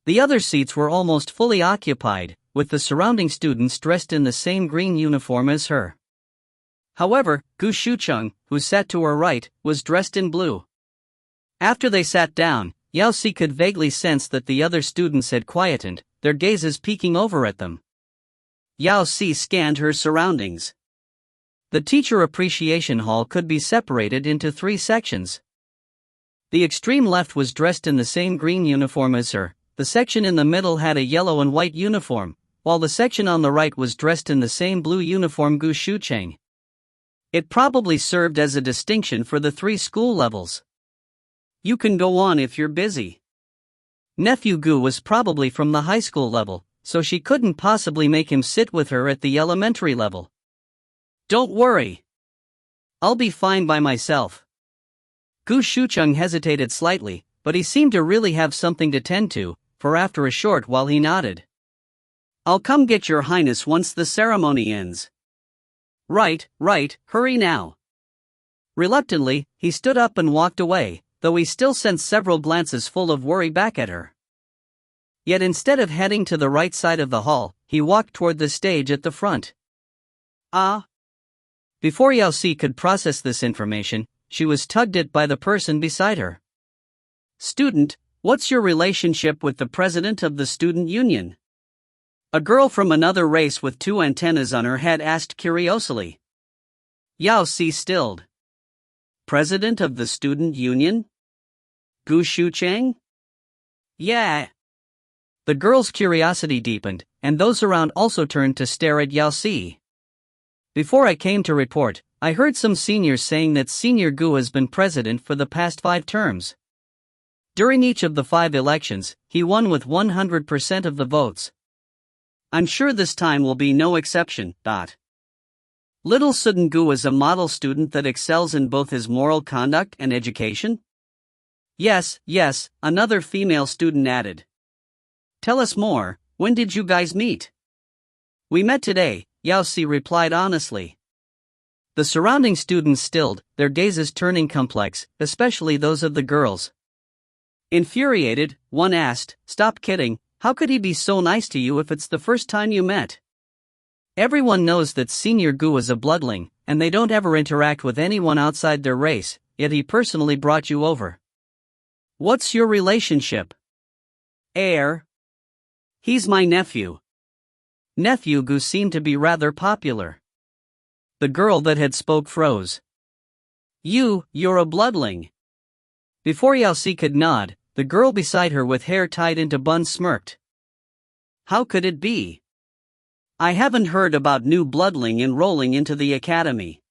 A: The other seats were almost fully occupied, with the surrounding students dressed in the same green uniform as her. However, Gu Shucheng, who sat to her right, was dressed in blue. After they sat down, Yao Si could vaguely sense that the other students had quietened, their gazes peeking over at them. Yao Si scanned her surroundings. The Teacher Appreciation Hall could be separated into 3 sections. The extreme left was dressed in the same green uniform as her, the section in the middle had a yellow and white uniform, while the section on the right was dressed in the same blue uniform Gu Shucheng. It probably served as a distinction for the 3 school levels. You can go on if you're busy. Nephew Gu was probably from the high school level, so she couldn't possibly make him sit with her at the elementary level. Don't worry. I'll be fine by myself. Gu Shucheng hesitated slightly, but he seemed to really have something to tend to, for after a short while he nodded. I'll come get your highness once the ceremony ends. Right, hurry now. Reluctantly, he stood up and walked away, though he still sent several glances full of worry back at her. Yet instead of heading to the right side of the hall, he walked toward the stage at the front. Before Yao Si could process this information, she was tugged at by the person beside her. Student, what's your relationship with the president of the student union? A girl from another race with 2 antennas on her head asked curiously. Yao Si stilled. President of the student union? Gu Shucheng? Yeah. The girl's curiosity deepened, and those around also turned to stare at Yao Si. Before I came to report, I heard some seniors saying that Senior Gu has been president for the past 5 terms. During each of the 5 elections, he won with 100% of the votes. I'm sure this time will be no exception. Little Sudden Gu is a model student that excels in both his moral conduct and education? Yes, another female student added. Tell us more, when did you guys meet? We met today, Yao Si replied honestly. The surrounding students stilled, their gazes turning complex, especially those of the girls. Infuriated, one asked, Stop kidding, how could he be so nice to you if it's the first time you met? Everyone knows that Senior Gu is a bloodling, and they don't ever interact with anyone outside their race, yet he personally brought you over. What's your relationship? Heir. He's my nephew. Nephew Gu seemed to be rather popular. The girl that had spoke froze. You're a bloodling. Before Yao Si could nod, the girl beside her with hair tied into buns smirked. How could it be? I haven't heard about new bloodling enrolling into the academy.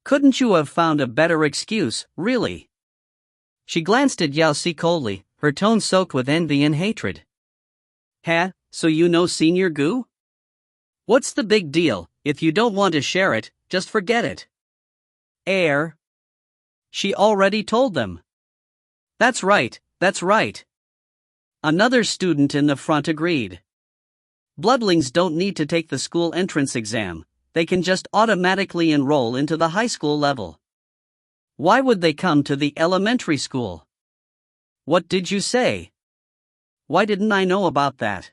A: Couldn't you have found a better excuse, really? She glanced at Yao Si coldly, her tone soaked with envy and hatred. So you know Senior Gu? What's the big deal? If you don't want to share it, just forget it. Heir. She already told them. That's right. Another student in the front agreed. Bloodlings don't need to take the school entrance exam, they can just automatically enroll into the high school level. Why would they come to the elementary school? What did you say? Why didn't I know about that?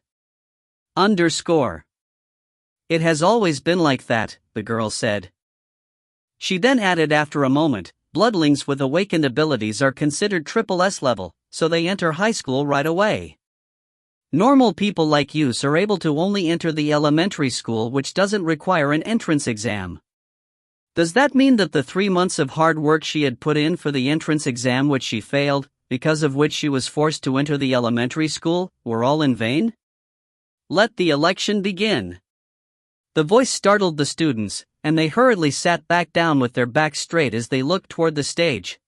A: It has always been like that, the girl said. She then added after a moment, bloodlings with awakened abilities are considered S level, so they enter high school right away. Normal people like you are able to only enter the elementary school, which doesn't require an entrance exam. Does that mean that the 3 months of hard work she had put in for the entrance exam which she failed, because of which she was forced to enter the elementary school, were all in vain? Let the election begin. The voice startled the students, and they hurriedly sat back down with their backs straight as they looked toward the stage.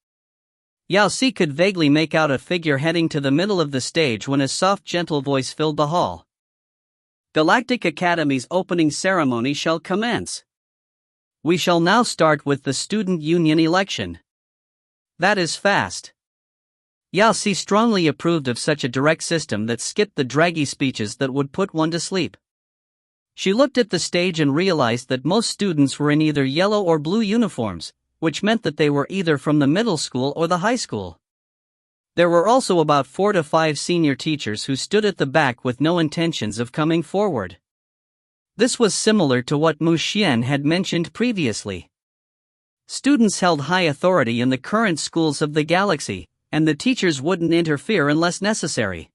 A: Yao Si could vaguely make out a figure heading to the middle of the stage when a soft, gentle voice filled the hall. Galactic Academy's opening ceremony shall commence. We shall now start with the student union election. That is fast. Yao Si strongly approved of such a direct system that skipped the draggy speeches that would put one to sleep. She looked at the stage and realized that most students were in either yellow or blue uniforms, which meant that they were either from the middle school or the high school. There were also about 4 to 5 senior teachers who stood at the back with no intentions of coming forward. This was similar to what Mu Xuan had mentioned previously. Students held high authority in the current schools of the galaxy, and the teachers wouldn't interfere unless necessary.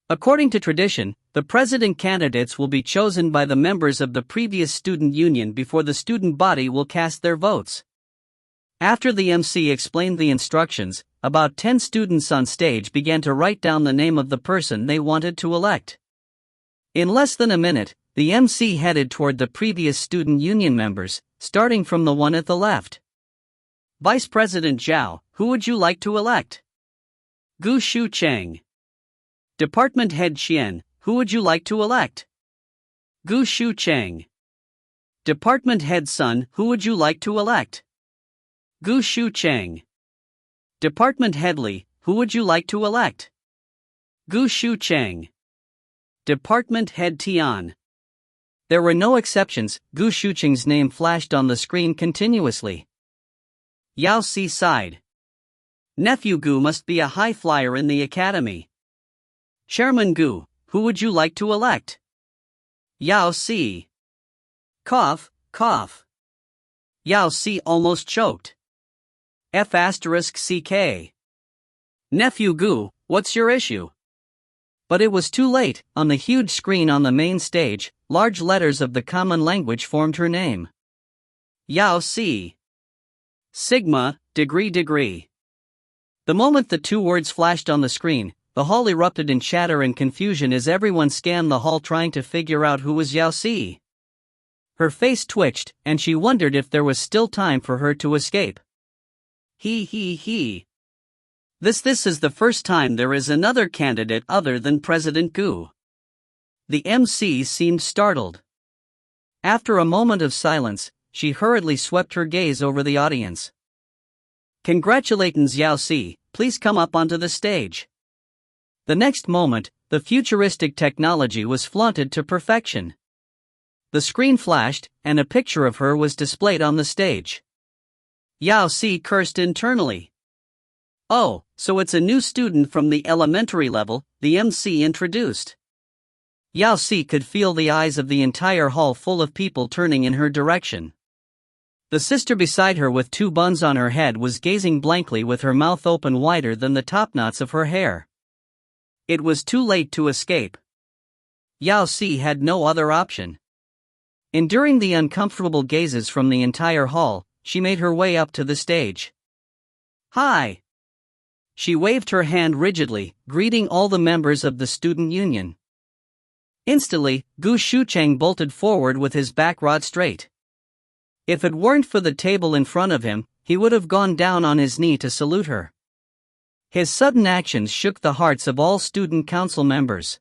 A: According to tradition, the president candidates will be chosen by the members of the previous student union before the student body will cast their votes. After the MC explained the instructions, about 10 students on stage began to write down the name of the person they wanted to elect. In less than a minute, the MC headed toward the previous student union members, starting from the one at the left. Vice President Zhao, who would you like to elect? Gu Shu Cheng. Department Head Qian, who would you like to elect? Gu Shu Cheng. Department Head Sun, who would you like to elect? Gu Shu Cheng. Department Head Li, who would you like to elect? Gu Shu Cheng. Department Head Tian. There were no exceptions. Gu Shucheng's name flashed on the screen continuously. Yao Si sighed. Nephew Gu must be a high flyer in the academy. Chairman Gu, who would you like to elect? Yao Si. Cough, cough. Yao Si almost choked. F***CK. Nephew Gu, what's your issue? But it was too late. On the huge screen on the main stage, large letters of the common language formed her name. Yao Si. Sigma, degree. The moment the 2 words flashed on the screen, the hall erupted in chatter and confusion as everyone scanned the hall trying to figure out who was Yao Si. Her face twitched, and she wondered if there was still time for her to escape. He. This is the first time there is another candidate other than President Gu. The MC seemed startled. After a moment of silence, she hurriedly swept her gaze over the audience. Congratulations Yao Si, please come up onto the stage. The next moment, the futuristic technology was flaunted to perfection. The screen flashed, and a picture of her was displayed on the stage. Yao Si cursed internally. Oh, so it's a new student from the elementary level, the MC introduced. Yao Si could feel the eyes of the entire hall full of people turning in her direction. The sister beside her with 2 buns on her head was gazing blankly with her mouth open wider than the top knots of her hair. It was too late to escape. Yao Si had no other option. Enduring the uncomfortable gazes from the entire hall, she made her way up to the stage. Hi! She waved her hand rigidly, greeting all the members of the student union. Instantly, Gu Shucheng bolted forward with his back rod straight. If it weren't for the table in front of him, he would have gone down on his knee to salute her. His sudden actions shook the hearts of all student council members.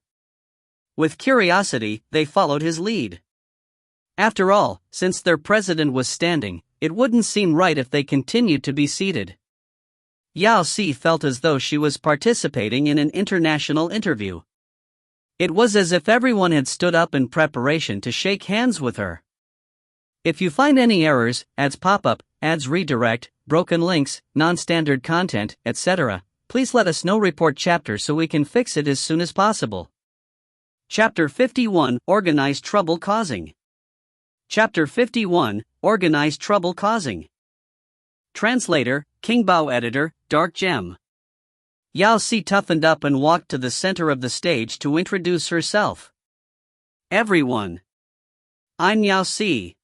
A: With curiosity, they followed his lead. After all, since their president was standing, it wouldn't seem right if they continued to be seated. Yao Si felt as though she was participating in an international interview. It was as if everyone had stood up in preparation to shake hands with her. If you find any errors, ads pop up, ads redirect, broken links, non-standard content, etc., please let us know. Report chapter so we can fix it as soon as possible. Chapter 51, Organized Trouble Causing. Chapter 51, Organized Trouble Causing. Translator, King Bao. Editor, Dark Gem. Yao Si toughened up and walked to the center of the stage to introduce herself. Everyone. I'm Yao Si.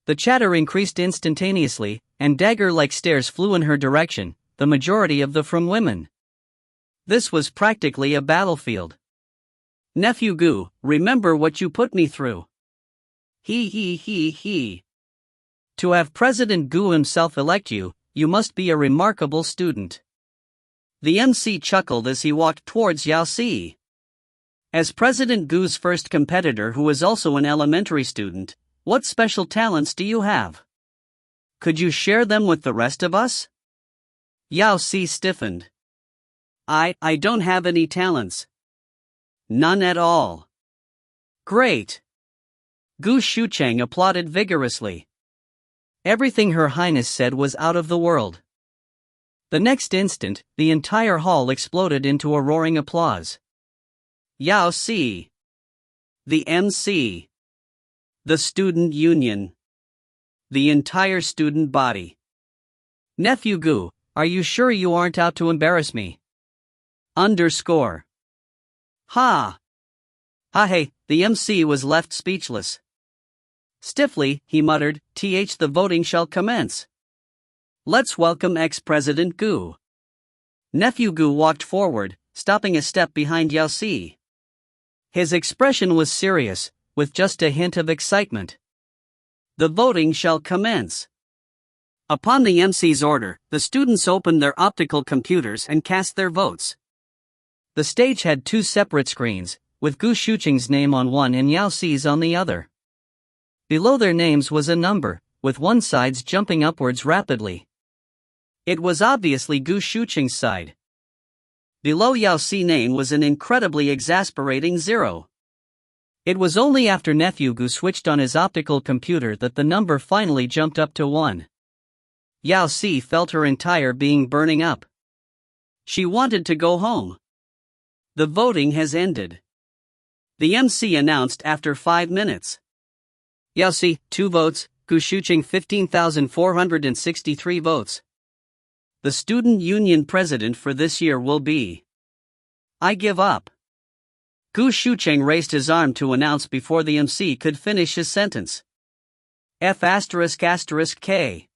A: The chatter increased instantaneously, and dagger-like stares flew in her direction, the majority of them from women. This was practically a battlefield. Nephew Gu, remember what you put me through. He. To have President Gu himself elect you, you must be a remarkable student. The MC chuckled as he walked towards Yao Si. As President Gu's first competitor who was also an elementary student, what special talents do you have? Could you share them with the rest of us? Yao Si stiffened. I don't have any talents. None at all. Great. Gu Xucheng applauded vigorously. Everything Her Highness said was out of the world. The next instant, the entire hall exploded into a roaring applause. Yao Si. The MC. The student union. The entire student body. Nephew Gu, are you sure you aren't out to embarrass me? _ Ha! Hey, the MC was left speechless. Stiffly, he muttered, the voting shall commence. Let's welcome ex-President Gu. Nephew Gu walked forward, stopping a step behind Yao Si. His expression was serious, with just a hint of excitement. The voting shall commence. Upon the MC's order, the students opened their optical computers and cast their votes. The stage had two separate screens, with Gu Xucheng's name on one and Yao Si's on the other. Below their names was a number, with one side's jumping upwards rapidly. It was obviously Gu Xucheng's side. Below Yao Si's name was an incredibly exasperating 0. It was only after Nephew Gu switched on his optical computer that the number finally jumped up to 1. Yao Si felt her entire being burning up. She wanted to go home. The voting has ended. The MC announced after 5 minutes. Yao Si, 2 votes, Gu Xucheng 15,463 votes. The student union president for this year will be. I give up. Gu Xucheng raised his arm to announce before the MC could finish his sentence. F***K.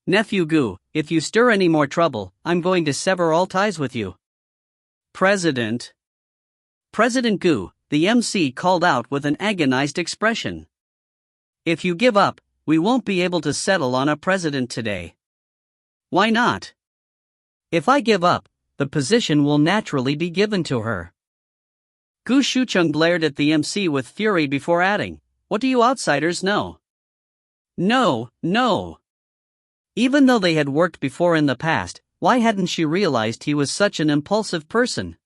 A: Nephew Gu, if you stir any more trouble, I'm going to sever all ties with you. President Gu, the MC called out with an agonized expression. If you give up, we won't be able to settle on a president today. Why not? If I give up, the position will naturally be given to her. Gu Xucheng glared at the MC with fury before adding, what do you outsiders know? No. Even though they had worked before in the past, why hadn't she realized he was such an impulsive person?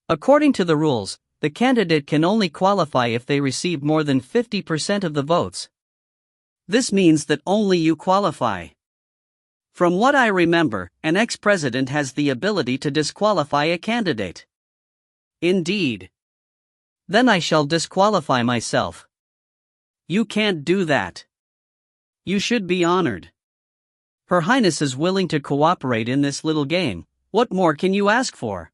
A: According to the rules, the candidate can only qualify if they receive more than 50% of the votes. This means that only you qualify. From what I remember, an ex-president has the ability to disqualify a candidate. Indeed. Then I shall disqualify myself. You can't do that. You should be honored. Her Highness is willing to cooperate in this little game. What more can you ask for?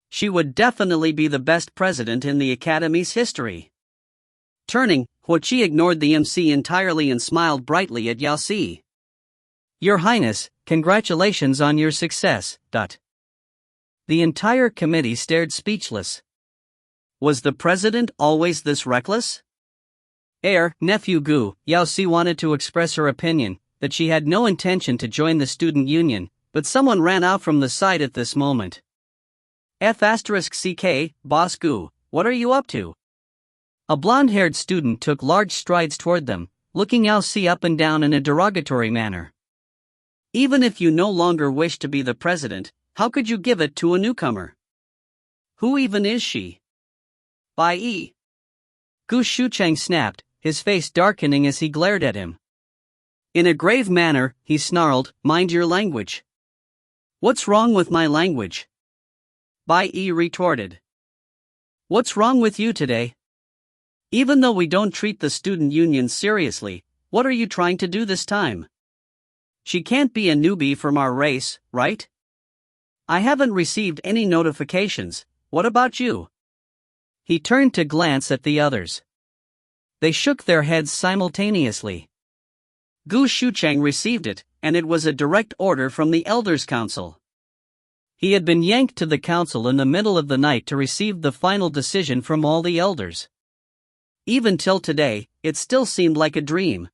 A: She would definitely be the best president in the Academy's history. Turning, Huoqi ignored the MC entirely and smiled brightly at Yao Si. Your Highness, congratulations on your success. The entire committee stared speechless. Was the president always this reckless? Nephew Gu, Yao Si wanted to express her opinion, that she had no intention to join the student union, but someone ran out from the side at this moment. F***CK, Boss Gu, what are you up to? A blonde-haired student took large strides toward them, looking Yao Si up and down in a derogatory manner. Even if you no longer wish to be the president, how could you give it to a newcomer? Who even is she? Gu Xucheng snapped, his face darkening as he glared at him. In a grave manner, he snarled, mind your language. What's wrong with my language? Retorted. What's wrong with you today? Even though we don't treat the student union seriously, what are you trying to do this time? She can't be a newbie from our race, right? I haven't received any notifications, what about you? He turned to glance at the others. They shook their heads simultaneously. Gu Xucheng received it, and it was a direct order from the Elders' Council. He had been yanked to the council in the middle of the night to receive the final decision from all the elders. Even till today, it still seemed like a dream.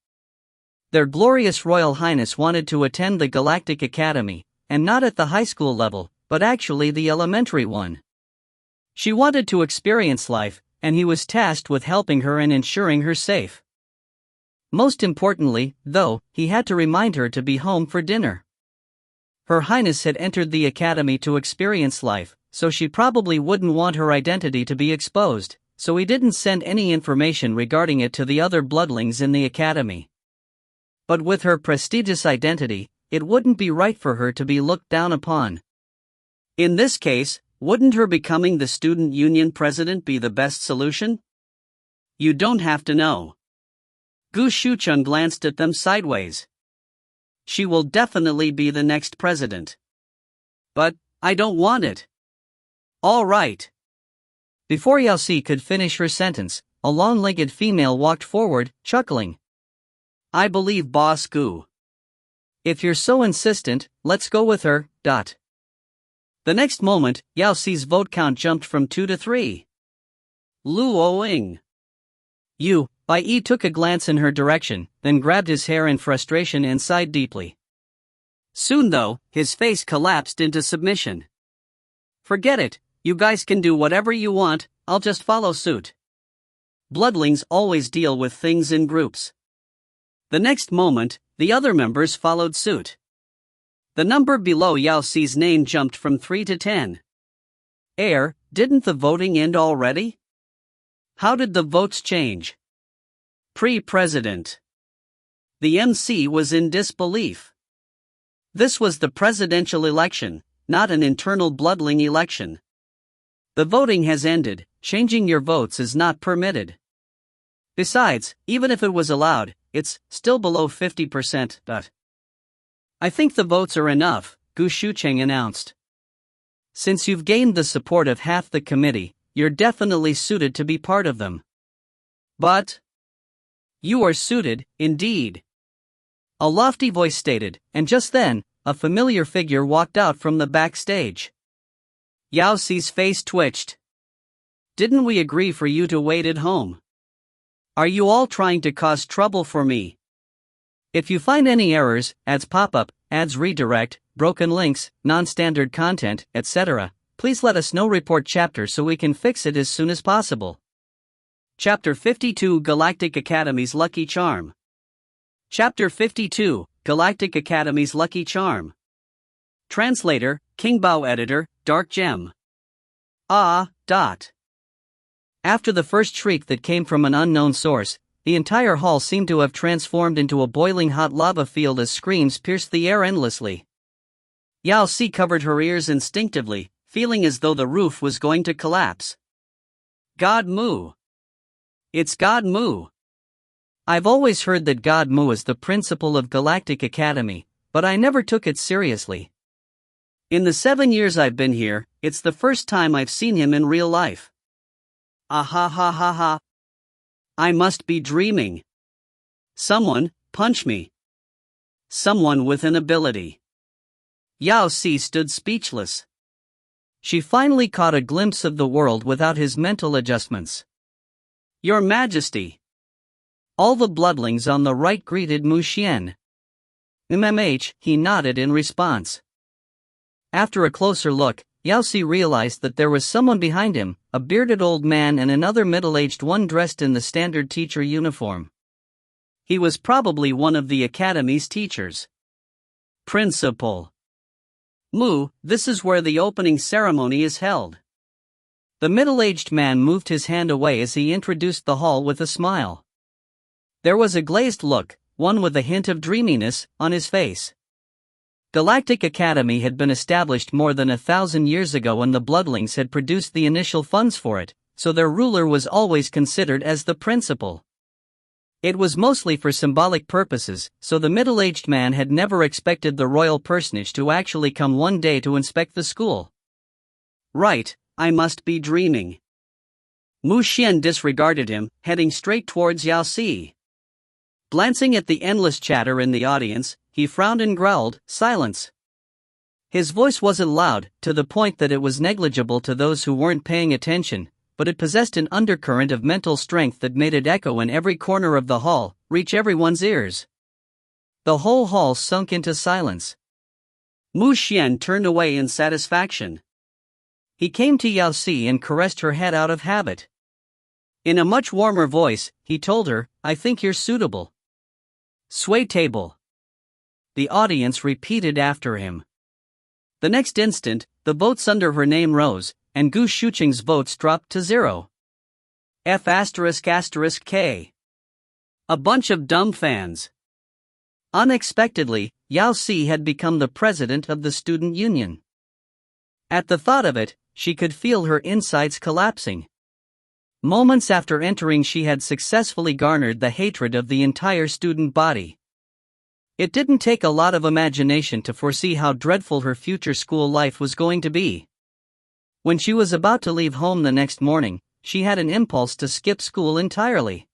A: Their glorious Royal Highness wanted to attend the Galactic Academy, and not at the high school level, but actually the elementary one. She wanted to experience life, and he was tasked with helping her and ensuring her safe. Most importantly, though, he had to remind her to be home for dinner. Her Highness had entered the academy to experience life, so she probably wouldn't want her identity to be exposed, so he didn't send any information regarding it to the other bloodlings in the academy. But with her prestigious identity, it wouldn't be right for her to be looked down upon. In this case, wouldn't her becoming the student union president be the best solution? You don't have to know. Mu Xuan glanced at them sideways. She will definitely be the next president. But, I don't want it. All right. Before Yao Si could finish her sentence, a long-legged female walked forward, chuckling. I believe Boss Gu. If you're so insistent, let's go with her. The next moment, Yao Si's vote count jumped from 2 to 3. Lu Oing. Bai Yi took a glance in her direction, then grabbed his hair in frustration and sighed deeply. Soon though, his face collapsed into submission. Forget it, you guys can do whatever you want, I'll just follow suit. Bloodlings always deal with things in groups. The next moment, the other members followed suit. The number below Yao Si's name jumped from 3 to 10. Didn't the voting end already? How did the votes change? Pre-president. The MC was in disbelief. This was the presidential election, not an internal bloodling election. The voting has ended, changing your votes is not permitted. Besides, even if it was allowed, it's still below 50%. I think the votes are enough, Mu Xuan announced. Since you've gained the support of half the committee, you're definitely suited to be part of them. But you are suited, indeed. A lofty voice stated, and just then, a familiar figure walked out from the backstage. Yao Si's face twitched. Didn't we agree for you to wait at home? Are you all trying to cause trouble for me? If you find any errors, ads pop up, ads redirect, broken links, non-standard content, etc., please let us know. Report chapter so we can fix it as soon as possible. Chapter 52 Galactic Academy's Lucky Charm. Chapter 52 Galactic Academy's Lucky Charm. Translator, King Bao. Editor, Dark Gem. After the first shriek that came from an unknown source, the entire hall seemed to have transformed into a boiling hot lava field as screams pierced the air endlessly. Yao Si covered her ears instinctively, feeling as though the roof was going to collapse. God Mu. It's God Mu. I've always heard that God Mu is the principal of Galactic Academy, but I never took it seriously. In the 7 years I've been here, it's the first time I've seen him in real life. I must be dreaming. Someone, punch me. Someone with an ability. Yao Si stood speechless. She finally caught a glimpse of the world without his mental adjustments. Your Majesty. All the bloodlings on the right greeted Mu Xuan. He nodded in response. After a closer look, Yao Si realized that there was someone behind him, a bearded old man and another middle-aged one dressed in the standard teacher uniform. He was probably one of the academy's teachers. Principal. Mu, this is where the opening ceremony is held. The middle-aged man moved his hand away as he introduced the hall with a smile. There was a glazed look, one with a hint of dreaminess, on his face. Galactic Academy had been established more than 1,000 years ago when the bloodlings had produced the initial funds for it, so their ruler was always considered as the principal. It was mostly for symbolic purposes, so the middle-aged man had never expected the royal personage to actually come one day to inspect the school. Right, I must be dreaming. Mu Xuan disregarded him, heading straight towards Yao Si. Glancing at the endless chatter in the audience, he frowned and growled, "Silence." His voice wasn't loud, to the point that it was negligible to those who weren't paying attention, but it possessed an undercurrent of mental strength that made it echo in every corner of the hall, reach everyone's ears. The whole hall sunk into silence. Mu Xuan turned away in satisfaction. He came to Yao Si and caressed her head out of habit. In a much warmer voice, he told her, "I think you're suitable." Sway table. The audience repeated after him. The next instant, the votes under her name rose, and Gu Shuqing's votes dropped to 0. F***K. A bunch of dumb fans. Unexpectedly, Yao Si had become the president of the student union. At the thought of it, she could feel her insides collapsing. Moments after entering, she had successfully garnered the hatred of the entire student body. It didn't take a lot of imagination to foresee how dreadful her future school life was going to be. When she was about to leave home the next morning, she had an impulse to skip school entirely.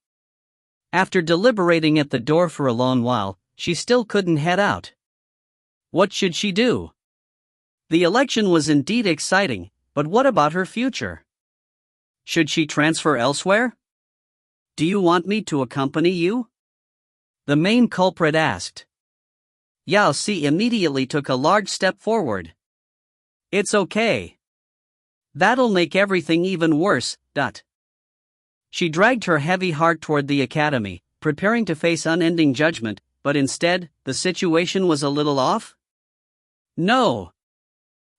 A: After deliberating at the door for a long while, she still couldn't head out. What should she do? The election was indeed exciting, but what about her future? Should she transfer elsewhere? "Do you want me to accompany you?" the main culprit asked. Yao Si immediately took a large step forward. "It's okay. That'll make everything even worse." She dragged her heavy heart toward the academy, preparing to face unending judgment, but instead, the situation was a little off? No.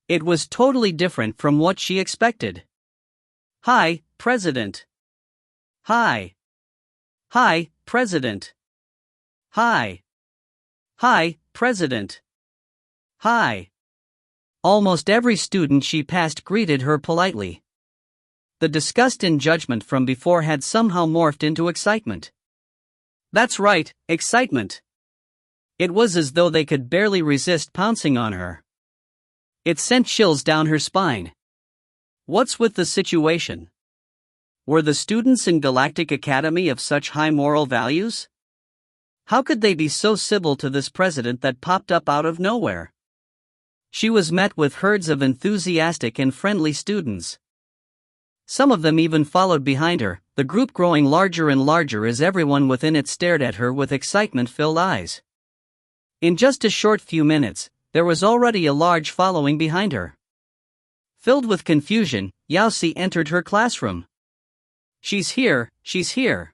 A: It was totally different from what she expected. "Hi, President." "Hi." "Hi, President." "Hi." "Hi, President." "Hi." Almost every student she passed greeted her politely. The disgust and judgment from before had somehow morphed into excitement. That's right, excitement. It was as though they could barely resist pouncing on her. It sent chills down her spine. What's with the situation? Were the students in Galactic Academy of such high moral values? How could they be so civil to this president that popped up out of nowhere? She was met with herds of enthusiastic and friendly students. Some of them even followed behind her, the group growing larger and larger as everyone within it stared at her with excitement-filled eyes. In just a short few minutes, there was already a large following behind her. Filled with confusion, Yao Si entered her classroom. "She's here, she's here,"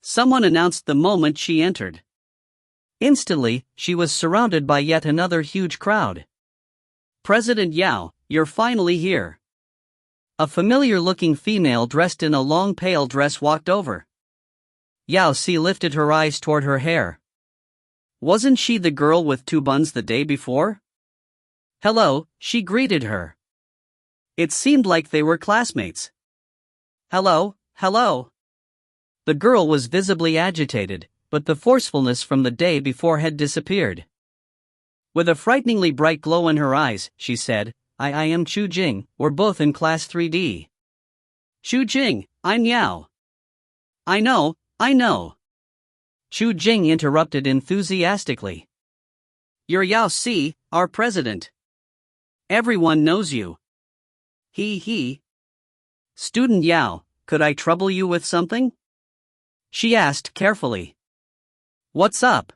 A: someone announced the moment she entered. Instantly, she was surrounded by yet another huge crowd. "President Yao, you're finally here." A familiar-looking female dressed in a long pale dress walked over. Yao Si lifted her eyes toward her hair. Wasn't she the girl with 2 buns the day before? "Hello," she greeted her. It seemed like they were classmates. "Hello, hello." The girl was visibly agitated, but the forcefulness from the day before had disappeared. With a frighteningly bright glow in her eyes, she said, I am Chu Jing, we're both in class 3D. "Chu Jing, I'm Yao." I know. Chu Jing interrupted enthusiastically. "You're Yao Si, our president. Everyone knows you." He. "Student Yao, could I trouble you with something?" she asked carefully. "What's up?"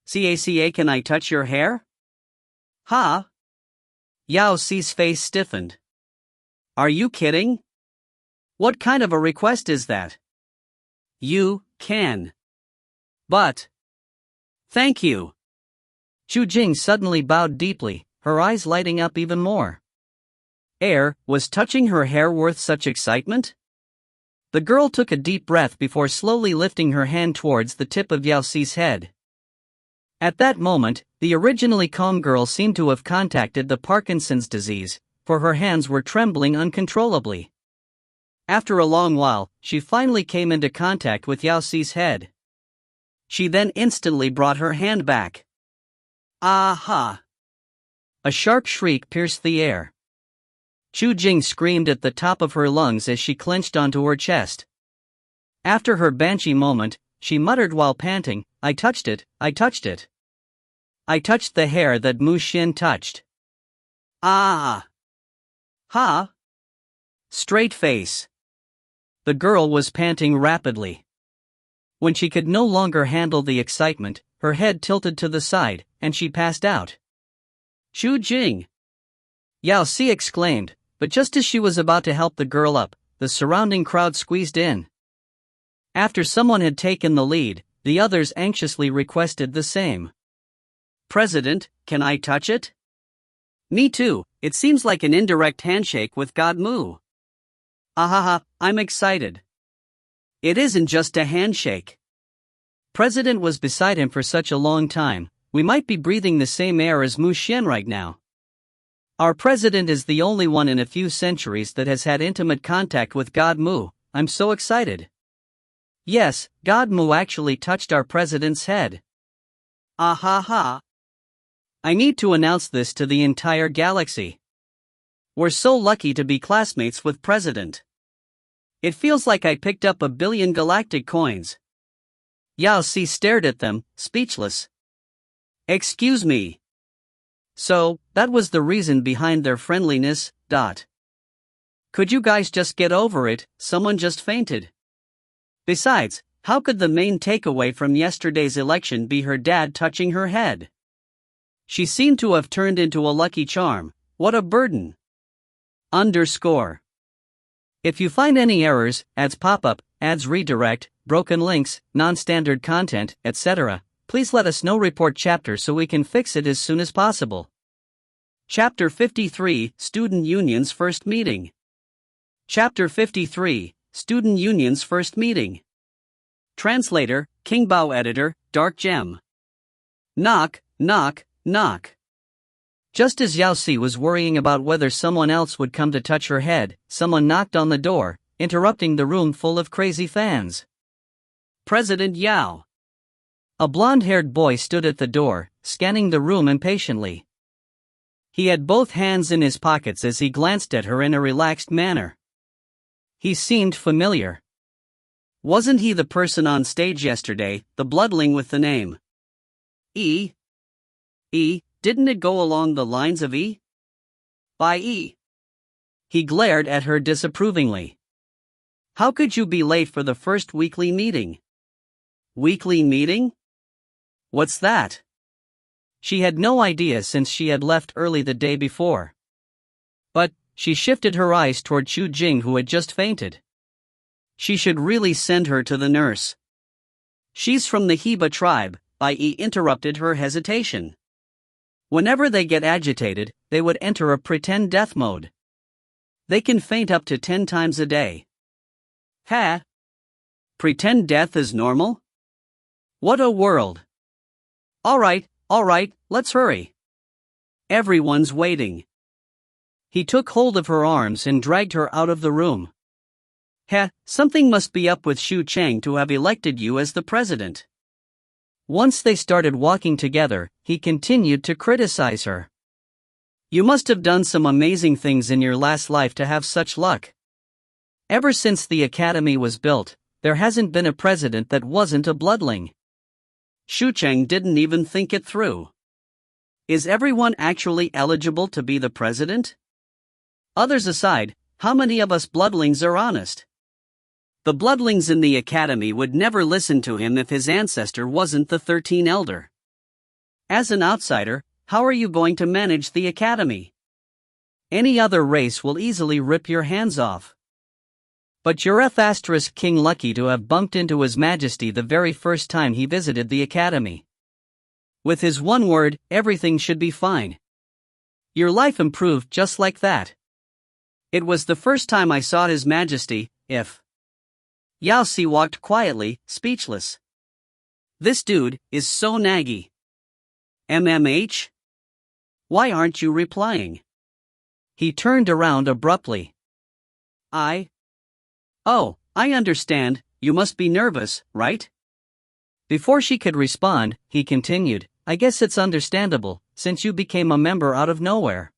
A: "Caca, can I touch your hair?" "Huh?" Yao Si's face stiffened. "Are you kidding? What kind of a request is that?" "You can. But thank you." Chu Jing suddenly bowed deeply, her eyes lighting up even more. Was touching her hair worth such excitement? The girl took a deep breath before slowly lifting her hand towards the tip of Yao Si's head. At that moment, the originally calm girl seemed to have contacted the Parkinson's disease, for her hands were trembling uncontrollably. After a long while, she finally came into contact with Yao Si's head. She then instantly brought her hand back. "Aha!" A sharp shriek pierced the air. Chu Jing screamed at the top of her lungs as she clenched onto her chest. After her banshee moment, she muttered while panting, I touched it. I touched the hair that Mu Xuan touched." "Ah! Ha! Straight face. The girl was panting rapidly. When she could no longer handle the excitement, her head tilted to the side, and she passed out. Xu Jing! Yao Si exclaimed, but just as she was about to help the girl up, the surrounding crowd squeezed in. After someone had taken the lead, the others anxiously requested the same. President, can I touch it? Me too, it seems like an indirect handshake with God Mu. Ahaha, I'm excited. It isn't just a handshake. President was beside him for such a long time, we might be breathing the same air as Mu Xuan right now. Our president is the only one in a few centuries that has had intimate contact with God Mu. I'm so excited. Yes, God Mu actually touched our president's head. Ahaha. I need to announce this to the entire galaxy. We're so lucky to be classmates with President. It feels like I picked up 1 billion galactic coins. Yao Si stared at them, speechless. Excuse me. So, that was the reason behind their friendliness, . Could you guys just get over it, someone just fainted. Besides, how could the main takeaway from yesterday's election be her dad touching her head? She seemed to have turned into a lucky charm, what a burden. _ If you find any errors, ads pop-up, ads redirect, broken links, non-standard content, etc., please let us know. Report chapter so we can fix it as soon as possible. Chapter 53, Student Union's First Meeting. Chapter 53, Student Union's First Meeting. Translator, King Bao. Editor, Dark Gem. Knock, knock, knock. Just as Yao Si was worrying about whether someone else would come to touch her head, someone knocked on the door, interrupting the room full of crazy fans. President Yao. A blonde-haired boy stood at the door, scanning the room impatiently. He had both hands in his pockets as he glanced at her in a relaxed manner. He seemed familiar. Wasn't he the person on stage yesterday, the bloodling with the name E? Didn't it go along the lines of E? By E. He glared at her disapprovingly. How could you be late for the first weekly meeting? Weekly meeting? What's that? She had no idea since she had left early the day before. But, she shifted her eyes toward Xu Jing, who had just fainted. She should really send her to the nurse. She's from the Heba tribe, i.e. interrupted her hesitation. Whenever they get agitated, they would enter a pretend death mode. They can faint up to 10 times a day. Ha! Pretend death is normal? What a world! Alright, let's hurry. Everyone's waiting. He took hold of her arms and dragged her out of the room. Something must be up with Xu Chang to have elected you as the president. Once they started walking together, he continued to criticize her. You must have done some amazing things in your last life to have such luck. Ever since the academy was built, there hasn't been a president that wasn't a bloodling. Xu Chang didn't even think it through. Is everyone actually eligible to be the president? Others aside, how many of us bloodlings are honest? The bloodlings in the academy would never listen to him if his ancestor wasn't the 13th elder. As an outsider, how are you going to manage the academy? Any other race will easily rip your hands off. But you're King lucky to have bumped into His Majesty the very first time he visited the academy. With his one word, everything should be fine. Your life improved just like that. It was the first time I saw His Majesty, if. Yao Si walked quietly, speechless. This dude is so naggy. MMH? Why aren't you replying? He turned around abruptly. Oh, I understand, you must be nervous, right? Before she could respond, he continued, I guess it's understandable, since you became a member out of nowhere.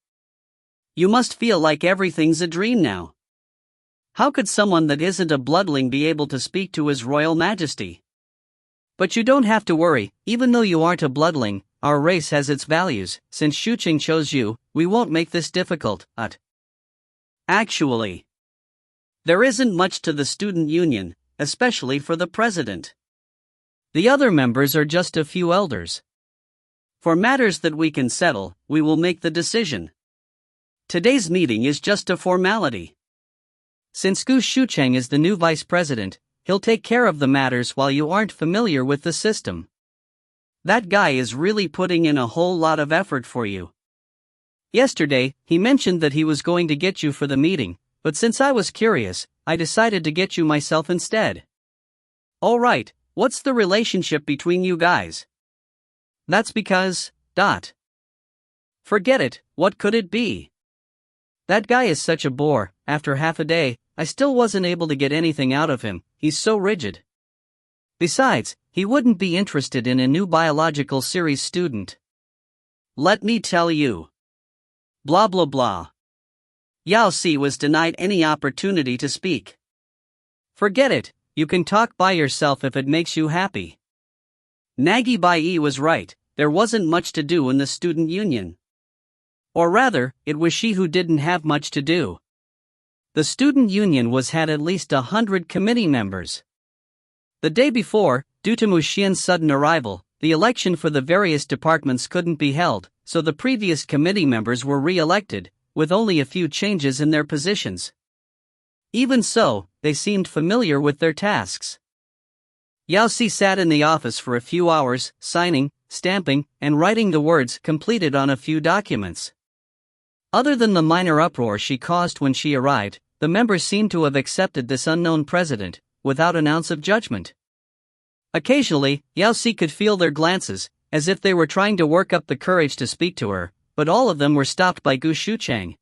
A: You must feel like everything's a dream now. How could someone that isn't a bloodling be able to speak to His Royal Majesty? But you don't have to worry, even though you aren't a bloodling, our race has its values. Since Xu Qing chose you, we won't make this difficult. Actually, There isn't much to the student union, especially for the president. The other members are just a few elders. For matters that we can settle, we will make the decision. Today's meeting is just a formality. Since Gu Xucheng is the new vice president, he'll take care of the matters while you aren't familiar with the system. That guy is really putting in a whole lot of effort for you. Yesterday, he mentioned that he was going to get you for the meeting, but since I was curious, I decided to get you myself instead. Alright, what's the relationship between you guys? That's because, ... Forget it, what could it be? That guy is such a bore. After half a day, I still wasn't able to get anything out of him, he's so rigid. Besides, he wouldn't be interested in a new biological series student. Let me tell you. Blah blah blah. Yao Si was denied any opportunity to speak. Forget it, you can talk by yourself if it makes you happy. Nagi Bai was right, there wasn't much to do in the student union. Or rather, it was she who didn't have much to do. The student union had at least 100 committee members. The day before, due to Mu Xuan's sudden arrival, the election for the various departments couldn't be held, so the previous committee members were re-elected, with only a few changes in their positions. Even so, they seemed familiar with their tasks. Yao Si sat in the office for a few hours, signing, stamping, and writing the words completed on a few documents. Other than the minor uproar she caused when she arrived, the members seemed to have accepted this unknown president, without an ounce of judgment. Occasionally, Yao Si could feel their glances, as if they were trying to work up the courage to speak to her, but all of them were stopped by Gu Xucheng.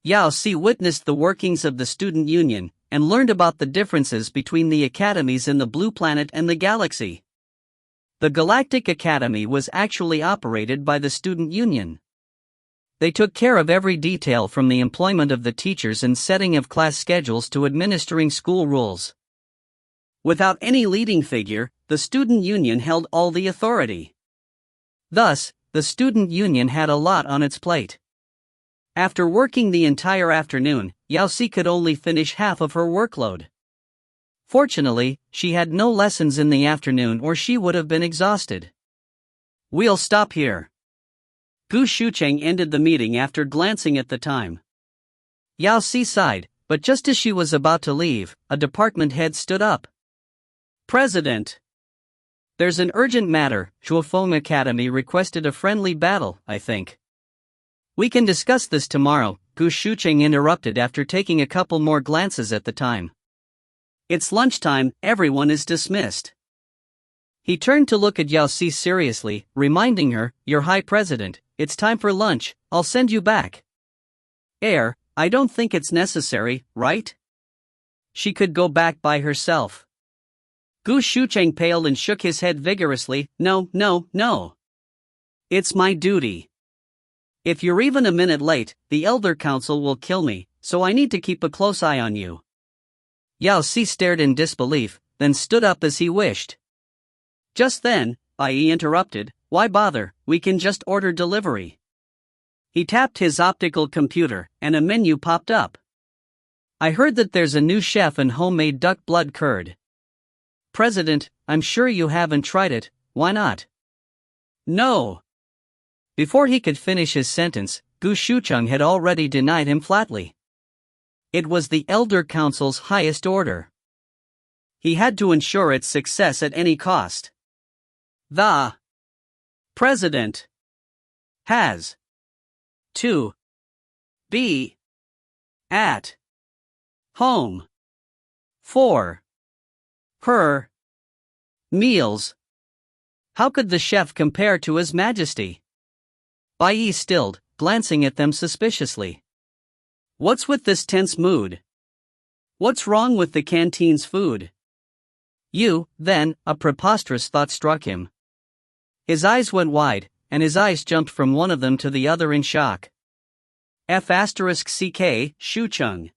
A: Yao Si witnessed the workings of the student union, and learned about the differences between the academies in the Blue Planet and the galaxy. The Galactic Academy was actually operated by the student union. They took care of every detail from the employment of the teachers and setting of class schedules to administering school rules. Without any leading figure, the student union held all the authority. Thus, the student union had a lot on its plate. After working the entire afternoon, Yao Si could only finish half of her workload. Fortunately, she had no lessons in the afternoon or she would have been exhausted. We'll stop here. Gu Xucheng ended the meeting after glancing at the time. Yao Si sighed, but just as she was about to leave, a department head stood up. President. There's an urgent matter. Zhuofeng Academy requested a friendly battle, I think. We can discuss this tomorrow, Gu Xucheng interrupted after taking a couple more glances at the time. It's lunchtime, everyone is dismissed. He turned to look at Yao Si seriously, reminding her, Your High President, it's time for lunch, I'll send you back. I don't think it's necessary, right? She could go back by herself. Gu Xucheng paled and shook his head vigorously, No. It's my duty. If you're even a minute late, the Elder Council will kill me, so I need to keep a close eye on you. Yao Si stared in disbelief, then stood up as he wished. Just then, Bai interrupted, Why bother, we can just order delivery. He tapped his optical computer, and a menu popped up. I heard that there's a new chef and homemade duck blood curd. President, I'm sure you haven't tried it, why not? No. Before he could finish his sentence, Gu Xucheng had already denied him flatly. It was the Elder Council's highest order. He had to ensure its success at any cost. The President has to be at home for her meals. How could the chef compare to His Majesty? Bai stilled, glancing at them suspiciously. What's with this tense mood? What's wrong with the canteen's food? Then, a preposterous thought struck him. His eyes went wide, and his eyes jumped from one of them to the other in shock. F***CK, Xucheng.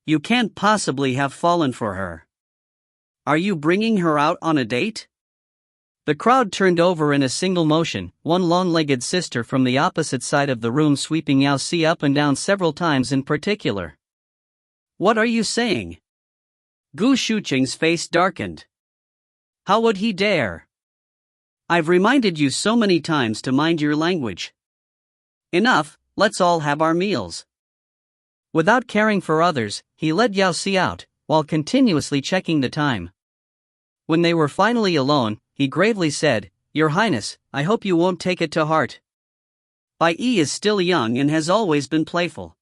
A: You can't possibly have fallen for her. Are you bringing her out on a date? The crowd turned over in a single motion, one long-legged sister from the opposite side of the room sweeping Yao Si up and down several times in particular. What are you saying? Gu Shuqing's face darkened. How would he dare? I've reminded you so many times to mind your language. Enough, let's all have our meals. Without caring for others, he led Yao Si out, while continuously checking the time. When they were finally alone, he gravely said, "Your Highness, I hope you won't take it to heart. Bai Yi is still young and has always been playful."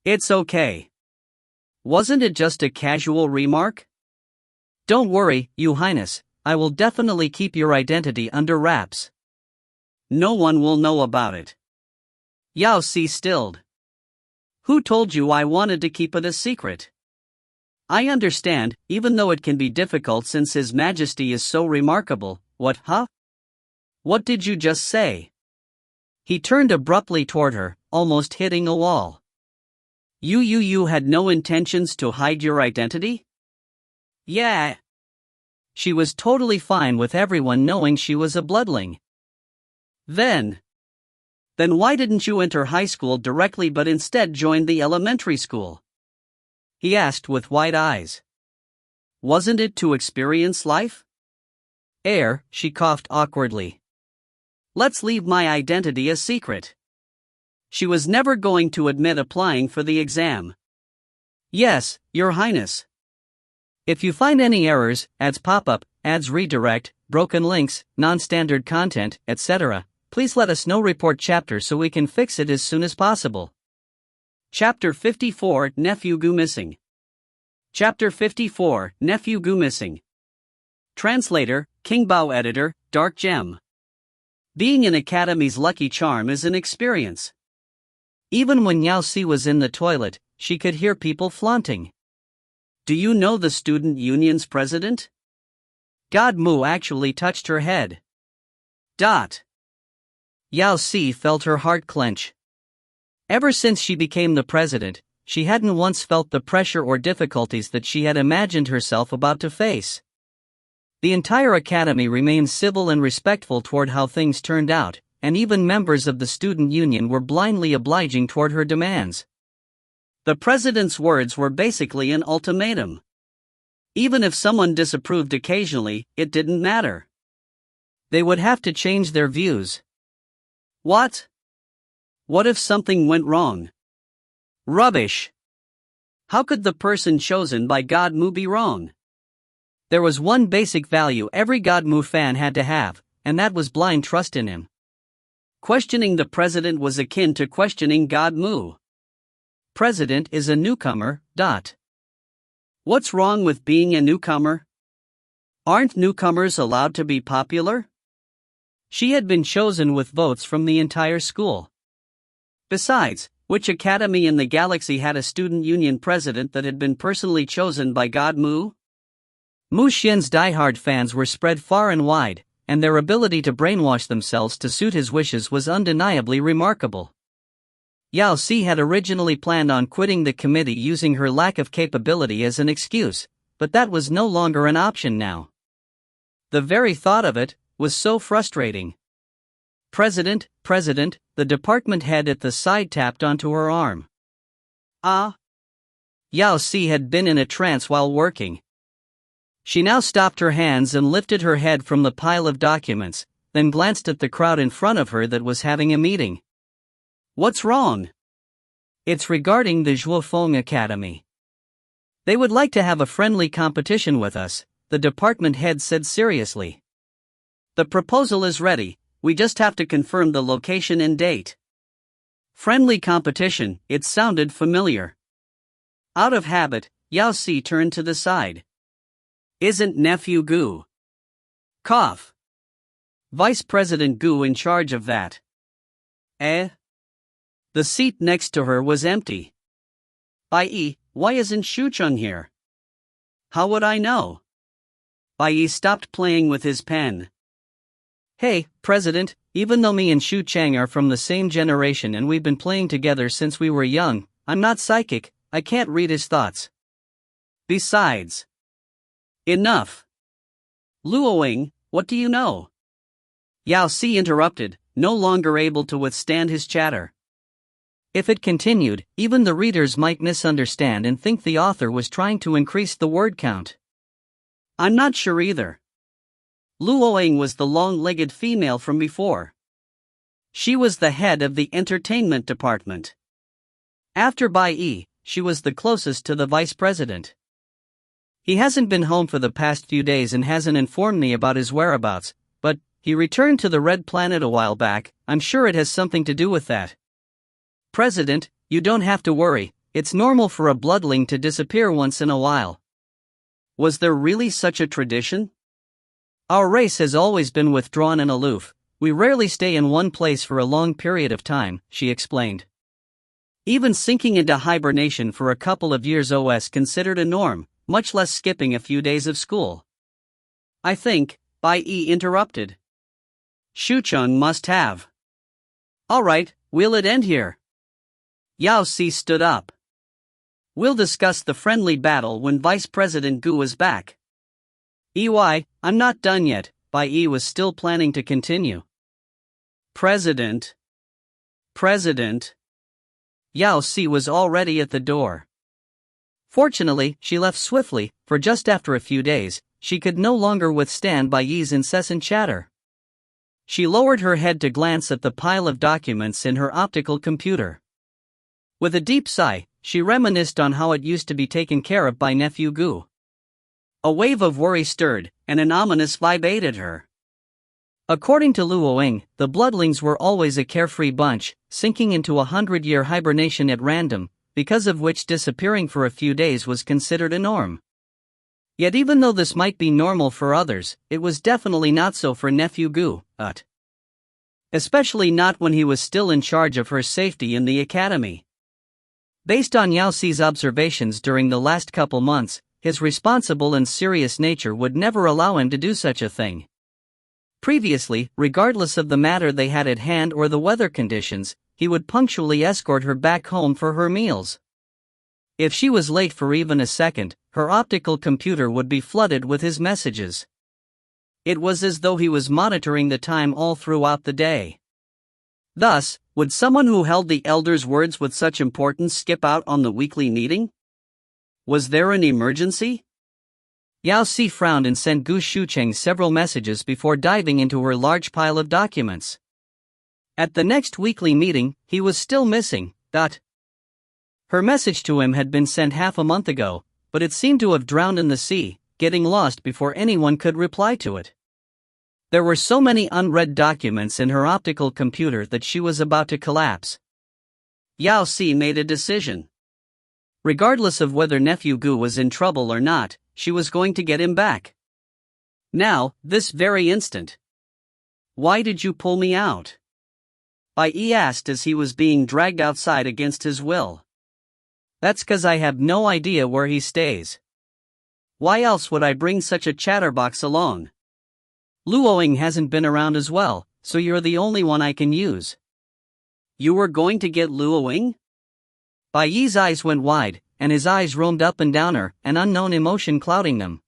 A: "It's okay. Wasn't it just a casual remark?" "Don't worry, Your Highness, I will definitely keep your identity under wraps. No one will know about it." Yao Si stilled. "Who told you I wanted to keep it a secret?" "I understand, even though it can be difficult since His Majesty is so remarkable." "What, huh? What did you just say?" He turned abruptly toward her, almost hitting a wall. You had no intentions to hide your identity?" "Yeah." She was totally fine with everyone knowing she was a bloodling. Then why didn't you enter high school directly but instead joined the elementary school?" he asked with wide eyes. "Wasn't it to experience life?" She coughed awkwardly. "Let's leave my identity a secret." She was never going to admit applying for the exam. "Yes, Your Highness. If you find any errors, ads pop up, ads redirect, broken links, non-standard content, etc., please let us know. Report chapter so we can fix it as soon as possible." Chapter 54, Nephew Gu Missing. Chapter 54, Nephew Gu Missing. Translator, King Bao. Editor, Dark Gem. Being an academy's lucky charm is an experience. Even when Yao Si was in the toilet, she could hear people flaunting. "Do you know the student union's president?" God Mu actually touched her head. Yao Si felt her heart clench. Ever since she became the president, she hadn't once felt the pressure or difficulties that she had imagined herself about to face. The entire academy remained civil and respectful toward how things turned out, and even members of the student union were blindly obliging toward her demands. The president's words were basically an ultimatum. Even if someone disapproved occasionally, it didn't matter. They would have to change their views. What? What if something went wrong? Rubbish! How could the person chosen by God Mu be wrong? There was one basic value every God Mu fan had to have, and that was blind trust in him. Questioning the president was akin to questioning God Mu. President is a newcomer. What's wrong with being a newcomer? Aren't newcomers allowed to be popular? She had been chosen with votes from the entire school. Besides, which academy in the galaxy had a student union president that had been personally chosen by God Mu? Mu Xuan's diehard fans were spread far and wide, and their ability to brainwash themselves to suit his wishes was undeniably remarkable. Yao Si had originally planned on quitting the committee using her lack of capability as an excuse, but that was no longer an option now. The very thought of it was so frustrating. President, the department head at the side tapped onto her arm. Yao Si had been in a trance while working. She now stopped her hands and lifted her head from the pile of documents, then glanced at the crowd in front of her that was having a meeting. "What's wrong?" "It's regarding the Zhuofeng Academy. They would like to have a friendly competition with us," the department head said seriously. "The proposal is ready, we just have to confirm the location and date." Friendly competition, it sounded familiar. Out of habit, Yao Si turned to the side. "Isn't Nephew Gu Cough. Vice President Gu in charge of that?" The seat next to her was empty. "Bai, why isn't Shucheng here?" "How would I know?" Bai stopped playing with his pen. "Hey, President, even though me and Shu Chang are from the same generation and we've been playing together since we were young, I'm not psychic, I can't read his thoughts. Besides..." "Enough. Luoing, what do you know?" Yao Si interrupted, no longer able to withstand his chatter. If it continued, even the readers might misunderstand and think the author was trying to increase the word count. I'm not sure either. Luoying was the long-legged female from before. She was the head of the entertainment department. After Bai Yi, she was the closest to the vice president. He hasn't been home for the past few days and hasn't informed me about his whereabouts, but he returned to the Red Planet a while back. I'm sure it has something to do with that. President, you don't have to worry, it's normal for a bloodling to disappear once in a while. Was there really such a tradition? Our race has always been withdrawn and aloof. We rarely stay in one place for a long period of time, she explained. Even sinking into hibernation for a couple of years was considered a norm, much less skipping a few days of school. I think, Bai Yi interrupted. Xucheng must have. All right, will it end here? Yao Si stood up. We'll discuss the friendly battle when Vice President Gu is back. I'm not done yet. Bai Yi was still planning to continue. President. Yao Si was already at the door. Fortunately, she left swiftly, for just after a few days, she could no longer withstand Bai Yi's incessant chatter. She lowered her head to glance at the pile of documents in her optical computer. With a deep sigh, she reminisced on how it used to be taken care of by nephew Gu. A wave of worry stirred, and an ominous vibe aided her. According to Luoying, the bloodlings were always a carefree bunch, sinking into 100-year hibernation at random, because of which disappearing for a few days was considered a norm. Yet even though this might be normal for others, it was definitely not so for nephew Gu, especially not when he was still in charge of her safety in the academy. Based on Yao Si's observations during the last couple months, his responsible and serious nature would never allow him to do such a thing. Previously, regardless of the matter they had at hand or the weather conditions, he would punctually escort her back home for her meals. If she was late for even a second, her optical computer would be flooded with his messages. It was as though he was monitoring the time all throughout the day. Thus, would someone who held the elder's words with such importance skip out on the weekly meeting? Was there an emergency? Yao Si frowned and sent Gu Xucheng several messages before diving into her large pile of documents. At the next weekly meeting, he was still missing. Her message to him had been sent half a month ago, but it seemed to have drowned in the sea, getting lost before anyone could reply to it. There were so many unread documents in her optical computer that she was about to collapse. Yao Si made a decision. Regardless of whether nephew Gu was in trouble or not, she was going to get him back. Now, this very instant. Why did you pull me out? Bai Yi asked as he was being dragged outside against his will. That's 'cause I have no idea where he stays. Why else would I bring such a chatterbox along? Luoying hasn't been around as well, so you're the only one I can use. You were going to get Luoying? Bai Yi's eyes went wide, and his eyes roamed up and down her, an unknown emotion clouding them.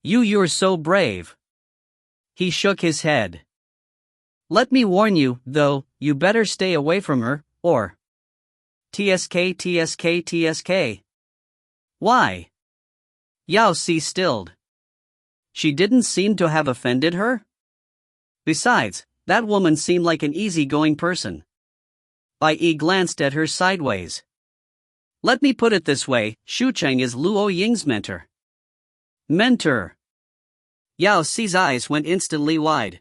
A: You're so brave. He shook his head. Let me warn you, though, you better stay away from her, or... TSK. Why? Yao Si stilled. She didn't seem to have offended her? Besides, that woman seemed like an easygoing person. Bai Yi glanced at her sideways. Let me put it this way, Xucheng is Luoying's mentor. Mentor? Yao Si's eyes went instantly wide.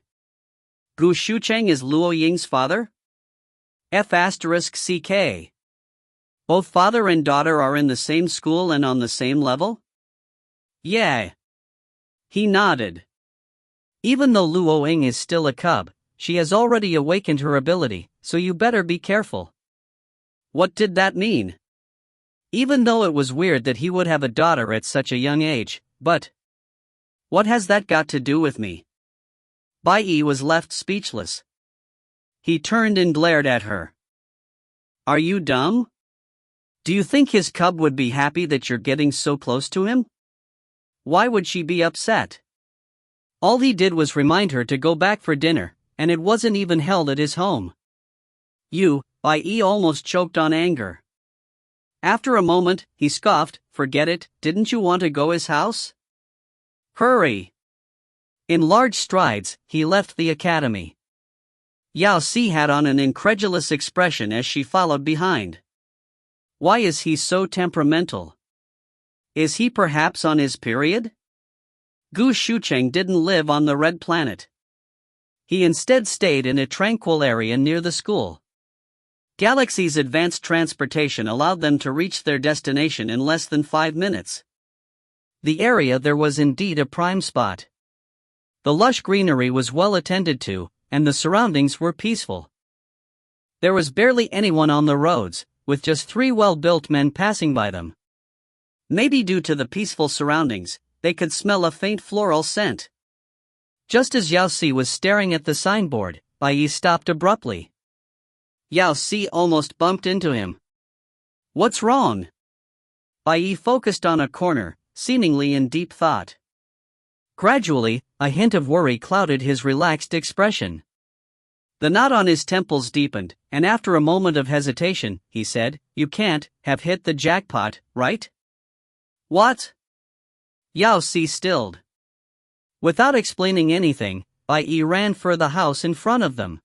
A: Gu Xucheng is Luoying's father? F***CK. Both father and daughter are in the same school and on the same level? Yeah. He nodded. Even though Luoying is still a cub, she has already awakened her ability, so you better be careful. What did that mean? Even though it was weird that he would have a daughter at such a young age, but... what has that got to do with me? Bai Yi was left speechless. He turned and glared at her. Are you dumb? Do you think his cub would be happy that you're getting so close to him? Why would she be upset? All he did was remind her to go back for dinner, and it wasn't even held at his home. You Bai almost choked on anger. After a moment, he scoffed, "Forget it, didn't you want to go his house? Hurry!" In large strides, he left the academy. Yao Si had on an incredulous expression as she followed behind. Why is he so temperamental? Is he perhaps on his period? Gu Shucheng didn't live on the Red Planet. He instead stayed in a tranquil area near the school. Galaxy's advanced transportation allowed them to reach their destination in less than 5 minutes. The area there was indeed a prime spot. The lush greenery was well attended to, and the surroundings were peaceful. There was barely anyone on the roads, with just 3 well-built men passing by them. Maybe due to the peaceful surroundings, they could smell a faint floral scent. Just as Yao Si was staring at the signboard, Bai stopped abruptly. Yao Si almost bumped into him. "What's wrong?" Bai focused on a corner, seemingly in deep thought. Gradually, a hint of worry clouded his relaxed expression. The knot on his temples deepened, and after a moment of hesitation, he said, "You can't have hit the jackpot, right?" "What?" Yao Si stilled. Without explaining anything, Bai ran for the house in front of them.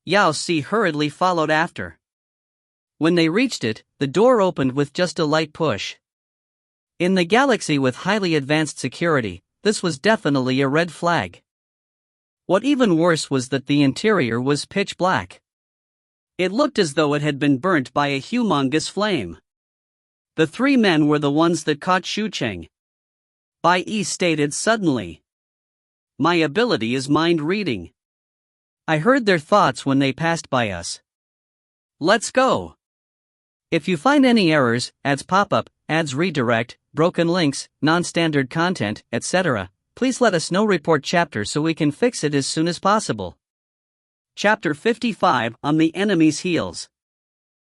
A: Yao Si hurriedly followed after. When they reached it, the door opened with just a light push. In the galaxy with highly advanced security, this was definitely a red flag. What even worse was that the interior was pitch black. It looked as though it had been burnt by a humongous flame. The 3 men were the ones that caught Shucheng. Bai stated suddenly. "My ability is mind reading. I heard their thoughts when they passed by us. Let's go. If you find any errors, ads pop up, ads redirect, broken links, non-standard content, etc., please let us know. Report chapter so we can fix it as soon as possible." Chapter 55 On the Enemy's Heels.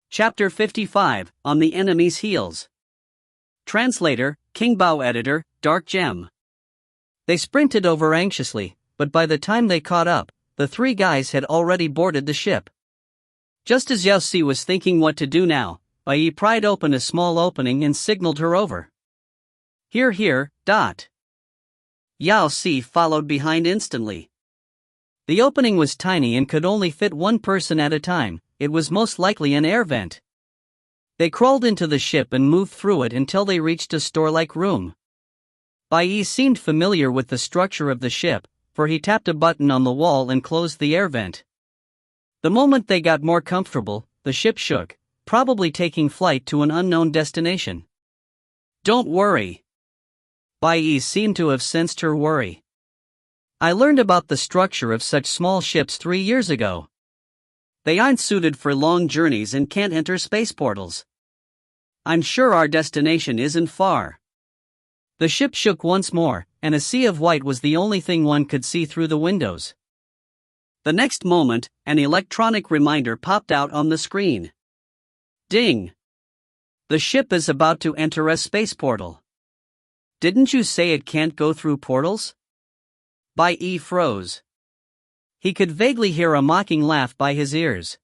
A: Chapter 55 On the Enemy's Heels. Translator, King Bao. Editor, Dark Gem. They sprinted over anxiously, but by the time they caught up, the 3 guys had already boarded the ship. Just as Yao Si was thinking what to do now, Bai pried open a small opening and signaled her over. Here, dot. Yao Si followed behind instantly. The opening was tiny and could only fit 1 person at a time. It was most likely an air vent. They crawled into the ship and moved through it until they reached a store-like room. Bai seemed familiar with the structure of the ship, for he tapped a button on the wall and closed the air vent. The moment they got more comfortable, the ship shook, probably taking flight to an unknown destination. "Don't worry." Bai seemed to have sensed her worry. "I learned about the structure of such small ships 3 years ago. They aren't suited for long journeys and can't enter space portals. I'm sure our destination isn't far." The ship shook once more, and a sea of white was the only thing one could see through the windows. The next moment, an electronic reminder popped out on the screen. Ding! The ship is about to enter a space portal. Didn't you say it can't go through portals? Bai froze. He could vaguely hear a mocking laugh by his ears.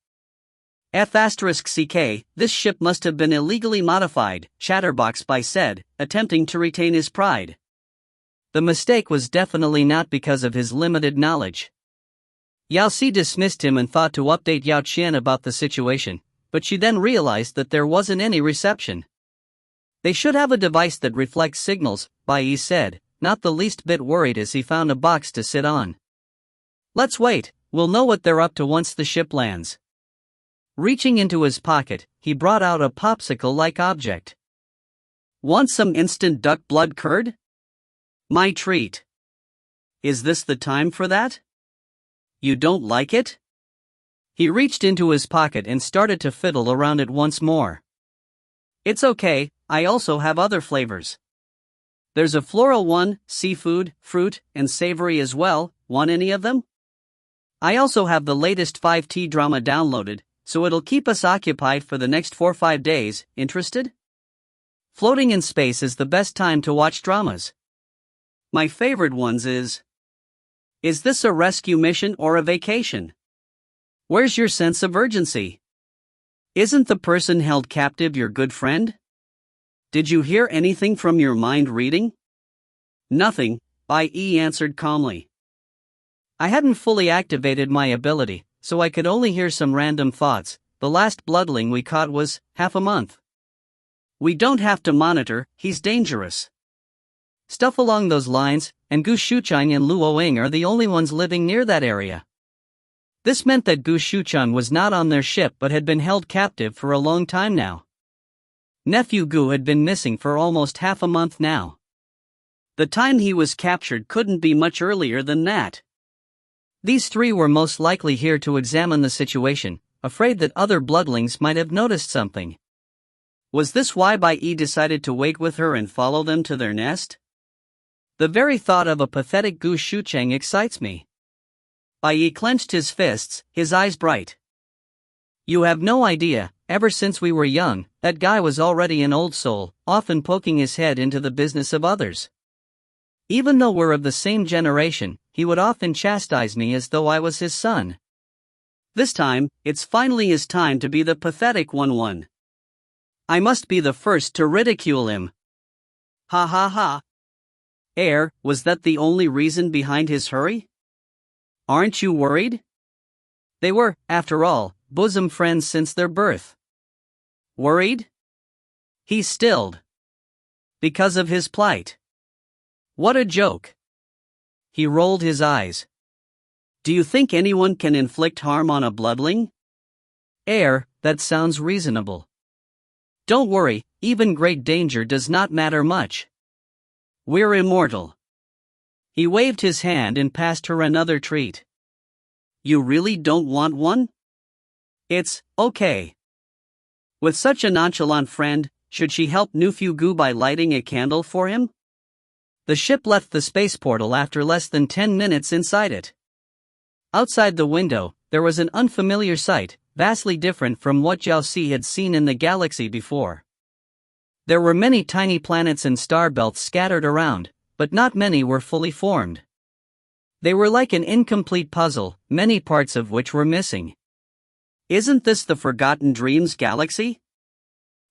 A: F***CK, this ship must have been illegally modified, Chatterbox Bai said, attempting to retain his pride. The mistake was definitely not because of his limited knowledge. Yao Si dismissed him and thought to update Yao Qian about the situation, but she then realized that there wasn't any reception. They should have a device that reflects signals, Bai said, not the least bit worried as he found a box to sit on. Let's wait, we'll know what they're up to once the ship lands. Reaching into his pocket, he brought out a popsicle-like object. Want some instant duck blood curd? My treat. Is this the time for that? You don't like it? He reached into his pocket and started to fiddle around it once more. It's okay, I also have other flavors. There's a floral one, seafood, fruit, and savory as well. Want any of them? I also have the latest 5T drama downloaded, so it'll keep us occupied for the next 4-5 days. Interested? Floating in space is the best time to watch dramas. My favorite ones is this a rescue mission or a vacation? Where's your sense of urgency? Isn't the person held captive your good friend? Did you hear anything from your mind reading? Nothing, Bai answered calmly. I hadn't fully activated my ability, so I could only hear some random thoughts. The last bloodling we caught was half a month. We don't have to monitor, he's dangerous. Stuff along those lines, and Gu Shuchang and Luoying are the only ones living near that area. This meant that Gu Shuchang was not on their ship but had been held captive for a long time now. Nephew Gu had been missing for almost half a month now. The time he was captured couldn't be much earlier than that. These three were most likely here to examine the situation, afraid that other bloodlings might have noticed something. Was this why Bai decided to wait with her and follow them to their nest? The very thought of a pathetic Gu Shuchang excites me. Bai clenched his fists, his eyes bright. You have no idea, ever since we were young, that guy was already an old soul, often poking his head into the business of others. Even though we're of the same generation, he would often chastise me as though I was his son. This time, it's finally his time to be the pathetic one. I must be the first to ridicule him. Ha ha ha. Was that the only reason behind his hurry? Aren't you worried? They were, after all, bosom friends since their birth. Worried? He stilled. Because of his plight. What a joke. He rolled his eyes. Do you think anyone can inflict harm on a bloodling? That sounds reasonable. Don't worry, even great danger does not matter much. We're immortal. He waved his hand and passed her another treat. You really don't want one? It's okay. With such a nonchalant friend, should she help Nephew Gu by lighting a candle for him? The ship left the space portal after less than 10 minutes inside it. Outside the window, there was an unfamiliar sight, vastly different from what Yao Si had seen in the galaxy before. There were many tiny planets and star belts scattered around, but not many were fully formed. They were like an incomplete puzzle, many parts of which were missing. Isn't this the Forgotten Dreams galaxy?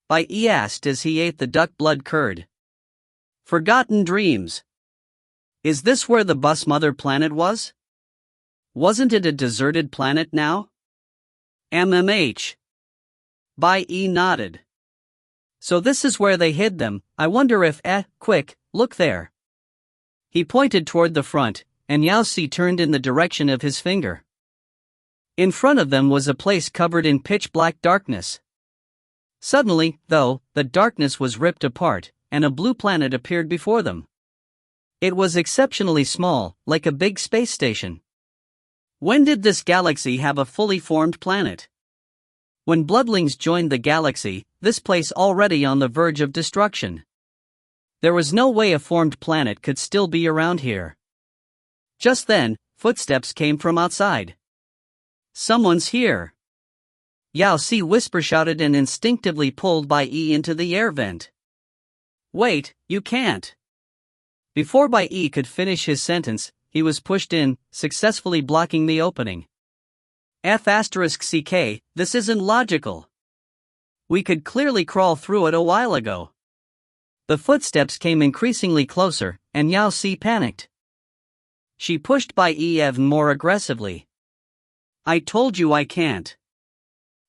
A: Bai asked as he ate the duck blood curd. Forgotten Dreams. Is this where the bus mother planet was? Wasn't it a deserted planet now? Bai nodded. So this is where they hid them. I wonder if quick, look there. He pointed toward the front, and Yao Si turned in the direction of his finger. In front of them was a place covered in pitch-black darkness. Suddenly, though, the darkness was ripped apart, and a blue planet appeared before them. It was exceptionally small, like a big space station. When did this galaxy have a fully formed planet? When bloodlings joined the galaxy, this place already on the verge of destruction. There was no way a formed planet could still be around here. Just then, footsteps came from outside. Someone's here. Yao Si whisper-shouted and instinctively pulled Bai into the air vent. Wait, you can't. Before Bai could finish his sentence, he was pushed in, successfully blocking the opening. *CK, this isn't logical. We could clearly crawl through it a while ago. The footsteps came increasingly closer, and Yao Si panicked. She pushed Bai even more aggressively. I told you I can't.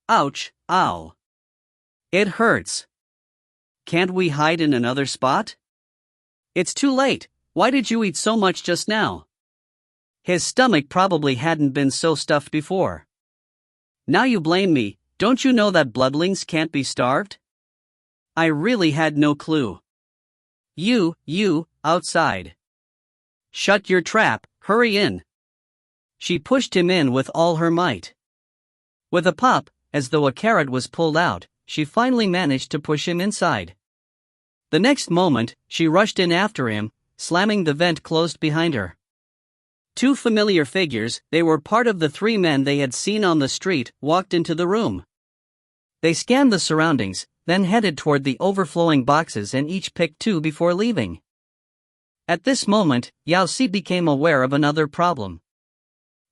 A: Ouch, ow. It hurts. Can't we hide in another spot? It's too late, why did you eat so much just now? His stomach probably hadn't been so stuffed before. Now you blame me, don't you know that bloodlings can't be starved? I really had no clue. You, outside. Shut your trap, hurry in. She pushed him in with all her might. With a pop, as though a carrot was pulled out, she finally managed to push him inside. The next moment, she rushed in after him, slamming the vent closed behind her. Two familiar figures, they were part of the three men they had seen on the street, walked into the room. They scanned the surroundings, then headed toward the overflowing boxes and each picked two before leaving. At this moment, Yao Si became aware of another problem.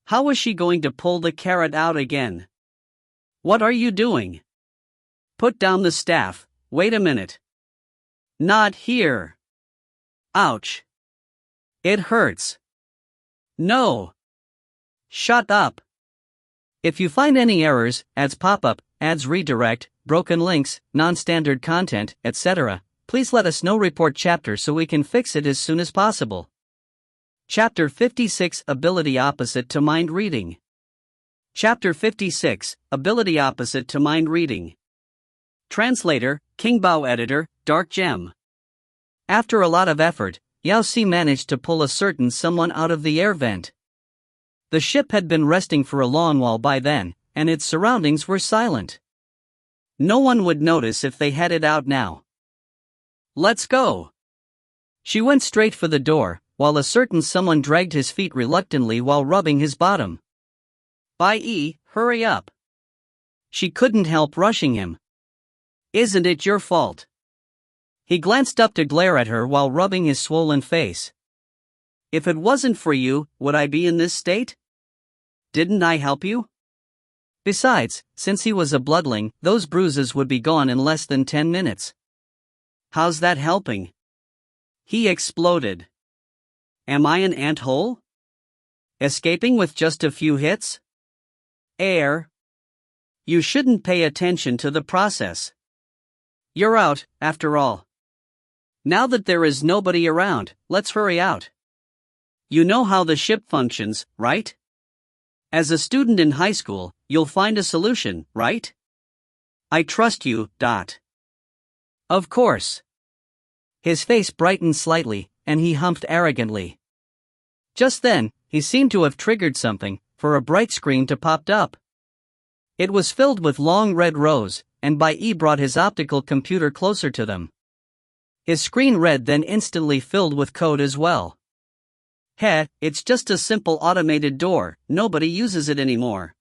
A: How was she going to pull the carrot out again? What are you doing? Put down the staff. Wait a minute. Not here. Ouch. It hurts. No. Shut up. If you find any errors, ads pop up, ads redirect, broken links, non-standard content, etc., please let us know. Report chapter so we can fix it as soon as possible. Chapter 56 Ability Opposite to Mind Reading. Chapter 56 Ability Opposite to Mind Reading. Translator, Kingbao. Editor, Dark Gem. After a lot of effort, Yao Si managed to pull a certain someone out of the air vent. The ship had been resting for a long while by then, and its surroundings were silent. No one would notice if they headed out now. Let's go. She went straight for the door, while a certain someone dragged his feet reluctantly while rubbing his bottom. Hurry up. She couldn't help rushing him. Isn't it your fault? He glanced up to glare at her while rubbing his swollen face. If it wasn't for you, would I be in this state? Didn't I help you? Besides, since he was a bloodling, those bruises would be gone in less than 10 minutes. How's that helping? He exploded. Am I an ant-hole? Escaping with just a few hits? Air. You shouldn't pay attention to the process. You're out, after all. Now that there is nobody around, let's hurry out. You know how the ship functions, right? As a student in high school, you'll find a solution, right? I trust you. Of course. His face brightened slightly, and he humphed arrogantly. Just then, he seemed to have triggered something, for a bright screen to popped up. It was filled with long red rows, and Bai brought his optical computer closer to them. His screen read, then instantly filled with code as well. It's just a simple automated door, nobody uses it anymore.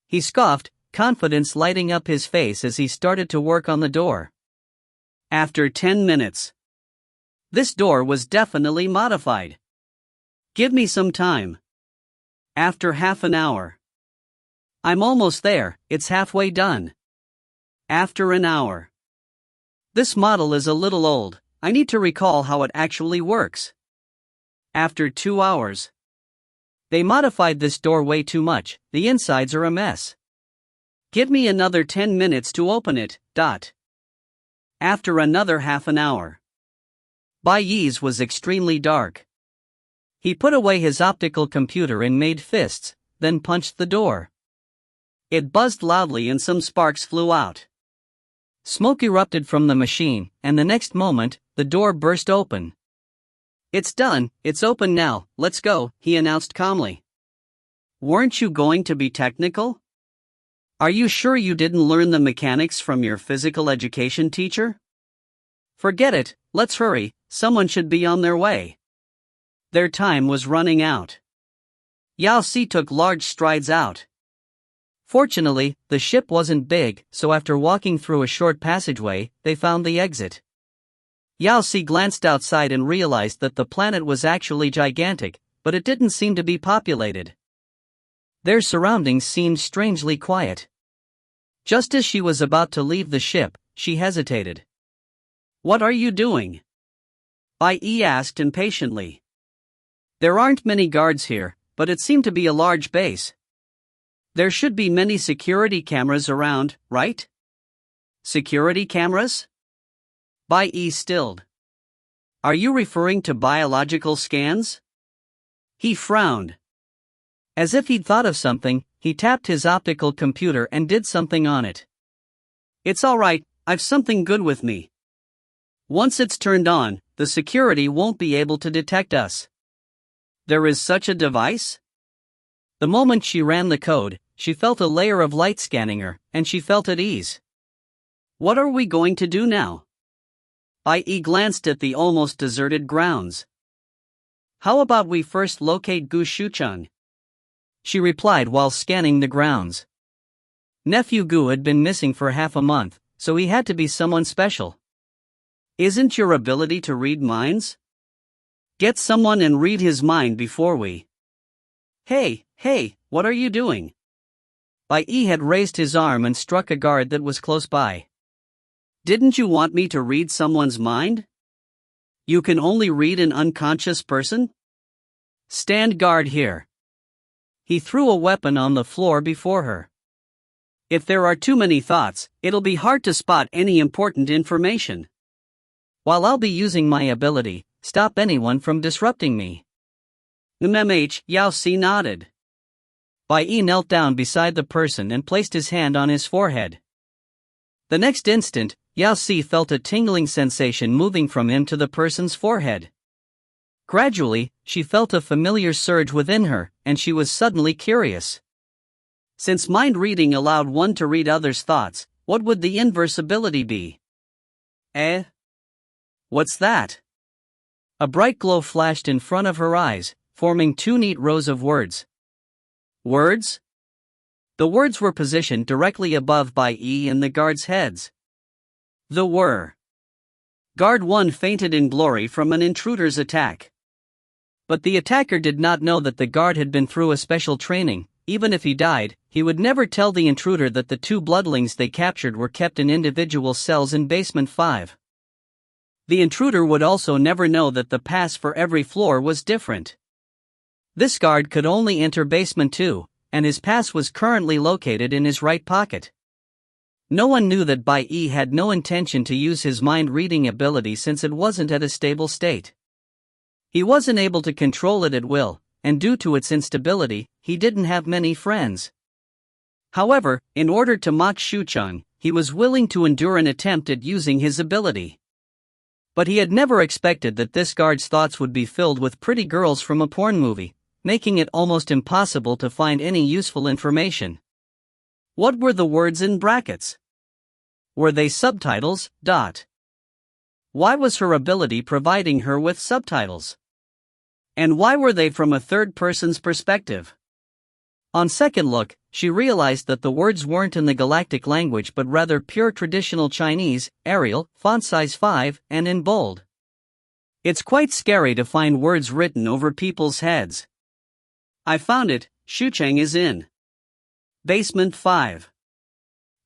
A: He scoffed, confidence lighting up his face as he started to work on the door. After 10 minutes. This door was definitely modified. Give me some time. After half an hour. I'm almost there, it's halfway done. After an hour. This model is a little old, I need to recall how it actually works. After 2 hours. They modified this door way too much, the insides are a mess. Give me another 10 minutes to open it. After another half an hour. Bai's was extremely dark. He put away his optical computer and made fists, then punched the door. It buzzed loudly and some sparks flew out. Smoke erupted from the machine, and the next moment, the door burst open. It's done, it's open now, let's go, he announced calmly. Weren't you going to be technical? Are you sure you didn't learn the mechanics from your physical education teacher? Forget it, let's hurry, someone should be on their way. Their time was running out. Yao Si took large strides out. Fortunately, the ship wasn't big, so after walking through a short passageway, they found the exit. Yao Si glanced outside and realized that the planet was actually gigantic, but it didn't seem to be populated. Their surroundings seemed strangely quiet. Just as she was about to leave the ship, she hesitated. What are you doing? Bai asked impatiently. There aren't many guards here, but it seemed to be a large base. There should be many security cameras around, right? Security cameras? Bai stilled. Are you referring to biological scans? He frowned. As if he'd thought of something, he tapped his optical computer and did something on it. It's all right, I've something good with me. Once it's turned on, the security won't be able to detect us. There is such a device? The moment she ran the code, she felt a layer of light scanning her, and she felt at ease. What are we going to do now? Bai glanced at the almost deserted grounds. How about we first locate Mu Xuan? She replied while scanning the grounds. Nephew Gu had been missing for half a month, so he had to be someone special. Isn't your ability to read minds? Get someone and read his mind before we... Hey, what are you doing? Bai Yi had raised his arm and struck a guard that was close by. Didn't you want me to read someone's mind? You can only read an unconscious person? Stand guard here. He threw a weapon on the floor before her. If there are too many thoughts, it'll be hard to spot any important information. While I'll be using my ability, stop anyone from disrupting me. Yao Si nodded. Bai Yi knelt down beside the person and placed his hand on his forehead. The next instant, Yao Si felt a tingling sensation moving from him to the person's forehead. Gradually, she felt a familiar surge within her, and she was suddenly curious. Since mind reading allowed one to read others' thoughts, what would the inverse ability be? What's that? A bright glow flashed in front of her eyes, forming two neat rows of words. Words? The words were positioned directly above Bai Yi and the guards' heads. The were. Guard 1 fainted in glory from an intruder's attack. But the attacker did not know that the guard had been through a special training. Even if he died, he would never tell the intruder that the two bloodlings they captured were kept in individual cells in basement 5. The intruder would also never know that the pass for every floor was different. This guard could only enter basement 2, and his pass was currently located in his right pocket. No one knew that Bai Yi had no intention to use his mind-reading ability since it wasn't at a stable state. He wasn't able to control it at will, and due to its instability, he didn't have many friends. However, in order to mock Mu Xuan, he was willing to endure an attempt at using his ability. But he had never expected that this guard's thoughts would be filled with pretty girls from a porn movie, making it almost impossible to find any useful information. What were the words in brackets? Were they subtitles? Why was her ability providing her with subtitles? And why were they from a third person's perspective? On second look, she realized that the words weren't in the galactic language but rather pure traditional Chinese, Arial, font size 5, and in bold. It's quite scary to find words written over people's heads. I found it. Xucheng is in basement 5.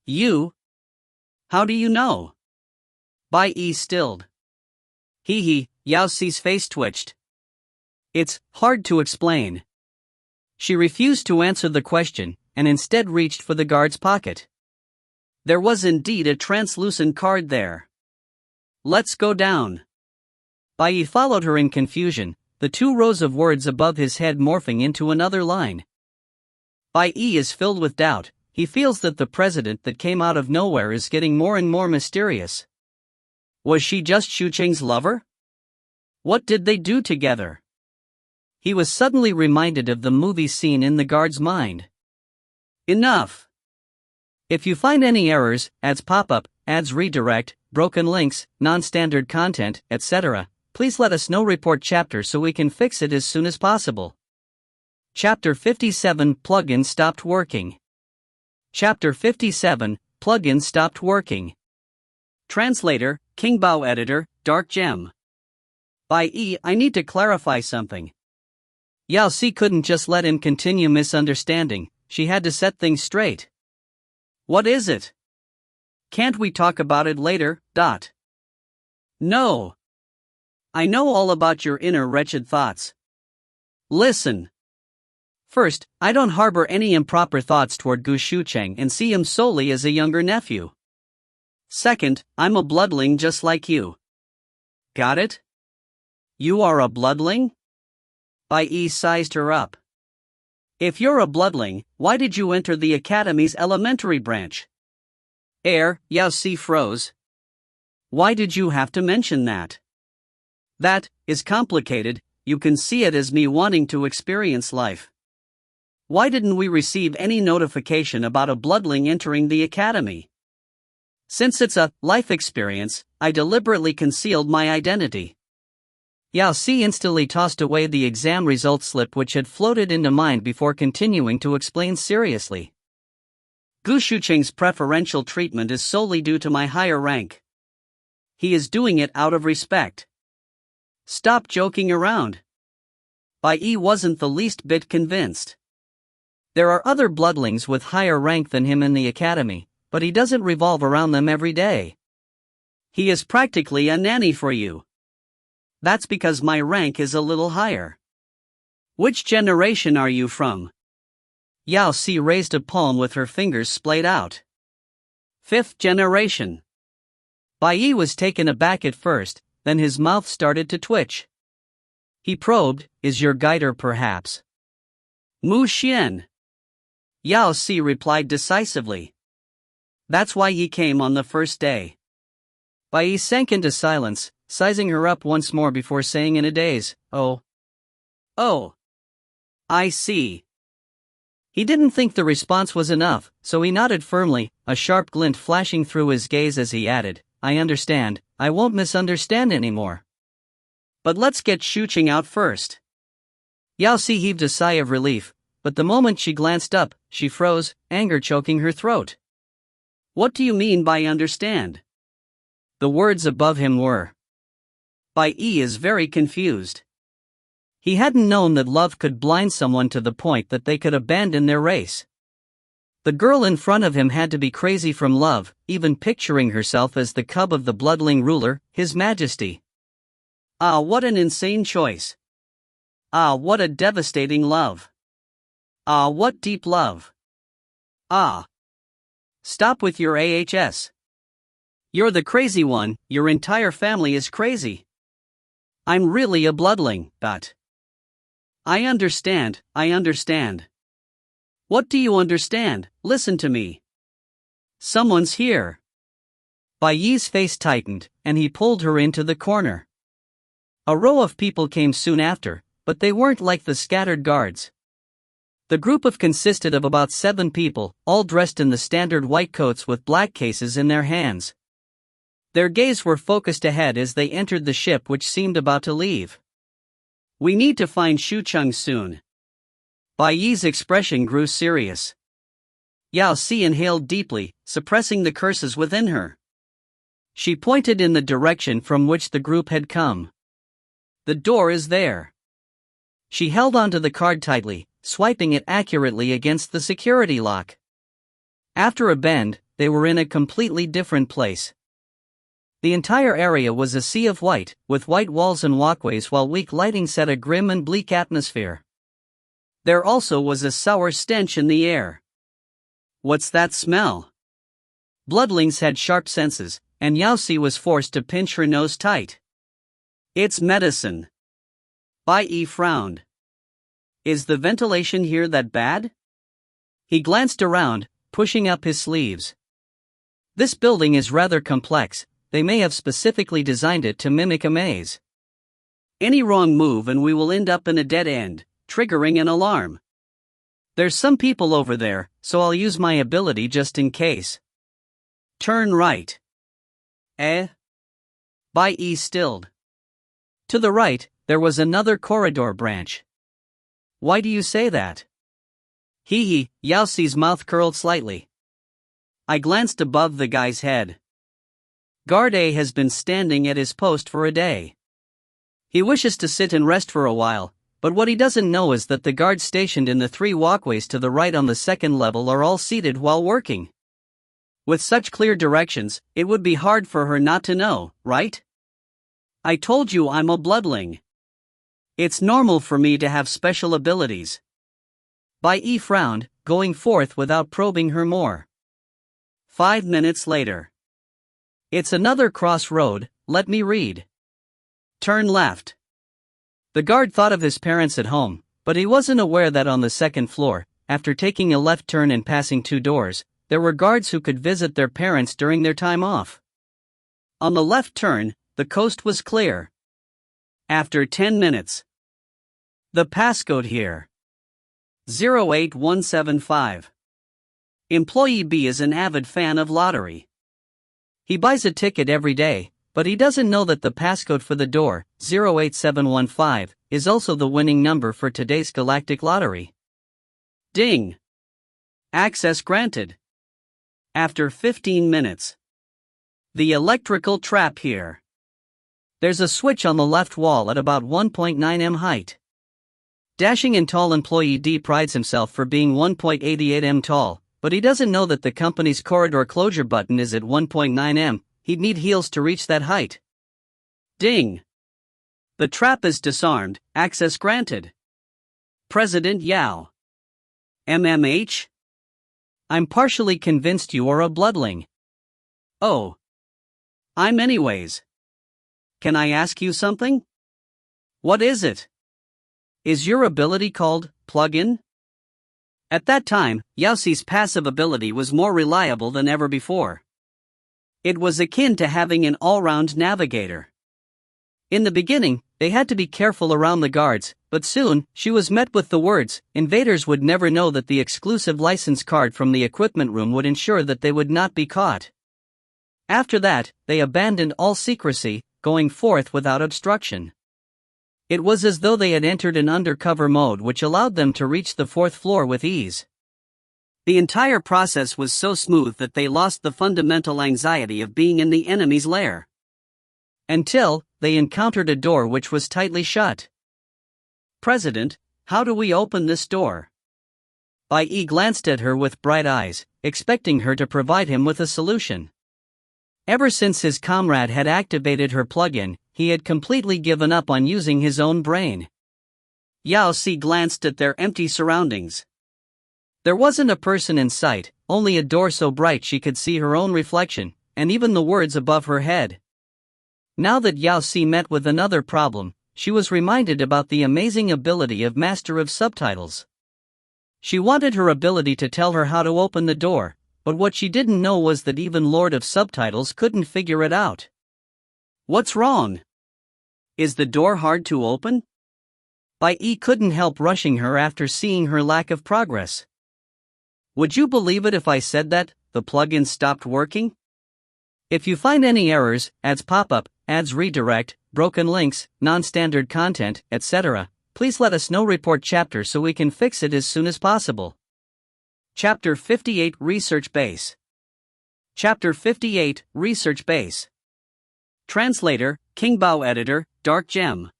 A: You? How do you know? Bai Yi stilled. Yao Si's face twitched. It's hard to explain. She refused to answer the question, and instead reached for the guard's pocket. There was indeed a translucent card there. Let's go down. Bai Yi followed her in confusion, the two rows of words above his head morphing into another line. Bai Yi is filled with doubt. He feels that the president that came out of nowhere is getting more and more mysterious. Was she just Xucheng's lover? What did they do together? He was suddenly reminded of the movie scene in the guard's mind. Enough. If you find any errors, ads pop-up, ads redirect, broken links, non-standard content, etc., please let us know. Report chapter so we can fix it as soon as possible. Chapter 57 Plugin stopped working. Chapter 57 Plugin stopped working. Translator, King Bao Editor, Dark Gem. Bai Yi, I need to clarify something. Yao Si couldn't just let him continue misunderstanding, she had to set things straight. What is it? Can't we talk about it later? No. I know all about your inner wretched thoughts. Listen. First, I don't harbor any improper thoughts toward Gu Xucheng and see him solely as a younger nephew. Second, I'm a bloodling just like you. Got it? You are a bloodling? Bai Yi sized her up. If you're a bloodling, why did you enter the Academy's elementary branch? Yao Si froze. Why did you have to mention that? That is complicated, you can see it as me wanting to experience life. Why didn't we receive any notification about a bloodling entering the academy? Since it's a life experience, I deliberately concealed my identity. Yao Si instantly tossed away the exam results slip which had floated into mind before continuing to explain seriously. Gu Xucheng's preferential treatment is solely due to my higher rank. He is doing it out of respect. Stop joking around. Bai Yi wasn't the least bit convinced. There are other bloodlings with higher rank than him in the academy, but he doesn't revolve around them every day. He is practically a nanny for you. That's because my rank is a little higher. Which generation are you from? Yao Si raised a palm with her fingers splayed out. 5th generation. Bai Yi was taken aback at first, then his mouth started to twitch. He probed, is your guider perhaps? Mu Xuan. Yao Si replied decisively. That's why he came on the first day. Bai Yi sank into silence, sizing her up once more before saying in a daze, Oh. I see. He didn't think the response was enough, so he nodded firmly, a sharp glint flashing through his gaze as he added, I understand, I won't misunderstand anymore. But let's get Xucheng out first. Yao Si heaved a sigh of relief, but the moment she glanced up, she froze, anger choking her throat. What do you mean by understand? The words above him were. Bai Yi is very confused. He hadn't known that love could blind someone to the point that they could abandon their race. The girl in front of him had to be crazy from love, even picturing herself as the cub of the bloodling ruler, His Majesty. Ah, what an insane choice. Ah, what a devastating love. Ah, what deep love. Ah. Stop with your AHS. You're the crazy one, your entire family is crazy. I'm really a bloodling, but. I understand. What do you understand? Listen to me. Someone's here. Bai Yi's face tightened, and he pulled her into the corner. A row of people came soon after, but they weren't like the scattered guards. The group consisted of about 7 people, all dressed in the standard white coats with black cases in their hands. Their gaze were focused ahead as they entered the ship which seemed about to leave. We need to find Xucheng soon. Bai Yi's expression grew serious. Yao Si inhaled deeply, suppressing the curses within her. She pointed in the direction from which the group had come. The door is there. She held onto the card tightly, swiping it accurately against the security lock. After a bend, they were in a completely different place. The entire area was a sea of white, with white walls and walkways while weak lighting set a grim and bleak atmosphere. There also was a sour stench in the air. What's that smell? Bloodlings had sharp senses, and Yao Si was forced to pinch her nose tight. It's medicine. Bai Yi frowned. Is the ventilation here that bad? He glanced around, pushing up his sleeves. This building is rather complex. They may have specifically designed it to mimic a maze. Any wrong move and we will end up in a dead end, triggering an alarm. There's some people over there, so I'll use my ability just in case. Turn right. Bai Yi stilled. To the right, there was another corridor branch. Why do you say that? Hee, Yao Si's mouth curled slightly. I glanced above the guy's head. Guard A has been standing at his post for a day. He wishes to sit and rest for a while, but what he doesn't know is that the guards stationed in the 3 walkways to the right on the 2nd level are all seated while working. With such clear directions, it would be hard for her not to know, right? I told you I'm a bloodling. It's normal for me to have special abilities. Bai Yi frowned, going forth without probing her more. 5 minutes later. It's another crossroad, let me read. Turn left. The guard thought of his parents at home, but he wasn't aware that on the 2nd floor, after taking a left turn and passing 2 doors, there were guards who could visit their parents during their time off. On the left turn, the coast was clear. After 10 minutes. The passcode here. 08175. Employee B is an avid fan of lottery. He buys a ticket every day, but he doesn't know that the passcode for the door, 08715, is also the winning number for today's galactic lottery. Ding! Access granted. After 15 minutes. The electrical trap here. There's a switch on the left wall at about 1.9 m height. Dashing and tall employee D prides himself for being 1.88 m tall, but he doesn't know that the company's corridor closure button is at 1.9 m. He'd need heels to reach that height. Ding! The trap is disarmed, access granted. President Yao. MMH? I'm partially convinced you are a bloodling. Oh. I'm anyways. Can I ask you something? What is it? Is your ability called plug-in? At that time, Yao Si's passive ability was more reliable than ever before. It was akin to having an all-round navigator. In the beginning, they had to be careful around the guards, but soon, she was met with the words, invaders would never know that the exclusive license card from the equipment room would ensure that they would not be caught. After that, they abandoned all secrecy, going forth without obstruction. It was as though they had entered an undercover mode which allowed them to reach the fourth floor with ease. The entire process was so smooth that they lost the fundamental anxiety of being in the enemy's lair. Until, they encountered a door which was tightly shut. President, how do we open this door? Bai glanced at her with bright eyes, expecting her to provide him with a solution. Ever since his comrade had activated her plug-in, he had completely given up on using his own brain. Yao Si glanced at their empty surroundings. There wasn't a person in sight, only a door so bright she could see her own reflection, and even the words above her head. Now that Yao Si met with another problem, she was reminded about the amazing ability of Master of Subtitles. She wanted her ability to tell her how to open the door, but what she didn't know was that even Lord of Subtitles couldn't figure it out. What's wrong? Is the door hard to open? Bai couldn't help rushing her after seeing her lack of progress. Would you believe it if I said that the plugin stopped working? If you find any errors, ads pop up, ads redirect, broken links, non-standard content, etc., please let us know. Report chapter so we can fix it as soon as possible. Chapter 58 Research Base. Chapter 58 Research Base. Translator, King Bao. Editor, Dark Gem.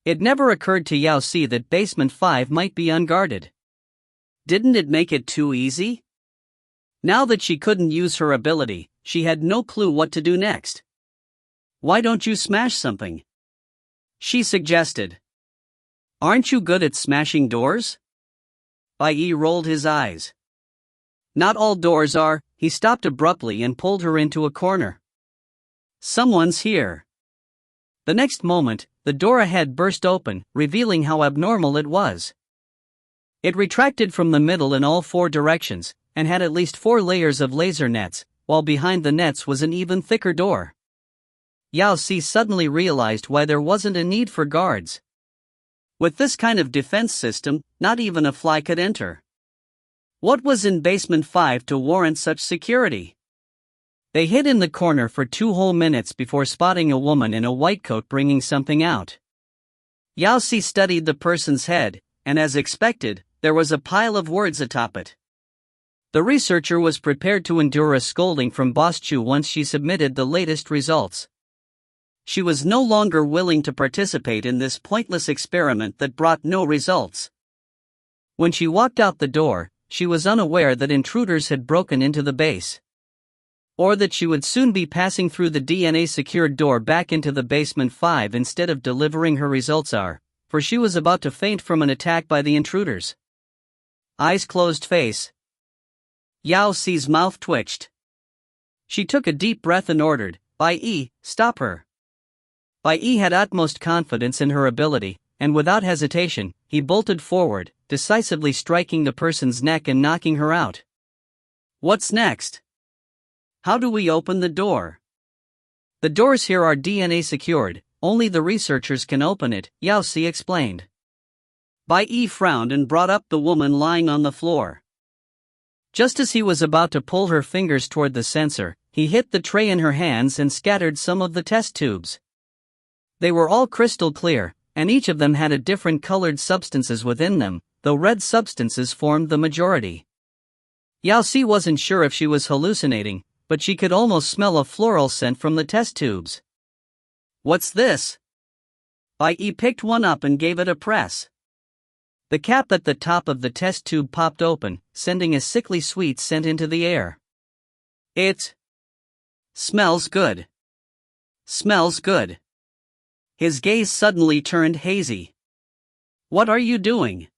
A: It never occurred to Yao Si that Basement 5 might be unguarded. Didn't it make it too easy? Now that she couldn't use her ability, she had no clue what to do next. Why don't you smash something? She suggested. Aren't you good at smashing doors? Bai rolled his eyes. Not all doors are. He stopped abruptly and pulled her into a corner. Someone's here. The next moment, the door ahead burst open, revealing how abnormal it was. It retracted from the middle in all four directions, and had at least 4 layers of laser nets, while behind the nets was an even thicker door. Yao Si suddenly realized why there wasn't a need for guards. With this kind of defense system, not even a fly could enter. What was in Basement 5 to warrant such security? They hid in the corner for 2 whole minutes before spotting a woman in a white coat bringing something out. Yao Si studied the person's head, and as expected, there was a pile of words atop it. The researcher was prepared to endure a scolding from Boss Chu once she submitted the latest results. She was no longer willing to participate in this pointless experiment that brought no results. When she walked out the door, she was unaware that intruders had broken into the base. Or that she would soon be passing through the DNA-secured door back into the Basement 5 instead of delivering her results for she was about to faint from an attack by the intruders. Eyes closed, face. Yao Si's mouth twitched. She took a deep breath and ordered, Bai, stop her. Bai had utmost confidence in her ability, and without hesitation, he bolted forward, decisively striking the person's neck and knocking her out. What's next? How do we open the door? The doors here are DNA secured, only the researchers can open it, Yao Si explained. Bai frowned and brought up the woman lying on the floor. Just as he was about to pull her fingers toward the sensor, he hit the tray in her hands and scattered some of the test tubes. They were all crystal clear, and each of them had a different colored substances within them, though red substances formed the majority. Yao Si wasn't sure if she was hallucinating, but she could almost smell a floral scent from the test tubes. What's this? Bai picked one up and gave it a press. The cap at the top of the test tube popped open, sending a sickly sweet scent into the air. It smells good. Smells good. His gaze suddenly turned hazy. What are you doing?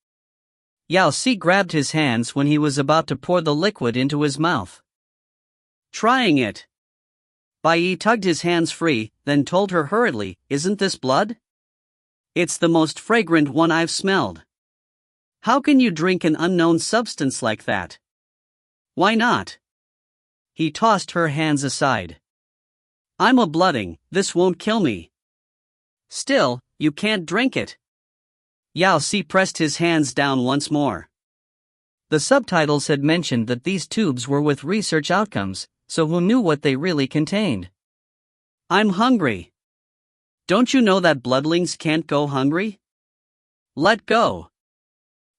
A: Yao Si grabbed his hands when he was about to pour the liquid into his mouth. Trying it. Bai Yi tugged his hands free, then told her hurriedly, Isn't this blood? It's the most fragrant one I've smelled. How can you drink an unknown substance like that? Why not? He tossed her hands aside. I'm a bloodling, this won't kill me. Still, you can't drink it. Yao Si pressed his hands down once more. The subtitles had mentioned that these tubes were with research outcomes, so who knew what they really contained? I'm hungry. Don't you know that bloodlings can't go hungry? Let go.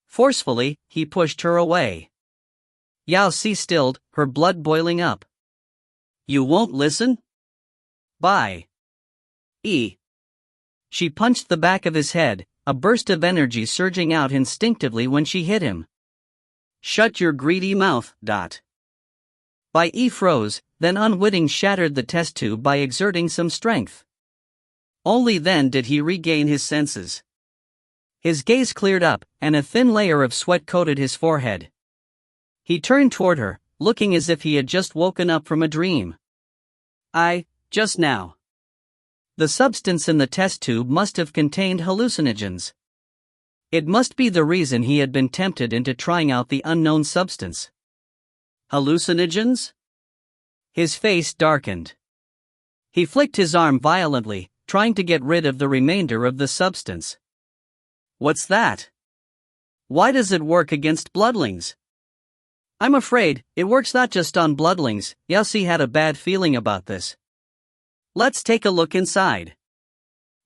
A: Forcefully, he pushed her away. Yao Si stilled, her blood boiling up. You won't listen? Bai Yi. She punched the back of his head, a burst of energy surging out instinctively when she hit him. Shut your greedy mouth. Bai Yi froze, then unwitting shattered the test tube by exerting some strength. Only then did he regain his senses. His gaze cleared up, and a thin layer of sweat coated his forehead. He turned toward her, looking as if he had just woken up from a dream. Just now. The substance in the test tube must have contained hallucinogens. It must be the reason he had been tempted into trying out the unknown substance. Hallucinogens? His face darkened. He flicked his arm violently, trying to get rid of the remainder of the substance. What's that? Why does it work against bloodlings? I'm afraid it works not just on bloodlings. Yao Si had a bad feeling about this. Let's take a look inside.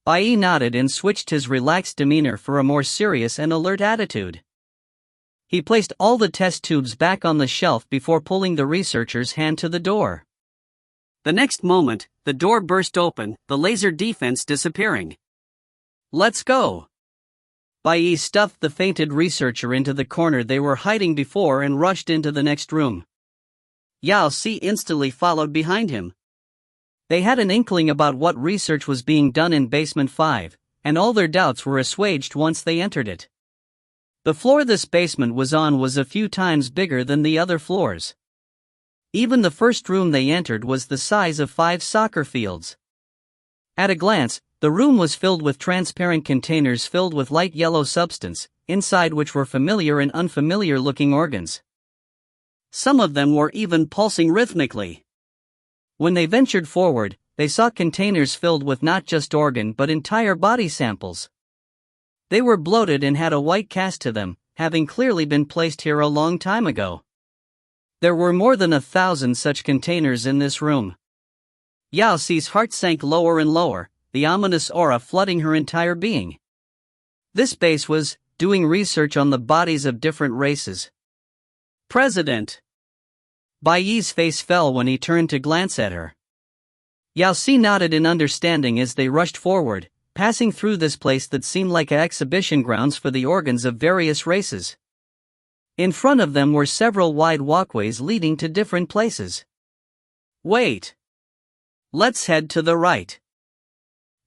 A: Bai Yi nodded and switched his relaxed demeanor for a more serious and alert attitude. He placed all the test tubes back on the shelf before pulling the researcher's hand to the door. The next moment, the door burst open, the laser defense disappearing. Let's go. Bai Yi stuffed the fainted researcher into the corner they were hiding before and rushed into the next room. Yao Si instantly followed behind him. They had an inkling about what research was being done in Basement 5, and all their doubts were assuaged once they entered it. The floor this basement was on was a few times bigger than the other floors. Even the first room they entered was the size of 5 soccer fields. At a glance, the room was filled with transparent containers filled with light yellow substance, inside which were familiar and unfamiliar-looking organs. Some of them were even pulsing rhythmically. When they ventured forward, they saw containers filled with not just organ but entire body samples. They were bloated and had a white cast to them, having clearly been placed here a long time ago. There were more than 1,000 such containers in this room. Yao Si's heart sank lower and lower, the ominous aura flooding her entire being. This base was doing research on the bodies of different races. President. Bai Yi's face fell when he turned to glance at her. Yao Si nodded in understanding as they rushed forward, passing through this place that seemed like exhibition grounds for the organs of various races. In front of them were several wide walkways leading to different places. Wait. Let's head to the right.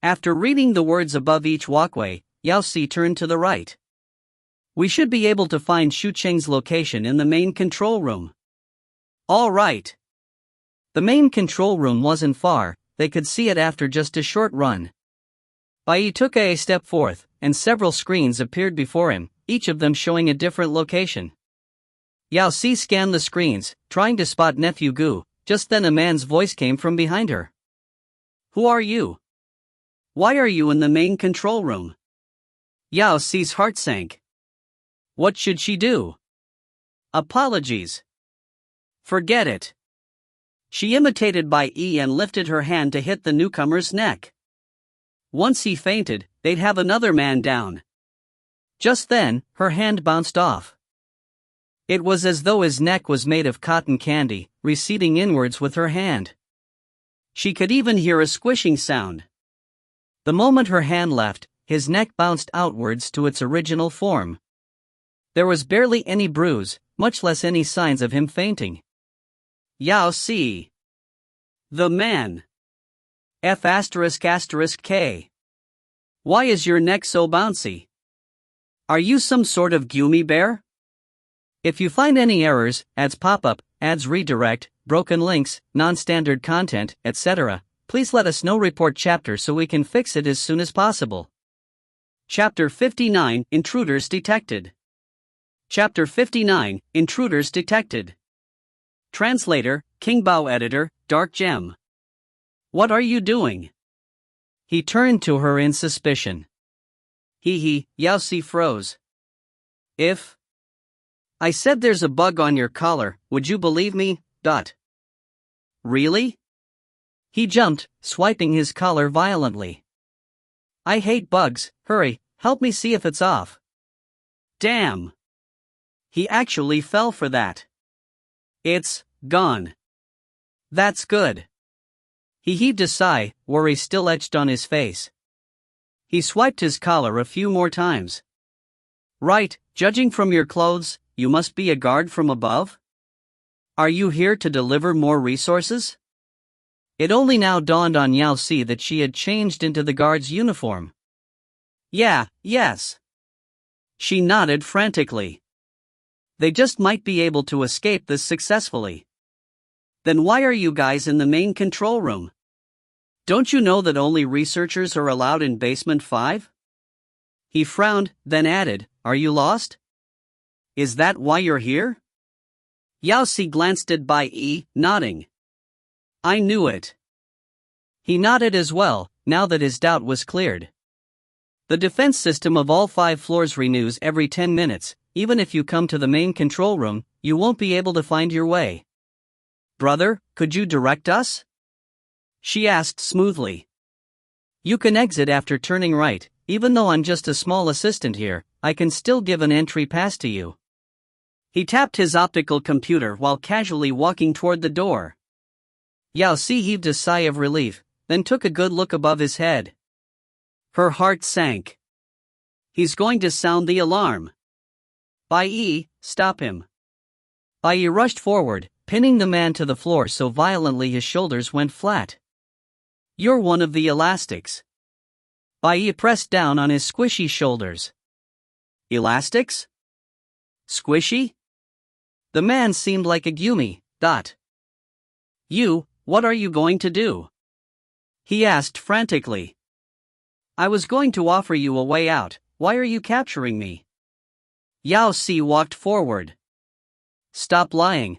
A: After reading the words above each walkway, Yao Si turned to the right. We should be able to find Shu Cheng's location in the main control room. All right. The main control room wasn't far, they could see it after just a short run. Bai Yi took a step forth, and several screens appeared before him, each of them showing a different location. Yao Si scanned the screens, trying to spot Nephew Gu. Just then a man's voice came from behind her. Who are you? Why are you in the main control room? Yao Si's heart sank. What should she do? Apologies. Forget it. She imitated Bai Yi and lifted her hand to hit the newcomer's neck. Once he fainted, they'd have another man down. Just then, her hand bounced off. It was as though his neck was made of cotton candy, receding inwards with her hand. She could even hear a squishing sound. The moment her hand left, his neck bounced outwards to its original form. There was barely any bruise, much less any signs of him fainting. Yao Si. The man. F***K. Why is your neck so bouncy? Are you some sort of gummy bear? If you find any errors, ads pop up, ads redirect, broken links, non-standard content, etc., please let us know. Report chapter so we can fix it as soon as possible. Chapter 59, Intruders Detected. Chapter 59, Intruders Detected. Translator, King Bao. Editor, Dark Gem. What are you doing? He turned to her in suspicion. Yao Si froze. If I said there's a bug on your collar, would you believe me? Really? He jumped, swiping his collar violently. I hate bugs, hurry, help me see if it's off. Damn. He actually fell for that. It's gone. That's good. He heaved a sigh, worry still etched on his face. He swiped his collar a few more times. Right, judging from your clothes, you must be a guard from above? Are you here to deliver more resources? It only now dawned on Yao Si that she had changed into the guard's uniform. Yes. She nodded frantically. They just might be able to escape this successfully. Then why are you guys in the main control room? Don't you know that only researchers are allowed in basement 5? He frowned, then added, are you lost? Is that why you're here? Yao Si glanced at Bai Yi, nodding. I knew it. He nodded as well, now that his doubt was cleared. The defense system of all 5 floors renews every 10 minutes, even if you come to the main control room, you won't be able to find your way. Brother, could you direct us? She asked smoothly. You can exit after turning right, even though I'm just a small assistant here, I can still give an entry pass to you. He tapped his optical computer while casually walking toward the door. Yao Si heaved a sigh of relief, then took a good look above his head. Her heart sank. He's going to sound the alarm. Bai Yi, stop him. Bai Yi rushed forward, pinning the man to the floor so violently his shoulders went flat. You're one of the elastics. Bai Yi pressed down on his squishy shoulders. Elastics? Squishy? The man seemed like a gummy. You, what are you going to do? He asked frantically. I was going to offer you a way out, why are you capturing me? Yao Si walked forward. Stop lying.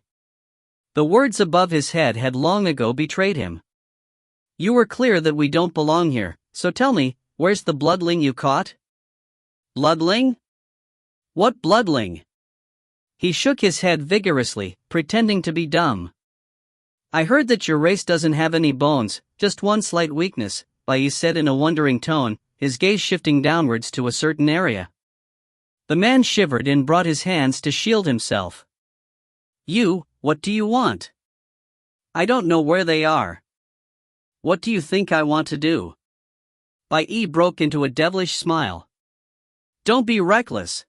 A: The words above his head had long ago betrayed him. You were clear that we don't belong here, so tell me, where's the bloodling you caught? Bloodling? What bloodling? He shook his head vigorously, pretending to be dumb. I heard that your race doesn't have any bones, just one slight weakness, Bai Yi said in a wondering tone, his gaze shifting downwards to a certain area. The man shivered and brought his hands to shield himself. You, what do you want? I don't know where they are. What do you think I want to do? Bai Yi broke into a devilish smile. Don't be reckless.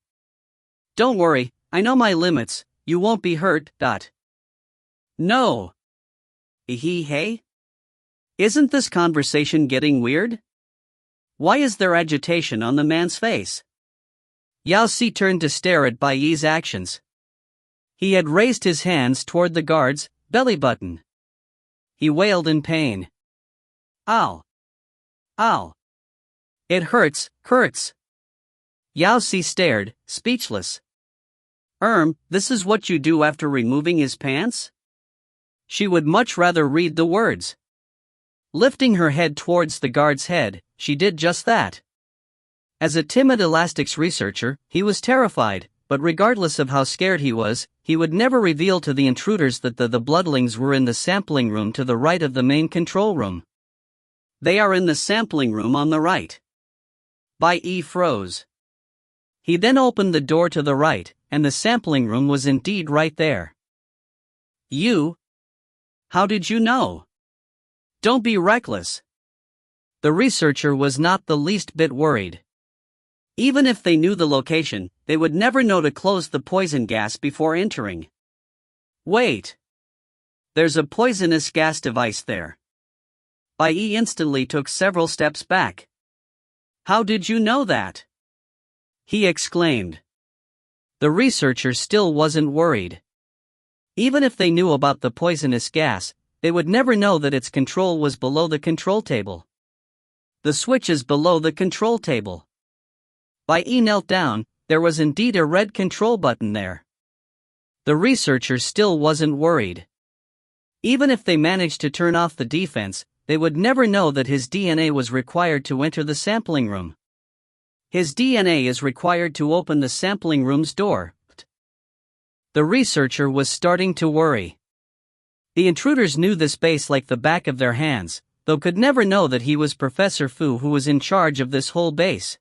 A: Don't worry, I know my limits, you won't be hurt. No. Hey? Isn't this conversation getting weird? Why is there agitation on the man's face? Yao Si turned to stare at Bai Yi's actions. He had raised his hands toward the guard's belly button. He wailed in pain. Ow! Ow! It hurts. Yao Si stared, speechless. This is what you do after removing his pants? She would much rather read the words. Lifting her head towards the guard's head, she did just that. As a timid elastics researcher, he was terrified, but regardless of how scared he was, he would never reveal to the intruders that the bloodlings were in the sampling room to the right of the main control room. They are in the sampling room on the right. Bai Yi froze. He then opened the door to the right, and the sampling room was indeed right there. You? How did you know? Don't be reckless. The researcher was not the least bit worried. Even if they knew the location, they would never know to close the poison gas before entering. Wait! There's a poisonous gas device there. Bai instantly took several steps back. How did you know that? He exclaimed. The researcher still wasn't worried. Even if they knew about the poisonous gas, they would never know that its control was below the control table. The switch is below the control table. Bai knelt down, there was indeed a red control button there. The researcher still wasn't worried. Even if they managed to turn off the defense, they would never know that his DNA was required to enter the sampling room. His DNA is required to open the sampling room's door. The researcher was starting to worry. The intruders knew the space like the back of their hands, though could never know that he was Professor Fu who was in charge of this whole base.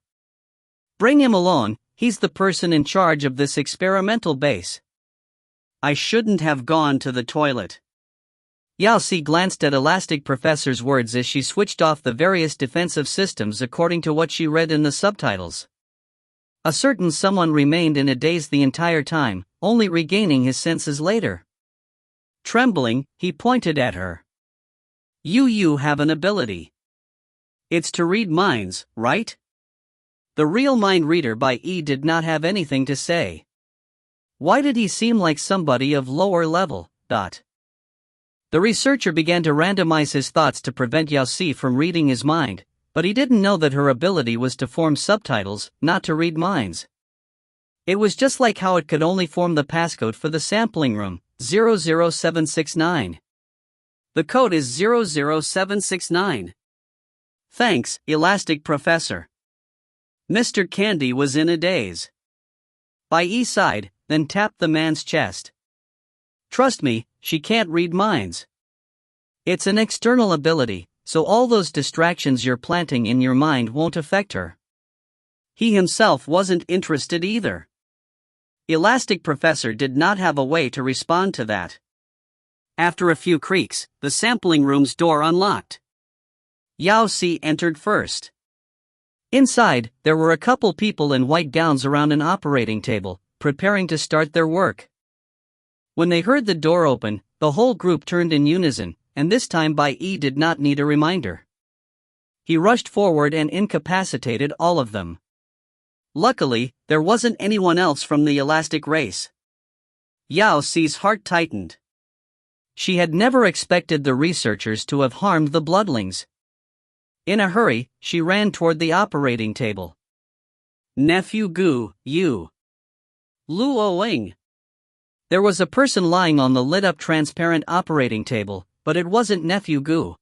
A: Bring him alone, he's the person in charge of this experimental base. I shouldn't have gone to the toilet. Yao Si glanced at Elastic Professor's words as she switched off the various defensive systems according to what she read in the subtitles. A certain someone remained in a daze the entire time, only regaining his senses later. Trembling, he pointed at her. You have an ability. It's to read minds, right? The real mind reader by did not have anything to say. Why did he seem like somebody of lower level? The researcher began to randomize his thoughts to prevent Yao Si from reading his mind, but he didn't know that her ability was to form subtitles, not to read minds. It was just like how it could only form the passcode for the sampling room, 00769. The code is 00769. Thanks, Elastic Professor. Mr. Candy was in a daze. Bai sighed, then tapped the man's chest. Trust me, she can't read minds. It's an external ability, so all those distractions you're planting in your mind won't affect her. He himself wasn't interested either. Elastic Professor did not have a way to respond to that. After a few creaks, the sampling room's door unlocked. Yao Si entered first. Inside, there were a couple people in white gowns around an operating table, preparing to start their work. When they heard the door open, the whole group turned in unison, and this time Bai did not need a reminder. He rushed forward and incapacitated all of them. Luckily, there wasn't anyone else from the Elastic race. Yao Si's heart tightened. She had never expected the researchers to have harmed the bloodlings. In a hurry, she ran toward the operating table. Nephew Gu, you. Luoing. There was a person lying on the lit-up transparent operating table, but it wasn't Nephew Gu.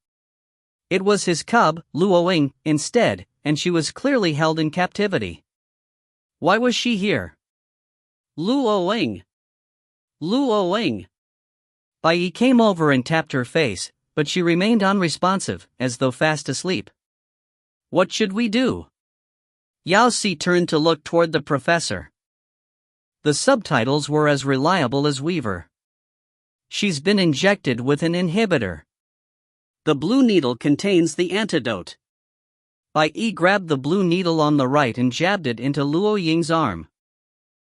A: It was his cub, Luoing, instead, and she was clearly held in captivity. Why was she here? Luoing. Luoing. Bai came over and tapped her face, but she remained unresponsive, as though fast asleep. What should we do? Yao Si turned to look toward the professor. The subtitles were as reliable as Weaver. She's been injected with an inhibitor. The blue needle contains the antidote. Bai grabbed the blue needle on the right and jabbed it into Luo Ying's arm.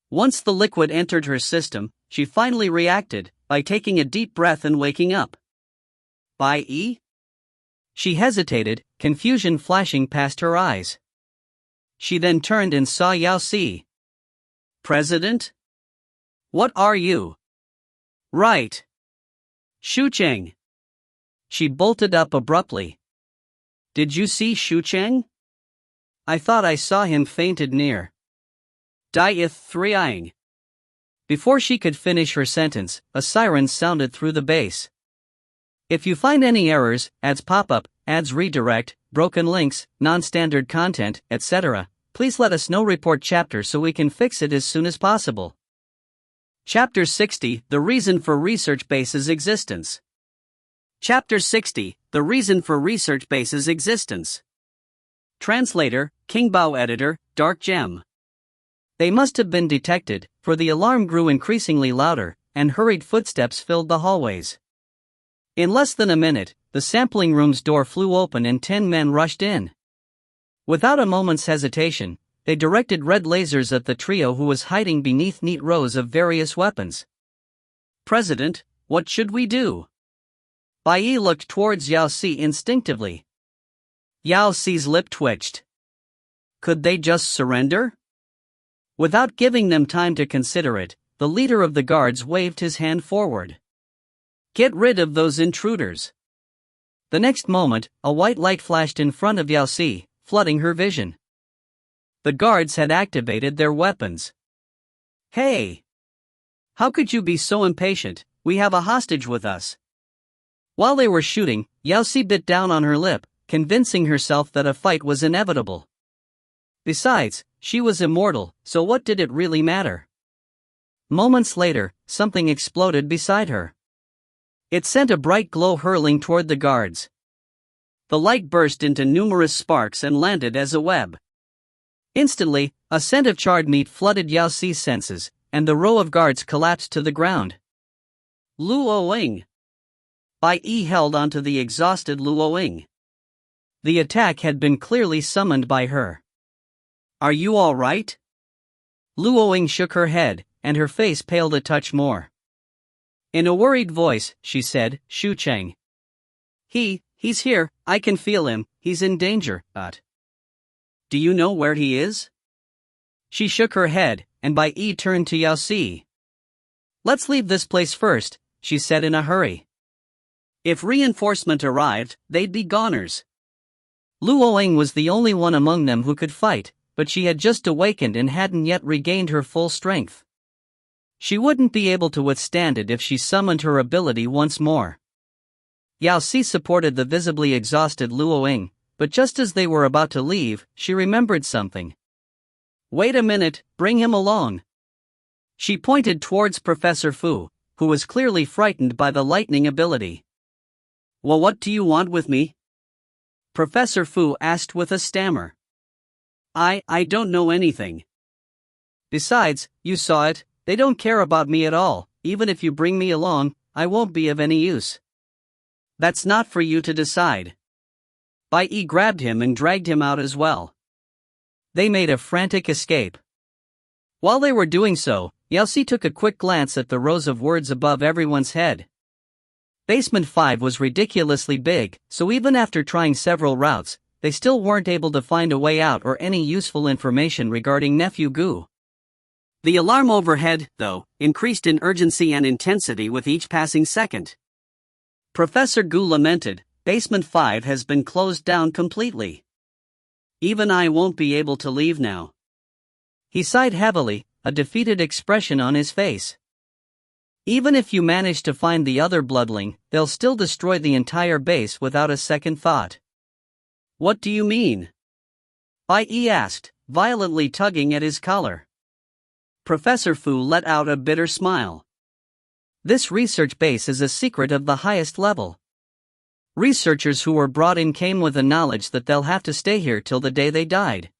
A: Once the liquid entered her system, she finally reacted, by taking a deep breath and waking up. Bai? She hesitated, confusion flashing past her eyes. She then turned and saw Yao Si. President? What are you? Right. Shucheng. She bolted up abruptly. Did you see Shucheng? I thought I saw him fainted near. Dieth 3ing. Before she could finish her sentence, a siren sounded through the base. If you find any errors, ads pop-up, ads redirect, broken links, non-standard content, etc., please let us know. Report chapter so we can fix it as soon as possible. Chapter 60, The Reason for Research Base's Existence. Chapter 60, The Reason for Research Base's Existence. Translator, Kingbao Editor, Dark Gem. They must have been detected, for the alarm grew increasingly louder, and hurried footsteps filled the hallways. In less than a minute, the sampling room's door flew open and 10 men rushed in. Without a moment's hesitation, they directed red lasers at the trio who was hiding beneath neat rows of various weapons. "President, what should we do?" Bai Yi looked towards Yao Si instinctively. Yao Si's lip twitched. Could they just surrender? Without giving them time to consider it, the leader of the guards waved his hand forward. "Get rid of those intruders." The next moment, a white light flashed in front of Yao Si, flooding her vision. The guards had activated their weapons. "Hey! How could you be so impatient? We have a hostage with us." While they were shooting, Yao Si bit down on her lip, convincing herself that a fight was inevitable. Besides, she was immortal, so what did it really matter? Moments later, something exploded beside her. It sent a bright glow hurling toward the guards. The light burst into numerous sparks and landed as a web. Instantly, a scent of charred meat flooded Yao Si's senses, and the row of guards collapsed to the ground. Luoying. Bai Yi held onto the exhausted Luoying. The attack had been clearly summoned by her. "Are you all right?" Luoying shook her head, and her face paled a touch more. In a worried voice, she said, "Xu Cheng. He's here, I can feel him, he's in danger, but do you know where he is?" She shook her head, and Bai Yi turned to Yao Si. "Let's leave this place first," she said in a hurry. If reinforcement arrived, they'd be goners. Luoying was the only one among them who could fight, but she had just awakened and hadn't yet regained her full strength. She wouldn't be able to withstand it if she summoned her ability once more. Yao Si supported the visibly exhausted Luoying, but just as they were about to leave, she remembered something. "Wait a minute, bring him along." She pointed towards Professor Fu, who was clearly frightened by the lightning ability. "Well, what do you want with me?" Professor Fu asked with a stammer. I don't know anything." "Besides, you saw it, they don't care about me at all, even if you bring me along, I won't be of any use." "That's not for you to decide." Bai Yi grabbed him and dragged him out as well. They made a frantic escape. While they were doing so, Yao Si took a quick glance at the rows of words above everyone's head. Basement 5 was ridiculously big, so even after trying several routes, they still weren't able to find a way out or any useful information regarding Nephew Gu. The alarm overhead, though, increased in urgency and intensity with each passing second. Professor Gu lamented, "Basement 5 has been closed down completely. Even I won't be able to leave now." He sighed heavily, a defeated expression on his face. "Even if you manage to find the other bloodling, they'll still destroy the entire base without a second thought." "What do you mean?" Bai Yi asked, violently tugging at his collar. Professor Fu let out a bitter smile. "This research base is a secret of the highest level. Researchers who were brought in came with the knowledge that they'll have to stay here till the day they died.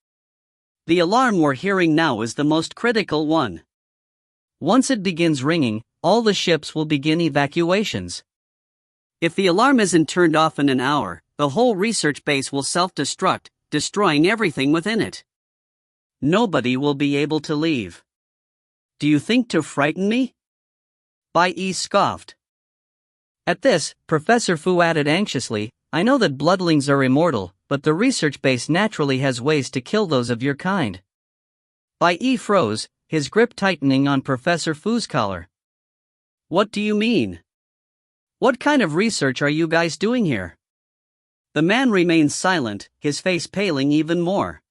A: The alarm we're hearing now is the most critical one. Once it begins ringing, all the ships will begin evacuations. If the alarm isn't turned off in an hour, the whole research base will self-destruct, destroying everything within it. Nobody will be able to leave. Do you think to frighten me?" Bai Yi scoffed. At this, Professor Fu added anxiously, "I know that bloodlings are immortal, but the research base naturally has ways to kill those of your kind." Bai Yi froze, his grip tightening on Professor Fu's collar. "What do you mean? What kind of research are you guys doing here?" The man remained silent, his face paling even more.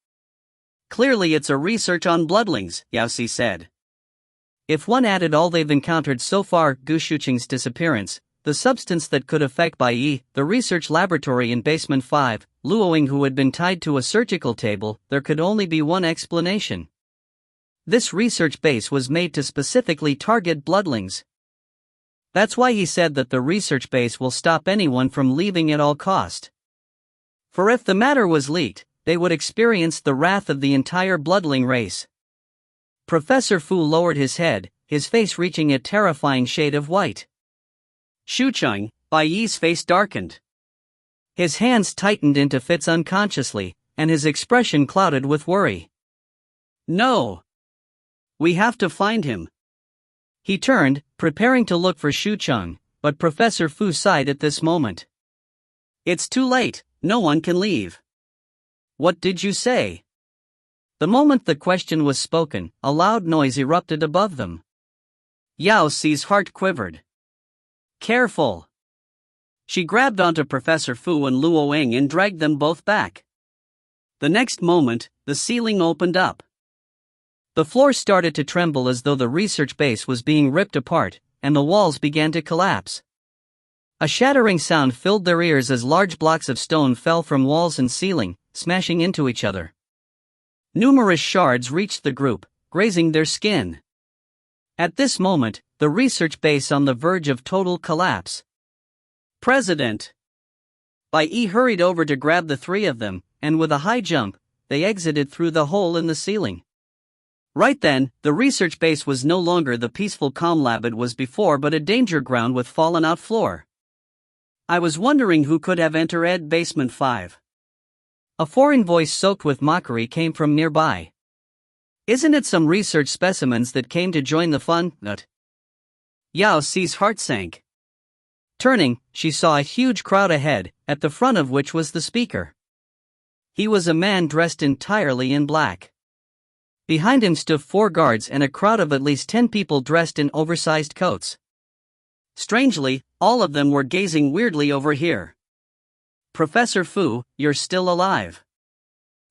A: "Clearly it's a research on bloodlings," Yao Si said. If one added all they've encountered so far, Gu Shuqing's disappearance, the substance that could affect Bai Yi, the research laboratory in Basement 5, Luoying who had been tied to a surgical table, there could only be one explanation. This research base was made to specifically target bloodlings. That's why he said that the research base will stop anyone from leaving at all cost. For if the matter was leaked, they would experience the wrath of the entire bloodling race. Professor Fu lowered his head, his face reaching a terrifying shade of white. "Xu Cheng," Bai Yi's face darkened. His hands tightened into fists unconsciously, and his expression clouded with worry. No. We have to find him. He turned, preparing to look for Shucheng, but Professor Fu sighed at this moment. It's too late, no one can leave. What did you say? The moment the question was spoken, a loud noise erupted above them. Yao Si's heart quivered. Careful! She grabbed onto Professor Fu and Luoying and dragged them both back. The next moment, the ceiling opened up. The floor started to tremble as though the research base was being ripped apart, and the walls began to collapse. A shattering sound filled their ears as large blocks of stone fell from walls and ceiling, smashing into each other. Numerous shards reached the group, grazing their skin. At this moment, the research base on the verge of total collapse. President! Bai Yi hurried over to grab the three of them, and with a high jump, they exited through the hole in the ceiling. Right then, the research base was no longer the peaceful calm lab it was before but a danger ground with fallen out floor. I was wondering who could have entered basement 5. A foreign voice soaked with mockery came from nearby. Isn't it some research specimens that came to join the fun? Yao Si's heart sank. Turning, she saw a huge crowd ahead, at the front of which was the speaker. He was a man dressed entirely in black. Behind him stood 4 guards and a crowd of at least 10 people dressed in oversized coats. Strangely, all of them were gazing weirdly over here. Professor Fu, you're still alive.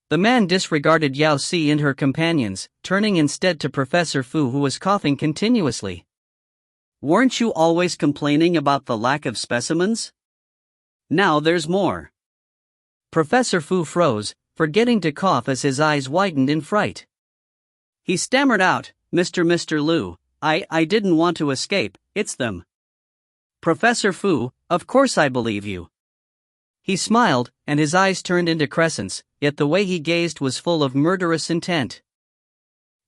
A: The man disregarded Yao Si and her companions, turning instead to Professor Fu who was coughing continuously. Weren't you always complaining about the lack of specimens? Now there's more. Professor Fu froze, forgetting to cough as his eyes widened in fright. He stammered out, Mr. Lu, I didn't want to escape, it's them. Professor Fu, of course I believe you. He smiled, and his eyes turned into crescents, yet the way he gazed was full of murderous intent.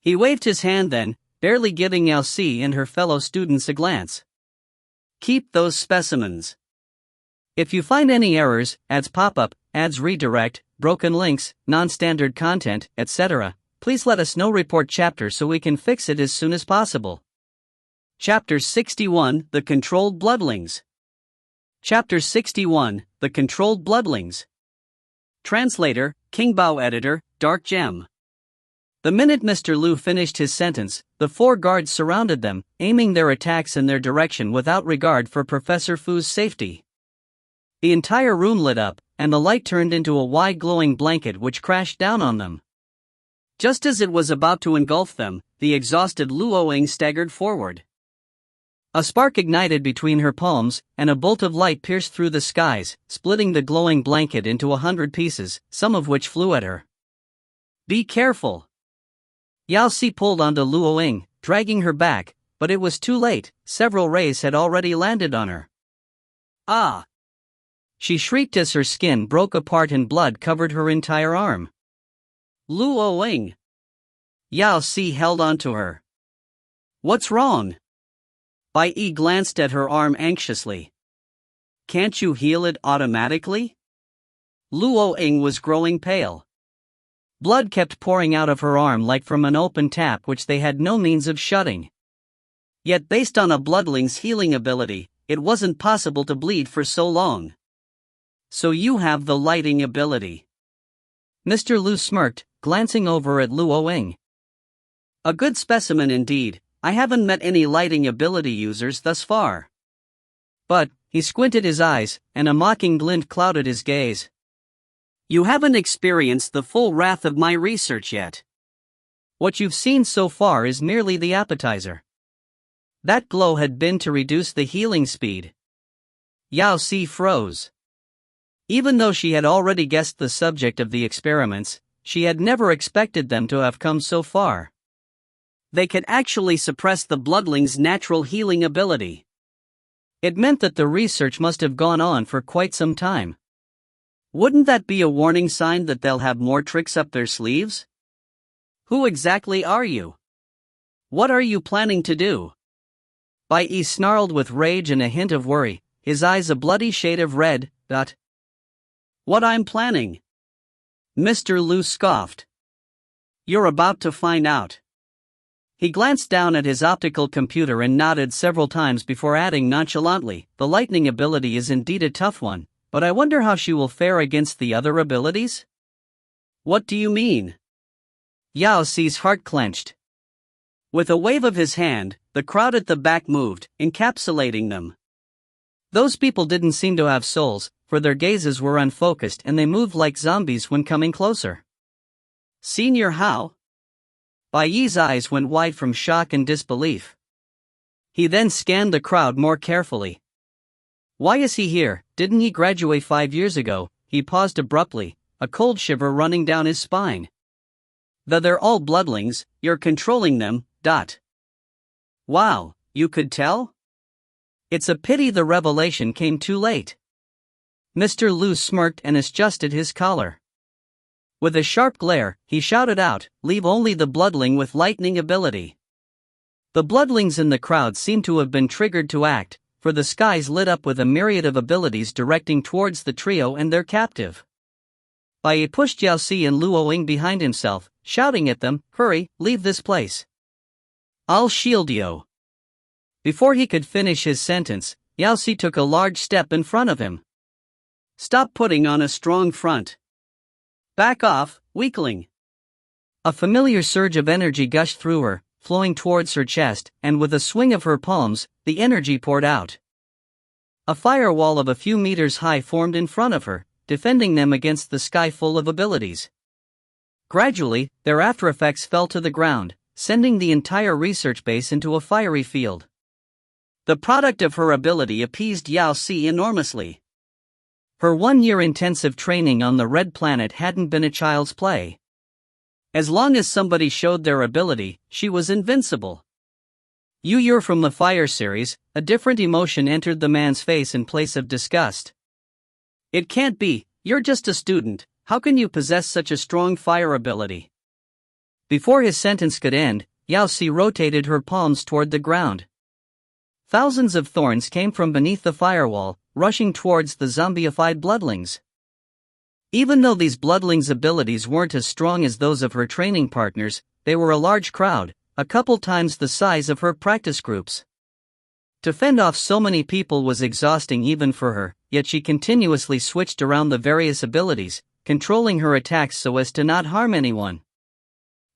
A: He waved his hand then, barely giving Yao Si and her fellow students a glance. Keep those specimens. If you find any errors, ads pop up, ads redirect, broken links, non-standard content, etc., please let us know. Report chapter so we can fix it as soon as possible. Chapter 61, The Controlled Bloodlings. Chapter 61, The Controlled Bloodlings. Translator, King Bao. Editor, Dark Gem. The minute Mr. Lu finished his sentence, the 4 guards surrounded them, aiming their attacks in their direction without regard for Professor Fu's safety. The entire room lit up, and the light turned into a wide glowing blanket which crashed down on them. Just as it was about to engulf them, the exhausted Luoying staggered forward. A spark ignited between her palms, and a bolt of light pierced through the skies, splitting the glowing blanket into 100 pieces, some of which flew at her. Be careful! Yao Si pulled onto Luoying, dragging her back, but it was too late, several rays had already landed on her. Ah! She shrieked as her skin broke apart and blood covered her entire arm. Luoying! Yao Si held onto her. What's wrong? Bai Yi glanced at her arm anxiously. Can't you heal it automatically? Luoying was growing pale. Blood kept pouring out of her arm like from an open tap which they had no means of shutting. Yet based on a bloodling's healing ability, it wasn't possible to bleed for so long. So you have the lighting ability. Mr. Lu smirked, glancing over at Luoying. A good specimen indeed. I haven't met any lighting ability users thus far. But, he squinted his eyes, and a mocking glint clouded his gaze. You haven't experienced the full wrath of my research yet. What you've seen so far is merely the appetizer. That glow had been to reduce the healing speed. Yao Si froze. Even though she had already guessed the subject of the experiments, she had never expected them to have come so far. They could actually suppress the bloodling's natural healing ability. It meant that the research must have gone on for quite some time. Wouldn't that be a warning sign that they'll have more tricks up their sleeves? Who exactly are you? What are you planning to do? Bai Yi snarled with rage and a hint of worry, his eyes a bloody shade of red. What I'm planning? Mr. Lu scoffed. You're about to find out. He glanced down at his optical computer and nodded several times before adding nonchalantly, the lightning ability is indeed a tough one, but I wonder how she will fare against the other abilities? What do you mean? Yao Si's heart clenched. With a wave of his hand, the crowd at the back moved, encapsulating them. Those people didn't seem to have souls, for their gazes were unfocused and they moved like zombies when coming closer. Senior Hao? Bai Yi's eyes went wide from shock and disbelief. He then scanned the crowd more carefully. Why is he here? Didn't he graduate 5 years ago? He paused abruptly, a cold shiver running down his spine. They're all bloodlings, you're controlling them, . Wow, you could tell? It's a pity the revelation came too late. Mr. Lu smirked and adjusted his collar. With a sharp glare, he shouted out, leave only the bloodling with lightning ability. The bloodlings in the crowd seemed to have been triggered to act, for the skies lit up with a myriad of abilities directing towards the trio and their captive. Bai Yi pushed Yao Si and Luoying behind himself, shouting at them, hurry, leave this place. I'll shield you. Before he could finish his sentence, Yao Si took a large step in front of him. Stop putting on a strong front. Back off, weakling. A familiar surge of energy gushed through her, flowing towards her chest, and with a swing of her palms, the energy poured out. A firewall of a few meters high formed in front of her, defending them against the sky full of abilities. Gradually, their after effects fell to the ground, sending the entire research base into a fiery field. The product of her ability appeased Yao Si enormously. Her 1-year intensive training on the Red Planet hadn't been a child's play. As long as somebody showed their ability, she was invincible. You're from the Fire series, a different emotion entered the man's face in place of disgust. It can't be, you're just a student, how can you possess such a strong fire ability? Before his sentence could end, Yao Si rotated her palms toward the ground. Thousands of thorns came from beneath the firewall, rushing towards the zombified bloodlings. Even though these bloodlings' abilities weren't as strong as those of her training partners, they were a large crowd, a couple times the size of her practice groups. To fend off so many people was exhausting even for her, yet she continuously switched around the various abilities, controlling her attacks so as to not harm anyone.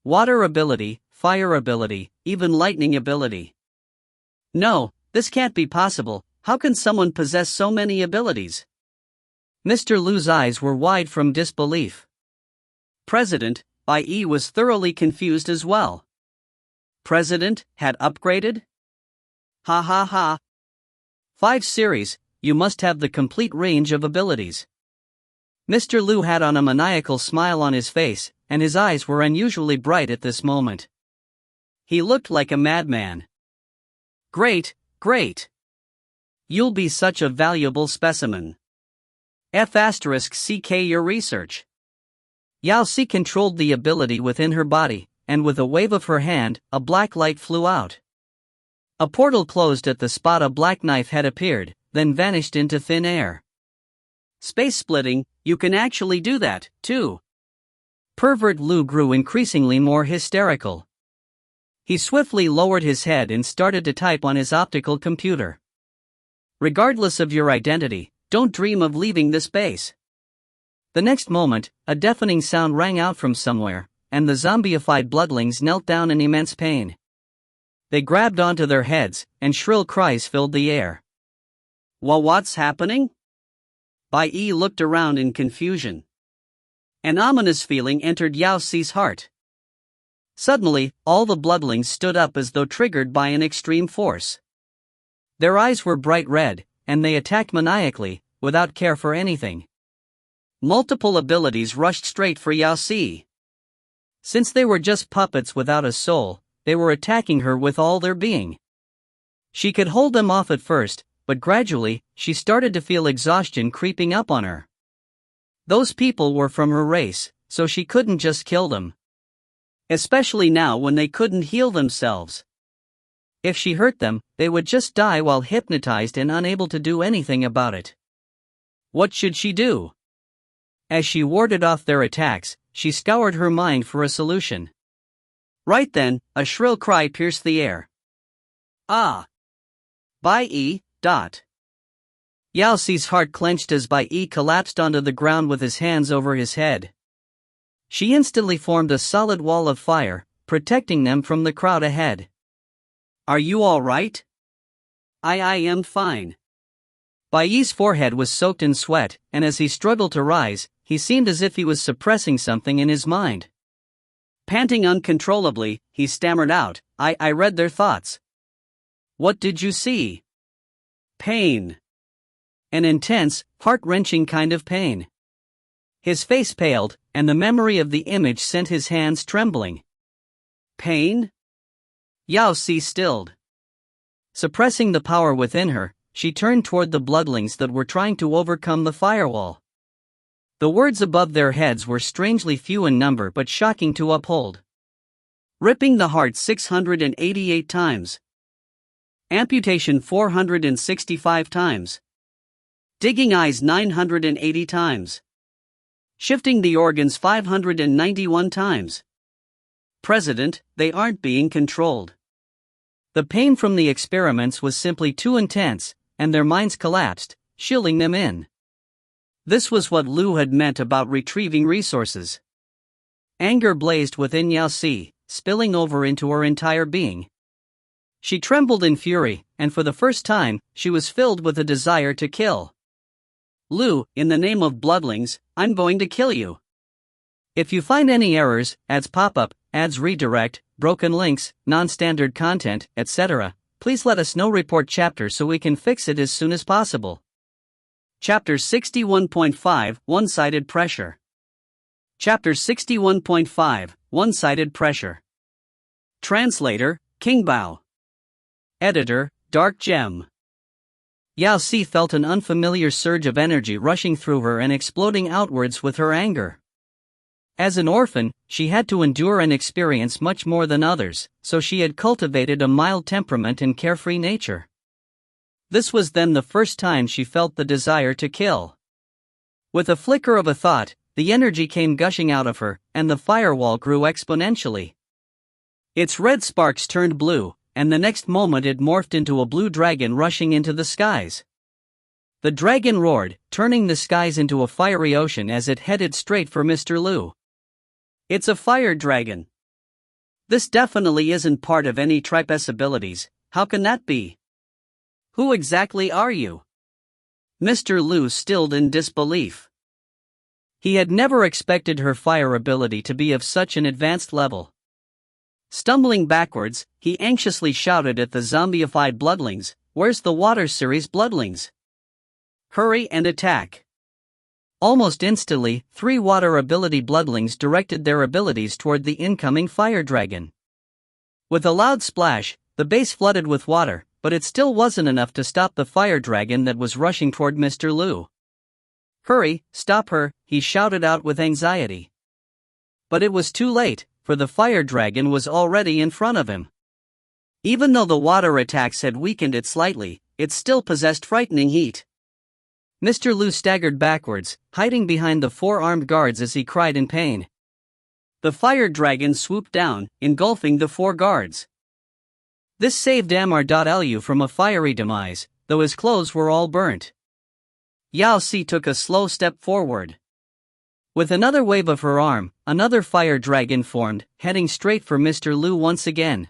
A: Water ability, fire ability, even lightning ability. No, this can't be possible, how can someone possess so many abilities? Mr. Lu's eyes were wide from disbelief. President, Bai Yi was thoroughly confused as well. President, had upgraded? Ha ha ha. 5 series, you must have the complete range of abilities. Mr. Lu had on a maniacal smile on his face, and his eyes were unusually bright at this moment. He looked like a madman. Great, great. You'll be such a valuable specimen. F***ck your research. Yao Si controlled the ability within her body, and with a wave of her hand, a black light flew out. A portal closed at the spot a black knife had appeared, then vanished into thin air. Space splitting, you can actually do that, too. Pervert Lu grew increasingly more hysterical. He swiftly lowered his head and started to type on his optical computer. Regardless of your identity, don't dream of leaving this base. The next moment, a deafening sound rang out from somewhere, and the zombified bloodlings knelt down in immense pain. They grabbed onto their heads, and shrill cries filled the air. What's happening? Bai Yi looked around in confusion. An ominous feeling entered Yao Si's heart. Suddenly, all the bloodlings stood up as though triggered by an extreme force. Their eyes were bright red, and they attacked maniacally, without care for anything. Multiple abilities rushed straight for Yao Si. Since they were just puppets without a soul, they were attacking her with all their being. She could hold them off at first, but gradually, she started to feel exhaustion creeping up on her. Those people were from her race, so she couldn't just kill them. Especially now when they couldn't heal themselves. If she hurt them, they would just die while hypnotized and unable to do anything about it. What should she do? As she warded off their attacks, she scoured her mind for a solution. Right then, a shrill cry pierced the air. Ah! Bai Yi, dot. Yao Si's heart clenched as Bai Yi collapsed onto the ground with his hands over his head. She instantly formed a solid wall of fire, protecting them from the crowd ahead. Are you all right? I am fine. Bai Yi's forehead was soaked in sweat, and as he struggled to rise, he seemed as if he was suppressing something in his mind. Panting uncontrollably, he stammered out, I read their thoughts. What did you see? Pain. An intense, heart-wrenching kind of pain. His face paled, and the memory of the image sent his hands trembling. Pain? Yao Si stilled. Suppressing the power within her, she turned toward the bloodlings that were trying to overcome the firewall. The words above their heads were strangely few in number but shocking to uphold. Ripping the heart 688 times. Amputation 465 times. Digging eyes 980 times. Shifting the organs 591 times. President, they aren't being controlled. The pain from the experiments was simply too intense, and their minds collapsed, shielding them in. This was what Lu had meant about retrieving resources. Anger blazed within Yao Si, spilling over into her entire being. She trembled in fury, and for the first time, she was filled with a desire to kill. Lu, in the name of bloodlings, I'm going to kill you. If you find any errors, ads pop up, ads redirect, broken links, non-standard content, etc., please let us know. Report chapter so we can fix it as soon as possible. Chapter 61.5 One-Sided Pressure. Chapter 61.5 One-Sided Pressure. Translator, King Bao. Editor, Dark Gem. Yao Si felt an unfamiliar surge of energy rushing through her and exploding outwards with her anger. As an orphan, she had to endure and experience much more than others, so she had cultivated a mild temperament and carefree nature. This was then the first time she felt the desire to kill. With a flicker of a thought, the energy came gushing out of her, and the firewall grew exponentially. Its red sparks turned blue, and the next moment it morphed into a blue dragon rushing into the skies. The dragon roared, turning the skies into a fiery ocean as it headed straight for Mr. Lu. It's a fire dragon. This definitely isn't part of any tripe's abilities. How can that be? Who exactly are you? Mr. Lu stilled in disbelief. He had never expected her fire ability to be of such an advanced level. Stumbling backwards, he anxiously shouted at the zombified bloodlings, "Where's the water series bloodlings? Hurry and attack!" Almost instantly, 3 water ability bloodlings directed their abilities toward the incoming fire dragon. With a loud splash, the base flooded with water, but it still wasn't enough to stop the fire dragon that was rushing toward Mr. Lu. "Hurry, stop her," he shouted out with anxiety. But it was too late, for the fire dragon was already in front of him. Even though the water attacks had weakened it slightly, it still possessed frightening heat. Mr. Lu staggered backwards, hiding behind the 4 armed guards as he cried in pain. The fire dragon swooped down, engulfing the 4 guards. This saved Amr.Lu from a fiery demise, though his clothes were all burnt. Yao Si took a slow step forward. With another wave of her arm, another fire dragon formed, heading straight for Mr. Lu once again.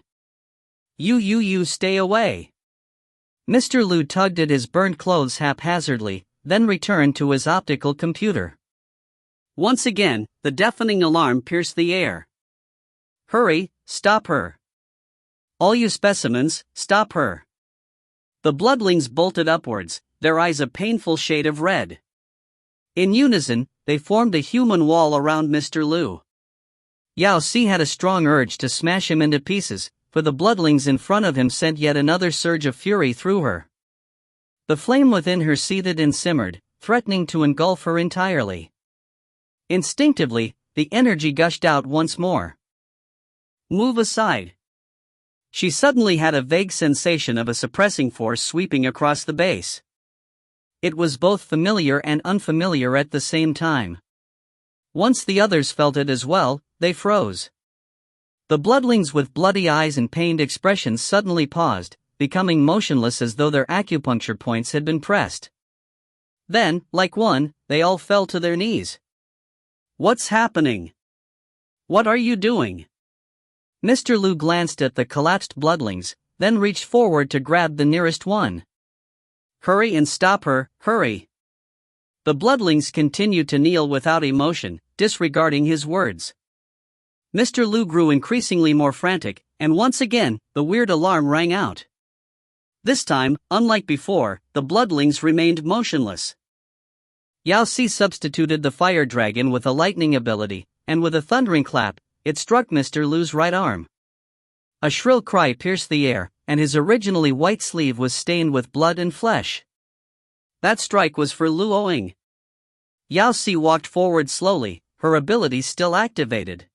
A: You stay away. Mr. Lu tugged at his burnt clothes haphazardly, then returned to his optical computer. Once again, the deafening alarm pierced the air. "Hurry, stop her. All you specimens, stop her." The bloodlings bolted upwards, their eyes a painful shade of red. In unison, they formed a human wall around Mr. Lu. Yao Si had a strong urge to smash him into pieces, for the bloodlings in front of him sent yet another surge of fury through her. The flame within her seethed and simmered, threatening to engulf her entirely. Instinctively, the energy gushed out once more. "Move aside." She suddenly had a vague sensation of a suppressing force sweeping across the base. It was both familiar and unfamiliar at the same time. Once the others felt it as well, they froze. The bloodlings with bloody eyes and pained expressions suddenly paused, becoming motionless as though their acupuncture points had been pressed. Then, like one, they all fell to their knees. What's happening? What are you doing? Mr. Lu glanced at the collapsed bloodlings, then reached forward to grab the nearest one. Hurry and stop her, hurry. The bloodlings continued to kneel without emotion, disregarding his words. Mr. Lu grew increasingly more frantic, and once again, the weird alarm rang out. This time, unlike before, the bloodlings remained motionless. Yao Si substituted the fire dragon with a lightning ability, and with a thundering clap, it struck Mr. Lu's right arm. A shrill cry pierced the air, and his originally white sleeve was stained with blood and flesh. That strike was for Luoing. Yao Si walked forward slowly, her ability still activated.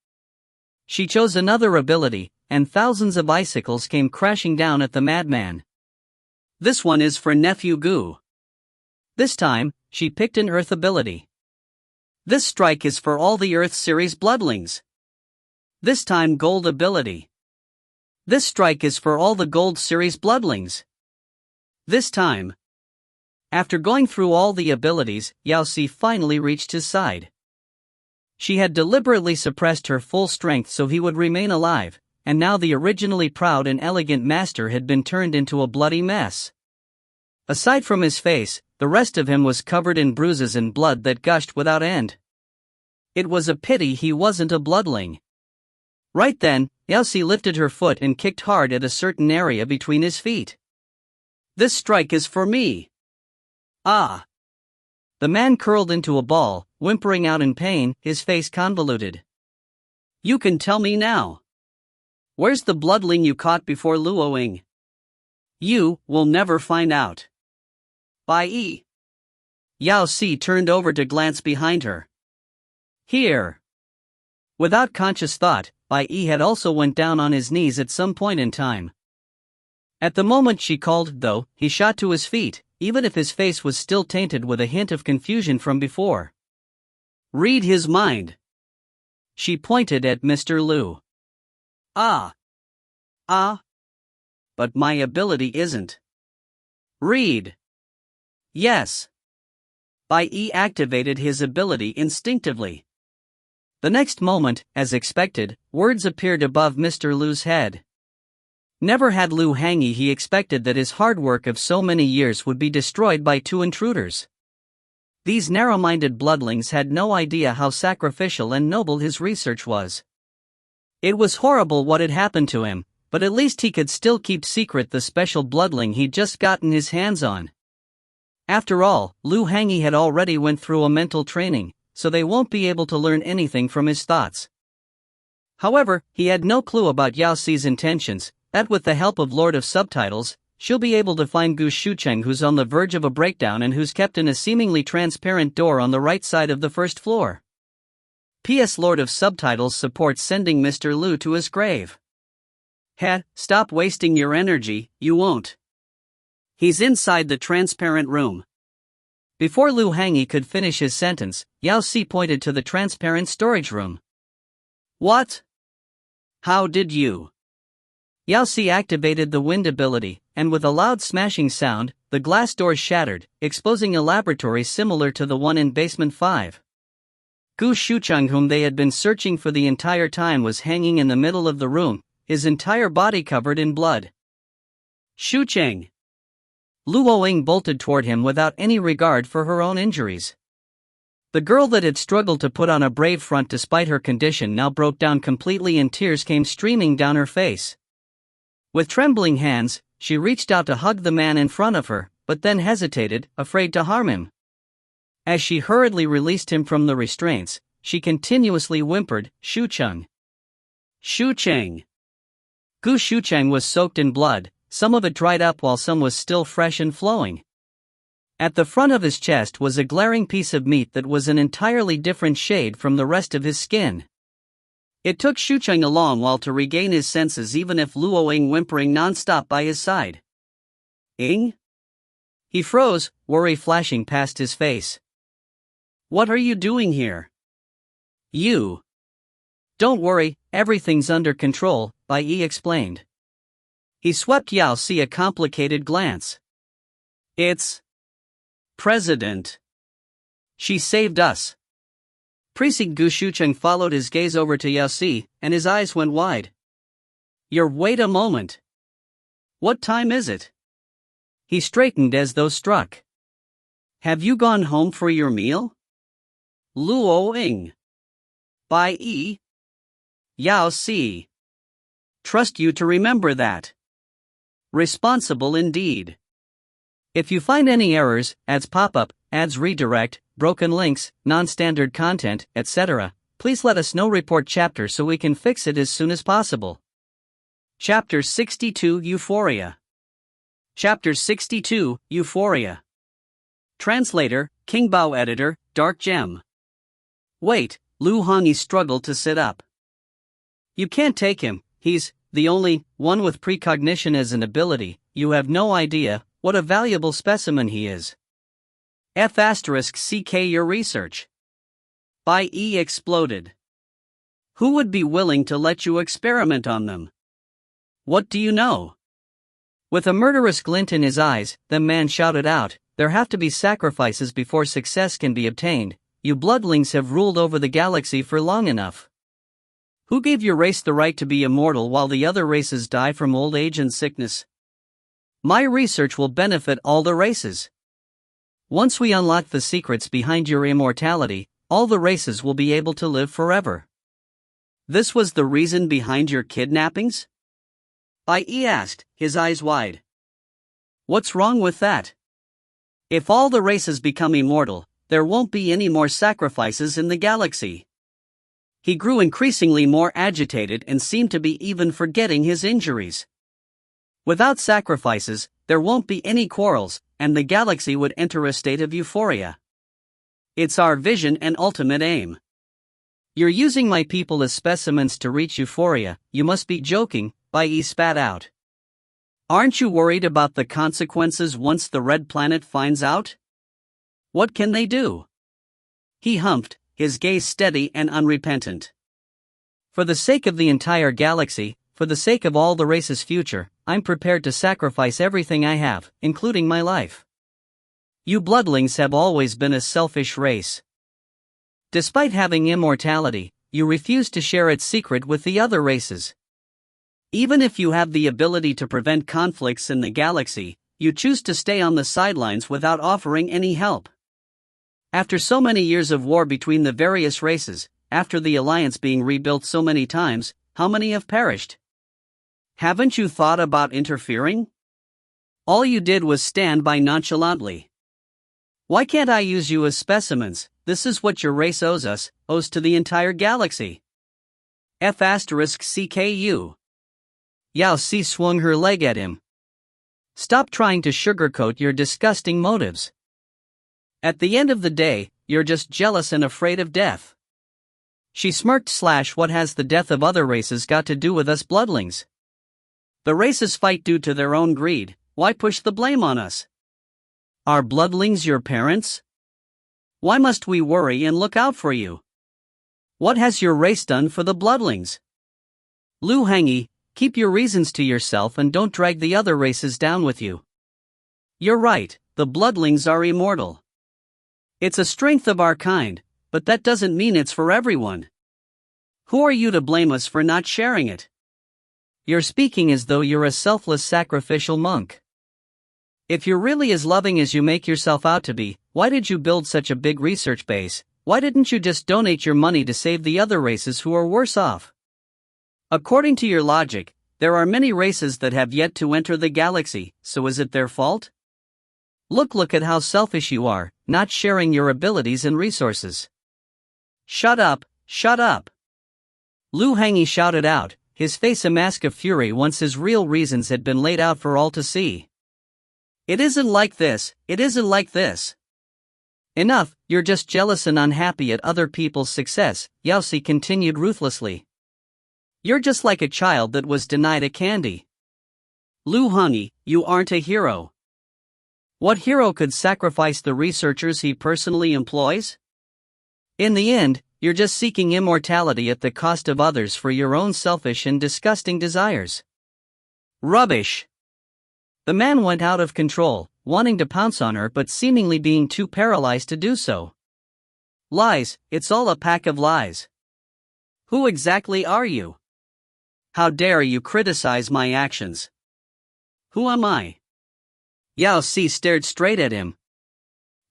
A: She chose another ability, and thousands of icicles came crashing down at the madman. This one is for Nephew Gu. This time, she picked an Earth ability. This strike is for all the Earth series bloodlings. This time Gold ability. This strike is for all the Gold series bloodlings. This time. After going through all the abilities, Yao Si finally reached his side. She had deliberately suppressed her full strength so he would remain alive, and now the originally proud and elegant master had been turned into a bloody mess. Aside from his face, the rest of him was covered in bruises and blood that gushed without end. It was a pity he wasn't a bloodling. Right then, Yao Si lifted her foot and kicked hard at a certain area between his feet. This strike is for me. Ah! The man curled into a ball, whimpering out in pain, his face convoluted. You can tell me now. Where's the bloodling you caught before Luoing? You will never find out. Bye. Yao Si turned over to glance behind her. Here. Without conscious thought, Bai Yi had also went down on his knees at some point in time. At the moment she called, though, he shot to his feet, even if his face was still tainted with a hint of confusion from before. Read his mind. She pointed at Mr. Lu. Ah. But my ability isn't. Read. Yes. Bai Yi activated his ability instinctively. The next moment, as expected, words appeared above Mr. Lu's head. Never had Lu Hangyi he expected that his hard work of so many years would be destroyed by two intruders. These narrow-minded bloodlings had no idea how sacrificial and noble his research was. It was horrible what had happened to him, but at least he could still keep secret the special bloodling he'd just gotten his hands on. After all, Lu Hangyi had already went through a mental training, so they won't be able to learn anything from his thoughts. However, he had no clue about Yao Si's intentions, that with the help of Lord of Subtitles, she'll be able to find Gu Shucheng, who's on the verge of a breakdown and who's kept in a seemingly transparent door on the right side of the first floor. P.S. Lord of Subtitles supports sending Mr. Lu to his grave. Stop wasting your energy, you won't. He's inside the transparent room. Before Lu Hangyi could finish his sentence, Yao Si pointed to the transparent storage room. What? How did you? Yao Si activated the wind ability, and with a loud smashing sound, the glass doors shattered, exposing a laboratory similar to the one in basement 5. Gu Shucheng, whom they had been searching for the entire time, was hanging in the middle of the room, his entire body covered in blood. Shucheng! Luoing bolted toward him without any regard for her own injuries. The girl that had struggled to put on a brave front despite her condition now broke down completely and tears came streaming down her face. With trembling hands, she reached out to hug the man in front of her, but then hesitated, afraid to harm him. As she hurriedly released him from the restraints, she continuously whimpered, Shucheng. Shucheng. Gu Shucheng was soaked in blood, some of it dried up while some was still fresh and flowing. At the front of his chest was a glaring piece of meat that was an entirely different shade from the rest of his skin. It took Shucheng a long while to regain his senses, even if Luoing whimpering non-stop by his side. Ing? He froze, worry flashing past his face. What are you doing here? You. Don't worry, everything's under control, Bai explained. He swept Yao Si a complicated glance. It's President. She saved us. Precinct Gu Shucheng followed his gaze over to Yao Si, and his eyes went wide. Wait a moment. What time is it? He straightened as though struck. Have you gone home for your meal? Luo Ying. Bai Yi. Yao Si. Trust you to remember that. Responsible indeed. If you find any errors, ads pop up, ads redirect, broken links, non-standard content, etc., please let us know. Report chapter so we can fix it as soon as possible. Chapter 62 Euphoria. Chapter 62 Euphoria. Translator, King Bao. Editor, Dark Gem. Wait, Lu Hongyi struggled to sit up. You can't take him, he's the only one with precognition as an ability. You have no idea what a valuable specimen he is. F***ck your research. Bai Yi exploded. Who would be willing to let you experiment on them? What do you know? With a murderous glint in his eyes, the man shouted out, there have to be sacrifices before success can be obtained. You bloodlings have ruled over the galaxy for long enough. Who gave your race the right to be immortal while the other races die from old age and sickness? My research will benefit all the races. Once we unlock the secrets behind your immortality, all the races will be able to live forever. This was the reason behind your kidnappings? Bai Yi asked, his eyes wide. What's wrong with that? If all the races become immortal, there won't be any more sacrifices in the galaxy. He grew increasingly more agitated and seemed to be even forgetting his injuries. Without sacrifices, there won't be any quarrels, and the galaxy would enter a state of euphoria. It's our vision and ultimate aim. You're using my people as specimens to reach euphoria. You must be joking, Bai Yi spat out. Aren't you worried about the consequences once the Red Planet finds out? What can they do? He humphed, his gaze steady and unrepentant. For the sake of the entire galaxy, for the sake of all the race's future, I'm prepared to sacrifice everything I have, including my life. You bloodlings have always been a selfish race. Despite having immortality, you refuse to share its secret with the other races. Even if you have the ability to prevent conflicts in the galaxy, you choose to stay on the sidelines without offering any help. After so many years of war between the various races, after the alliance being rebuilt so many times, how many have perished? Haven't you thought about interfering? All you did was stand by nonchalantly. Why can't I use you as specimens? This is what your race owes us, owes to the entire galaxy. F***CKU. Yao Si swung her leg at him. Stop trying to sugarcoat your disgusting motives. At the end of the day, you're just jealous and afraid of death. She smirked. What has the death of other races got to do with us bloodlings? The races fight due to their own greed, why push the blame on us? Are bloodlings your parents? Why must we worry and look out for you? What has your race done for the bloodlings? Lu Hongyi, keep your reasons to yourself and don't drag the other races down with you. You're right, the bloodlings are immortal. It's a strength of our kind, but that doesn't mean it's for everyone. Who are you to blame us for not sharing it? You're speaking as though you're a selfless sacrificial monk. If you're really as loving as you make yourself out to be, why did you build such a big research base? Why didn't you just donate your money to save the other races who are worse off? According to your logic, there are many races that have yet to enter the galaxy, so is it their fault? Look at how selfish you are, not sharing your abilities and resources. Shut up, shut up. Lu Hongyi shouted out, his face a mask of fury once his real reasons had been laid out for all to see. It isn't like this, it isn't like this. Enough, you're just jealous and unhappy at other people's success, Yao Si continued ruthlessly. You're just like a child that was denied a candy. Lu Hongyi, you aren't a hero. What hero could sacrifice the researchers he personally employs? In the end, you're just seeking immortality at the cost of others for your own selfish and disgusting desires. Rubbish! The man went out of control, wanting to pounce on her but seemingly being too paralyzed to do so. Lies, it's all a pack of lies. Who exactly are you? How dare you criticize my actions? Who am I? Yao Si stared straight at him.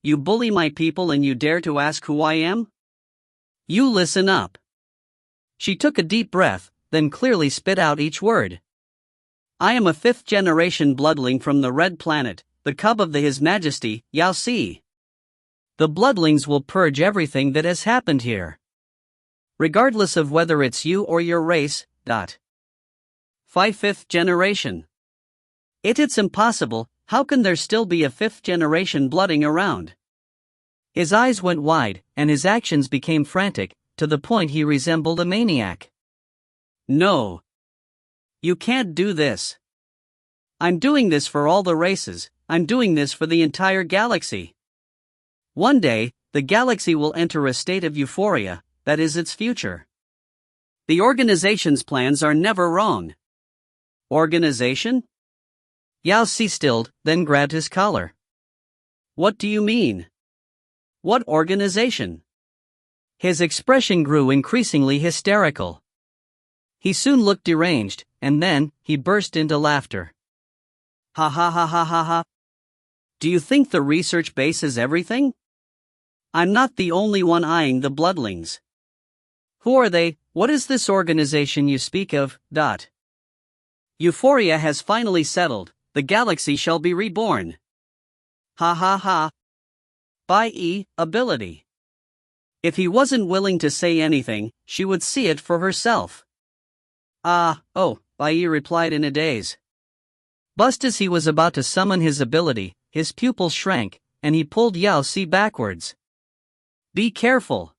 A: You bully my people and you dare to ask who I am? You listen up. She took a deep breath, then clearly spit out each word. I am a 5th-generation bloodling from the Red Planet, the cub of His Majesty, Yao Si. The bloodlings will purge everything that has happened here. Regardless of whether it's you or your race. 5th generation. It's impossible. How can there still be a 5th-generation blooding around? His eyes went wide, and his actions became frantic, to the point he resembled a maniac. No. You can't do this. I'm doing this for all the races, I'm doing this for the entire galaxy. One day, the galaxy will enter a state of euphoria, that is its future. The organization's plans are never wrong. Organization? Yao Si stilled, then grabbed his collar. What do you mean? What organization? His expression grew increasingly hysterical. He soon looked deranged, and then, he burst into laughter. Ha ha ha ha ha ha. Do you think the research base is everything? I'm not the only one eyeing the bloodlings. Who are they? What is this organization you speak of? Euphoria has finally settled, the galaxy shall be reborn. Ha ha ha. Bai ability. If he wasn't willing to say anything, she would see it for herself. Bai replied in a daze. Just as he was about to summon his ability, his pupils shrank, and he pulled Yao Si backwards. Be careful.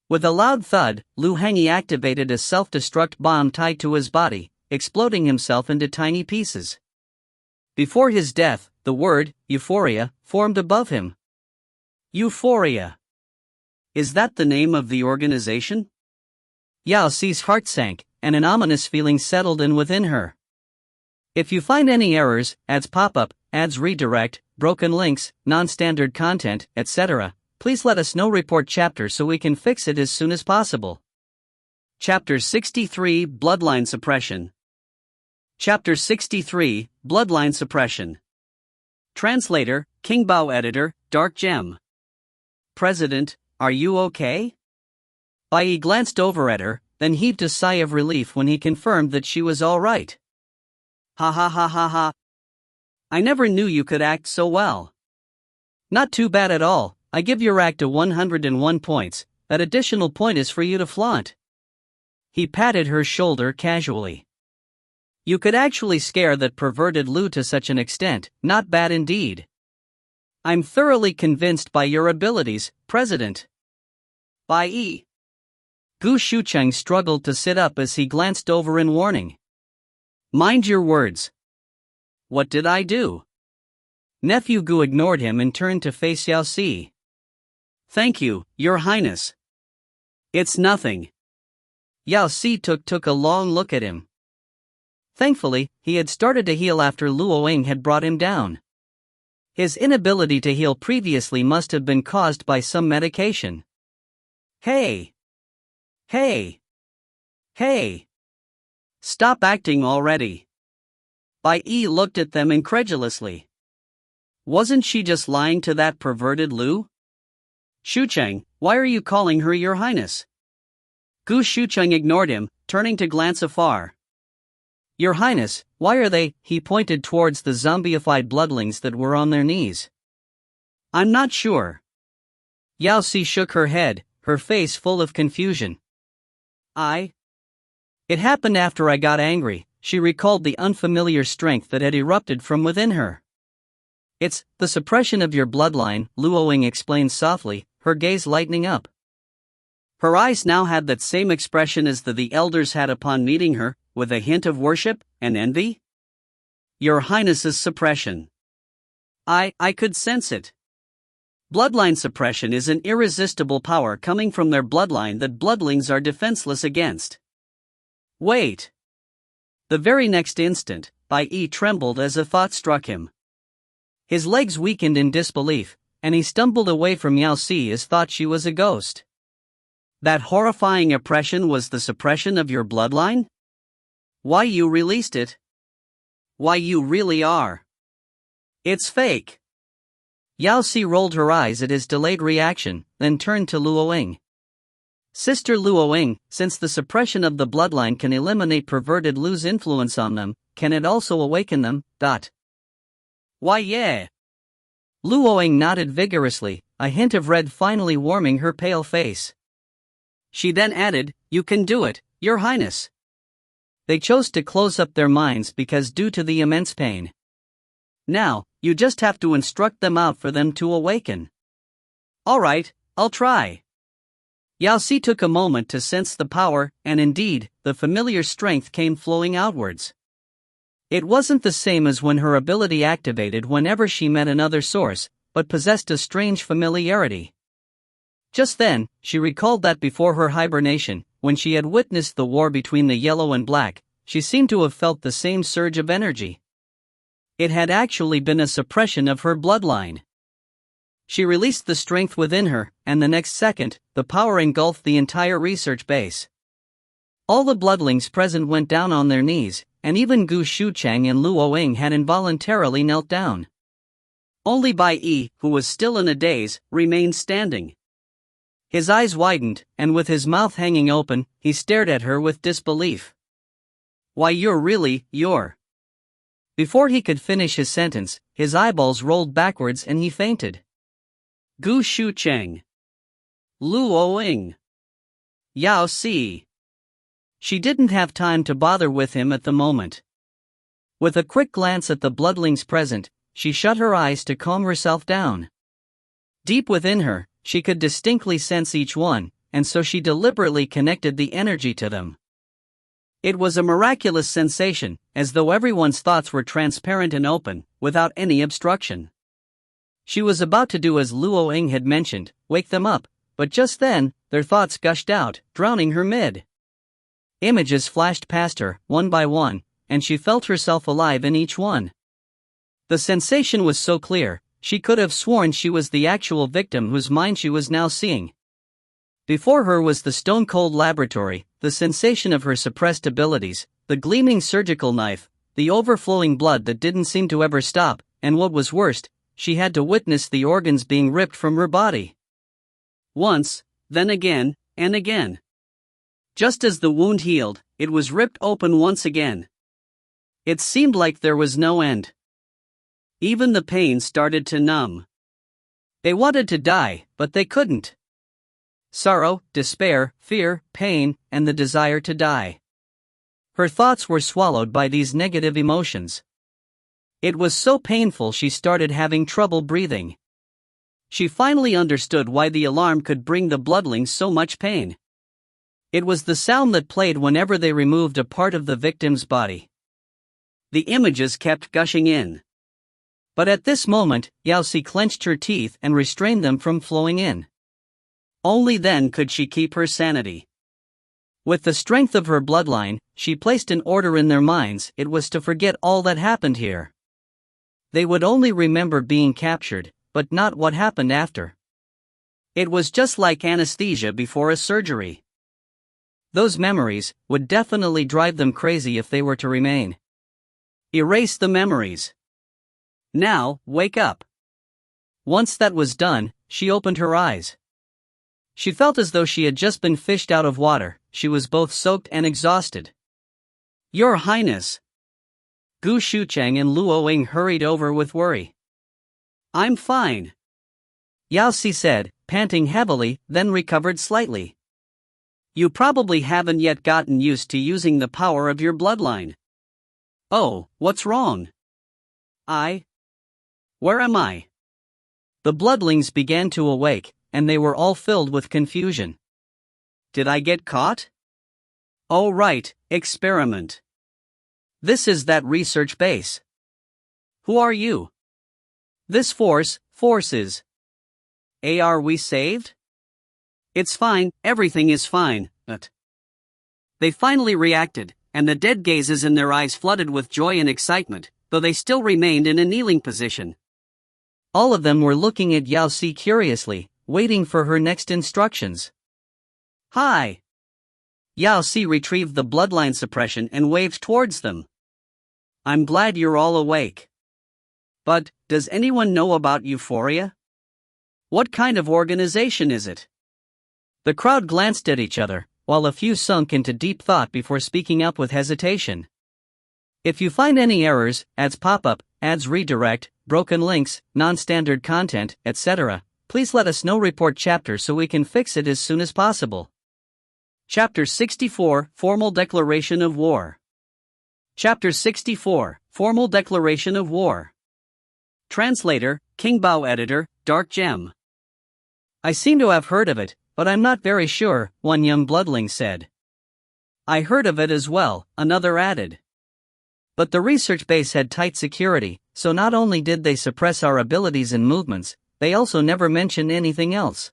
A: With a loud thud, Lu Hengyi activated a self-destruct bomb tied to his body, exploding himself into tiny pieces. Before his death, the word, euphoria, formed above him. Euphoria. Is that the name of the organization? Yao Si's heart sank, and an ominous feeling settled in within her. If you find any errors, ads pop up, ads redirect, broken links, non-standard content, etc., please let us know. Report chapter so we can fix it as soon as possible. Chapter 63 Bloodline Suppression. Chapter 63 Bloodline Suppression. Translator, King Bao. Editor, Dark Gem. President, are you okay? Bai glanced over at her, then heaved a sigh of relief when he confirmed that she was all right. Ha ha ha ha ha. I never knew you could act so well. Not too bad at all. I give your act a 101 points, that additional point is for you to flaunt. He patted her shoulder casually. You could actually scare that perverted Lu to such an extent, not bad indeed. I'm thoroughly convinced by your abilities, President. Bai. Gu Shucheng struggled to sit up as he glanced over in warning. Mind your words. What did I do? Nephew Gu ignored him and turned to face Yao Si. Thank you, Your Highness. It's nothing. Yao Si took a long look at him. Thankfully, he had started to heal after Luoying had brought him down. His inability to heal previously must have been caused by some medication. Hey! Hey! Hey! Stop acting already. Bai looked at them incredulously. Wasn't she just lying to that perverted Lu? Shucheng, why are you calling her Your Highness? Gu Shucheng ignored him, turning to glance afar. Your Highness, why are they? He pointed towards the zombified bloodlings that were on their knees. I'm not sure. Yao Si shook her head, her face full of confusion. It happened after I got angry. She recalled the unfamiliar strength that had erupted from within her. It's the suppression of your bloodline, Luoying explained softly, her gaze lightening up. Her eyes now had that same expression as the elders had upon meeting her, with a hint of worship and envy. Your Highness's suppression. I could sense it. Bloodline suppression is an irresistible power coming from their bloodline that bloodlings are defenseless against. Wait. The very next instant, Bai Yi trembled as a thought struck him. His legs weakened in disbelief, and he stumbled away from Yao Si as thought she was a ghost. That horrifying oppression was the suppression of your bloodline? Why you released it? Why you really are? It's fake. Yao Si rolled her eyes at his delayed reaction, then turned to Luoying. Sister Luoying, since the suppression of the bloodline can eliminate perverted Lu's influence on them, can it also awaken them? Why yeah. Luoying nodded vigorously, a hint of red finally warming her pale face. She then added, "You can do it, Your Highness." They chose to close up their minds because due to the immense pain. Now, you just have to instruct them out for them to awaken. Alright, I'll try. Yao Si took a moment to sense the power, and indeed, the familiar strength came flowing outwards. It wasn't the same as when her ability activated whenever she met another source, but possessed a strange familiarity. Just then, she recalled that before her hibernation, when she had witnessed the war between the yellow and black, she seemed to have felt the same surge of energy. It had actually been a suppression of her bloodline. She released the strength within her, and the next second, the power engulfed the entire research base. All the bloodlings present went down on their knees, and even Gu Shuchang and Luoying had involuntarily knelt down. Only Bai Yi, who was still in a daze, remained standing. His eyes widened, and with his mouth hanging open, he stared at her with disbelief. Why you're. Before he could finish his sentence, his eyeballs rolled backwards and he fainted. Gu Shuchang. Luoying. Yao Si. She didn't have time to bother with him at the moment. With a quick glance at the bloodlings present, she shut her eyes to calm herself down. Deep within her, she could distinctly sense each one, and so she deliberately connected the energy to them. It was a miraculous sensation, as though everyone's thoughts were transparent and open, without any obstruction. She was about to do as Luoying had mentioned, wake them up, but just then, their thoughts gushed out, drowning her mid. Images flashed past her, one by one, and she felt herself alive in each one. The sensation was so clear, she could have sworn she was the actual victim whose mind she was now seeing. Before her was the stone-cold laboratory, the sensation of her suppressed abilities, the gleaming surgical knife, the overflowing blood that didn't seem to ever stop, and what was worst, she had to witness the organs being ripped from her body. Once, then again, and again. Just as the wound healed, it was ripped open once again. It seemed like there was no end. Even the pain started to numb. They wanted to die, but they couldn't. Sorrow, despair, fear, pain, and the desire to die. Her thoughts were swallowed by these negative emotions. It was so painful she started having trouble breathing. She finally understood why the alarm could bring the bloodlings so much pain. It was the sound that played whenever they removed a part of the victim's body. The images kept gushing in. But at this moment, Yao Si clenched her teeth and restrained them from flowing in. Only then could she keep her sanity. With the strength of her bloodline, she placed an order in their minds. It was to forget all that happened here. They would only remember being captured, but not what happened after. It was just like anesthesia before a surgery. Those memories would definitely drive them crazy if they were to remain. Erase the memories. Now, wake up. Once that was done, she opened her eyes. She felt as though she had just been fished out of water. She was both soaked and exhausted. Your Highness. Gu Shuchang and Luoying hurried over with worry. I'm fine. Yao Si said, panting heavily, then recovered slightly. You probably haven't yet gotten used to using the power of your bloodline. Oh, what's wrong? Where am I? The bloodlings began to awake, and they were all filled with confusion. Did I get caught? Oh right, experiment. This is that research base. Who are you? This force is. Are we saved? It's fine, everything is fine, but... They finally reacted, and the dead gazes in their eyes flooded with joy and excitement, though they still remained in a kneeling position. All of them were looking at Yao Si curiously, waiting for her next instructions. Hi! Yao Si retrieved the bloodline suppression and waved towards them. I'm glad you're all awake. But, does anyone know about Euphoria? What kind of organization is it? The crowd glanced at each other, while a few sunk into deep thought before speaking up with hesitation. If you find any errors, ads pop up, ads redirect, broken links, non-standard content, etc., please let us know. Report chapter so we can fix it as soon as possible. Chapter 64, Formal Declaration of War. Chapter 64, Formal Declaration of War. Translator, King Bao. Editor, Dark Gem. I seem to have heard of it, but I'm not very sure, one young bloodling said. I heard of it as well, another added. But the research base had tight security, so not only did they suppress our abilities and movements, they also never mentioned anything else.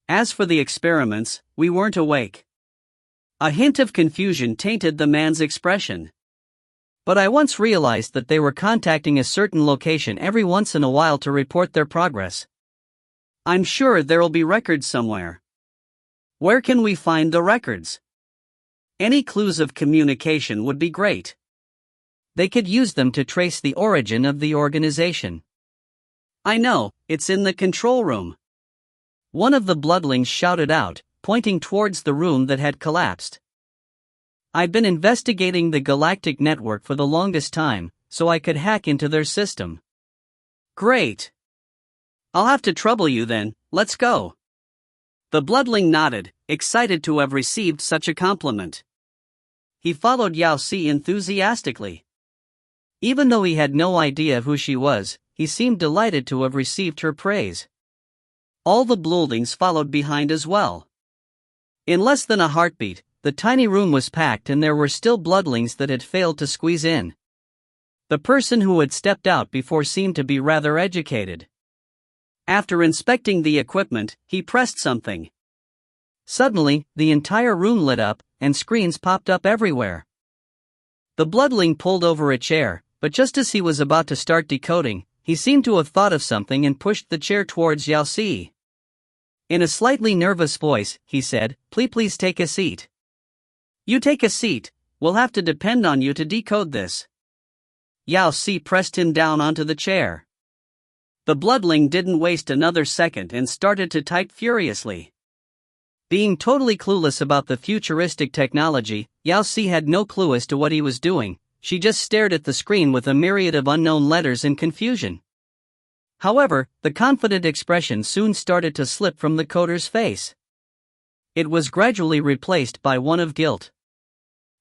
A: As for the experiments, we weren't awake. A hint of confusion tainted the man's expression. But I once realized that they were contacting a certain location every once in a while to report their progress. I'm sure there'll be records somewhere. Where can we find the records? Any clues of communication would be great. They could use them to trace the origin of the organization. I know, it's in the control room. One of the bloodlings shouted out, pointing towards the room that had collapsed. I've been investigating the galactic network for the longest time, so I could hack into their system. Great. I'll have to trouble you then, let's go. The bloodling nodded, excited to have received such a compliment. He followed Yao Si enthusiastically. Even though he had no idea who she was, he seemed delighted to have received her praise. All the bloodlings followed behind as well. In less than a heartbeat, the tiny room was packed and there were still bloodlings that had failed to squeeze in. The person who had stepped out before seemed to be rather educated. After inspecting the equipment, he pressed something. Suddenly, the entire room lit up, and screens popped up everywhere. The bloodling pulled over a chair, but just as he was about to start decoding, he seemed to have thought of something and pushed the chair towards Yao Si. In a slightly nervous voice, he said, Please take a seat. You take a seat, we'll have to depend on you to decode this. Yao Si pressed him down onto the chair. The bloodling didn't waste another second and started to type furiously. Being totally clueless about the futuristic technology, Yao Si had no clue as to what he was doing. She just stared at the screen with a myriad of unknown letters in confusion. However, the confident expression soon started to slip from the coder's face. It was gradually replaced by one of guilt.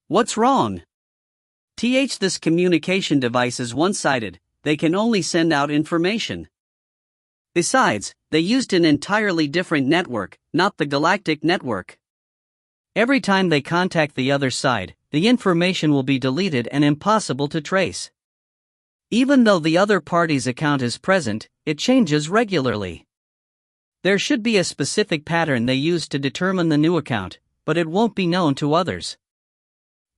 A: What's wrong? This communication device is one-sided, they can only send out information. Besides, they used an entirely different network, not the galactic network. Every time they contact the other side, the information will be deleted and impossible to trace. Even though the other party's account is present, it changes regularly. There should be a specific pattern they use to determine the new account, but it won't be known to others.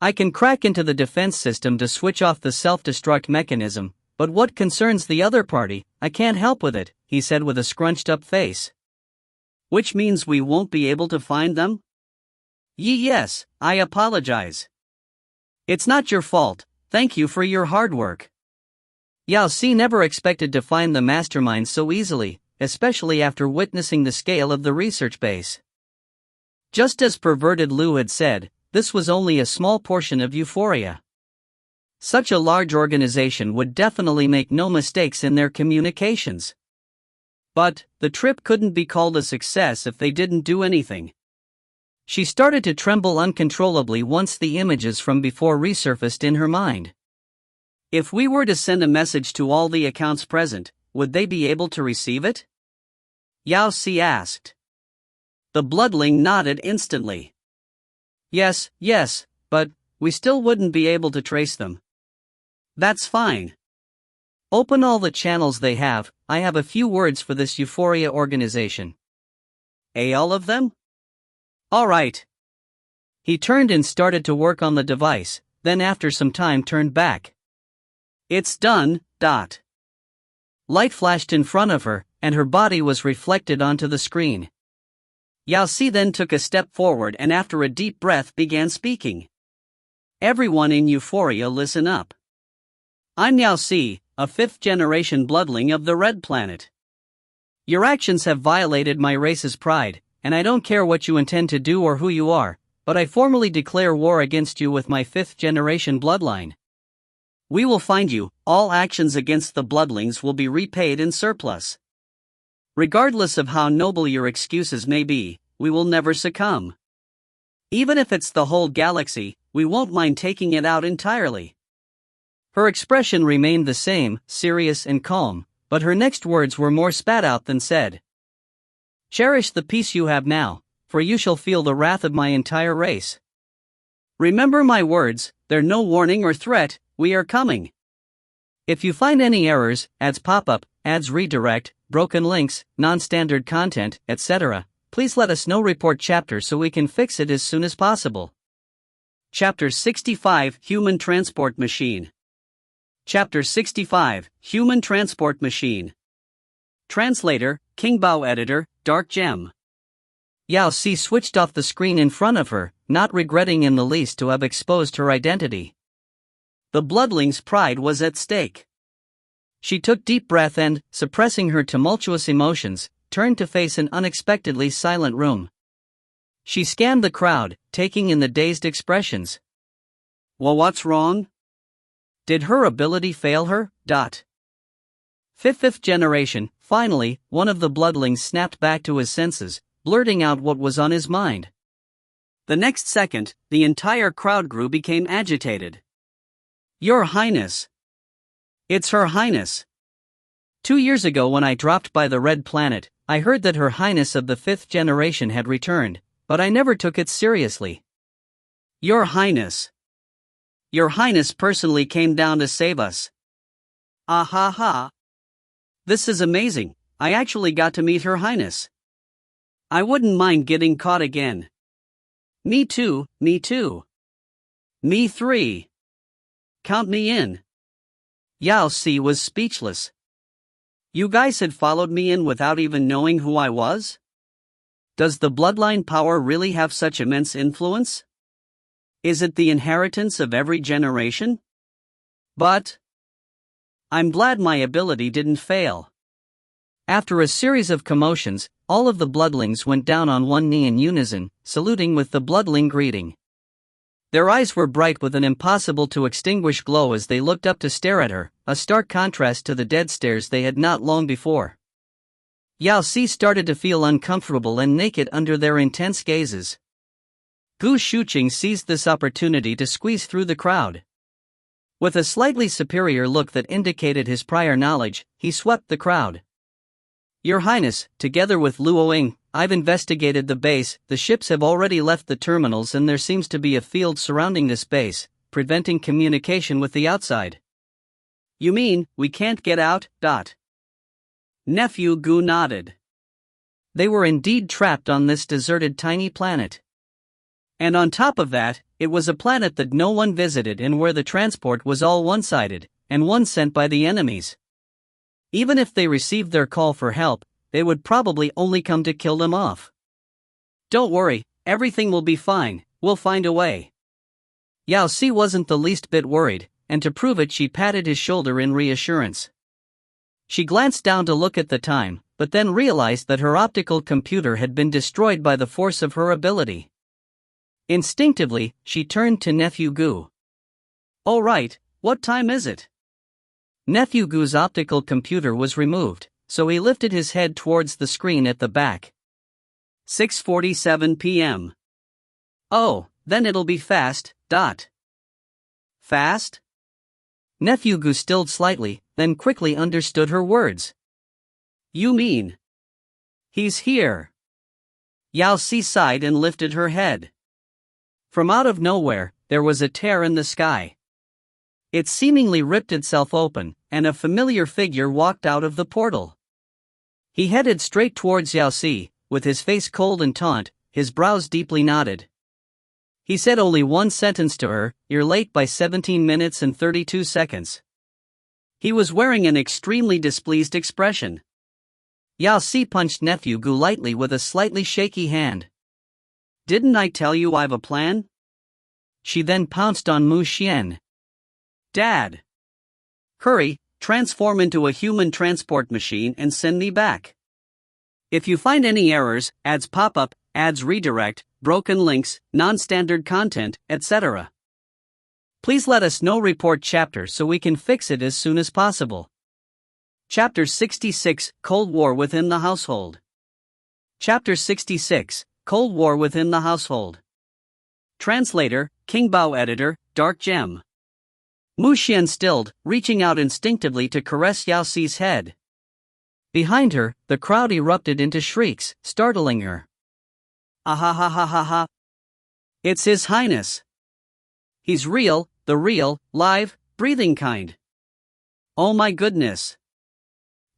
A: I can crack into the defense system to switch off the self-destruct mechanism, but what concerns the other party, I can't help with it, he said with a scrunched-up face. Which means we won't be able to find them? Yes, I apologize. It's not your fault, thank you for your hard work. Yao Si never expected to find the mastermind so easily, especially after witnessing the scale of the research base. Just as perverted Lu had said, this was only a small portion of Euphoria. Such a large organization would definitely make no mistakes in their communications. But, the trip couldn't be called a success if they didn't do anything. She started to tremble uncontrollably once the images from before resurfaced in her mind. If we were to send a message to all the accounts present, would they be able to receive it? Yao Si asked. The bloodling nodded instantly. Yes, but we still wouldn't be able to trace them. That's fine. Open all the channels they have. I have a few words for this Euphoria organization. All of them? Alright. He turned and started to work on the device, then after some time turned back. It's done. Light flashed in front of her, and her body was reflected onto the screen. Yao Si then took a step forward and after a deep breath began speaking. Everyone in Euphoria, listen up. I'm Yao Si, a 5th-generation bloodling of the Red Planet. Your actions have violated my race's pride, and I don't care what you intend to do or who you are, but I formally declare war against you with my 5th-generation bloodline. We will find you. All actions against the bloodlings will be repaid in surplus. Regardless of how noble your excuses may be, we will never succumb. Even if it's the whole galaxy, we won't mind taking it out entirely. Her expression remained the same, serious and calm, but her next words were more spat out than said. Cherish the peace you have now, for you shall feel the wrath of my entire race. Remember my words, they're no warning or threat, we are coming. If you find any errors, ads pop up, ads redirect, broken links, non-standard content, etc., please let us know. Report chapter so we can fix it as soon as possible. Chapter 65 Human Transport Machine. Chapter 65 Human Transport Machine. Translator, Kingbao Editor, Dark Gem. Yao Si switched off the screen in front of her, not regretting in the least to have exposed her identity. The bloodling's pride was at stake. She took deep breath and, suppressing her tumultuous emotions, turned to face an unexpectedly silent room. She scanned the crowd, taking in the dazed expressions. Well, what's wrong? Did her ability fail her? Fifth generation. Finally, one of the bloodlings snapped back to his senses, blurting out what was on his mind. The next second, the entire crowd became agitated. Your Highness. It's Her Highness. 2 years ago when I dropped by the Red Planet, I heard that Her Highness of the 5th generation had returned, but I never took it seriously. Your Highness. Your Highness personally came down to save us. Ah ha ha. This is amazing, I actually got to meet Her Highness. I wouldn't mind getting caught again. Me too, me too. Me 3. Count me in. Yao Si was speechless. You guys had followed me in without even knowing who I was? Does the bloodline power really have such immense influence? Is it the inheritance of every generation? But I'm glad my ability didn't fail. After a series of commotions, all of the bloodlings went down on one knee in unison, saluting with the bloodling greeting. Their eyes were bright with an impossible-to-extinguish glow as they looked up to stare at her, a stark contrast to the dead stares they had not long before. Yao Si started to feel uncomfortable and naked under their intense gazes. Gu Shuqing seized this opportunity to squeeze through the crowd. With a slightly superior look that indicated his prior knowledge, he swept the crowd. Your Highness, together with Luoying, I've investigated the base. The ships have already left the terminals and there seems to be a field surrounding this base, preventing communication with the outside. You mean, we can't get out? Nephew Gu nodded. They were indeed trapped on this deserted tiny planet. And on top of that, it was a planet that no one visited and where the transport was all one-sided, and one sent by the enemies. Even if they received their call for help, they would probably only come to kill them off. Don't worry, everything will be fine, we'll find a way. Yao Si wasn't the least bit worried, and to prove it she patted his shoulder in reassurance. She glanced down to look at the time, but then realized that her optical computer had been destroyed by the force of her ability. Instinctively, she turned to Nephew Gu. Oh right, what time is it? Nephew Gu's optical computer was removed, so he lifted his head towards the screen at the back. 6:47 p.m. Oh, then it'll be fast. Fast? Nephew Gu stilled slightly, then quickly understood her words. You mean? He's here. Yao Si sighed and lifted her head. From out of nowhere, there was a tear in the sky. It seemingly ripped itself open, and a familiar figure walked out of the portal. He headed straight towards Yao Si, with his face cold and taut, his brows deeply knotted. He said only one sentence to her, "You're late by 17 minutes and 32 seconds. He was wearing an extremely displeased expression. Yao Si punched nephew Gu lightly with a slightly shaky hand. "Didn't I tell you I've a plan?" She then pounced on Mu Xuan. "Dad! Hurry, transform into a human transport machine and send me back. If you find any errors, ads pop up, ads redirect, broken links, non-standard content, etc. Please let us know. Report chapter so we can fix it as soon as possible." Chapter 66, Cold War Within the Household. Chapter 66, Cold War Within the Household. Translator, King Bao. Editor, Dark Gem. Mu Xuan stilled, reaching out instinctively to caress Yao Si's head. Behind her, the crowd erupted into shrieks, startling her. "Ah ha ha ha ha ha! It's His Highness! He's real, the real, live, breathing kind! Oh my goodness!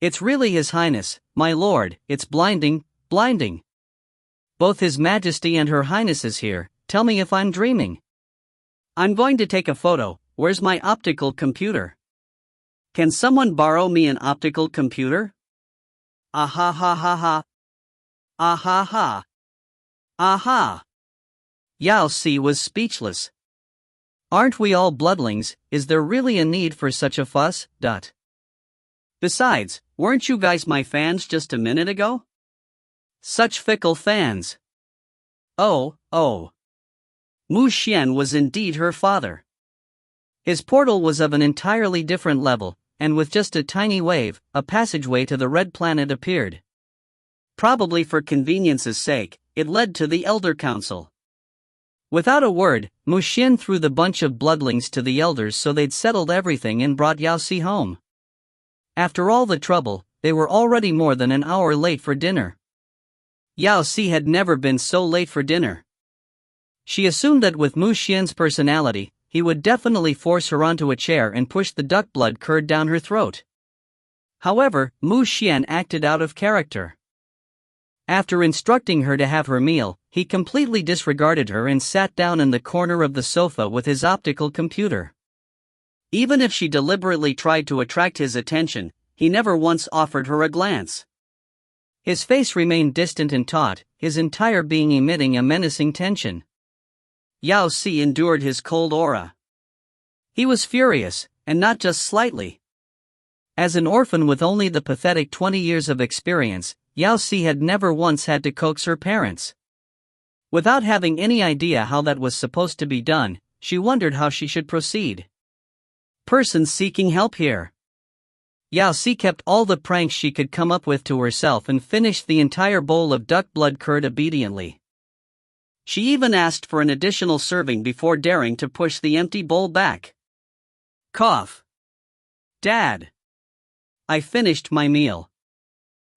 A: It's really His Highness, my lord, it's blinding, blinding! Both His Majesty and Her Highness is here, tell me if I'm dreaming. I'm going to take a photo, where's my optical computer? Can someone borrow me an optical computer? Ah ha ha ha ha! Ah ha ha! Aha! Yao Si was speechless. Aren't we all bloodlings? Is there really a need for such a fuss? Besides, weren't you guys my fans just a minute ago? Such fickle fans. Oh. Mu Xuan was indeed her father. His portal was of an entirely different level, and with just a tiny wave, a passageway to the red planet appeared. Probably for convenience's sake, it led to the Elder Council. Without a word, Mu Xuan threw the bunch of bloodlings to the elders so they'd settled everything and brought Yao Si home. After all the trouble, they were already more than an hour late for dinner. Yao Si had never been so late for dinner. She assumed that with Mu Xuan's personality, he would definitely force her onto a chair and push the duck blood curd down her throat. However, Mu Xuan acted out of character. After instructing her to have her meal, he completely disregarded her and sat down in the corner of the sofa with his optical computer. Even if she deliberately tried to attract his attention, he never once offered her a glance. His face remained distant and taut, his entire being emitting a menacing tension. Yao Si endured his cold aura. He was furious, and not just slightly. As an orphan with only the pathetic 20 years of experience, Yao Si had never once had to coax her parents. Without having any idea how that was supposed to be done, she wondered how she should proceed. Person seeking help here. Yao Si kept all the pranks she could come up with to herself and finished the entire bowl of duck blood curd obediently. She even asked for an additional serving before daring to push the empty bowl back. Cough. "Dad. I finished my meal.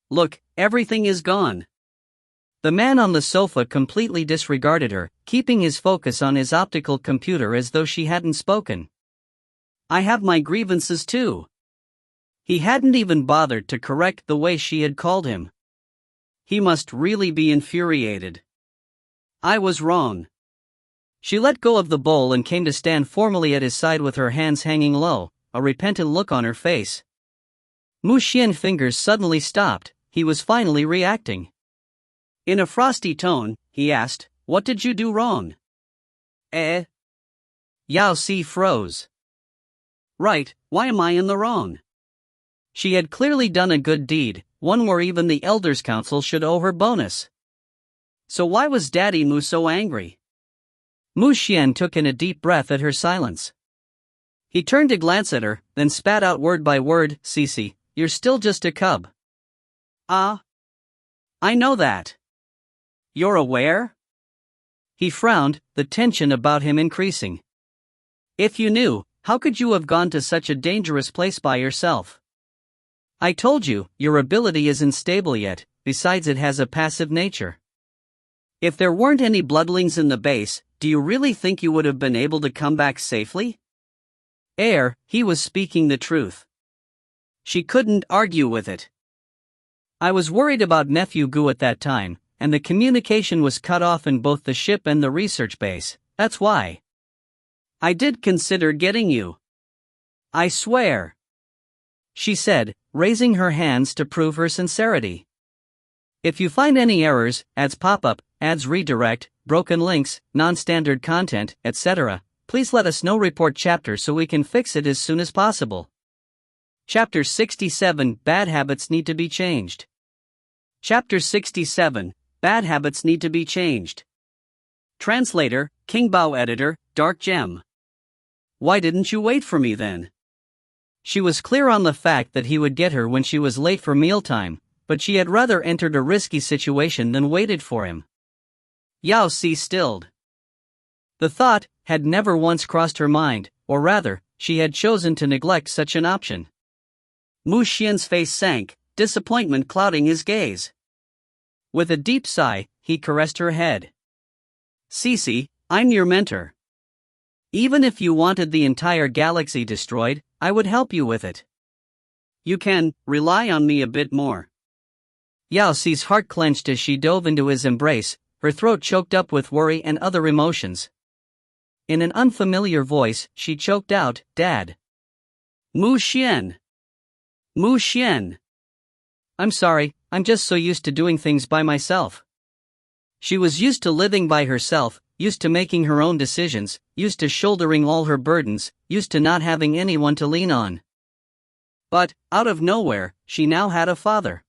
A: Look, everything is gone." The man on the sofa completely disregarded her, keeping his focus on his optical computer as though she hadn't spoken. "I have my grievances too." He hadn't even bothered to correct the way she had called him. He must really be infuriated. "I was wrong." She let go of the bowl and came to stand formally at his side with her hands hanging low, a repentant look on her face. Mu Xuan's fingers suddenly stopped, he was finally reacting. In a frosty tone, he asked, "What did you do wrong?" Yao Si froze. "Right, why am I in the wrong?" She had clearly done a good deed, one where even the Elders' Council should owe her bonus. So why was Daddy Mu so angry? Mu Xuan took in a deep breath at her silence. He turned to glance at her, then spat out word by word, "Sisi, you're still just a cub." "Ah. I know that. You're aware?" He frowned, the tension about him increasing. "If you knew, how could you have gone to such a dangerous place by yourself? I told you, your ability isn't stable yet, besides it has a passive nature. If there weren't any bloodlings in the base, do you really think you would have been able to come back safely?" He was speaking the truth. She couldn't argue with it. I was worried about Nephew Gu at that time, and the communication was cut off in both the ship and the research base, that's why. I did consider getting you. I swear. She said, raising her hands to prove her sincerity. If you find any errors, ads pop up, ads redirect, broken links, non-standard content, etc., please let us know. Report chapter so we can fix it as soon as possible. Chapter 67 Bad Habits Need to be Changed. Chapter 67 Bad Habits Need to be Changed. Translator, King Bao. Editor, Dark Gem. Why didn't you wait for me then? She was clear on the fact that he would get her when she was late for mealtime, but she had rather entered a risky situation than waited for him. Yao Si stilled. The thought had never once crossed her mind, or rather, she had chosen to neglect such an option. Mu Xuan's face sank, disappointment clouding his gaze. With a deep sigh, he caressed her head. Cece, I'm your mentor. Even if you wanted the entire galaxy destroyed, I would help you with it. You can rely on me a bit more. Yao Si's heart clenched as she dove into his embrace, her throat choked up with worry and other emotions. In an unfamiliar voice, she choked out, Dad. Mu Xuan. Mu Xuan. I'm sorry, I'm just so used to doing things by myself. She was used to living by herself, used to making her own decisions, used to shouldering all her burdens, used to not having anyone to lean on. But, out of nowhere, she now had a father.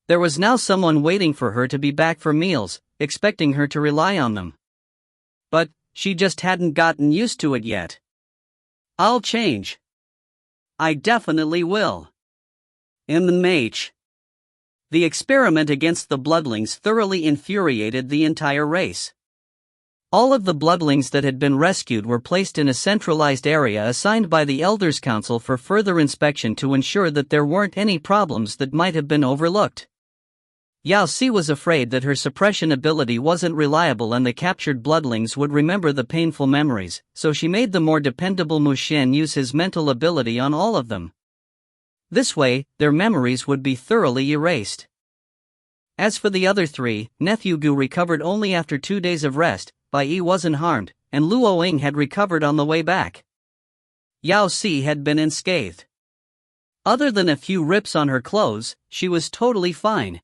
A: There was now someone waiting for her to be back for meals, expecting her to rely on them. But, she just hadn't gotten used to it yet. I'll change. I definitely will. MH. The experiment against the bloodlings thoroughly infuriated the entire race. All of the bloodlings that had been rescued were placed in a centralized area assigned by the Elders' Council for further inspection to ensure that there weren't any problems that might have been overlooked. Yao Si was afraid that her suppression ability wasn't reliable and the captured bloodlings would remember the painful memories, so she made the more dependable Mu Xuan use his mental ability on all of them. This way, their memories would be thoroughly erased. As for the other three, Nephew Gu recovered only after 2 days of rest, Bai Yi wasn't harmed, and Luo Ying had recovered on the way back. Yao Si had been unscathed. Other than a few rips on her clothes, she was totally fine.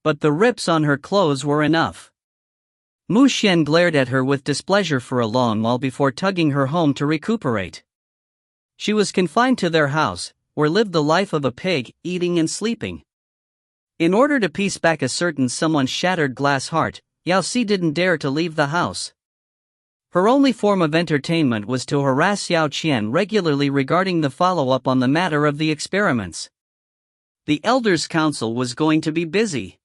A: But the rips on her clothes were enough. Mu Xuan glared at her with displeasure for a long while before tugging her home to recuperate. She was confined to their house, where lived the life of a pig, eating and sleeping. In order to piece back a certain someone's shattered glass heart, Yao Si didn't dare to leave the house. Her only form of entertainment was to harass Yao Qian regularly regarding the follow-up on the matter of the experiments. The Elders' Council was going to be busy.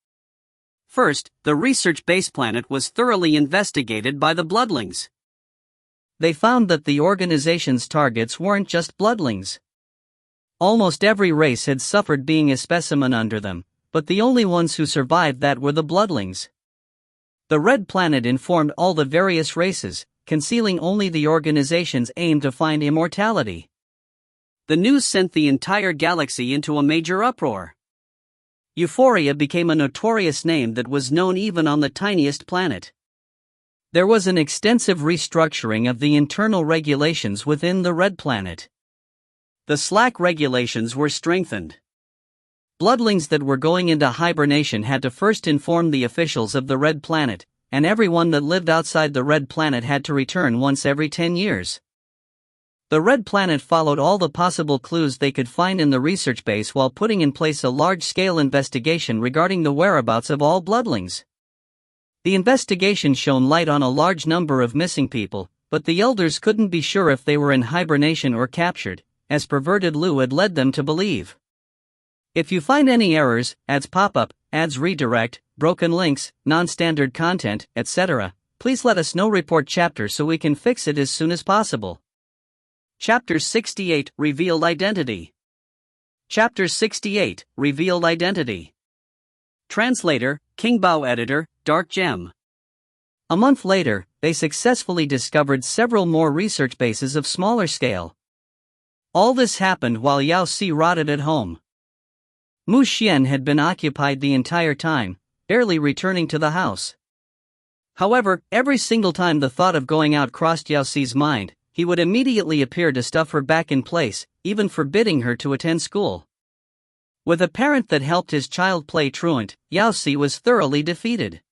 A: First, the research base planet was thoroughly investigated by the bloodlings. They found that the organization's targets weren't just bloodlings. Almost every race had suffered being a specimen under them, but the only ones who survived that were the bloodlings. The Red Planet informed all the various races, concealing only the organization's aim to find immortality. The news sent the entire galaxy into a major uproar. Euphoria became a notorious name that was known even on the tiniest planet. There was an extensive restructuring of the internal regulations within the Red Planet. The slack regulations were strengthened. Bloodlings that were going into hibernation had to first inform the officials of the Red Planet, and everyone that lived outside the Red Planet had to return once every 10 years. The Red Planet followed all the possible clues they could find in the research base while putting in place a large-scale investigation regarding the whereabouts of all bloodlings. The investigation shone light on a large number of missing people, but the elders couldn't be sure if they were in hibernation or captured, as perverted Lu had led them to believe. If you find any errors, ads pop up, ads redirect, broken links, non-standard content, etc., please let us know. Report chapter so we can fix it as soon as possible. Chapter 68 Revealed Identity. Chapter 68 Revealed Identity. Translator, King Bao. Editor, Dark Gem. A month later, they successfully discovered several more research bases of smaller scale. All this happened while Yao Si rotted at home. Mu Xuan had been occupied the entire time, barely returning to the house. However, every single time the thought of going out crossed Yao Si's mind, he would immediately appear to stuff her back in place, even forbidding her to attend school. With a parent that helped his child play truant, Yao Si was thoroughly defeated.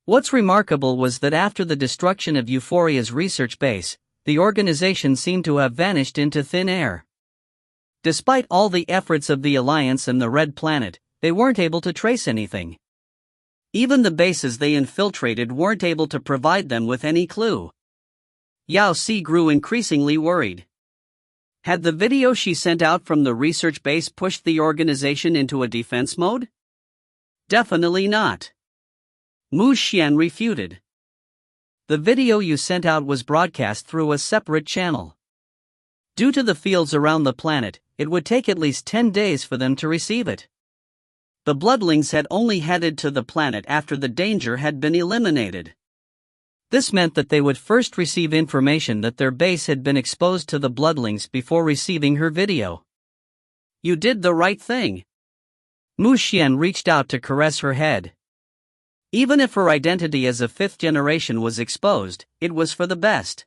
A: What's remarkable was that after the destruction of Euphoria's research base, the organization seemed to have vanished into thin air. Despite all the efforts of the Alliance and the Red Planet, they weren't able to trace anything. Even the bases they infiltrated weren't able to provide them with any clue. Yao Si grew increasingly worried. Had the video she sent out from the research base pushed the organization into a defense mode? Definitely not. Mu Xuan refuted. The video you sent out was broadcast through a separate channel. Due to the fields around the planet, it would take at least 10 days for them to receive it. The Bloodlines had only headed to the planet after the danger had been eliminated. This meant that they would first receive information that their base had been exposed to the Bloodlines before receiving her video. You did the right thing. Mu Xuan reached out to caress her head. Even if her identity as a fifth generation was exposed, it was for the best.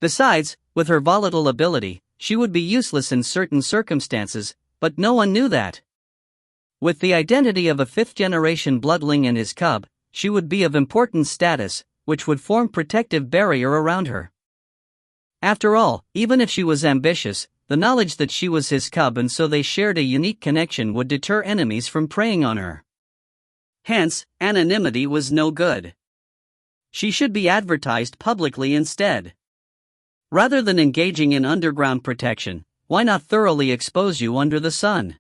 A: Besides, with her volatile ability, she would be useless in certain circumstances, but no one knew that. With the identity of a fifth-generation bloodling and his cub, she would be of important status, which would form protective barrier around her. After all, even if she was ambitious, the knowledge that she was his cub and so they shared a unique connection would deter enemies from preying on her. Hence, anonymity was no good. She should be advertised publicly instead. Rather than engaging in underground protection, why not thoroughly expose you under the sun?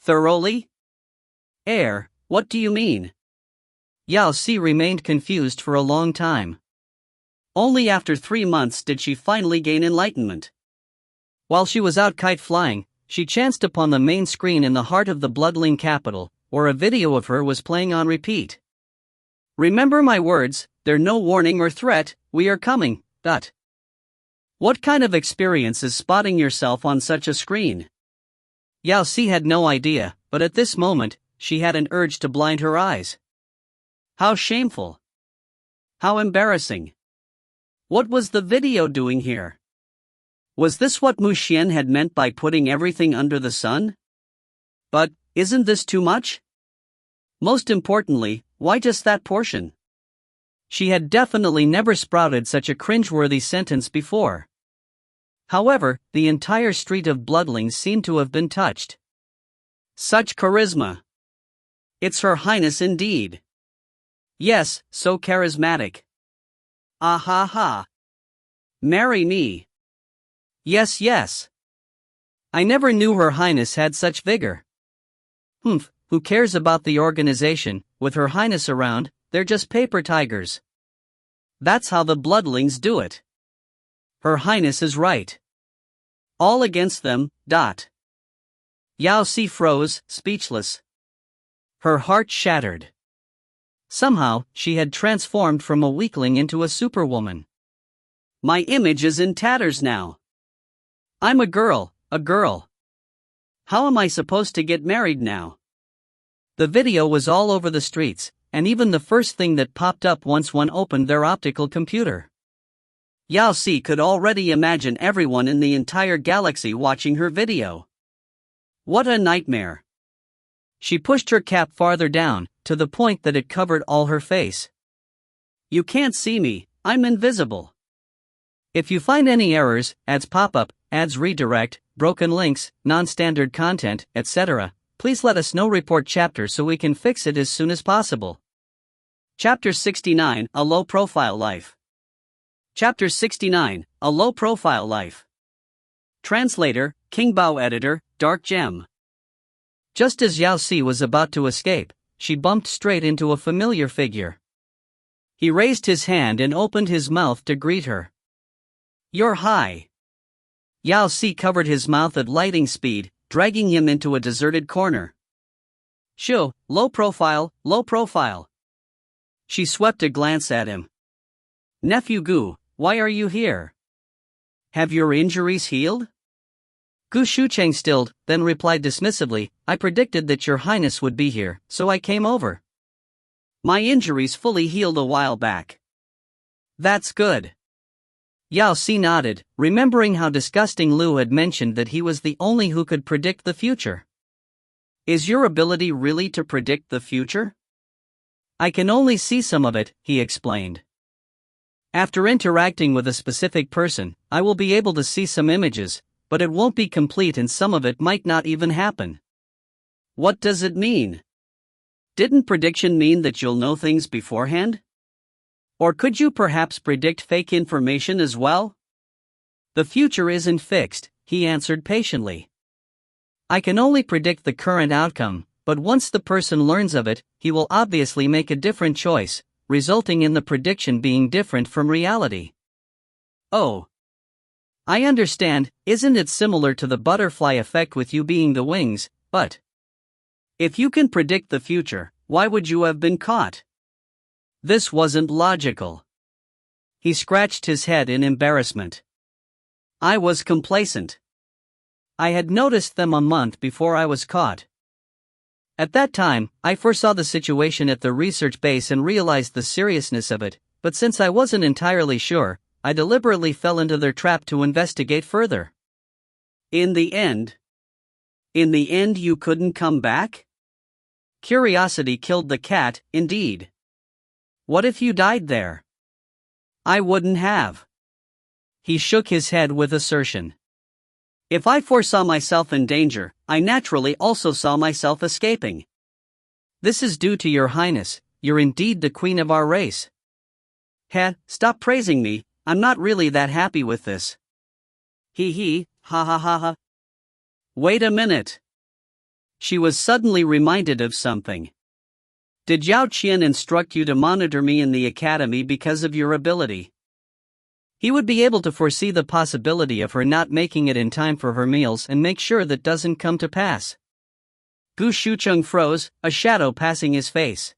A: Thoroughly? What do you mean? Yao Si remained confused for a long time. Only after 3 months did she finally gain enlightenment. While she was out kite flying, she chanced upon the main screen in the heart of the Bloodline capital, where a video of her was playing on repeat. Remember my words, they're no warning or threat, we are coming. What kind of experience is spotting yourself on such a screen? Yao Si had no idea, but at this moment, she had an urge to blind her eyes. How shameful. How embarrassing. What was the video doing here? Was this what Mu Xuan had meant by putting everything under the sun? But, isn't this too much? Most importantly, why just that portion? She had definitely never sprouted such a cringeworthy sentence before. However, the entire street of bloodlings seemed to have been touched. Such charisma. It's Her Highness indeed. Yes, so charismatic. Ah ha ha. Marry me. Yes, yes. I never knew Her Highness had such vigor. Who cares about the organization? With Her Highness around, they're just paper tigers. That's how the bloodlings do it. Her Highness is right. All against them. Yao Si froze, speechless. Her heart shattered. Somehow, she had transformed from a weakling into a superwoman. My image is in tatters now. I'm a girl. How am I supposed to get married now? The video was all over the streets, and even the first thing that popped up once one opened their optical computer. Yao Si could already imagine everyone in the entire galaxy watching her video. What a nightmare. She pushed her cap farther down, to the point that it covered all her face. You can't see me, I'm invisible. If you find any errors, ads pop up, ads redirect, broken links, non-standard content, etc., please let us know. Report chapter so we can fix it as soon as possible. Chapter 69, A Low-Profile Life. Chapter 69, A Low-Profile Life. Translator, King Bao. Editor, Dark Gem. Just as Yao Si was about to escape, she bumped straight into a familiar figure. He raised his hand and opened his mouth to greet her. You're high. Yao Si covered his mouth at lightning speed, dragging him into a deserted corner. Shoo, low profile. She swept a glance at him. Nephew Gu, why are you here? Have your injuries healed? Gu Shucheng stilled, then replied dismissively, I predicted that your highness would be here, so I came over. My injuries fully healed a while back. That's good. Yao Si nodded, remembering how disgusting Lu had mentioned that he was the only who could predict the future. Is your ability really to predict the future? I can only see some of it, he explained. After interacting with a specific person, I will be able to see some images, but it won't be complete and some of it might not even happen. What does it mean? Didn't prediction mean that you'll know things beforehand? Or could you perhaps predict fake information as well? The future isn't fixed, he answered patiently. I can only predict the current outcome, but once the person learns of it, he will obviously make a different choice, resulting in the prediction being different from reality. Oh. I understand, isn't it similar to the butterfly effect with you being the wings, but if you can predict the future, why would you have been caught? This wasn't logical. He scratched his head in embarrassment. I was complacent. I had noticed them a month before I was caught. At that time, I foresaw the situation at the research base and realized the seriousness of it, but since I wasn't entirely sure, I deliberately fell into their trap to investigate further. In the end you couldn't come back? Curiosity killed the cat, indeed. What if you died there? I wouldn't have. He shook his head with assertion. If I foresaw myself in danger, I naturally also saw myself escaping. This is due to your highness, you're indeed the queen of our race. Stop praising me, I'm not really that happy with this. Ha ha ha ha. Wait a minute. She was suddenly reminded of something. Did Yao Qian instruct you to monitor me in the academy because of your ability? He would be able to foresee the possibility of her not making it in time for her meals and make sure that doesn't come to pass. Gu Shucheng froze, a shadow passing his face.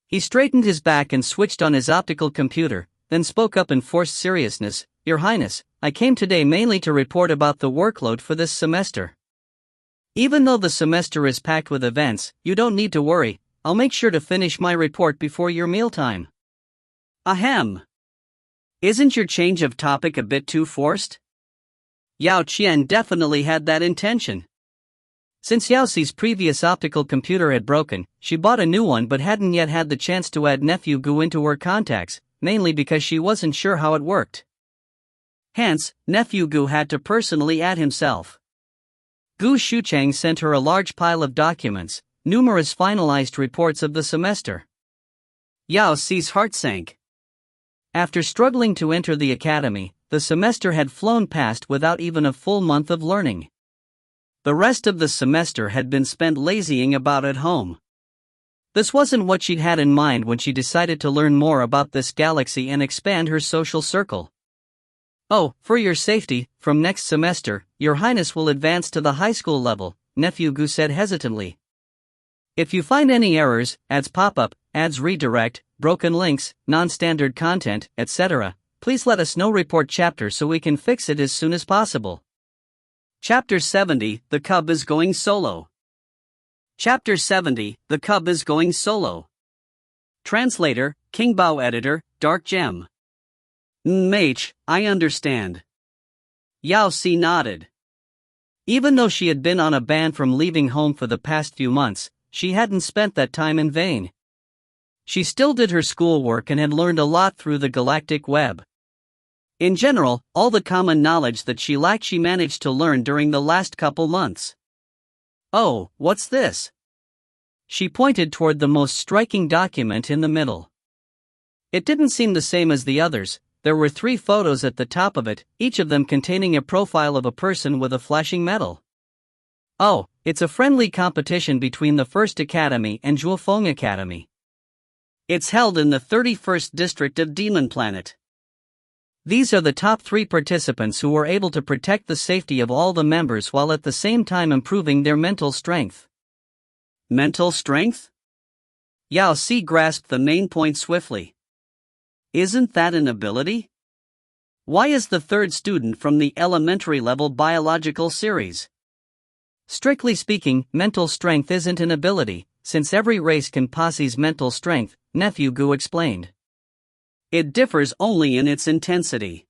A: He straightened his back and switched on his optical computer, then spoke up in forced seriousness, Your Highness, I came today mainly to report about the workload for this semester. Even though the semester is packed with events, you don't need to worry, I'll make sure to finish my report before your mealtime. Ahem. Isn't your change of topic a bit too forced? Yao Qian definitely had that intention. Since Yao Si's previous optical computer had broken, she bought a new one but hadn't yet had the chance to add Nephew Gu into her contacts, mainly because she wasn't sure how it worked. Hence, Nephew Gu had to personally add himself. Gu Shucheng sent her a large pile of documents, numerous finalized reports of the semester. Yao Si's heart sank. After struggling to enter the academy, the semester had flown past without even a full month of learning. The rest of the semester had been spent lazying about at home. This wasn't what she'd had in mind when she decided to learn more about this galaxy and expand her social circle. Oh, for your safety, from next semester, Your Highness will advance to the high school level, Nephew Gu said hesitantly. If you find any errors, ads pop up, ads redirect, broken links, non-standard content, etc., please let us know. Report chapter so we can fix it as soon as possible. Chapter 70, The Cub is Going Solo. Chapter 70, The Cub is Going Solo. Translator, King Bao. Editor, Dark Gem. Mage, I understand. Yao Si nodded. Even though she had been on a ban from leaving home for the past few months, she hadn't spent that time in vain. She still did her schoolwork and had learned a lot through the galactic web. In general, all the common knowledge that she lacked she managed to learn during the last couple months. Oh, what's this? She pointed toward the most striking document in the middle. It didn't seem the same as the others. There were 3 photos at the top of it, each of them containing a profile of a person with a flashing medal. Oh, it's a friendly competition between the First Academy and Zhuofeng Academy. It's held in the 31st district of Demon Planet. These are the top 3 participants who were able to protect the safety of all the members while at the same time improving their mental strength. Mental strength? Yao Si grasped the main point swiftly. Isn't that an ability? Why is the third student from the elementary level biological series? Strictly speaking, mental strength isn't an ability, since every race can possess mental strength, Nephew Gu explained. It differs only in its intensity.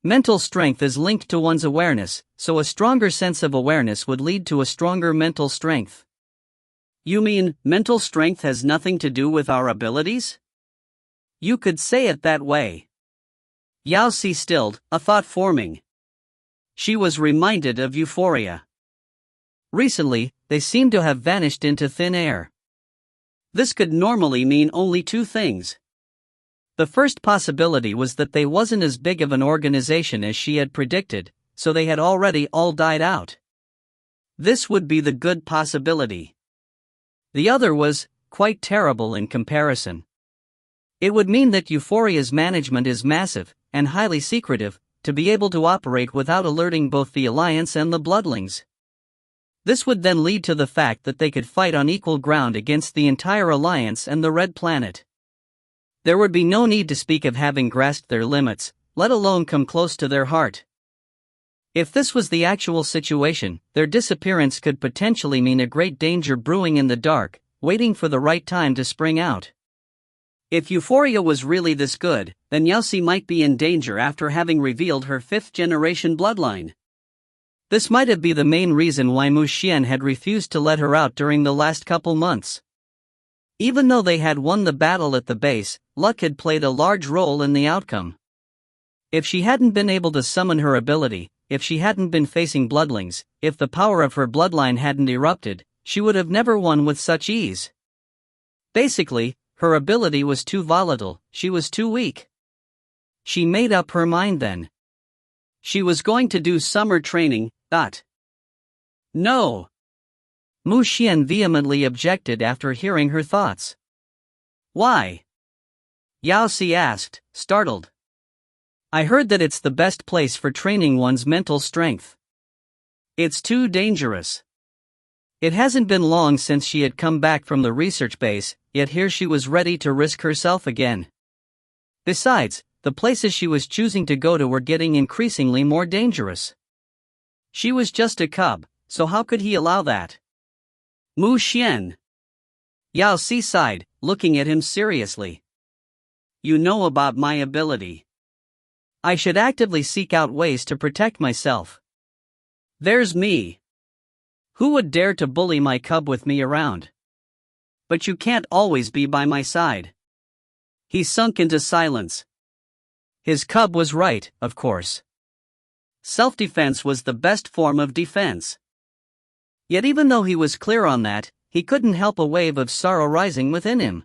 A: Mental strength is linked to one's awareness, so a stronger sense of awareness would lead to a stronger mental strength. You mean, mental strength has nothing to do with our abilities? You could say it that way. Yao Si stilled, a thought forming. She was reminded of Euphoria. Recently, they seemed to have vanished into thin air. This could normally mean only two things. The first possibility was that they wasn't as big of an organization as she had predicted, so they had already all died out. This would be the good possibility. The other was quite terrible in comparison. It would mean that Euphoria's management is massive and highly secretive, to be able to operate without alerting both the Alliance and the Bloodlines. This would then lead to the fact that they could fight on equal ground against the entire Alliance and the Red Planet. There would be no need to speak of having grasped their limits, let alone come close to their heart. If this was the actual situation, their disappearance could potentially mean a great danger brewing in the dark, waiting for the right time to spring out. If Euphoria was really this good, then Yao Si might be in danger after having revealed her fifth-generation bloodline. This might have been the main reason why Mu Xuan had refused to let her out during the last couple months. Even though they had won the battle at the base, luck had played a large role in the outcome. If she hadn't been able to summon her ability, if she hadn't been facing bloodlings, if the power of her bloodline hadn't erupted, she would have never won with such ease. Basically, her ability was too volatile, she was too weak. She made up her mind then. She was going to do summer training, No! Mu Xuan vehemently objected after hearing her thoughts. Why? Yao Si asked, startled. I heard that it's the best place for training one's mental strength. It's too dangerous. It hasn't been long since she had come back from the research base, yet here she was ready to risk herself again. Besides, the places she was choosing to go to were getting increasingly more dangerous. She was just a cub, so how could he allow that? Mu Xuan. Yao Si sighed, looking at him seriously. You know about my ability. I should actively seek out ways to protect myself. There's me. Who would dare to bully my cub with me around? But you can't always be by my side. He sunk into silence. His cub was right, of course. Self-defense was the best form of defense. Yet even though he was clear on that, he couldn't help a wave of sorrow rising within him.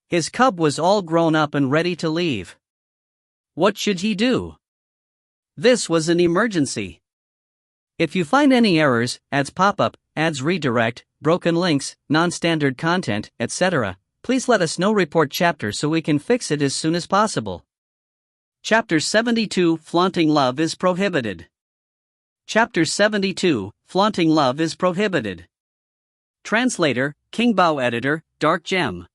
A: His cub was all grown up and ready to leave. What should he do? This was an emergency. If you find any errors, ads pop up, ads redirect, broken links, non-standard content, etc., please let us know. Report chapter so we can fix it as soon as possible. Chapter 72, Flaunting Love is Prohibited. Chapter 72, Flaunting Love is Prohibited. Translator, King Bao. Editor, Dark Gem.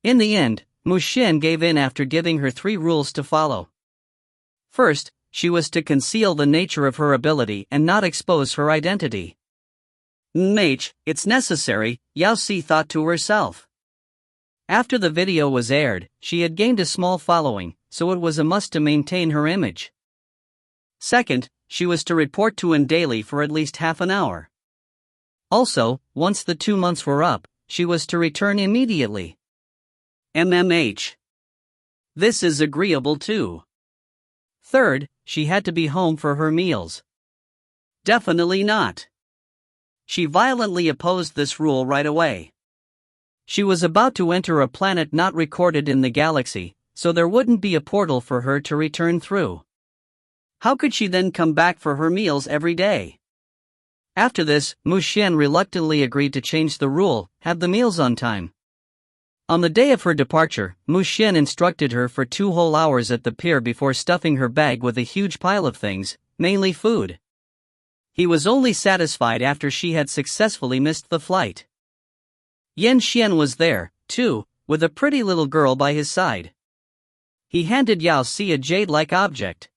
A: In the end, Mu Xuan gave in after giving her 3 rules to follow. First, she was to conceal the nature of her ability and not expose her identity. It's necessary, Yao Si thought to herself. After the video was aired, she had gained a small following, so it was a must to maintain her image. Second, she was to report to him daily for at least half an hour. Also, once the 2 months were up, she was to return immediately. This is agreeable too. Third, she had to be home for her meals. Definitely not. She violently opposed this rule right away. She was about to enter a planet not recorded in the galaxy, so there wouldn't be a portal for her to return through. How could she then come back for her meals every day? After this, Mu Xuan reluctantly agreed to change the rule, have the meals on time. On the day of her departure, Mu Xuan instructed her for 2 whole hours at the pier before stuffing her bag with a huge pile of things, mainly food. He was only satisfied after she had successfully missed the flight. Yan Xian was there, too, with a pretty little girl by his side. He handed Yao Si a jade-like object.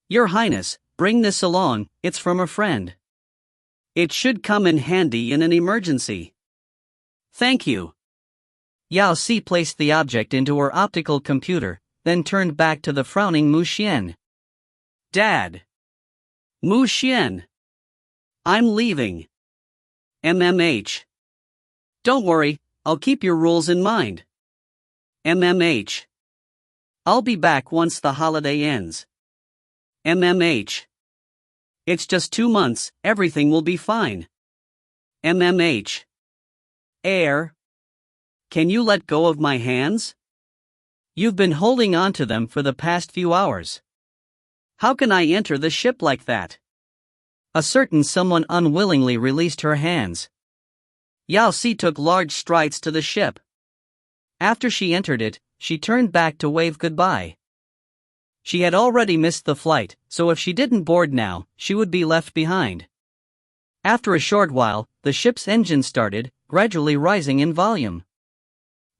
A: "Your Highness, bring this along, it's from a friend. It should come in handy in an emergency." "Thank you." Yao Si placed the object into her optical computer, then turned back to the frowning Mu Xuan. "Dad. Mu Xuan. I'm leaving. MMH. Don't worry, I'll keep your rules in mind. MMH. I'll be back once the holiday ends. MMH. It's just 2 months, everything will be fine. MMH. Air. Can you let go of my hands? You've been holding on to them for the past few hours. How can I enter the ship like that?" A certain someone unwillingly released her hands. Yao Si took large strides to the ship. After she entered it, she turned back to wave goodbye. She had already missed the flight, so if she didn't board now, she would be left behind. After a short while, the ship's engine started, gradually rising in volume.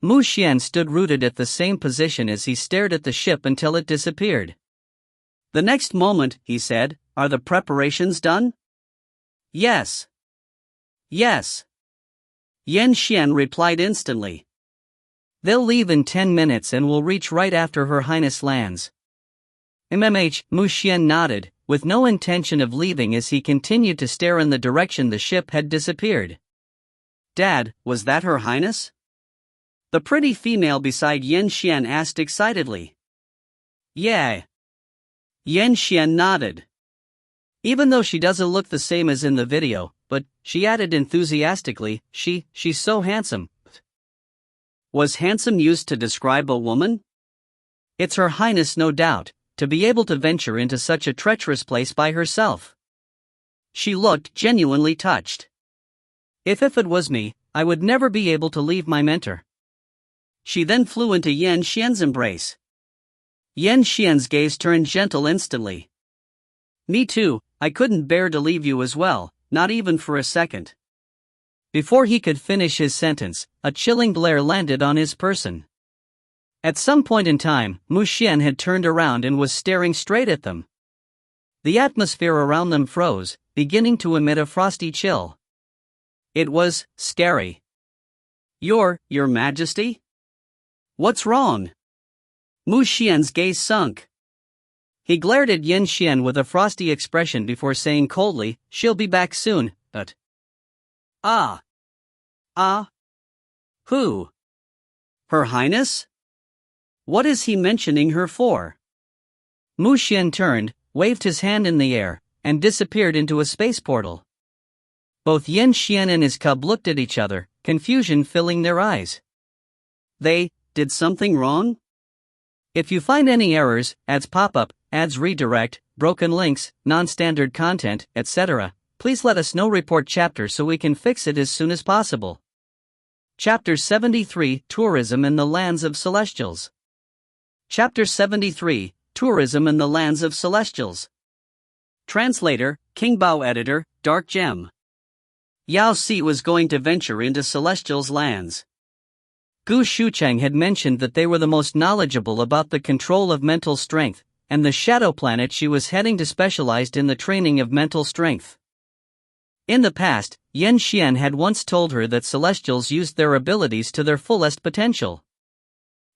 A: Mu Xuan stood rooted at the same position as he stared at the ship until it disappeared. The next moment, he said, "Are the preparations done?" "Yes. Yes." Yan Xian replied instantly. "They'll leave in 10 minutes and will reach right after Her Highness lands." MMH, Mu Xuan nodded, with no intention of leaving as he continued to stare in the direction the ship had disappeared. "Dad, was that Her Highness?" The pretty female beside Yan Xian asked excitedly. "Yeah." Yan Xian nodded. "Even though she doesn't look the same as in the video, but," she added enthusiastically, she's so handsome." Was handsome used to describe a woman? It's Her Highness, no doubt, to be able to venture into such a treacherous place by herself. She looked genuinely touched. If it was me, I would never be able to leave my mentor." She then flew into Yan Xian's embrace. Yan Xian's gaze turned gentle instantly. "Me too, I couldn't bear to leave you as well, not even for a second." Before he could finish his sentence, a chilling glare landed on his person. At some point in time, Mu Xuan had turned around and was staring straight at them. The atmosphere around them froze, beginning to emit a frosty chill. It was scary. Your Majesty? What's wrong?" Mu Xuan's gaze sunk. He glared at Yan Xian with a frosty expression before saying coldly, "She'll be back soon, but..." Who? Her Highness? What is he mentioning her for?" Mu Xuan turned, waved his hand in the air, and disappeared into a space portal. Both Yan Xian and his cub looked at each other, confusion filling their eyes. They did something wrong? If you find any errors, ads pop up, ads redirect, broken links, non-standard content, etc., please let us know. Report chapter so we can fix it as soon as possible. Chapter 73, Tourism in the Lands of Celestials. Chapter 73, Tourism in the Lands of Celestials. Translator, King Bao. Editor, Dark Gem. Yao Si was going to venture into Celestials' lands. Gu Shucheng had mentioned that they were the most knowledgeable about the control of mental strength, and the shadow planet she was heading to specialized in the training of mental strength. In the past, Yan Xian had once told her that Celestials used their abilities to their fullest potential.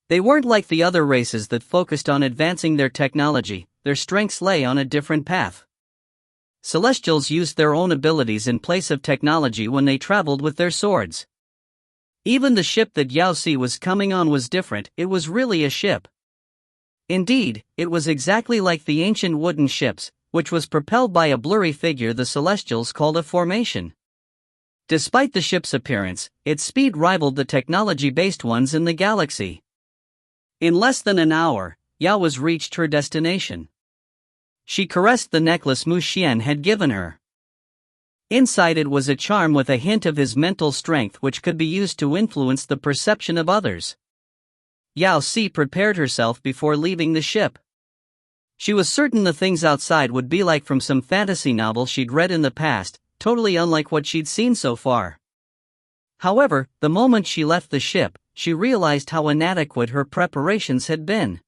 A: They weren't like the other races that focused on advancing their technology, their strengths lay on a different path. Celestials used their own abilities in place of technology when they traveled with their swords. Even the ship that Yao Si was coming on was different, it was really a ship. Indeed, it was exactly like the ancient wooden ships, which was propelled by a blurry figure the Celestials called a formation. Despite the ship's appearance, its speed rivaled the technology-based ones in the galaxy. In less than an hour, Yao was reached her destination. She caressed the necklace Mu Xuan had given her. Inside it was a charm with a hint of his mental strength which could be used to influence the perception of others. Yao Si prepared herself before leaving the ship. She was certain the things outside would be like from some fantasy novel she'd read in the past, totally unlike what she'd seen so far. However, the moment she left the ship, she realized how inadequate her preparations had been.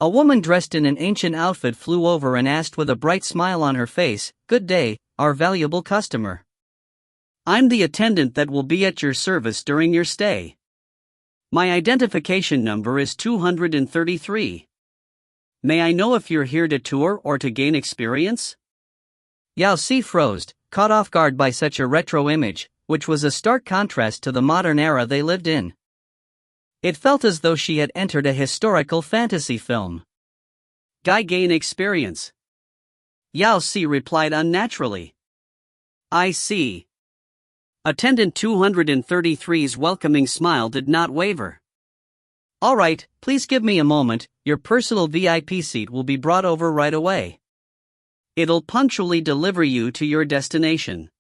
A: A woman dressed in an ancient outfit flew over and asked with a bright smile on her face, "Good day, our valuable customer. I'm the attendant that will be at your service during your stay. My identification number is 233. May I know if you're here to tour or to gain experience?" Yao Si froze, caught off guard by such a retro image, which was a stark contrast to the modern era they lived in. It felt as though she had entered a historical fantasy film. Gain experience." Yao Si replied unnaturally. "I see." Attendant 233's welcoming smile did not waver. "All right, please give me a moment, your personal VIP seat will be brought over right away. It'll punctually deliver you to your destination."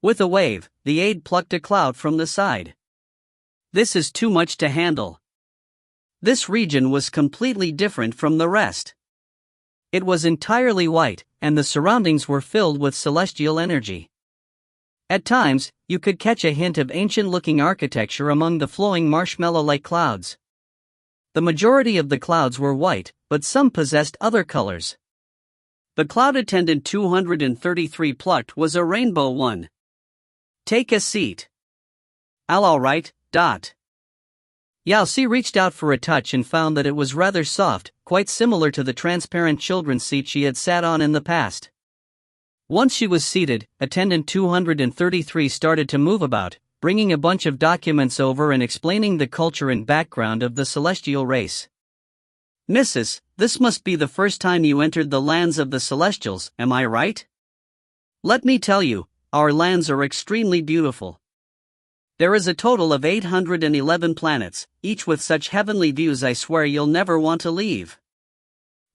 A: With a wave, the aide plucked a cloud from the side. This is too much to handle. This region was completely different from the rest. It was entirely white, and the surroundings were filled with celestial energy. At times, you could catch a hint of ancient-looking architecture among the flowing marshmallow-like clouds. The majority of the clouds were white, but some possessed other colors. The cloud attendant 233 plucked was a rainbow one. "Take a seat." All right. Yao Si reached out for a touch and found that it was rather soft, quite similar to the transparent children's seat she had sat on in the past. Once she was seated, attendant 233 started to move about, bringing a bunch of documents over and explaining the culture and background of the celestial race. "Mrs., this must be the first time you entered the lands of the Celestials, am I right? Let me tell you, our lands are extremely beautiful. There is a total of 811 planets, each with such heavenly views I swear you'll never want to leave.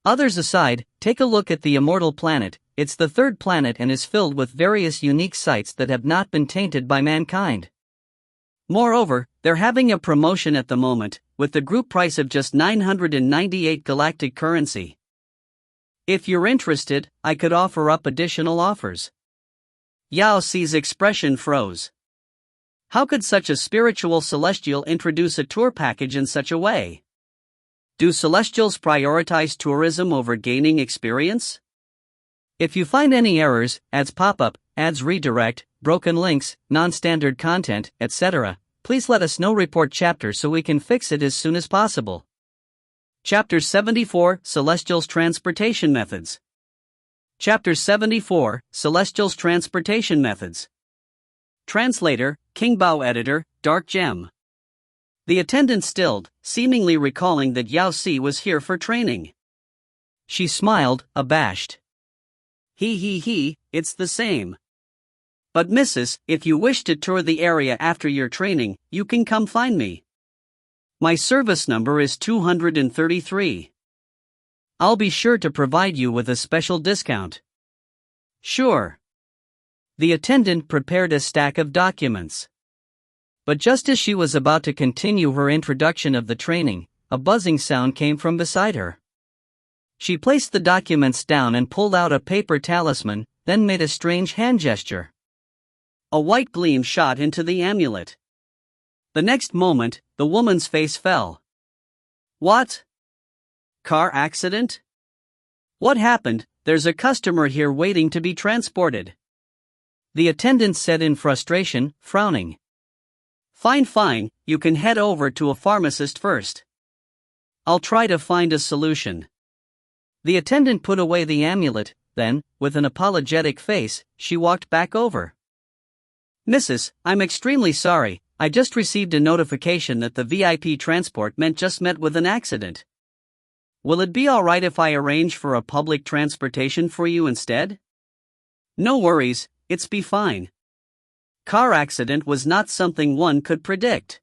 A: Others aside, take a look at the immortal planet. It's the third planet and is filled with various unique sites that have not been tainted by mankind. Moreover, they're having a promotion at the moment, with the group price of just 998 galactic currency. If you're interested, I could offer up additional offers." Yao Si's expression froze. How could such a spiritual celestial introduce a tour package in such a way? Do celestials prioritize tourism over gaining experience? If you find any errors, ads pop up, ads redirect, broken links, non-standard content, etc., please let us know. Report chapter so we can fix it as soon as possible. Chapter 74, Celestials Transportation Methods. Chapter 74, Celestials Transportation Methods. Translator, King Bao. Editor, Dark Gem. The attendant stilled, seemingly recalling that Yao Si was here for training. She smiled, abashed. He, it's the same. But Mrs., if you wish to tour the area after your training, you can come find me. My service number is 233. I'll be sure to provide you with a special discount. Sure. The attendant prepared a stack of documents. But just as she was about to continue her introduction of the training, a buzzing sound came from beside her. She placed the documents down and pulled out a paper talisman, then made a strange hand gesture. A white gleam shot into the amulet. The next moment, the woman's face fell. What? Car accident? What happened? There's a customer here waiting to be transported. The attendant said in frustration, frowning. Fine, you can head over to a pharmacist first. I'll try to find a solution. The attendant put away the amulet, then, with an apologetic face, she walked back over. Mrs., I'm extremely sorry, I just received a notification that the VIP transport just met with an accident. Will it be alright if I arrange for a public transportation for you instead? No worries, it's be fine. Car accident was not something one could predict.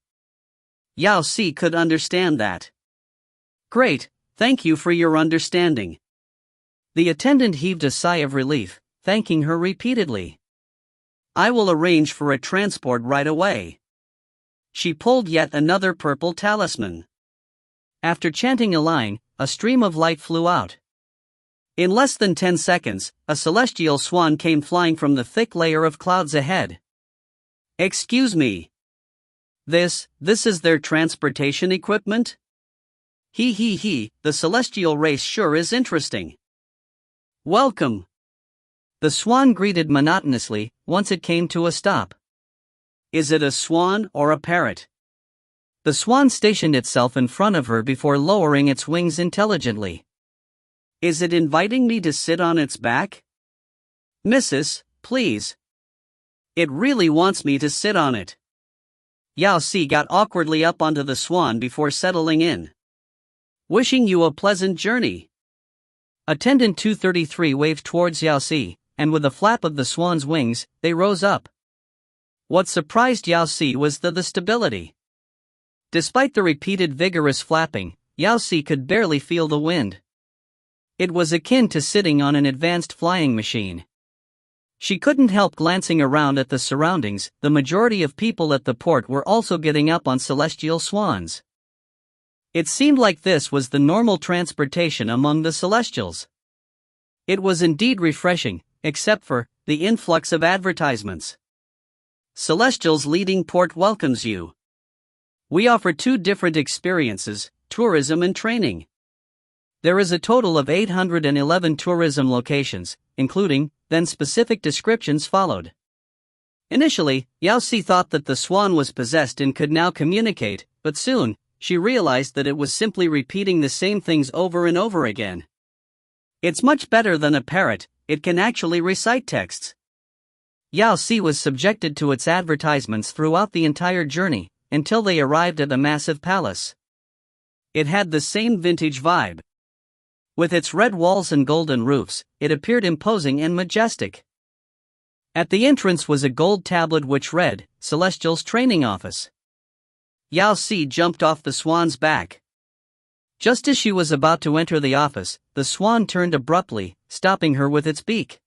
A: Yao Si could understand that. Great, thank you for your understanding. The attendant heaved a sigh of relief, thanking her repeatedly. I will arrange for a transport right away. She pulled yet another purple talisman. After chanting a line, a stream of light flew out. In less than 10 seconds, a celestial swan came flying from the thick layer of clouds ahead. Excuse me. This is their transportation equipment? He, the celestial race sure is interesting. Welcome. The swan greeted monotonously, once it came to a stop. Is it a swan or a parrot? The swan stationed itself in front of her before lowering its wings intelligently. Is it inviting me to sit on its back? Missus, please. It really wants me to sit on it. Yao Si got awkwardly up onto the swan before settling in. Wishing you a pleasant journey. Attendant 233 waved towards Yao Si, and with a flap of the swan's wings, they rose up. What surprised Yao Si was the stability. Despite the repeated vigorous flapping, Yao Si could barely feel the wind. It was akin to sitting on an advanced flying machine. She couldn't help glancing around at the surroundings. The majority of people at the port were also getting up on celestial swans. It seemed like this was the normal transportation among the celestials. It was indeed refreshing, except for the influx of advertisements. Celestial's leading port welcomes you. We offer 2 different experiences, tourism and training. There is a total of 811 tourism locations, including, then specific descriptions followed. Initially, Yao Si thought that the swan was possessed and could now communicate, but soon, she realized that it was simply repeating the same things over and over again. It's much better than a parrot, it can actually recite texts. Yao Si was subjected to its advertisements throughout the entire journey, until they arrived at a massive palace. It had the same vintage vibe. With its red walls and golden roofs, it appeared imposing and majestic. At the entrance was a gold tablet which read, Celestial's Training Office. Yao Si jumped off the swan's back. Just as she was about to enter the office, the swan turned abruptly, stopping her with its beak.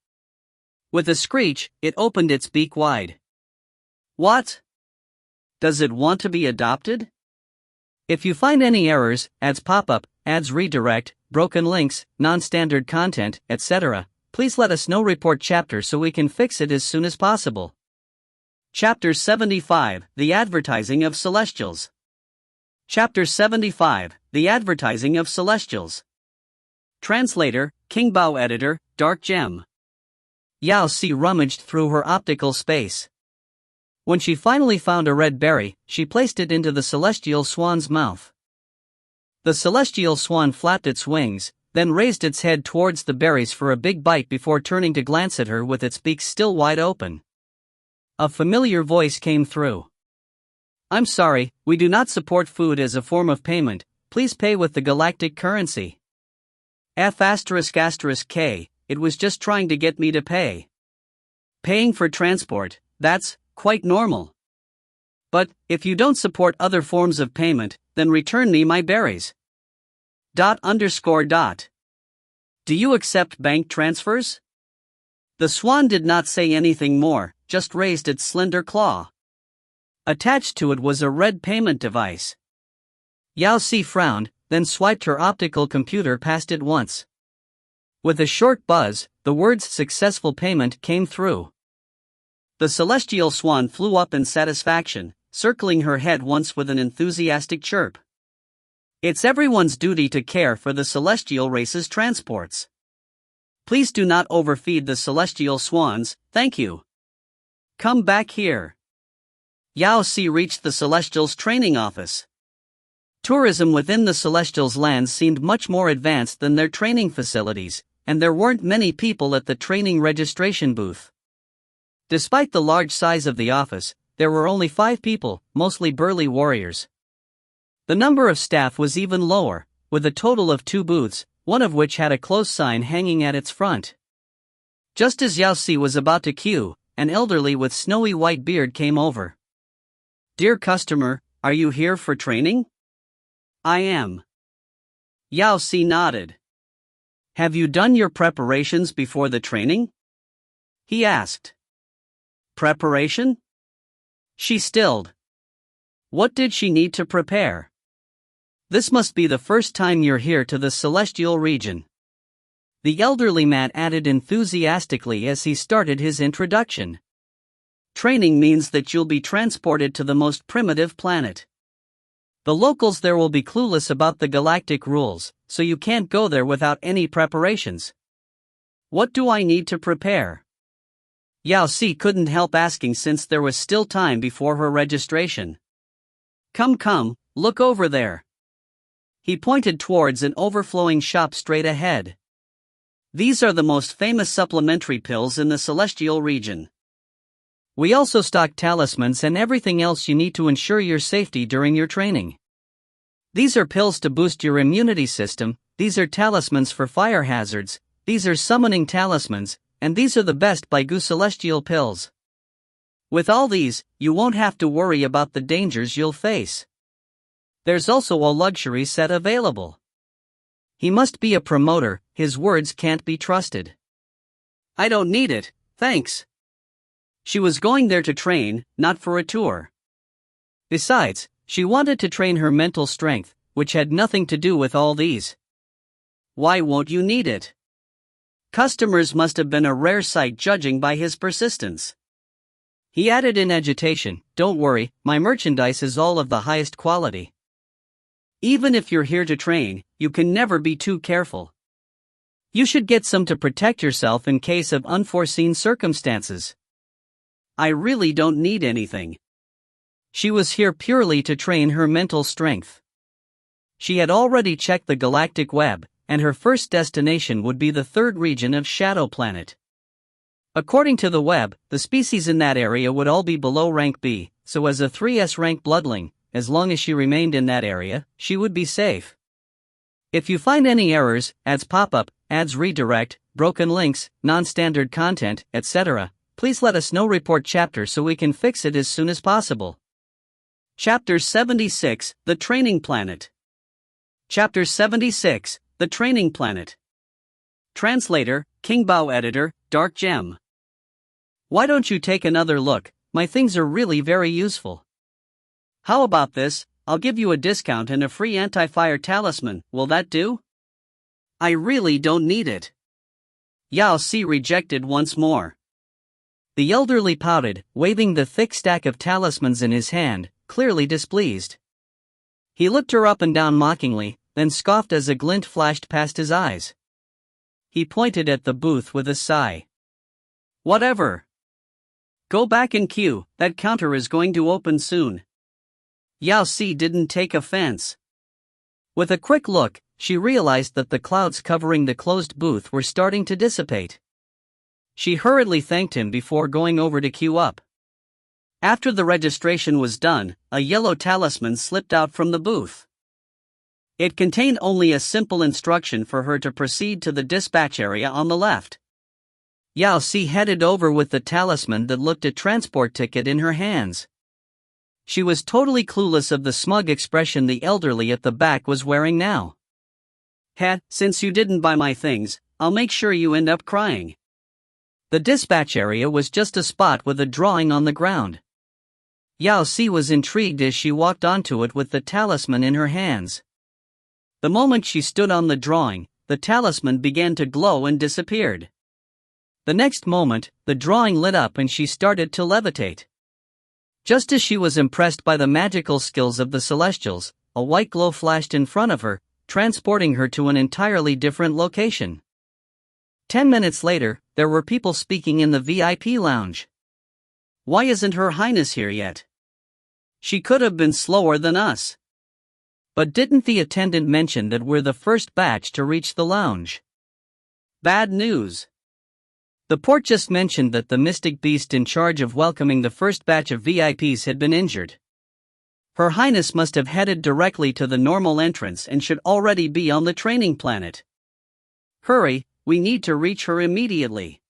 A: With a screech, it opened its beak wide. What? Does it want to be adopted? If you find any errors, ads pop up, ads redirect, broken links, non-standard content, etc., please let us know. Report chapter so we can fix it as soon as possible. Chapter 75, The Advertising of Celestials. Chapter 75, The Advertising of Celestials. Translator, King Bao. Editor, Dark Gem. Yao Si rummaged through her optical space. When she finally found a red berry, she placed it into the celestial swan's mouth. The celestial swan flapped its wings, then raised its head towards the berries for a big bite before turning to glance at her with its beak still wide open. A familiar voice came through. I'm sorry, we do not support food as a form of payment, please pay with the galactic currency. F***K, it was just trying to get me to pay. Paying for transport, that's quite normal. But, if you don't support other forms of payment, then return me my berries. ... Do you accept bank transfers? The swan did not say anything more, just raised its slender claw. Attached to it was a red payment device. Yao Si frowned, then swiped her optical computer past it once. With a short buzz, the words successful payment came through. The celestial swan flew up in satisfaction, circling her head once with an enthusiastic chirp. It's everyone's duty to care for the celestial race's transports. Please do not overfeed the celestial swans, thank you. Come back here. Yao Si reached the Celestials' training office. Tourism within the Celestials' lands seemed much more advanced than their training facilities, and there weren't many people at the training registration booth. Despite the large size of the office, there were only 5 people, mostly burly warriors. The number of staff was even lower, with a total of 2 booths, one of which had a close sign hanging at its front. Just as Yao Si was about to queue, an elderly with snowy white beard came over. Dear customer, are you here for training? I am. Yao Si nodded. Have you done your preparations before the training? He asked. Preparation? She stilled. What did she need to prepare? This must be the first time you're here to the celestial region. The elderly man added enthusiastically as he started his introduction. Training means that you'll be transported to the most primitive planet. The locals there will be clueless about the galactic rules, so you can't go there without any preparations. What do I need to prepare? Yao Si couldn't help asking since there was still time before her registration. Come, look over there. He pointed towards an overflowing shop straight ahead. These are the most famous supplementary pills in the celestial region. We also stock talismans and everything else you need to ensure your safety during your training. These are pills to boost your immunity system, these are talismans for fire hazards, these are summoning talismans, and these are the best Baigu celestial pills. With all these, you won't have to worry about the dangers you'll face. There's also a luxury set available. He must be a promoter, his words can't be trusted. I don't need it, thanks. She was going there to train, not for a tour. Besides, she wanted to train her mental strength, which had nothing to do with all these. Why won't you need it? Customers must have been a rare sight judging by his persistence. He added in agitation, don't worry, my merchandise is all of the highest quality. Even if you're here to train, you can never be too careful. You should get some to protect yourself in case of unforeseen circumstances. I really don't need anything. She was here purely to train her mental strength. She had already checked the galactic web, and her first destination would be the third region of Shadow Planet. According to the web, the species in that area would all be below rank B, so as a 3S rank bloodling, as long as she remained in that area, she would be safe. If you find any errors, ads pop up, ads redirect, broken links, non-standard content, etc., please let us know. Report chapter so we can fix it as soon as possible. Chapter 76, The Training Planet. Chapter 76, The Training Planet. Translator, King Bao. Editor, Dark Gem. Why don't you take another look? My things are really very useful. How about this? I'll give you a discount and a free anti-fire talisman, will that do? I really don't need it. Yao Si rejected once more. The elderly pouted, waving the thick stack of talismans in his hand, clearly displeased. He looked her up and down mockingly, then scoffed as a glint flashed past his eyes. He pointed at the booth with a sigh. Whatever. Go back in queue, that counter is going to open soon. Yao Si didn't take offense. With a quick look, she realized that the clouds covering the closed booth were starting to dissipate. She hurriedly thanked him before going over to queue up. After the registration was done, a yellow talisman slipped out from the booth. It contained only a simple instruction for her to proceed to the dispatch area on the left. Yao Si headed over with the talisman that looked a transport ticket in her hands. She was totally clueless of the smug expression the elderly at the back was wearing now. Since you didn't buy my things, I'll make sure you end up crying. The dispatch area was just a spot with a drawing on the ground. Yao Si was intrigued as she walked onto it with the talisman in her hands. The moment she stood on the drawing, the talisman began to glow and disappeared. The next moment, the drawing lit up and she started to levitate. Just as she was impressed by the magical skills of the Celestials, a white glow flashed in front of her, transporting her to an entirely different location. 10 minutes later, there were people speaking in the VIP lounge. Why isn't Her Highness here yet? She could have been slower than us. But didn't the attendant mention that we're the first batch to reach the lounge? Bad news. The port just mentioned that the mystic beast in charge of welcoming the first batch of VIPs had been injured. Her Highness must have headed directly to the normal entrance and should already be on the training planet. Hurry, we need to reach her immediately.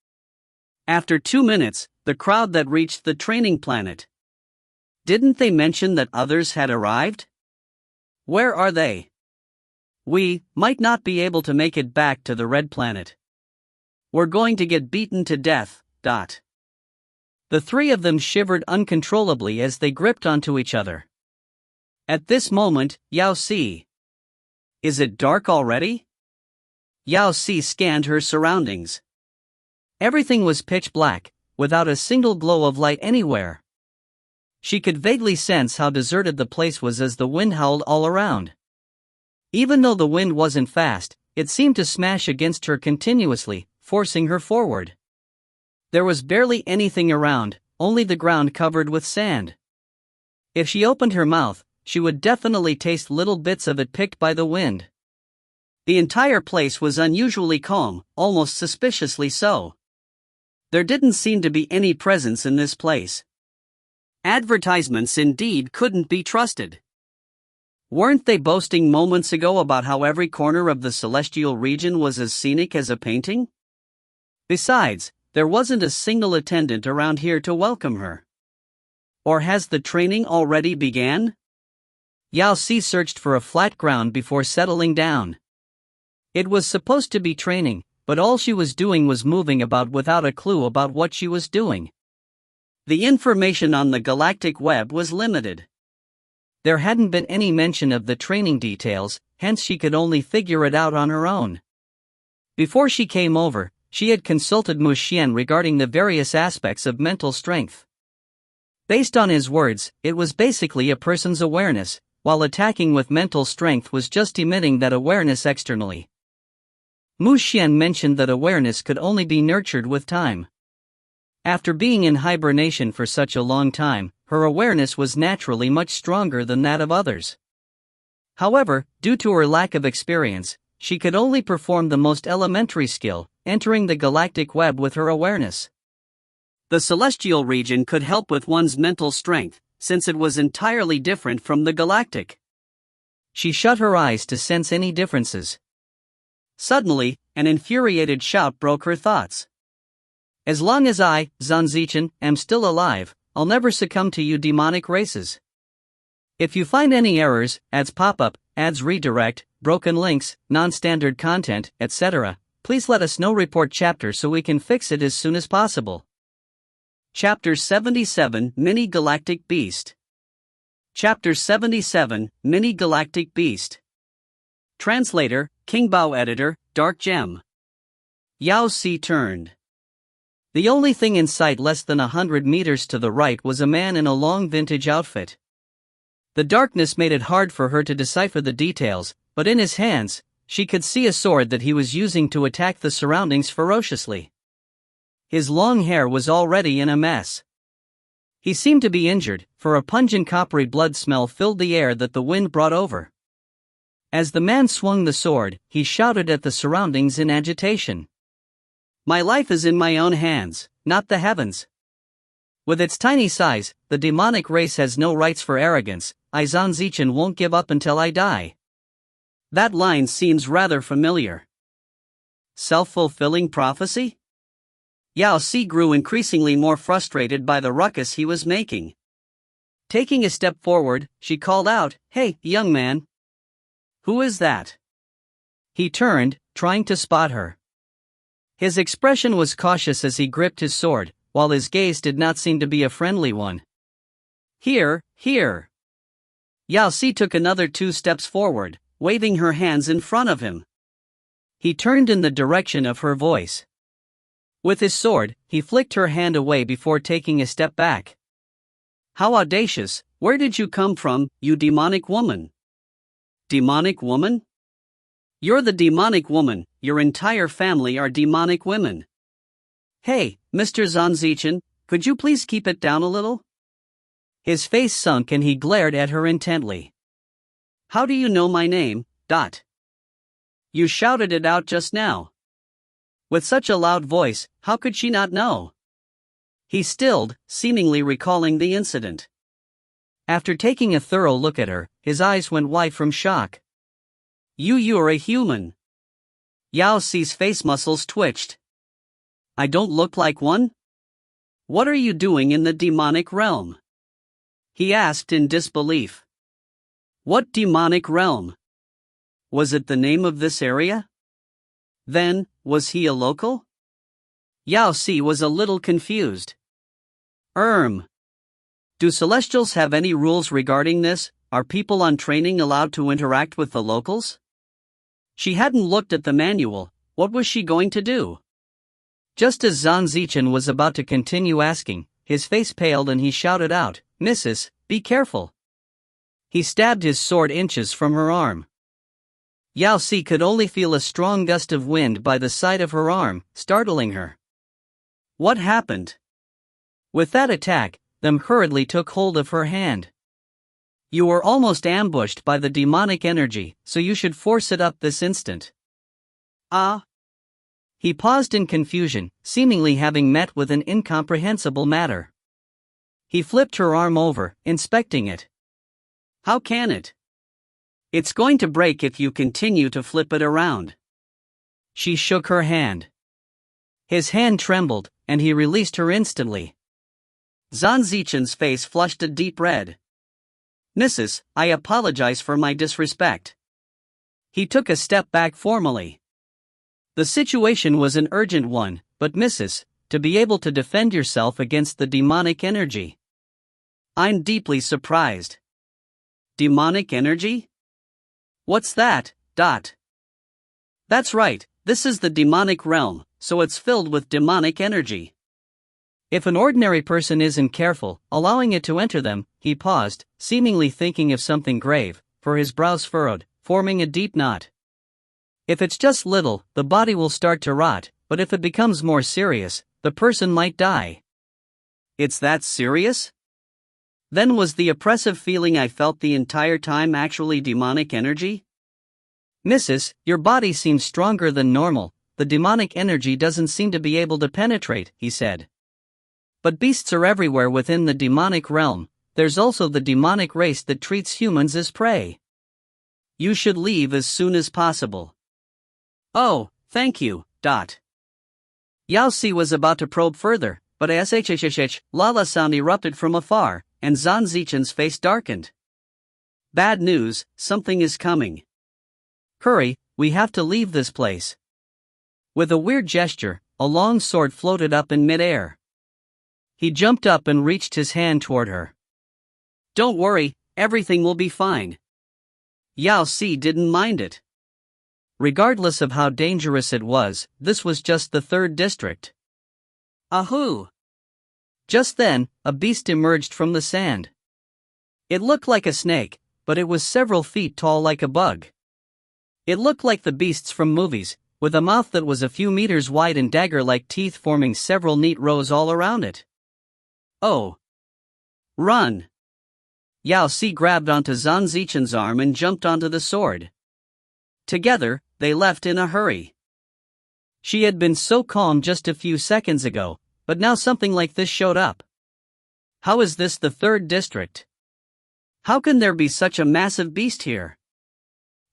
A: After 2 minutes, the crowd that reached the training planet. Didn't they mention that others had arrived? Where are they? We might not be able to make it back to the red planet. We're going to get beaten to death. The three of them shivered uncontrollably as they gripped onto each other. At this moment, Yao Si. Is it dark already? Yao Si scanned her surroundings. Everything was pitch black, without a single glow of light anywhere. She could vaguely sense how deserted the place was as the wind howled all around. Even though the wind wasn't fast, it seemed to smash against her continuously, forcing her forward. There was barely anything around, only the ground covered with sand. If she opened her mouth, she would definitely taste little bits of it picked by the wind. The entire place was unusually calm, almost suspiciously so. There didn't seem to be any presence in this place. Advertisements indeed couldn't be trusted. Weren't they boasting moments ago about how every corner of the celestial region was as scenic as a painting? Besides, there wasn't a single attendant around here to welcome her. Or has the training already began? Yao Si searched for a flat ground before settling down. It was supposed to be training, but all she was doing was moving about without a clue about what she was doing. The information on the galactic web was limited. There hadn't been any mention of the training details, hence she could only figure it out on her own. Before she came over, she had consulted Mu Xuan regarding the various aspects of mental strength. Based on his words, it was basically a person's awareness, while attacking with mental strength was just emitting that awareness externally. Mu Xuan mentioned that awareness could only be nurtured with time. After being in hibernation for such a long time, her awareness was naturally much stronger than that of others. However, due to her lack of experience, she could only perform the most elementary skill, entering the galactic web with her awareness. The celestial region could help with one's mental strength, since it was entirely different from the galactic. She shut her eyes to sense any differences. Suddenly, an infuriated shout broke her thoughts. As long as I, Zanzichen, am still alive, I'll never succumb to you demonic races. If you find any errors, ads pop up, ads redirect, broken links, non-standard content, etc., please let us know. Report chapter so we can fix it as soon as possible. Chapter 77 Mini Galactic Beast. Chapter 77 Mini Galactic Beast. Translator, King Bao. Editor, Dark Gem. Yao Si turned. The only thing in sight less than 100 meters to the right was a man in a long vintage outfit. The darkness made it hard for her to decipher the details, but in his hands, she could see a sword that he was using to attack the surroundings ferociously. His long hair was already in a mess. He seemed to be injured, for a pungent coppery blood smell filled the air that the wind brought over. As the man swung the sword, he shouted at the surroundings in agitation. My life is in my own hands, not the heavens. With its tiny size, the demonic race has no rights for arrogance. I Zanzichen won't give up until I die. That line seems rather familiar. Self-fulfilling prophecy? Yao Si grew increasingly more frustrated by the ruckus he was making. Taking a step forward, she called out, "Hey, young man. Who is that?" He turned, trying to spot her. His expression was cautious as he gripped his sword, while his gaze did not seem to be a friendly one. Here. Yao Si took another 2 steps forward, waving her hands in front of him. He turned in the direction of her voice. With his sword, he flicked her hand away before taking a step back. How audacious! Where did you come from, you demonic woman? Demonic woman? You're the demonic woman, your entire family are demonic women. Hey, Mr. Zanzichen, could you please keep it down a little? His face sunk and he glared at her intently. How do you know my name? You shouted it out just now. With such a loud voice, how could she not know? He stilled, seemingly recalling the incident. After taking a thorough look at her, his eyes went wide from shock. You're a human. Yao Si's face muscles twitched. I don't look like one? What are you doing in the demonic realm? He asked in disbelief. What demonic realm? Was it the name of this area? Then, was he a local? Yao Si was a little confused. Do Celestials have any rules regarding this? Are people on training allowed to interact with the locals? She hadn't looked at the manual. What was she going to do? Just as Zanzichen was about to continue asking, his face paled and he shouted out, Mrs., be careful. He stabbed his sword inches from her arm. Yao Si could only feel a strong gust of wind by the side of her arm, startling her. What happened? With that attack, them hurriedly took hold of her hand. You were almost ambushed by the demonic energy, so you should force it up this instant. Ah? He paused in confusion, seemingly having met with an incomprehensible matter. He flipped her arm over, inspecting it. How can it? It's going to break if you continue to flip it around. She shook her hand. His hand trembled, and he released her instantly. Zhan Zichen's face flushed a deep red. Mrs., I apologize for my disrespect. He took a step back formally. The situation was an urgent one, but Mrs., to be able to defend yourself against the demonic energy. I'm deeply surprised. Demonic energy? What's that? That's right, this is the demonic realm, so it's filled with demonic energy. If an ordinary person isn't careful, allowing it to enter them, he paused, seemingly thinking of something grave, for his brows furrowed, forming a deep knot. If it's just little, the body will start to rot, but if it becomes more serious, the person might die. It's that serious? Then was the oppressive feeling I felt the entire time actually demonic energy? Mrs., your body seems stronger than normal, the demonic energy doesn't seem to be able to penetrate, he said. But beasts are everywhere within the demonic realm, there's also the demonic race that treats humans as prey. You should leave as soon as possible. Oh, thank you, Yao Si was about to probe further, but Lala sound erupted from afar, and Zhan Zichen's face darkened. Bad news, something is coming. Hurry, we have to leave this place. With a weird gesture, a long sword floated up in midair. He jumped up and reached his hand toward her. Don't worry, everything will be fine. Yao Si didn't mind it. Regardless of how dangerous it was, this was just the 3rd district. Ahoo! Just then, a beast emerged from the sand. It looked like a snake, but it was several feet tall like a bug. It looked like the beasts from movies, with a mouth that was a few meters wide and dagger-like teeth forming several neat rows all around it. Oh! Run! Yao Si grabbed onto Zhan Zichen's arm and jumped onto the sword. Together, they left in a hurry. She had been so calm just a few seconds ago, but now something like this showed up. How is this the 3rd district? How can there be such a massive beast here?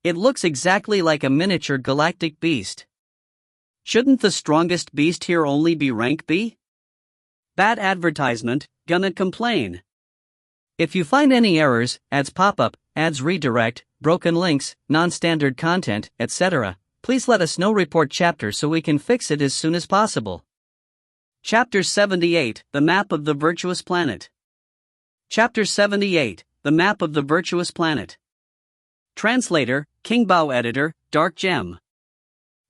A: It looks exactly like a miniature galactic beast. Shouldn't the strongest beast here only be rank B? Bad advertisement, gonna complain. If you find any errors, ads pop up, ads redirect, broken links, non-standard content, etc., please let us know. Report chapter so we can fix it as soon as possible. Chapter 78, The Map of the Virtuous Planet. Chapter 78, The Map of the Virtuous Planet. Translator, King Bao. Editor, Dark Gem.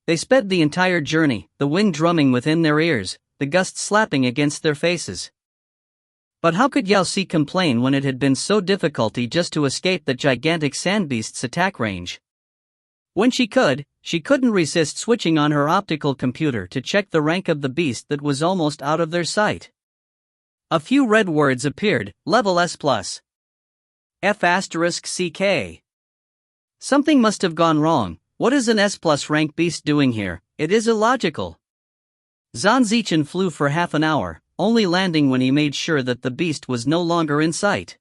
A: They sped the entire journey, the wind drumming within their ears, the gusts slapping against their faces. But how could Yao Si complain when it had been so difficult just to escape the gigantic sandbeast's attack range? When she couldn't resist switching on her optical computer to check the rank of the beast that was almost out of their sight. A few red words appeared, level S+. F***CK. Something must have gone wrong. What is an S+ rank beast doing here? It is illogical. Zhan Zichen flew for half an hour, only landing when he made sure that the beast was no longer in sight.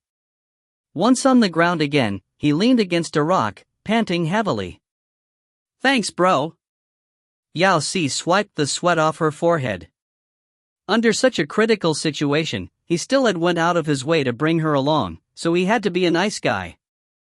A: Once on the ground again, he leaned against a rock, panting heavily. Thanks, bro. Yao Si swiped the sweat off her forehead. Under such a critical situation, he still had went out of his way to bring her along, so he had to be a nice guy.